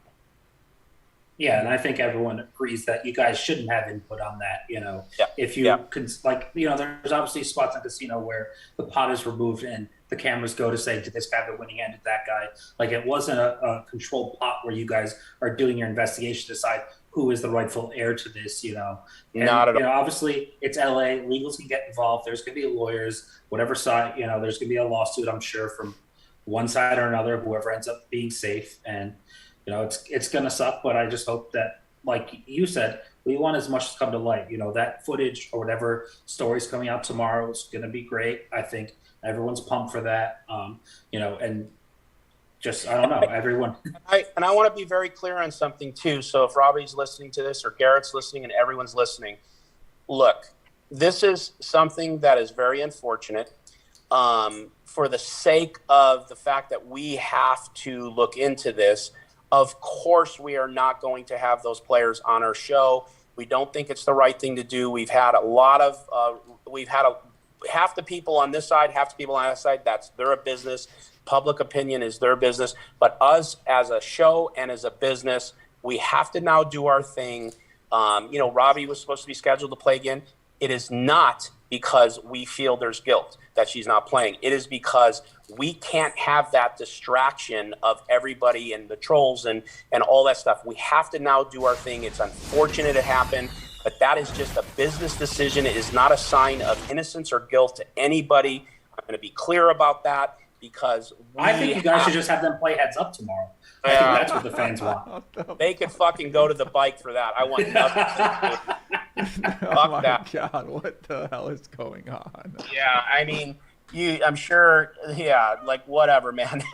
Yeah, and I think everyone agrees that you guys shouldn't have input on that. If you there's obviously spots in casino where the pot is removed and the cameras go to say, did this guy have the winning hand, did that guy? Like, it wasn't a controlled pot where you guys are doing your investigation to decide who is the rightful heir to this, And, not at all. Obviously, it's LA. Legals can get involved. There's going to be lawyers, whatever side, there's going to be a lawsuit, I'm sure, from one side or another, whoever ends up being safe. And, it's going to suck, but I just hope that, like you said, we want as much to come to light. That footage or whatever story's coming out tomorrow is going to be great. I think everyone's pumped for that, and just, I don't know, everyone. I want to be very clear on something too. So if Robbie's listening to this, or Garrett's listening, and everyone's listening, look, this is something that is very unfortunate. For the sake of the fact that we have to look into this, of course we are not going to have those players on our show. We don't think it's the right thing to do. We've had a lot of, half the people on this side, half the people on that side, that's their business. Public opinion is their business. But us as a show and as a business, we have to now do our thing. Robbi was supposed to be scheduled to play again. it is not because we feel there's guilt that she's not playing. It is because we can't have that distraction of everybody and the trolls and all that stuff. We have to now do our thing. It's unfortunate it happened, but that is just a business decision. It is not a sign of innocence or guilt to anybody. I'm going to be clear about that because I think you guys should just have them play heads up tomorrow. I think that's what the fans want. They could fucking go to the bike for that. I want nothing to do. Oh my God, what the hell is going on? Yeah, I mean, I'm sure, yeah, like whatever, man.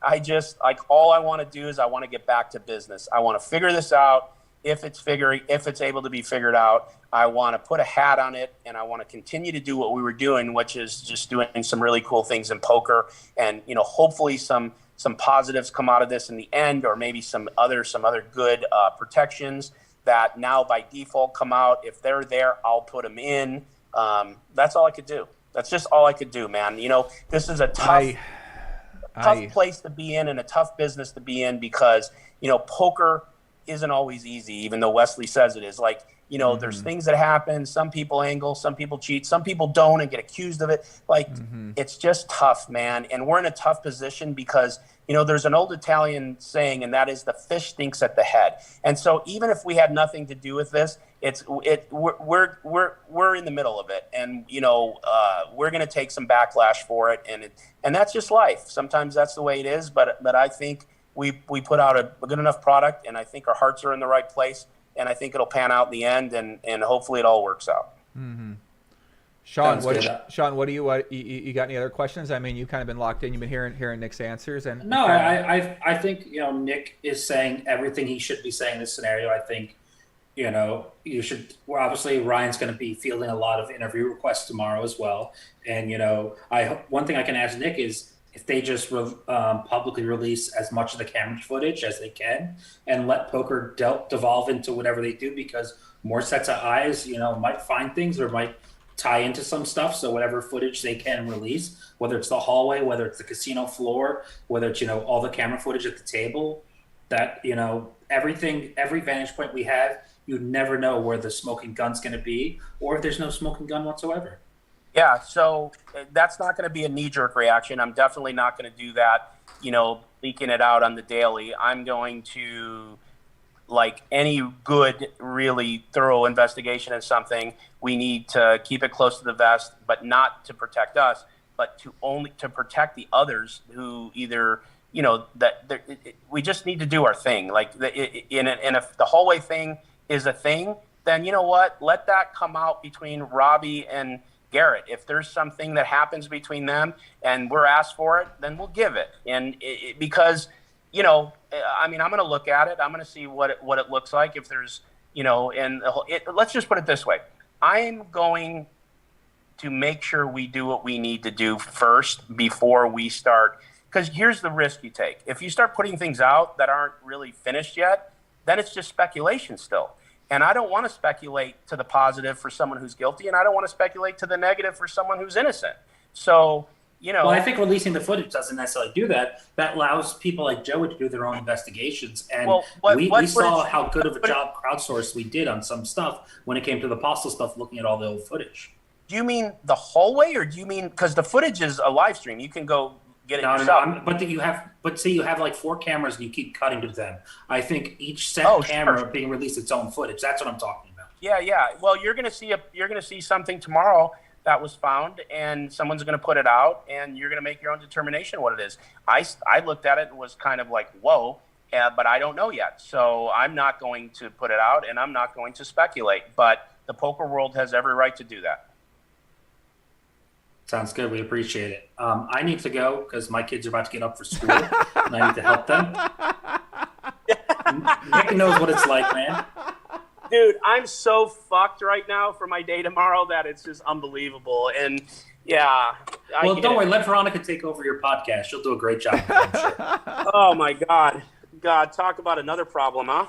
I just, like, all I want to do is I want to get back to business. I want to figure this out. If it's able to be figured out, I want to put a hat on it, and I want to continue to do what we were doing, which is just doing some really cool things in poker, and hopefully some positives come out of this in the end, or maybe some other good protections that now by default come out. If they're there, I'll put them in. That's all I could do. That's just all I could do, man. This is a tough place to be in and a tough business to be in because, poker isn't always easy, even though Wesley says it is. Like, there's things that happen. Some people angle, some people cheat, some people don't and get accused of it. Like, it's just tough, man. And we're in a tough position because, there's an old Italian saying, and that is the fish stinks at the head. And so even if we had nothing to do with this, we're in the middle of it. And, we're going to take some backlash for it. And that's just life. Sometimes that's the way it is. But I think we put out a good enough product, and I think our hearts are in the right place. And I think it'll pan out in the end, and hopefully it all works out. Mm-hmm. Sean, what do you got any other questions? I mean, you've kind of been locked in. You've been hearing Nick's answers, and no, I think Nick is saying everything he should be saying in this scenario. I think you should. Well, obviously Ryan's going to be fielding a lot of interview requests tomorrow as well, and one thing I can ask Nick is if they just publicly release as much of the camera footage as they can and let poker devolve into whatever they do, because more sets of eyes, might find things or might tie into some stuff. So whatever footage they can release, whether it's the hallway, whether it's the casino floor, whether it's, all the camera footage at the table, that, everything, every vantage point we have, you never know where the smoking gun's going to be or if there's no smoking gun whatsoever. Yeah, so that's not going to be a knee-jerk reaction. I'm definitely not going to do that, leaking it out on the daily. I'm going to, like any good, really thorough investigation in something, we need to keep it close to the vest, but not to protect us, but to protect the others who either, we just need to do our thing. Like, and if the hallway thing is a thing, then you know what? Let that come out between Robbi and Garrett. If there's something that happens between them and we're asked for it, then we'll give it. And because, I'm going to look at it. I'm going to see what it looks like. If there's, let's just put it this way. I'm going to make sure we do what we need to do first before we start. Because here's the risk you take. If you start putting things out that aren't really finished yet, then it's just speculation still. And I don't want to speculate to the positive for someone who's guilty, and I don't want to speculate to the negative for someone who's innocent. So, Well, I think releasing the footage doesn't necessarily do that. That allows people like Joey to do their own investigations. And we saw how good of a job crowdsourced we did on some stuff when it came to the Apostle stuff, looking at all the old footage. Do you mean the hallway, or do you mean, because the footage is a live stream, you can go get it yourself. No, but you have like 4 cameras and you keep cutting to them. I think each camera being released its own footage. That's what I'm talking about. Yeah. Well, you're gonna see something tomorrow that was found, and someone's gonna put it out, and you're gonna make your own determination what it is. I looked at it and was kind of like, whoa, but I don't know yet. So I'm not going to put it out, and I'm not going to speculate. But the poker world has every right to do that. Sounds good. We appreciate it. I need to go because my kids are about to get up for school, and I need to help them. Nick knows what it's like, man. Dude, I'm so fucked right now for my day tomorrow that it's just unbelievable. And yeah. Well, don't worry. Let Veronica take over your podcast. She'll do a great job. I'm sure. Oh my God. Talk about another problem, huh?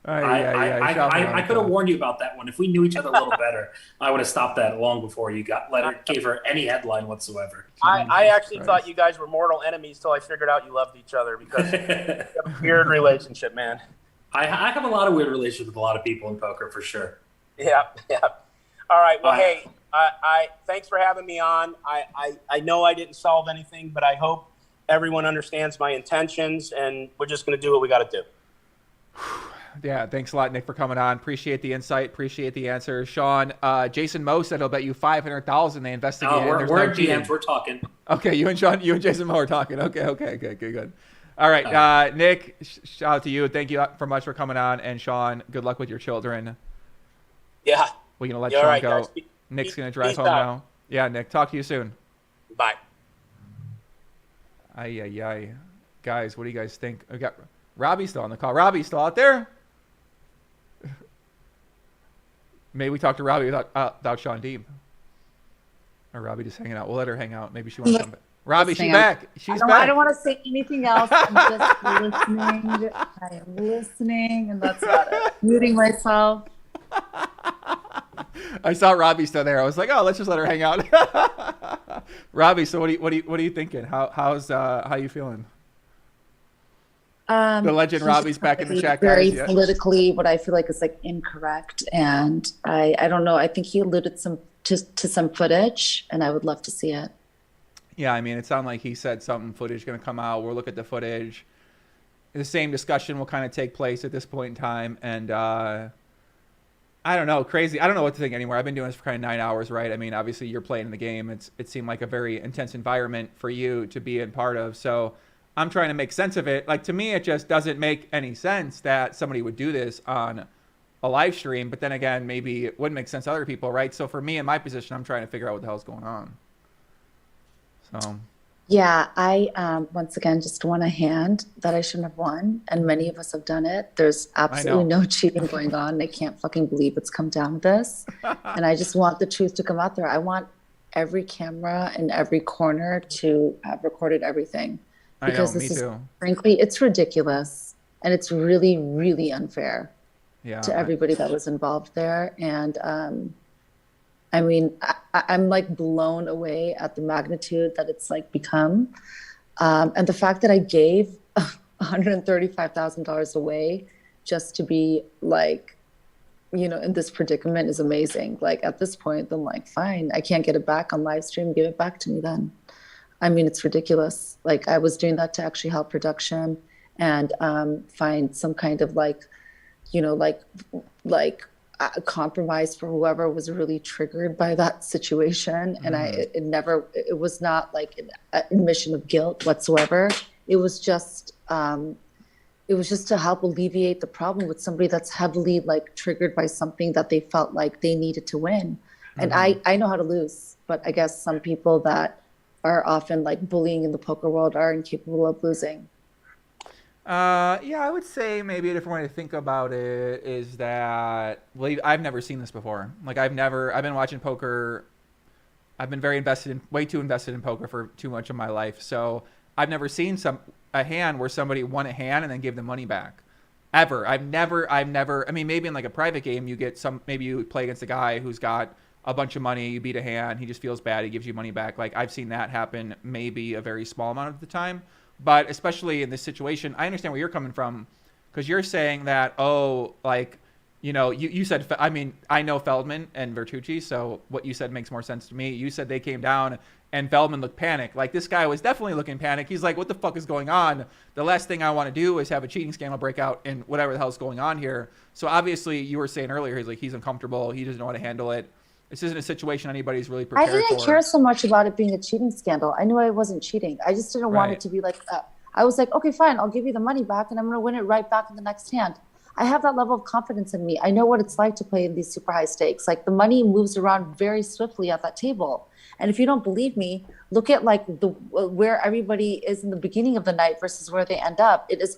I could have warned you about that one. If we knew each other a little better, I would have stopped that long before you gave her any headline whatsoever. I actually thought you guys were mortal enemies till I figured out you loved each other, because you have a weird relationship, man. I have a lot of weird relationships with a lot of people in poker, for sure. Yeah. All All right. Well, hey, I thanks for having me on. I know I didn't solve anything, but I hope everyone understands my intentions, and we're just going to do what we got to do. Yeah, thanks a lot, Nick, for coming on. Appreciate the insight. Appreciate the answer. Sean, Jason Moe said he'll bet you $500,000 they investigated. Oh, we're no GMs. We're talking. Okay, you and Jason Moe are talking. Okay, good. All right, Nick, shout out to you. Thank you so much for coming on. And Sean, good luck with your children. Yeah. We're going to let Yeah, Sean right, go. guys. Nick's going to drive Peace home out. now. Yeah, Nick, talk to you soon. Bye. Ay. Guys, what do you guys think? We got Robbi still on the call. Robbi still out there? Maybe we talk to Robbi without Sean Deeb. Or Robbi just hanging out. We'll let her hang out. Maybe she wants to come back. Robbi, she's back. She's back. I don't want to say anything else. I'm just listening. I am listening, and that's about it. Muting myself. I saw Robbi still there. I was like, oh, let's just let her hang out. Robbi, so what are you thinking? How you feeling? The legend Robbi's back in the chat, very guys. Yeah. politically, what I feel like is like incorrect, and I don't know. I think he alluded to some footage, and I would love to see it. Yeah, I mean, it sounded like he said something. Footage going to come out. We'll look at the footage. The same discussion will kind of take place at this point in time, and I don't know, crazy. I don't know what to think anymore. I've been doing this for kind of 9 hours, right? I mean, obviously you're playing the game. It seemed like a very intense environment for you to be in part of. So I'm trying to make sense of it. Like, to me, it just doesn't make any sense that somebody would do this on a live stream. But then again, maybe it wouldn't make sense to other people, right? So for me in my position, I'm trying to figure out what the hell's going on. So. Yeah, I once again just won a hand that I shouldn't have won, and many of us have done it. There's absolutely no cheating going on. I can't fucking believe it's come down to this, and I just want the truth to come out there. I want every camera in every corner to have recorded everything, because this is frankly, it's ridiculous, and it's really, really unfair to everybody that was involved there. And I mean, I'm like blown away at the magnitude that it's like become. And the fact that I gave $135,000 away just to be like, you know, in this predicament is amazing. Like at this point, I'm like, fine, I can't get it back on live stream. Give it back to me then. I mean, it's ridiculous. Like I was doing that to actually help production and find some kind of like, you know, like a compromise for whoever was really triggered by that situation. And it was not like an admission of guilt whatsoever. It was just to help alleviate the problem with somebody that's heavily like triggered by something that they felt like they needed to win. And I know how to lose, but I guess some people that are often like bullying in the poker world are incapable of losing. Yeah, I would say maybe a different way to think about it is that, well, I've never seen this before. Like I've been watching poker. I've been way too invested in poker for too much of my life. So I've never seen a hand where somebody won a hand and then gave the money back. Ever. I've never, I mean, maybe in like a private game, maybe you play against a guy who's got a bunch of money, you beat a hand, he just feels bad, he gives you money back. Like I've seen that happen maybe a very small amount of the time. But especially in this situation, I understand where you're coming from, because you're saying that, oh, like, you know, you said, I mean, I know Feldman and Bertucci, so what you said makes more sense to me. You said they came down and Feldman looked panicked. Like, this guy was definitely looking panicked. He's like, what the fuck is going on? The last thing I want to do is have a cheating scandal break out and whatever the hell's going on here. So obviously, you were saying earlier, he's uncomfortable. He doesn't know how to handle it. This isn't a situation anybody's really prepared for. I didn't care so much about it being a cheating scandal. I knew I wasn't cheating. I just didn't want it to be like, I was like, okay, fine, I'll give you the money back and I'm going to win it right back in the next hand. I have that level of confidence in me. I know what it's like to play in these super high stakes. Like the money moves around very swiftly at that table. And if you don't believe me, look at like where everybody is in the beginning of the night versus where they end up. It is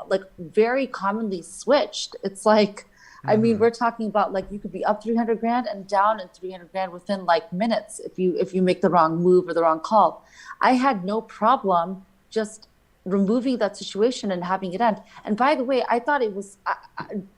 like very commonly switched. It's like, I mean, we're talking about like you could be up 300 grand and down in 300 grand within like minutes if you make the wrong move or the wrong call. I had no problem just removing that situation and having it end. And by the way, I thought it was,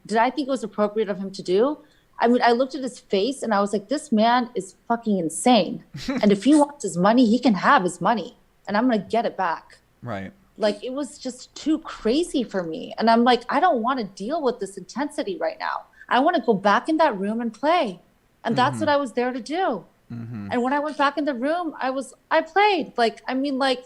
did I think it was appropriate of him to do? I mean, I looked at his face and I was like, this man is fucking insane. And if he wants his money, he can have his money and I'm going to get it back. Right. Like, it was just too crazy for me. And I'm like, I don't want to deal with this intensity right now. I want to go back in that room and play. And that's what I was there to do. And when I went back in the room, I played. Like, I mean, like,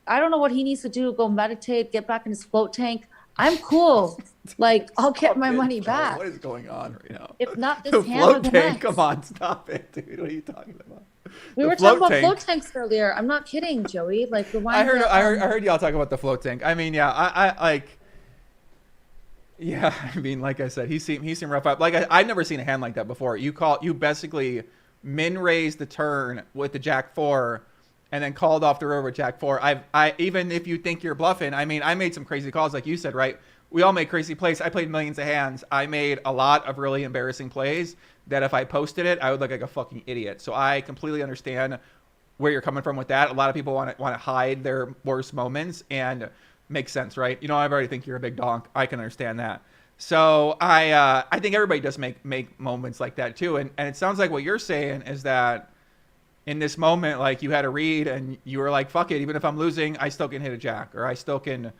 I don't know what he needs to do, go meditate, get back in his float tank. I'm cool. Like, I'll get my money back. What is going on right now? If not this The hand or float the tank. next. Come on, stop it, dude. What are you talking about? We The were talking about tank. float tanks earlier. I'm not kidding, Joey. Like, I heard y'all talk about the float tank. I mean, yeah, I like. Yeah, I mean, like I said, he seemed rough up. Like I've never seen a hand like that before. You basically min raised the turn with the Jack 4, and then called off the river with Jack 4. I even if you think you're bluffing, I mean, I made some crazy calls, like you said, right? We all make crazy plays. I played millions of hands. I made a lot of really embarrassing plays that if I posted it, I would look like a fucking idiot. So I completely understand where you're coming from with that. A lot of people want to hide their worst moments, and makes sense, right? You know, I already think you're a big donk. I can understand that. So I think everybody does make moments like that too. And it sounds like what you're saying is that in this moment, like you had a read and you were like, fuck it, even if I'm losing, I still can hit a jack, or I still can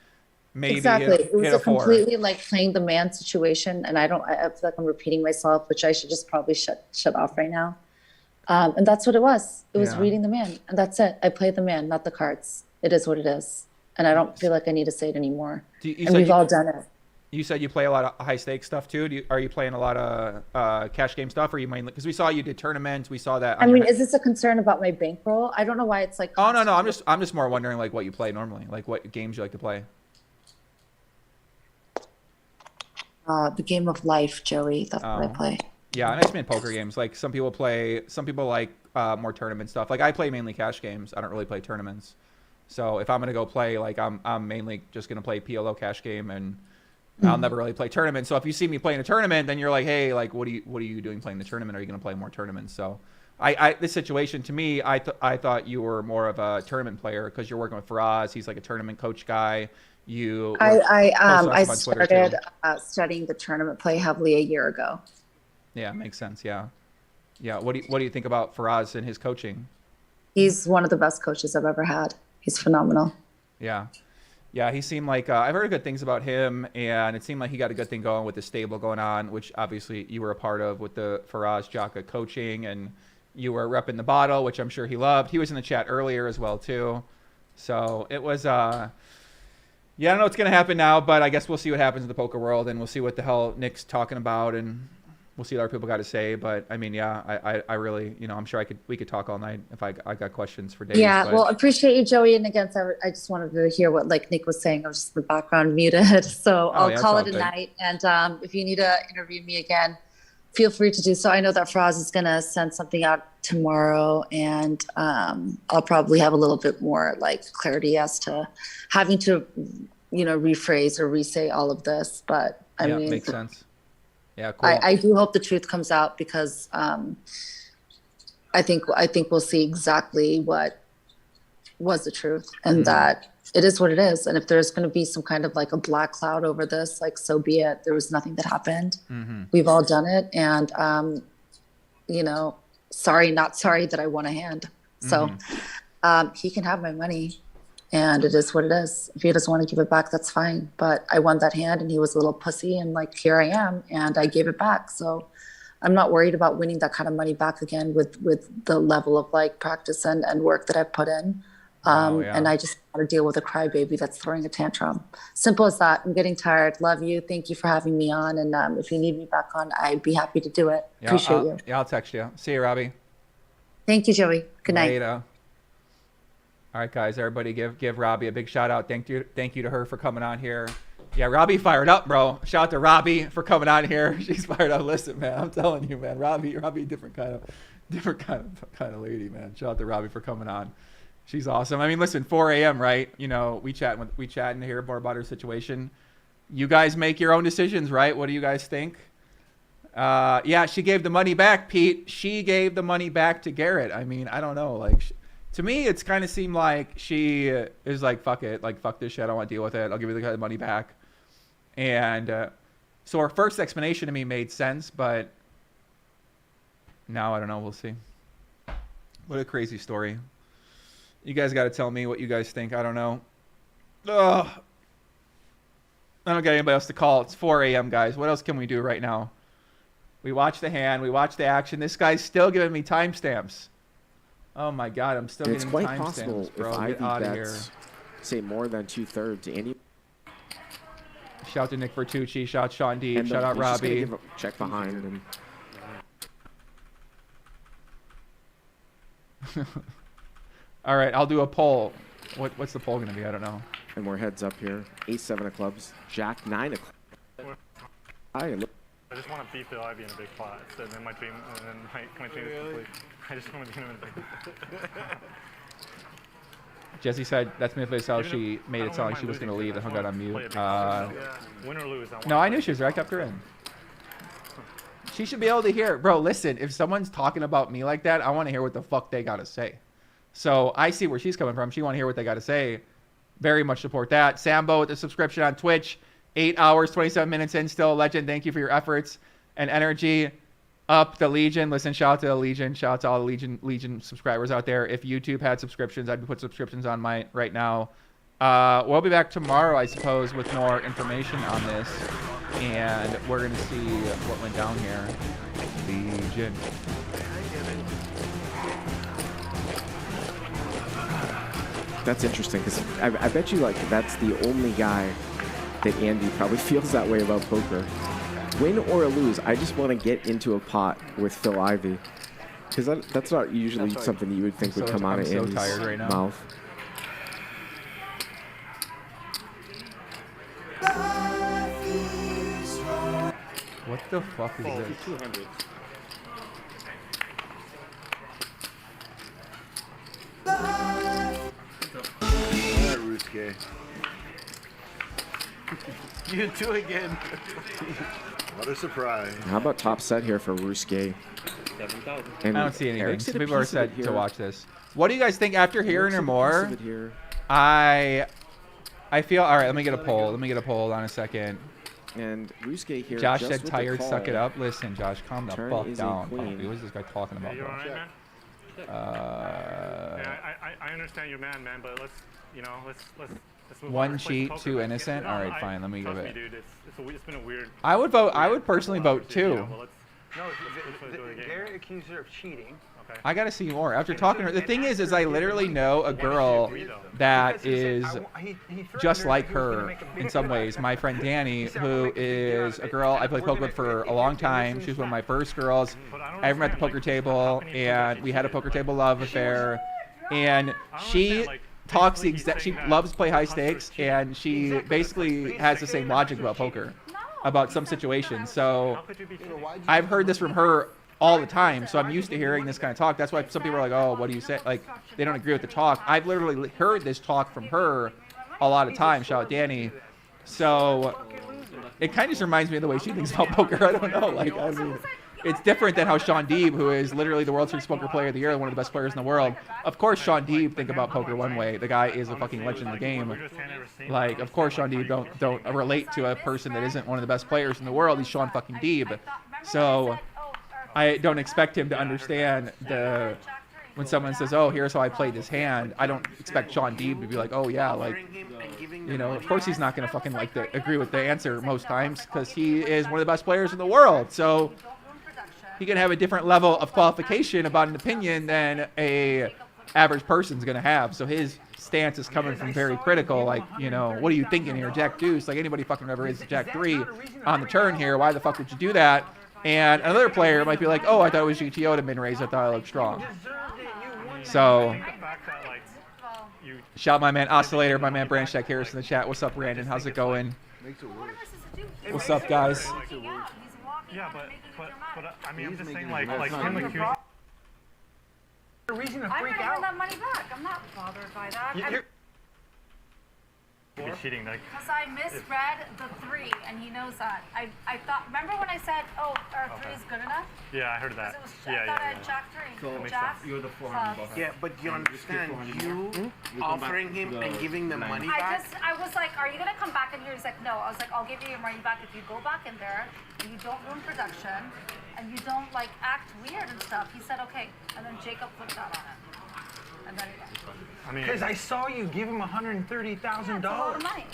maybe exactly. It was hit a a 4. completely like playing the man situation, and I feel like I'm repeating myself, which I should just probably shut off right now. And that's what it was. It was reading the man, and that's it. I played the man, not the cards. It is what it is, and I don't feel like I need to say it anymore. And we've all done it. You said you play a lot of high stakes stuff too. Are you playing a lot of cash game stuff, or you mainly, because we saw you did tournaments, we saw that. I mean, is this a concern about my bankroll? I don't know why it's like. Oh no, I'm just more wondering like what you play normally, like what games you like to play. The game of life, Joey. That's what I play. Yeah, and I just mean poker games. Like some people like more tournament stuff. Like I play mainly cash games. I don't really play tournaments. So if I'm gonna go play, like I'm mainly just gonna play PLO cash game, and I'll never really play tournaments. So if you see me playing a tournament, then you're like, hey, like what are you doing playing the tournament? Are you gonna play more tournaments? So this situation to me, I thought you were more of a tournament player because you're working with Faraz. He's like a tournament coach guy. I started studying the tournament play heavily a year ago. Yeah, makes sense. Yeah. What do you think about Faraz and his coaching? He's one of the best coaches I've ever had. He's phenomenal. Yeah, he seemed like I've heard good things about him, and it seemed like he got a good thing going with the stable going on, which obviously you were a part of with the Faraz Jaka coaching, and you were repping the bottle, which I'm sure he loved. He was in the chat earlier as well too. So it was yeah, I don't know what's going to happen now, but I guess we'll see what happens in the poker world, and we'll see what the hell Nick's talking about, and we'll see what other people got to say. But I mean, yeah, I really, I'm sure we could talk all night if I got questions for days. Yeah, but... well, appreciate you, Joey. And again, I just wanted to hear what like Nick was saying. I was just in the background muted. So I'll call it a night. And if you need to interview me again, feel free to do so. I know that Faraz is going to send something out tomorrow, and I'll probably have a little bit more like clarity as to having to, rephrase or re-say all of this. But I mean, makes sense. Yeah, cool. I do hope the truth comes out, because I think we'll see exactly what was the truth, and that it is what it is. And if there's going to be some kind of like a black cloud over this, like, so be it. There was nothing that happened. We've all done it. And, sorry, not sorry that I won a hand. So he can have my money, and it is what it is. If he doesn't want to give it back, that's fine. But I won that hand, and he was a little pussy, and like, here I am, and I gave it back. So I'm not worried about winning that kind of money back again with the level of like practice and work that I've put in. And I just got to deal with a crybaby that's throwing a tantrum. Simple as that. I'm getting tired. Love you. Thank you for having me on. And if you need me back on, I'd be happy to do it. Appreciate you. Yeah, I'll text you. See you, Robbi. Thank you, Joey. Good night. Later. All right, guys. Everybody give Robbi a big shout out. Thank you to her for coming on here. Yeah, Robbi fired up, bro. Shout out to Robbi for coming on here. She's fired up. Listen, man, I'm telling you, man. Robbi, different kind of lady, man. Shout out to Robbi for coming on. She's awesome. I mean, listen, 4 a.m., right? We chatting to hear more about her situation. You guys make your own decisions, right? What do you guys think? Yeah, she gave the money back, Pete. She gave the money back to Garrett. I mean, I don't know. Like, to me, it's kind of seemed like she is like, fuck it. Like, fuck this shit. I don't want to deal with it. I'll give you the money back. And so her first explanation to me made sense, but now I don't know. We'll see. What a crazy story. You guys got to tell me what you guys think. I don't know. Ugh. I don't got anybody else to call. It's 4 a.m., guys. What else can we do right now? We watched the hand. We watched the action. This guy's still giving me timestamps. Oh my God, I'm still It's getting quite timestamps, possible bro. if Get out Ivy of here. bets, say, more than 2/3 any. Shout out to Nick Bertucci. Shout out Sean D. And Shout out he's just gonna Robbi. give a check behind. And All right, I'll do a poll. What's the poll gonna be? I don't know. And we're heads up here. Ace 7 of clubs. Jack 9 of clubs. I just want to beat Phil Ivey in a big pot, so then my dream, and then my dream is complete. I just want to beat him in a big pot. Jesse said that's how she made it sound like she was going to leave and hung out on mute. Win or lose, No, I knew she was there. I kept her in. She should be able to hear. Bro, listen, if someone's talking about me like that, I want to hear what the fuck they got to say. So I see where she's coming from. She want to hear what they got to say. Very much support that. Sambo with the subscription on Twitch. 8 hours, 27 minutes in, still a legend. Thank you for your efforts and energy. Up the Legion. Listen, shout out to the Legion. Shout out to all the Legion subscribers out there. If YouTube had subscriptions, I'd put subscriptions on mine right now. We'll be back tomorrow, I suppose, with more information on this. And we're going to see what went down here. Legion. That's interesting because I bet you like that's the only guy that Andy probably feels that way about poker. Win or lose, I just want to get into a pot with Phil Ivey because that's not usually something that you would think would come out of Andy's mouth. What the fuck is this? 200. Alright, Ruske. You too again. What a surprise. How about top set here for Ruske? I And don't see anything. Eric's Some did a people are piece of it said here. to watch this. What do you guys think after hearing her more? I feel all right. Let me get a poll. Let me get a poll on a second. And Ruske here. Josh just said with the tired. call. Suck it up. Listen, Josh, calm the Turn fuck is a down. queen. What is this guy talking about? You bro? alright, man? Yeah, I understand you're mad, man, but let's move One on. cheat, two innocent. All right, fine. Let me give Trust it. me, dude, it's been a weird. I would vote. I would personally vote too. No, Garrett accused her of cheating. Okay. I gotta see more. After talking to her, the thing is I literally know a girl that is just like her in some ways. My friend Danny, who is a girl I played poker with for a long time. She was one of my first girls I ever met at the poker table, and we had a poker table love affair. And she talks the exact. She loves to play high stakes, and she basically has the same logic about poker, about some situations. So I've heard this from her all the time, so I'm used to hearing this kind of talk. That's why some people are like, oh, what do you say? Like, they don't agree with the talk. I've literally heard this talk from her a lot of times. Shout out Danny. So it kind of just reminds me of the way she thinks about poker. I don't know. Like, I mean, it's different than how Sean Deeb, who is literally the World Series Poker Player of the Year, one of the best players in the world. Of course, Sean Deeb think about poker one way. The guy is a fucking legend in the game. Like, of course, Sean Deeb don't relate to a person that isn't one of the best players in the world. He's Sean fucking Deeb. So I don't expect him to understand when someone says, oh, here's how I played this hand. I don't expect Sean Deeb to be like, oh yeah, like, you know, of course he's not going to fucking like agree with the answer most times because he is one of the best players in the world. So he can have a different level of qualification about an opinion than a average person's going to have. So his stance is coming from very critical, like, you know, what are you thinking here, Jack Deuce? Like, anybody fucking ever is Jack 3 on the turn here. Why the fuck would you do that? And another player might be like, oh, I thought it was GTO to min raise. I thought I looked strong. So, shout my man Oscillator, my man Branch Jack Harris in the chat. What's up, Brandon? How's it going? What's up, guys? Yeah, but I mean, I'm just saying, like him accusing. A reason to I'm freak gonna out. win that money back. I'm not bothered by that. Be cheating, like. Because I misread the 3, and he knows that. I thought. Remember when I said, "Oh, our 3 is good enough"? Yeah, I heard that. It was, Yeah, I thought I yeah. had Jack 3. So Jack. you're the 400. Yeah, but you understand, you offering him and giving the money back. I was like, "Are you gonna come back in here?" He's like, "No." I was like, "I'll give you your money back if you go back in there and you don't ruin production and you don't like act weird and stuff." He said, "Okay," and then Jacob flipped out on it. And then he left. Because I saw you give him $130,000. Yeah, it's a lot of money.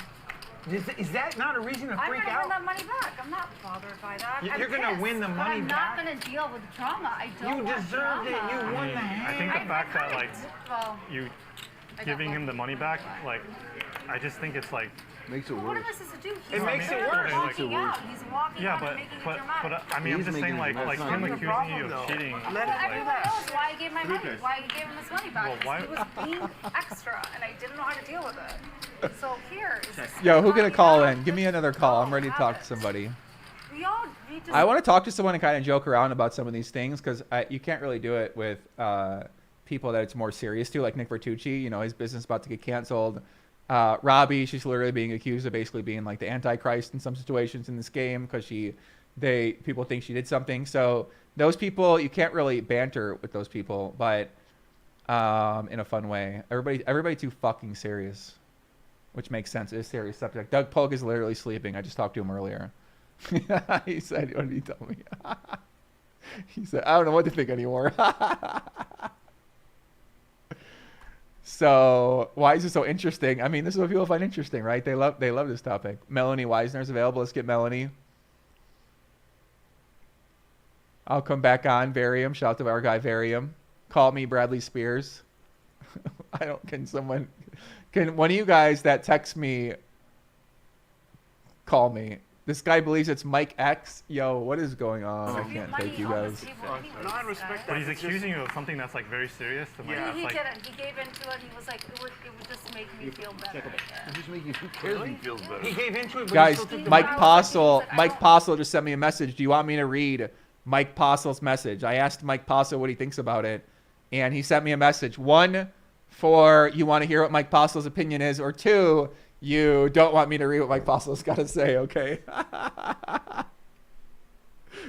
Is that not a reason to I'm freak gonna out? win that money back. I'm not bothered by that. You're gonna pissed, win the but money I'm back? not gonna deal with trauma. I don't You want deserved it. trauma. You won the hand. I think the fact that like well, you I got giving him lucky. the money back, like I just think it's like makes it What worse. am I supposed to do? It makes it worse. Walking out. He's walking yeah, out but and making it but dramatic. I mean I'm He's just saying making it like worse. him That's accusing not you of cheating. Well, everyone knows why I gave my money, why I gave him his money back. Well, 'cause why- He was being extra, and I didn't know how to deal with it. So here is this Yo, who gonna walking call out. in? Give me another call. I'm ready to talk to somebody. We all need to. I want to talk to someone and kind of joke around about some of these things because you can't really do it with people that it's more serious to, like Nick Bertucci. You know, his business about to get canceled. Robbi, she's literally being accused of basically being like the Antichrist in some situations in this game because people think she did something. So those people, you can't really banter with those people, but in a fun way. Everybody too fucking serious, which makes sense. It's a serious subject. Doug Polk is literally sleeping. I just talked to him earlier. He said, what did he tell me? He said, I don't know what to think anymore. So why is it so interesting? I mean, this is what people find interesting, right? They love this topic. Melanie Weisner's available. Let's get Melanie. I'll come back on. Varium. Shout out to our guy Varium. Call me Bradley Spears. Can one of you guys that text me call me? This guy believes it's Mike X. Yo, what is going on? I can't take you guys. No, I respect that. But he's It's accusing you of something that's like very serious. And, like, He it's like, didn't. He gave into it. He was like, it would just make me feel better. Just make you, who cares if he feels better? He gave into it, but he Guys, still took the Mike money. Postle just sent me a message. Do you want me to read Mike Postle's message? I asked Mike Postle what he thinks about it, and he sent me a message. 1, for you want to hear what Mike Postle's opinion is, or 2, you don't want me to read what Mike Postle's got to say, okay?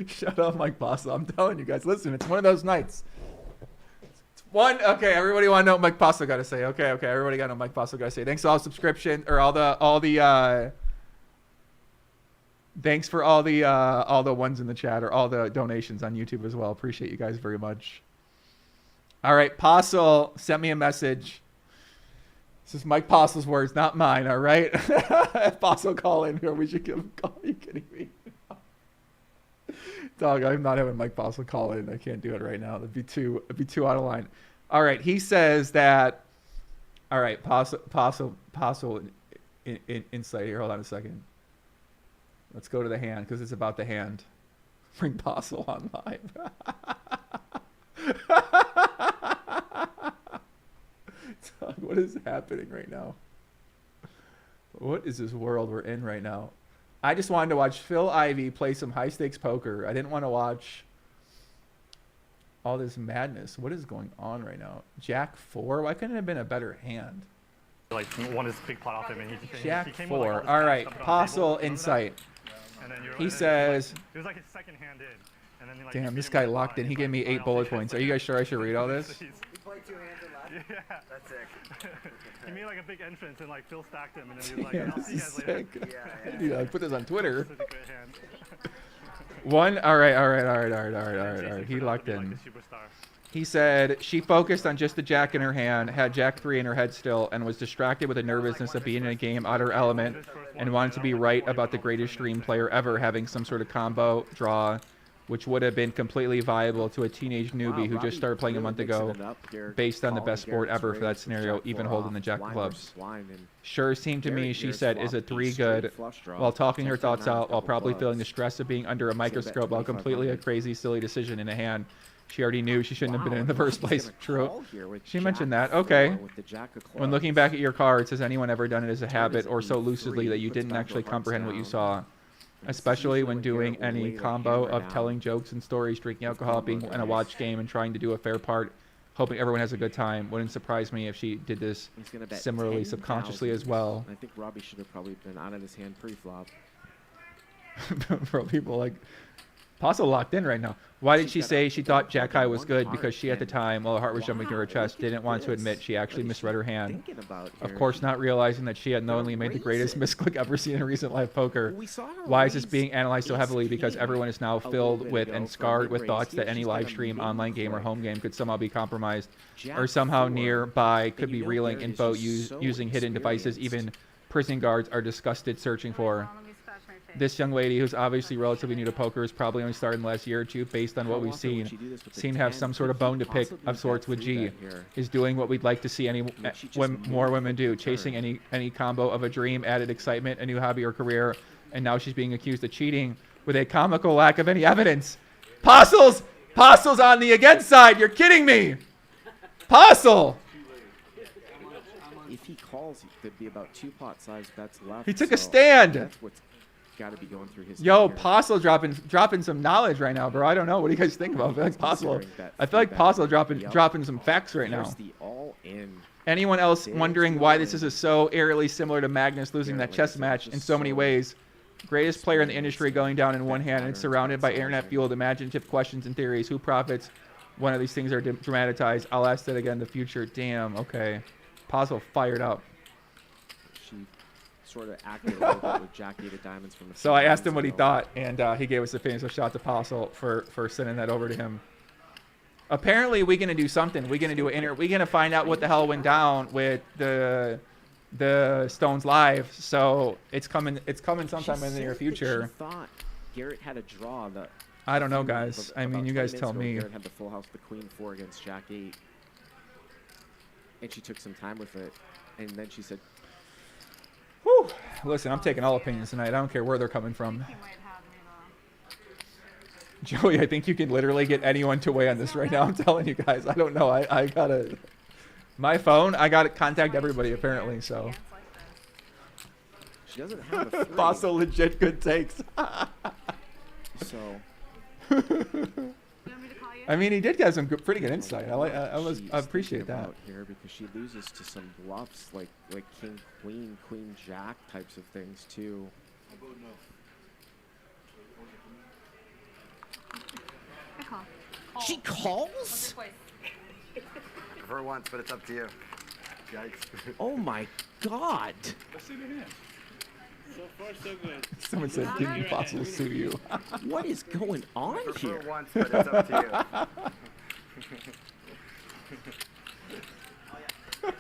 Shut up, Mike Postle. I'm telling you guys. Listen, it's one of those nights. Okay, everybody want to know what Mike Postle got to say. Okay, everybody got to know what Mike Postle got to say. Thanks for all the subscription, or thanks for all the ones in the chat, or all the donations on YouTube as well. Appreciate you guys very much. All right, Postle sent me a message. This is Mike Postle's words, not mine, all right? If Postle call in here, we should give him a call. Are you kidding me? Dog, I'm not having Mike Postle call in. I can't do it right now. It'd be too out of line. All right, he says that. All right, Postle insight here. Hold on a second. Let's go to the hand because it's about the hand. Bring Postle on live. Dog, what is happening right now? What is this world we're in right now? I just wanted to watch Phil Ivey play some high stakes poker. I didn't want to watch all this madness. What is going on right now? Jack 4? Why couldn't it have been a better hand? like won his big pot off him, and he Jack came 4. with, like, All right, stuff on the Postle table. insight. And then He says, it was like his second hand in. And then, like, damn, this guy locked in. He gave me 8 bullet points. Are you guys sure I should read all this? He played 2 hands in last. Yeah. That's sick. He made like a big entrance and like Phil stacked him, and then he was like, Yeah, I'll see you this guys is later. sick. Dude, I put this on Twitter. Such a great hand. All right. He locked in. He said she focused on just the jack in her hand, had jack 3 in her head still, and was distracted with the nervousness of being in a game out of her element, and wanted to be right about the greatest stream player ever having some sort of combo draw, which would have been completely viable to a teenage newbie who just started playing a month ago, based on the best sport ever for that scenario, even holding the jack of clubs. Sure seemed to me, she said, is a 3 good, while talking her thoughts out, while probably feeling the stress of being under a microscope, while completely a crazy, silly decision in a hand she already knew she shouldn't have been in the first place. True. She mentioned that. Okay. When looking back at your cards, has anyone ever done it as a habit or so lucidly that you didn't actually comprehend what you saw? Especially when doing any combo of telling jokes and stories, drinking alcohol, being in a watch game, and trying to do a fair part, hoping everyone has a good time. Wouldn't surprise me if she did this similarly subconsciously as well. I think Robbi should have probably been out of his hand pre-flop. Bro, people like Postle locked in right now. Why did she say she thought Jack High was good? Because she, at the time, while her heart was jumping to her chest, didn't want to admit she actually misread her hand. Of course, not realizing that she had knowingly made the greatest misclick ever seen in recent live poker. Why is this being analyzed so heavily? Because everyone is now filled with and scarred with thoughts that any live stream, online game, or home game could somehow be compromised, or somehow nearby could be reeling info using hidden devices, even prison guards are disgusted searching for. This young lady, who's obviously relatively new to poker, has probably only started in the last year or two, based on what we've seen. Seen have some sort of bone to pick of sorts with G. Is doing what we'd like to see more women do, chasing any combo of a dream, added excitement, a new hobby or career, and now she's being accused of cheating with a comical lack of any evidence. Postle's on the against side. You're kidding me. Postle. If he calls, there'd be about 2 pot-sized bets left. He took a stand. That's what's got to be going through his Yo, head here. Postle dropping some knowledge right now, bro. I don't know. What do you guys think about it? I feel like Postle dropping some facts right now. Anyone else wondering why this is so eerily similar to Magnus losing that chess match in so many ways? Greatest player in the industry going down in one hand and surrounded by internet-fueled imaginative questions and theories. Who profits? One of these things are dramatized. I'll ask that again in the future. Damn, okay. Postle fired up. She sort of acted a little bit with Jack 8 of diamonds from the So I asked him what he thought, and he gave us a opinion. So shout out to Postle for sending that over to him. Apparently, we're gonna do something. We're gonna do an we're gonna find out what the hell went down with the Stones Live. So it's coming sometime in the near future. She thought Garrett had a draw. I don't know, guys. I mean, you guys tell me. Garrett had the full house, the queen 4 against Jack 8. And she took some time with it. And then she said, whew. Listen, I'm taking all opinions tonight. I don't care where they're coming from. Joey, I think you can literally get anyone to weigh on this right now. I'm telling you guys. I don't know. I gotta... My phone, I gotta contact everybody, apparently, so... She doesn't have a Fossil legit good takes. So... I mean, he did get some pretty good insight. I appreciate that. Here because she loses to some bluffs like king queen, queen jack types of things too. She calls? I prefer once, but it's up to you. Yikes. Oh my god. Let's see the hand. So far, so good. Someone said, "Can you Fossil sue you?" What is going on here? Once, but it's up to you.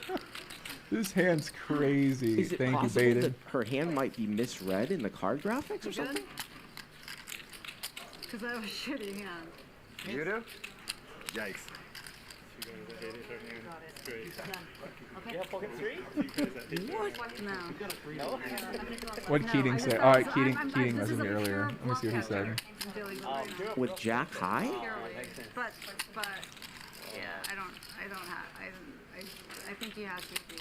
This hand's crazy. Is it Thank you, possible Baited. that her hand might be misread in the card graphics or something? Because I have a shitty hand. You do? Yikes. Okay. What? No. What Keating said? All right, Keating messaged me earlier. Let me see what he said. With Jack high? But yeah, I don't have. I think he has to be.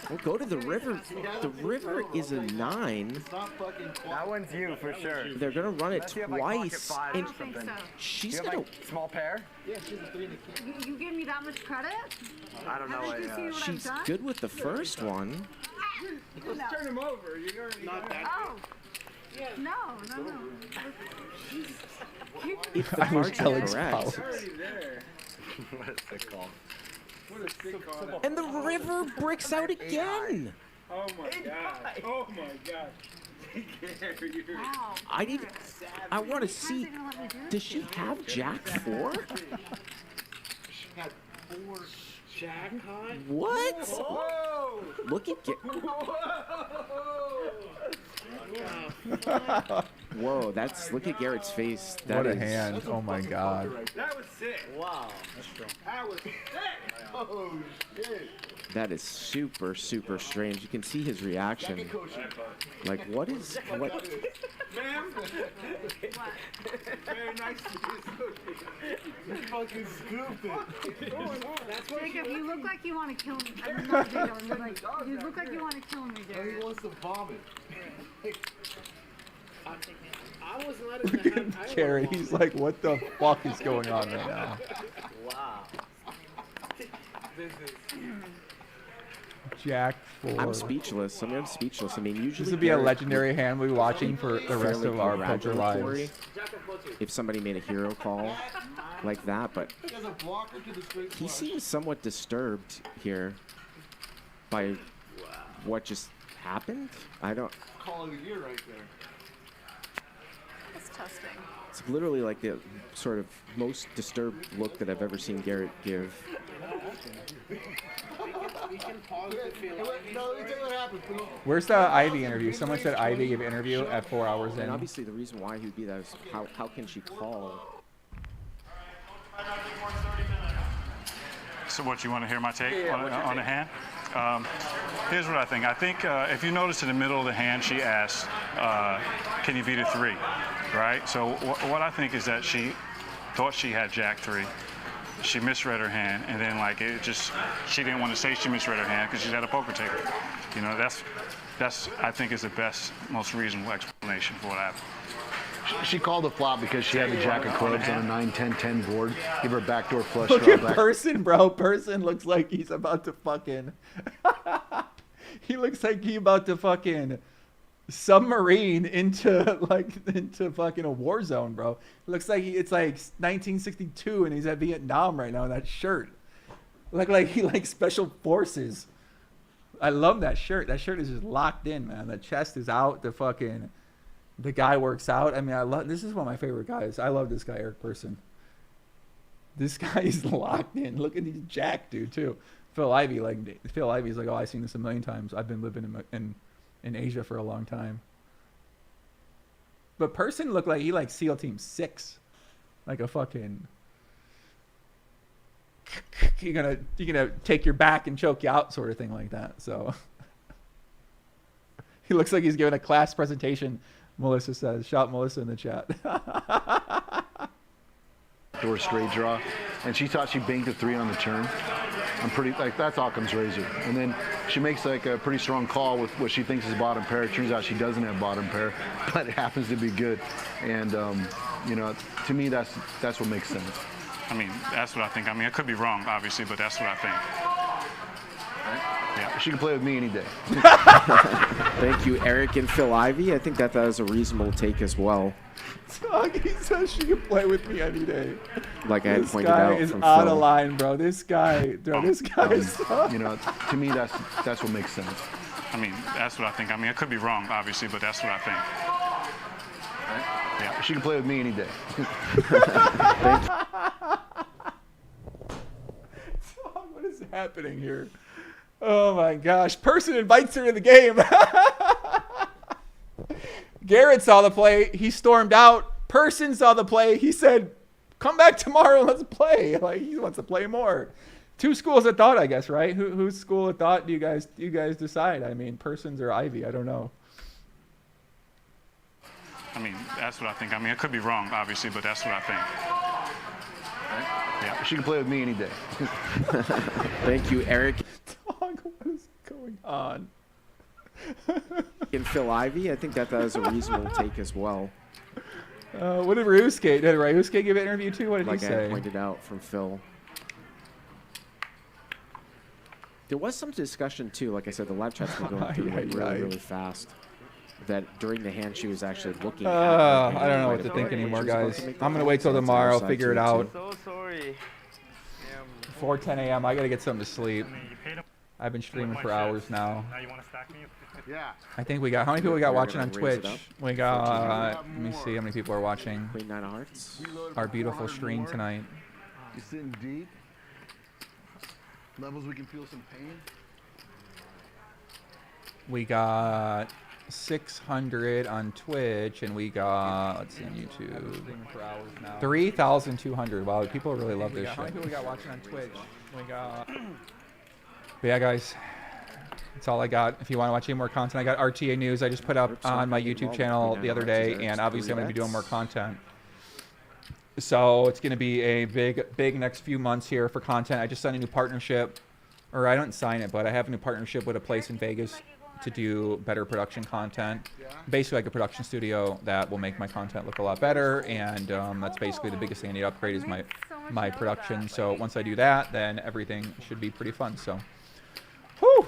We'll go to the river. The river is a 9. That one's you for sure. They're gonna run it twice. And she's gonna small pair. Yeah, she's a 3 and a king. You give me that much credit? I don't know. She's good with the first one. Let's turn him over. You're already not that. Oh. Yeah. No. If the I was card's telling correct. What is it called? What a sick call. And the river bricks out again. Oh my god. Oh my god. Wow. I want to see. Does she have Jack 4? She had 4 Jack high. What? Whoa. Look at Whoa, look at Garrett's face. What a hand. Oh my god. That was sick. Wow. That's strong. That was sick. Oh shit. That is super, super strange. You can see his reaction. Like, what? Ma'am? Very nice to meet you. You fucking scooped it. That's what Jacob, you look like you want to kill me. I mean, not Jacob, but like, you look like you want to kill me, Jared. He wants to vomit. I was not in the hand. Carrie, he's like, what the fuck is going on right now? Wow. This is... Jack 4. I'm speechless. I'm speechless. I mean, usually this would be a legendary hand we'll be watching for the rest of our poker lives. If somebody made a hero call like that, but he seems somewhat disturbed here by what just happened. I don't. Call of the year right there. testing. It's literally like the sort of most disturbed look that I've ever seen Garrett give. We can pause the feel. No, let me tell you what happened. Where's the Ivy interview? Someone said Ivy gave an interview at 4 hours in. And obviously the reason why he would be that is how can she call? So what, you want to hear my take on the hand? Here's what I think. I think if you notice in the middle of the hand, she asked, can you beat a 3, right? So what I think is that she thought she had Jack 3. She misread her hand, and then like she didn't want to say she misread her hand because she's had a poker taker. You know, that's I think is the best, most reasonable explanation for what happened. She called the flop because she had the jack of clubs on a 9-10-10 board. Give her a backdoor flush. Look draw at back. Person, bro. Person looks like he's about to fucking. He looks like he about to fucking submarine into fucking a war zone, bro. It looks like it's like 1962 and he's at Vietnam right now in that shirt. Like he likes special forces. I love that shirt. That shirt is just locked in, man. The chest is out. The guy works out. I mean, this is one of my favorite guys. I love this guy, Eric Person. This guy is locked in. Look at these Jack dude too. Phil Ivy's like, oh, I've seen this a million times. I've been living in Asia for a long time. But Person looked like he like SEAL Team 6, like a fucking. You're gonna take your back and choke you out, sort of thing like that. So he looks like he's giving a class presentation. Melissa says, shout Melissa in the chat. Door straight draw, and she thought she banked a 3 on the turn. I'm pretty like that's Occam's razor, and then she makes like a pretty strong call with what she thinks is bottom pair. It turns out she doesn't have bottom pair, but it happens to be good, and you know, to me that's what makes sense. I mean, that's what I think. I mean, I could be wrong, obviously, but that's what I think. Yeah, she can play with me any day. Thank you, Eric and Phil Ivy. I think that is a reasonable take as well. He says she can play with me any day. Like I had pointed out This from guy is out Phil. of line, bro. This guy is. You know, to me that's what makes sense. I mean, that's what I think. I mean, I could be wrong, obviously, but that's what I think. Yeah, she can play with me any day. Thank you. What is happening here? Oh my gosh. Person invites her to the game. Garrett saw the play. He stormed out. Person saw the play. He said, come back tomorrow. Let's play. Like, he wants to play more. 2 schools of thought, I guess, right? Whose school of thought do you guys decide? I mean, Persons or Ivy? I don't know. I mean, that's what I think. I mean, I could be wrong, obviously, but that's what I think. Yeah, she can play with me any day. Thank you, Eric. Dog, what is going on? And Phil Ivy, I think that is a reasonable take as well. What did Ryusuke? Did Ryusuke give an interview too? What did Like he I say? had pointed out from Phil. There was some discussion too. Like I said, the live chat's been going through like really fast. That during the hand she was actually looking at. I don't know what to think anymore, guys. I'm gonna wait till tomorrow, figure it out. So sorry. 4:10 a.m. I gotta get something to sleep. I've been streaming for hours now. Now you want to stack me? Yeah. I think we got, how many people we got We're watching on gonna raise it Twitch? up. We got, let me see how many people are watching Queen 9 of Hearts. our beautiful stream tonight. You're sitting deep. Levels we can feel some pain. We got 600 on Twitch, and we got, let's see, on YouTube, 3,200. Wow, people really love this shit. How many people we got watching on Twitch? We got, but yeah, guys, that's all I got. If you want to watch any more content, I got RTA News I just put up on my YouTube channel the other day, and obviously I'm going to be doing more content. So it's going to be a big next few months here for content. I just signed a new partnership, or I don't sign it, but I have a new partnership with a place in Vegas to do better production content. Basically like a production studio that will make my content look a lot better, and that's basically the biggest thing I need to upgrade is my production. So once I do that, then everything should be pretty fun. So, whew.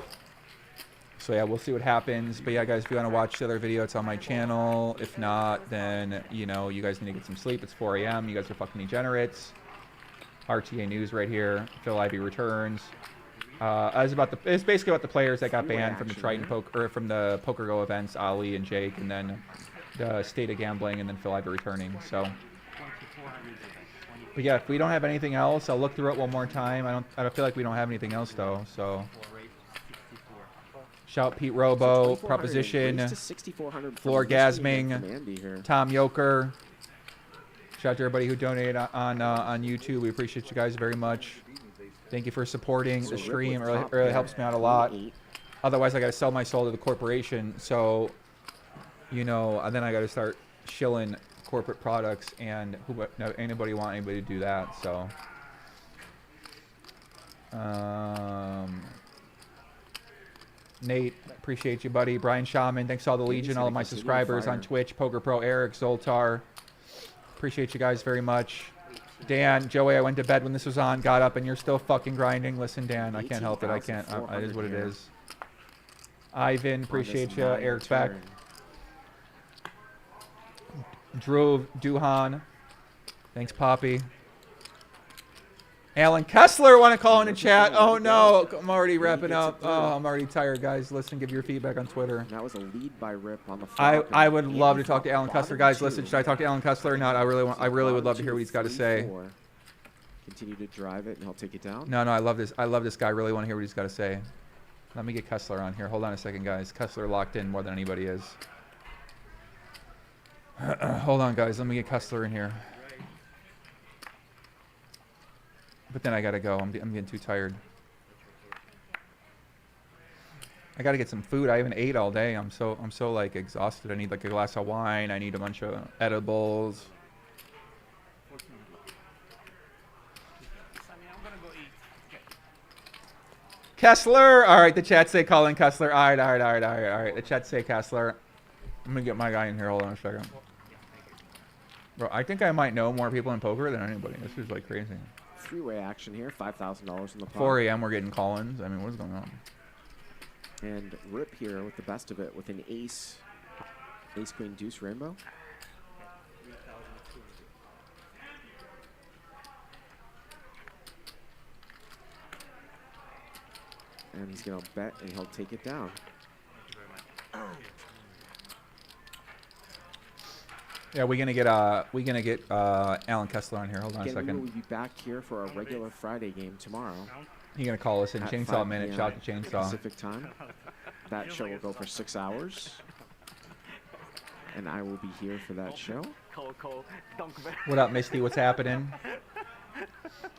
So yeah, we'll see what happens. But yeah, guys, if you want to watch the other video, it's on my channel. If not, then, you know, you guys need to get some sleep. It's 4 a.m. You guys are fucking degenerates. RTA News right here. Phil Ivy returns. It's basically about the players that got banned from the Triton Poker, or from the Poker Go events, Ali and Jake, and then the state of gambling, and then Phil Ivey returning. So, but yeah, if we don't have anything else, I'll look through it one more time. I don't feel like we don't have anything else though. So, shout Pete Robo, Proposition, Floorgasming, Tom Yoker. Shout out to everybody who donated on YouTube. We appreciate you guys very much. Thank you for supporting the stream. It really helps me out a lot. Otherwise, I got to sell my soul to the corporation. So, you know, and then I got to start shilling corporate products, and anybody want anybody to do that. So, Nate, appreciate you, buddy. Brian Shaman, thanks to all the Legion, all of my subscribers on Twitch. Poker Pro, Eric, Zoltar. Appreciate you guys very much. Dan, Joey, I went to bed when this was on, got up, and you're still fucking grinding. Listen, Dan, I can't help it. I can't. It is what it is. Ivan, appreciate you. Eric's back. Drew, Duhan. Thanks, Poppy. Alan Kessler want to call in the chat. Oh no, I'm already wrapping up. Oh, I'm already tired, guys. Listen, give your feedback on Twitter. That was a lead by Rip on the. I would love to talk to Alan Kessler, guys. Listen, should I talk to Alan Kessler or not? I really would love to hear what he's got to say. Continue to drive it, and he'll take it down. No, I love this. I love this guy. I really want to hear what he's got to say. Let me get Kessler on here. Hold on a second, guys. Kessler locked in more than anybody is. Hold on, guys. Let me get Kessler in here. But then I gotta go. I'm getting too tired. I gotta get some food. I haven't ate all day. I'm so like exhausted. I need like a glass of wine. I need a bunch of edibles. Kessler. All right, the chat say Colin Kessler. All right. The chat say Kessler. I'm gonna get my guy in here. Hold on a second. Bro, I think I might know more people in poker than anybody. This is like crazy. Three-way action here, $5,000 in the pot. 4 a.m. we're getting call-ins. I mean, what is going on? And Rip here with the best of it with an ace, queen, deuce, rainbow. And he's gonna bet, and he'll take it down. Yeah, we're gonna get Alan Kessler on here. Hold on a second. We will be back here for our regular Friday game tomorrow. He's gonna call us in Chainsaw Minute. Shout out to Chainsaw. Pacific time. That show will go for 6 hours, and I will be here for that show. What up, Misty? What's happening?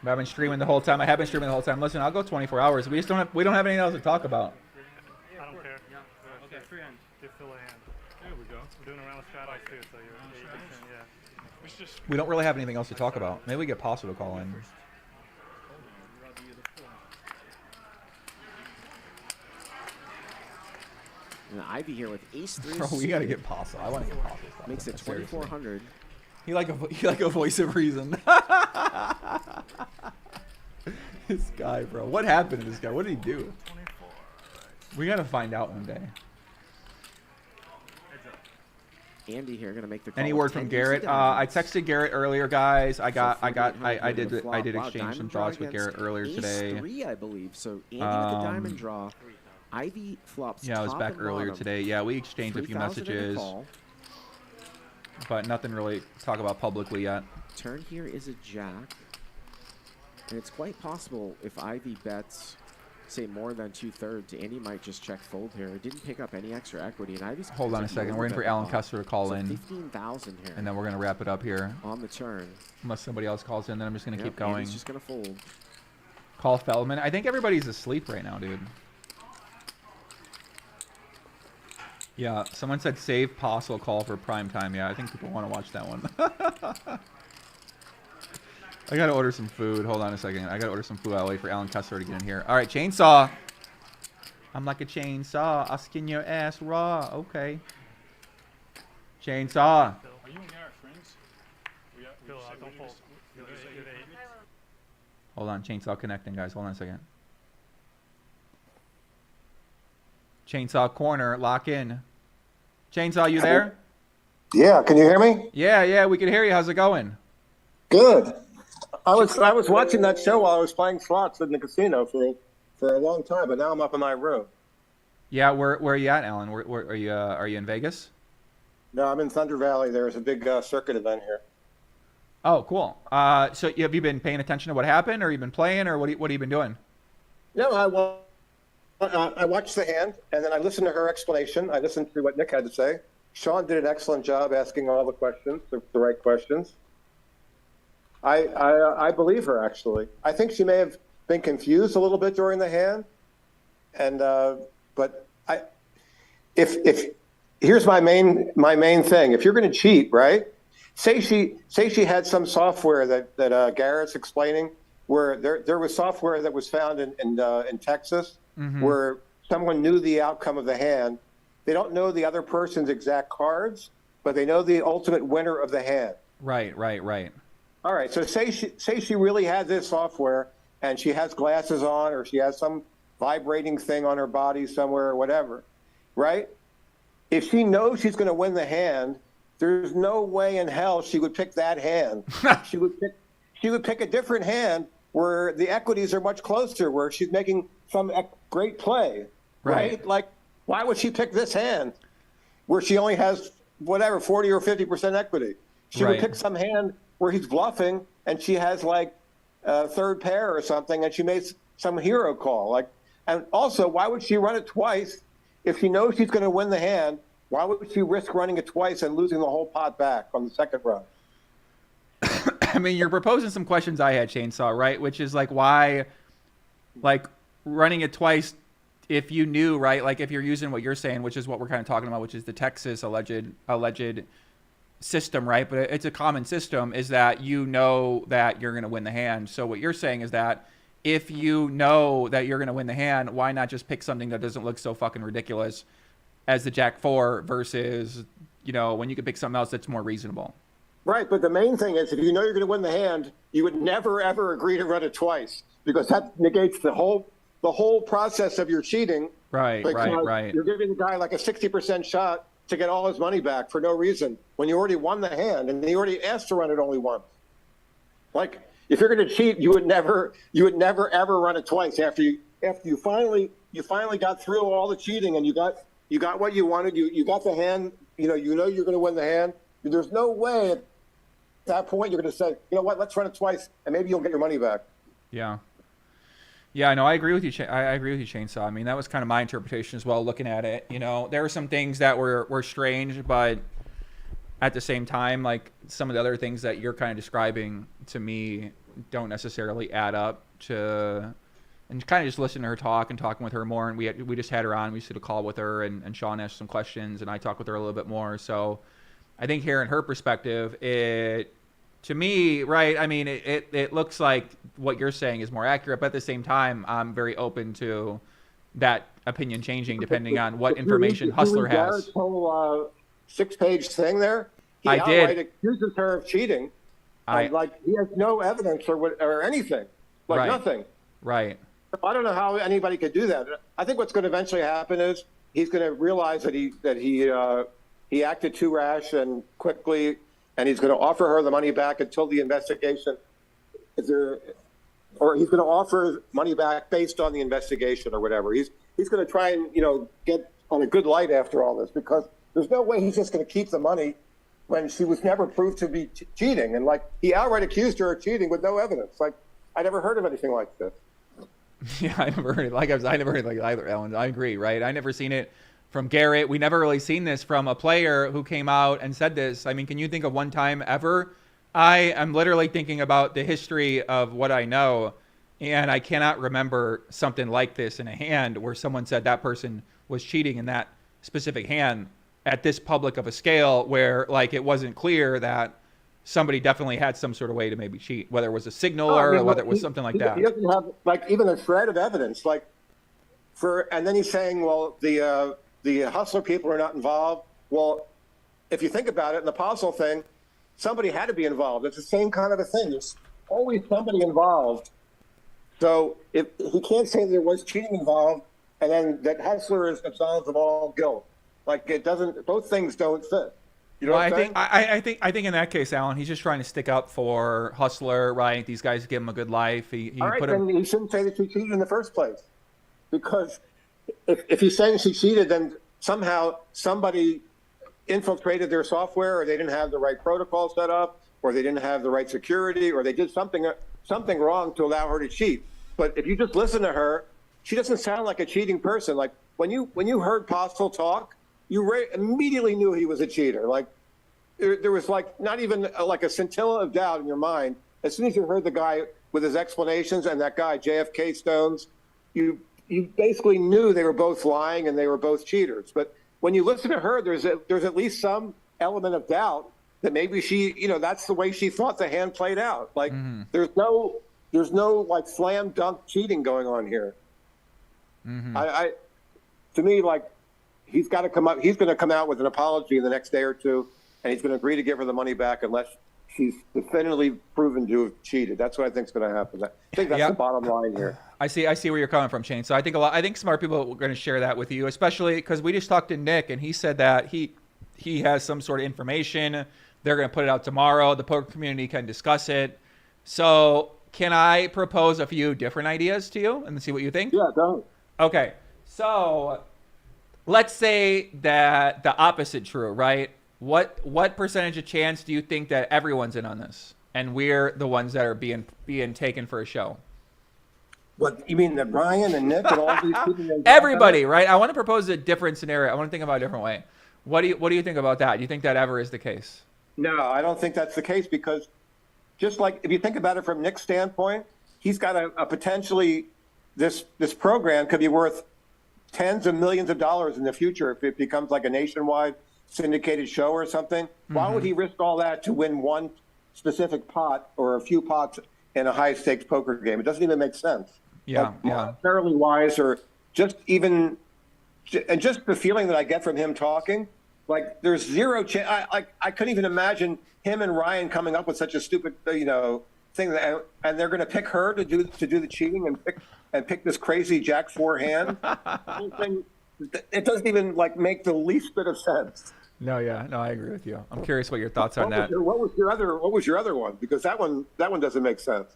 I've been streaming the whole time. I have been streaming the whole time. Listen, I'll go 24 hours. We don't have anything else to talk about. I don't care. Okay, free hand. Give Phil a hand. There we go. We're doing around the strat ice too, so you're yeah. We don't really have anything else to talk about. Maybe we get Paso to call in. And Ivy here with ace 3. Bro, we gotta get Paso. I want to get Paso. Makes it 2,400. He like a voice of reason. This guy, bro. What happened to this guy? What did he do? We gotta find out one day. Andy here gonna make the call. Any word from Garrett? I texted Garrett earlier, guys. I did exchange some thoughts with Garrett earlier today. Ace 3, I believe. So Andy with the diamond draw. Ivy flops. Yeah, I was back earlier today. Yeah, we exchanged a few messages, but nothing really to talk about publicly yet. Turn here is a jack, and it's quite possible if Ivy bets, say, more than 2/3, Andy might just check fold here. It didn't pick up any extra equity, and Ivy's. Hold on a second. We're in for Alan Kessler to call in. 15,000 here. And then we're gonna wrap it up here. On the turn. Unless somebody else calls in, then I'm just gonna keep going. Andy's just gonna fold. Call Feldman. I think everybody's asleep right now, dude. Yeah, someone said save Paso call for prime time. Yeah, I think people want to watch that one. I gotta order some food. Hold on a second. I gotta order some food. I'll wait for Alan Kessler to get in here. All right, Chainsaw. I'm like a chainsaw. I'll skin your ass raw. Okay. Chainsaw. Are you and Garrett friends? Hold on, Chainsaw connecting, guys. Hold on a second. Chainsaw corner, lock in. Chainsaw, you there? Yeah, can you hear me? Yeah, we can hear you. How's it going? Good. I was watching that show while I was playing slots in the casino for a long time, but now I'm up in my room. Yeah, where are you at, Alan? Where are you in Vegas? No, I'm in Thunder Valley. There's a big circuit event here. Oh, cool. So have you been paying attention to what happened, or you been playing, or what have you been doing? No, I watched the hand, and then I listened to her explanation. I listened to what Nick had to say. Sean did an excellent job asking all the questions, the right questions. I believe her, actually. I think she may have been confused a little bit during the hand, and but if here's my main thing. If you're going to cheat, right? Say she had some software that Garrett's explaining, where there was software that was found in Texas, where someone knew the outcome of the hand. They don't know the other person's exact cards, but they know the ultimate winner of the hand. Right. All right. So say she really had this software, and she has glasses on, or she has some vibrating thing on her body somewhere, or whatever, right? If she knows she's going to win the hand, there's no way in hell she would pick that hand. She would pick a different hand where the equities are much closer, where she's making some great play, right? Like, why would she pick this hand where she only has whatever 40 or 50% equity? She would pick some hand where he's bluffing and she has like a third pair or something, and she makes some hero call. Like, and also, why would she run it twice if she knows she's going to win the hand? Why would she risk running it twice and losing the whole pot back on the second run? I mean, you're proposing some questions I had, Chainsaw, right? Which is like, why, like, running it twice if you knew, right? Like, if you're using what you're saying, which is what we're kind of talking about, which is the Texas alleged system, right? But it's a common system, is that you know that you're going to win the hand. So what you're saying is that if you know that you're going to win the hand, why not just pick something that doesn't look so fucking ridiculous as the Jack 4 versus, you know, when you could pick something else that's more reasonable? Right, but the main thing is, if you know you're going to win the hand, you would never ever agree to run it twice, because that negates the whole process of your cheating. Right. You're giving the guy like a 60% shot to get all his money back for no reason when you already won the hand and he already asked to run it only once. Like, if you're going to cheat, you would never ever run it twice after you finally got through all the cheating and you got what you wanted. You got the hand. You know you're going to win the hand. There's no way at that point you're going to say, you know what, let's run it twice and maybe you'll get your money back. Yeah, no, I agree with you. I agree with you, Chainsaw. I mean, that was kind of my interpretation as well, looking at it. You know, there were some things that were strange, but at the same time, like, some of the other things that you're kind of describing to me don't necessarily add up to. And kind of just listening to her talk and talking with her more, and we just had her on. We just did a call with her, and Sean asked some questions, and I talked with her a little bit more. So I think hearing her perspective, to me, right, I mean, it looks like what you're saying is more accurate, but at the same time, I'm very open to that opinion changing depending on what information Hustler has. Garrett's whole 6-page thing there, he I did. outright accuses her of cheating. Like, he has no evidence or anything, like nothing. Right. I don't know how anybody could do that. I think what's going to eventually happen is he's going to realize that he acted too rash and quickly, and he's going to offer her the money back until the investigation or he's going to offer money back based on the investigation or whatever. He's going to try and, you know, get on a good light after all this, because there's no way he's just going to keep the money when she was never proved to be cheating. And like, he outright accused her of cheating with no evidence. Like, I never heard of anything like this. Yeah, I never heard it. I never heard it like either, Ellen. I agree, right? I never seen it from Garrett. We never really seen this from a player who came out and said this. I mean, can you think of one time ever? I am literally thinking about the history of what I know, and I cannot remember something like this in a hand where someone said that person was cheating in that specific hand at this public of a scale, where, like, it wasn't clear that somebody definitely had some sort of way to maybe cheat, whether it was a signal or whether it was something like that. He doesn't have, like, even a shred of evidence. Like, and then he's saying, well, the Hustler people are not involved. Well, if you think about it, in the Apostle thing, somebody had to be involved. It's the same kind of a thing. There's always somebody involved. So if he can't say there was cheating involved, and then that Hustler is absolved of all guilt. Like, it doesn't. Both things don't fit. You know what I'm saying? I think in that case, Alan, he's just trying to stick up for Hustler, right? These guys give him a good life. All right, then he shouldn't say that she cheated in the first place, because if he's saying she cheated, then somehow somebody infiltrated their software, or they didn't have the right protocol set up, or they didn't have the right security, or they did something wrong to allow her to cheat. But if you just listen to her, she doesn't sound like a cheating person. Like when you heard Postel talk, you immediately knew he was a cheater. Like there was like not even like a scintilla of doubt in your mind. As soon as you heard the guy with his explanations and that guy JFK Stones, you basically knew they were both lying and they were both cheaters. But when you listen to her, there's at least some element of doubt that maybe she, that's the way she thought the hand played out. Like there's no like slam dunk cheating going on here. To me, like he's got to come up. He's going to come out with an apology in the next day or two, and he's going to agree to give her the money back unless she's definitively proven to have cheated. That's what I think is going to happen. I think that's the bottom line here. I see where you're coming from, Shane. So I think smart people are going to share that with you, especially because we just talked to Nick, and he said that he has some sort of information. They're going to put it out tomorrow. The poker community can discuss it. So can I propose a few different ideas to you and see what you think? Yeah, go. Okay. So let's say that the opposite true, right? What percentage of chance do you think that everyone's in on this, and we're the ones that are being taken for a show? What you mean that Brian and Nick and all these people? Everybody, right? I want to propose a different scenario. I want to think about it a different way. What do you think about that? Do you think that ever is the case? No, I don't think that's the case, because just like if you think about it from Nick's standpoint, he's got a potentially this program could be worth tens of millions of dollars in the future if it becomes like a nationwide syndicated show or something. Why would he risk all that to win one specific pot or a few pots in a high stakes poker game? It doesn't even make sense. Yeah, Fairly wise, or just even, and just the feeling that I get from him talking, like there's zero chance. I couldn't even imagine him and Ryan coming up with such a stupid, thing that, and they're going to pick her to do the cheating and pick this crazy Jack 4 hand. Whole thing, it doesn't even like make the least bit of sense. No, I agree with you. I'm curious what your thoughts on that. What was your other one? Because that one doesn't make sense.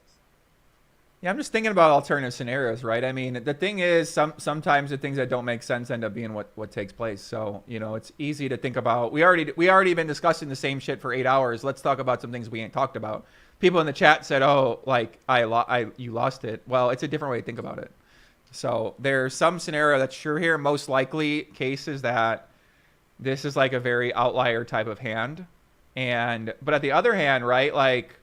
Yeah, I'm just thinking about alternative scenarios, right? I mean, the thing is, sometimes the things that don't make sense end up being what takes place. So, it's easy to think about. We already been discussing the same shit for 8 hours. Let's talk about some things we ain't talked about. People in the chat said, "Oh, like you lost it." Well, it's a different way to think about it. So there's some scenario that's true here. Most likely case is that this is like a very outlier type of hand, but at the other hand, right, like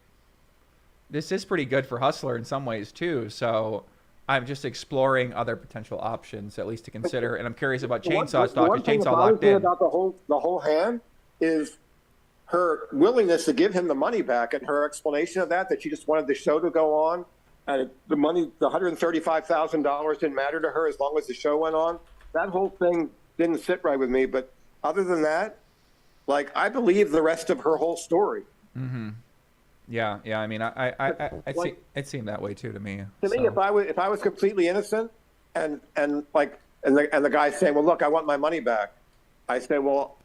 this is pretty good for Hustler in some ways too. So I'm just exploring other potential options, at least to consider. And I'm curious about Chainsaw's talk. Because Chainsaw locked in. About the whole hand is her willingness to give him the money back, and her explanation of that she just wanted the show to go on, and the money, the $135,000 didn't matter to her as long as the show went on. That whole thing didn't sit right with me. But other than that, like I believe the rest of her whole story. Mm-hmm. Yeah. I mean, it seemed that way too to me. To me, if I was completely innocent, and the guy's saying, "Well, look, I want my money back," I say, "Well,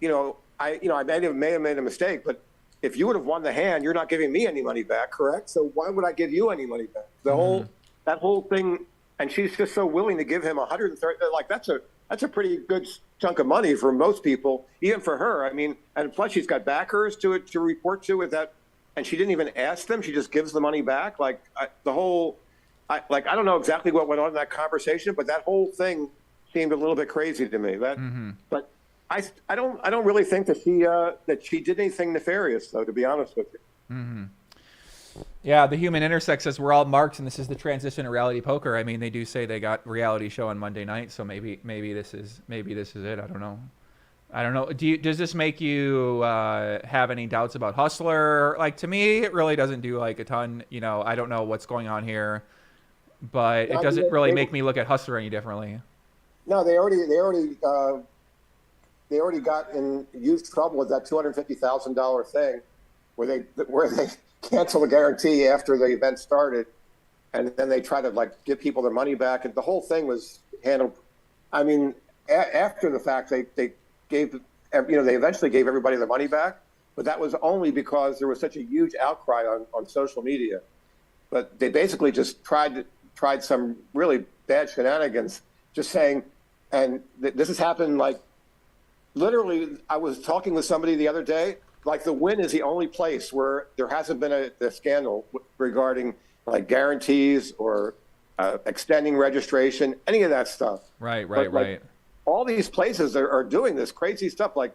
I may have made a mistake, but if you would have won the hand, you're not giving me any money back, correct? So why would I give you any money back?" That whole thing, and she's just so willing to give him 130. Like that's a pretty good chunk of money for most people, even for her. I mean, and plus she's got backers to report to with that, and she didn't even ask them. She just gives the money back. Like I don't know exactly what went on in that conversation, but that whole thing seemed a little bit crazy to me. But I don't really think that she did anything nefarious, though, to be honest with you. Mm-hmm. Yeah, the Human Intersect says we're all marks, and this is the transition to reality poker. I mean, they do say they got reality show on Monday night, so maybe this is it. I don't know. Does this make you have any doubts about Hustler? Like, to me, it really doesn't do like a ton. I don't know what's going on here, but it doesn't really make me look at Hustler any differently. No, they already got in huge trouble with that $250,000 thing, where they cancel the guarantee after the event started, and then they try to like give people their money back, and the whole thing was handled. I mean, after the fact, they gave, they eventually gave everybody their money back, but that was only because there was such a huge outcry on social media. But they basically just tried some really bad shenanigans, just saying, and this has happened like literally, I was talking with somebody the other day. Like the Wynn is the only place where there hasn't been a scandal regarding like guarantees or extending registration, any of that stuff. Right. All these places are doing this crazy stuff. Like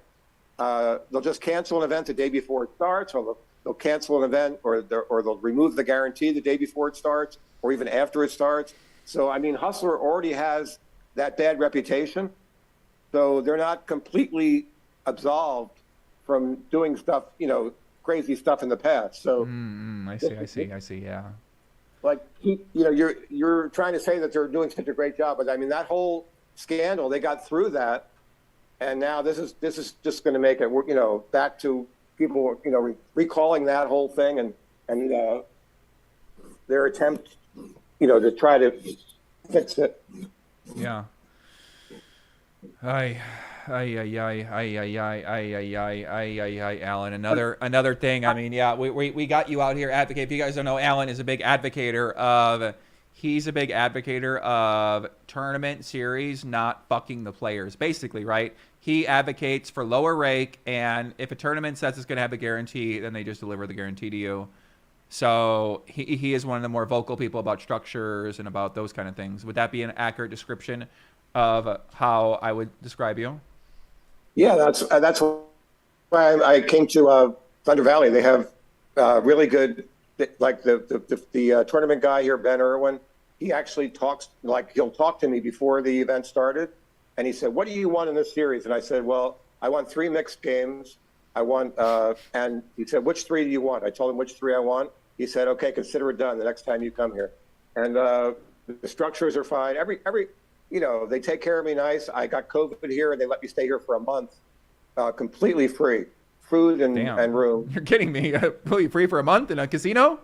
they'll just cancel an event the day before it starts, or they'll cancel an event, or they'll remove the guarantee the day before it starts, or even after it starts. So I mean, Hustler already has that bad reputation, so they're not completely absolved from doing stuff, crazy stuff in the past. So I see. Yeah. Like you're trying to say that they're doing such a great job, but I mean that whole scandal, they got through that, and now this is just going to make it, back to people, recalling that whole thing and their attempt, to try to fix it. Yeah. Alan. Another thing. I mean, yeah, we got you out here advocate. If you guys don't know, Alan is a big advocator of. He's a big advocator of tournament series not fucking the players, basically, right? He advocates for lower rake, and if a tournament says it's going to have a guarantee, then they just deliver the guarantee to you. So he is one of the more vocal people about structures and about those kind of things. Would that be an accurate description of how I would describe you? Yeah, that's why I came to Thunder Valley. They have really good, like the tournament guy here, Ben Irwin. He actually talks, like he'll talk to me before the event started, and he said, "What do you want in this series?" And I said, "Well, I want 3 mixed games. I want," and he said, "Which 3 do you want?" I told him which 3 I want. He said, "Okay, consider it done the next time you come here." And the structures are fine. Every they take care of me nice. I got COVID here, and they let me stay here for a month, completely free, food and room. You're kidding me? Completely free for a month in a casino?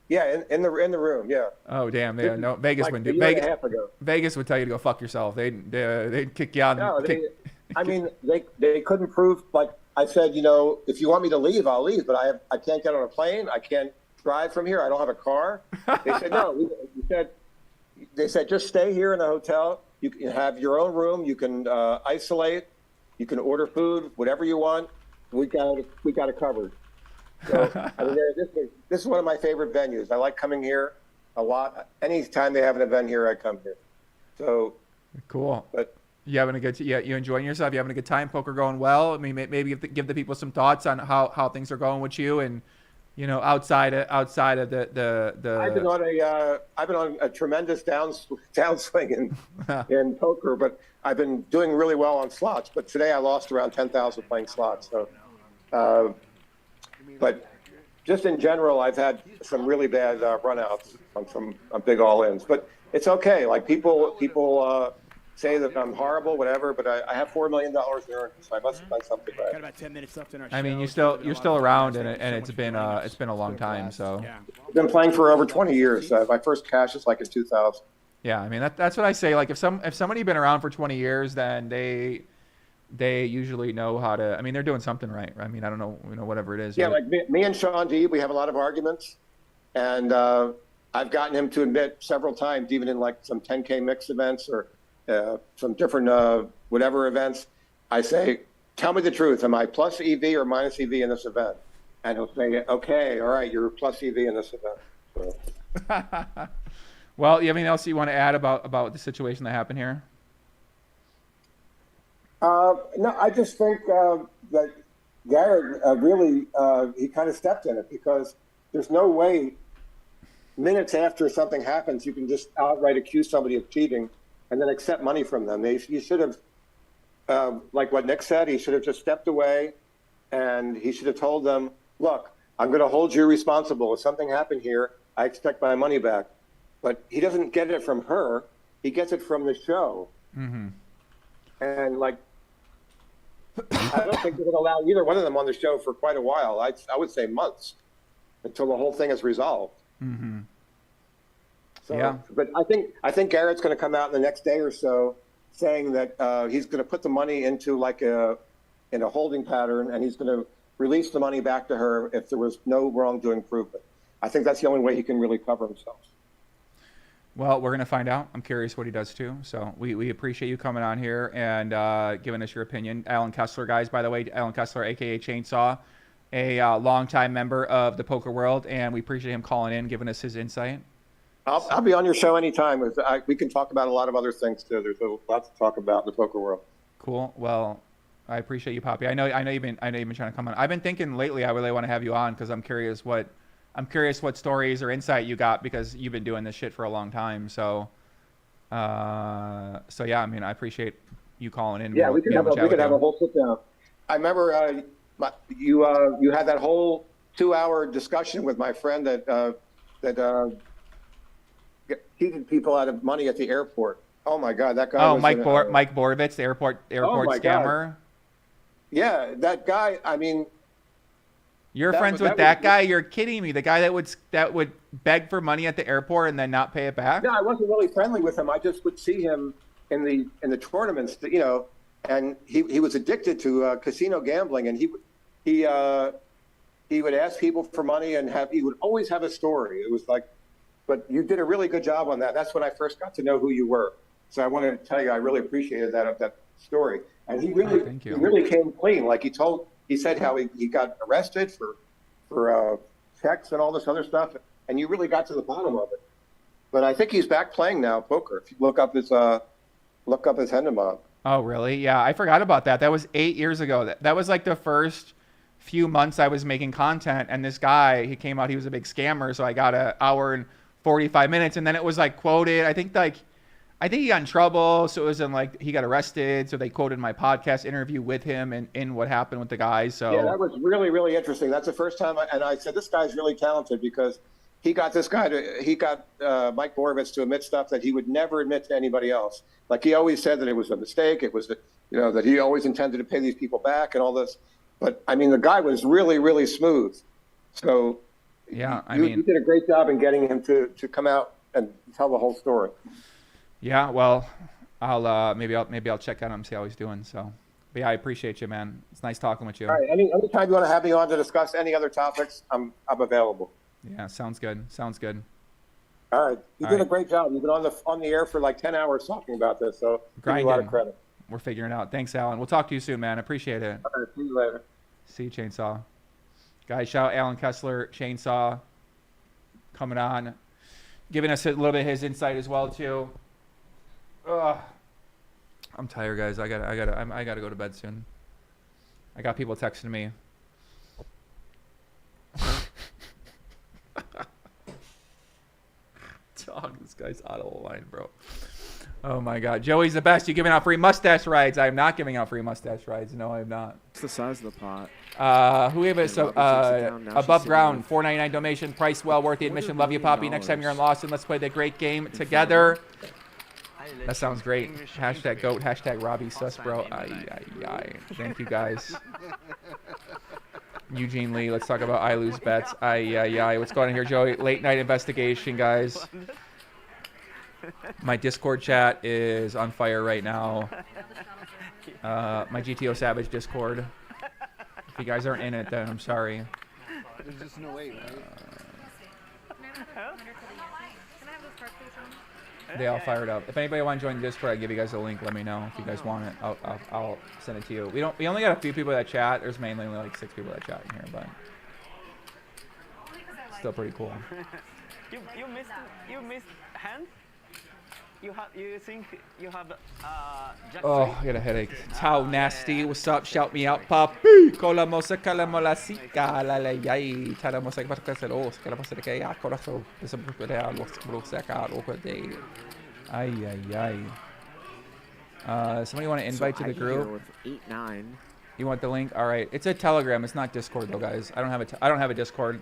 Yeah, in the room. Yeah. Oh damn! No, Vegas like wouldn't do. a year and a half ago. Vegas would tell you to go fuck yourself. They'd kick you out. No, they couldn't prove. Like I said, if you want me to leave, I'll leave. But I can't get on a plane. I can't drive from here. I don't have a car. They said no. They said just stay here in the hotel. You can have your own room. You can isolate. You can order food, whatever you want. We got it covered. So I mean, this is one of my favorite venues. I like coming here a lot. Anytime they have an event here, I come here. So cool. But you having a good? You enjoying yourself? You having a good time? Poker going well? I mean, maybe give the people some thoughts on how things are going with you, and outside of the. I've been on a tremendous downswing in poker, but I've been doing really well on slots. But today I lost around 10,000 playing slots. So. But just in general, I've had some really bad runouts on some big all-ins. But it's okay. Like people say that I'm horrible, whatever. But I have $4 million in earnings, so I must have done something right. Got about 10 minutes left in our show. I mean, you're still around, and it's been a long time. So I've been playing for over 20 years. My first cash is like in 2000. Yeah, I mean that's what I say. Like if somebody been around for 20 years, then they usually know how to. I mean, they're doing something right. I mean, I don't know, whatever it is. Yeah, like me and Sean D, we have a lot of arguments, and I've gotten him to admit several times, even in like some 10K mix events or some different whatever events. I say, "Tell me the truth. Am I plus EV or minus EV in this event?" And he'll say, "Okay, all right, you're plus EV in this event." So. Well, you have anything else you want to add about the situation that happened here? No, I just think that Garrett really, he kind of stepped in it, because there's no way minutes after something happens, you can just outright accuse somebody of cheating and then accept money from them. You should have, like what Nick said, he should have just stepped away, and he should have told them, "Look, I'm going to hold you responsible. If something happened here, I expect my money back." But he doesn't get it from her. He gets it from the show. Mm-hmm. And like, I don't think they're going to allow either one of them on the show for quite a while. I would say months, until the whole thing is resolved. Mm-hmm. So, yeah. But I think Garrett's going to come out in the next day or so saying that he's going to put the money into like in a holding pattern, and he's going to release the money back to her if there was no wrongdoing proven. I think that's the only way he can really cover himself. Well, we're going to find out. I'm curious what he does too. So we appreciate you coming on here and giving us your opinion. Alan Kessler, guys, by the way, Alan Kessler, a.k.a. Chainsaw, a longtime member of the poker world, and we appreciate him calling in, giving us his insight. I'll be on your show anytime. We can talk about a lot of other things too. There's lots to talk about in the poker world. Cool. Well, I appreciate you, Poppy. I know you've been trying to come on. I've been thinking lately I really want to have you on because I'm curious what stories or insight you got because you've been doing this shit for a long time. So yeah, I mean, I appreciate you calling in. Yeah, we could have a whole sit down. I remember you had that whole 2-hour discussion with my friend that cheated people out of money at the airport. Oh my God, that guy. Oh, Mike Borovitz, the airport scammer. God. Yeah, that guy. I mean, you're friends with that guy? You're kidding me. The guy that would beg for money at the airport and then not pay it back? No, I wasn't really friendly with him. I just would see him in the tournaments, you know, and he was addicted to casino gambling, and he would ask people for money and he would always have a story. It was like, but you did a really good job on that. That's when I first got to know who you were. So I wanted to tell you I really appreciated that story. And he really came clean. Like he said how he got arrested for checks and all this other stuff, and you really got to the bottom of it. But I think he's back playing now poker. If you look up his Hendemont. Oh really? Yeah, I forgot about that. That was 8 years ago. That was like the first few months I was making content, and this guy, he came out, he was a big scammer, so I got an hour and 45 minutes, and then it was like quoted. I think he got in trouble, so it was in like he got arrested, so they quoted my podcast interview with him and in what happened with the guy. So yeah, that was really, really interesting. That's the first time, and I said this guy's really talented because he got Mike Borovitz to admit stuff that he would never admit to anybody else. Like he always said that it was a mistake. It was that he always intended to pay these people back and all this. But I mean, the guy was really, really smooth. So yeah, you did a great job in getting him to come out and tell the whole story. Yeah, well, I'll maybe I'll check out him, see how he's doing. So, but yeah, I appreciate you, man. It's nice talking with you. All right, anytime you want to have me on to discuss any other topics, I'm available. Yeah, sounds good. All right, you did a great job. You've been on the air for like 10 hours talking about this, so give you a lot of credit. We're figuring it out. Thanks, Alan. We'll talk to you soon, man. Appreciate it. All right, see you later. See you, Chainsaw. Guys, shout out Alan Kessler, Chainsaw, coming on, giving us a little bit of his insight as well too. Ugh. I'm tired, guys. I gotta go to bed soon. I got people texting me. Dog, this guy's out of the line, bro. Oh my God, Joey's the best. You giving out free mustache rides? I am not giving out free mustache rides. No, I'm not. What's the size of the pot? Who gave us above ground $4.99 donation? Price well worth the admission. Love you, Poppy. Next time you're in Lawson, let's play the great game together. That sounds great. Hashtag GOAT. Hashtag Robbi sus, bro. Thank you, guys. Eugene Lee. Let's talk about I lose bets. What's going on here, Joey? Late night investigation, guys. My Discord chat is on fire right now. My GTO Savage Discord. If you guys aren't in it, then I'm sorry. There's just no way, right? They all fired up. If anybody want to join the Discord, I'll give you guys a link. Let me know if you guys want it. I'll send it to you. We only got a few people that chat. There's mainly only like 6 people that chat in here, but still pretty cool. You missed hand. You think you have Oh, I got a headache. How nasty. What's up? Shout me out, Papi. Cola música la molasica la la yay. Tala música para que se los que la música que ya corazón. Esa música los música lo que de. Ay. Somebody want to invite to the group? 8-9. You want the link? All right. It's a Telegram. It's not Discord though, guys. I don't have a Discord.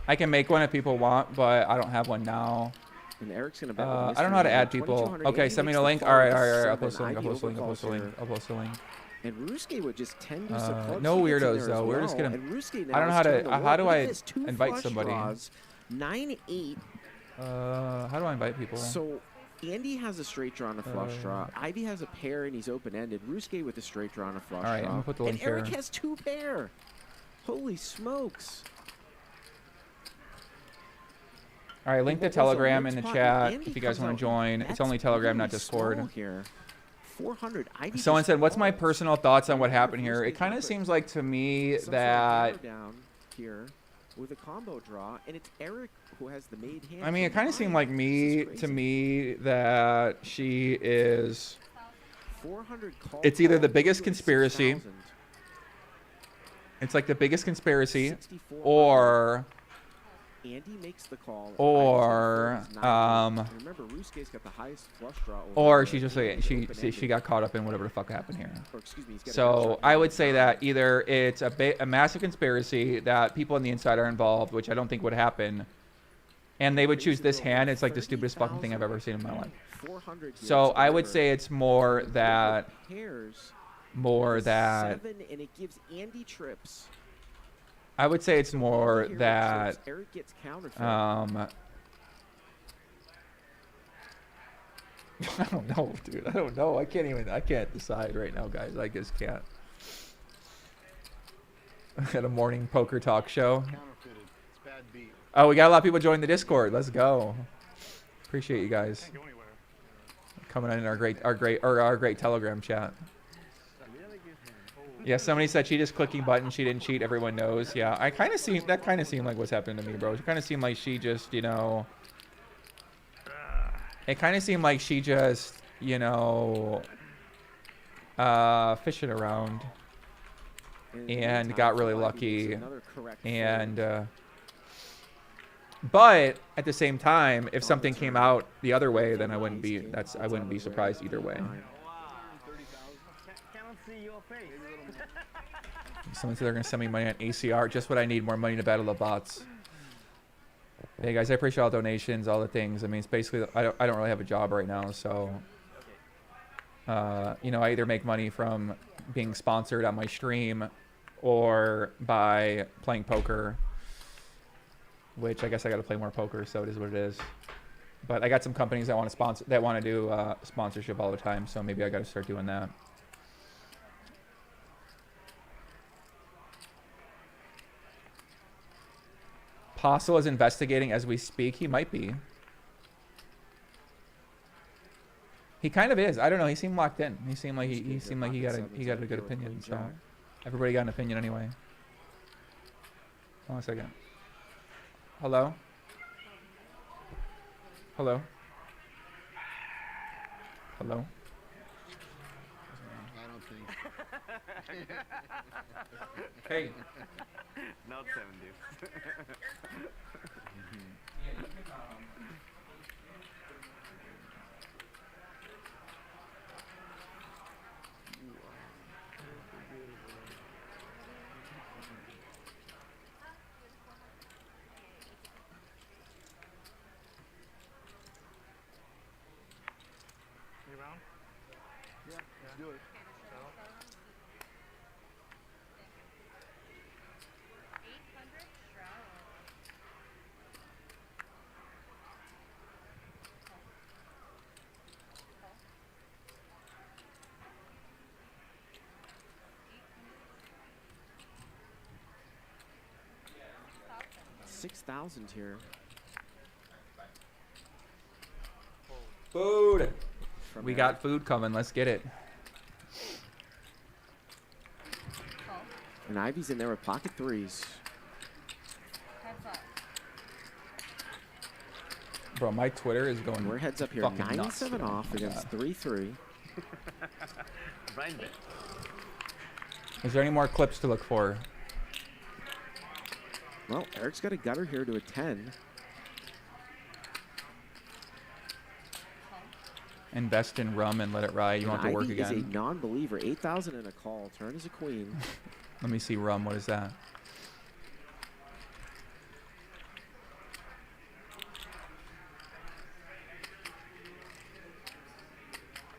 I can make one if people want, but I don't have one now. And Eric's gonna bet I don't know how to add people. Okay, send me the link. All right. I'll post the link. I'll post the link. And Ruski would just 10 use of clubs. No weirdos though. We're just gonna. I don't know how to. How do I invite somebody? 9-8. How do I invite people? So Andy has a straight draw and a flush draw. Ivy has a pair and he's open-ended. Ruski with a straight draw and a flush draw. All right, I'm gonna put the link here. And Eric here. has 2 pair. Holy smokes. All right, link the What was the Telegram red in the spot? chat Andy if you guys comes want out to join. and It's only that's Telegram, not really Discord. small here. 400. Ivy Someone just said, "What's my falls. personal thoughts on what happened here?" First It kind of is seems like to me some sort of that hammer down here with a combo draw, and it's Eric who has the made hand. I mean, it kind of seemed like This me is crazy. to me that she is. 400 call. It's either the call biggest to a conspiracy. 6,000. It's like the biggest conspiracy, 6,400. or Andy makes the call. or And remember, Rusuke's got the highest flush draw. over or the- she just over like the open she ended. got caught up in whatever the fuck happened here. Or, excuse me, he's got a So gut shot I down. would say that either it's a massive conspiracy that people on the inside are involved, which I don't think would happen, and they would choose this hand. It's like the stupidest fucking thing I've ever seen in my life. 400 here So to I would deliver. say it's more that Pairs more with a that 7, and it gives Andy trips. I would say it's more Here it that trips. Eric gets counterfeit. I don't know, dude. I don't know. I can't decide right now, guys. I just can't. At a morning poker talk show. Counterfeited. It's bad beat. Oh, we got a lot of people joining the Discord. Let's go. Appreciate you guys coming in our great Telegram chat. Yeah, somebody said she just clicking buttons. She didn't cheat. Everyone knows. Yeah, that kind of seemed like what's happening to me, bro. It kind of seemed like she just, you know. It kind of seemed like she just, you know, fishing around and got really lucky. And, but at the same time, if something came out the other way, then I wouldn't be surprised either way. Someone said they're gonna send me money on ACR. Just what I need. More money to battle the bots. Hey guys, I appreciate all donations, all the things. I mean, it's basically I don't really have a job right now, so you know, I either make money from being sponsored on my stream or by playing poker, which I guess I got to play more poker, so it is what it is. But I got some companies that want to do sponsorship all the time, so maybe I got to start doing that. Postle is investigating as we speak. He might be. He kind of is. I don't know. He seemed locked in. He seemed like he seemed like he got a good opinion. So everybody got an opinion anyway. Hold on a second. Hello? Hello? Hello? I don't think. Hey. Not 70. You around? Yeah, let's do it. 6,000 here. Food. We got food coming. Let's get it. And Ivy's in there with pocket threes. Bro, my Twitter is going. We're heads up here. fucking nuts 9-7 today. off against 3-3. Brian bet. Is there any more clips to look for? Well, Eric's got a gutter here to a 10. Invest in rum and let it ride. You want to work Ivy is again? a non-believer. 8,000 and a call. Turn as a queen. Let me see rum. What is that?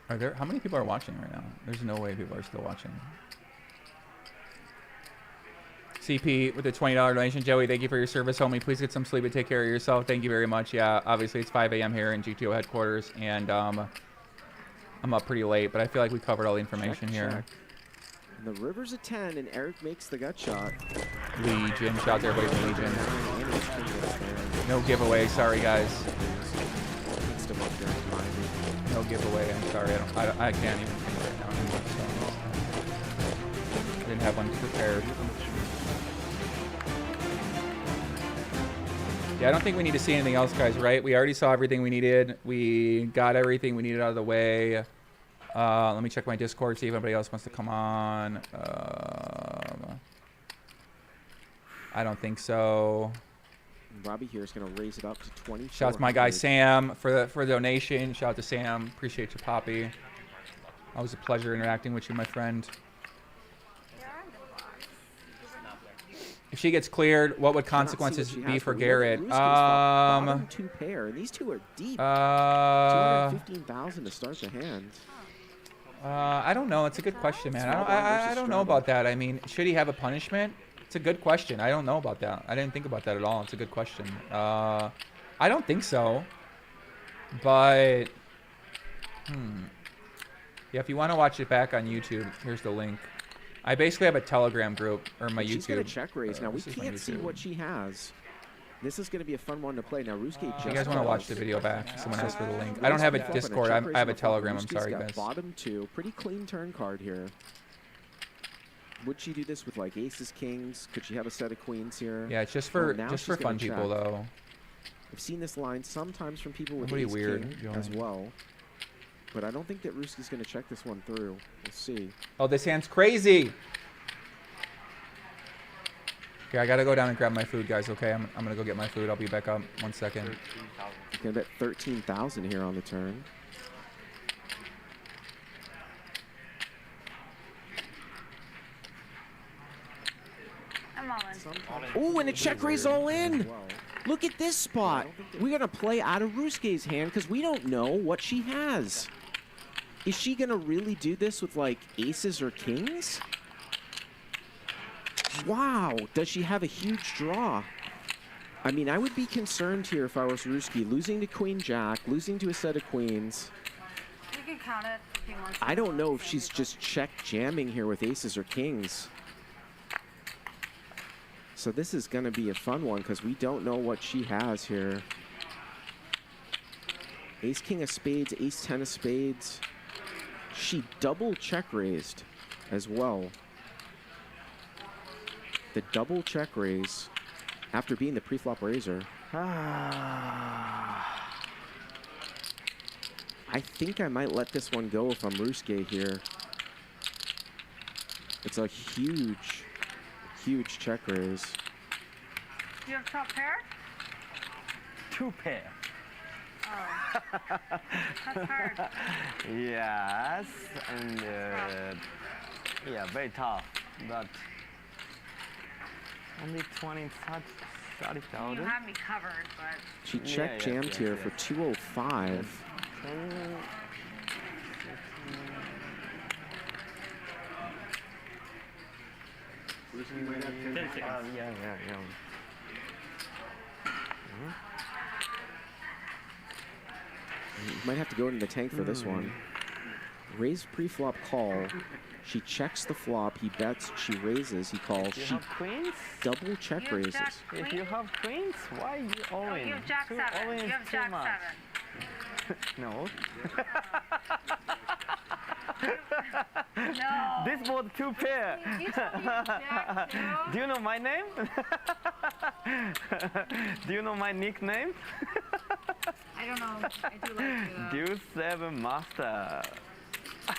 Are there? How many people are watching right now? There's no way people are still watching. CP with the $20 donation. Joey, thank you for your service, homie. Please get some sleep and take care of yourself. Thank you very much. Yeah, obviously it's 5 a.m. here in GTO headquarters, and I'm up pretty late, but I feel like we covered all the information here. Check. And the river's a 10, and Eric makes the gut shot. Legion. Shout out to everybody from Legion. No giveaway. Sorry, guys. Mixed them up there in mind. No giveaway. I'm sorry. I can't even think right now. I didn't have one prepared. Yeah, I don't think we need to see anything else, guys, right? We already saw everything we needed. We got everything we needed out of the way. Let me check my Discord, see if anybody else wants to come on. I don't think so. Robbi here is going to raise it up to 20. Shout out to my guy Sam for the donation. Shout out to Sam. Appreciate you, Poppy. Always a pleasure interacting with you, my friend. If she gets cleared, what would consequences be for Garrett? Bottom two pair. These two are deep. 215,000 to start the hand. I don't know. It's a good question, man. I don't know about that. I mean, should he have a punishment? It's a good question. I don't know about that. I didn't think about that at all. It's a good question. I don't think so. But, yeah, if you want to watch it back on YouTube, here's the link. I basically have a Telegram group, or my YouTube. She's going to check raise. Now, we can't see what she has. This is going to be a fun one to play. Now, Ruski just... You guys want to watch the video back? Someone asked for the link. I don't have a Discord. I have a Telegram. I'm sorry, guys. Bottom two. Pretty clean turn card here. Would she do this with, like, aces, kings? Could she have a set of queens here? Yeah, it's just for fun people, though. I've seen this line sometimes from people with Nobody ace weird king as well. But I don't think that Ruski's going to check this one through. We'll see. Oh, this hand's crazy. Okay, I got to go down and grab my food, guys, okay? I'm going to go get my food. I'll be back up 1 second. You're going to bet 13,000 here on the turn. I'm all in. Oh, and a check raise all in. Look at this spot. We're going to play out of Ruski's hand because we don't know what she has. Is she going to really do this with, like, aces or kings? Wow. Does she have a huge draw? I mean, I would be concerned here if I was Ruski. Losing to Queen Jack, losing to a set of queens. You can count it if you want to. I don't know if she's just check jamming here with aces or kings. So this is going to be a fun one because we don't know what she has here. Ace, king of spades, ace, 10 of spades. She double check raised as well. The double check raise after being the pre-flop raiser. I think I might let this one go if I'm Ruski here. It's a huge, huge check raise. Do you have top pair? 2 pair. Oh. That's hard. Yes, and yeah, very tough, but only 30,000. You have me covered, but... She check jammed here for 205. Yeah. You might have to go into the tank for this one. Raise pre-flop call. She checks the flop. He bets. She raises. He calls. You She have queens? double check raises. If you have queens, why you all in? You have jack 7. You have jack 7. No. No. This board 2 pair. You told me jack 2. Do you know my name? Do you know my nickname? I don't know. I do like you though. Deuce 7 master. I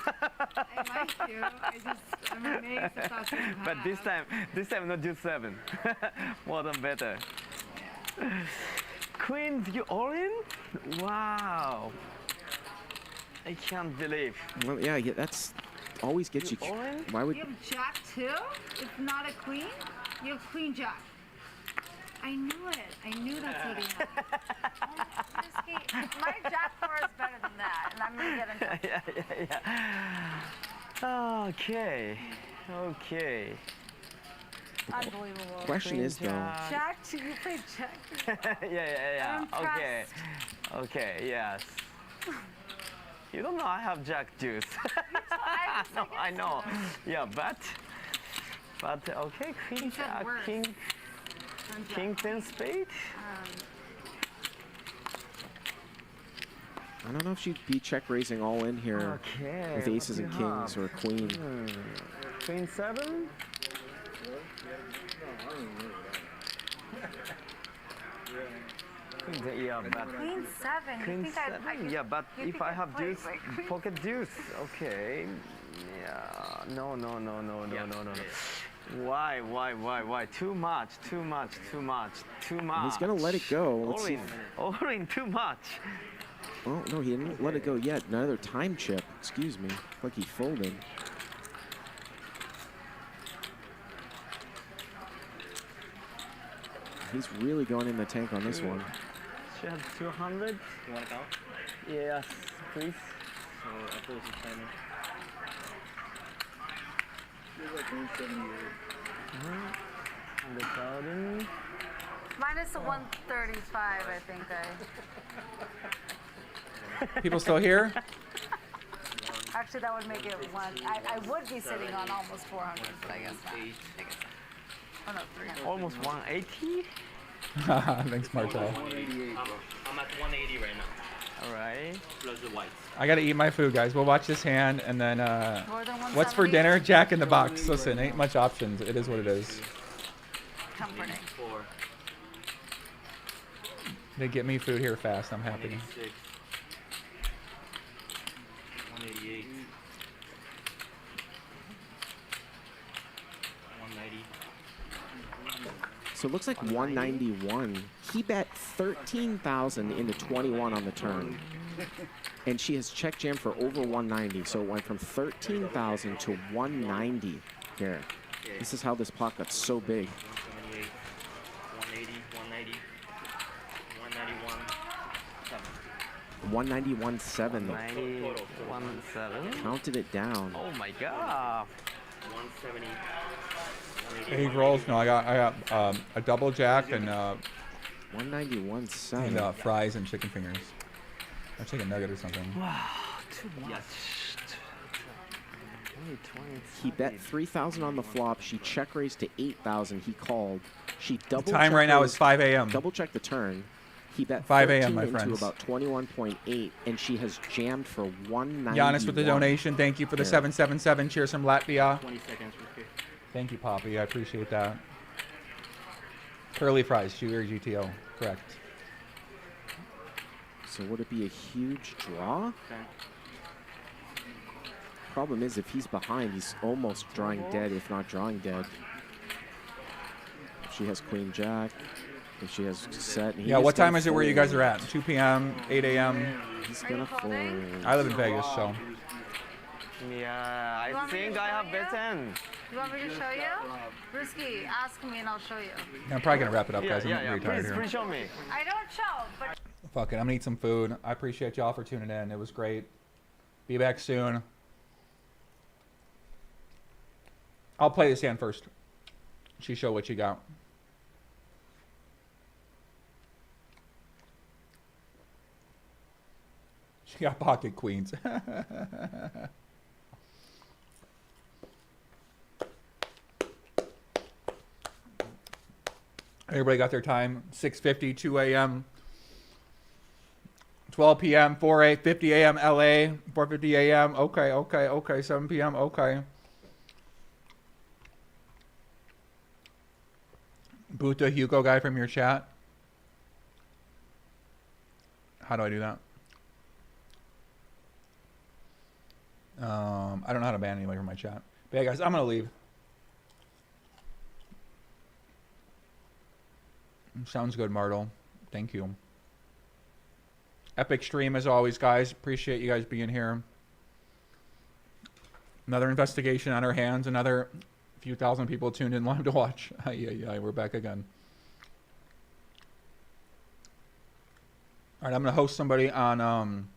like you. I'm amazed that that's what you have. But this time not Deuce 7. More than better. Queens, you all in? Wow. I can't believe. Well, yeah, that's always gets you. Why would You have jack 2? It's not a queen? You have queen jack. I knew it. I knew that's what he had. My jack 4 is better than that, and I'm going to get into it. Yeah. Okay. Unbelievable. Question is though. Jack 2, you played jack. Yeah. I'm Okay, yes. You don't know I have jack deuce. No, I know. Yeah, but okay, queen jack, king 10 spade. I don't know if she'd be check raising all in here Okay, with aces and kings or a queen. Queen 7? Yeah, but Queen 7. Queen you think I 7? could, Yeah, but you if think I I'd have play deuce, like queen- pocket deuce, okay. Yeah, no. Why? Too much. He's gonna let it go. Let's see. All in too much. Oh, no, he didn't let it go yet. Another time chip. Excuse me. Like he folded. He's really going in the tank on this one. She has 200. You want to count? Yes, please. So after this is timing. Feels like 178. 100,000. Minus a 135, I think People still here? Actually, that would make it one. I would be sitting on almost 400, but I guess not. Oh no, 300. Almost 180. Thanks, Martel. I'm at 180 right now. All right. Plus the whites. I gotta eat my food, guys. We'll watch this hand, and then More than what's for 170? dinner? Jack in the Box. Listen, ain't much options. It is what it is. Comforting. 4. They get me food here fast. I'm happy. 186. 188. 190. So it looks like 191. He bet 13,000 into 21 on the turn. And she has check jam for over 190. So it went from 13,000 to 190 here. This is how this pot got so big. 178. 180. 190. 191. 7. 191.7. 91.7. Counted it down. Oh my god. 170. Egg rolls. No, I got a double jack and 191.7. fries and chicken fingers. Or chicken nugget or something. Wow, too much. Only 20. He bet 3,000 on the flop. She check raised to 8,000. He called. She double. Time right now is 5 a.m. Double check the turn. He bet 5 a.m., 13 my into friends. about 21.8, and she has jammed for 191. Giannis with the donation. Thank you for the 777. Cheers from Latvia. 20 seconds. Okay. Thank you, Poppy. I appreciate that. Curly fries, Chewy GTO. Correct. So would it be a huge draw? Okay. Problem is, if he's behind, he's almost drawing dead, if not drawing dead. If she has Queen Jack. If she has set. Yeah, what time is it where you guys are at? 2 p.m., 8 a.m.? He's gonna fold. I live in Vegas, so. Yeah, I think I have bet 10. You want me to show you? Brewski, ask me and I'll show you. I'm probably going to wrap it up, guys. I'm pretty tired Please, here. please show me. I don't show, but Fuck it. I'm going to eat some food. I appreciate y'all for tuning in. It was great. Be back soon. I'll play this hand first. She show what you got. She got pocket queens. Everybody got their time. 6:50, 2 a.m., 12 p.m., 50 a.m. LA, 4:50 a.m. Okay. 7 p.m. Okay. Boot the Hugo guy from your chat. How do I do that? I don't know how to ban anybody from my chat. But yeah, guys, I'm gonna leave. Sounds good, Martel. Thank you. Epic stream as always, guys. Appreciate you guys being here. Another investigation on our hands. Another few thousand people tuned in live to watch. Yeah, we're back again. All right, I'm gonna host somebody on. I'm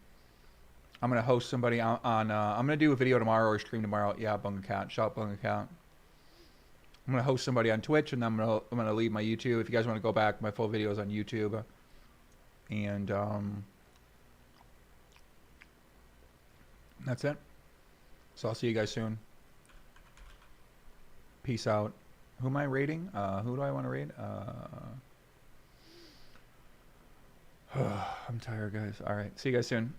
gonna do a video tomorrow or stream tomorrow. Yeah, Bunga Cat. Shout out Bunga Cat. I'm gonna host somebody on Twitch, and then I'm gonna leave my YouTube. If you guys want to go back, my full videos on YouTube. And that's it. So I'll see you guys soon. Peace out. Who am I rating? Who do I want to rate? I'm tired, guys. All right. See you guys soon.